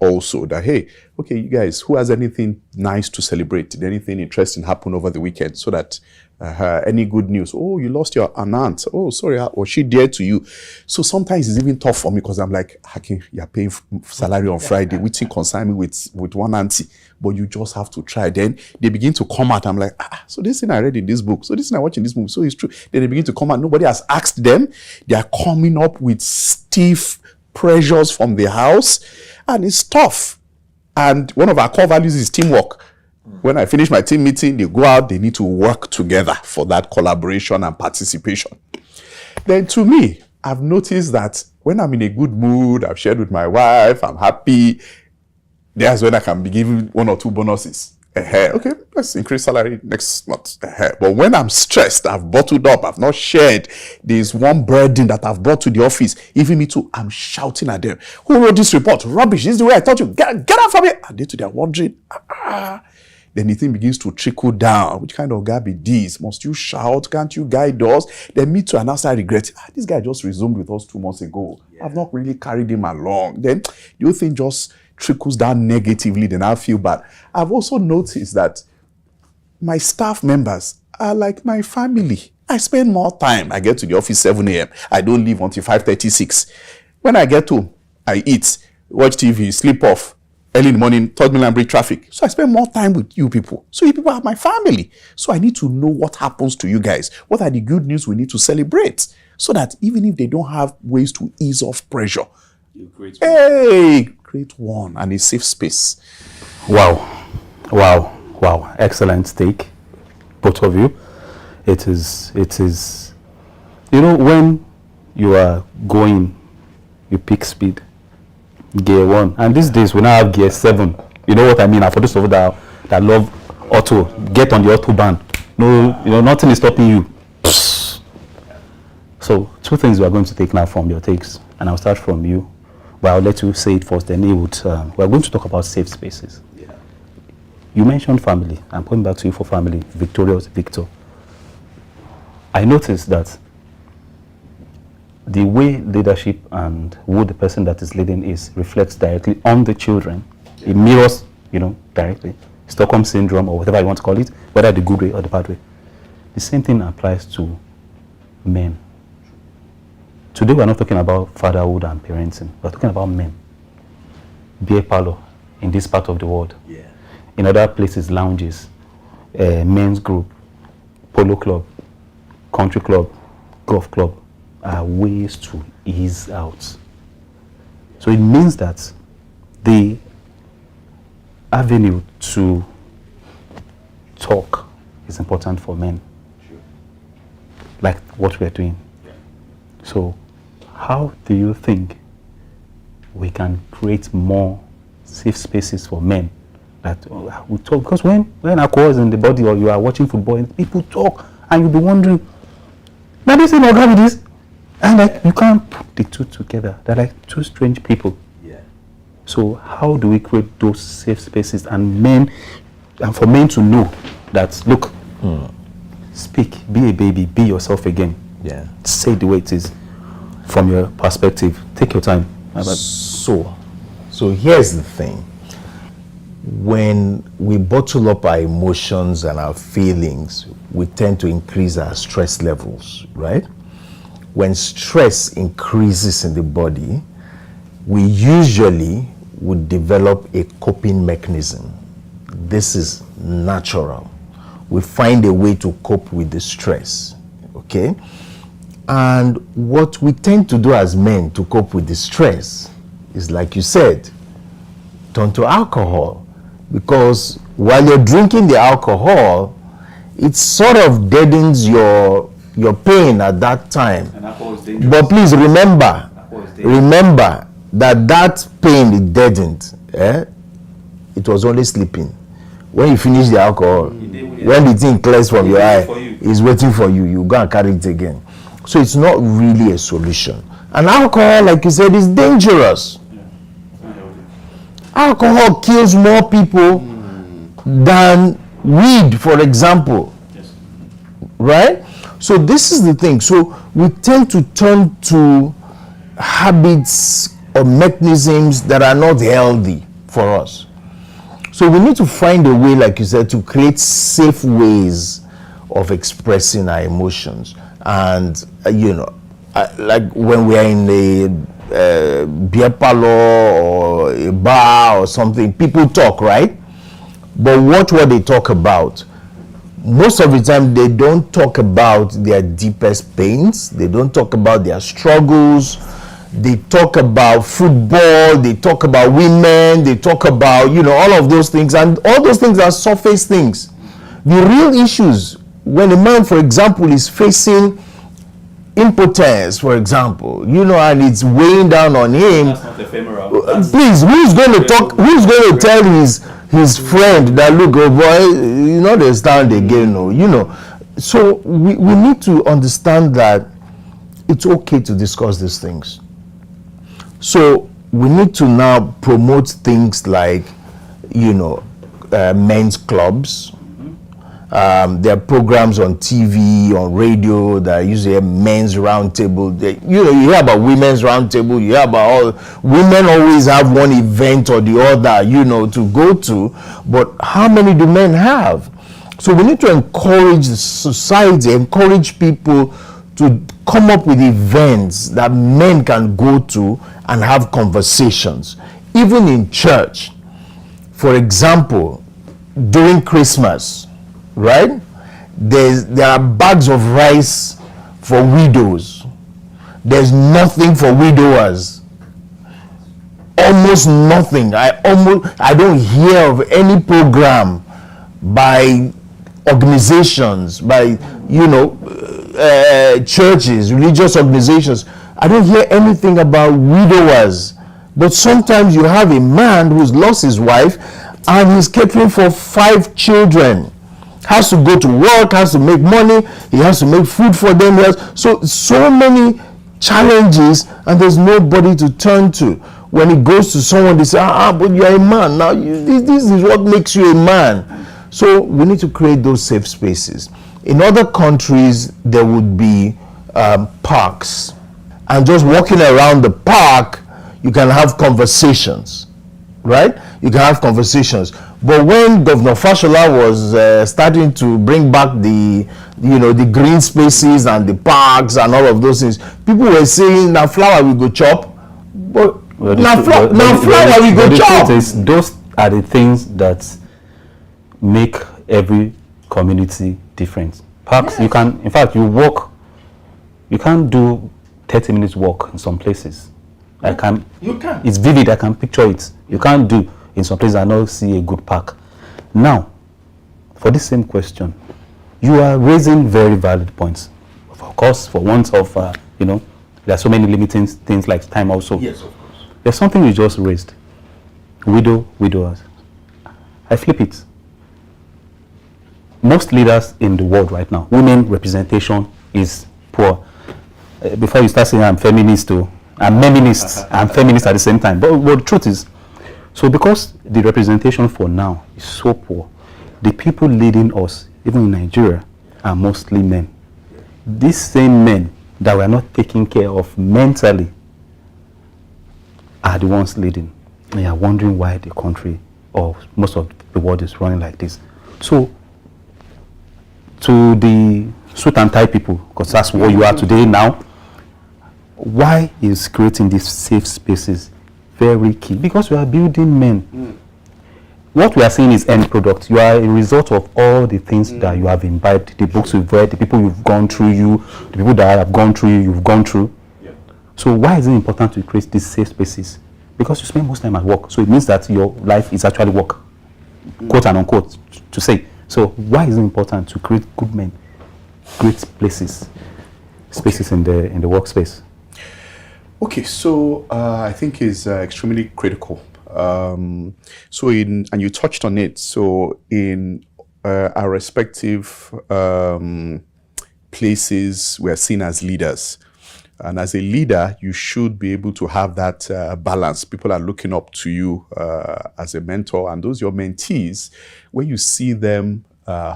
also, that, hey, okay, you guys, who has anything nice to celebrate? Did anything interesting happen over the weekend? So that any good news? Oh, you lost your aunt. Oh, sorry, was she dear to you? So sometimes it's even tough for me because I'm like, you're paying salary on Friday, which concern me with one auntie, but you just have to try. Then they begin to come out. I'm like, so this thing I read in this book, so this thing I watch in this movie, so it's true. Then they begin to come out. Nobody has asked them. They are coming up with stiff pressures from the house, and it's tough. And one of our core values is teamwork. When I finish my team meeting, they go out, they need to work together for that collaboration and participation. Then to me, I've noticed that when I'm in a good mood, I've shared with my wife, I'm happy, that's when I can be given 1 or 2 bonuses. Okay, let's increase salary next month. But when I'm stressed, I've bottled up, I've not shared, there's one burden that I've brought to the office, even me too, I'm shouting at them. Who wrote this report? Rubbish, this is the way I taught you. Get out from here. And they're wondering, Then the thing begins to trickle down. Which kind of guy be this? Must you shout? Can't you guide us? Then me too, and I regret, this guy just resumed with us 2 months ago. Yeah. I've not really carried him along. Then the whole thing just trickles down negatively, then I feel bad. I've also noticed that my staff members are like my family. I spend more time. I get to the office 7 a.m. I don't leave until 5:36. When I get home, I eat, watch TV, sleep off. Early in the morning, 3rd Mainland Bridge traffic. So I spend more time with you people. So you people are my family. So I need to know what happens to you guys. What are the good news we need to celebrate? So that even if they don't have ways to ease off pressure, create one and a safe space. Wow. Excellent take, both of you. It is, when you are going, you pick speed. Gear 1, and these days we now have gear 7. You know what I mean? And for those of you that love auto, get on the autobahn. No, nothing is stopping you. So 2 things we are going to take now from your takes, and I'll start from you, but I'll let you say it first. Then we're going to talk about safe spaces. Yeah. You mentioned family. I'm coming back to you for family. Victorious Victor. I noticed that the way leadership and who the person that is leading is reflects directly on the children. Yeah. It mirrors, directly. Stockholm syndrome or whatever you want to call it, whether the good way or the bad way. The same thing applies to men. Today we're not talking about fatherhood and parenting. We're talking about men. Beer parlor in this part of the world. Yeah. In other places, lounges, men's group. polo club, country club, golf club are ways to ease out. So it means that the avenue to talk is important for men, like what we're doing. So how do you think we can create more safe spaces for men that we talk? Because when alcohol is in the body, or you are watching football and people talk, and you'll be wondering, now this is not with this, and like you can't put the two together. They're like two strange people. Yeah. So how do we create those safe spaces and for men to know that, look, speak, be a baby, be yourself again. Yeah. Say the way it is from your perspective. Take your time. So here's the thing. When we bottle up our emotions and our feelings, we tend to increase our stress levels, right? When stress increases in the body, we usually would develop a coping mechanism. This is natural. We find a way to cope with the stress, okay? And what we tend to do as men to cope with the stress is, like you said, turn to alcohol. Because while you're drinking the alcohol, it sort of deadens your pain at that time. But please remember that pain it deadened. It was only sleeping. When you finish the alcohol, when the thing clears from your eye, it's waiting for you. You go and carry it again. So it's not really a solution. And alcohol, like you said, is dangerous. Alcohol kills more people than weed, for example. Right? So this is the thing. So we tend to turn to habits or mechanisms that are not healthy for us. So we need to find a way, like you said, to create safe ways of expressing our emotions. And, like when we are in a beer parlor or a bar or something, people talk, right? But watch what they talk about. Most of the time, they don't talk about their deepest pains. They don't talk about their struggles. They talk about football. They talk about women. They talk about, all of those things. And all those things are surface things. The real issues, when a man, for example, is facing impotence, for example, and it's weighing down on him. That's not ephemeral. Please, who's going to talk? Who's going to tell his friend that, look, oh boy, they stand again, So we need to understand that it's okay to discuss these things. So we need to now promote things like, men's clubs. There are programs on TV, on radio that usually have men's roundtable. You hear about women's roundtable. You hear about all women always have one event or the other, to go to. But how many do men have? So we need to encourage the society, encourage people to come up with events that men can go to and have conversations, even in church. For example, during Christmas, right? There are bags of rice for widows. There's nothing for widowers. Almost nothing. I don't hear of any program by organizations, by churches, religious organizations. I don't hear anything about widowers. But sometimes you have a man who's lost his wife and he's catering for 5 children. Has to go to work, has to make money, he has to make food for them. So many challenges, and there's nobody to turn to. When he goes to someone, they say, but you're a man. Now, this is what makes you a man. So we need to create those safe spaces. In other countries, there would be parks. And just walking around the park, you can have conversations, right? You can have conversations. But when Governor Fashola was starting to bring back the green spaces and the parks and all of those things, people were saying, now flower we go chop. But now flower we go chop. Those are the things that make every community different. Parks, you can, in fact, you walk, you can't do 30 minutes walk in some places. You can. It's vivid, I can picture it. You can't do in some places I don't see a good park. Now, for this same question, you are raising very valid points. Of course, for want of, there are so many limiting things like time also. Yes, of course. There's something you just raised. Widowers. I flip it. Most leaders in the world right now, women representation is poor. Before you start saying I'm feminist too, I'm feminist at the same time. But the truth is, so because the representation for now is so poor, the people leading us, even in Nigeria, are mostly men. These same men that were not taken care of mentally are the ones leading. And you are wondering why the country or most of the world is running like this. So, to the suit and tie people, because that's what you are today now, why is creating these safe spaces very key? Because we are building men. What we are seeing is end product. You are a result of all the things that you have imbibed, the books you've read, the people you've gone through the people that have gone through you've gone through. Yeah. So why is it important to create these safe spaces? Because you spend most time at work. So it means that your life is actually work, quote and unquote, to say. So why is it important to create good men, great places, spaces in the workspace? Okay, so I think is extremely critical. And you touched on it. So in our respective places, we are seen as leaders. And as a leader, you should be able to have that balance. People are looking up to you as a mentor, and those your mentees, when you see them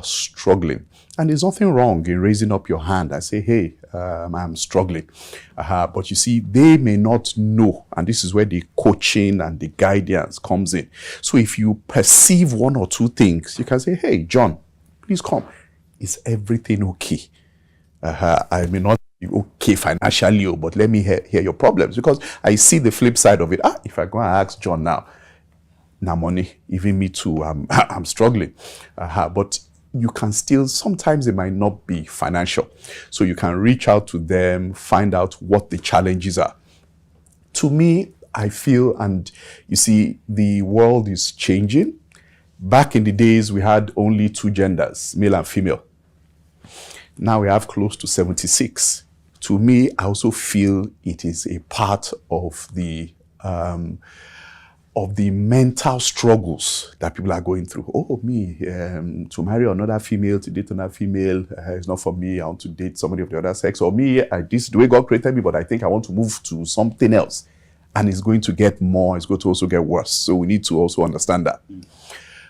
struggling. And there's nothing wrong in raising up your hand and say, hey, I'm struggling. But you see, they may not know. And this is where the coaching and the guidance comes in. So if you perceive one or two things, you can say, hey, John, please come. Is everything okay? I may not be okay financially, but let me hear your problems. Because I see the flip side of it. If I go and ask John now money, even me too, I'm struggling. But you can still, sometimes it might not be financial. So you can reach out to them, find out what the challenges are. To me, I feel, and you see, the world is changing. Back in the days, we had only two genders, male and female. Now we have close to 76. To me, I also feel it is a part of the mental struggles that people are going through. Oh, me, to marry another female, to date another female, it's not for me. I want to date somebody of the other sex. Or me, this is the way God created me, but I think I want to move to something else. And it's going to get more, it's going to also get worse. So we need to also understand that.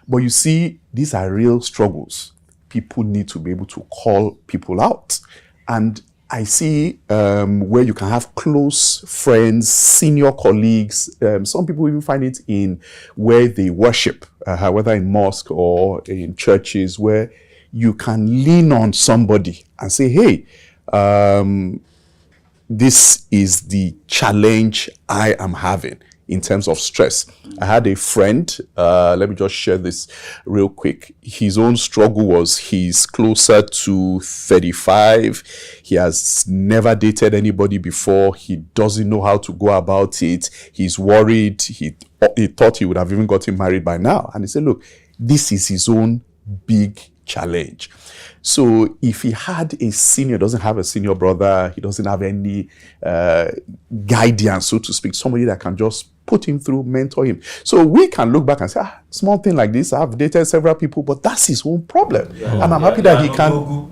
But you see, these are real struggles. People need to be able to call people out. And I see where you can have close friends, senior colleagues. Some people even find it in where they worship, whether in mosque or in churches, where you can lean on somebody and say, hey, this is the challenge I am having in terms of stress. I had a friend, let me just share this real quick. His own struggle was he's closer to 35. He has never dated anybody before. He doesn't know how to go about it. He's worried. He thought he would have even gotten married by now. And he said, look, this is his own big challenge. So if he had a senior, doesn't have a senior brother, he doesn't have any guidance, so to speak, somebody that can just put him through, mentor him. So we can look back and say, small thing like this, I've dated several people, but that's his own problem. Yeah. And I'm happy that he can.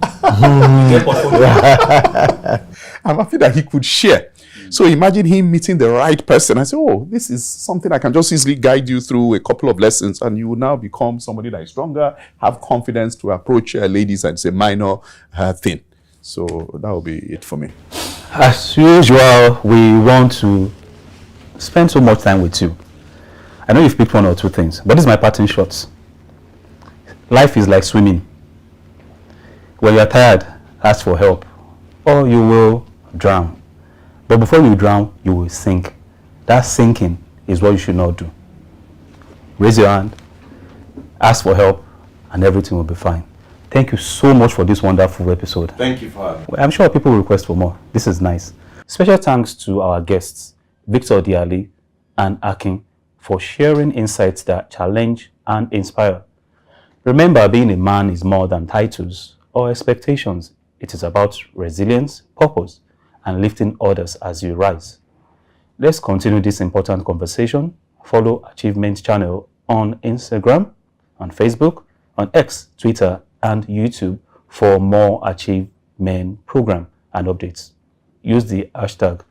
I'm happy that he could share. So imagine him meeting the right person. I say, oh, this is something I can just easily guide you through a couple of lessons, and you will now become somebody that is stronger, have confidence to approach ladies, and it's a minor thing. So that will be it for me. As usual, we want to spend so much time with you. I know you've picked one or two things, but this is my parting shots. Life is like swimming. When you're tired, ask for help, or you will drown. But before you drown, you will sink. That sinking is what you should not do. Raise your hand, ask for help, and everything will be fine. Thank you so much for this wonderful episode. Thank you for having me. I'm sure people will request for more. This is nice. Special thanks to our guests, Victor Diali and Akin, for sharing insights that challenge and inspire. Remember, being a man is more than titles or expectations. It is about resilience, purpose, and lifting others as you rise. Let's continue this important conversation. Follow Achievement Channel on Instagram, on Facebook, on X, Twitter, and YouTube for more Achievement program and updates. Use the hashtag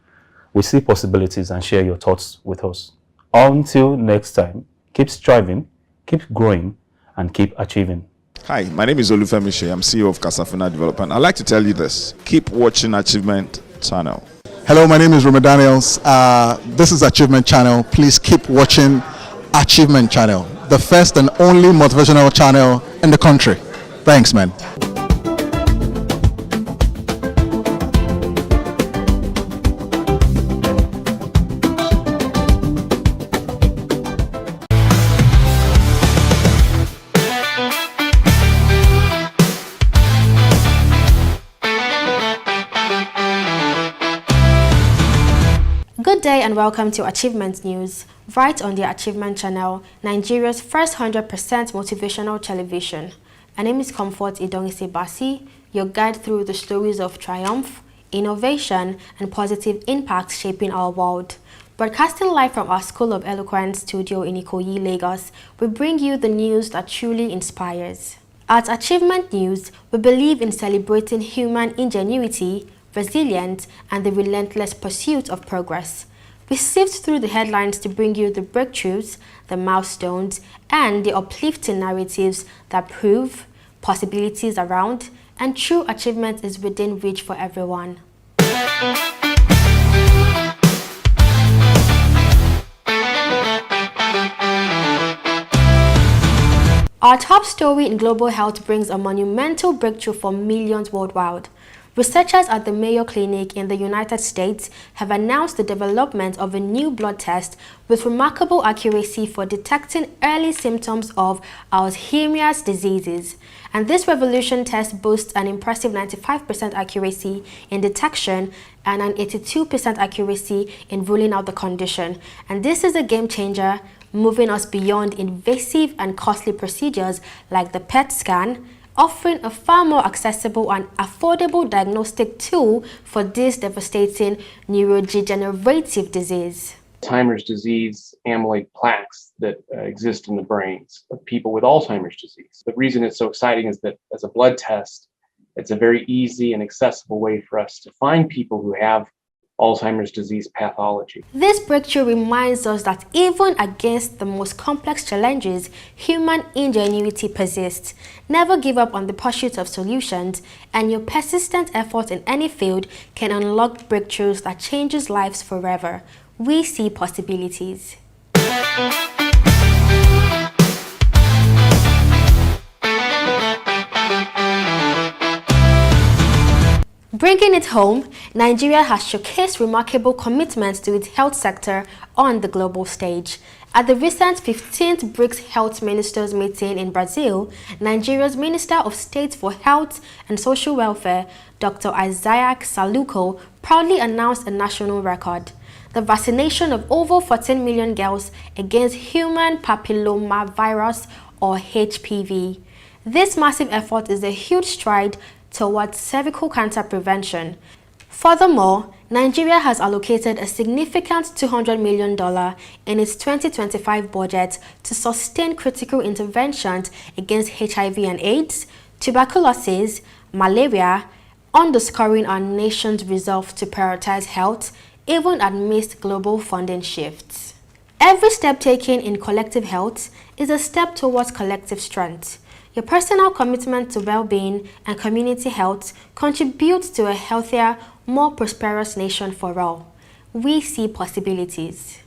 We See Possibilities and share your thoughts with us. Until next time, keep striving, keep growing, and keep achieving. Hi, my name is Olufemi Shey. I'm CEO of Kasafina Development. I'd like to tell you this. Keep watching Achievement Channel. Hello, my name is Roma Daniels. This is Achievement Channel. Please keep watching Achievement Channel, the first and only motivational channel in the country. Thanks, man. Good day and welcome to Achievement News, right on the Achievement Channel, Nigeria's first 100% motivational television. My name is Comfort Idongise Basi, your guide through the stories of triumph, innovation, and positive impact shaping our world. Broadcasting live from our School of Eloquence studio in Ikoyi, Lagos, we bring you the news that truly inspires. At Achievement News, we believe in celebrating human ingenuity, resilience, and the relentless pursuit of progress. We sift through the headlines to bring you the breakthroughs, the milestones, and the uplifting narratives that prove possibilities around and true achievement is within reach for everyone. Our top story in global health brings a monumental breakthrough for millions worldwide. Researchers at the Mayo Clinic in the United States have announced the development of a new blood test with remarkable accuracy for detecting early symptoms of Alzheimer's diseases. And this revolution test boasts an impressive 95% accuracy in detection and an 82% accuracy in ruling out the condition. And this is a game changer, moving us beyond invasive and costly procedures like the PET scan, offering a far more accessible and affordable diagnostic tool for this devastating neurodegenerative disease. Alzheimer's disease, amyloid plaques that exist in the brains of people with Alzheimer's disease. The reason it's so exciting is that as a blood test, it's a very easy and accessible way for us to find people who have Alzheimer's disease pathology. This breakthrough reminds us that even against the most complex challenges, human ingenuity persists. Never give up on the pursuit of solutions, and your persistent effort in any field can unlock breakthroughs that changes lives forever. We see possibilities. Bringing it home, Nigeria has showcased remarkable commitments to its health sector on the global stage. At the recent 15th BRICS Health Ministers meeting in Brazil, Nigeria's Minister of State for Health and Social Welfare, Dr. Isaac Saluko, proudly announced a national record: the vaccination of over 14 million girls against human papillomavirus or HPV. This massive effort is a huge stride towards cervical cancer prevention. Furthermore, Nigeria has allocated a significant $200 million in its 2025 budget to sustain critical interventions against HIV and AIDS, tuberculosis, malaria, underscoring our nation's resolve to prioritize health, even amidst global funding shifts. Every step taken in collective health is a step towards collective strength. Your personal commitment to well-being and community health contributes to a healthier, more prosperous nation for all. We see possibilities.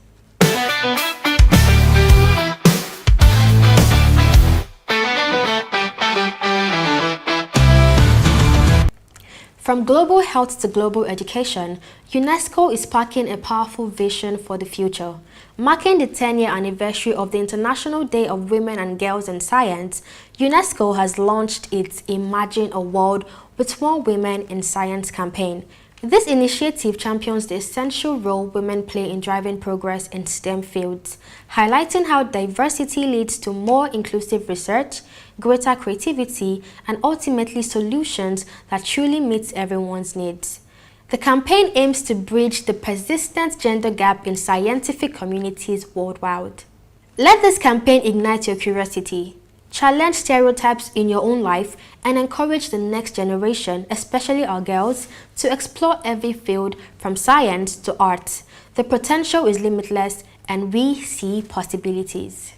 From global health to global education, UNESCO is sparking a powerful vision for the future. Marking the 10-year anniversary of the International Day of Women and Girls in Science, UNESCO has launched its Imagine a World with More Women in Science campaign. This initiative champions the essential role women play in driving progress in STEM fields, highlighting how diversity leads to more inclusive research, greater creativity, and ultimately solutions that truly meet everyone's needs. The campaign aims to bridge the persistent gender gap in scientific communities worldwide. Let this campaign ignite your curiosity, challenge stereotypes in your own life, and encourage the next generation, especially our girls, to explore every field from science to art. The potential is limitless, and we see possibilities.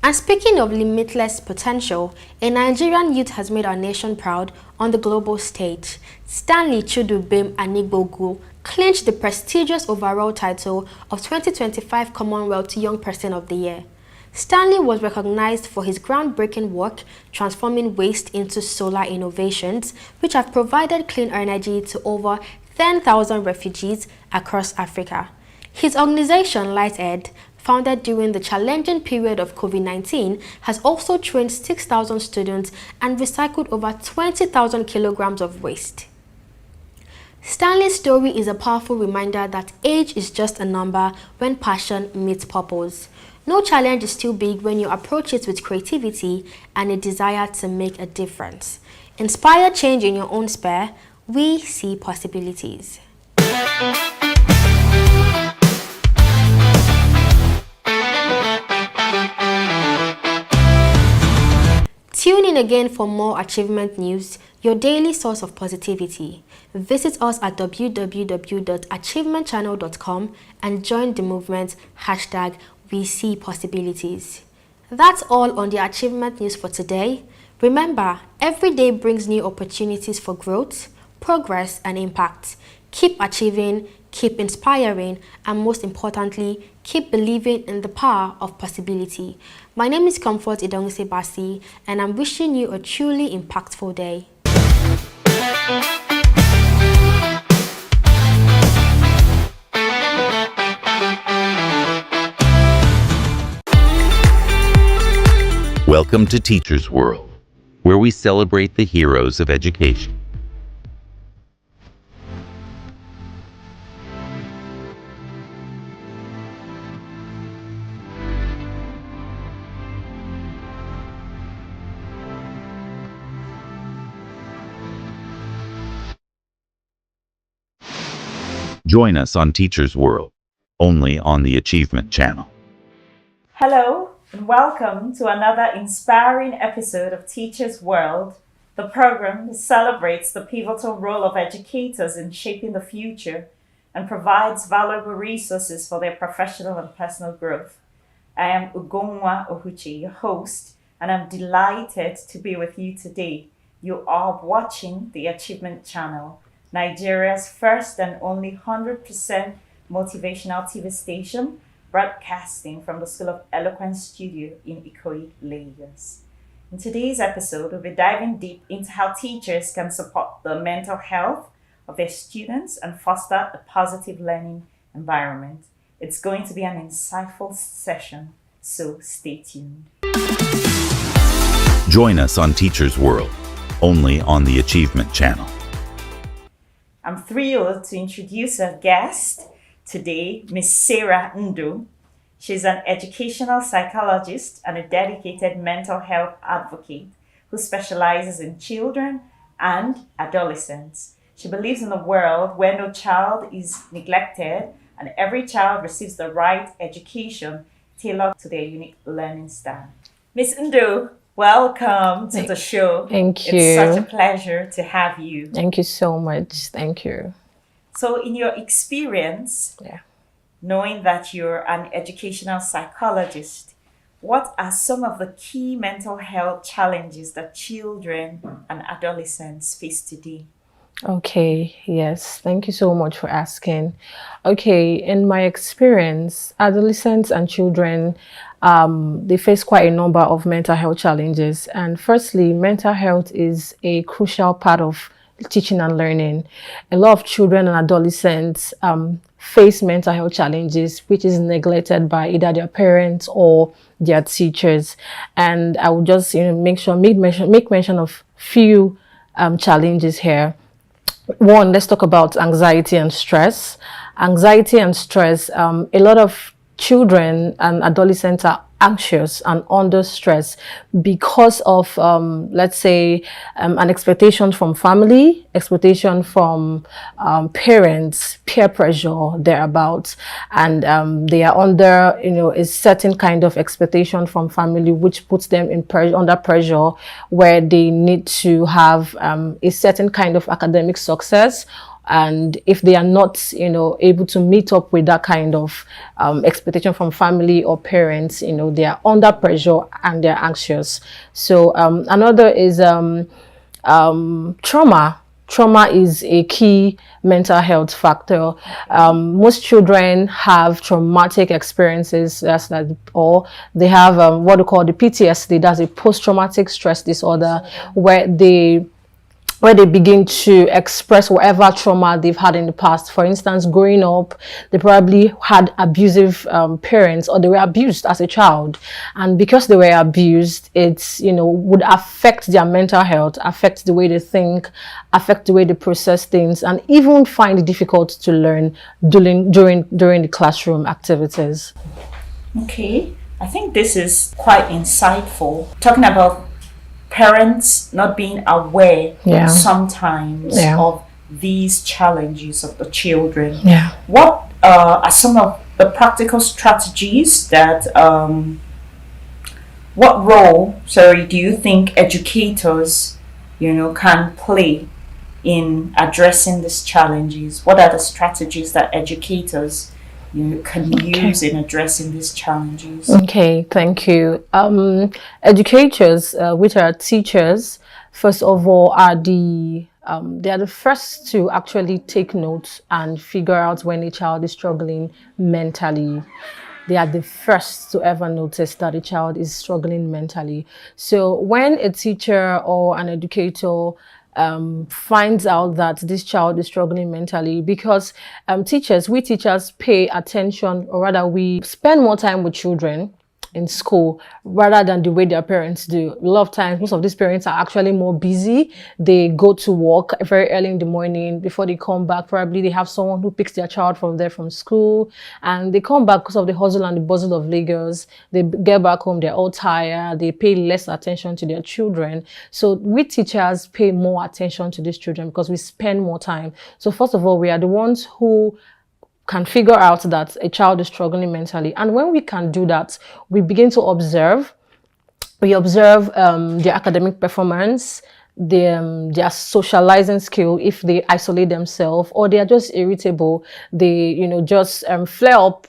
And speaking of limitless potential, a Nigerian youth has made our nation proud on the global stage. Stanley Chudubem Anigbogu clinched the prestigious overall title of 2025 Commonwealth Young Person of the Year. Stanley was recognized for his groundbreaking work transforming waste into solar innovations, which have provided clean energy to over 10,000 refugees across Africa. His organization, Lighted, founded during the challenging period of COVID-19, has also trained 6,000 students and recycled over 20,000 kilograms of waste. Stanley's story is a powerful reminder that age is just a number when passion meets purpose. No challenge is too big when you approach it with creativity and a desire to make a difference. Inspire change in your own sphere. We see possibilities. Tune in again for more achievement news, your daily source of positivity. Visit us at www.achievementchannel.com and join the movement #WeSeePossibilities. That's all on the achievement news for today. Remember, every day brings new opportunities for growth, progress, and impact. Keep achieving, keep inspiring, and most importantly, keep believing in the power of possibility. My name is Comfort Idongse Basi, and I'm wishing you a truly impactful day. Welcome to Teachers World, where we celebrate the heroes of education. Join us on Teachers World, only on the Achievement Channel. Hello, and welcome to another inspiring episode of Teachers World, the program that celebrates the pivotal role of educators in shaping the future and provides valuable resources for their professional and personal growth. I am Ugonwa Ohuchi, your host, and I'm delighted to be with you today. You are watching the Achievement Channel, Nigeria's first and only 100% motivational TV station, broadcasting from the School of Eloquence studio in Ikoyi, Lagos. In today's episode, we'll be diving deep into how teachers can support the mental health of their students and foster a positive learning environment. It's going to be an insightful session, so stay tuned. Join us on Teachers World, only on the Achievement Channel. I'm thrilled to introduce our guest today, Ms. Sarah Ndu. She's an educational psychologist and a dedicated mental health advocate who specializes in children and adolescents. She believes in a world where no child is neglected and every child receives the right education tailored to their unique learning style. Ms. Ndu, welcome to the show. Thank you. It's such a pleasure to have you. Thank you so much. Thank you. So in your experience, knowing that you're an educational psychologist, what are some of the key mental health challenges that children and adolescents face today? Okay, yes. Thank you so much for asking. Okay, in my experience, adolescents and children, they face quite a number of mental health challenges. And firstly, mental health is a crucial part of teaching and learning. A lot of children and adolescents face mental health challenges, which is neglected by either their parents or their teachers. And I will just make mention of few challenges here. One, let's talk about anxiety and stress. Anxiety and stress, a lot of children and adolescents are anxious and under stress because of, let's say, an expectation from family, expectation from parents, peer pressure thereabouts, and they are under, a certain kind of expectation from family, which puts them under pressure, where they need to have a certain kind of academic success. And if they are not, able to meet up with that kind of expectation from family or parents, they are under pressure and they're anxious. So another is trauma. Trauma is a key mental health factor. Most children have traumatic experiences, or they have what we call the PTSD, that's a post-traumatic stress disorder, where they begin to express whatever trauma they've had in the past. For instance, growing up, they probably had abusive parents, or they were abused as a child. And because they were abused, it's, would affect their mental health, affect the way they think, affect the way they process things, and even find it difficult to learn during the classroom activities. Okay, I think this is quite insightful. Talking about parents not being aware sometimes of these challenges of the children. What are some of the practical strategies that what role do you think educators can play in addressing these challenges? What are the strategies that educators can use in addressing these challenges? Okay, thank you. Educators, which are teachers, first of all, are they are the first to actually take notes and figure out when a child is struggling mentally. They are the first to ever notice that a child is struggling mentally. So when a teacher or an educator finds out that this child is struggling mentally, because we teachers pay attention, or rather we spend more time with children in school rather than the way their parents do. A lot of times, most of these parents are actually more busy. They go to work very early in the morning. Before they come back, probably they have someone who picks their child from school, and they come back because of the hustle and the bustle of Lagos. They get back home, they're all tired. They pay less attention to their children. So we teachers pay more attention to these children because we spend more time. So first of all, we are the ones who can figure out that a child is struggling mentally. And when we can do that, we begin to observe. We observe their academic performance, their socializing skill, if they isolate themselves or they are just irritable, they just flare up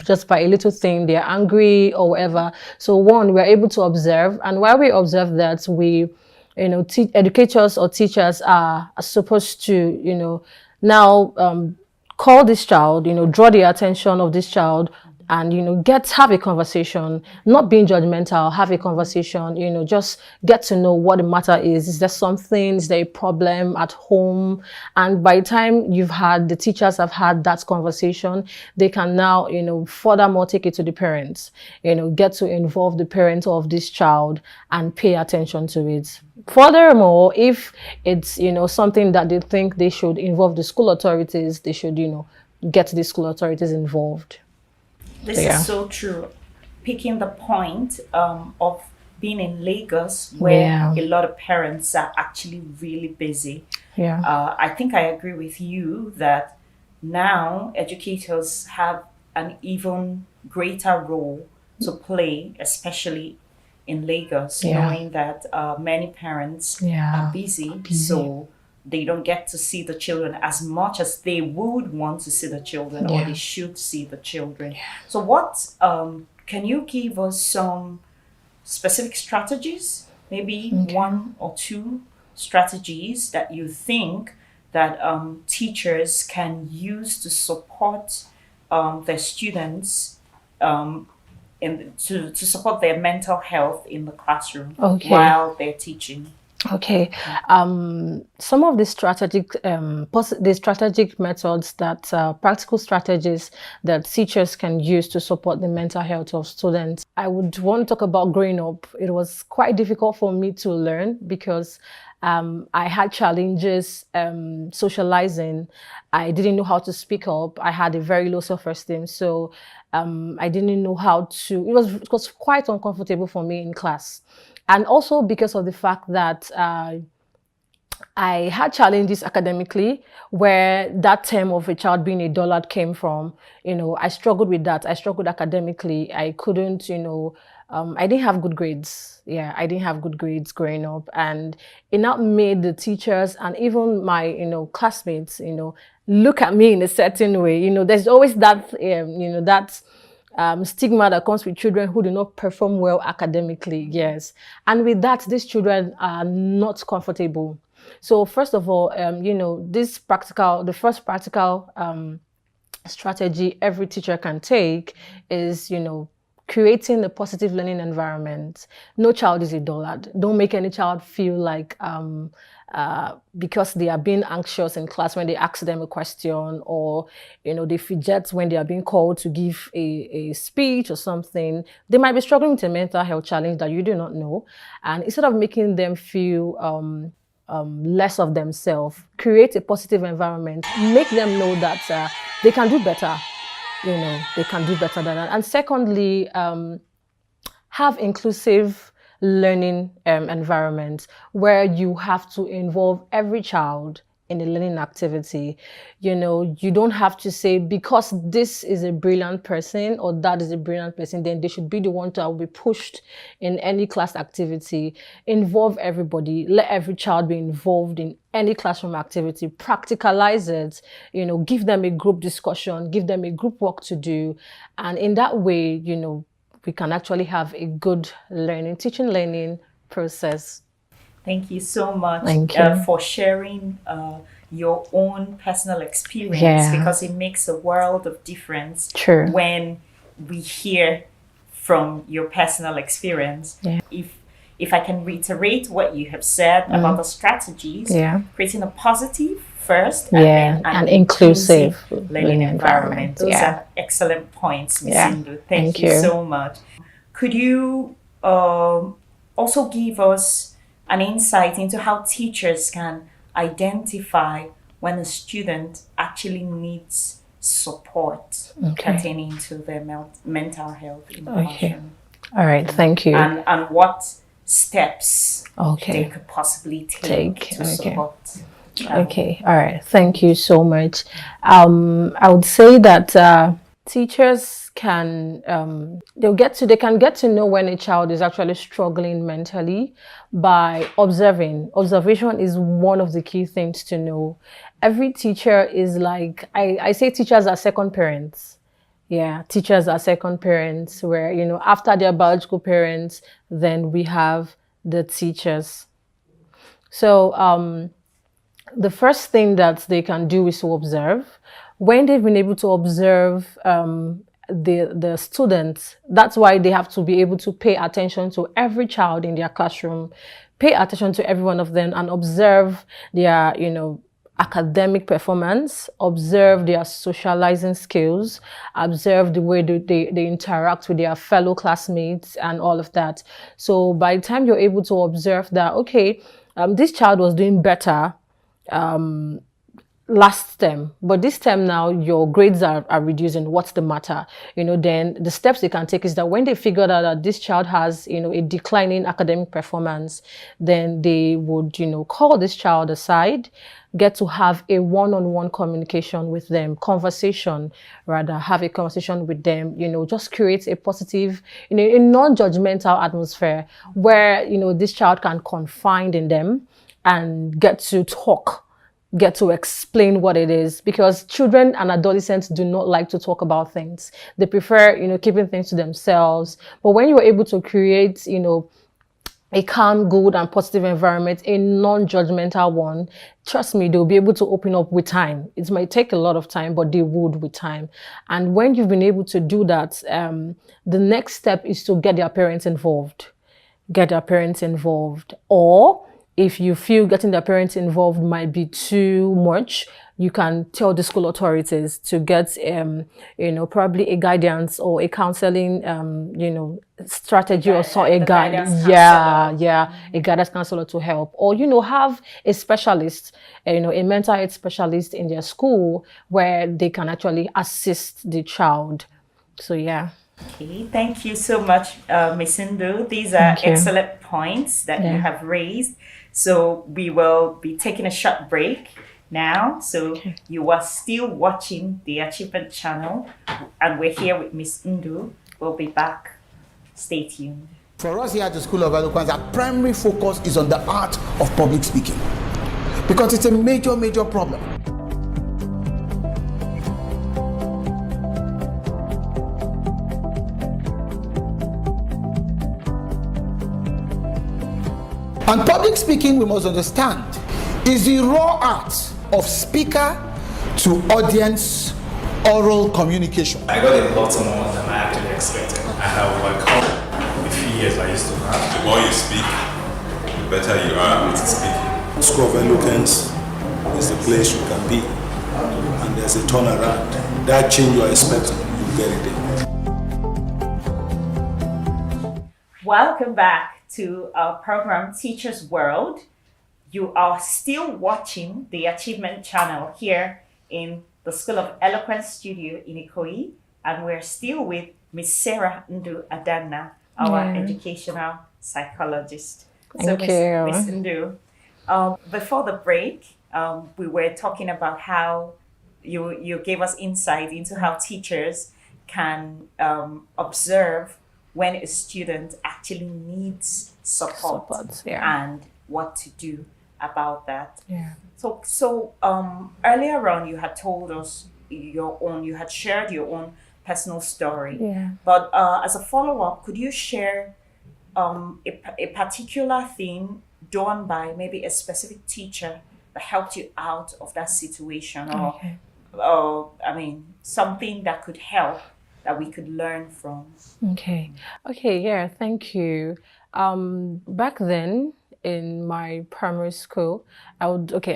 just by a little thing, they're angry or whatever. So one, we're able to observe, and while we observe that, we educators or teachers are supposed to now call this child, draw the attention of this child, and have a conversation, not being judgmental, have a conversation, just get to know what the matter is. Is there something, is there a problem at home? And by the time the teachers have had that conversation, they can now furthermore take it to the parents, get to involve the parent of this child and pay attention to it. Furthermore, if it's something that they think they should involve the school authorities, they should get the school authorities involved. This is so true. Picking the point of being in Lagos, where a lot of parents are actually really busy. I think I agree with you that now educators have an even greater role to play, especially in Lagos, knowing that many parents are busy, so they don't get to see the children as much as they would want to see the children, or they should see the children. So what, can you give us some specific strategies, maybe one or two strategies that you think that teachers can use to support their students to support their mental health in the classroom while they're teaching? Okay, some of the strategic methods that practical strategies that teachers can use to support the mental health of students. I would want to talk about growing up. It was quite difficult for me to learn because I had challenges socializing. I didn't know how to speak up. I had a very low self-esteem, so I didn't know how to. It was quite uncomfortable for me in class. And also because of the fact that I had challenges academically, where that term of a child being a dullard came from. I struggled with that. I struggled academically. I couldn't, I didn't have good grades. Yeah, I didn't have good grades growing up. And it now made the teachers and even my, classmates, look at me in a certain way. There's always that, that stigma that comes with children who do not perform well academically. Yes. And with that, these children are not comfortable. So first of all, the first practical strategy every teacher can take is, creating a positive learning environment. No child is a dullard. Don't make any child feel like because they are being anxious in class when they ask them a question, or they fidget when they are being called to give a speech or something. They might be struggling with a mental health challenge that you do not know. And instead of making them feel less of themselves, create a positive environment. Make them know that they can do better. They can do better than that. And secondly, have inclusive learning environment where you have to involve every child in a learning activity. You don't have to say, because this is a brilliant person or that is a brilliant person, then they should be the one to be pushed in any class activity. Involve everybody. Let every child be involved in any classroom activity. Practicalize it. Give them a group discussion. Give them a group work to do. And in that way, we can actually have a good teaching learning process. Thank you so much for sharing your own personal experience, because it makes a world of difference when we hear from your personal experience. If I can reiterate what you have said about the strategies, creating a positive first and then an inclusive learning environment. Those are excellent points, Ms. Sindu. Thank you so much. Could you also give us an insight into how teachers can identify when a student actually needs support pertaining to their mental health in the classroom? All right, thank you. And what steps they could possibly take to support. Okay, all right, thank you so much. I would say that teachers can they can get to know when a child is actually struggling mentally by observing. Observation is one of the key things to know. Every teacher is like, I say teachers are second parents. Yeah, teachers are second parents, where, after their biological parents, then we have the teachers. So the first thing that they can do is to observe. When they've been able to observe the students, that's why they have to be able to pay attention to every child in their classroom, pay attention to every one of them and observe their, academic performance, observe their socializing skills, observe the way they interact with their fellow classmates and all of that. So by the time you're able to observe that, this child was doing better last term, but this term now your grades are reducing. What's the matter? Then the steps they can take is that when they figure out that this child has, a declining academic performance, then they would, call this child aside, get to have a one-on-one communication with them, have a conversation with them, just create a positive, a non-judgmental atmosphere where, this child can confide in them and get to talk, get to explain what it is, because children and adolescents do not like to talk about things. They prefer, keeping things to themselves. But when you're able to create, a calm, good, and positive environment, a non-judgmental one, trust me, they'll be able to open up with time. It might take a lot of time, but they would with time. And when you've been able to do that, the next step is to get their parents involved. Get their parents involved. Or if you feel getting their parents involved might be too much, you can tell the school authorities to get, probably a guidance or a counseling, strategy or so, a guidance counselor to help, or have a specialist, a mental health specialist in their school where they can actually assist the child. So yeah. Okay, thank you so much, Ms. Ndu. These are excellent points that you have raised. So we will be taking a short break now. So you are still watching the Achievement Channel, and we're here with Ms. Ndu. We'll be back. Stay tuned. For us here at the School of Eloquence, our primary focus is on the art of public speaking, because it's a major, major problem. And public speaking, we must understand, is the raw art of speaker to audience oral communication. I got a lot more than I actually expected. I have overcome the few years I used to have. The more you speak, the better you are at speaking. School of Eloquence is the place you can be, and there's a turnaround. That change you are expecting, you get it there. Welcome back to our program Teachers World. You are still watching the Achievement Channel here in the School of Eloquence studio in Ikoyi, and we're still with Ms. Sarah Ndu Adanna, our educational psychologist. Thank you. Ms. Ndu, before the break, we were talking about how you gave us insight into how teachers can observe when a student actually needs support and what to do about that. Yeah. So earlier on, you had told us you had shared your own personal story. Yeah. But as a follow-up, could you share a particular thing done by maybe a specific teacher that helped you out of that situation, or something that could help that we could learn from? Okay, yeah, thank you. Back then in my primary school, I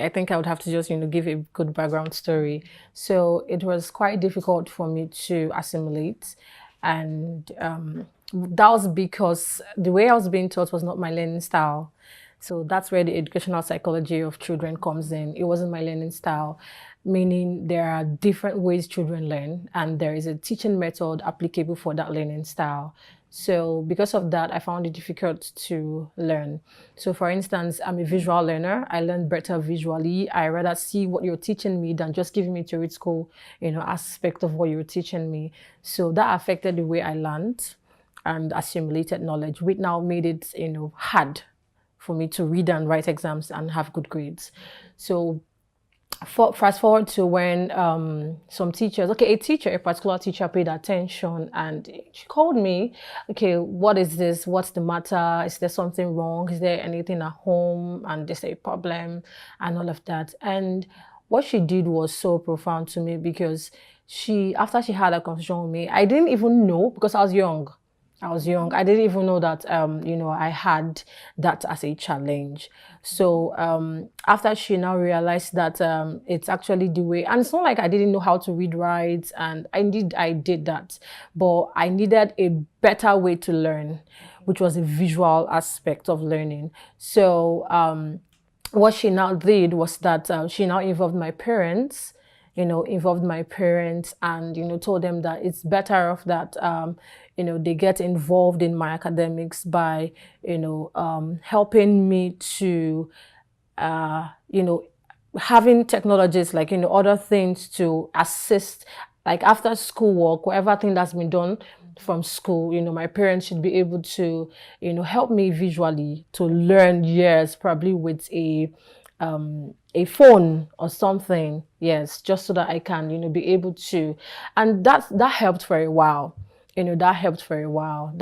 think I would have to just, give a good background story. So it was quite difficult for me to assimilate, and that was because the way I was being taught was not my learning style. So that's where the educational psychology of children comes in. It wasn't my learning style, meaning there are different ways children learn, and there is a teaching method applicable for that learning style. So because of that, I found it difficult to learn. So for instance, I'm a visual learner. I learn better visually. I rather see what you're teaching me than just giving me theoretical, aspect of what you're teaching me. So that affected the way I learned and assimilated knowledge, which now made it, hard for me to read and write exams and have good grades. So fast forward to when some teachers, a particular teacher paid attention, and she called me, what is this? What's the matter? Is there something wrong? Is there anything at home? And is there a problem? And all of that. And what she did was so profound to me, because after she had a conversation with me, I didn't even know, because I was young. I didn't even know that, I had that as a challenge. So after she now realized that it's actually the way, and it's not like I didn't know how to read, write, and I did that, but I needed a better way to learn, which was a visual aspect of learning. So what she now did was that she now involved my parents, and, told them that it's better off that, they get involved in my academics by, helping me to, having technologies like, other things to assist, like after school work, whatever thing that's been done from school, my parents should be able to, help me visually to learn, probably with a phone or something, just so that I can, be able to, and that helped for a while. that helped for a while.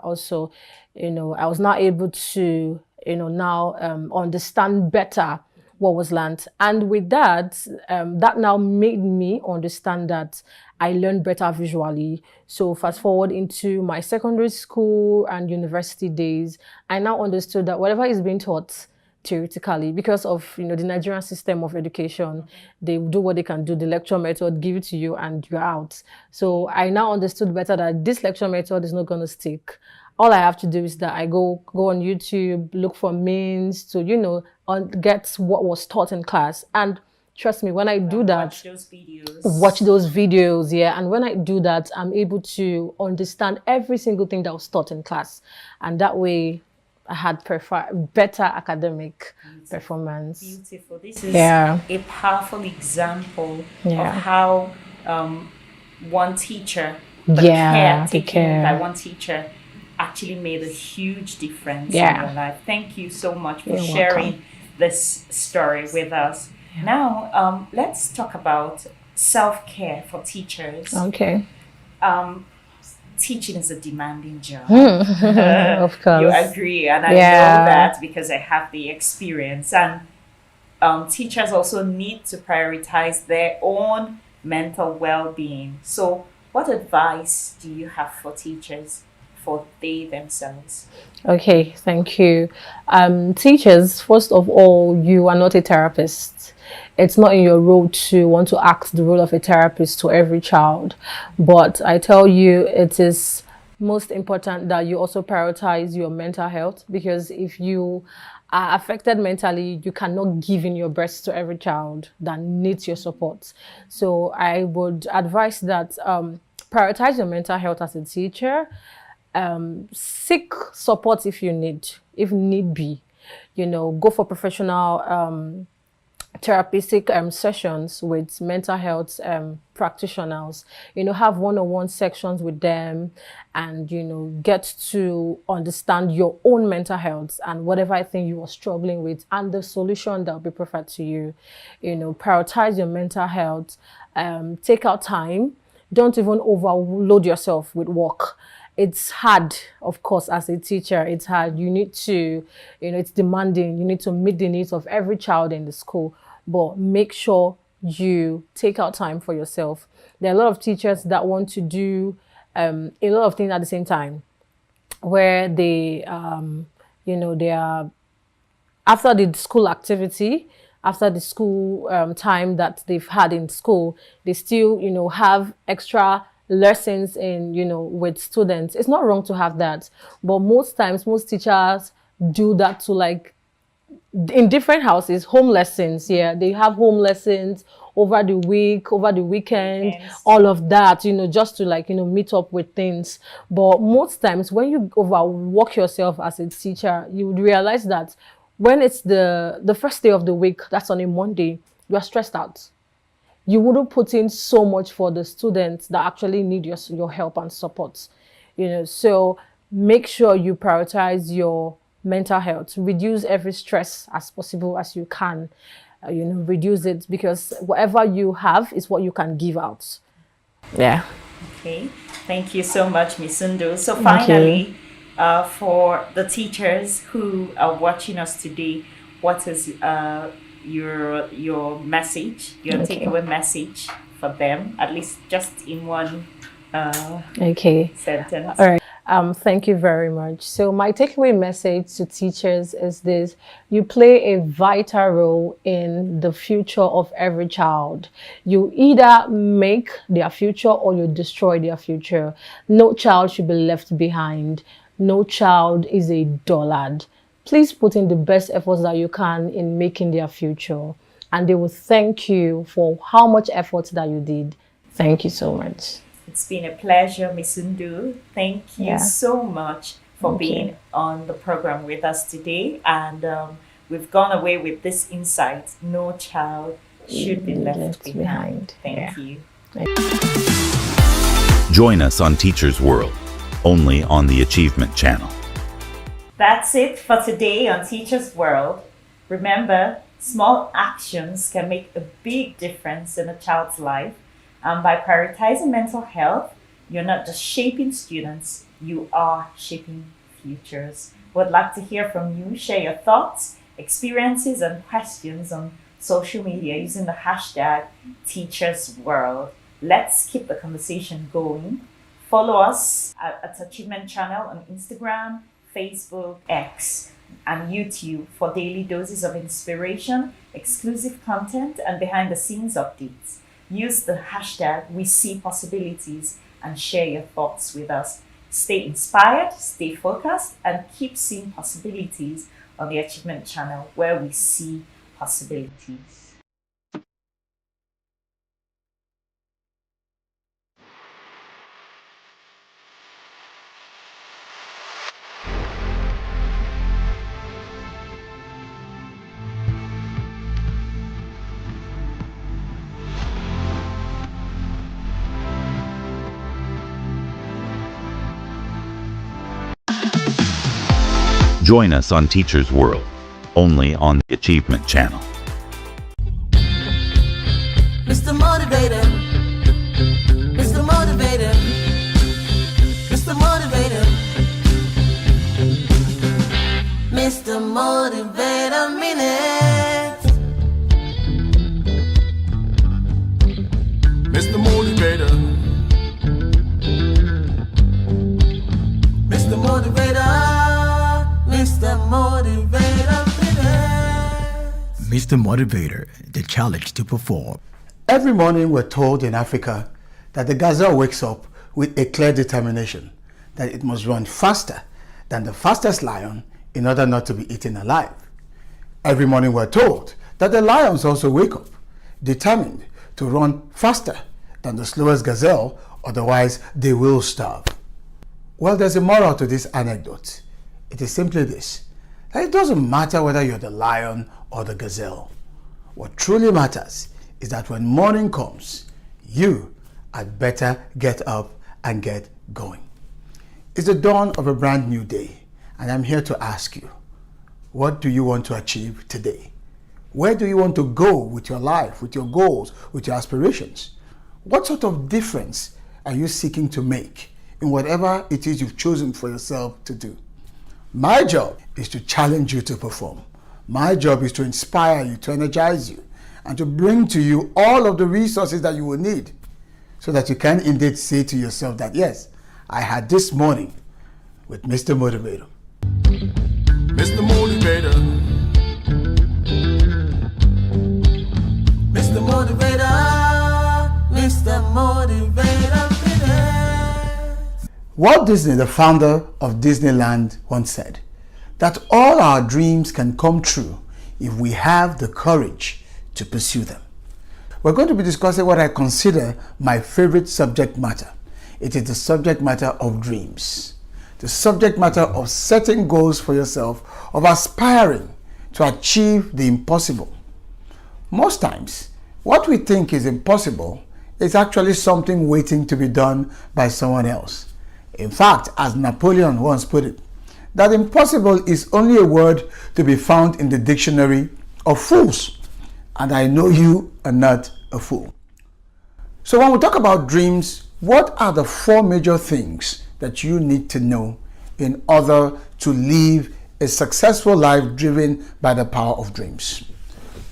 Also, I was not able to, now understand better what was learned. And with that, that now made me understand that I learned better visually. So fast forward into my secondary school and university days, I now understood that whatever is being taught theoretically, because of the Nigerian system of education, they do what they can do, the lecture method, give it to you and you're out. So I now understood better that this lecture method is not going to stick. All I have to do is that I go on YouTube, look for means to get what was taught in class. And trust me, when I do that, watch those videos, yeah. And when I do that, I'm able to understand every single thing that was taught in class. And that way, I had better academic performance. Beautiful. This is a powerful example of how one teacher, the care taken by one teacher, actually made a huge difference in your life. Thank you so much for sharing this story with us. Now, let's talk about self-care for teachers. Okay. Teaching is a demanding job. Of course. You agree, and I know that because I have the experience. And teachers also need to prioritize their own mental well-being. So what advice do you have for teachers for they themselves? Okay, thank you. Teachers, first of all, you are not a therapist. It's not in your role to want to act the role of a therapist to every child. But I tell you, it is most important that you also prioritize your mental health, because if you are affected mentally, you cannot give in your best to every child that needs your support. So I would advise that prioritize your mental health as a teacher. Seek support if need be. Go for professional therapeutic sessions with mental health practitioners. Have one-on-one sections with them, and get to understand your own mental health and whatever thing you are struggling with and the solution that will be preferred to you. Prioritize your mental health. Take out time. Don't even overload yourself with work. It's hard, of course, as a teacher. It's hard. You need to, it's demanding. You need to meet the needs of every child in the school, but make sure you take out time for yourself. There are a lot of teachers that want to do a lot of things at the same time, where they, they are, after the school activity, after the school time that they've had in school, they still, have extra lessons in, with students. It's not wrong to have that, but most times, most teachers do that to in different houses, home lessons. They have home lessons over the week, over the weekend, all of that, just to meet up with things. But most times when you overwork yourself as a teacher, you would realize that when it's the first day of the week, that's on a Monday, you are stressed out. You wouldn't put in so much for the students that actually need your help and support. So make sure you prioritize your mental health. Reduce every stress as possible as you can. Reduce it, because whatever you have is what you can give out. Yeah. Okay. Thank you so much, Ms. Sundu. So finally, for the teachers who are watching us today, what is your message, your takeaway message for them, at least just in one sentence? All right. Thank you very much. So my takeaway message to teachers is this: you play a vital role in the future of every child. You either make their future or you destroy their future. No child should be left behind. No child is a dullard. Please put in the best efforts that you can in making their future, and they will thank you for how much effort that you did. Thank you so much. It's been a pleasure, Ms. Sundu. Thank you so much for being on the program with us today. And we've gone away with this insight: no child should be left behind. Thank you. Join us on Teachers World, only on the Achievement Channel. That's it for today on Teachers World. Remember, small actions can make a big difference in a child's life. And by prioritizing mental health, You're not just shaping students, you are shaping futures. Would like to hear from you. Share your thoughts, experiences, and questions on social media using the hashtag TeachersWorld. Let's keep the conversation going. Follow us at Achievement Channel on Instagram, Facebook, X, and YouTube for daily doses of inspiration, exclusive content, and behind-the-scenes updates. Use the hashtag #WeSeePossibilities and share your thoughts with us. Stay inspired, stay focused, and keep seeing possibilities on the Achievement Channel, where we see possibilities. Join us on Teachers World, only on the Achievement Channel. Mr. Motivator, Mr. Motivator, Mr. Motivator, Mr. Motivator Minute. Mr. Motivator, Mr. Motivator. Mr. Motivator, Mr. Motivator, the challenge to perform. Every morning we're told in Africa that the gazelle wakes up with a clear determination that it must run faster than the fastest lion in order not to be eaten alive. Every morning we're told that the lions also wake up determined to run faster than the slowest gazelle, otherwise they will starve. Well, there's a moral to this anecdote. It is simply this, that it doesn't matter whether you're the lion or the gazelle. What truly matters is that when morning comes, you had better get up and get going. It's the dawn of a brand new day, and I'm here to ask you, what do you want to achieve today? Where do you want to go with your life, with your goals, with your aspirations? What sort of difference are you seeking to make in whatever it is you've chosen for yourself to do? My job is to challenge you to perform. My job is to inspire you, to energize you, and to bring to you all of the resources that you will need so that you can indeed say to yourself that, yes, I had this morning with Mr. Motivator. Mr. Motivator, Mr. Motivator, Mr. Motivator. Walt Disney, the founder of Disneyland, once said that all our dreams can come true if we have the courage to pursue them. We're going to be discussing what I consider my favorite subject matter. It is the subject matter of dreams, the subject matter of setting goals for yourself, of aspiring to achieve the impossible. Most times, what we think is impossible is actually something waiting to be done by someone else. In fact, as Napoleon once put it, that impossible is only a word to be found in the dictionary of fools. And I know you are not a fool. So when we talk about dreams, what are the 4 major things that you need to know in order to live a successful life driven by the power of dreams?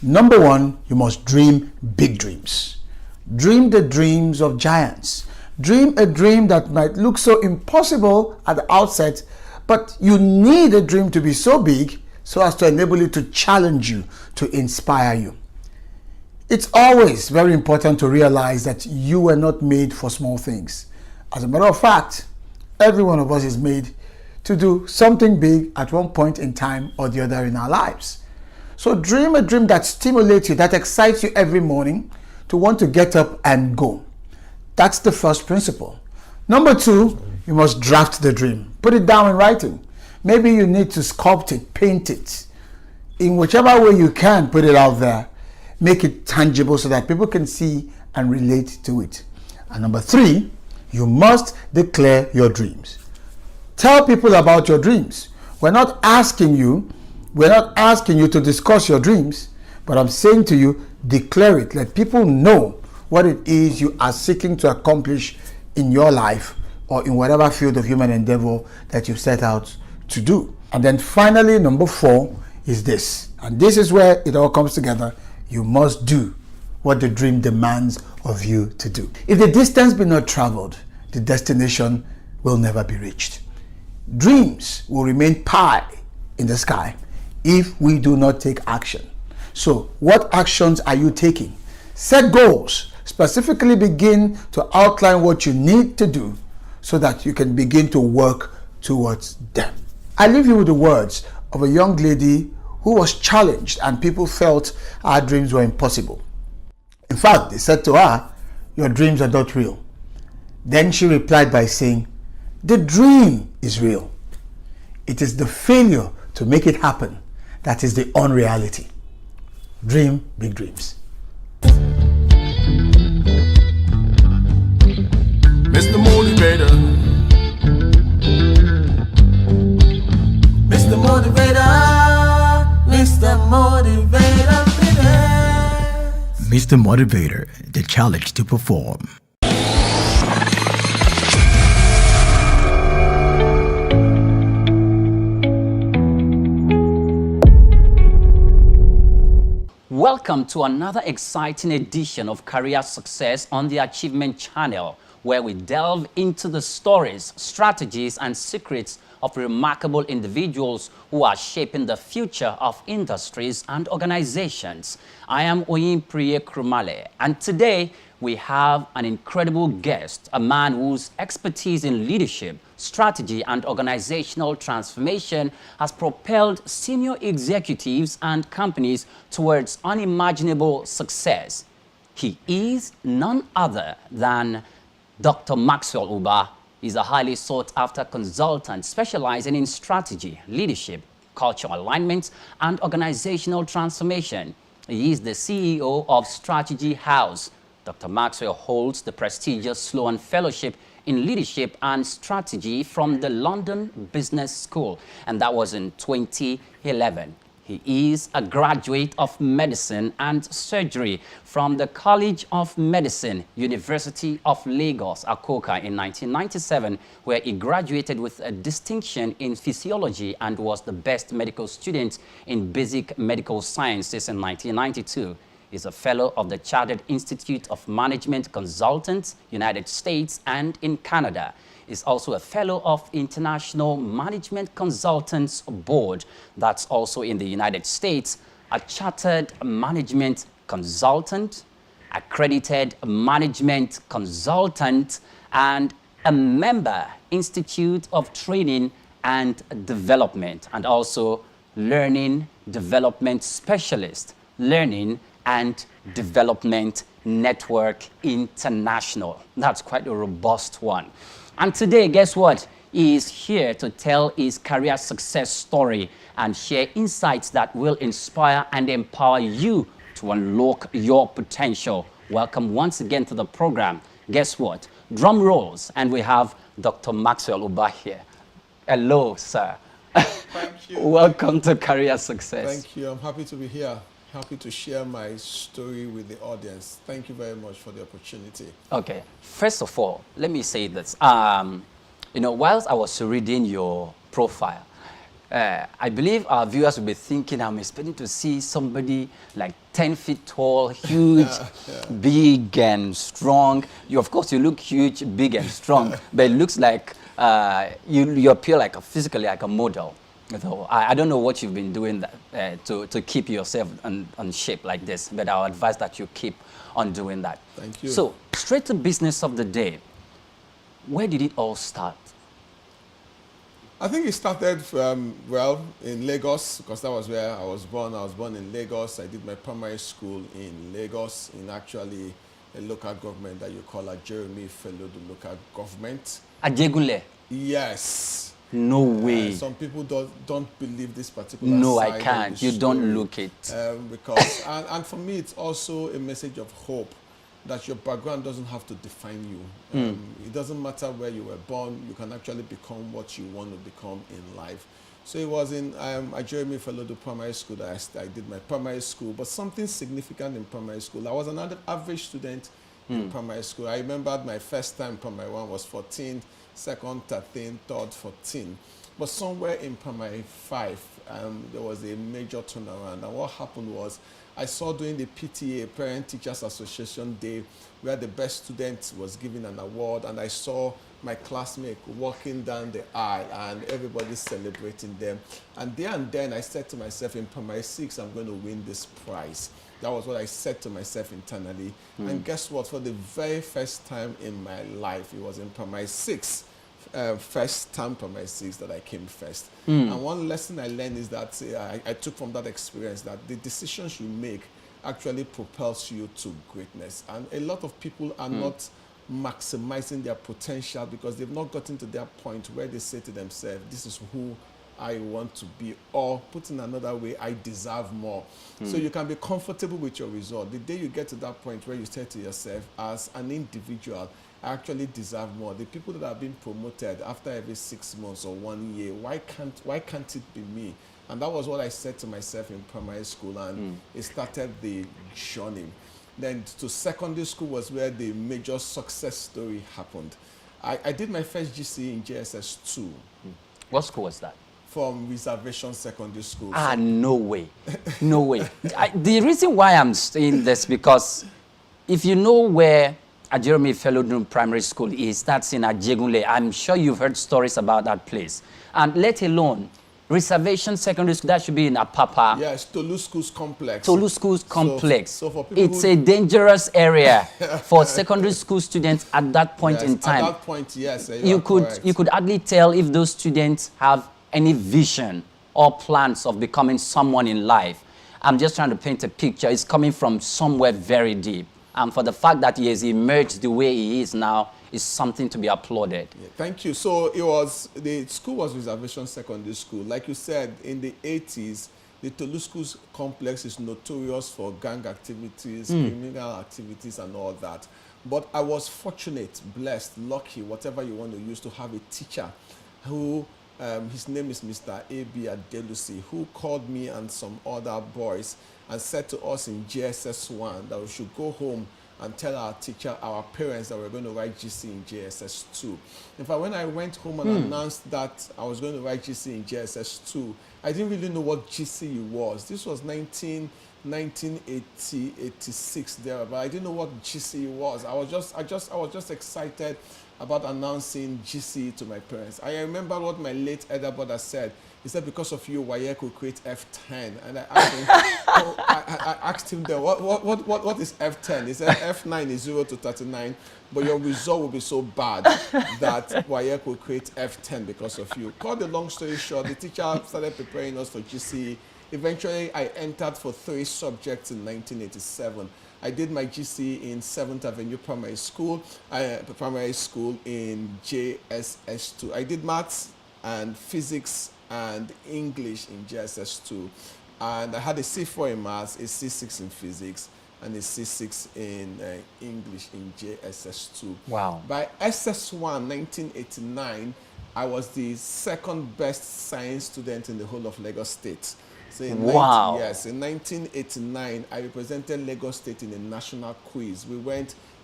Number 1, you must dream big dreams. Dream the dreams of giants. Dream a dream that might look so impossible at the outset, but you need a dream to be so big so as to enable it to challenge you, to inspire you. It's always very important to realize that you were not made for small things. As a matter of fact, every one of us is made to do something big at one point in time or the other in our lives. So dream a dream that stimulates you, that excites you every morning to want to get up and go. That's the first principle. Number 2, you must draft the dream. Put it down in writing. Maybe you need to sculpt it, paint it. In whichever way you can, put it out there. Make it tangible so that people can see and relate to it. And number 3, you must declare your dreams. Tell people about your dreams. We're not asking you to discuss your dreams, but I'm saying to you, declare it. Let people know what it is you are seeking to accomplish in your life or in whatever field of human endeavor that you set out to do. And then finally, number 4 is this. And this is where it all comes together. You must do what the dream demands of you to do. If the distance be not traveled, the destination will never be reached. Dreams will remain pie in the sky if we do not take action. So what actions are you taking? Set goals. Specifically begin to outline what you need to do so that you can begin to work towards them. I leave you with the words of a young lady who was challenged and people felt her dreams were impossible. In fact, they said to her, "Your dreams are not real." Then she replied by saying, "The dream is real. It is the failure to make it happen that is the unreality." Dream big dreams. Mr. Motivator. Mr. Motivator, Mr. Motivator, Mr. Motivator, the challenge to perform. Welcome to another exciting edition of Career Success on the Achievement Channel, where we delve into the stories, strategies, and secrets of remarkable individuals who are shaping the future of industries and organizations. I am Oyinpriye Krumale, and today we have an incredible guest, a man whose expertise in leadership, strategy, and organizational transformation has propelled senior executives and companies towards unimaginable success. He is none other than Dr. Maxwell Ubah. Is a highly sought-after consultant specializing in strategy, leadership, cultural alignment, and organizational transformation. He is the CEO of Strategy House. Dr. Maxwell holds the prestigious Sloan Fellowship in Leadership and Strategy from the London Business School, and that was in 2011. He is a graduate of medicine and surgery from the College of Medicine, University of Lagos, Akoka, in 1997, where he graduated with a distinction in physiology and was the best medical student in basic medical sciences in 1992. He's a fellow of the Chartered Institute of Management Consultants, United States and in Canada. Is also a fellow of International Management Consultants Board, that's also in the United States, a chartered management consultant, accredited management consultant, and a member Institute of Training and Development, and also learning development specialist, learning and development network international. That's quite a robust one. And today, guess what? He is here to tell his career success story and share insights that will inspire and empower you to unlock your potential. Welcome once again to the program. Guess what? Drum rolls, and we have Dr. Maxwell Ubah here. Hello, sir. Thank you. Welcome to Career Success. Thank you. I'm happy to be here. Happy to share my story with the audience. Thank you very much for the opportunity. Okay. First of all, let me say this. You know, whilst I was reading your profile, I believe our viewers will be thinking I'm expecting to see somebody like 10 feet tall, huge, big and strong. You, of course, you look huge, big and strong, but it looks like you appear like physically like a model. So I don't know what you've been doing that, to keep yourself on shape like this, but I'll advise that you keep on doing that. Thank you. So, straight to business of the day. Where did it all start? I think it started well in Lagos, because that was where I was born. I was born in Lagos. I did my primary school in Lagos, in actually a local government that you call a Jeremy Felodu local government. Ajegunle? Yes. No way. Some people don't believe this particular No, side I can't. of the You don't story. look it. Because, and for me, it's also a message of hope that your background doesn't have to define you. It doesn't matter where you were born. You can actually become what you want to become in life. So it was in a Jeremy Felodu primary school that I did my primary school, but something significant in primary school. I was an average student in primary school. I remembered my first time primary 1 was 14, second, 13, third, 14. But somewhere in primary 5, there was a major turnaround. And what happened was, I saw during the PTA, Parent Teachers Association Day, where the best student was given an award, and I saw my classmate walking down the aisle and everybody celebrating them. And there and then I said to myself, in primary 6, I'm going to win this prize. That was what I said to myself internally. And guess what? For the very first time in my life, it was in primary 6, first time primary 6 that I came first. And one lesson I learned is that I took from that experience that the decisions you make actually propels you to greatness. And a lot of people are not maximizing their potential because they've not gotten to that point where they say to themselves, this is who I want to be, or put in another way, I deserve more. So you can be comfortable with your result. The day you get to that point where you say to yourself, as an individual, I actually deserve more. The people that are being promoted after every 6 months or 1 year, why can't it be me? And that was what I said to myself in primary school, and it started the journey. Then to secondary school was where the major success story happened. I did my first GCE in JSS 2. What school was that? From Reservation Secondary School. Ah, no way. No way. The reason why I'm saying this, because if you know where Jeremy Felodun Primary School is, that's in Ajegunle. I'm sure you've heard stories about that place. And let alone Reservation Secondary School, that should be in Apapa. Yes, Tolu Schools Complex. Tolu Schools Complex. So for people it's a dangerous area for secondary school students at that point in time. At that point, yes. You could hardly tell if those students have any vision or plans of becoming someone in life. I'm just trying to paint a picture. It's coming from somewhere very deep. And for the fact that he has emerged the way he is now is something to be applauded. Yeah, thank you. So the school was Reservation Secondary School. Like you said, in the 80s, the Tolu Schools Complex is notorious for gang activities, criminal activities, and all that. But I was fortunate, blessed, lucky, whatever you want to use, to have a teacher who, his name is Mr. A.B. Adelusi, who called me and some other boys and said to us in JSS 1 that we should go home and tell our teacher, our parents, that we're going to write GC in JSS 2. In fact, when I went home and announced that I was going to write GC in JSS 2, I didn't really know what GC was. This was 1980, 86 there, but I didn't know what GC was. I was just excited about announcing GC to my parents. I remember what my late elder brother said. He said, because of you, WAEC will create F10. And I asked him, I asked him then, what is F10? He said, F9 is 0 to 39, but your result will be so bad that WAEC will create F10 because of you. Cut the long story short, the teacher started preparing us for GCE. Eventually, I entered for 3 subjects in 1987. I did my GCE in 7th Avenue Primary School in JSS 2. I did maths and physics and English in JSS 2. And I had a C4 in maths, a C6 in physics, and a C6 in English in JSS 2. Wow. By SS1, 1989, I was the second best science student in the whole of Lagos State. So in wow. Yes, in 1989, I represented Lagos State in a national quiz.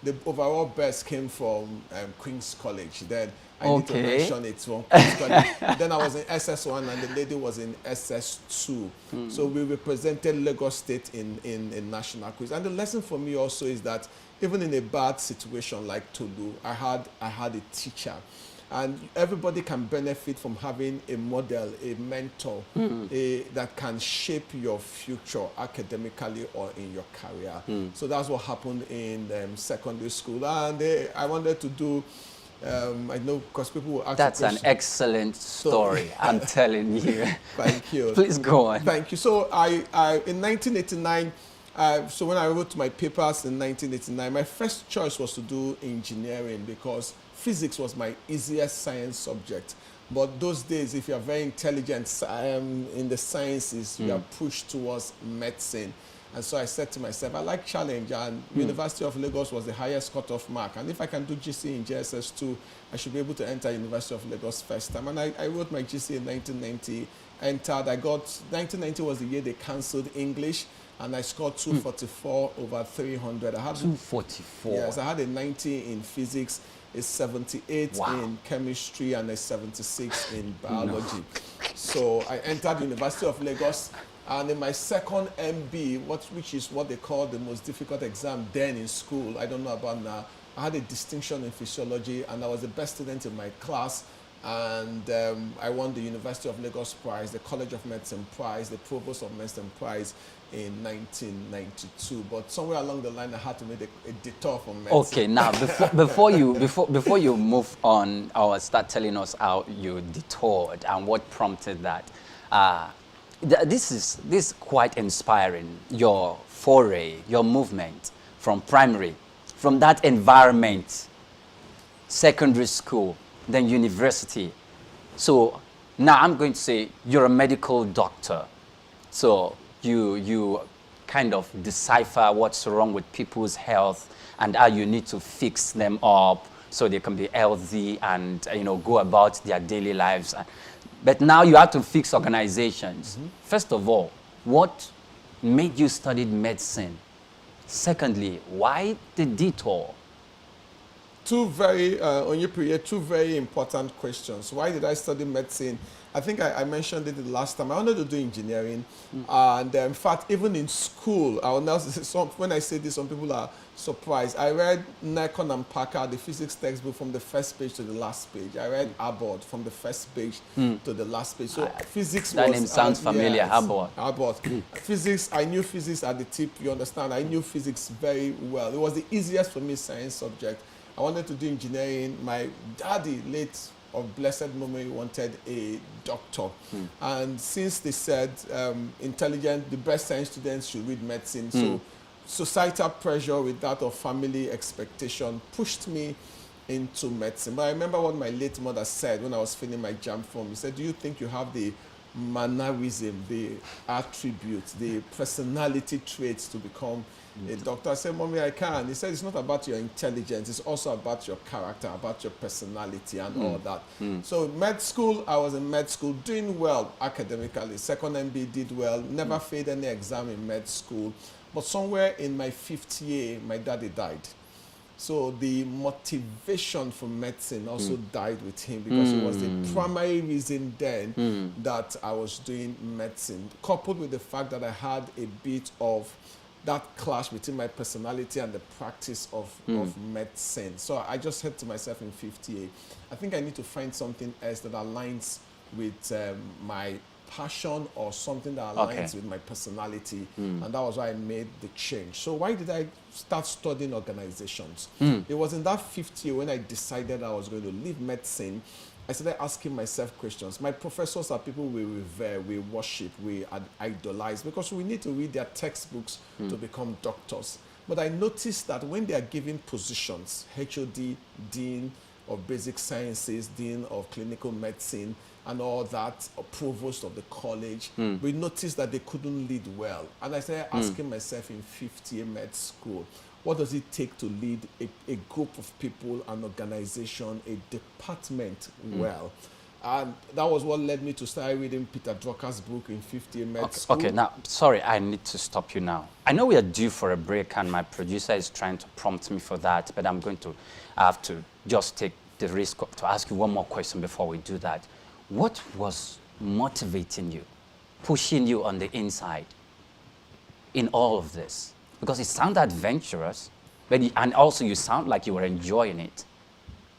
The overall best came from Queen's College. Then I need to mention it from Queen's College. Then I was in SS1 and the lady was in SS2. So we represented Lagos State in national quiz. And the lesson for me also is that even in a bad situation like Tolu, I had a teacher. And everybody can benefit from having a model, a mentor that can shape your future academically or in your career. So that's what happened in secondary school. And I wanted to do, I know because people will ask. That's an excellent story, I'm telling you. Thank you. Please go on. Thank you. So in 1989, so when I wrote my papers in 1989, my first choice was to do engineering because physics was my easiest science subject. But those days, if you're very intelligent in the sciences, you are pushed towards medicine. And so I said to myself, I like challenge, and University of Lagos was the highest cutoff mark. And if I can do GC in JSS 2, I should be able to enter University of Lagos first time. And I wrote my GC in 1990, entered. 1990 was the year they cancelled English. and I scored 244 over 300. I had 244. Yes, I had a 90 in physics, a 78 in chemistry, and a 76 in biology. So I entered University of Lagos, and in my second MB, which is what they call the most difficult exam then in school, I don't know about now, I had a distinction in physiology, and I was the best student in my class. And I won the University of Lagos prize, the College of Medicine prize, the Provost of Medicine prize in 1992. But somewhere along the line, I had to make a detour from medicine. Okay, now before you move on or start telling us how you detoured and what prompted that, this is quite inspiring. Your foray, your movement from primary, from that environment, secondary school, then university. So now I'm going to say you're a medical doctor. So you kind of decipher what's wrong with people's health and how you need to fix them up so they can be healthy and go about their daily lives. But now you have to fix organizations. First of all, what made you study medicine? Secondly, why the detour? Two very important questions. Why did I study medicine? I think I mentioned it the last time. I wanted to do engineering. And in fact, even in school, when I say this, some people are surprised. I read Nikon and Packard, the physics textbook, from the first page to the last page. I read Abbott from the first page to the last page. So physics that name sounds familiar, yes, Abbott. Abbott. Physics, I knew physics at the tip, you understand. I knew physics very well. It was the easiest for me science subject. I wanted to do engineering. My daddy, late of blessed memory, wanted a doctor. And since they said intelligent, the best science students should read medicine, so societal pressure with that of family expectation pushed me into medicine. But I remember what my late mother said when I was filling my JAMB form. He said, do you think you have the mannerism, the attributes, the personality traits to become a doctor? I said, Mommy, I can. He said, it's not about your intelligence, it's also about your character, about your personality and all that. So med school, I was in med school doing well academically. Second MB did well, never failed any exam in med school. But somewhere in my 5th year, my daddy died. So the motivation for medicine also died with him, because it was the primary reason then that I was doing medicine, coupled with the fact that I had a bit of that clash between my personality and the practice of medicine. So I just said to myself in 5th year, I think I need to find something else that aligns with my passion or something that aligns with my personality. And that was why I made the change. So why did I start studying organizations? It was in that 5th year when I decided I was going to leave medicine. I started asking myself questions. My professors are people we revere, we worship, we idolize, because we need to read their textbooks to become doctors. But I noticed that when they are given positions, HOD, Dean of Basic Sciences, Dean of Clinical Medicine, and all that, or provost of the college, we noticed that they couldn't lead well. And I started asking myself in 5th year med school, what does it take to lead a group of people, an organization, a department well? And that was what led me to start reading Peter Drucker's book in 5th year med school. Okay, now, sorry, I need to stop you now. I know we are due for a break, and my producer is trying to prompt me for that, but I'm going to have to just take the risk to ask you one more question before we do that. What was motivating you, pushing you on the inside in all of this? Because it sounded adventurous, but and also you sound like you were enjoying it.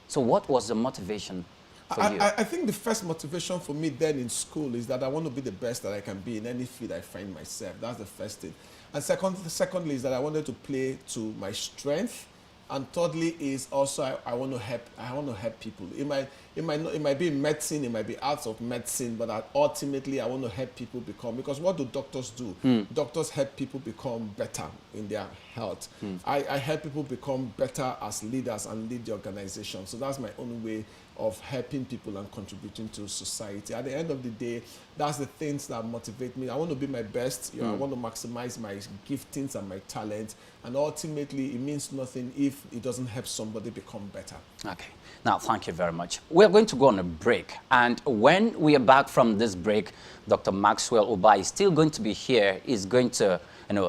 So what was the motivation for you? I think the first motivation for me then in school is that I want to be the best that I can be in any field I find myself. That's the first thing. And secondly is that I wanted to play to my strength. And thirdly is also I want to help people. It might be in medicine, it might be arts of medicine, but ultimately I want to help people become, because what do doctors do? Doctors help people become better in their health. I help people become better as leaders and lead the organization. So that's my own way of helping people and contributing to society. At the end of the day, that's the things that motivate me. I want to be my best. I want to maximize my giftings and my talent. And ultimately, it means nothing if it doesn't help somebody become better. Okay. Now, thank you very much. We're going to go on a break. And when we are back from this break, Dr. Maxwell Ubah is still going to be here. He's going to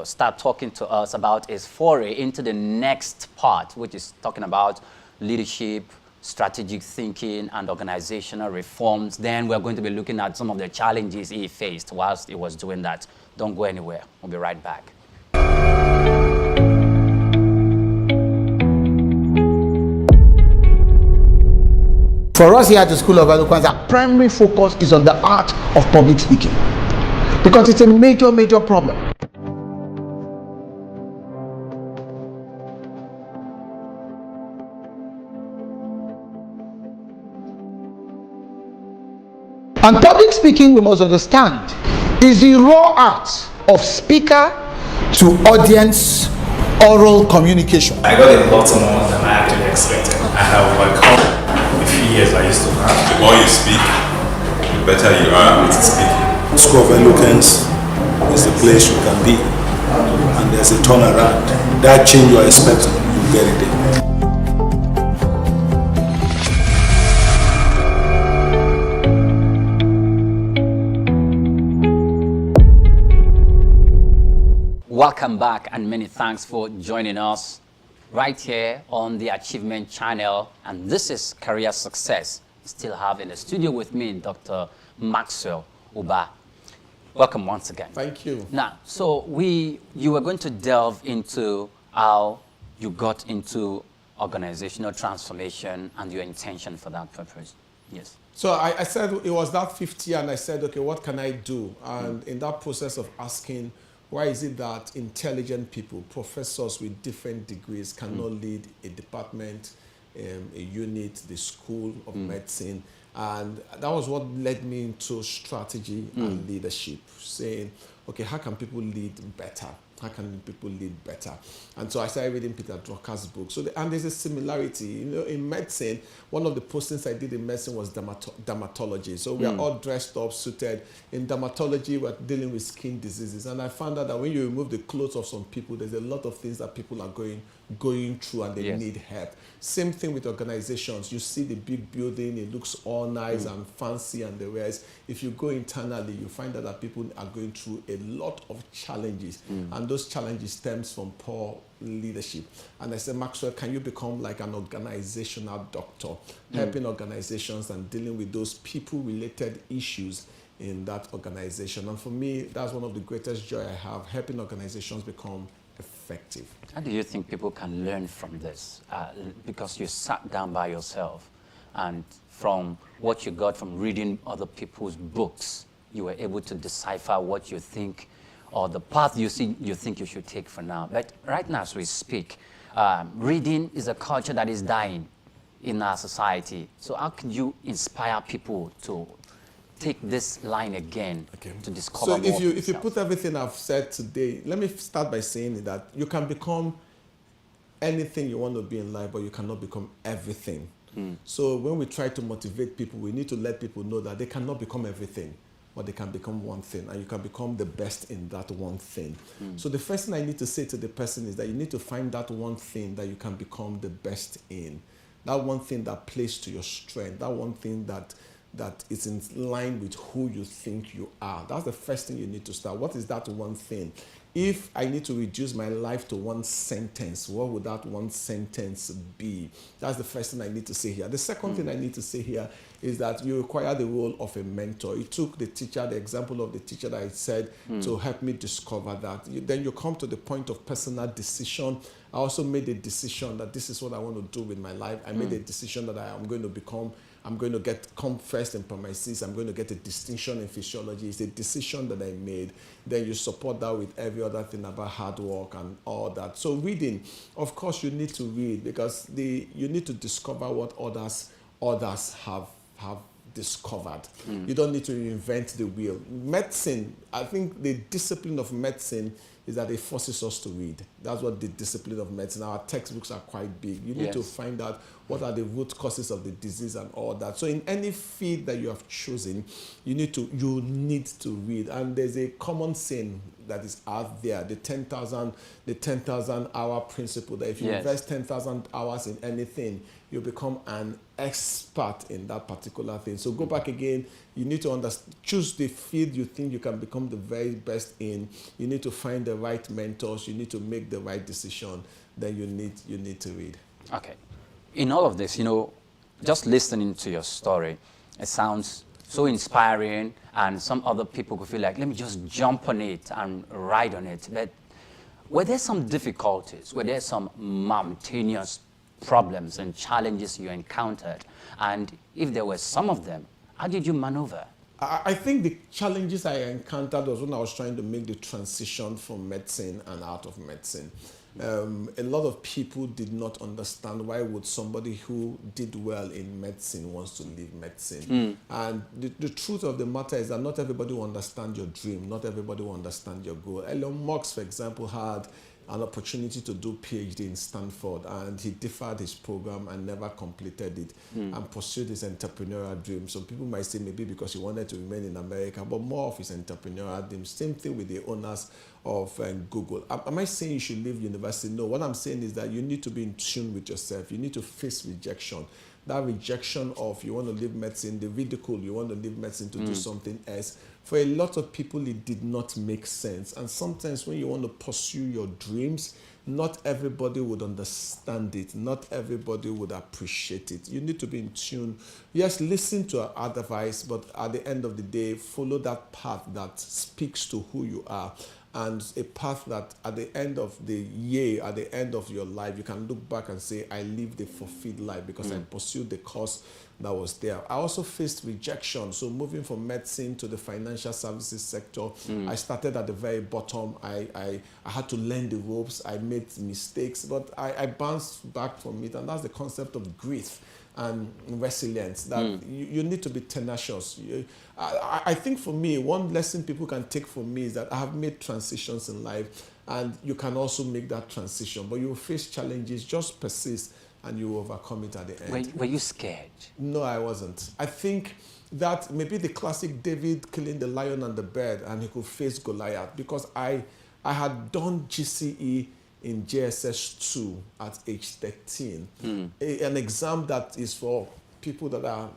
start talking to us about his foray into the next part, which is talking about leadership, strategic thinking, and organizational reforms. Then we're going to be looking at some of the challenges he faced whilst he was doing that. Don't go anywhere. We'll be right back. For us here at the School of Eloquence, our primary focus is on the art of public speaking because it's a major problem. And public speaking, we must understand, is the raw art of speaker to audience oral communication. I got a lot more than I actually expected. I have overcome the fears I used to have. The more you speak, the better you are at speaking. School of Eloquence is the place you can be, and there's a turnaround. That change you are expecting, you get it there. Welcome back, and many thanks for joining us right here on the Achievement Channel. And this is Career Success. Still have in the studio with me Dr. Maxwell Ubah. Welcome once again. Thank you. Now, so you were going to delve into how you got into organizational transformation and your intention for that purpose. Yes. So I said it was that 50, and I said, okay, what can I do? And in that process of asking, why is it that intelligent people, professors with different degrees, cannot lead a department, a unit, the school of medicine? And that was what led me into strategy and leadership, saying, okay, how can people lead better? How can people lead better? And so I started reading Peter Drucker's book. And there's a similarity. You know, in medicine, one of the postings I did in medicine was dermatology. So we are all dressed up, suited. In dermatology, we're dealing with skin diseases. And I found out that when you remove the clothes of some people, there's a lot of things that people are going through, and they need help. Same thing with organizations. You see the big building, it looks all nice and fancy and the rest. If you go internally, you find out that people are going through a lot of challenges. And those challenges stems from poor leadership. And I said, Maxwell, can you become like an organizational doctor, helping organizations and dealing with those people-related issues in that organization? And for me, that's one of the greatest joy I have, helping organizations become effective. How do you think people can learn from this? Because you sat down by yourself, and from what you got from reading other people's books, you were able to decipher what you think or the path you think you should take for now. But right now as we speak, reading is a culture that is dying in our society. So how can you inspire people to take this line again to discover more? So if you put everything I've said today, let me start by saying that you can become anything you want to be in life, but you cannot become everything. So when we try to motivate people, we need to let people know that they cannot become everything, but they can become one thing, and you can become the best in that one thing. So the first thing I need to say to the person is that you need to find that one thing that you can become the best in, that one thing that plays to your strength, that one thing that is in line with who you think you are. That's the first thing you need to start. What is that one thing? If I need to reduce my life to one sentence, what would that one sentence be? That's the first thing I need to say here. The second thing I need to say here is that you require the role of a mentor. You took the teacher, the example of the teacher that I said, to help me discover that. Then you come to the point of personal decision. I also made a decision that this is what I want to do with my life. I made a decision that I'm going to come first in primary six. I'm going to get a distinction in physiology. It's a decision that I made. Then you support that with every other thing about hard work and all that. So reading, of course, you need to read because you need to discover what others have discovered. You don't need to reinvent the wheel. Medicine, I think the discipline of medicine is that it forces us to read. That's what the discipline of medicine. Our textbooks are quite big. You need to find out what are the root causes of the disease and all that. So in any field that you have chosen, you need to read. And there's a common saying that is out there, the 10,000 hour principle, that if you invest 10,000 hours in anything, you become an expert in that particular thing. So go back again. You need to choose the field you think you can become the very best in. You need to find the right mentors, you need to make the right decision, then you need to read. Okay. In all of this, you know, just listening to your story, it sounds so inspiring, and some other people could feel like, let me just jump on it and ride on it. But were there some difficulties? Were there some mountainous problems and challenges you encountered? And if there were some of them, how did you maneuver? I think the challenges I encountered was when I was trying to make the transition from medicine and out of medicine. A lot of people did not understand why would somebody who did well in medicine wants to leave medicine. And the truth of the matter is that not everybody will understand your dream, not everybody will understand your goal. Elon Musk, for example, had an opportunity to do PhD in Stanford, and he deferred his program and never completed it and pursued his entrepreneurial dream. Some people might say maybe because he wanted to remain in America, but more of his entrepreneurial dream. Same thing with the owners of Google. Am I saying you should leave university? No, what I'm saying is that you need to be in tune with yourself. You need to face rejection. That rejection of you want to leave medicine, the ridicule, you want to leave medicine to do something else. For a lot of people, it did not make sense. And sometimes when you want to pursue your dreams, not everybody would understand it. Not everybody would appreciate it. You need to be in tune. Yes, listen to our advice, but at the end of the day, follow that path that speaks to who you are. And a path that at the end of the year, at the end of your life, you can look back and say, I lived a fulfilled life because I pursued the cause that was there. I also faced rejection. So moving from medicine to the financial services sector, I started at the very bottom. I had to learn the ropes. I made mistakes, but I bounced back from it. And that's the concept of grief and resilience, that you need to be tenacious. I think for me, one lesson people can take from me is that I have made transitions in life, and you can also make that transition, but you will face challenges. Just persist and you will overcome it at the end. Were you scared? No, I wasn't. I think that maybe the classic David killing the lion and the bird, and he could face Goliath, because I had done GCE in JSS 2 at age 13, an exam that is for people that are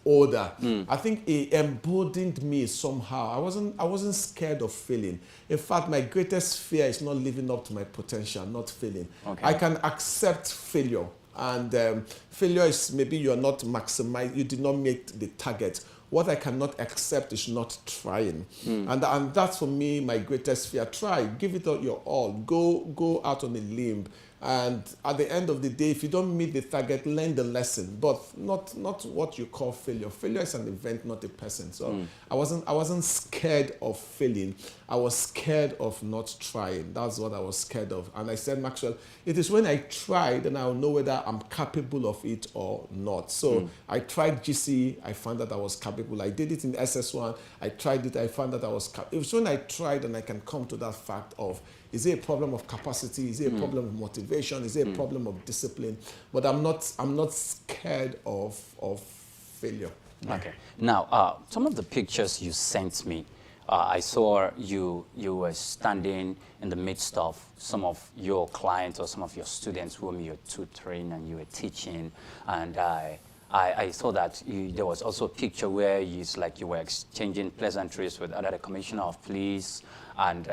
older. I think it emboldened me somehow. I wasn't scared of failing. In fact, my greatest fear is not living up to my potential, not failing. Okay. I can accept failure, and failure is maybe you are not maximized, you did not make the target. What I cannot accept is not trying. And that's for me my greatest fear. Try, give it your all, go out on a limb. And at the end of the day, if you don't meet the target, learn the lesson, but not what you call failure. Failure is an event, not a person. So I wasn't scared of failing. I was scared of not trying. That's what I was scared of. And I said, Maxwell, it is when I try, then I'll know whether I'm capable of it or not. So I tried GCE, I found that I was capable. I did it in SS1, I tried it, I found that I was capable. It was when I tried and I can come to that fact of, is it a problem of capacity? Is it a problem of motivation? Is it a problem of discipline? But I'm not scared of failure. Okay. Now, some of the pictures you sent me, I saw you were standing in the midst of some of your clients or some of your students whom you're tutoring and you were teaching, and I saw that there was also a picture where it's like you were exchanging pleasantries with the commissioner of police, and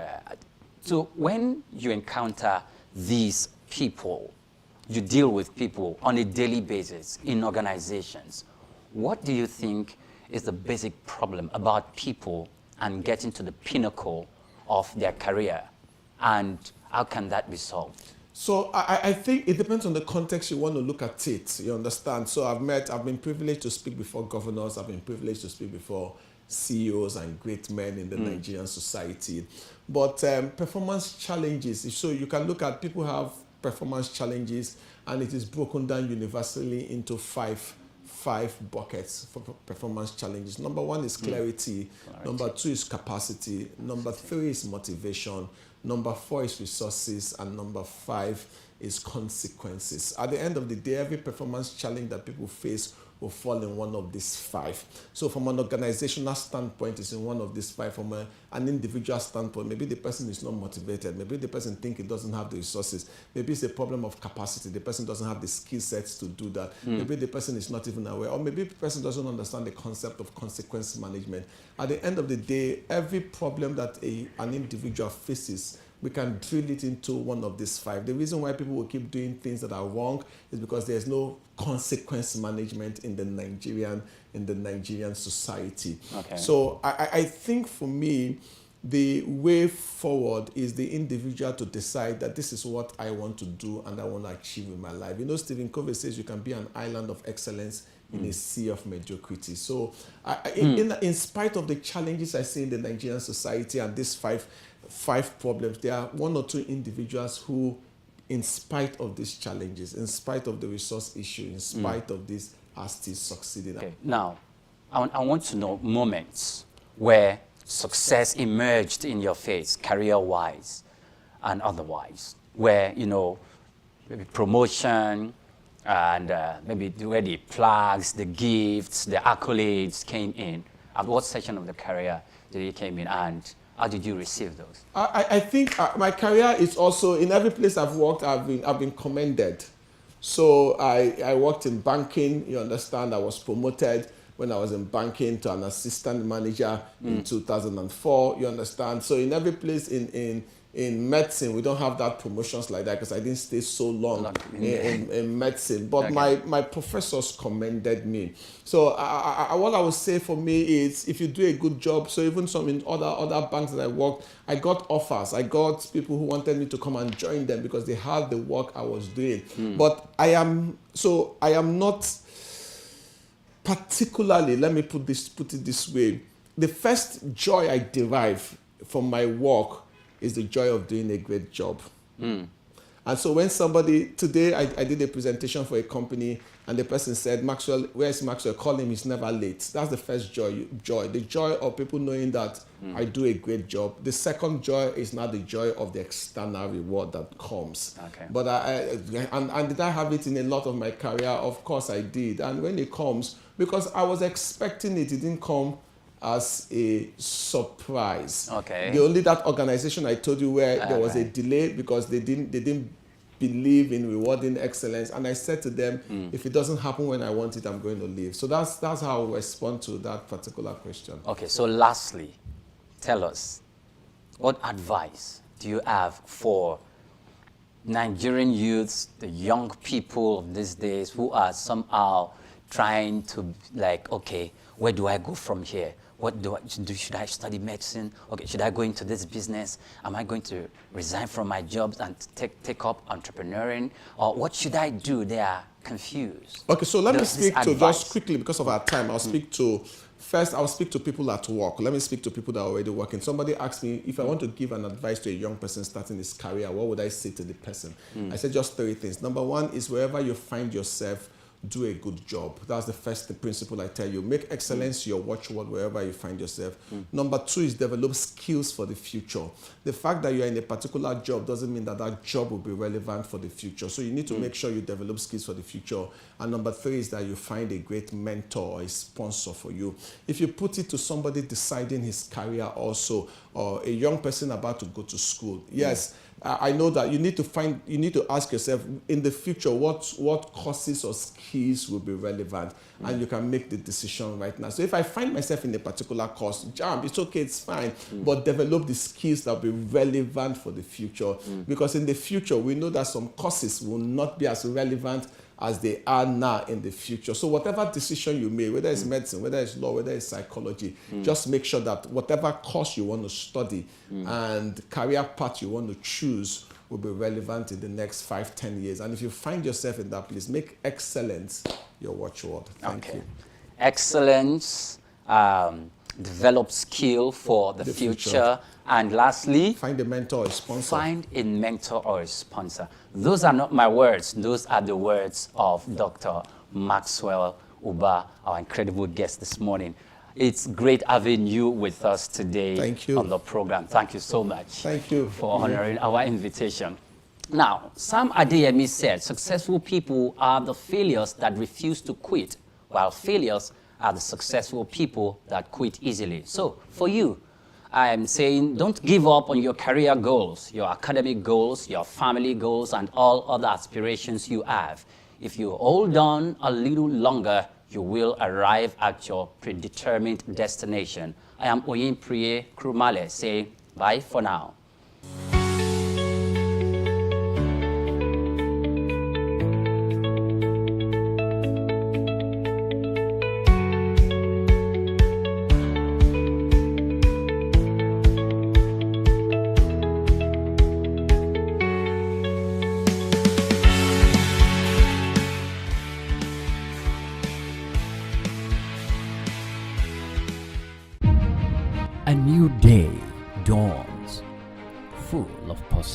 so when you encounter these people, you deal with people on a daily basis in organizations, what do you think is the basic problem about people and getting to the pinnacle of their career, and how can that be solved? So I think it depends on the context you want to look at it, you understand? So I've been privileged to speak before governors, I've been privileged to speak before CEOs and great men in the Nigerian society. But performance challenges, so you can look at people have performance challenges, and it is broken down universally into five buckets for performance challenges. Number one is clarity. Number two is capacity. Number three is motivation. Number four is resources. And number five is consequences. At the end of the day, every performance challenge that people face will fall in one of these five. So from an organizational standpoint, it's in one of these five. From an individual standpoint, maybe the person is not motivated. Maybe the person thinks he doesn't have the resources. Maybe it's a problem of capacity. The person doesn't have the skill sets to do that. Maybe the person is not even aware. Or maybe the person doesn't understand the concept of consequence management. At the end of the day, every problem that an individual faces we can drill it into one of these 5. The reason why people will keep doing things that are wrong is because there's no consequence management in the Nigerian society. Okay. So I think for me, the way forward is the individual to decide that this is what I want to do and I want to achieve in my life. You know, Stephen Covey says you can be an island of excellence in a sea of mediocrity. So in spite of the challenges I see in the Nigerian society and these five problems, there are 1 or 2 individuals who, in spite of these challenges, in spite of the resource issue, in spite of this, are still succeeding. Okay. Now, I want to know moments where success emerged in your face, career-wise and otherwise, where, you know, maybe promotion and maybe where the plaques, the gifts, the accolades came in. At what section of the career did it came in, and how did you receive those? I think my career is also, in every place I've worked, I've been commended. So I worked in banking, you understand, I was promoted when I was in banking to an assistant manager in 2004, you understand. So in every place in medicine, we don't have that promotions like that because I didn't stay so long in medicine. But my professors commended me. So what I would say for me is, if you do a good job, so even some in other banks that I worked, I got offers. I got people who wanted me to come and join them because they had the work I was doing. But I am not particularly, let me put it this way, the first joy I derive from my work is the joy of doing a great job. And so when somebody, today I did a presentation for a company and the person said, Maxwell, where's Maxwell? Call him, he's never late. That's the first joy. The joy of people knowing that I do a great job. The second joy is not the joy of the external reward that comes. Okay. But and did I have it in a lot of my career? Of course I did. And when it comes, because I was expecting it, it didn't come as a surprise. Okay. The only that organization I told you where there was a delay because they didn't believe in rewarding excellence, and I said to them, if it doesn't happen when I want it, I'm going to leave. So that's how I respond to that particular question. Okay, so lastly, tell us, what advice do you have for Nigerian youths, the young people of these days who are somehow trying to, like, okay, where do I go from here? What do I do? Should I study medicine? Okay, should I go into this business? Am I going to resign from my jobs and take up entrepreneuring? Or what should I do? They are confused. Okay, so let me speak to, just quickly, because of our time, I'll speak to, first I'll speak to people at work. Let me speak to people that are already working. Somebody asked me, if I want to give an advice to a young person starting his career, what would I say to the person? I said just 3 things. Number 1 is wherever you find yourself, do a good job. That's the first principle I tell you. Make excellence your watchword wherever you find yourself. Number 2 is develop skills for the future. The fact that you're in a particular job doesn't mean that that job will be relevant for the future. So you need to make sure you develop skills for the future. And number 3 is that you find a great mentor or a sponsor for you. If you put it to somebody deciding his career also, or a young person about to go to school, yes, I know that you need to ask yourself in the future what courses or skills will be relevant, and you can make the decision right now. So if I find myself in a particular course, jump, it's okay, it's fine, but develop the skills that will be relevant for the future, because in the future we know that some courses will not be as relevant as they are now in the future. So whatever decision you make, whether it's medicine, whether it's law, whether it's psychology, just make sure that whatever course you want to study and career path you want to choose will be relevant in the next 5-10 years. And if you find yourself in that place, make excellence your watchword. Thank you. Excellence, develop skill for the future. And lastly, find a mentor or a sponsor. Find a mentor or a sponsor. Those are not my words. Those are the words of Dr. Maxwell Ubah, our incredible guest this morning. It's great having you with us today. Thank you. On the program. Thank you so much. Thank you for honoring our invitation. Now, Sam Adeyemi said, successful people are the failures that refuse to quit, while failures are the successful people that quit easily. So, for you, I'm saying don't give up on your career goals, your academic goals, your family goals, and all other aspirations you have. If you hold on a little longer, you will arrive at your predetermined destination. I am Oyin Priye Krumale saying bye for now.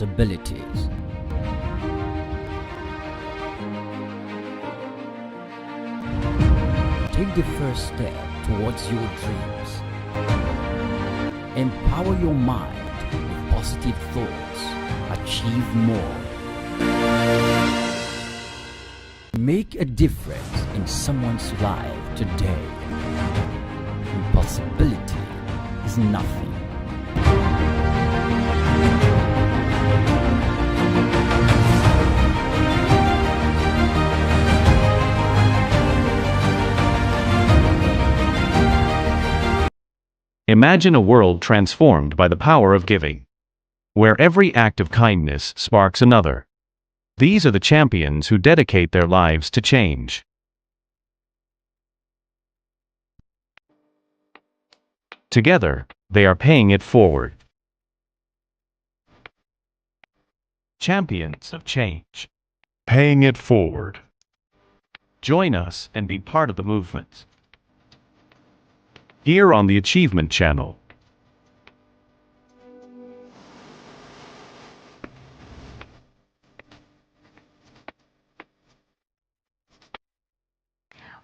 possibilities. Take the first step towards your dreams. Empower your mind with positive thoughts. Achieve more. Make a difference in someone's life today. Impossibility is nothing. Imagine a world transformed by the power of giving, where every act of kindness sparks another. These are the champions who dedicate their lives to change. Together, they are paying it forward. Champions of change. Paying it forward. Join us and be part of the movement. Here on the Achievement Channel.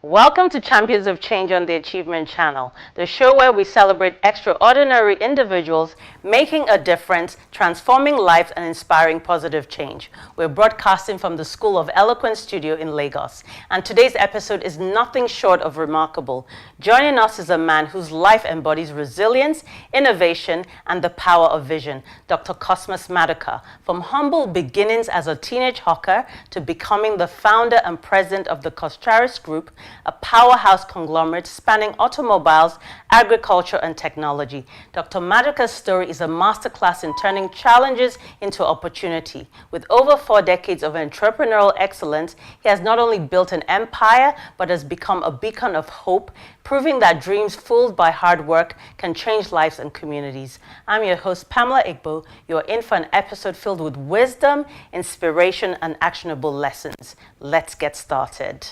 Welcome to Champions of Change on the Achievement Channel, the show where we celebrate extraordinary individuals making a difference, transforming lives, and inspiring positive change. We're broadcasting from the School of Eloquence studio in Lagos, and today's episode is nothing short of remarkable. Joining us is a man whose life embodies resilience, innovation, and the power of vision, Dr. Cosmas Maduka. From humble beginnings as a teenage hawker to becoming the founder and president of the Coscharis Group, a powerhouse conglomerate spanning automobiles, agriculture, and technology. Dr. Maduka's story is a masterclass in turning challenges into opportunity. With over 4 decades of entrepreneurial excellence, he has not only built an empire, but has become a beacon of hope, proving that dreams fueled by hard work can change lives and communities. I'm your host, Pamela Igbo. You're in for an episode filled with wisdom, inspiration, and actionable lessons. Let's get started.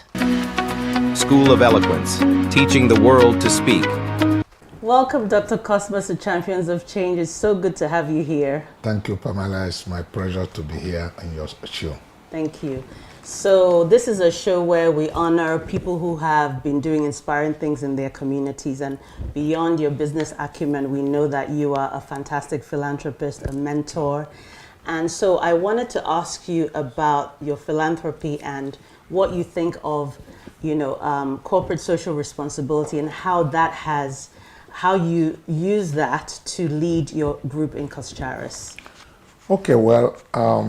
School of Eloquence, teaching the world to speak. Welcome, Dr. Cosmas to Champions of Change. It's so good to have you here. Thank you, Pamela. It's my pleasure to be here on your show. Thank you. So this is a show where we honor people who have been doing inspiring things in their communities, and beyond your business acumen, we know that you are a fantastic philanthropist, a mentor. And so I wanted to ask you about your philanthropy and what you think of, corporate social responsibility and how you use that to lead your group in Coscharis. Okay, well,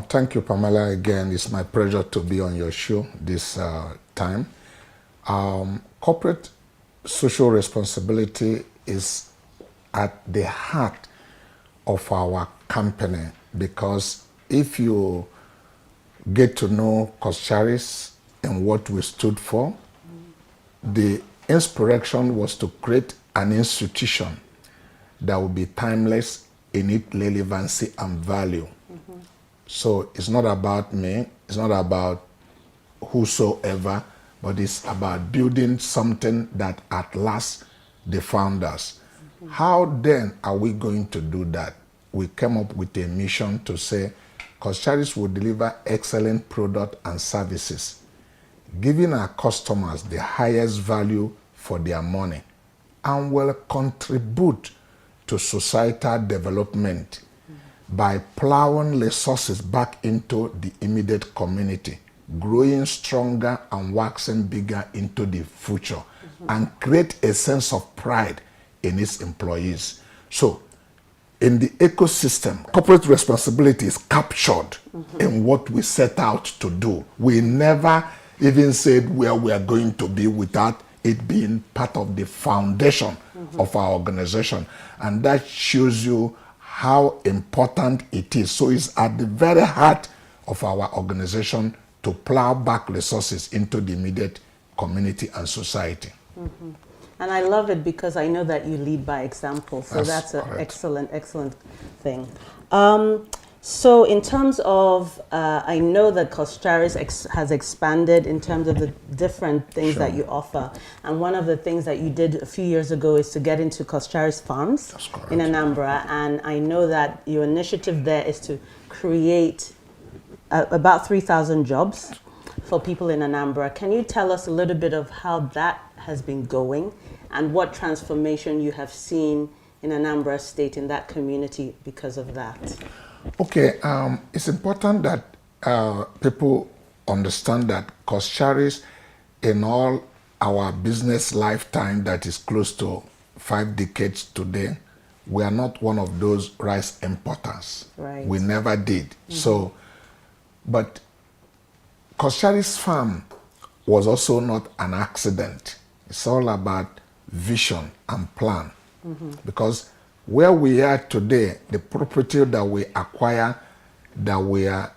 thank you, Pamela. Again, it's my pleasure to be on your show this time. Corporate social responsibility is at the heart of our company, because if you get to know Coscharis and what we stood for, the inspiration was to create an institution that will be timeless in its relevancy and value. Mm-hmm. So it's not about me, it's not about whosoever, but it's about building something that outlasts the founders. Mm-hmm. How then are we going to do that? We came up with a mission to say Coscharis will deliver excellent product and services, giving our customers the highest value for their money, and will contribute to societal development by plowing resources back into the immediate community, growing stronger and waxing bigger into the future, and create a sense of pride in its employees. So, in the ecosystem, corporate responsibility is captured in what we set out to do. We never even said where we are going to be without it being part of the foundation of our organization. And that shows you how important it is. So it's at the very heart of our organization to plow back resources into the immediate community and society. Mm-hmm. And I love it because I know that you lead by example. So that's an correct. excellent thing. So in terms of, I know that Costcharis has expanded in terms of the different things that you offer. And one of the things that you did a few years ago is to get into Costcharis Farms in Anambra. And I know that your initiative there is to create about 3,000 jobs for people in Anambra. Can you tell us a little bit of how that has been going and what transformation you have seen in Anambra State in that community because of that? Okay, it's important that people understand that Costcharis, in all our business lifetime that is close to 5 decades today, we are not one of those rice importers. Right. We never did. So, but Costcharis Farm was also not an accident. It's all about vision and plan. Because where we are today, the property that we acquire, that we are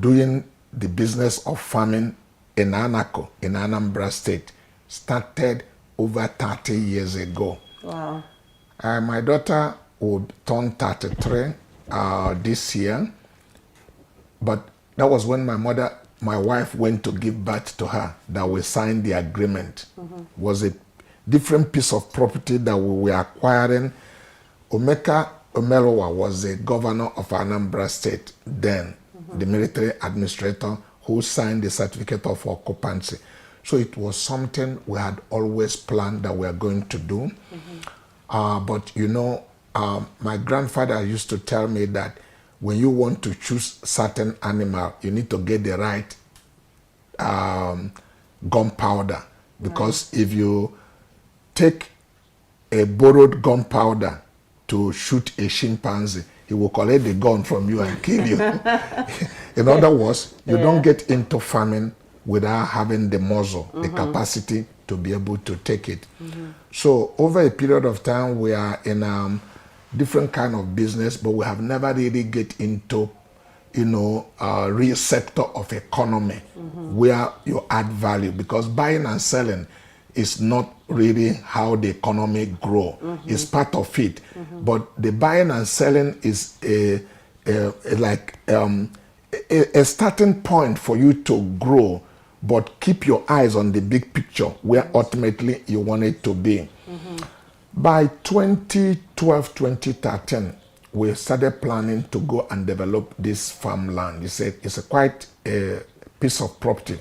doing the business of farming in Anako, in Anambra State, started over 30 years ago. Wow. My daughter will turn 33 this year, but that was when my wife went to give birth to her, that we signed the agreement. Was a different piece of property that we were acquiring. Omeka Omerowa was the governor of Anambra State then, the military administrator who signed the certificate of occupancy. So it was something we had always planned that we are going to do. But you know, my grandfather used to tell me that when you want to choose certain animal, you need to get the right gunpowder. Because if you take a borrowed gunpowder to shoot a chimpanzee, he will collect the gun from you and kill you. In other words, you don't get into farming without having the muzzle, the capacity to be able to take it. So over a period of time, we are in different kind of business, but we have never really get into, you know, real sector of economy where you add value, because buying and selling is not really how the economy grow. It's part of it. But the buying and selling is a starting point for you to grow, but keep your eyes on the big picture where ultimately you want it to be. By 2012, 2013, we started planning to go and develop this farmland. It's a quite a piece of property.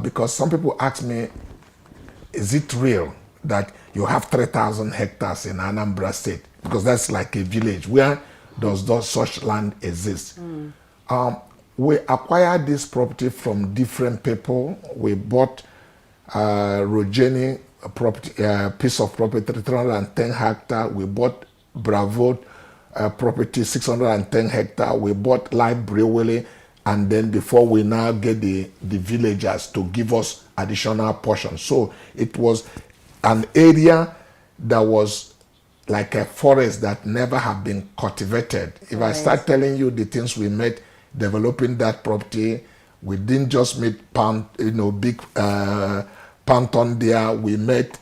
Because some people ask me, is it real that you have 3,000 hectares in Anambra State? Because that's like a village. Where does such land exist? We acquired this property from different people. We bought Rogeni property, piece of property, 310 hectares. We bought Bravo property, 610 hectares. We bought Light Brewery. And then before we now get the villagers to give us additional portions. So it was an area that was like a forest that never have been cultivated. If I start telling you the things we made developing that property, we didn't just make big ponton there. We made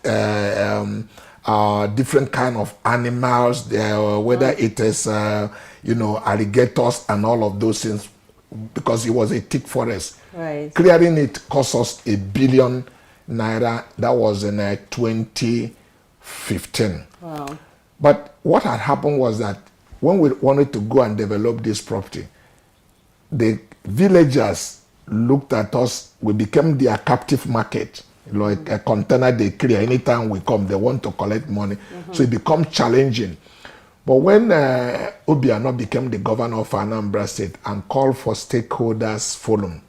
different kind of animals there, whether it is alligators and all of those things, because it was a thick forest. Clearing it cost us ₦1 billion. That was in 2015. Wow. But what had happened was that when we wanted to go and develop this property, the villagers looked at us. We became their captive market, like a container they clear. Anytime we come, they want to collect money. So it becomes challenging. But when Obiano became the governor of Anambra State and called for stakeholders forum,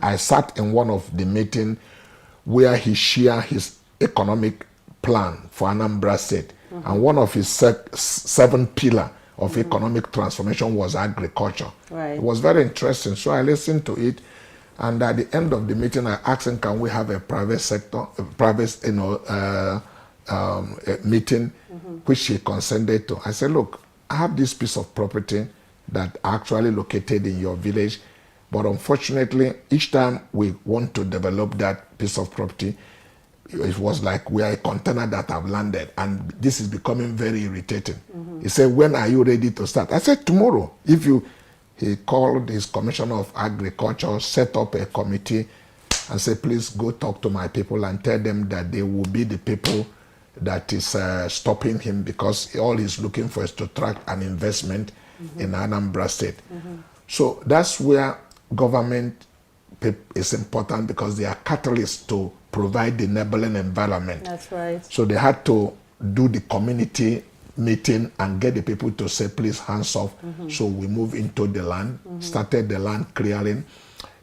I sat in one of the meetings where he shared his economic plan for Anambra State. And one of his 7 pillars of economic transformation was agriculture. It was very interesting. So I listened to it. And at the end of the meeting, I asked him, can we have a private sector, meeting, which he consented to. I said, look, I have this piece of property that actually located in your village, but unfortunately, each time we want to develop that piece of property, it was like we are a container that have landed, and this is becoming very irritating. He said, when are you ready to start? I said, tomorrow. He called his commissioner of agriculture, set up a committee, and said, please go talk to my people and tell them that they will be the people that is stopping him, because all he's looking for is to track an investment in Anambra State. So that's where government is important, because they are catalysts to provide the enabling environment. That's right. So they had to do the community meeting and get the people to say, please, hands off. So we move into the land, started the land clearing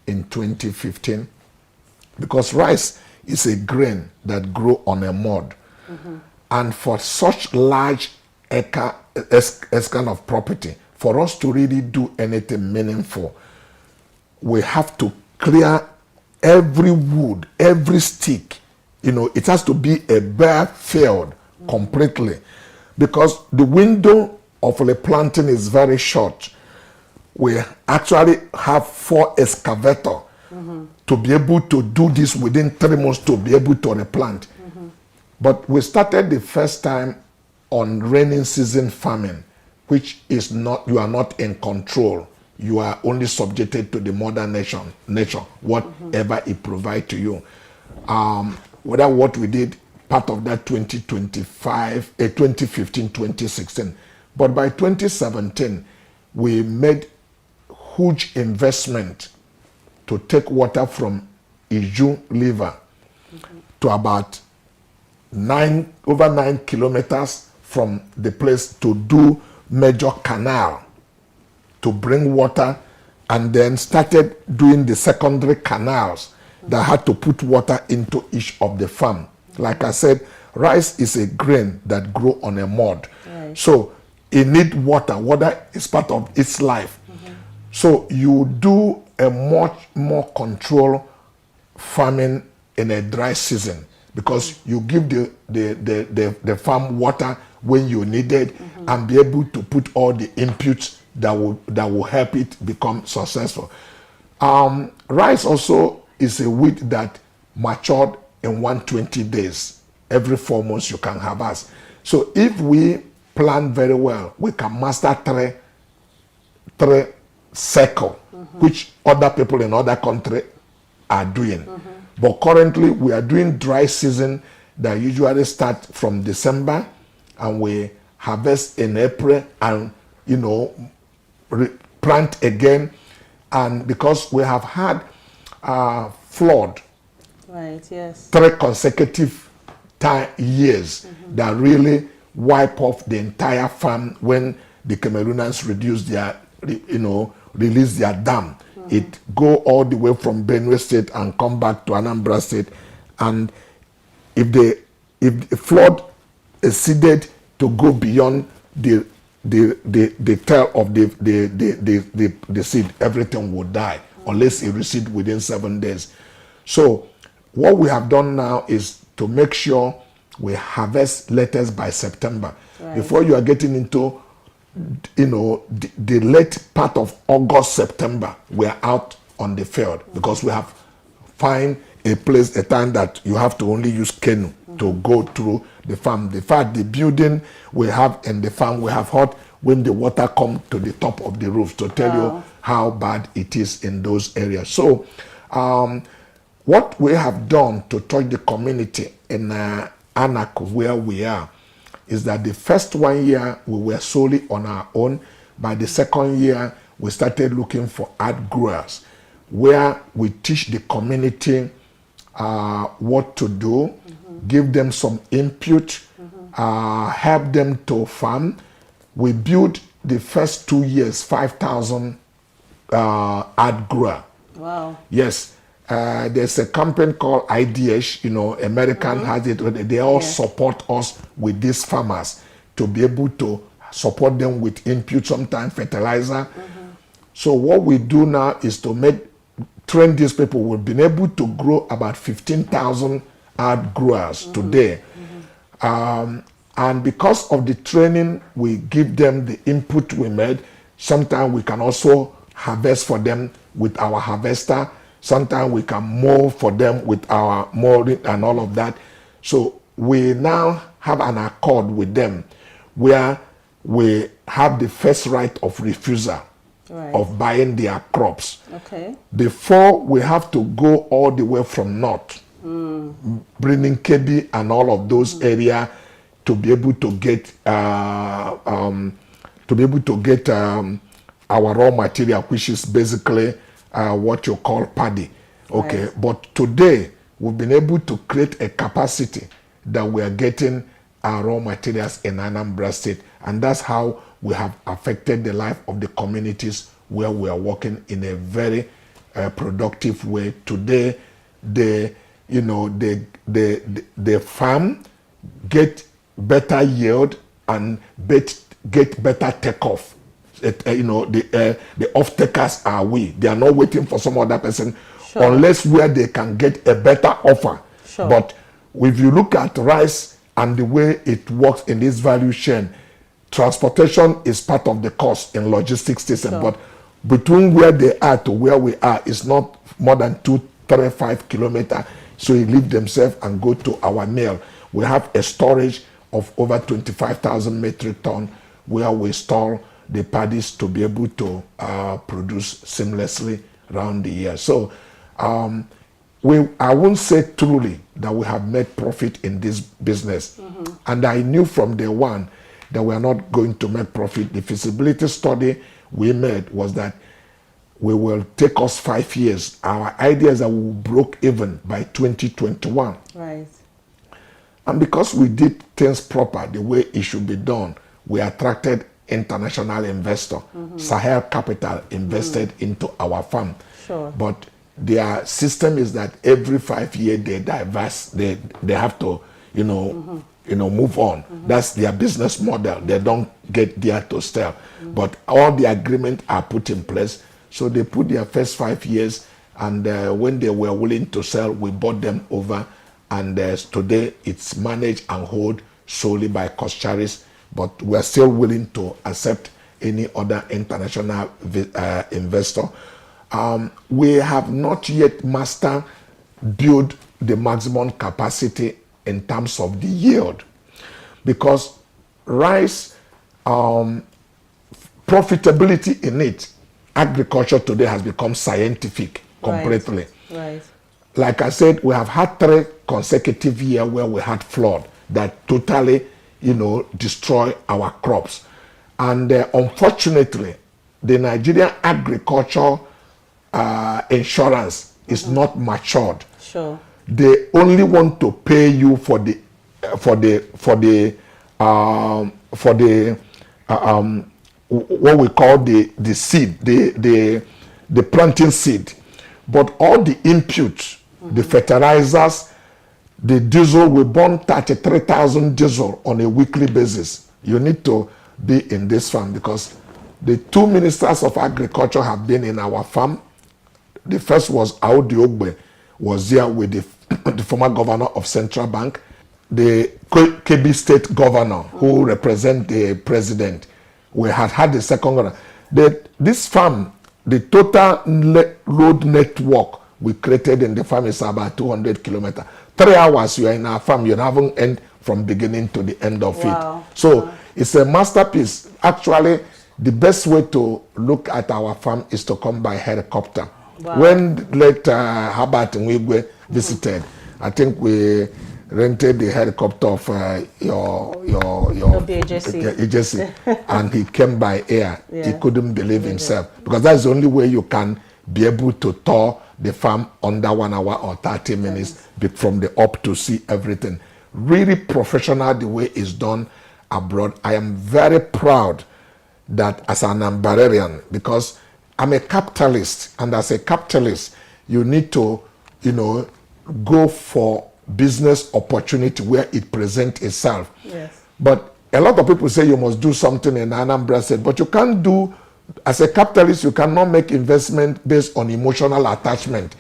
in 2015, because rice is a grain that grow on a mud. And for such large acre kind of property, for us to really do anything meaningful, we have to clear every wood, every stick. It has to be a bare field completely, because the window of the planting is very short. We actually have 4 excavators to be able to do this within 3 months to be able to replant. But we started the first time on rainy season farming, which is not, you are not in control. You are only subjected to the mother nature, whatever it provides to you. Whether what we did, part of that 2015, 2016. But by 2017, we made huge investment to take water from Iju River to about over 9 kilometers from the place to do major canal to bring water, and then started doing the secondary canals that had to put water into each of the farm. Like I said, rice is a grain that grow on a mud. Right. So it need water. Water is part of its life. So you do a much more controlled farming in a dry season, because you give the farm water when you need it, and be able to put all the inputs that will help it become successful. Rice also is a wheat that matured in 120 days. Every 4 months you can harvest. So if we plan very well, we can master three cycle, which other people in other countries are doing. But currently we are doing dry season that usually start from December, and we harvest in April, and plant again. And because we have had flood, right? Yes. 3 consecutive years that really wipe off the entire farm when the Cameroonians release their dam. It go all the way from Benue State and come back to Anambra State, and if the flood exceeded to go beyond the tail of the seed, everything would die unless it recede within 7 days. So what we have done now is to make sure we harvest lettuce by September. Right. Before you are getting into the late part of August, September, we are out on the field, because we have find a time that you have to only use canoe to go through the farm. The fact, the building we have in the farm, we have heard when the water come to the top of the roof to tell you how bad it is in those areas. So what we have done to touch the community in Anak, where we are, is that the first 1 year we were solely on our own. By the second year, we started looking for art growers, where we teach the community what to do, give them some input, help them to farm. We built the first 2 years 5,000 art grower. Wow. Yes. There's a company called IDH, American has it. They all support us with these farmers to be able to support them with input, sometimes fertilizer. So what we do now is to train these people. We've been able to grow about 15,000 art growers today. And because of the training, we give them the input we made. Sometimes we can also harvest for them with our harvester. Sometimes we can mow for them with our mowing and all of that. So we now have an accord with them where we have the first right of refusal of buying their crops. Okay. Before we have to go all the way from north, bringing Kebi and all of those areas to be able to get our raw material, which is basically what you call paddy. Okay, but today we've been able to create a capacity that we are getting our raw materials in Anambra State, and that's how we have affected the life of the communities where we are working in a very productive way. Today, the farm get better yield and get better takeoff. The off-takers are we. They are not waiting for some other person unless where they can get a better offer. But if you look at rice and the way it works in this value chain, transportation is part of the cost in logistics system. But between where they are to where we are is not more than 235 kilometers. So they leave themselves and go to our mill. We have a storage of over 25,000 metric tons where we store the paddies to be able to produce seamlessly around the year. So I won't say truly that we have made profit in this business. And I knew from day one that we are not going to make profit. The feasibility study we made was that we will take us 5 years. Our idea is that we will break even by 2021. Right. And because we did things proper, the way it should be done, we attracted international investor. Sahel Capital invested into our farm. But their system is that every 5 years they divest, they have to, move on. That's their business model. They don't get there to sell. But all the agreements are put in place. So they put their first 5 years, and when they were willing to sell, we bought them over. And today it's managed and held solely by Coscharis, but we're still willing to accept any other international investor. We have not yet mastered build the maximum capacity in terms of the yield, because rice profitability in it, agriculture today has become scientific completely. Right. Like I said, we have had 3 consecutive years where we had flood that totally, destroy our crops. And unfortunately, the Nigerian agriculture insurance is not matured. They only want to pay you for the what we call the seed, the planting seed, but all the inputs, the fertilizers, the diesel, we burn 33,000 diesel on a weekly basis. You need to be in this farm because the 2 ministers of agriculture have been in our farm. The first was Audi Ogbe, was there with the former governor of Central Bank, the Kebbi State governor who represent the president. We had the second governor. This farm, the total road network we created in the farm is about 200 kilometers. 3 hours you are in our farm, you haven't end from beginning to the end of it. So it's a masterpiece. Actually, the best way to look at our farm is to come by helicopter. When late Herbert Nwigwe visited, I think we rented the helicopter of your agency, and he came by air. He couldn't believe himself, because that's the only way you can be able to tour the farm under 1 hour or 30 minutes from the up to see everything. Really professional the way it's done abroad. I am very proud that as an Ambararian, because I'm a capitalist, and as a capitalist, you need to, go for business opportunity where it presents itself. But a lot of people say you must do something in Anambra State, but you can't do, as a capitalist, you cannot make investment based on emotional attachment.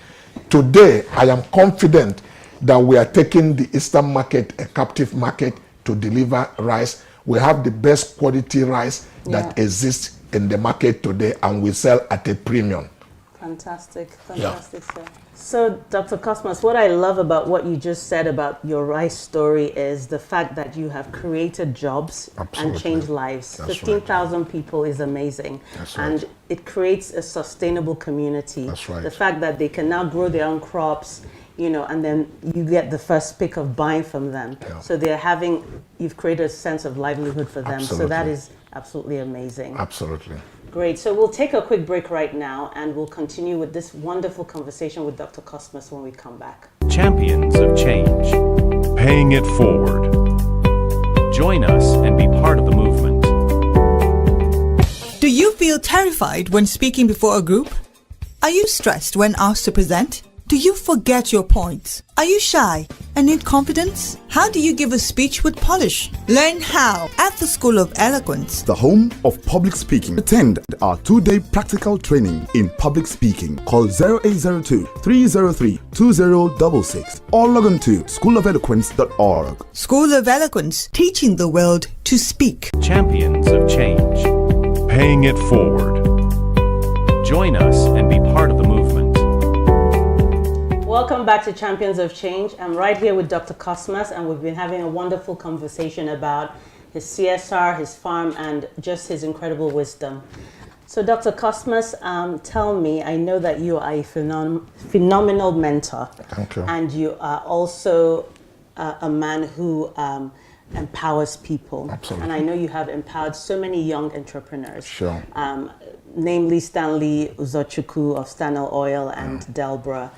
Today, I am confident that we are taking the Eastern market, a captive market, to deliver rice. We have the best quality rice that exists in the market today, and we sell at a premium. Fantastic, fantastic, sir. So, Dr. Cosmas, what I love about what you just said about your rice story is the fact that you have created jobs and changed lives. 15,000 people is amazing. And it creates a sustainable community. That's right. The fact that they can now grow their own crops, you know, and then you get the first pick of buying from them. So you've created a sense of livelihood for them. So that is absolutely amazing. Absolutely. Great. So we'll take a quick break right now and we'll continue with this wonderful conversation with Dr. Cosmas when we come back. Champions of Change. Paying it forward. Join us and be part of the movement. Do you feel terrified when speaking before a group? Are you stressed when asked to present? Do you forget your points? Are you shy and need confidence? How do you give a speech with polish? Learn how at the School of Eloquence, the home of public speaking. Attend our 2-day practical training in public speaking. Call 0802 303 2066 or log on to schoolofeloquence.org. School of Eloquence, teaching the world to speak. Champions of Change. Paying it forward. Join us and be part of the movement. Welcome back to Champions of Change. I'm right here with Dr. Cosmas, and we've been having a wonderful conversation about his CSR, his farm, and just his incredible wisdom. So, Dr. Cosmas, tell me, I know that you are a phenomenal mentor. Thank you. And you are also a man who empowers people. Absolutely. And I know you have empowered so many young entrepreneurs. Sure. Namely Stanley Uzochukwu of Stanel Oil and Delbra.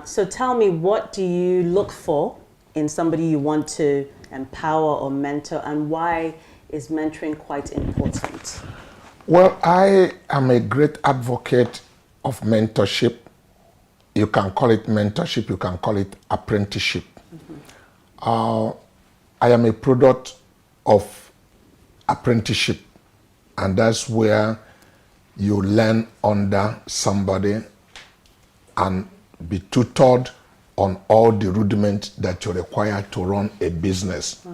So tell me, what do you look for in somebody you want to empower or mentor, and why is mentoring quite important? Well, I am a great advocate of mentorship. You can call it mentorship, you can call it apprenticeship. I am a product of apprenticeship, and that's where you learn under somebody and be tutored on all the rudiments that you require to run a business.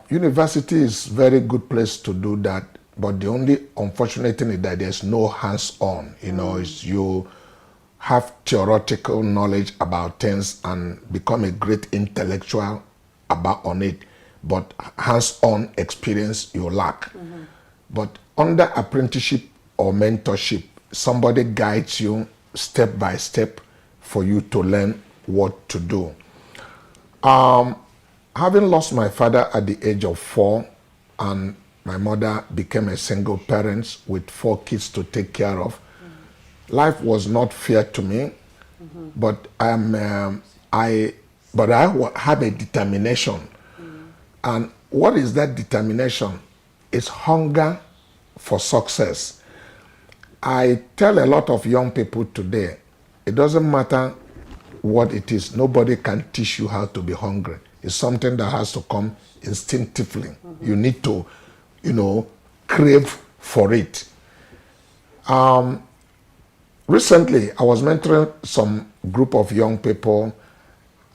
University is a very good place to do that, but the only unfortunate thing is that there's no hands-on. You know, you have theoretical knowledge about things and become a great intellectual on it, but hands-on experience you lack. But under apprenticeship or mentorship, somebody guides you step by step for you to learn what to do. Having lost my father at the age of 4, and my mother became a single parent with 4 kids to take care of, life was not fair to me. But I have a determination. And what is that determination? It's hunger for success. I tell a lot of young people today, it doesn't matter what it is. Nobody can teach you how to be hungry. It's something that has to come instinctively. You need to, crave for it. Recently, I was mentoring some group of young people,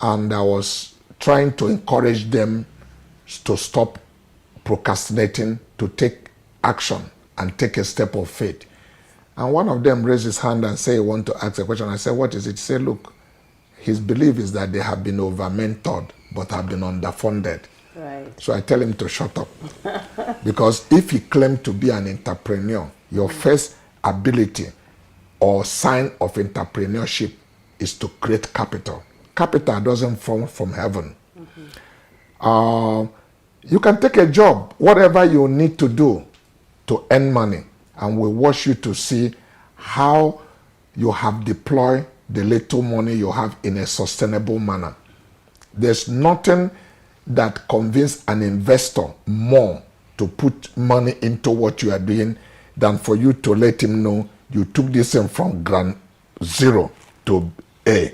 and I was trying to encourage them to stop procrastinating, to take action and take a step of faith. And one of them raised his hand and said he wanted to ask a question. I said, what is it? He said, look, his belief is that they have been over-mentored but have been underfunded. Right. So I tell him to shut up. Because if he claimed to be an entrepreneur, your first ability or sign of entrepreneurship is to create capital. Capital doesn't fall from heaven. You can take a job, whatever you need to do to earn money, and we watch you to see how you have deployed the little money you have in a sustainable manner. There's nothing that convinces an investor more to put money into what you are doing than for you to let him know you took this thing from ground zero to A,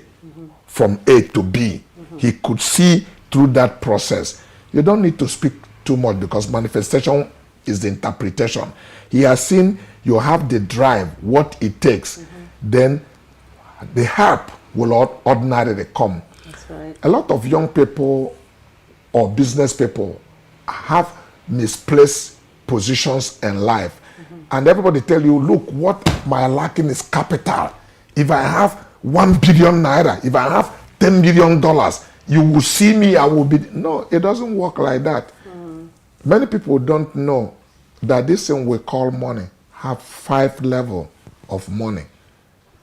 from A to B. He could see through that process. You don't need to speak too much because manifestation is the interpretation. He has seen you have the drive, what it takes. Then the help will ordinarily come. That's right. A lot of young people or business people have misplaced positions in life. And everybody tell you, look, what my lacking is capital. If I have 1 billion naira, if I have $10 million, you will see me, I will be. No, it doesn't work like that. Many people don't know that this thing we call money have 5 levels of money.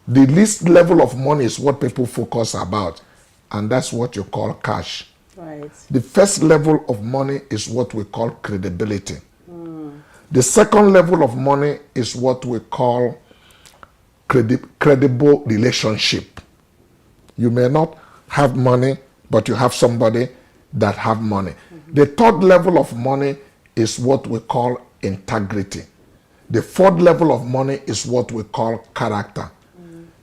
The least level of money is what people focus about, and that's what you call cash. Right. The first level of money is what we call credibility. The second level of money is what we call credible relationship. You may not have money, but you have somebody that have money. The third level of money is what we call integrity. The fourth level of money is what we call character.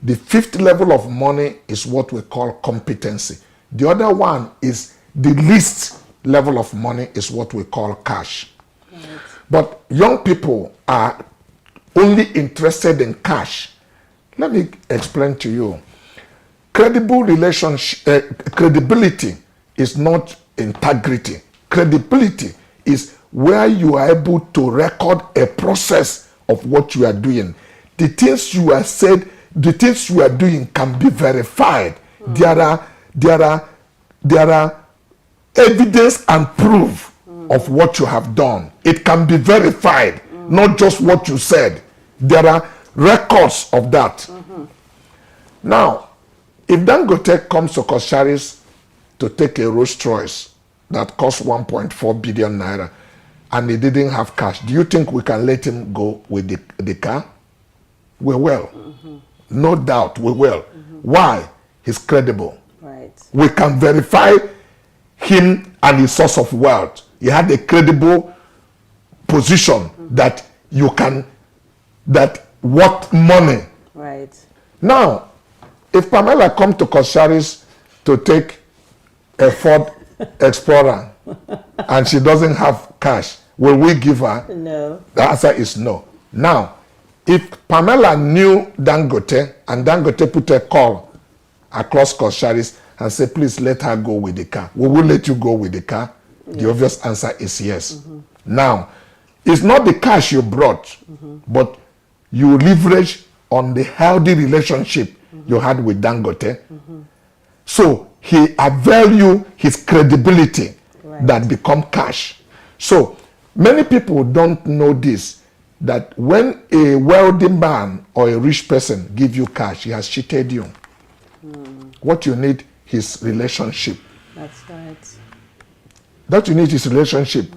The fifth level of money is what we call competency. The other one is the least level of money is what we call cash. But young people are only interested in cash. Let me explain to you. Credibility is not integrity. Credibility is where you are able to record a process of what you are doing. The things you are said, the things you are doing can be verified. There are evidence and proof of what you have done. It can be verified, not just what you said. There are records of that. Now, if Dangote comes to Kosharis to take a Rolls Royce that costs 1.4 billion naira and he didn't have cash, do you think we can let him go with the car? We will. No doubt we will. Why? He's credible. Right. We can verify him and his source of wealth. He had a credible position that you can, that worth money. Right. Now, if Pamela come to Kosharis to take a Ford Explorer and she doesn't have cash, will we give her? No. The answer is no. Now, if Pamela knew Dangote and Dangote put a call across Kosharis and say, please let her go with the car, we will let you go with the car. Yes. The obvious answer is yes. Now, it's not the cash you brought, but you leverage on the healthy relationship you had with Dangote. So he value his credibility that become cash. So many people don't know this, that when a wealthy man or a rich person give you cash, he has cheated you. What you need is relationship. That's right. That you need is relationship,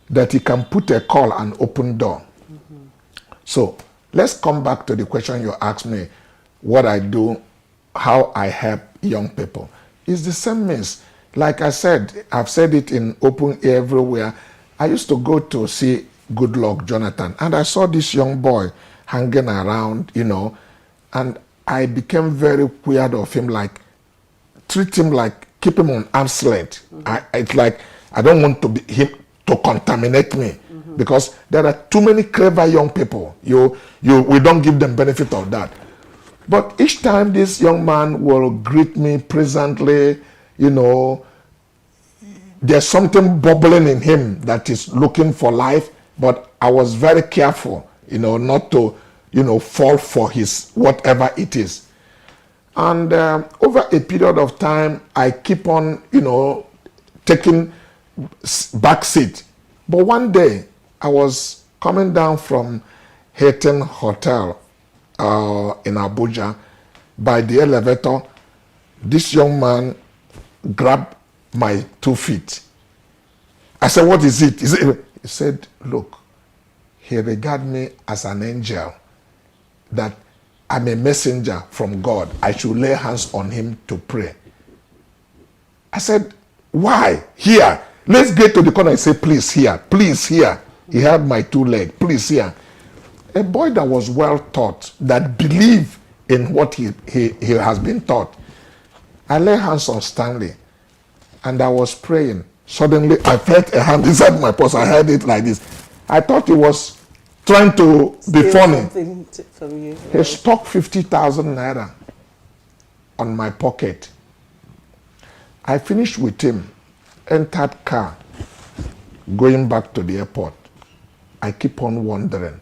that he can put a call and open door. So let's come back to the question you asked me, what I do, how I help young people. It's the same means. Like I said, I've said it in open air everywhere. I used to go to see Goodluck Jonathan, and I saw this young boy hanging around, and I became very weird of him, like, treat him like, keep him on arm's length. It's like, I don't want him to contaminate me, because there are too many clever young people. We don't give them benefit of that. But each time this young man will greet me presently, there's something bubbling in him that is looking for life. But I was very careful, not to, fall for his whatever it is. And over a period of time, I keep on, taking back seat. But one day, I was coming down from Hilton Hotel in Abuja. By the elevator, this young man grabbed my 2 feet. I said, what is it? He said, look, he regarded me as an angel, that I'm a messenger from God. I should lay hands on him to pray. I said, why? Here. Let's get to the corner and say, please here. Please here. He had my 2 legs. Please here. A boy that was well taught, that believed in what he has been taught. I lay hands on Stanley and I was praying. Suddenly I felt a hand inside my purse. I heard it like this. I thought he was trying to be funny. From you. He stuck 50,000 naira on my pocket. I finished with him, entered car, going back to the airport. I keep on wondering,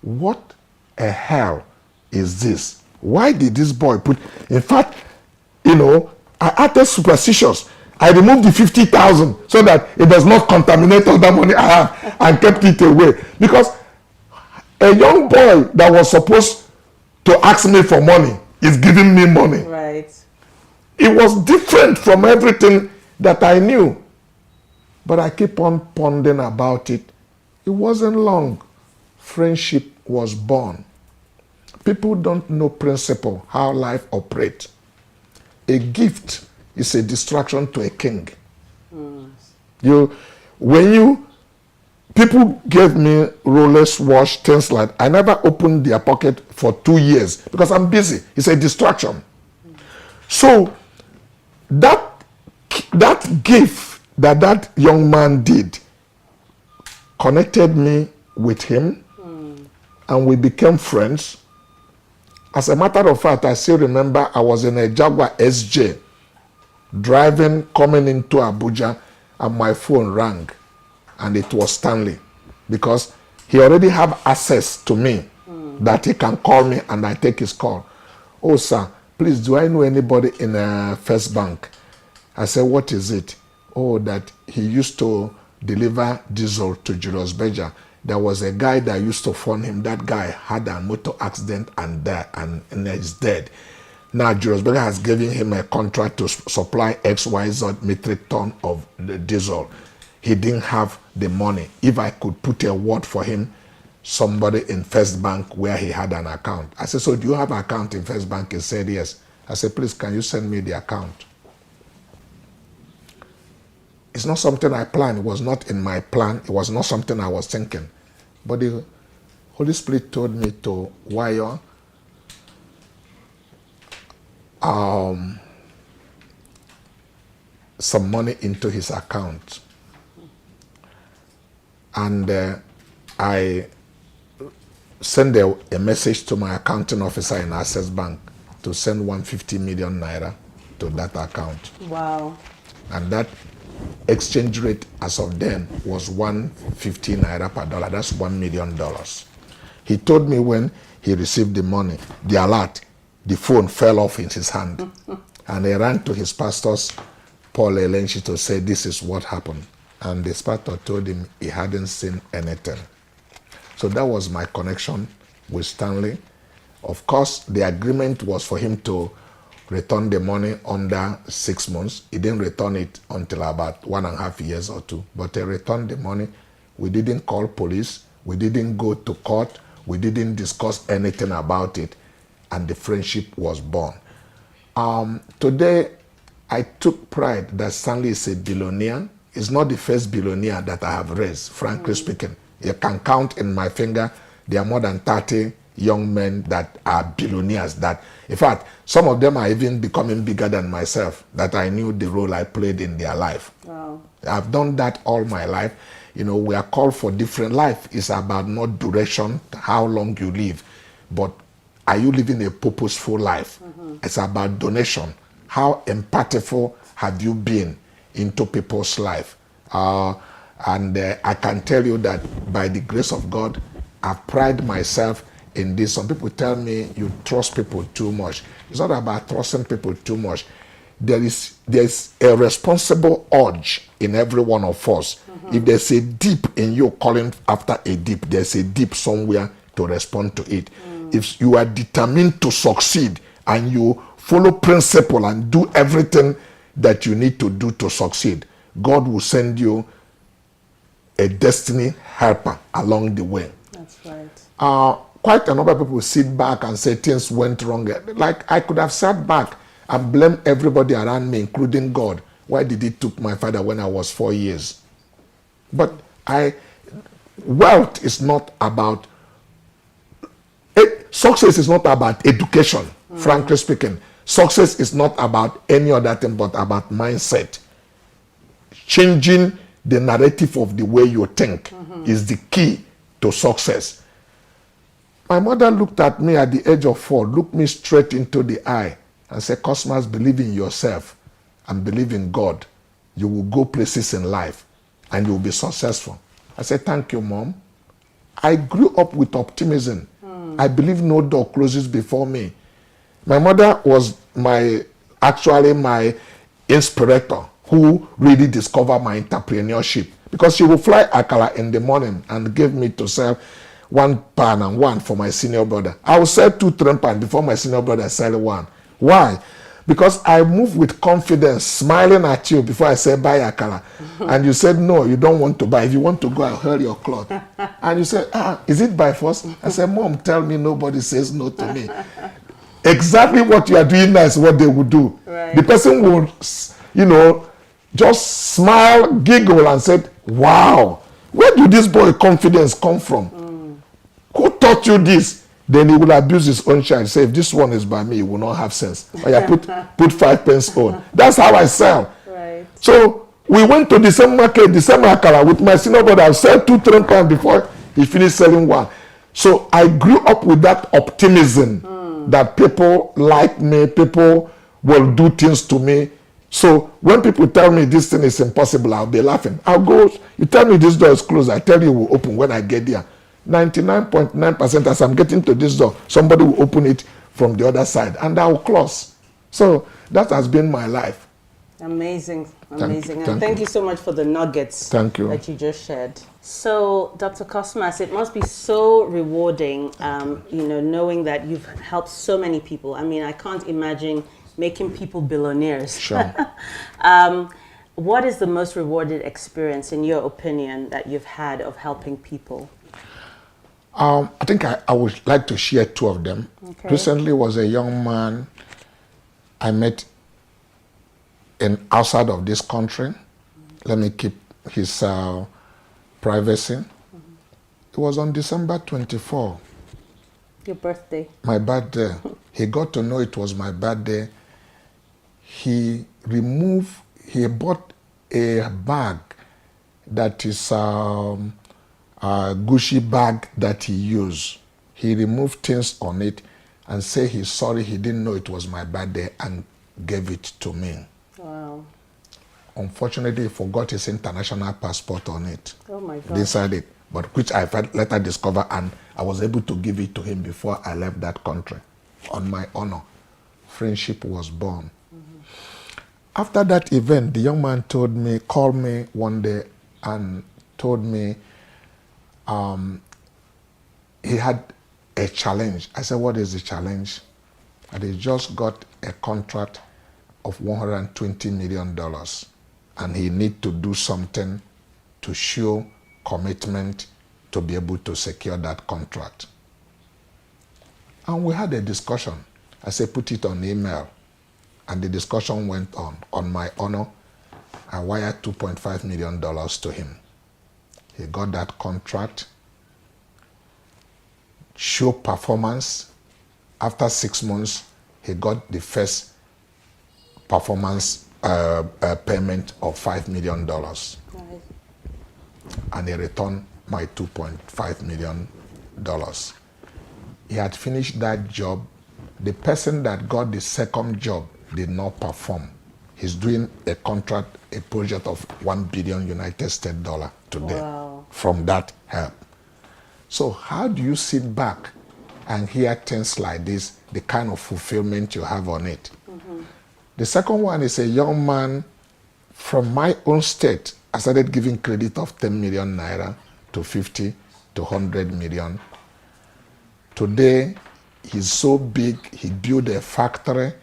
what a hell is this? Why did this boy put, in fact, you know, I acted superstitious. I removed the 50,000 so that it does not contaminate all the money I have and kept it away. Because a young boy that was supposed to ask me for money is giving me money. Right. It was different from everything that I knew. But I keep on pondering about it. It wasn't long. Friendship was born. People don't know principle, how life operates. A gift is a distraction to a king. People gave me Rolex watch, things like I never opened their pocket for 2 years because I'm busy. It's a distraction. So that gift that young man did connected me with him, and we became friends. As a matter of fact, I still remember I was in a Jaguar SJ driving, coming into Abuja, and my phone rang, and it was Stanley, because he already have access to me, that he can call me and I take his call. Oh, sir, please, do I know anybody in First Bank? I said, what is it? Oh, that he used to deliver diesel to Julius Berger. There was a guy that used to phone him. That guy had a motor accident and died, and is dead. Now, Julius Berger has given him a contract to supply XYZ metric ton of the diesel. He didn't have the money. If I could put a word for him, somebody in First Bank where he had an account. I said, so do you have an account in First Bank? He said, yes. I said, please, can you send me the account? It's not something I planned. It was not in my plan. It was not something I was thinking. But the Holy Spirit told me to wire some money into his account. And I sent a message to my accounting officer in Access Bank to send 150 million naira to that account. Wow. And that exchange rate as of then was 150 naira per dollar. That's $1 million. He told me when he received the money, the alert, the phone fell off in his hand. And he ran to his pastor's, Paul Elenchi, to say this is what happened. And the pastor told him he hadn't seen anything. So that was my connection with Stanley. Of course, the agreement was for him to return the money under 6 months. He didn't return it until about 1.5 years or 2. But he returned the money. We didn't call police. We didn't go to court. We didn't discuss anything about it. And the friendship was born. Today, I took pride that Stanley is a billionaire. He's not the first billionaire that I have raised, frankly speaking. You can count in my finger. There are more than 30 young men that are billionaires. That, in fact, some of them are even becoming bigger than myself, that I knew the role I played in their life. Wow. I've done that all my life. You know, we are called for different life. It's about not duration, how long you live, but are you living a purposeful life? It's about donation. How impactful have you been into people's life? And I can tell you that by the grace of God, I pride myself in this. Some people tell me you trust people too much. It's not about trusting people too much. There's a responsible urge in every one of us. If there's a deep in you calling after a deep, there's a deep somewhere to respond to it. If you are determined to succeed and you follow principle and do everything that you need to do to succeed, God will send you a destiny helper along the way. That's right. Quite a number of people sit back and say things went wrong. Like I could have sat back and blamed everybody around me, including God. Why did he took my father when I was 4 years? But wealth is not about, success is not about education, frankly speaking. Success is not about any other thing but about mindset. Changing the narrative of the way you think is the key to success. My mother looked at me at the age of 4, looked me straight into the eye and said, Cosmas, believe in yourself and believe in God. You will go places in life and you will be successful. I said, thank you, Mom. I grew up with optimism. I believe no door closes before me. My mother was actually my inspirator, who really discovered my entrepreneurship, because she would fly akala in the morning and give me to sell 1 pan and 1 for my senior brother. I would sell 2 pan before my senior brother sell 1. Why? Because I move with confidence, smiling at you before I say buy akala. And you said, no, you don't want to buy. If you want to go, I'll hurl your cloth. And you said, is it by force? I said, Mom, tell me nobody says no to me. Exactly what you are doing now is what they would do. Right. The person will, just smile, giggle, and said, wow, where did this boy confidence come from? Who taught you this? Then he will abuse his own child. Say, if this one is by me, he will not have sense. Or yeah, put 5 pence on. That's how I sell. Right. So we went to the same market, the same akara with my senior brother. I sell 2 pounds before he finished selling 1. So I grew up with that optimism that people like me, people will do things to me. So when people tell me this thing is impossible, I'll be laughing. I'll go, you tell me this door is closed, I tell you it will open when I get there. 99.9% as I'm getting to this door, somebody will open it from the other side and I will close. So that has been my life. Amazing. Thank you so much for the nuggets that you just shared. So, Dr. Cosmas, it must be so rewarding, knowing that you've helped so many people. I mean, I can't imagine making people billionaires. Sure. What is the most rewarding experience, in your opinion, that you've had of helping people? I think I would like to share 2 of them. Okay. Recently was a young man I met outside of this country. Let me keep his privacy. It was on December 24. Your birthday. My birthday. He got to know it was my birthday. He bought a bag that is a Gucci bag that he used. He removed things on it and said he's sorry he didn't know it was my birthday and gave it to me. Wow. Unfortunately, he forgot his international passport on it. Oh my God. Inside it, but which I later discovered, and I was able to give it to him before I left that country. On my honor, friendship was born. After that event, the young man called me one day and told me he had a challenge. I said, what is the challenge? And he just got a contract of $120 million. And he need to do something to show commitment to be able to secure that contract. And we had a discussion. I said, put it on email. And the discussion went on. On my honor, I wired $2.5 million to him. He got that contract, show performance. After 6 months, he got the first performance payment of $5 million. Nice. And he returned my $2.5 million. He had finished that job. The person that got the second job did not perform. He's doing a contract, a project of $1 billion United States dollar today. Wow. From that help. So how do you sit back and hear things like this, the kind of fulfillment you have on it? The second one is a young man from my own state. I started giving credit of 10 million naira to 50 to 100 million. Today, he's so big, he built a factory.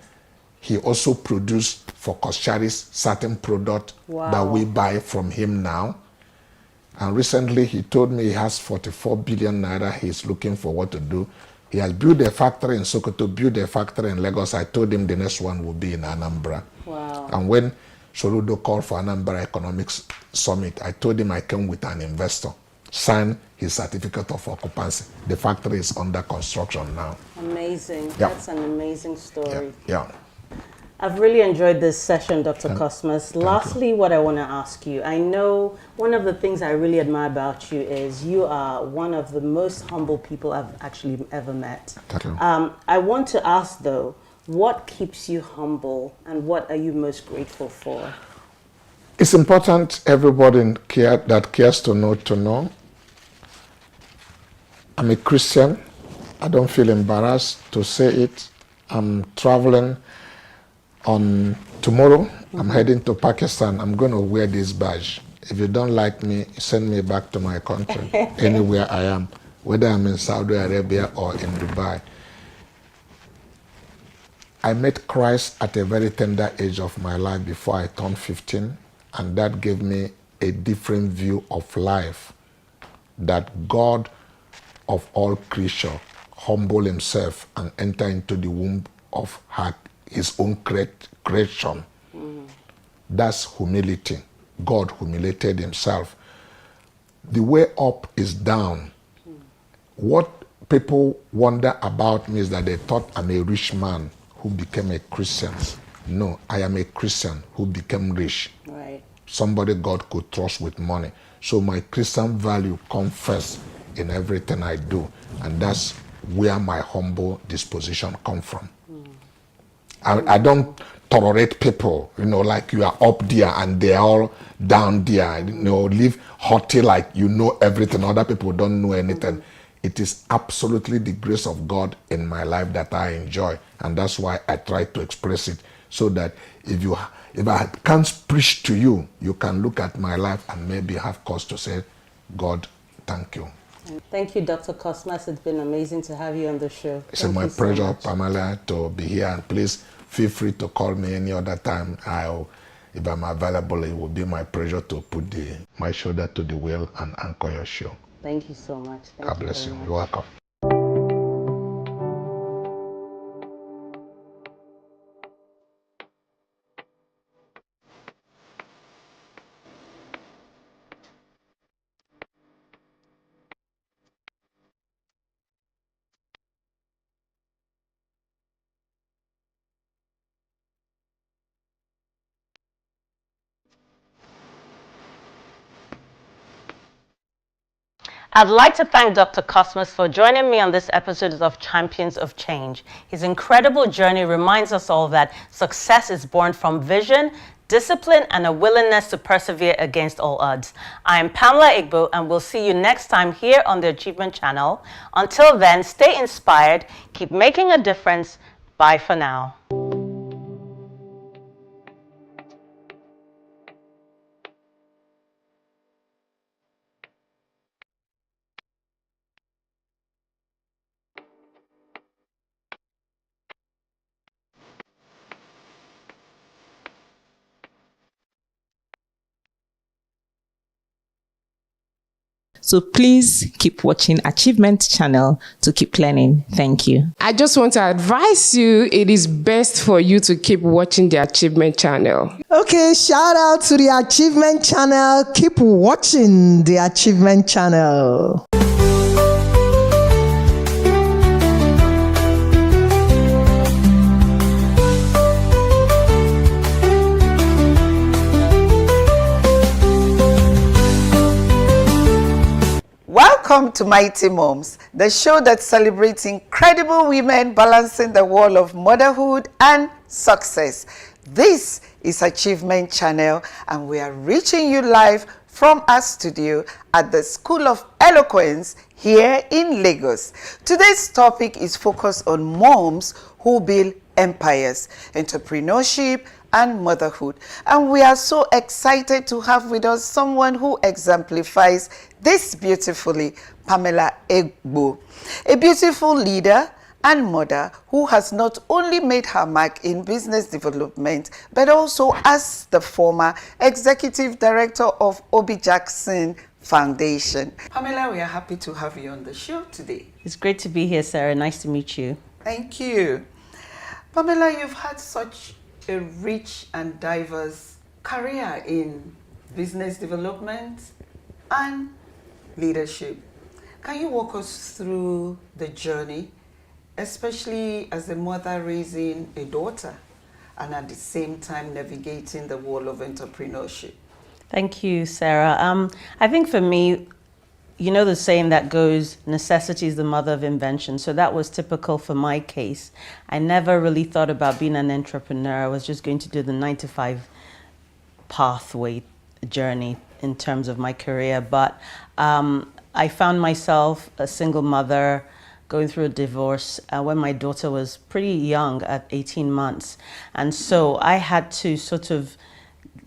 He also produced for Koscharis certain product that we buy from him now. And recently he told me he has 44 billion naira. He's looking for what to do. He has built a factory in Sokoto, built a factory in Lagos. I told him the next one will be in Anambra. Wow. And when Soludo called for Anambra Economics Summit, I told him I came with an investor, signed his certificate of occupancy. The factory is under construction now. Amazing. Yeah. That's an amazing story. Yeah. I've really enjoyed this session, Dr. Cosmas. Lastly, what I want to ask you, I know one of the things I really admire about you is you are one of the most humble people I've actually ever met. Thank you. I want to ask though, what keeps you humble and what are you most grateful for? It's important everybody that cares to know. I'm a Christian. I don't feel embarrassed to say it. I'm traveling on tomorrow. I'm heading to Pakistan. I'm going to wear this badge. If you don't like me, send me back to my country, anywhere I am, whether I'm in Saudi Arabia or in Dubai. I met Christ at a very tender age of my life before I turned 15, and that gave me a different view of life, that God of all creature humble himself and enter into the womb of his own creation. That's humility. God humiliated himself. The way up is down. What people wonder about me is that they thought I'm a rich man who became a Christian. No, I am a Christian who became rich. Right. Somebody God could trust with money. So my Christian value comes first in everything I do. And that's where my humble disposition comes from. I don't tolerate people, like you are up there and they are all down there, live haughty like you know everything, other people don't know anything. It is absolutely the grace of God in my life that I enjoy, and that's why I try to express it, so that if I can't preach to you, you can look at my life and maybe have cause to say, God, thank you. Thank you, Dr. Cosmas. It's been amazing to have you on the show. It's my pleasure, Pamela, to be here, and please feel free to call me any other time. If I'm available, it will be my pleasure to put my shoulder to the wheel and anchor your show. Thank you so much. God bless you. You're welcome. I'd like to thank Dr. Cosmas for joining me on this episode of Champions of Change. His incredible journey reminds us all that success is born from vision, discipline, and a willingness to persevere against all odds. I am Pamela Igbo, and we'll see you next time here on the Achievement Channel. Until then, stay inspired, keep making a difference. Bye for now. So please keep watching Achievement Channel to keep learning. Thank you. I just want to advise you, it is best for you to keep watching the Achievement Channel. Okay, shout out to the Achievement Channel. Keep watching the Achievement Channel. Welcome to Mighty Moms, the show that celebrates incredible women balancing the wall of motherhood and success. This is Achievement Channel, and we are reaching you live from our studio at the School of Eloquence here in Lagos. Today's topic is focused on moms who build empires, entrepreneurship, and motherhood. And we are so excited to have with us someone who exemplifies this beautifully, Pamela Igbo, a beautiful leader and mother who has not only made her mark in business development, but also as the former executive director of Obi Jackson Foundation. Pamela, we are happy to have you on the show today. It's great to be here, Sarah. Nice to meet you. Thank you. Pamela, you've had such a rich and diverse career in business development and leadership. Can you walk us through the journey, especially as a mother raising a daughter and at the same time navigating the world of entrepreneurship? Thank you, Sarah. I think for me, you know the saying that goes, necessity is the mother of invention. So that was typical for my case. I never really thought about being an entrepreneur. I was just going to do the 9-to-5 pathway journey in terms of my career. But I found myself a single mother going through a divorce when my daughter was pretty young at 18 months. And so I had to sort of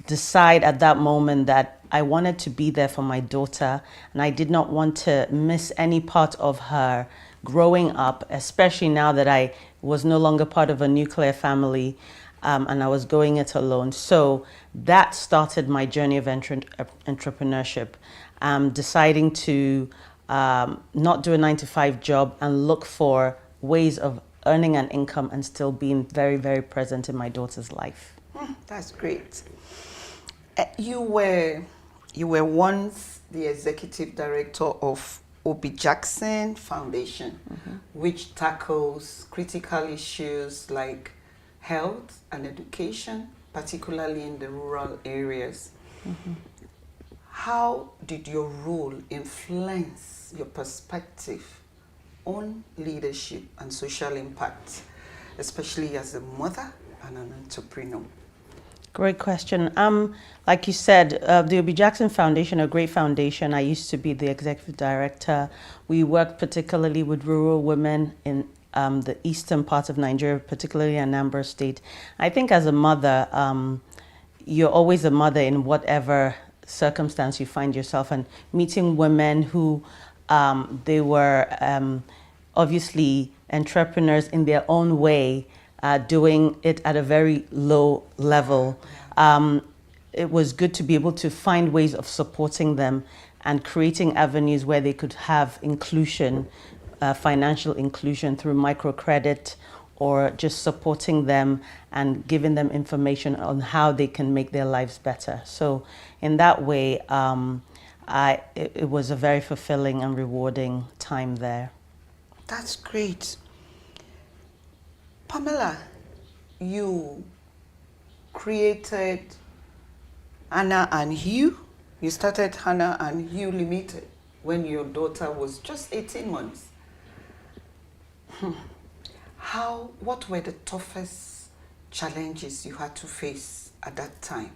decide at that moment that I wanted to be there for my daughter, and I did not want to miss any part of her growing up, especially now that I was no longer part of a nuclear family and I was going it alone. So that started my journey of entrepreneurship, deciding to not do a 9-to-5 job and look for ways of earning an income and still being very, very present in my daughter's life. That's great. You were once the executive director of Obi Jackson Foundation, which tackles critical issues like health and education, particularly in the rural areas. How did your role influence your perspective on leadership and social impact, especially as a mother and an entrepreneur? Great question. Like you said, the Obi Jackson Foundation, a great foundation. I used to be the executive director. We worked particularly with rural women in the eastern part of Nigeria, particularly Anambra State. I think as a mother, you're always a mother in whatever circumstance you find yourself, and meeting women who they were obviously entrepreneurs in their own way, doing it at a very low level. It was good to be able to find ways of supporting them and creating avenues where they could have inclusion, financial inclusion through microcredit, or just supporting them and giving them information on how they can make their lives better. So in that way, it was a very fulfilling and rewarding time there. That's great. Pamela, you created Hannah and Hugh. You started Hannah and Hugh Limited when your daughter was just 18 months. What were the toughest challenges you had to face at that time?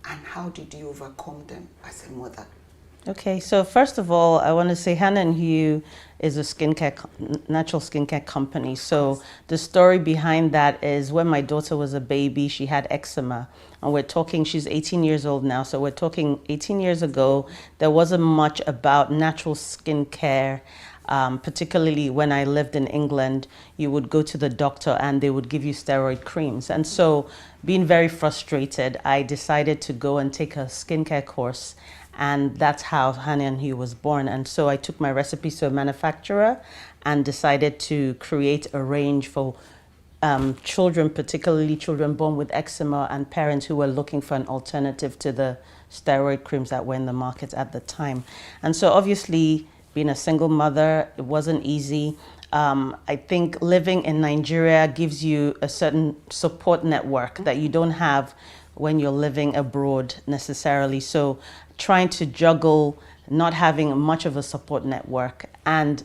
And how did you overcome them as a mother? Okay, so first of all, I want to say Hannah and Hugh is a natural skincare company. So the story behind that is when my daughter was a baby, she had eczema. And we're talking, she's 18 years old now, so we're talking 18 years ago, there wasn't much about natural skincare. Particularly when I lived in England, you would go to the doctor and they would give you steroid creams. And so being very frustrated, I decided to go and take a skincare course. And that's how Hannah and Hugh was born. And so I took my recipes to a manufacturer and decided to create a range for children, particularly children born with eczema and parents who were looking for an alternative to the steroid creams that were in the market at the time. And so obviously, being a single mother, it wasn't easy. I think living in Nigeria gives you a certain support network that you don't have when you're living abroad necessarily. So trying to juggle not having much of a support network and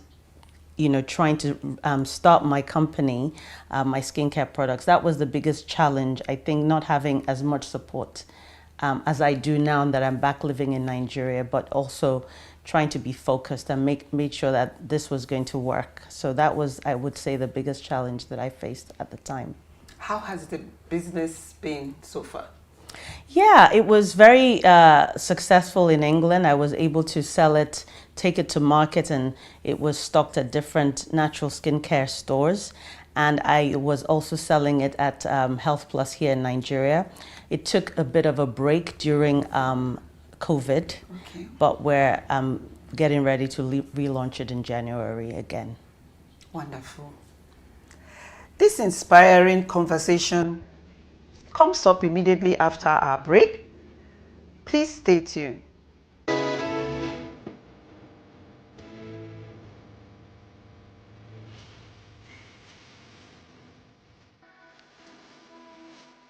trying to start my company, my skincare products, that was the biggest challenge. I think not having as much support as I do now that I'm back living in Nigeria, but also trying to be focused and make sure that this was going to work. So that was, I would say, the biggest challenge that I faced at the time. How has the business been so far? Yeah, it was very successful in England. I was able to sell it, take it to market, and it was stocked at different natural skincare stores. And I was also selling it at Health Plus here in Nigeria. It took a bit of a break during COVID, but we're getting ready to relaunch it in January again. Wonderful. This inspiring conversation comes up immediately after our break. Please stay tuned.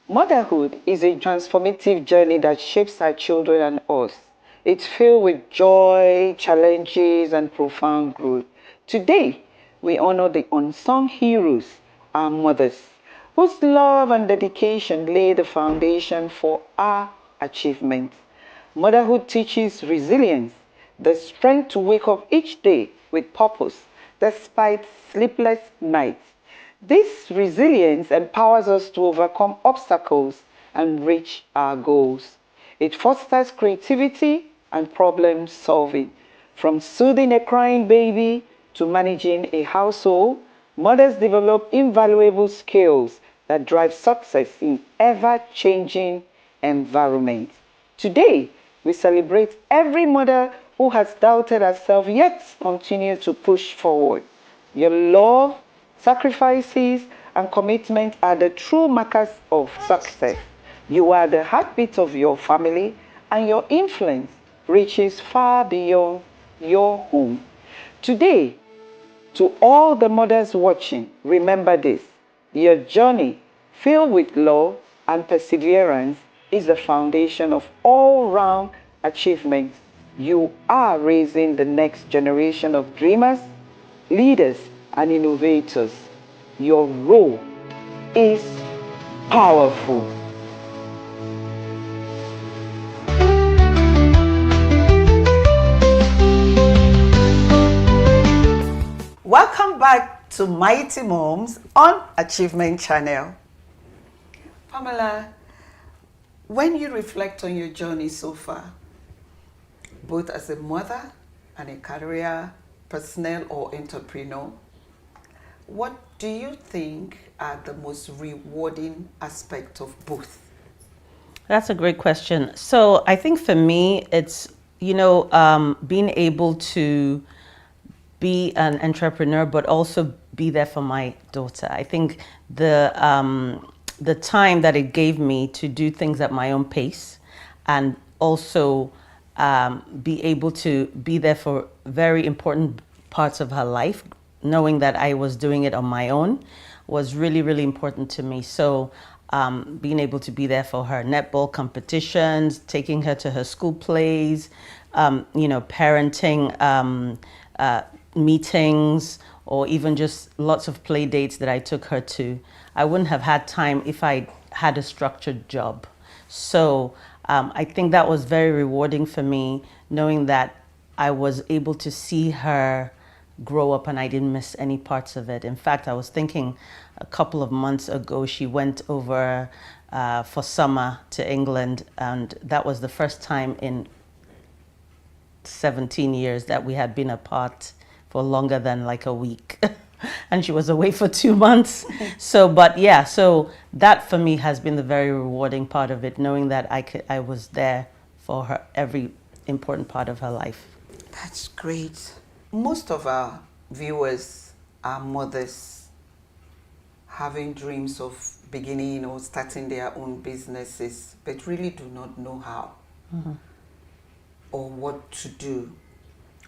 Motherhood is a transformative journey that shapes our children and us. It's filled with joy, challenges, and profound growth. Today, we honor the unsung heroes, our mothers, whose love and dedication lay the foundation for our achievements. Motherhood teaches resilience, the strength to wake up each day with purpose despite sleepless nights. This resilience empowers us to overcome obstacles and reach our goals. It fosters creativity and problem solving. From soothing a crying baby to managing a household, mothers develop invaluable skills that drive success in ever-changing environments. Today, we celebrate every mother who has doubted herself yet continue to push forward. Your love, sacrifices, and commitment are the true markers of success. You are the heartbeat of your family, and your influence reaches far beyond your home. Today, to all the mothers watching, remember this: your journey, filled with love and perseverance, is the foundation of all-round achievements. You are raising the next generation of dreamers, leaders, and innovators. Your role is powerful. Welcome back to Mighty Moms on Achievement Channel. Pamela, when you reflect on your journey so far, both as a mother and a career personnel or entrepreneur, what do you think are the most rewarding aspects of both? That's a great question. So I think for me, it's, being able to be an entrepreneur, but also be there for my daughter. I think the time that it gave me to do things at my own pace, and also be able to be there for very important parts of her life, knowing that I was doing it on my own, was really, really important to me. So being able to be there for her netball competitions, taking her to her school plays, parenting meetings, or even just lots of play dates that I took her to. I wouldn't have had time if I had a structured job. So I think that was very rewarding for me, knowing that I was able to see her grow up and I didn't miss any parts of it. In fact, I was thinking a couple of months ago, she went over for summer to England, and that was the first time in 17 years that we had been apart for longer than like a week. And she was away for 2 months. So that for me has been the very rewarding part of it, knowing that I was there for her, every important part of her life. That's great. Most of our viewers are mothers having dreams of beginning or starting their own businesses, but really do not know how or what to do.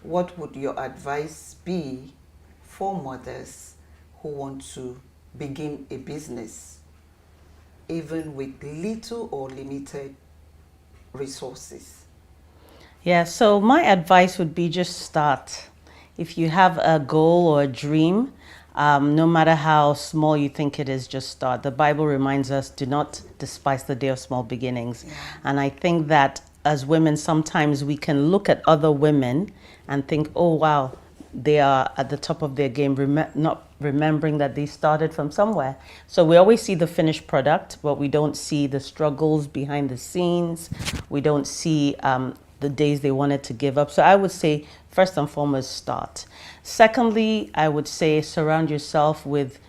What would your advice be for mothers who want to begin a business, even with little or limited resources? Yeah, so my advice would be just start. If you have a goal or a dream, no matter how small you think it is, just start. The Bible reminds us, do not despise the day of small beginnings. Yeah. And I think that as women, sometimes we can look at other women and think, oh, wow, they are at the top of their game, not remembering that they started from somewhere. So we always see the finished product, but we don't see the struggles behind the scenes. We don't see the days they wanted to give up. So I would say, first and foremost, start. Secondly, I would say surround yourself with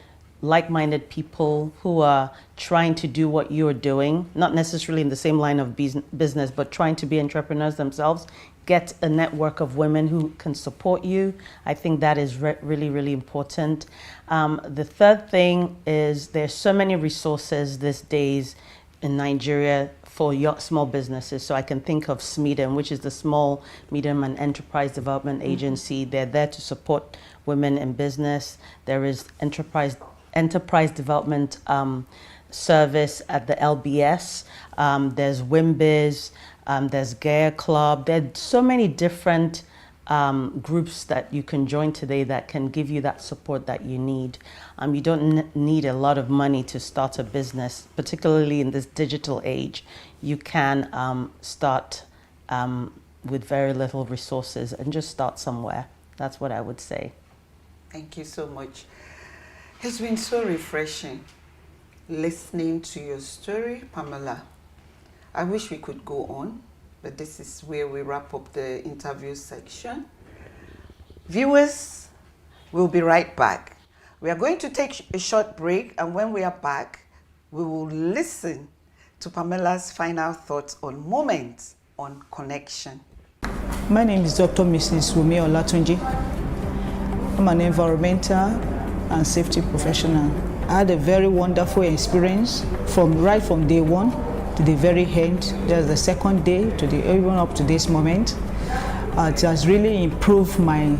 like-minded people who are trying to do what you're doing, not necessarily in the same line of business, but trying to be entrepreneurs themselves. Get a network of women who can support you. I think that is really, really important. The third thing is there's so many resources these days in Nigeria for your small businesses. So I can think of SMEDEM, which is the Small, Medium and Enterprise Development Agency. They're there to support women in business. There is Enterprise Development Service at the LBS. There's WIMBIZ. There's Gaia Club. There are so many different groups that you can join today that can give you that support that you need. You don't need a lot of money to start a business, particularly in this digital age. You can start with very little resources and just start somewhere. That's what I would say. Thank you so much. It's been so refreshing listening to your story, Pamela. I wish we could go on, but this is where we wrap up the interview section. Viewers, we'll be right back. We are going to take a short break, and when we are back, we will listen to Pamela's final thoughts on Moments on Connection. My name is Dr. Mrs. Wumi Olatunji. I'm an environmental and safety professional. I had a very wonderful experience right from day one to the very end. There's the second day to even up to this moment. It has really improved my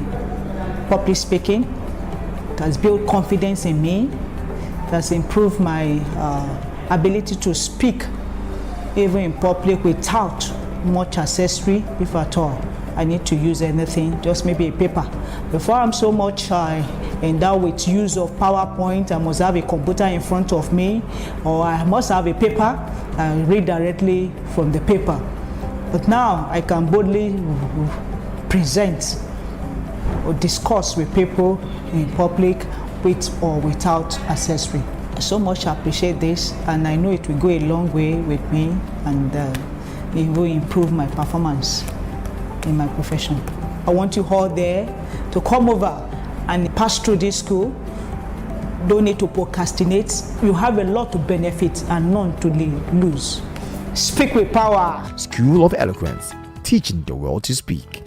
public speaking. It has built confidence in me. It has improved my ability to speak even in public without much accessory, if at all I need to use anything, just maybe a paper. Before I'm so much endowed with use of PowerPoint, I must have a computer in front of me, or I must have a paper and read directly from the paper. But now I can boldly present or discuss with people in public with or without accessory. I so much appreciate this, and I know it will go a long way with me, and it will improve my performance in my profession. I want you all there to come over and pass through this school. Don't need to procrastinate. You have a lot to benefit and none to lose. Speak with power. School of Eloquence, teaching the world to speak.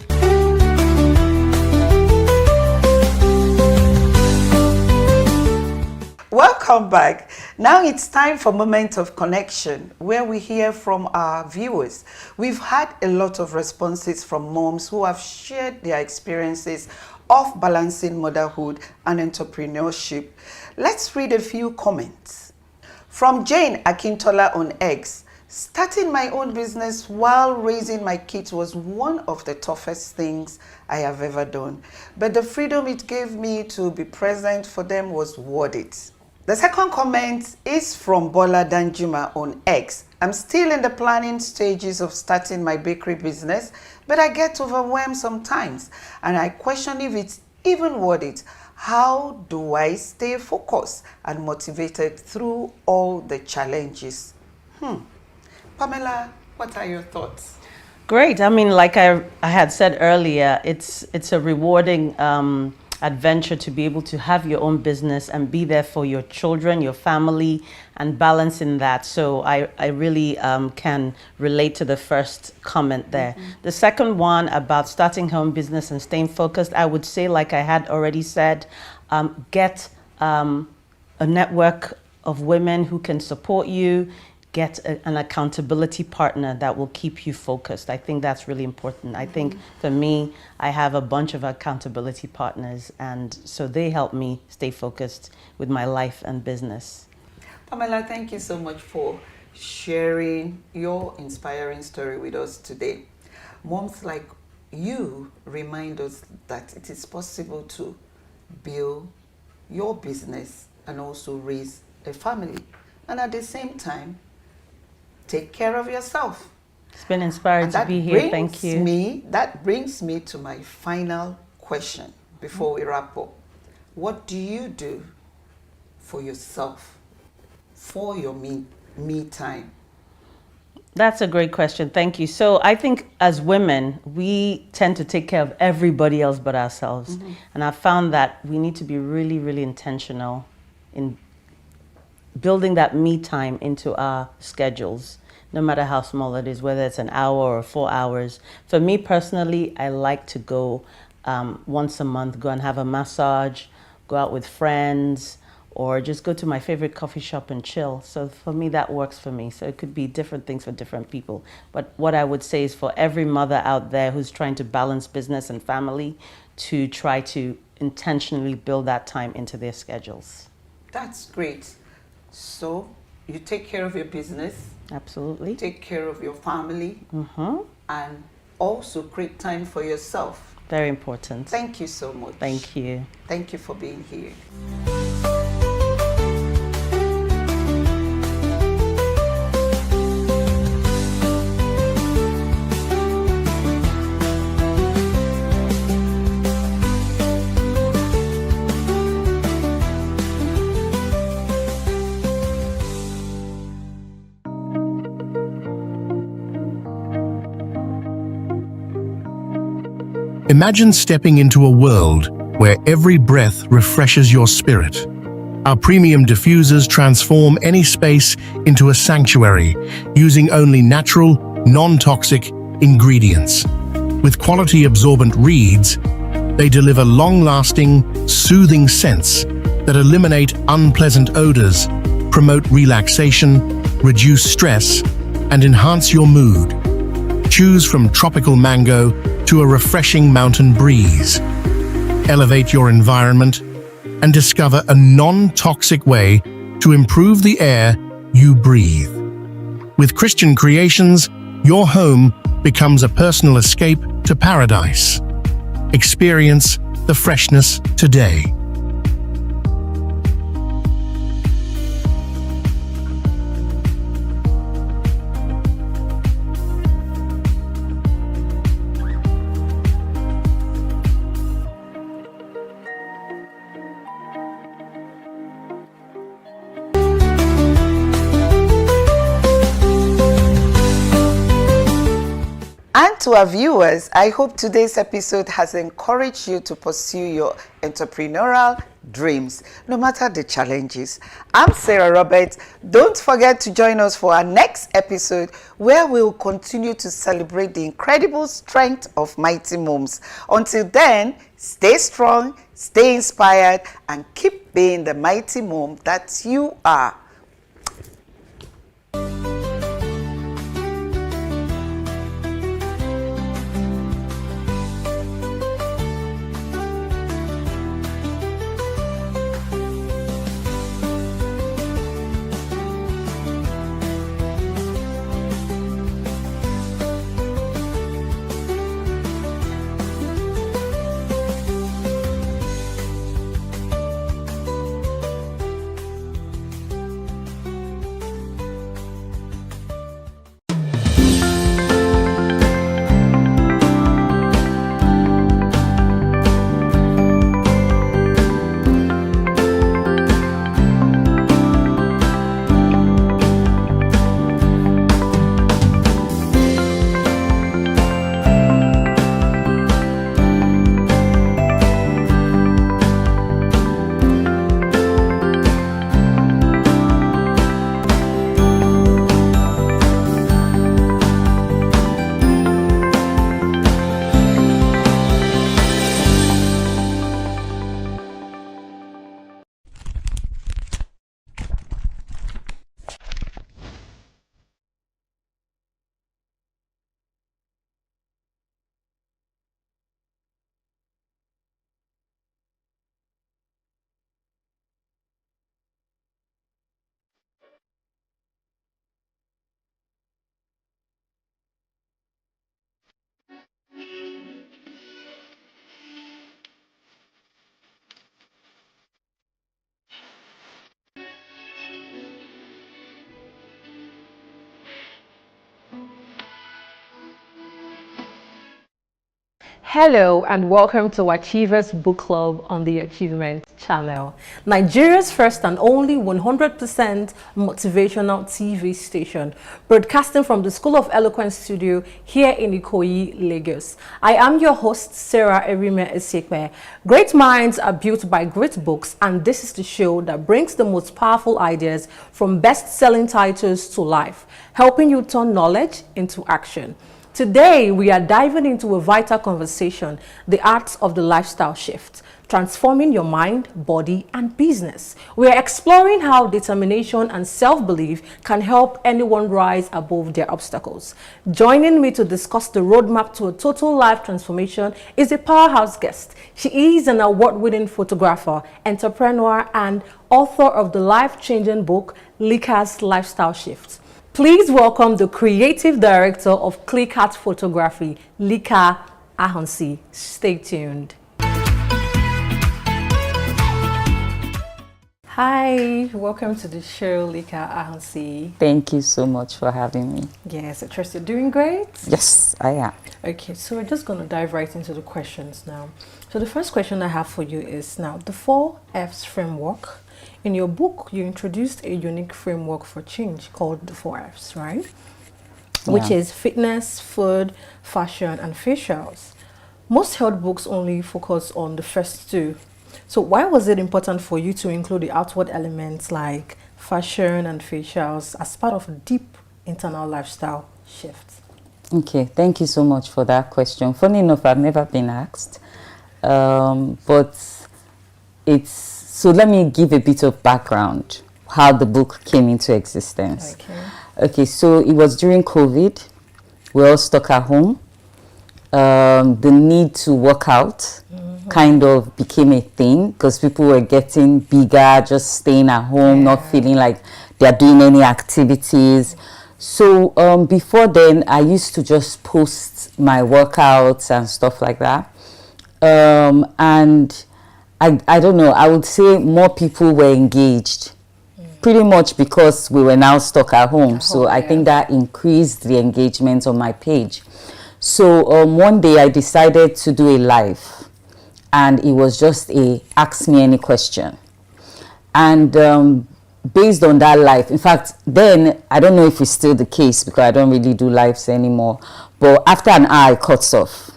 Welcome back. Now it's time for Moment of Connection, where we hear from our viewers. We've had a lot of responses from moms who have shared their experiences of balancing motherhood and entrepreneurship. Let's read a few comments. From Jane Akintola on X, starting my own business while raising my kids was one of the toughest things I have ever done. But the freedom it gave me to be present for them was worth it. The second comment is from Bola Danjuma on X. I'm still in the planning stages of starting my bakery business, but I get overwhelmed sometimes and I question if it's even worth it. How do I stay focused and motivated through all the challenges? Pamela, what are your thoughts? Great. I mean, like I had said earlier, it's a rewarding adventure to be able to have your own business and be there for your children, your family, and balancing that. So I really can relate to the first comment there. The second one about starting her own business and staying focused, I would say, like I had already said, get a network of women who can support you. Get an accountability partner that will keep you focused. I think that's really important. I think for me, I have a bunch of accountability partners, and so they help me stay focused with my life and business. Pamela, thank you so much for sharing your inspiring story with us today. Moms like you remind us that it is possible to build your business and also raise a family, and at the same time, take care of yourself. It's been inspiring to be here. Thank you. That brings me to my final question before we wrap up. What do you do for yourself, for your me time? That's a great question. Thank you. So I think as women, we tend to take care of everybody else but ourselves. And I've found that we need to be really, really intentional in building that me time into our schedules, no matter how small it is, whether it's an hour or 4 hours. For me personally, I like to go once a month, go and have a massage, go out with friends, or just go to my favorite coffee shop and chill. So for me, that works for me. So it could be different things for different people. But what I would say is for every mother out there who's trying to balance business and family, to try to intentionally build that time into their schedules. That's great. So you take care of your business. Absolutely. Take care of your family. And also create time for yourself. Very important. Thank you so much. Thank you. Thank you for being here. Imagine stepping into a world where every breath refreshes your spirit. Our premium diffusers transform any space into a sanctuary using only natural, non-toxic ingredients. With quality absorbent reeds, they deliver long-lasting, soothing scents that eliminate unpleasant odors, promote relaxation, reduce stress, and enhance your mood. Choose from tropical mango to a refreshing mountain breeze. Elevate your environment and discover a non-toxic way to improve the air you breathe. With Christian Creations, your home becomes a personal escape to paradise. Experience the freshness today. And to our viewers, I hope today's episode has encouraged you to pursue your entrepreneurial dreams, no matter the challenges. I'm Sarah Roberts. Don't forget to join us for our next episode, where we'll continue to celebrate the incredible strength of Mighty Moms. Until then, stay strong, stay inspired, and keep being the mighty mom that you are. Hello and welcome to Achievers Book Club on the Achievement Channel, Nigeria's first and only 100% motivational TV station, broadcasting from the School of Eloquence studio here in Ikoyi, Lagos. I am your host, Sarah Erime Esekme. Great minds are built by great books, and this is the show that brings the most powerful ideas from best-selling titles to life, helping you turn knowledge into action. Today, we are diving into a vital conversation, the art of the lifestyle shift, transforming your mind, body, and business. We are exploring how determination and self-belief can help anyone rise above their obstacles. Joining me to discuss the roadmap to a total life transformation is a powerhouse guest. She is an award-winning photographer, entrepreneur, and author of the life-changing book, Lika's Lifestyle Shift. Please welcome the creative director of ClickArt Photography, Lika Ahunsi. Stay tuned. Hi, welcome to the show, Lika Ahunsi. Thank you so much for having me. Yes, I trust you're doing great. Yes, I am. Okay, so we're just going to dive right into the questions now. So the first question I have for you is now the 4Fs framework. In your book, you introduced a unique framework for change called the 4Fs, right? Yeah. Which is fitness, food, fashion, and facials. most health books only focus on the first two. So why was it important for you to include the outward elements like fashion and facials as part of a deep internal lifestyle shift? Okay, thank you so much for that question. Funny enough, I've never been asked, but so let me give a bit of background how the book came into existence. Okay, so it was during COVID. We all stuck at home. The need to work out kind of became a thing because people were getting bigger, just staying at home, not feeling like they're doing any activities. So before then, I used to just post my workouts and stuff like that. And I don't know, I would say more people were engaged. Pretty much because we were now stuck at home. So I think that increased the engagement on my page. So one day I decided to do a live, and it was just a ask me any question. And based on that live, in fact, then I don't know if it's still the case because I don't really do lives anymore. But after an hour, it cuts off.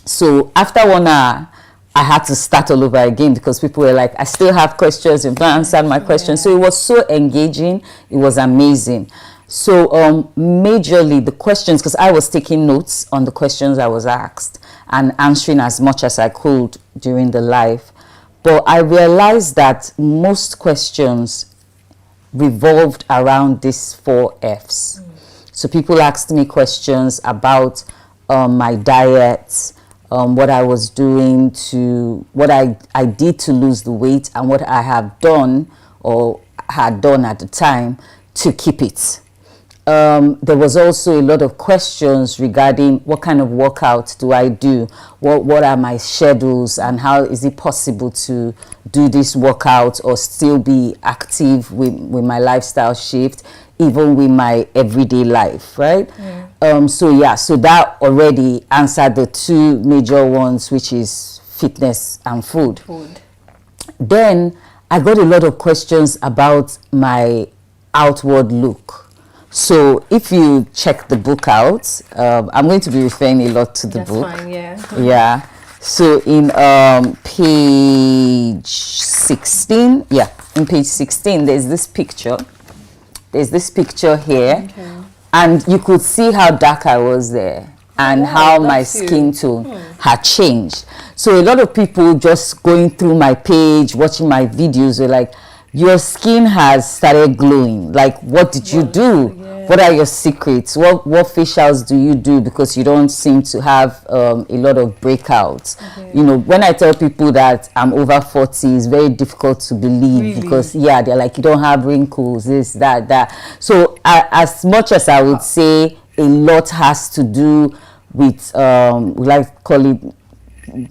So after 1 hour, I had to start all over again because people were like, I still have questions, you've not answered my questions. So it was so engaging, it was amazing. So majorly the questions, because I was taking notes on the questions I was asked and answering as much as I could during the live. But I realized that most questions revolved around these 4 Fs. So people asked me questions about my diet, what I was doing what I did to lose the weight, and what I have done or had done at the time to keep it. There was also a lot of questions regarding what kind of workout do I do, what are my schedules, and how is it possible to do this workout or still be active with my lifestyle shift, even with my everyday life, right? So that already answered the 2 major ones, which is fitness and food. Then I got a lot of questions about my outward look. So if you check the book out, I'm going to be referring a lot to the book. That's fine, yeah. Yeah. So in page 16, in page 16, there's this picture. There's this picture here, and you could see how dark I was there and how my skin tone had changed. So a lot of people just going through my page, watching my videos, were like, your skin has started glowing. Like, what did you do? What are your secrets? What facials do you do? Because you don't seem to have a lot of breakouts. You know, when I tell people that I'm over 40, it's very difficult to believe because they're like, you don't have wrinkles, this, that. So as much as I would say a lot has to do with, we like to call it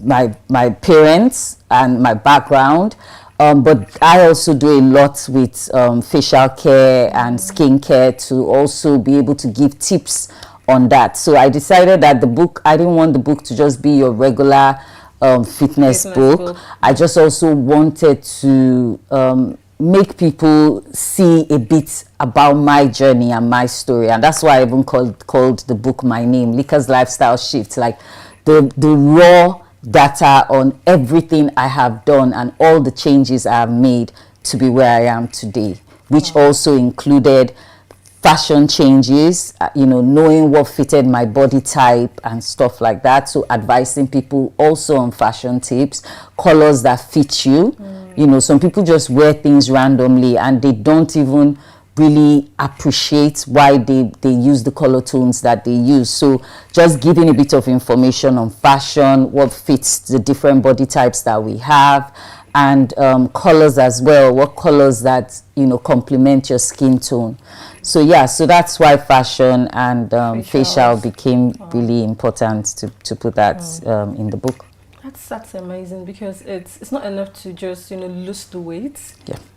my parents and my background. But I also do a lot with facial care and skin care to also be able to give tips on that. So I decided that I didn't want the book to just be your regular fitness book. I just also wanted to make people see a bit about my journey and my story. And that's why I even called the book my name, Lika's Lifestyle Shift, like the raw data on everything I have done and all the changes I have made to be where I am today, which also included fashion changes, knowing what fitted my body type and stuff like that. So advising people also on fashion tips, colors that fit you. Some people just wear things randomly and they don't even really appreciate why they use the color tones that they use. So just giving a bit of information on fashion, what fits the different body types that we have, and colors as well, what colors that complement your skin tone. So so that's why fashion and facial became really important to put that in the book. That's amazing, because it's not enough to just lose the weight.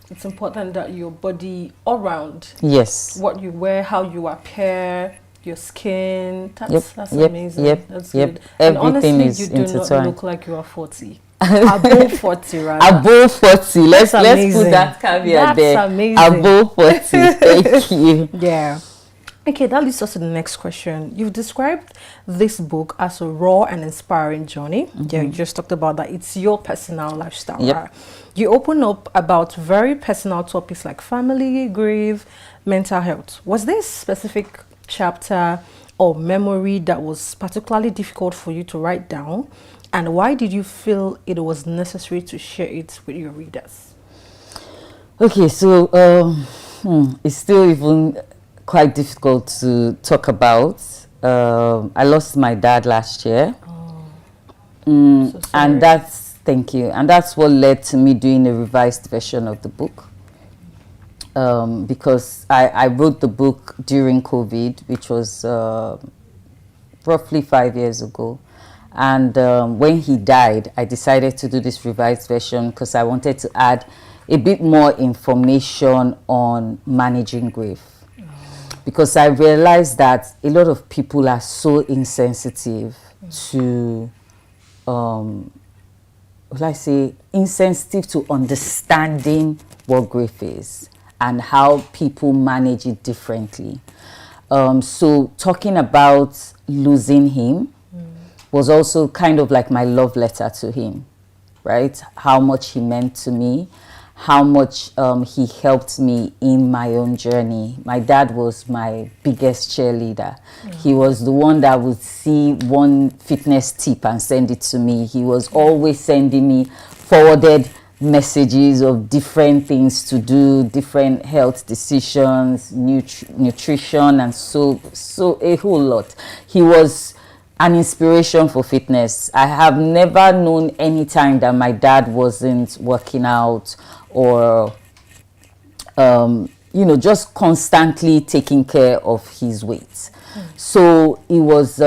It's important that your body all round, what you wear, how you appear, your skin, that's amazing. That's good. And Everything honestly, is you do intertwined. not look like you are 40. Above 40, rather. Above 40. Let's put amazing. that caveat That's there. amazing. Above 40. Thank you. Yeah. Okay, that leads us to the next question. You've described this book as a raw and inspiring journey. Yeah, you just talked about that. It's your personal lifestyle. Yep. Right? You open up about very personal topics like family, grief, mental health. Was there a specific chapter or memory that was particularly difficult for you to write down? And why did you feel it was necessary to share it with your readers? Okay, so it's still even quite difficult to talk about. I lost my dad last year. So sorry. And thank you. And that's what led to me doing a revised version of the book. Because I wrote the book during COVID, which was roughly 5 years ago. And when he died, I decided to do this revised version because I wanted to add a bit more information on managing grief. Because I realized that a lot of people are so insensitive to, insensitive to understanding what grief is and how people manage it differently. So talking about losing him was also kind of like my love letter to him, right? How much he meant to me, how much he helped me in my own journey. My dad was my biggest cheerleader. He was the one that would see one fitness tip and send it to me. He was always sending me forwarded messages of different things to do, different health decisions, nutrition, and so a whole lot. He was an inspiration for fitness. I have never known any time that my dad wasn't working out or just constantly taking care of his weight. So it was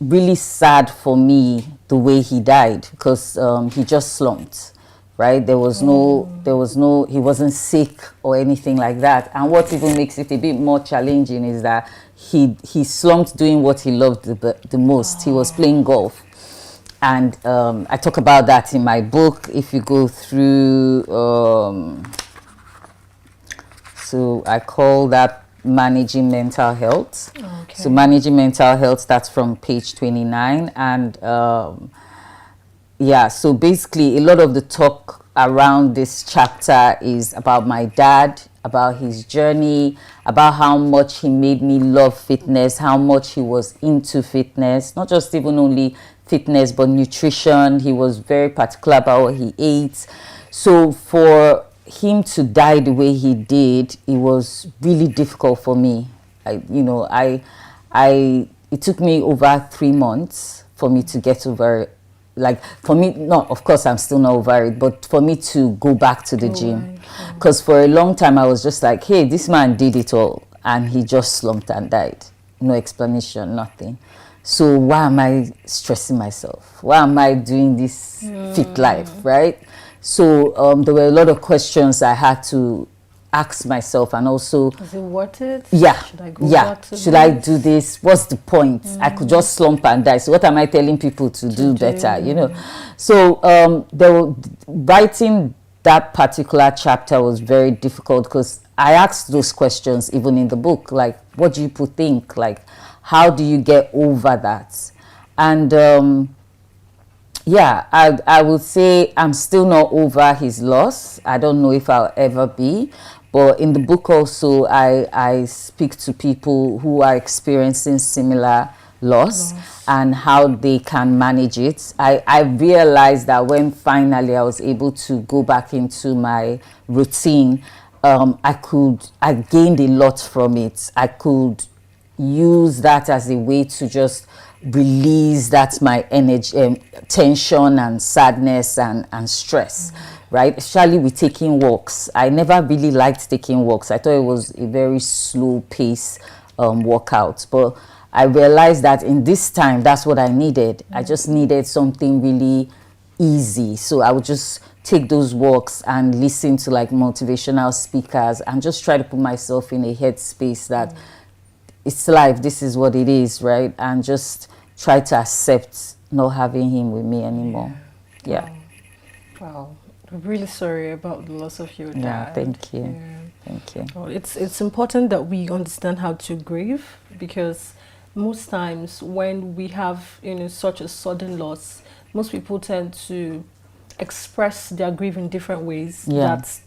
really sad for me the way he died, because he just slumped, right? He wasn't sick or anything like that. And what even makes it a bit more challenging is that he slumped doing what he loved the most. He was playing golf. And I talk about that in my book. If you go through, so I call that Managing Mental Health. Okay. So Managing Mental Health, that's from page 29. And so basically a lot of the talk around this chapter is about my dad, about his journey, about how much he made me love fitness, how much he was into fitness, not just even only fitness, but nutrition. He was very particular about what he ate. So for him to die the way he did, it was really difficult for me. It took me over 3 months for me to get over it. Like, for me, no, of course I'm still not over it, but for me to go back to the gym. Because for a long time I was just like, hey, this man did it all and he just slumped and died. No explanation, nothing. So why am I stressing myself? Why am I doing this fit life, right? So there were a lot of questions I had to ask myself, and also, is it worth it? Yeah. Should I go back to Should I do this? What's the point? I could just slump and die. So what am I telling people to do better? So writing that particular chapter was very difficult, because I asked those questions even in the book, like, what do you think? Like, how do you get over that? And I would say I'm still not over his loss. I don't know if I'll ever be. But in the book also, I speak to people who are experiencing similar loss and how they can manage it. I realized that when finally I was able to go back into my routine, I gained a lot from it. I could use that as a way to just release my energy, tension and sadness and stress. Right, especially with taking walks. I never really liked taking walks. I thought it was a very slow pace workout. But I realized that in this time, that's what I needed. I just needed something really easy. So I would just take those walks and listen to like motivational speakers and just try to put myself in a headspace that it's life, this is what it is, right? And just try to accept not having him with me anymore. Yeah. Wow. I'm really sorry about the loss of your dad. Yeah, thank you. Yeah. Thank you. Oh, it's important that we understand how to grieve, because most times when we have such a sudden loss, most people tend to express their grief in different ways. Yeah. That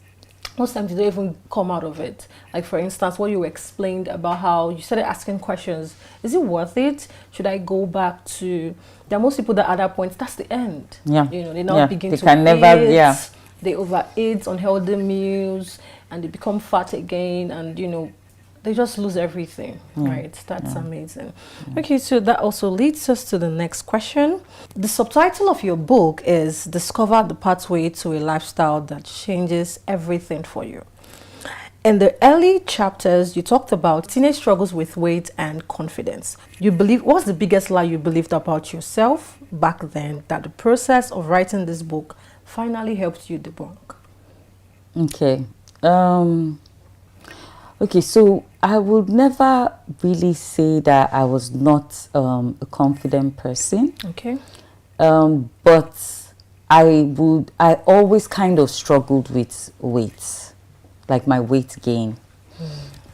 most times you don't even come out of it. Like, for instance, what you explained about how you started asking questions. Is it worth it? Should I go back to... There are most people that at that point, that's the end. Yeah. They now begin to can never, eat. They overeat unhealthy meals, and they become fat again, and they just lose everything, right? That's amazing. Okay, so that also leads us to the next question. The subtitle of your book is Discover the Pathway to a Lifestyle That Changes Everything for You. In the early chapters, you talked about teenage struggles with weight and confidence. What's the biggest lie you believed about yourself back then that the process of writing this book finally helped you debunk? Okay. Okay, so I would never really say that I was not a confident person. Okay. But I always kind of struggled with weight, like my weight gain.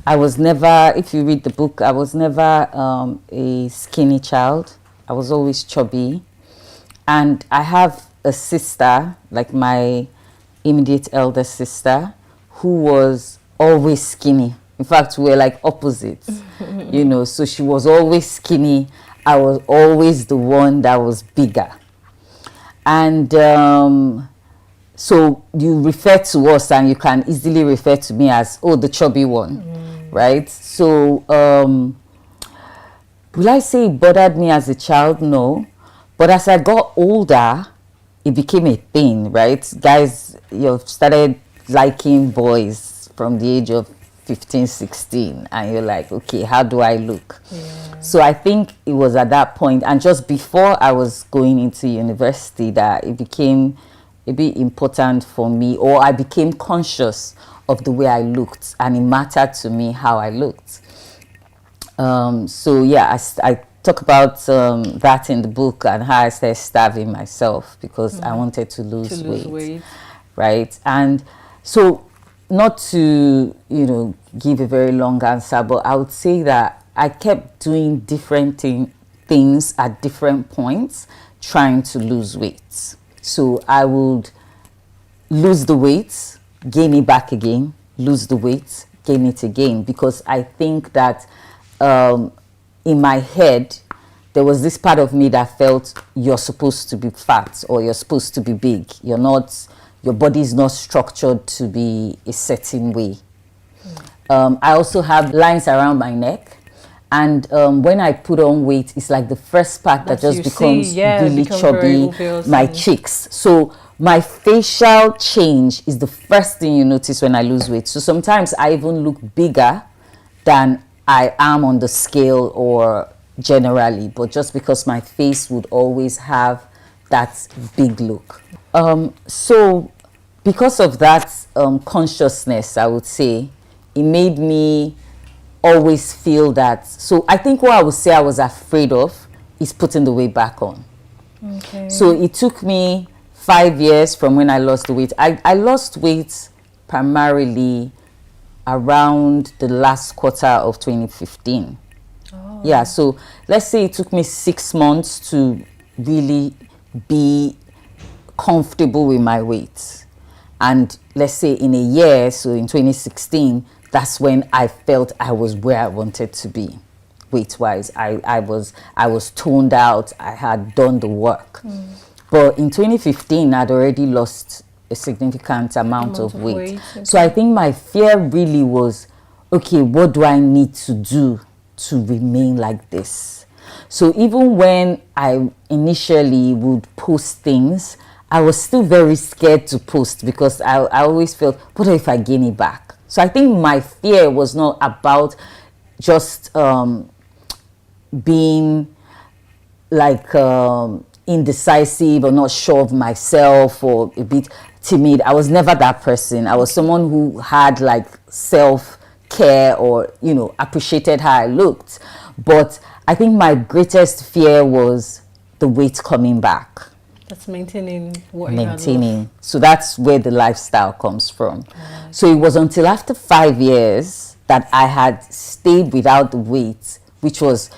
I was never, if you read the book, I was never a skinny child. I was always chubby. And I have a sister, like my immediate elder sister, who was always skinny. In fact, we were like opposites, so she was always skinny. I was always the one that was bigger. And so you refer to us, and you can easily refer to me as, the chubby one, right? So will I say it bothered me as a child? No. But as I got older, it became a thing, right? Guys, started liking boys from the age of 15, 16, and you're like, okay, how do I look? So I think it was at that point, and just before I was going into university, that it became a bit important for me, or I became conscious of the way I looked, and it mattered to me how I looked. So yeah, I talk about that in the book, and how I started starving myself because I wanted to lose weight. Right? And so, not to give a very long answer, but I would say that I kept doing different things at different points, trying to lose weight. So I would lose the weight, gain it back again, lose the weight, gain it again, because I think that in my head there was this part of me that felt you're supposed to be fat, or you're supposed to be big. Your body is not structured to be a certain way. I also have lines around my neck, and when I put on weight, it's like the first part that just becomes really chubby, my cheeks. So my facial change is the first thing you notice when I lose weight. So sometimes I even look bigger than I am on the scale or generally, but just because my face would always have that big look. So because of that consciousness, I would say, it made me always feel that. So I think what I would say I was afraid of is putting the weight back on. Okay. So it took me 5 years from when I lost the weight. I lost weight primarily around the last quarter of 2015. Oh. Yeah, so let's say it took me 6 months to really be comfortable with my weight. And let's say in a year, so in 2016, that's when I felt I was where I wanted to be, weight-wise. I was toned out. I had done the work. But in 2015, I'd already lost a significant amount of weight. Okay. So I think my fear really was, okay, what do I need to do to remain like this? So even when I initially would post things, I was still very scared to post because I always felt, what if I gain it back? So I think my fear was not about just being like indecisive or not sure of myself or a bit timid. I was never that person. I was someone who had like self-care or, appreciated how I looked. But I think my greatest fear was the weight coming back. That's maintaining what you had maintaining. So that's where the lifestyle comes from. So it was until after 5 years that I had stayed without the weight, which was,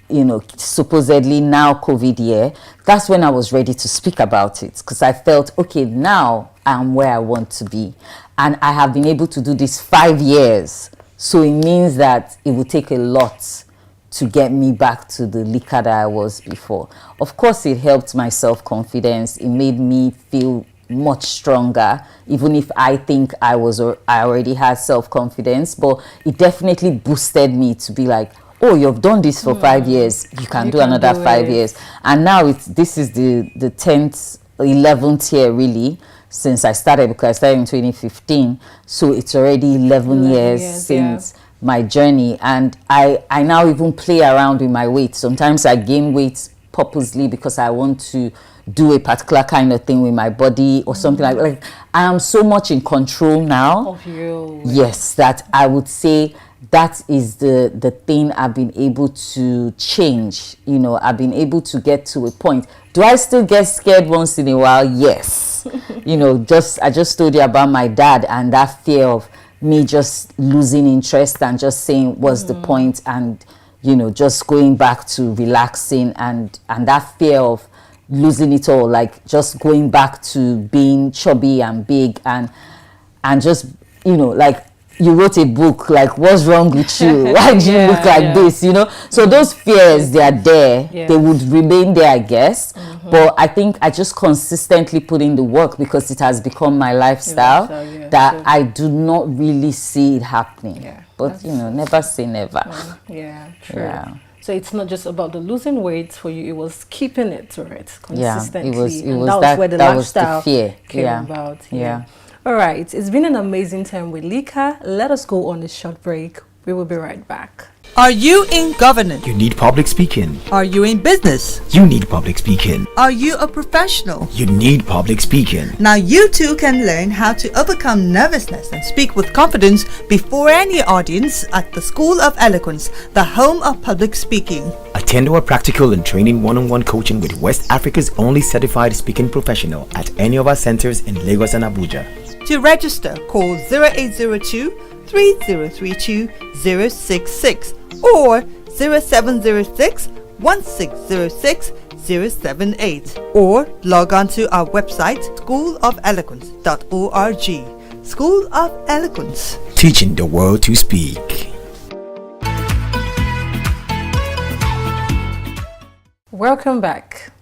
you know, supposedly now COVID year. That's when I was ready to speak about it, because I felt, okay, now I'm where I want to be. And I have been able to do this 5 years. So it means that it will take a lot to get me back to the Lika that I was before. Of course, it helped my self-confidence. It made me feel much stronger, even if I think I already had self-confidence, but it definitely boosted me to be like, oh, you've done this for 5 years, you can do another 5 years. And now this is the 10th, 11th year really, since I started, because I started in 2015. So it's already 11 years since my journey. And I now even play around with my weight. Sometimes I gain weight purposely because I want to do a particular kind of thing with my body or something like I am so much in control now of you. Yes, that I would say that is the thing I've been able to change. You know, I've been able to get to a point. Do I still get scared once in a while? Yes. You know, I just told you about my dad and that fear of me just losing interest and just saying what's the point, and you know, just going back to relaxing, and that fear of losing it all, like just going back to being chubby and big and just, you know, like you wrote a book, like what's wrong with you? Why do you look like this? You know, so those fears, they are there. Yes. They would remain there, I guess. But I think I just consistently put in the work because it has become my lifestyle, that I do not really see it happening. But you know, never say never. Yeah, true. So it's not just about the losing weight for you; it was keeping it to it consistently. It was that was where the lifestyle came about. All right, it's been an amazing time with Lika. Let us go on a short break. We will be right back. Are you in governance? You need public speaking. Are you in business? You need public speaking. Are you a professional? You need public speaking. Now you too can learn how to overcome nervousness and speak with confidence before any audience at the School of Eloquence, the home of public speaking. Attend our practical and training one-on-one coaching with West Africa's only certified speaking professional at any of our centers in Lagos and Abuja. To register, call 0802 3032 066 or 0706 1606 078, or log on to our website schoolofeloquence.org. School of Eloquence, teaching the world to speak. Welcome back.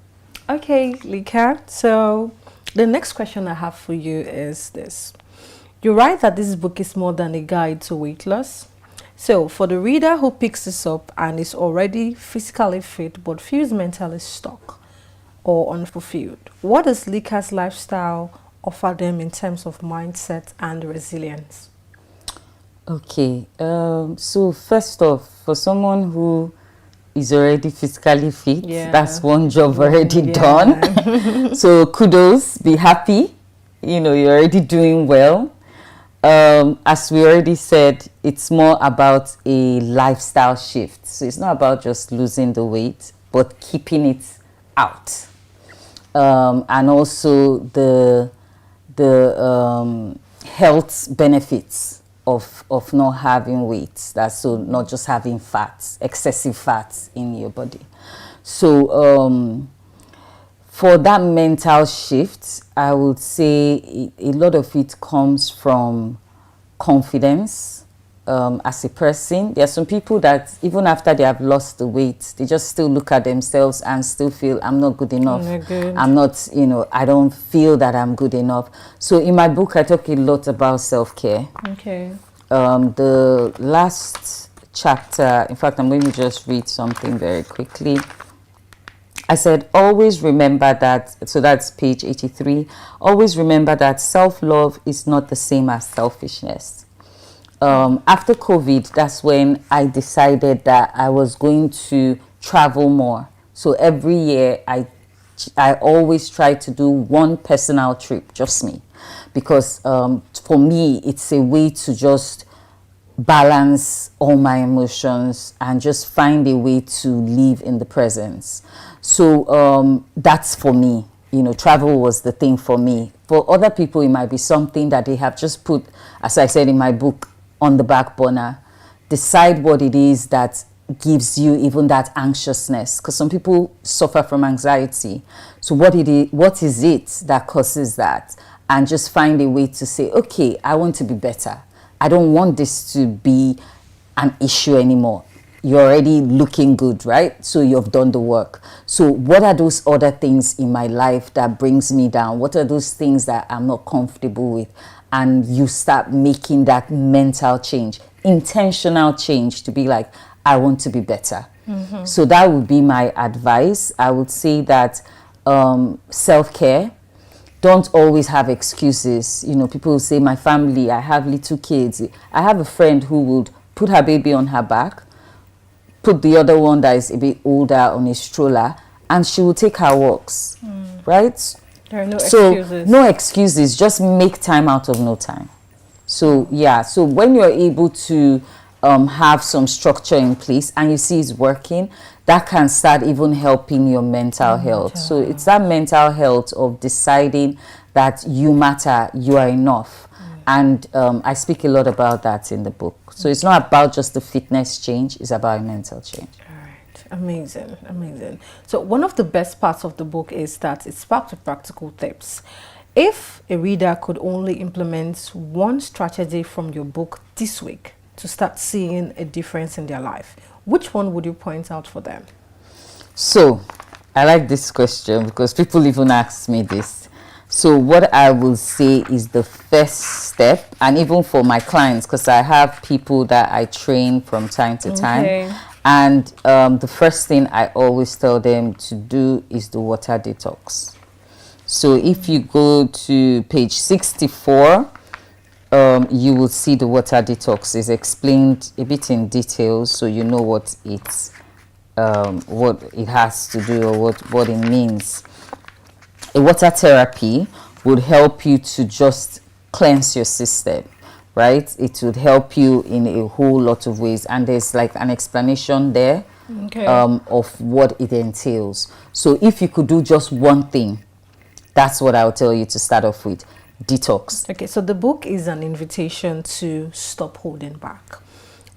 Okay, Lika, so the next question I have for you is this. You write that this book is more than a guide to weight loss. So for the reader who picks this up and is already physically fit but feels mentally stuck or unfulfilled, what does Lika's lifestyle offer them in terms of mindset and resilience? Okay, so first off, for someone who is already physically fit, that's one job already done. So kudos, be happy, you know, you're already doing well. As we already said, it's more about a lifestyle shift. So it's not about just losing the weight, but keeping it out. And also the health benefits of not having weight. That's so not just having fats, excessive fats in your body. So for that mental shift, I would say a lot of it comes from confidence as a person. There are some people that even after they have lost the weight, they just still look at themselves and still feel, I'm not good enough. I'm not, you know, I don't feel that I'm good enough. So in my book, I talk a lot about self-care. Okay. The last chapter, in fact, I'm going to just read something very quickly. I said, always remember that, so that's page 83, always remember that self-love is not the same as selfishness. After COVID, that's when I decided that I was going to travel more. So every year, I always try to do one personal trip, just me. Because for me, it's a way to just balance all my emotions and just find a way to live in the presence. So that's for me, travel was the thing for me. For other people, it might be something that they have just put, as I said in my book, on the back burner. Decide what it is that gives you even that anxiousness, because some people suffer from anxiety. So what is it that causes that? And just find a way to say, okay, I want to be better. I don't want this to be an issue anymore. You're already looking good, right? So you've done the work. So what are those other things in my life that brings me down? What are those things that I'm not comfortable with? And you start making that mental change, intentional change, to be like, I want to be better. Mm-hmm. So that would be my advice. I would say that self-care. Don't always have excuses. People say, my family, I have little kids. I have a friend who would put her baby on her back, put the other one that is a bit older on a stroller, and she will take her walks, right? There are no excuses. No excuses, just make time out of no time. So yeah, so when you're able to have some structure in place and you see it's working, that can start even helping your mental health. So it's that mental health of deciding that you matter, you are enough. And I speak a lot about that in the book. So it's not about just the fitness change, it's about mental change. Amazing, amazing. So one of the best parts of the book is that it's packed with practical tips. If a reader could only implement one strategy from your book this week to start seeing a difference in their life, which one would you point out for them? So I like this question because people even ask me this. So what I will say is the first step, and even for my clients, because I have people that I train from time to time, and the first thing I always tell them to do is the water detox. So if you go to page 64, you will see the water detox is explained a bit in detail, so you know what it has to do or what it means. A water therapy would help you to just cleanse your system, right? It would help you in a whole lot of ways, and there's like an explanation there of what it entails. So if you could do just one thing, that's what I'll tell you to start off with. Detox. Okay, so the book is an invitation to stop holding back.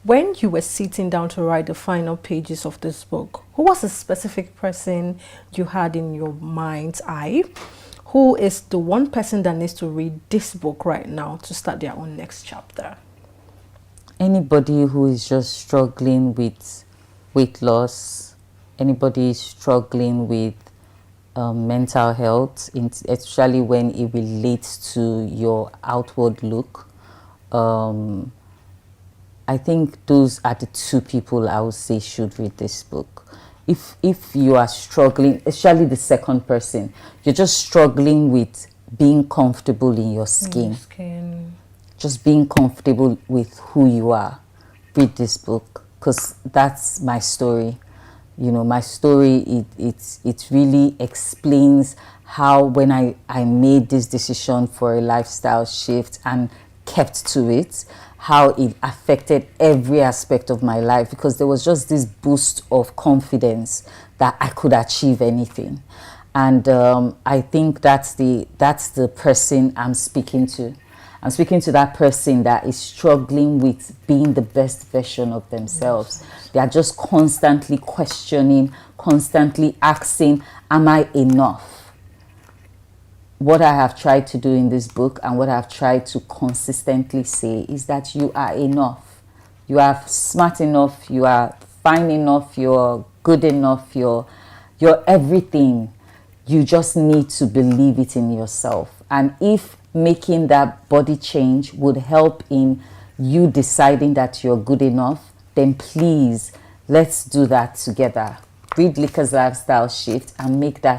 When you were sitting down to write the final pages of this book, who was a specific person you had in your mind's eye? Who is the one person that needs to read this book right now to start their own next chapter? Anybody who is just struggling with weight loss, anybody struggling with mental health, especially when it relates to your outward look. I think those are the two people I would say should read this book. If you are struggling, especially the second person, you're just struggling with being comfortable in your skin. Just being comfortable with who you are. Read this book, because that's my story. My story, it really explains how when I made this decision for a lifestyle shift and kept to it, how it affected every aspect of my life, because there was just this boost of confidence that I could achieve anything. And I think that's the person I'm speaking to. I'm speaking to that person that is struggling with being the best version of themselves. They are just constantly questioning, constantly asking, am I enough? What I have tried to do in this book and what I've tried to consistently say is that you are enough. You are smart enough, you are fine enough, you're good enough, you're everything. You just need to believe it in yourself. And if making that body change would help in you deciding that you're good enough, then please, let's do that together. Read Lika's Lifestyle Shift and make that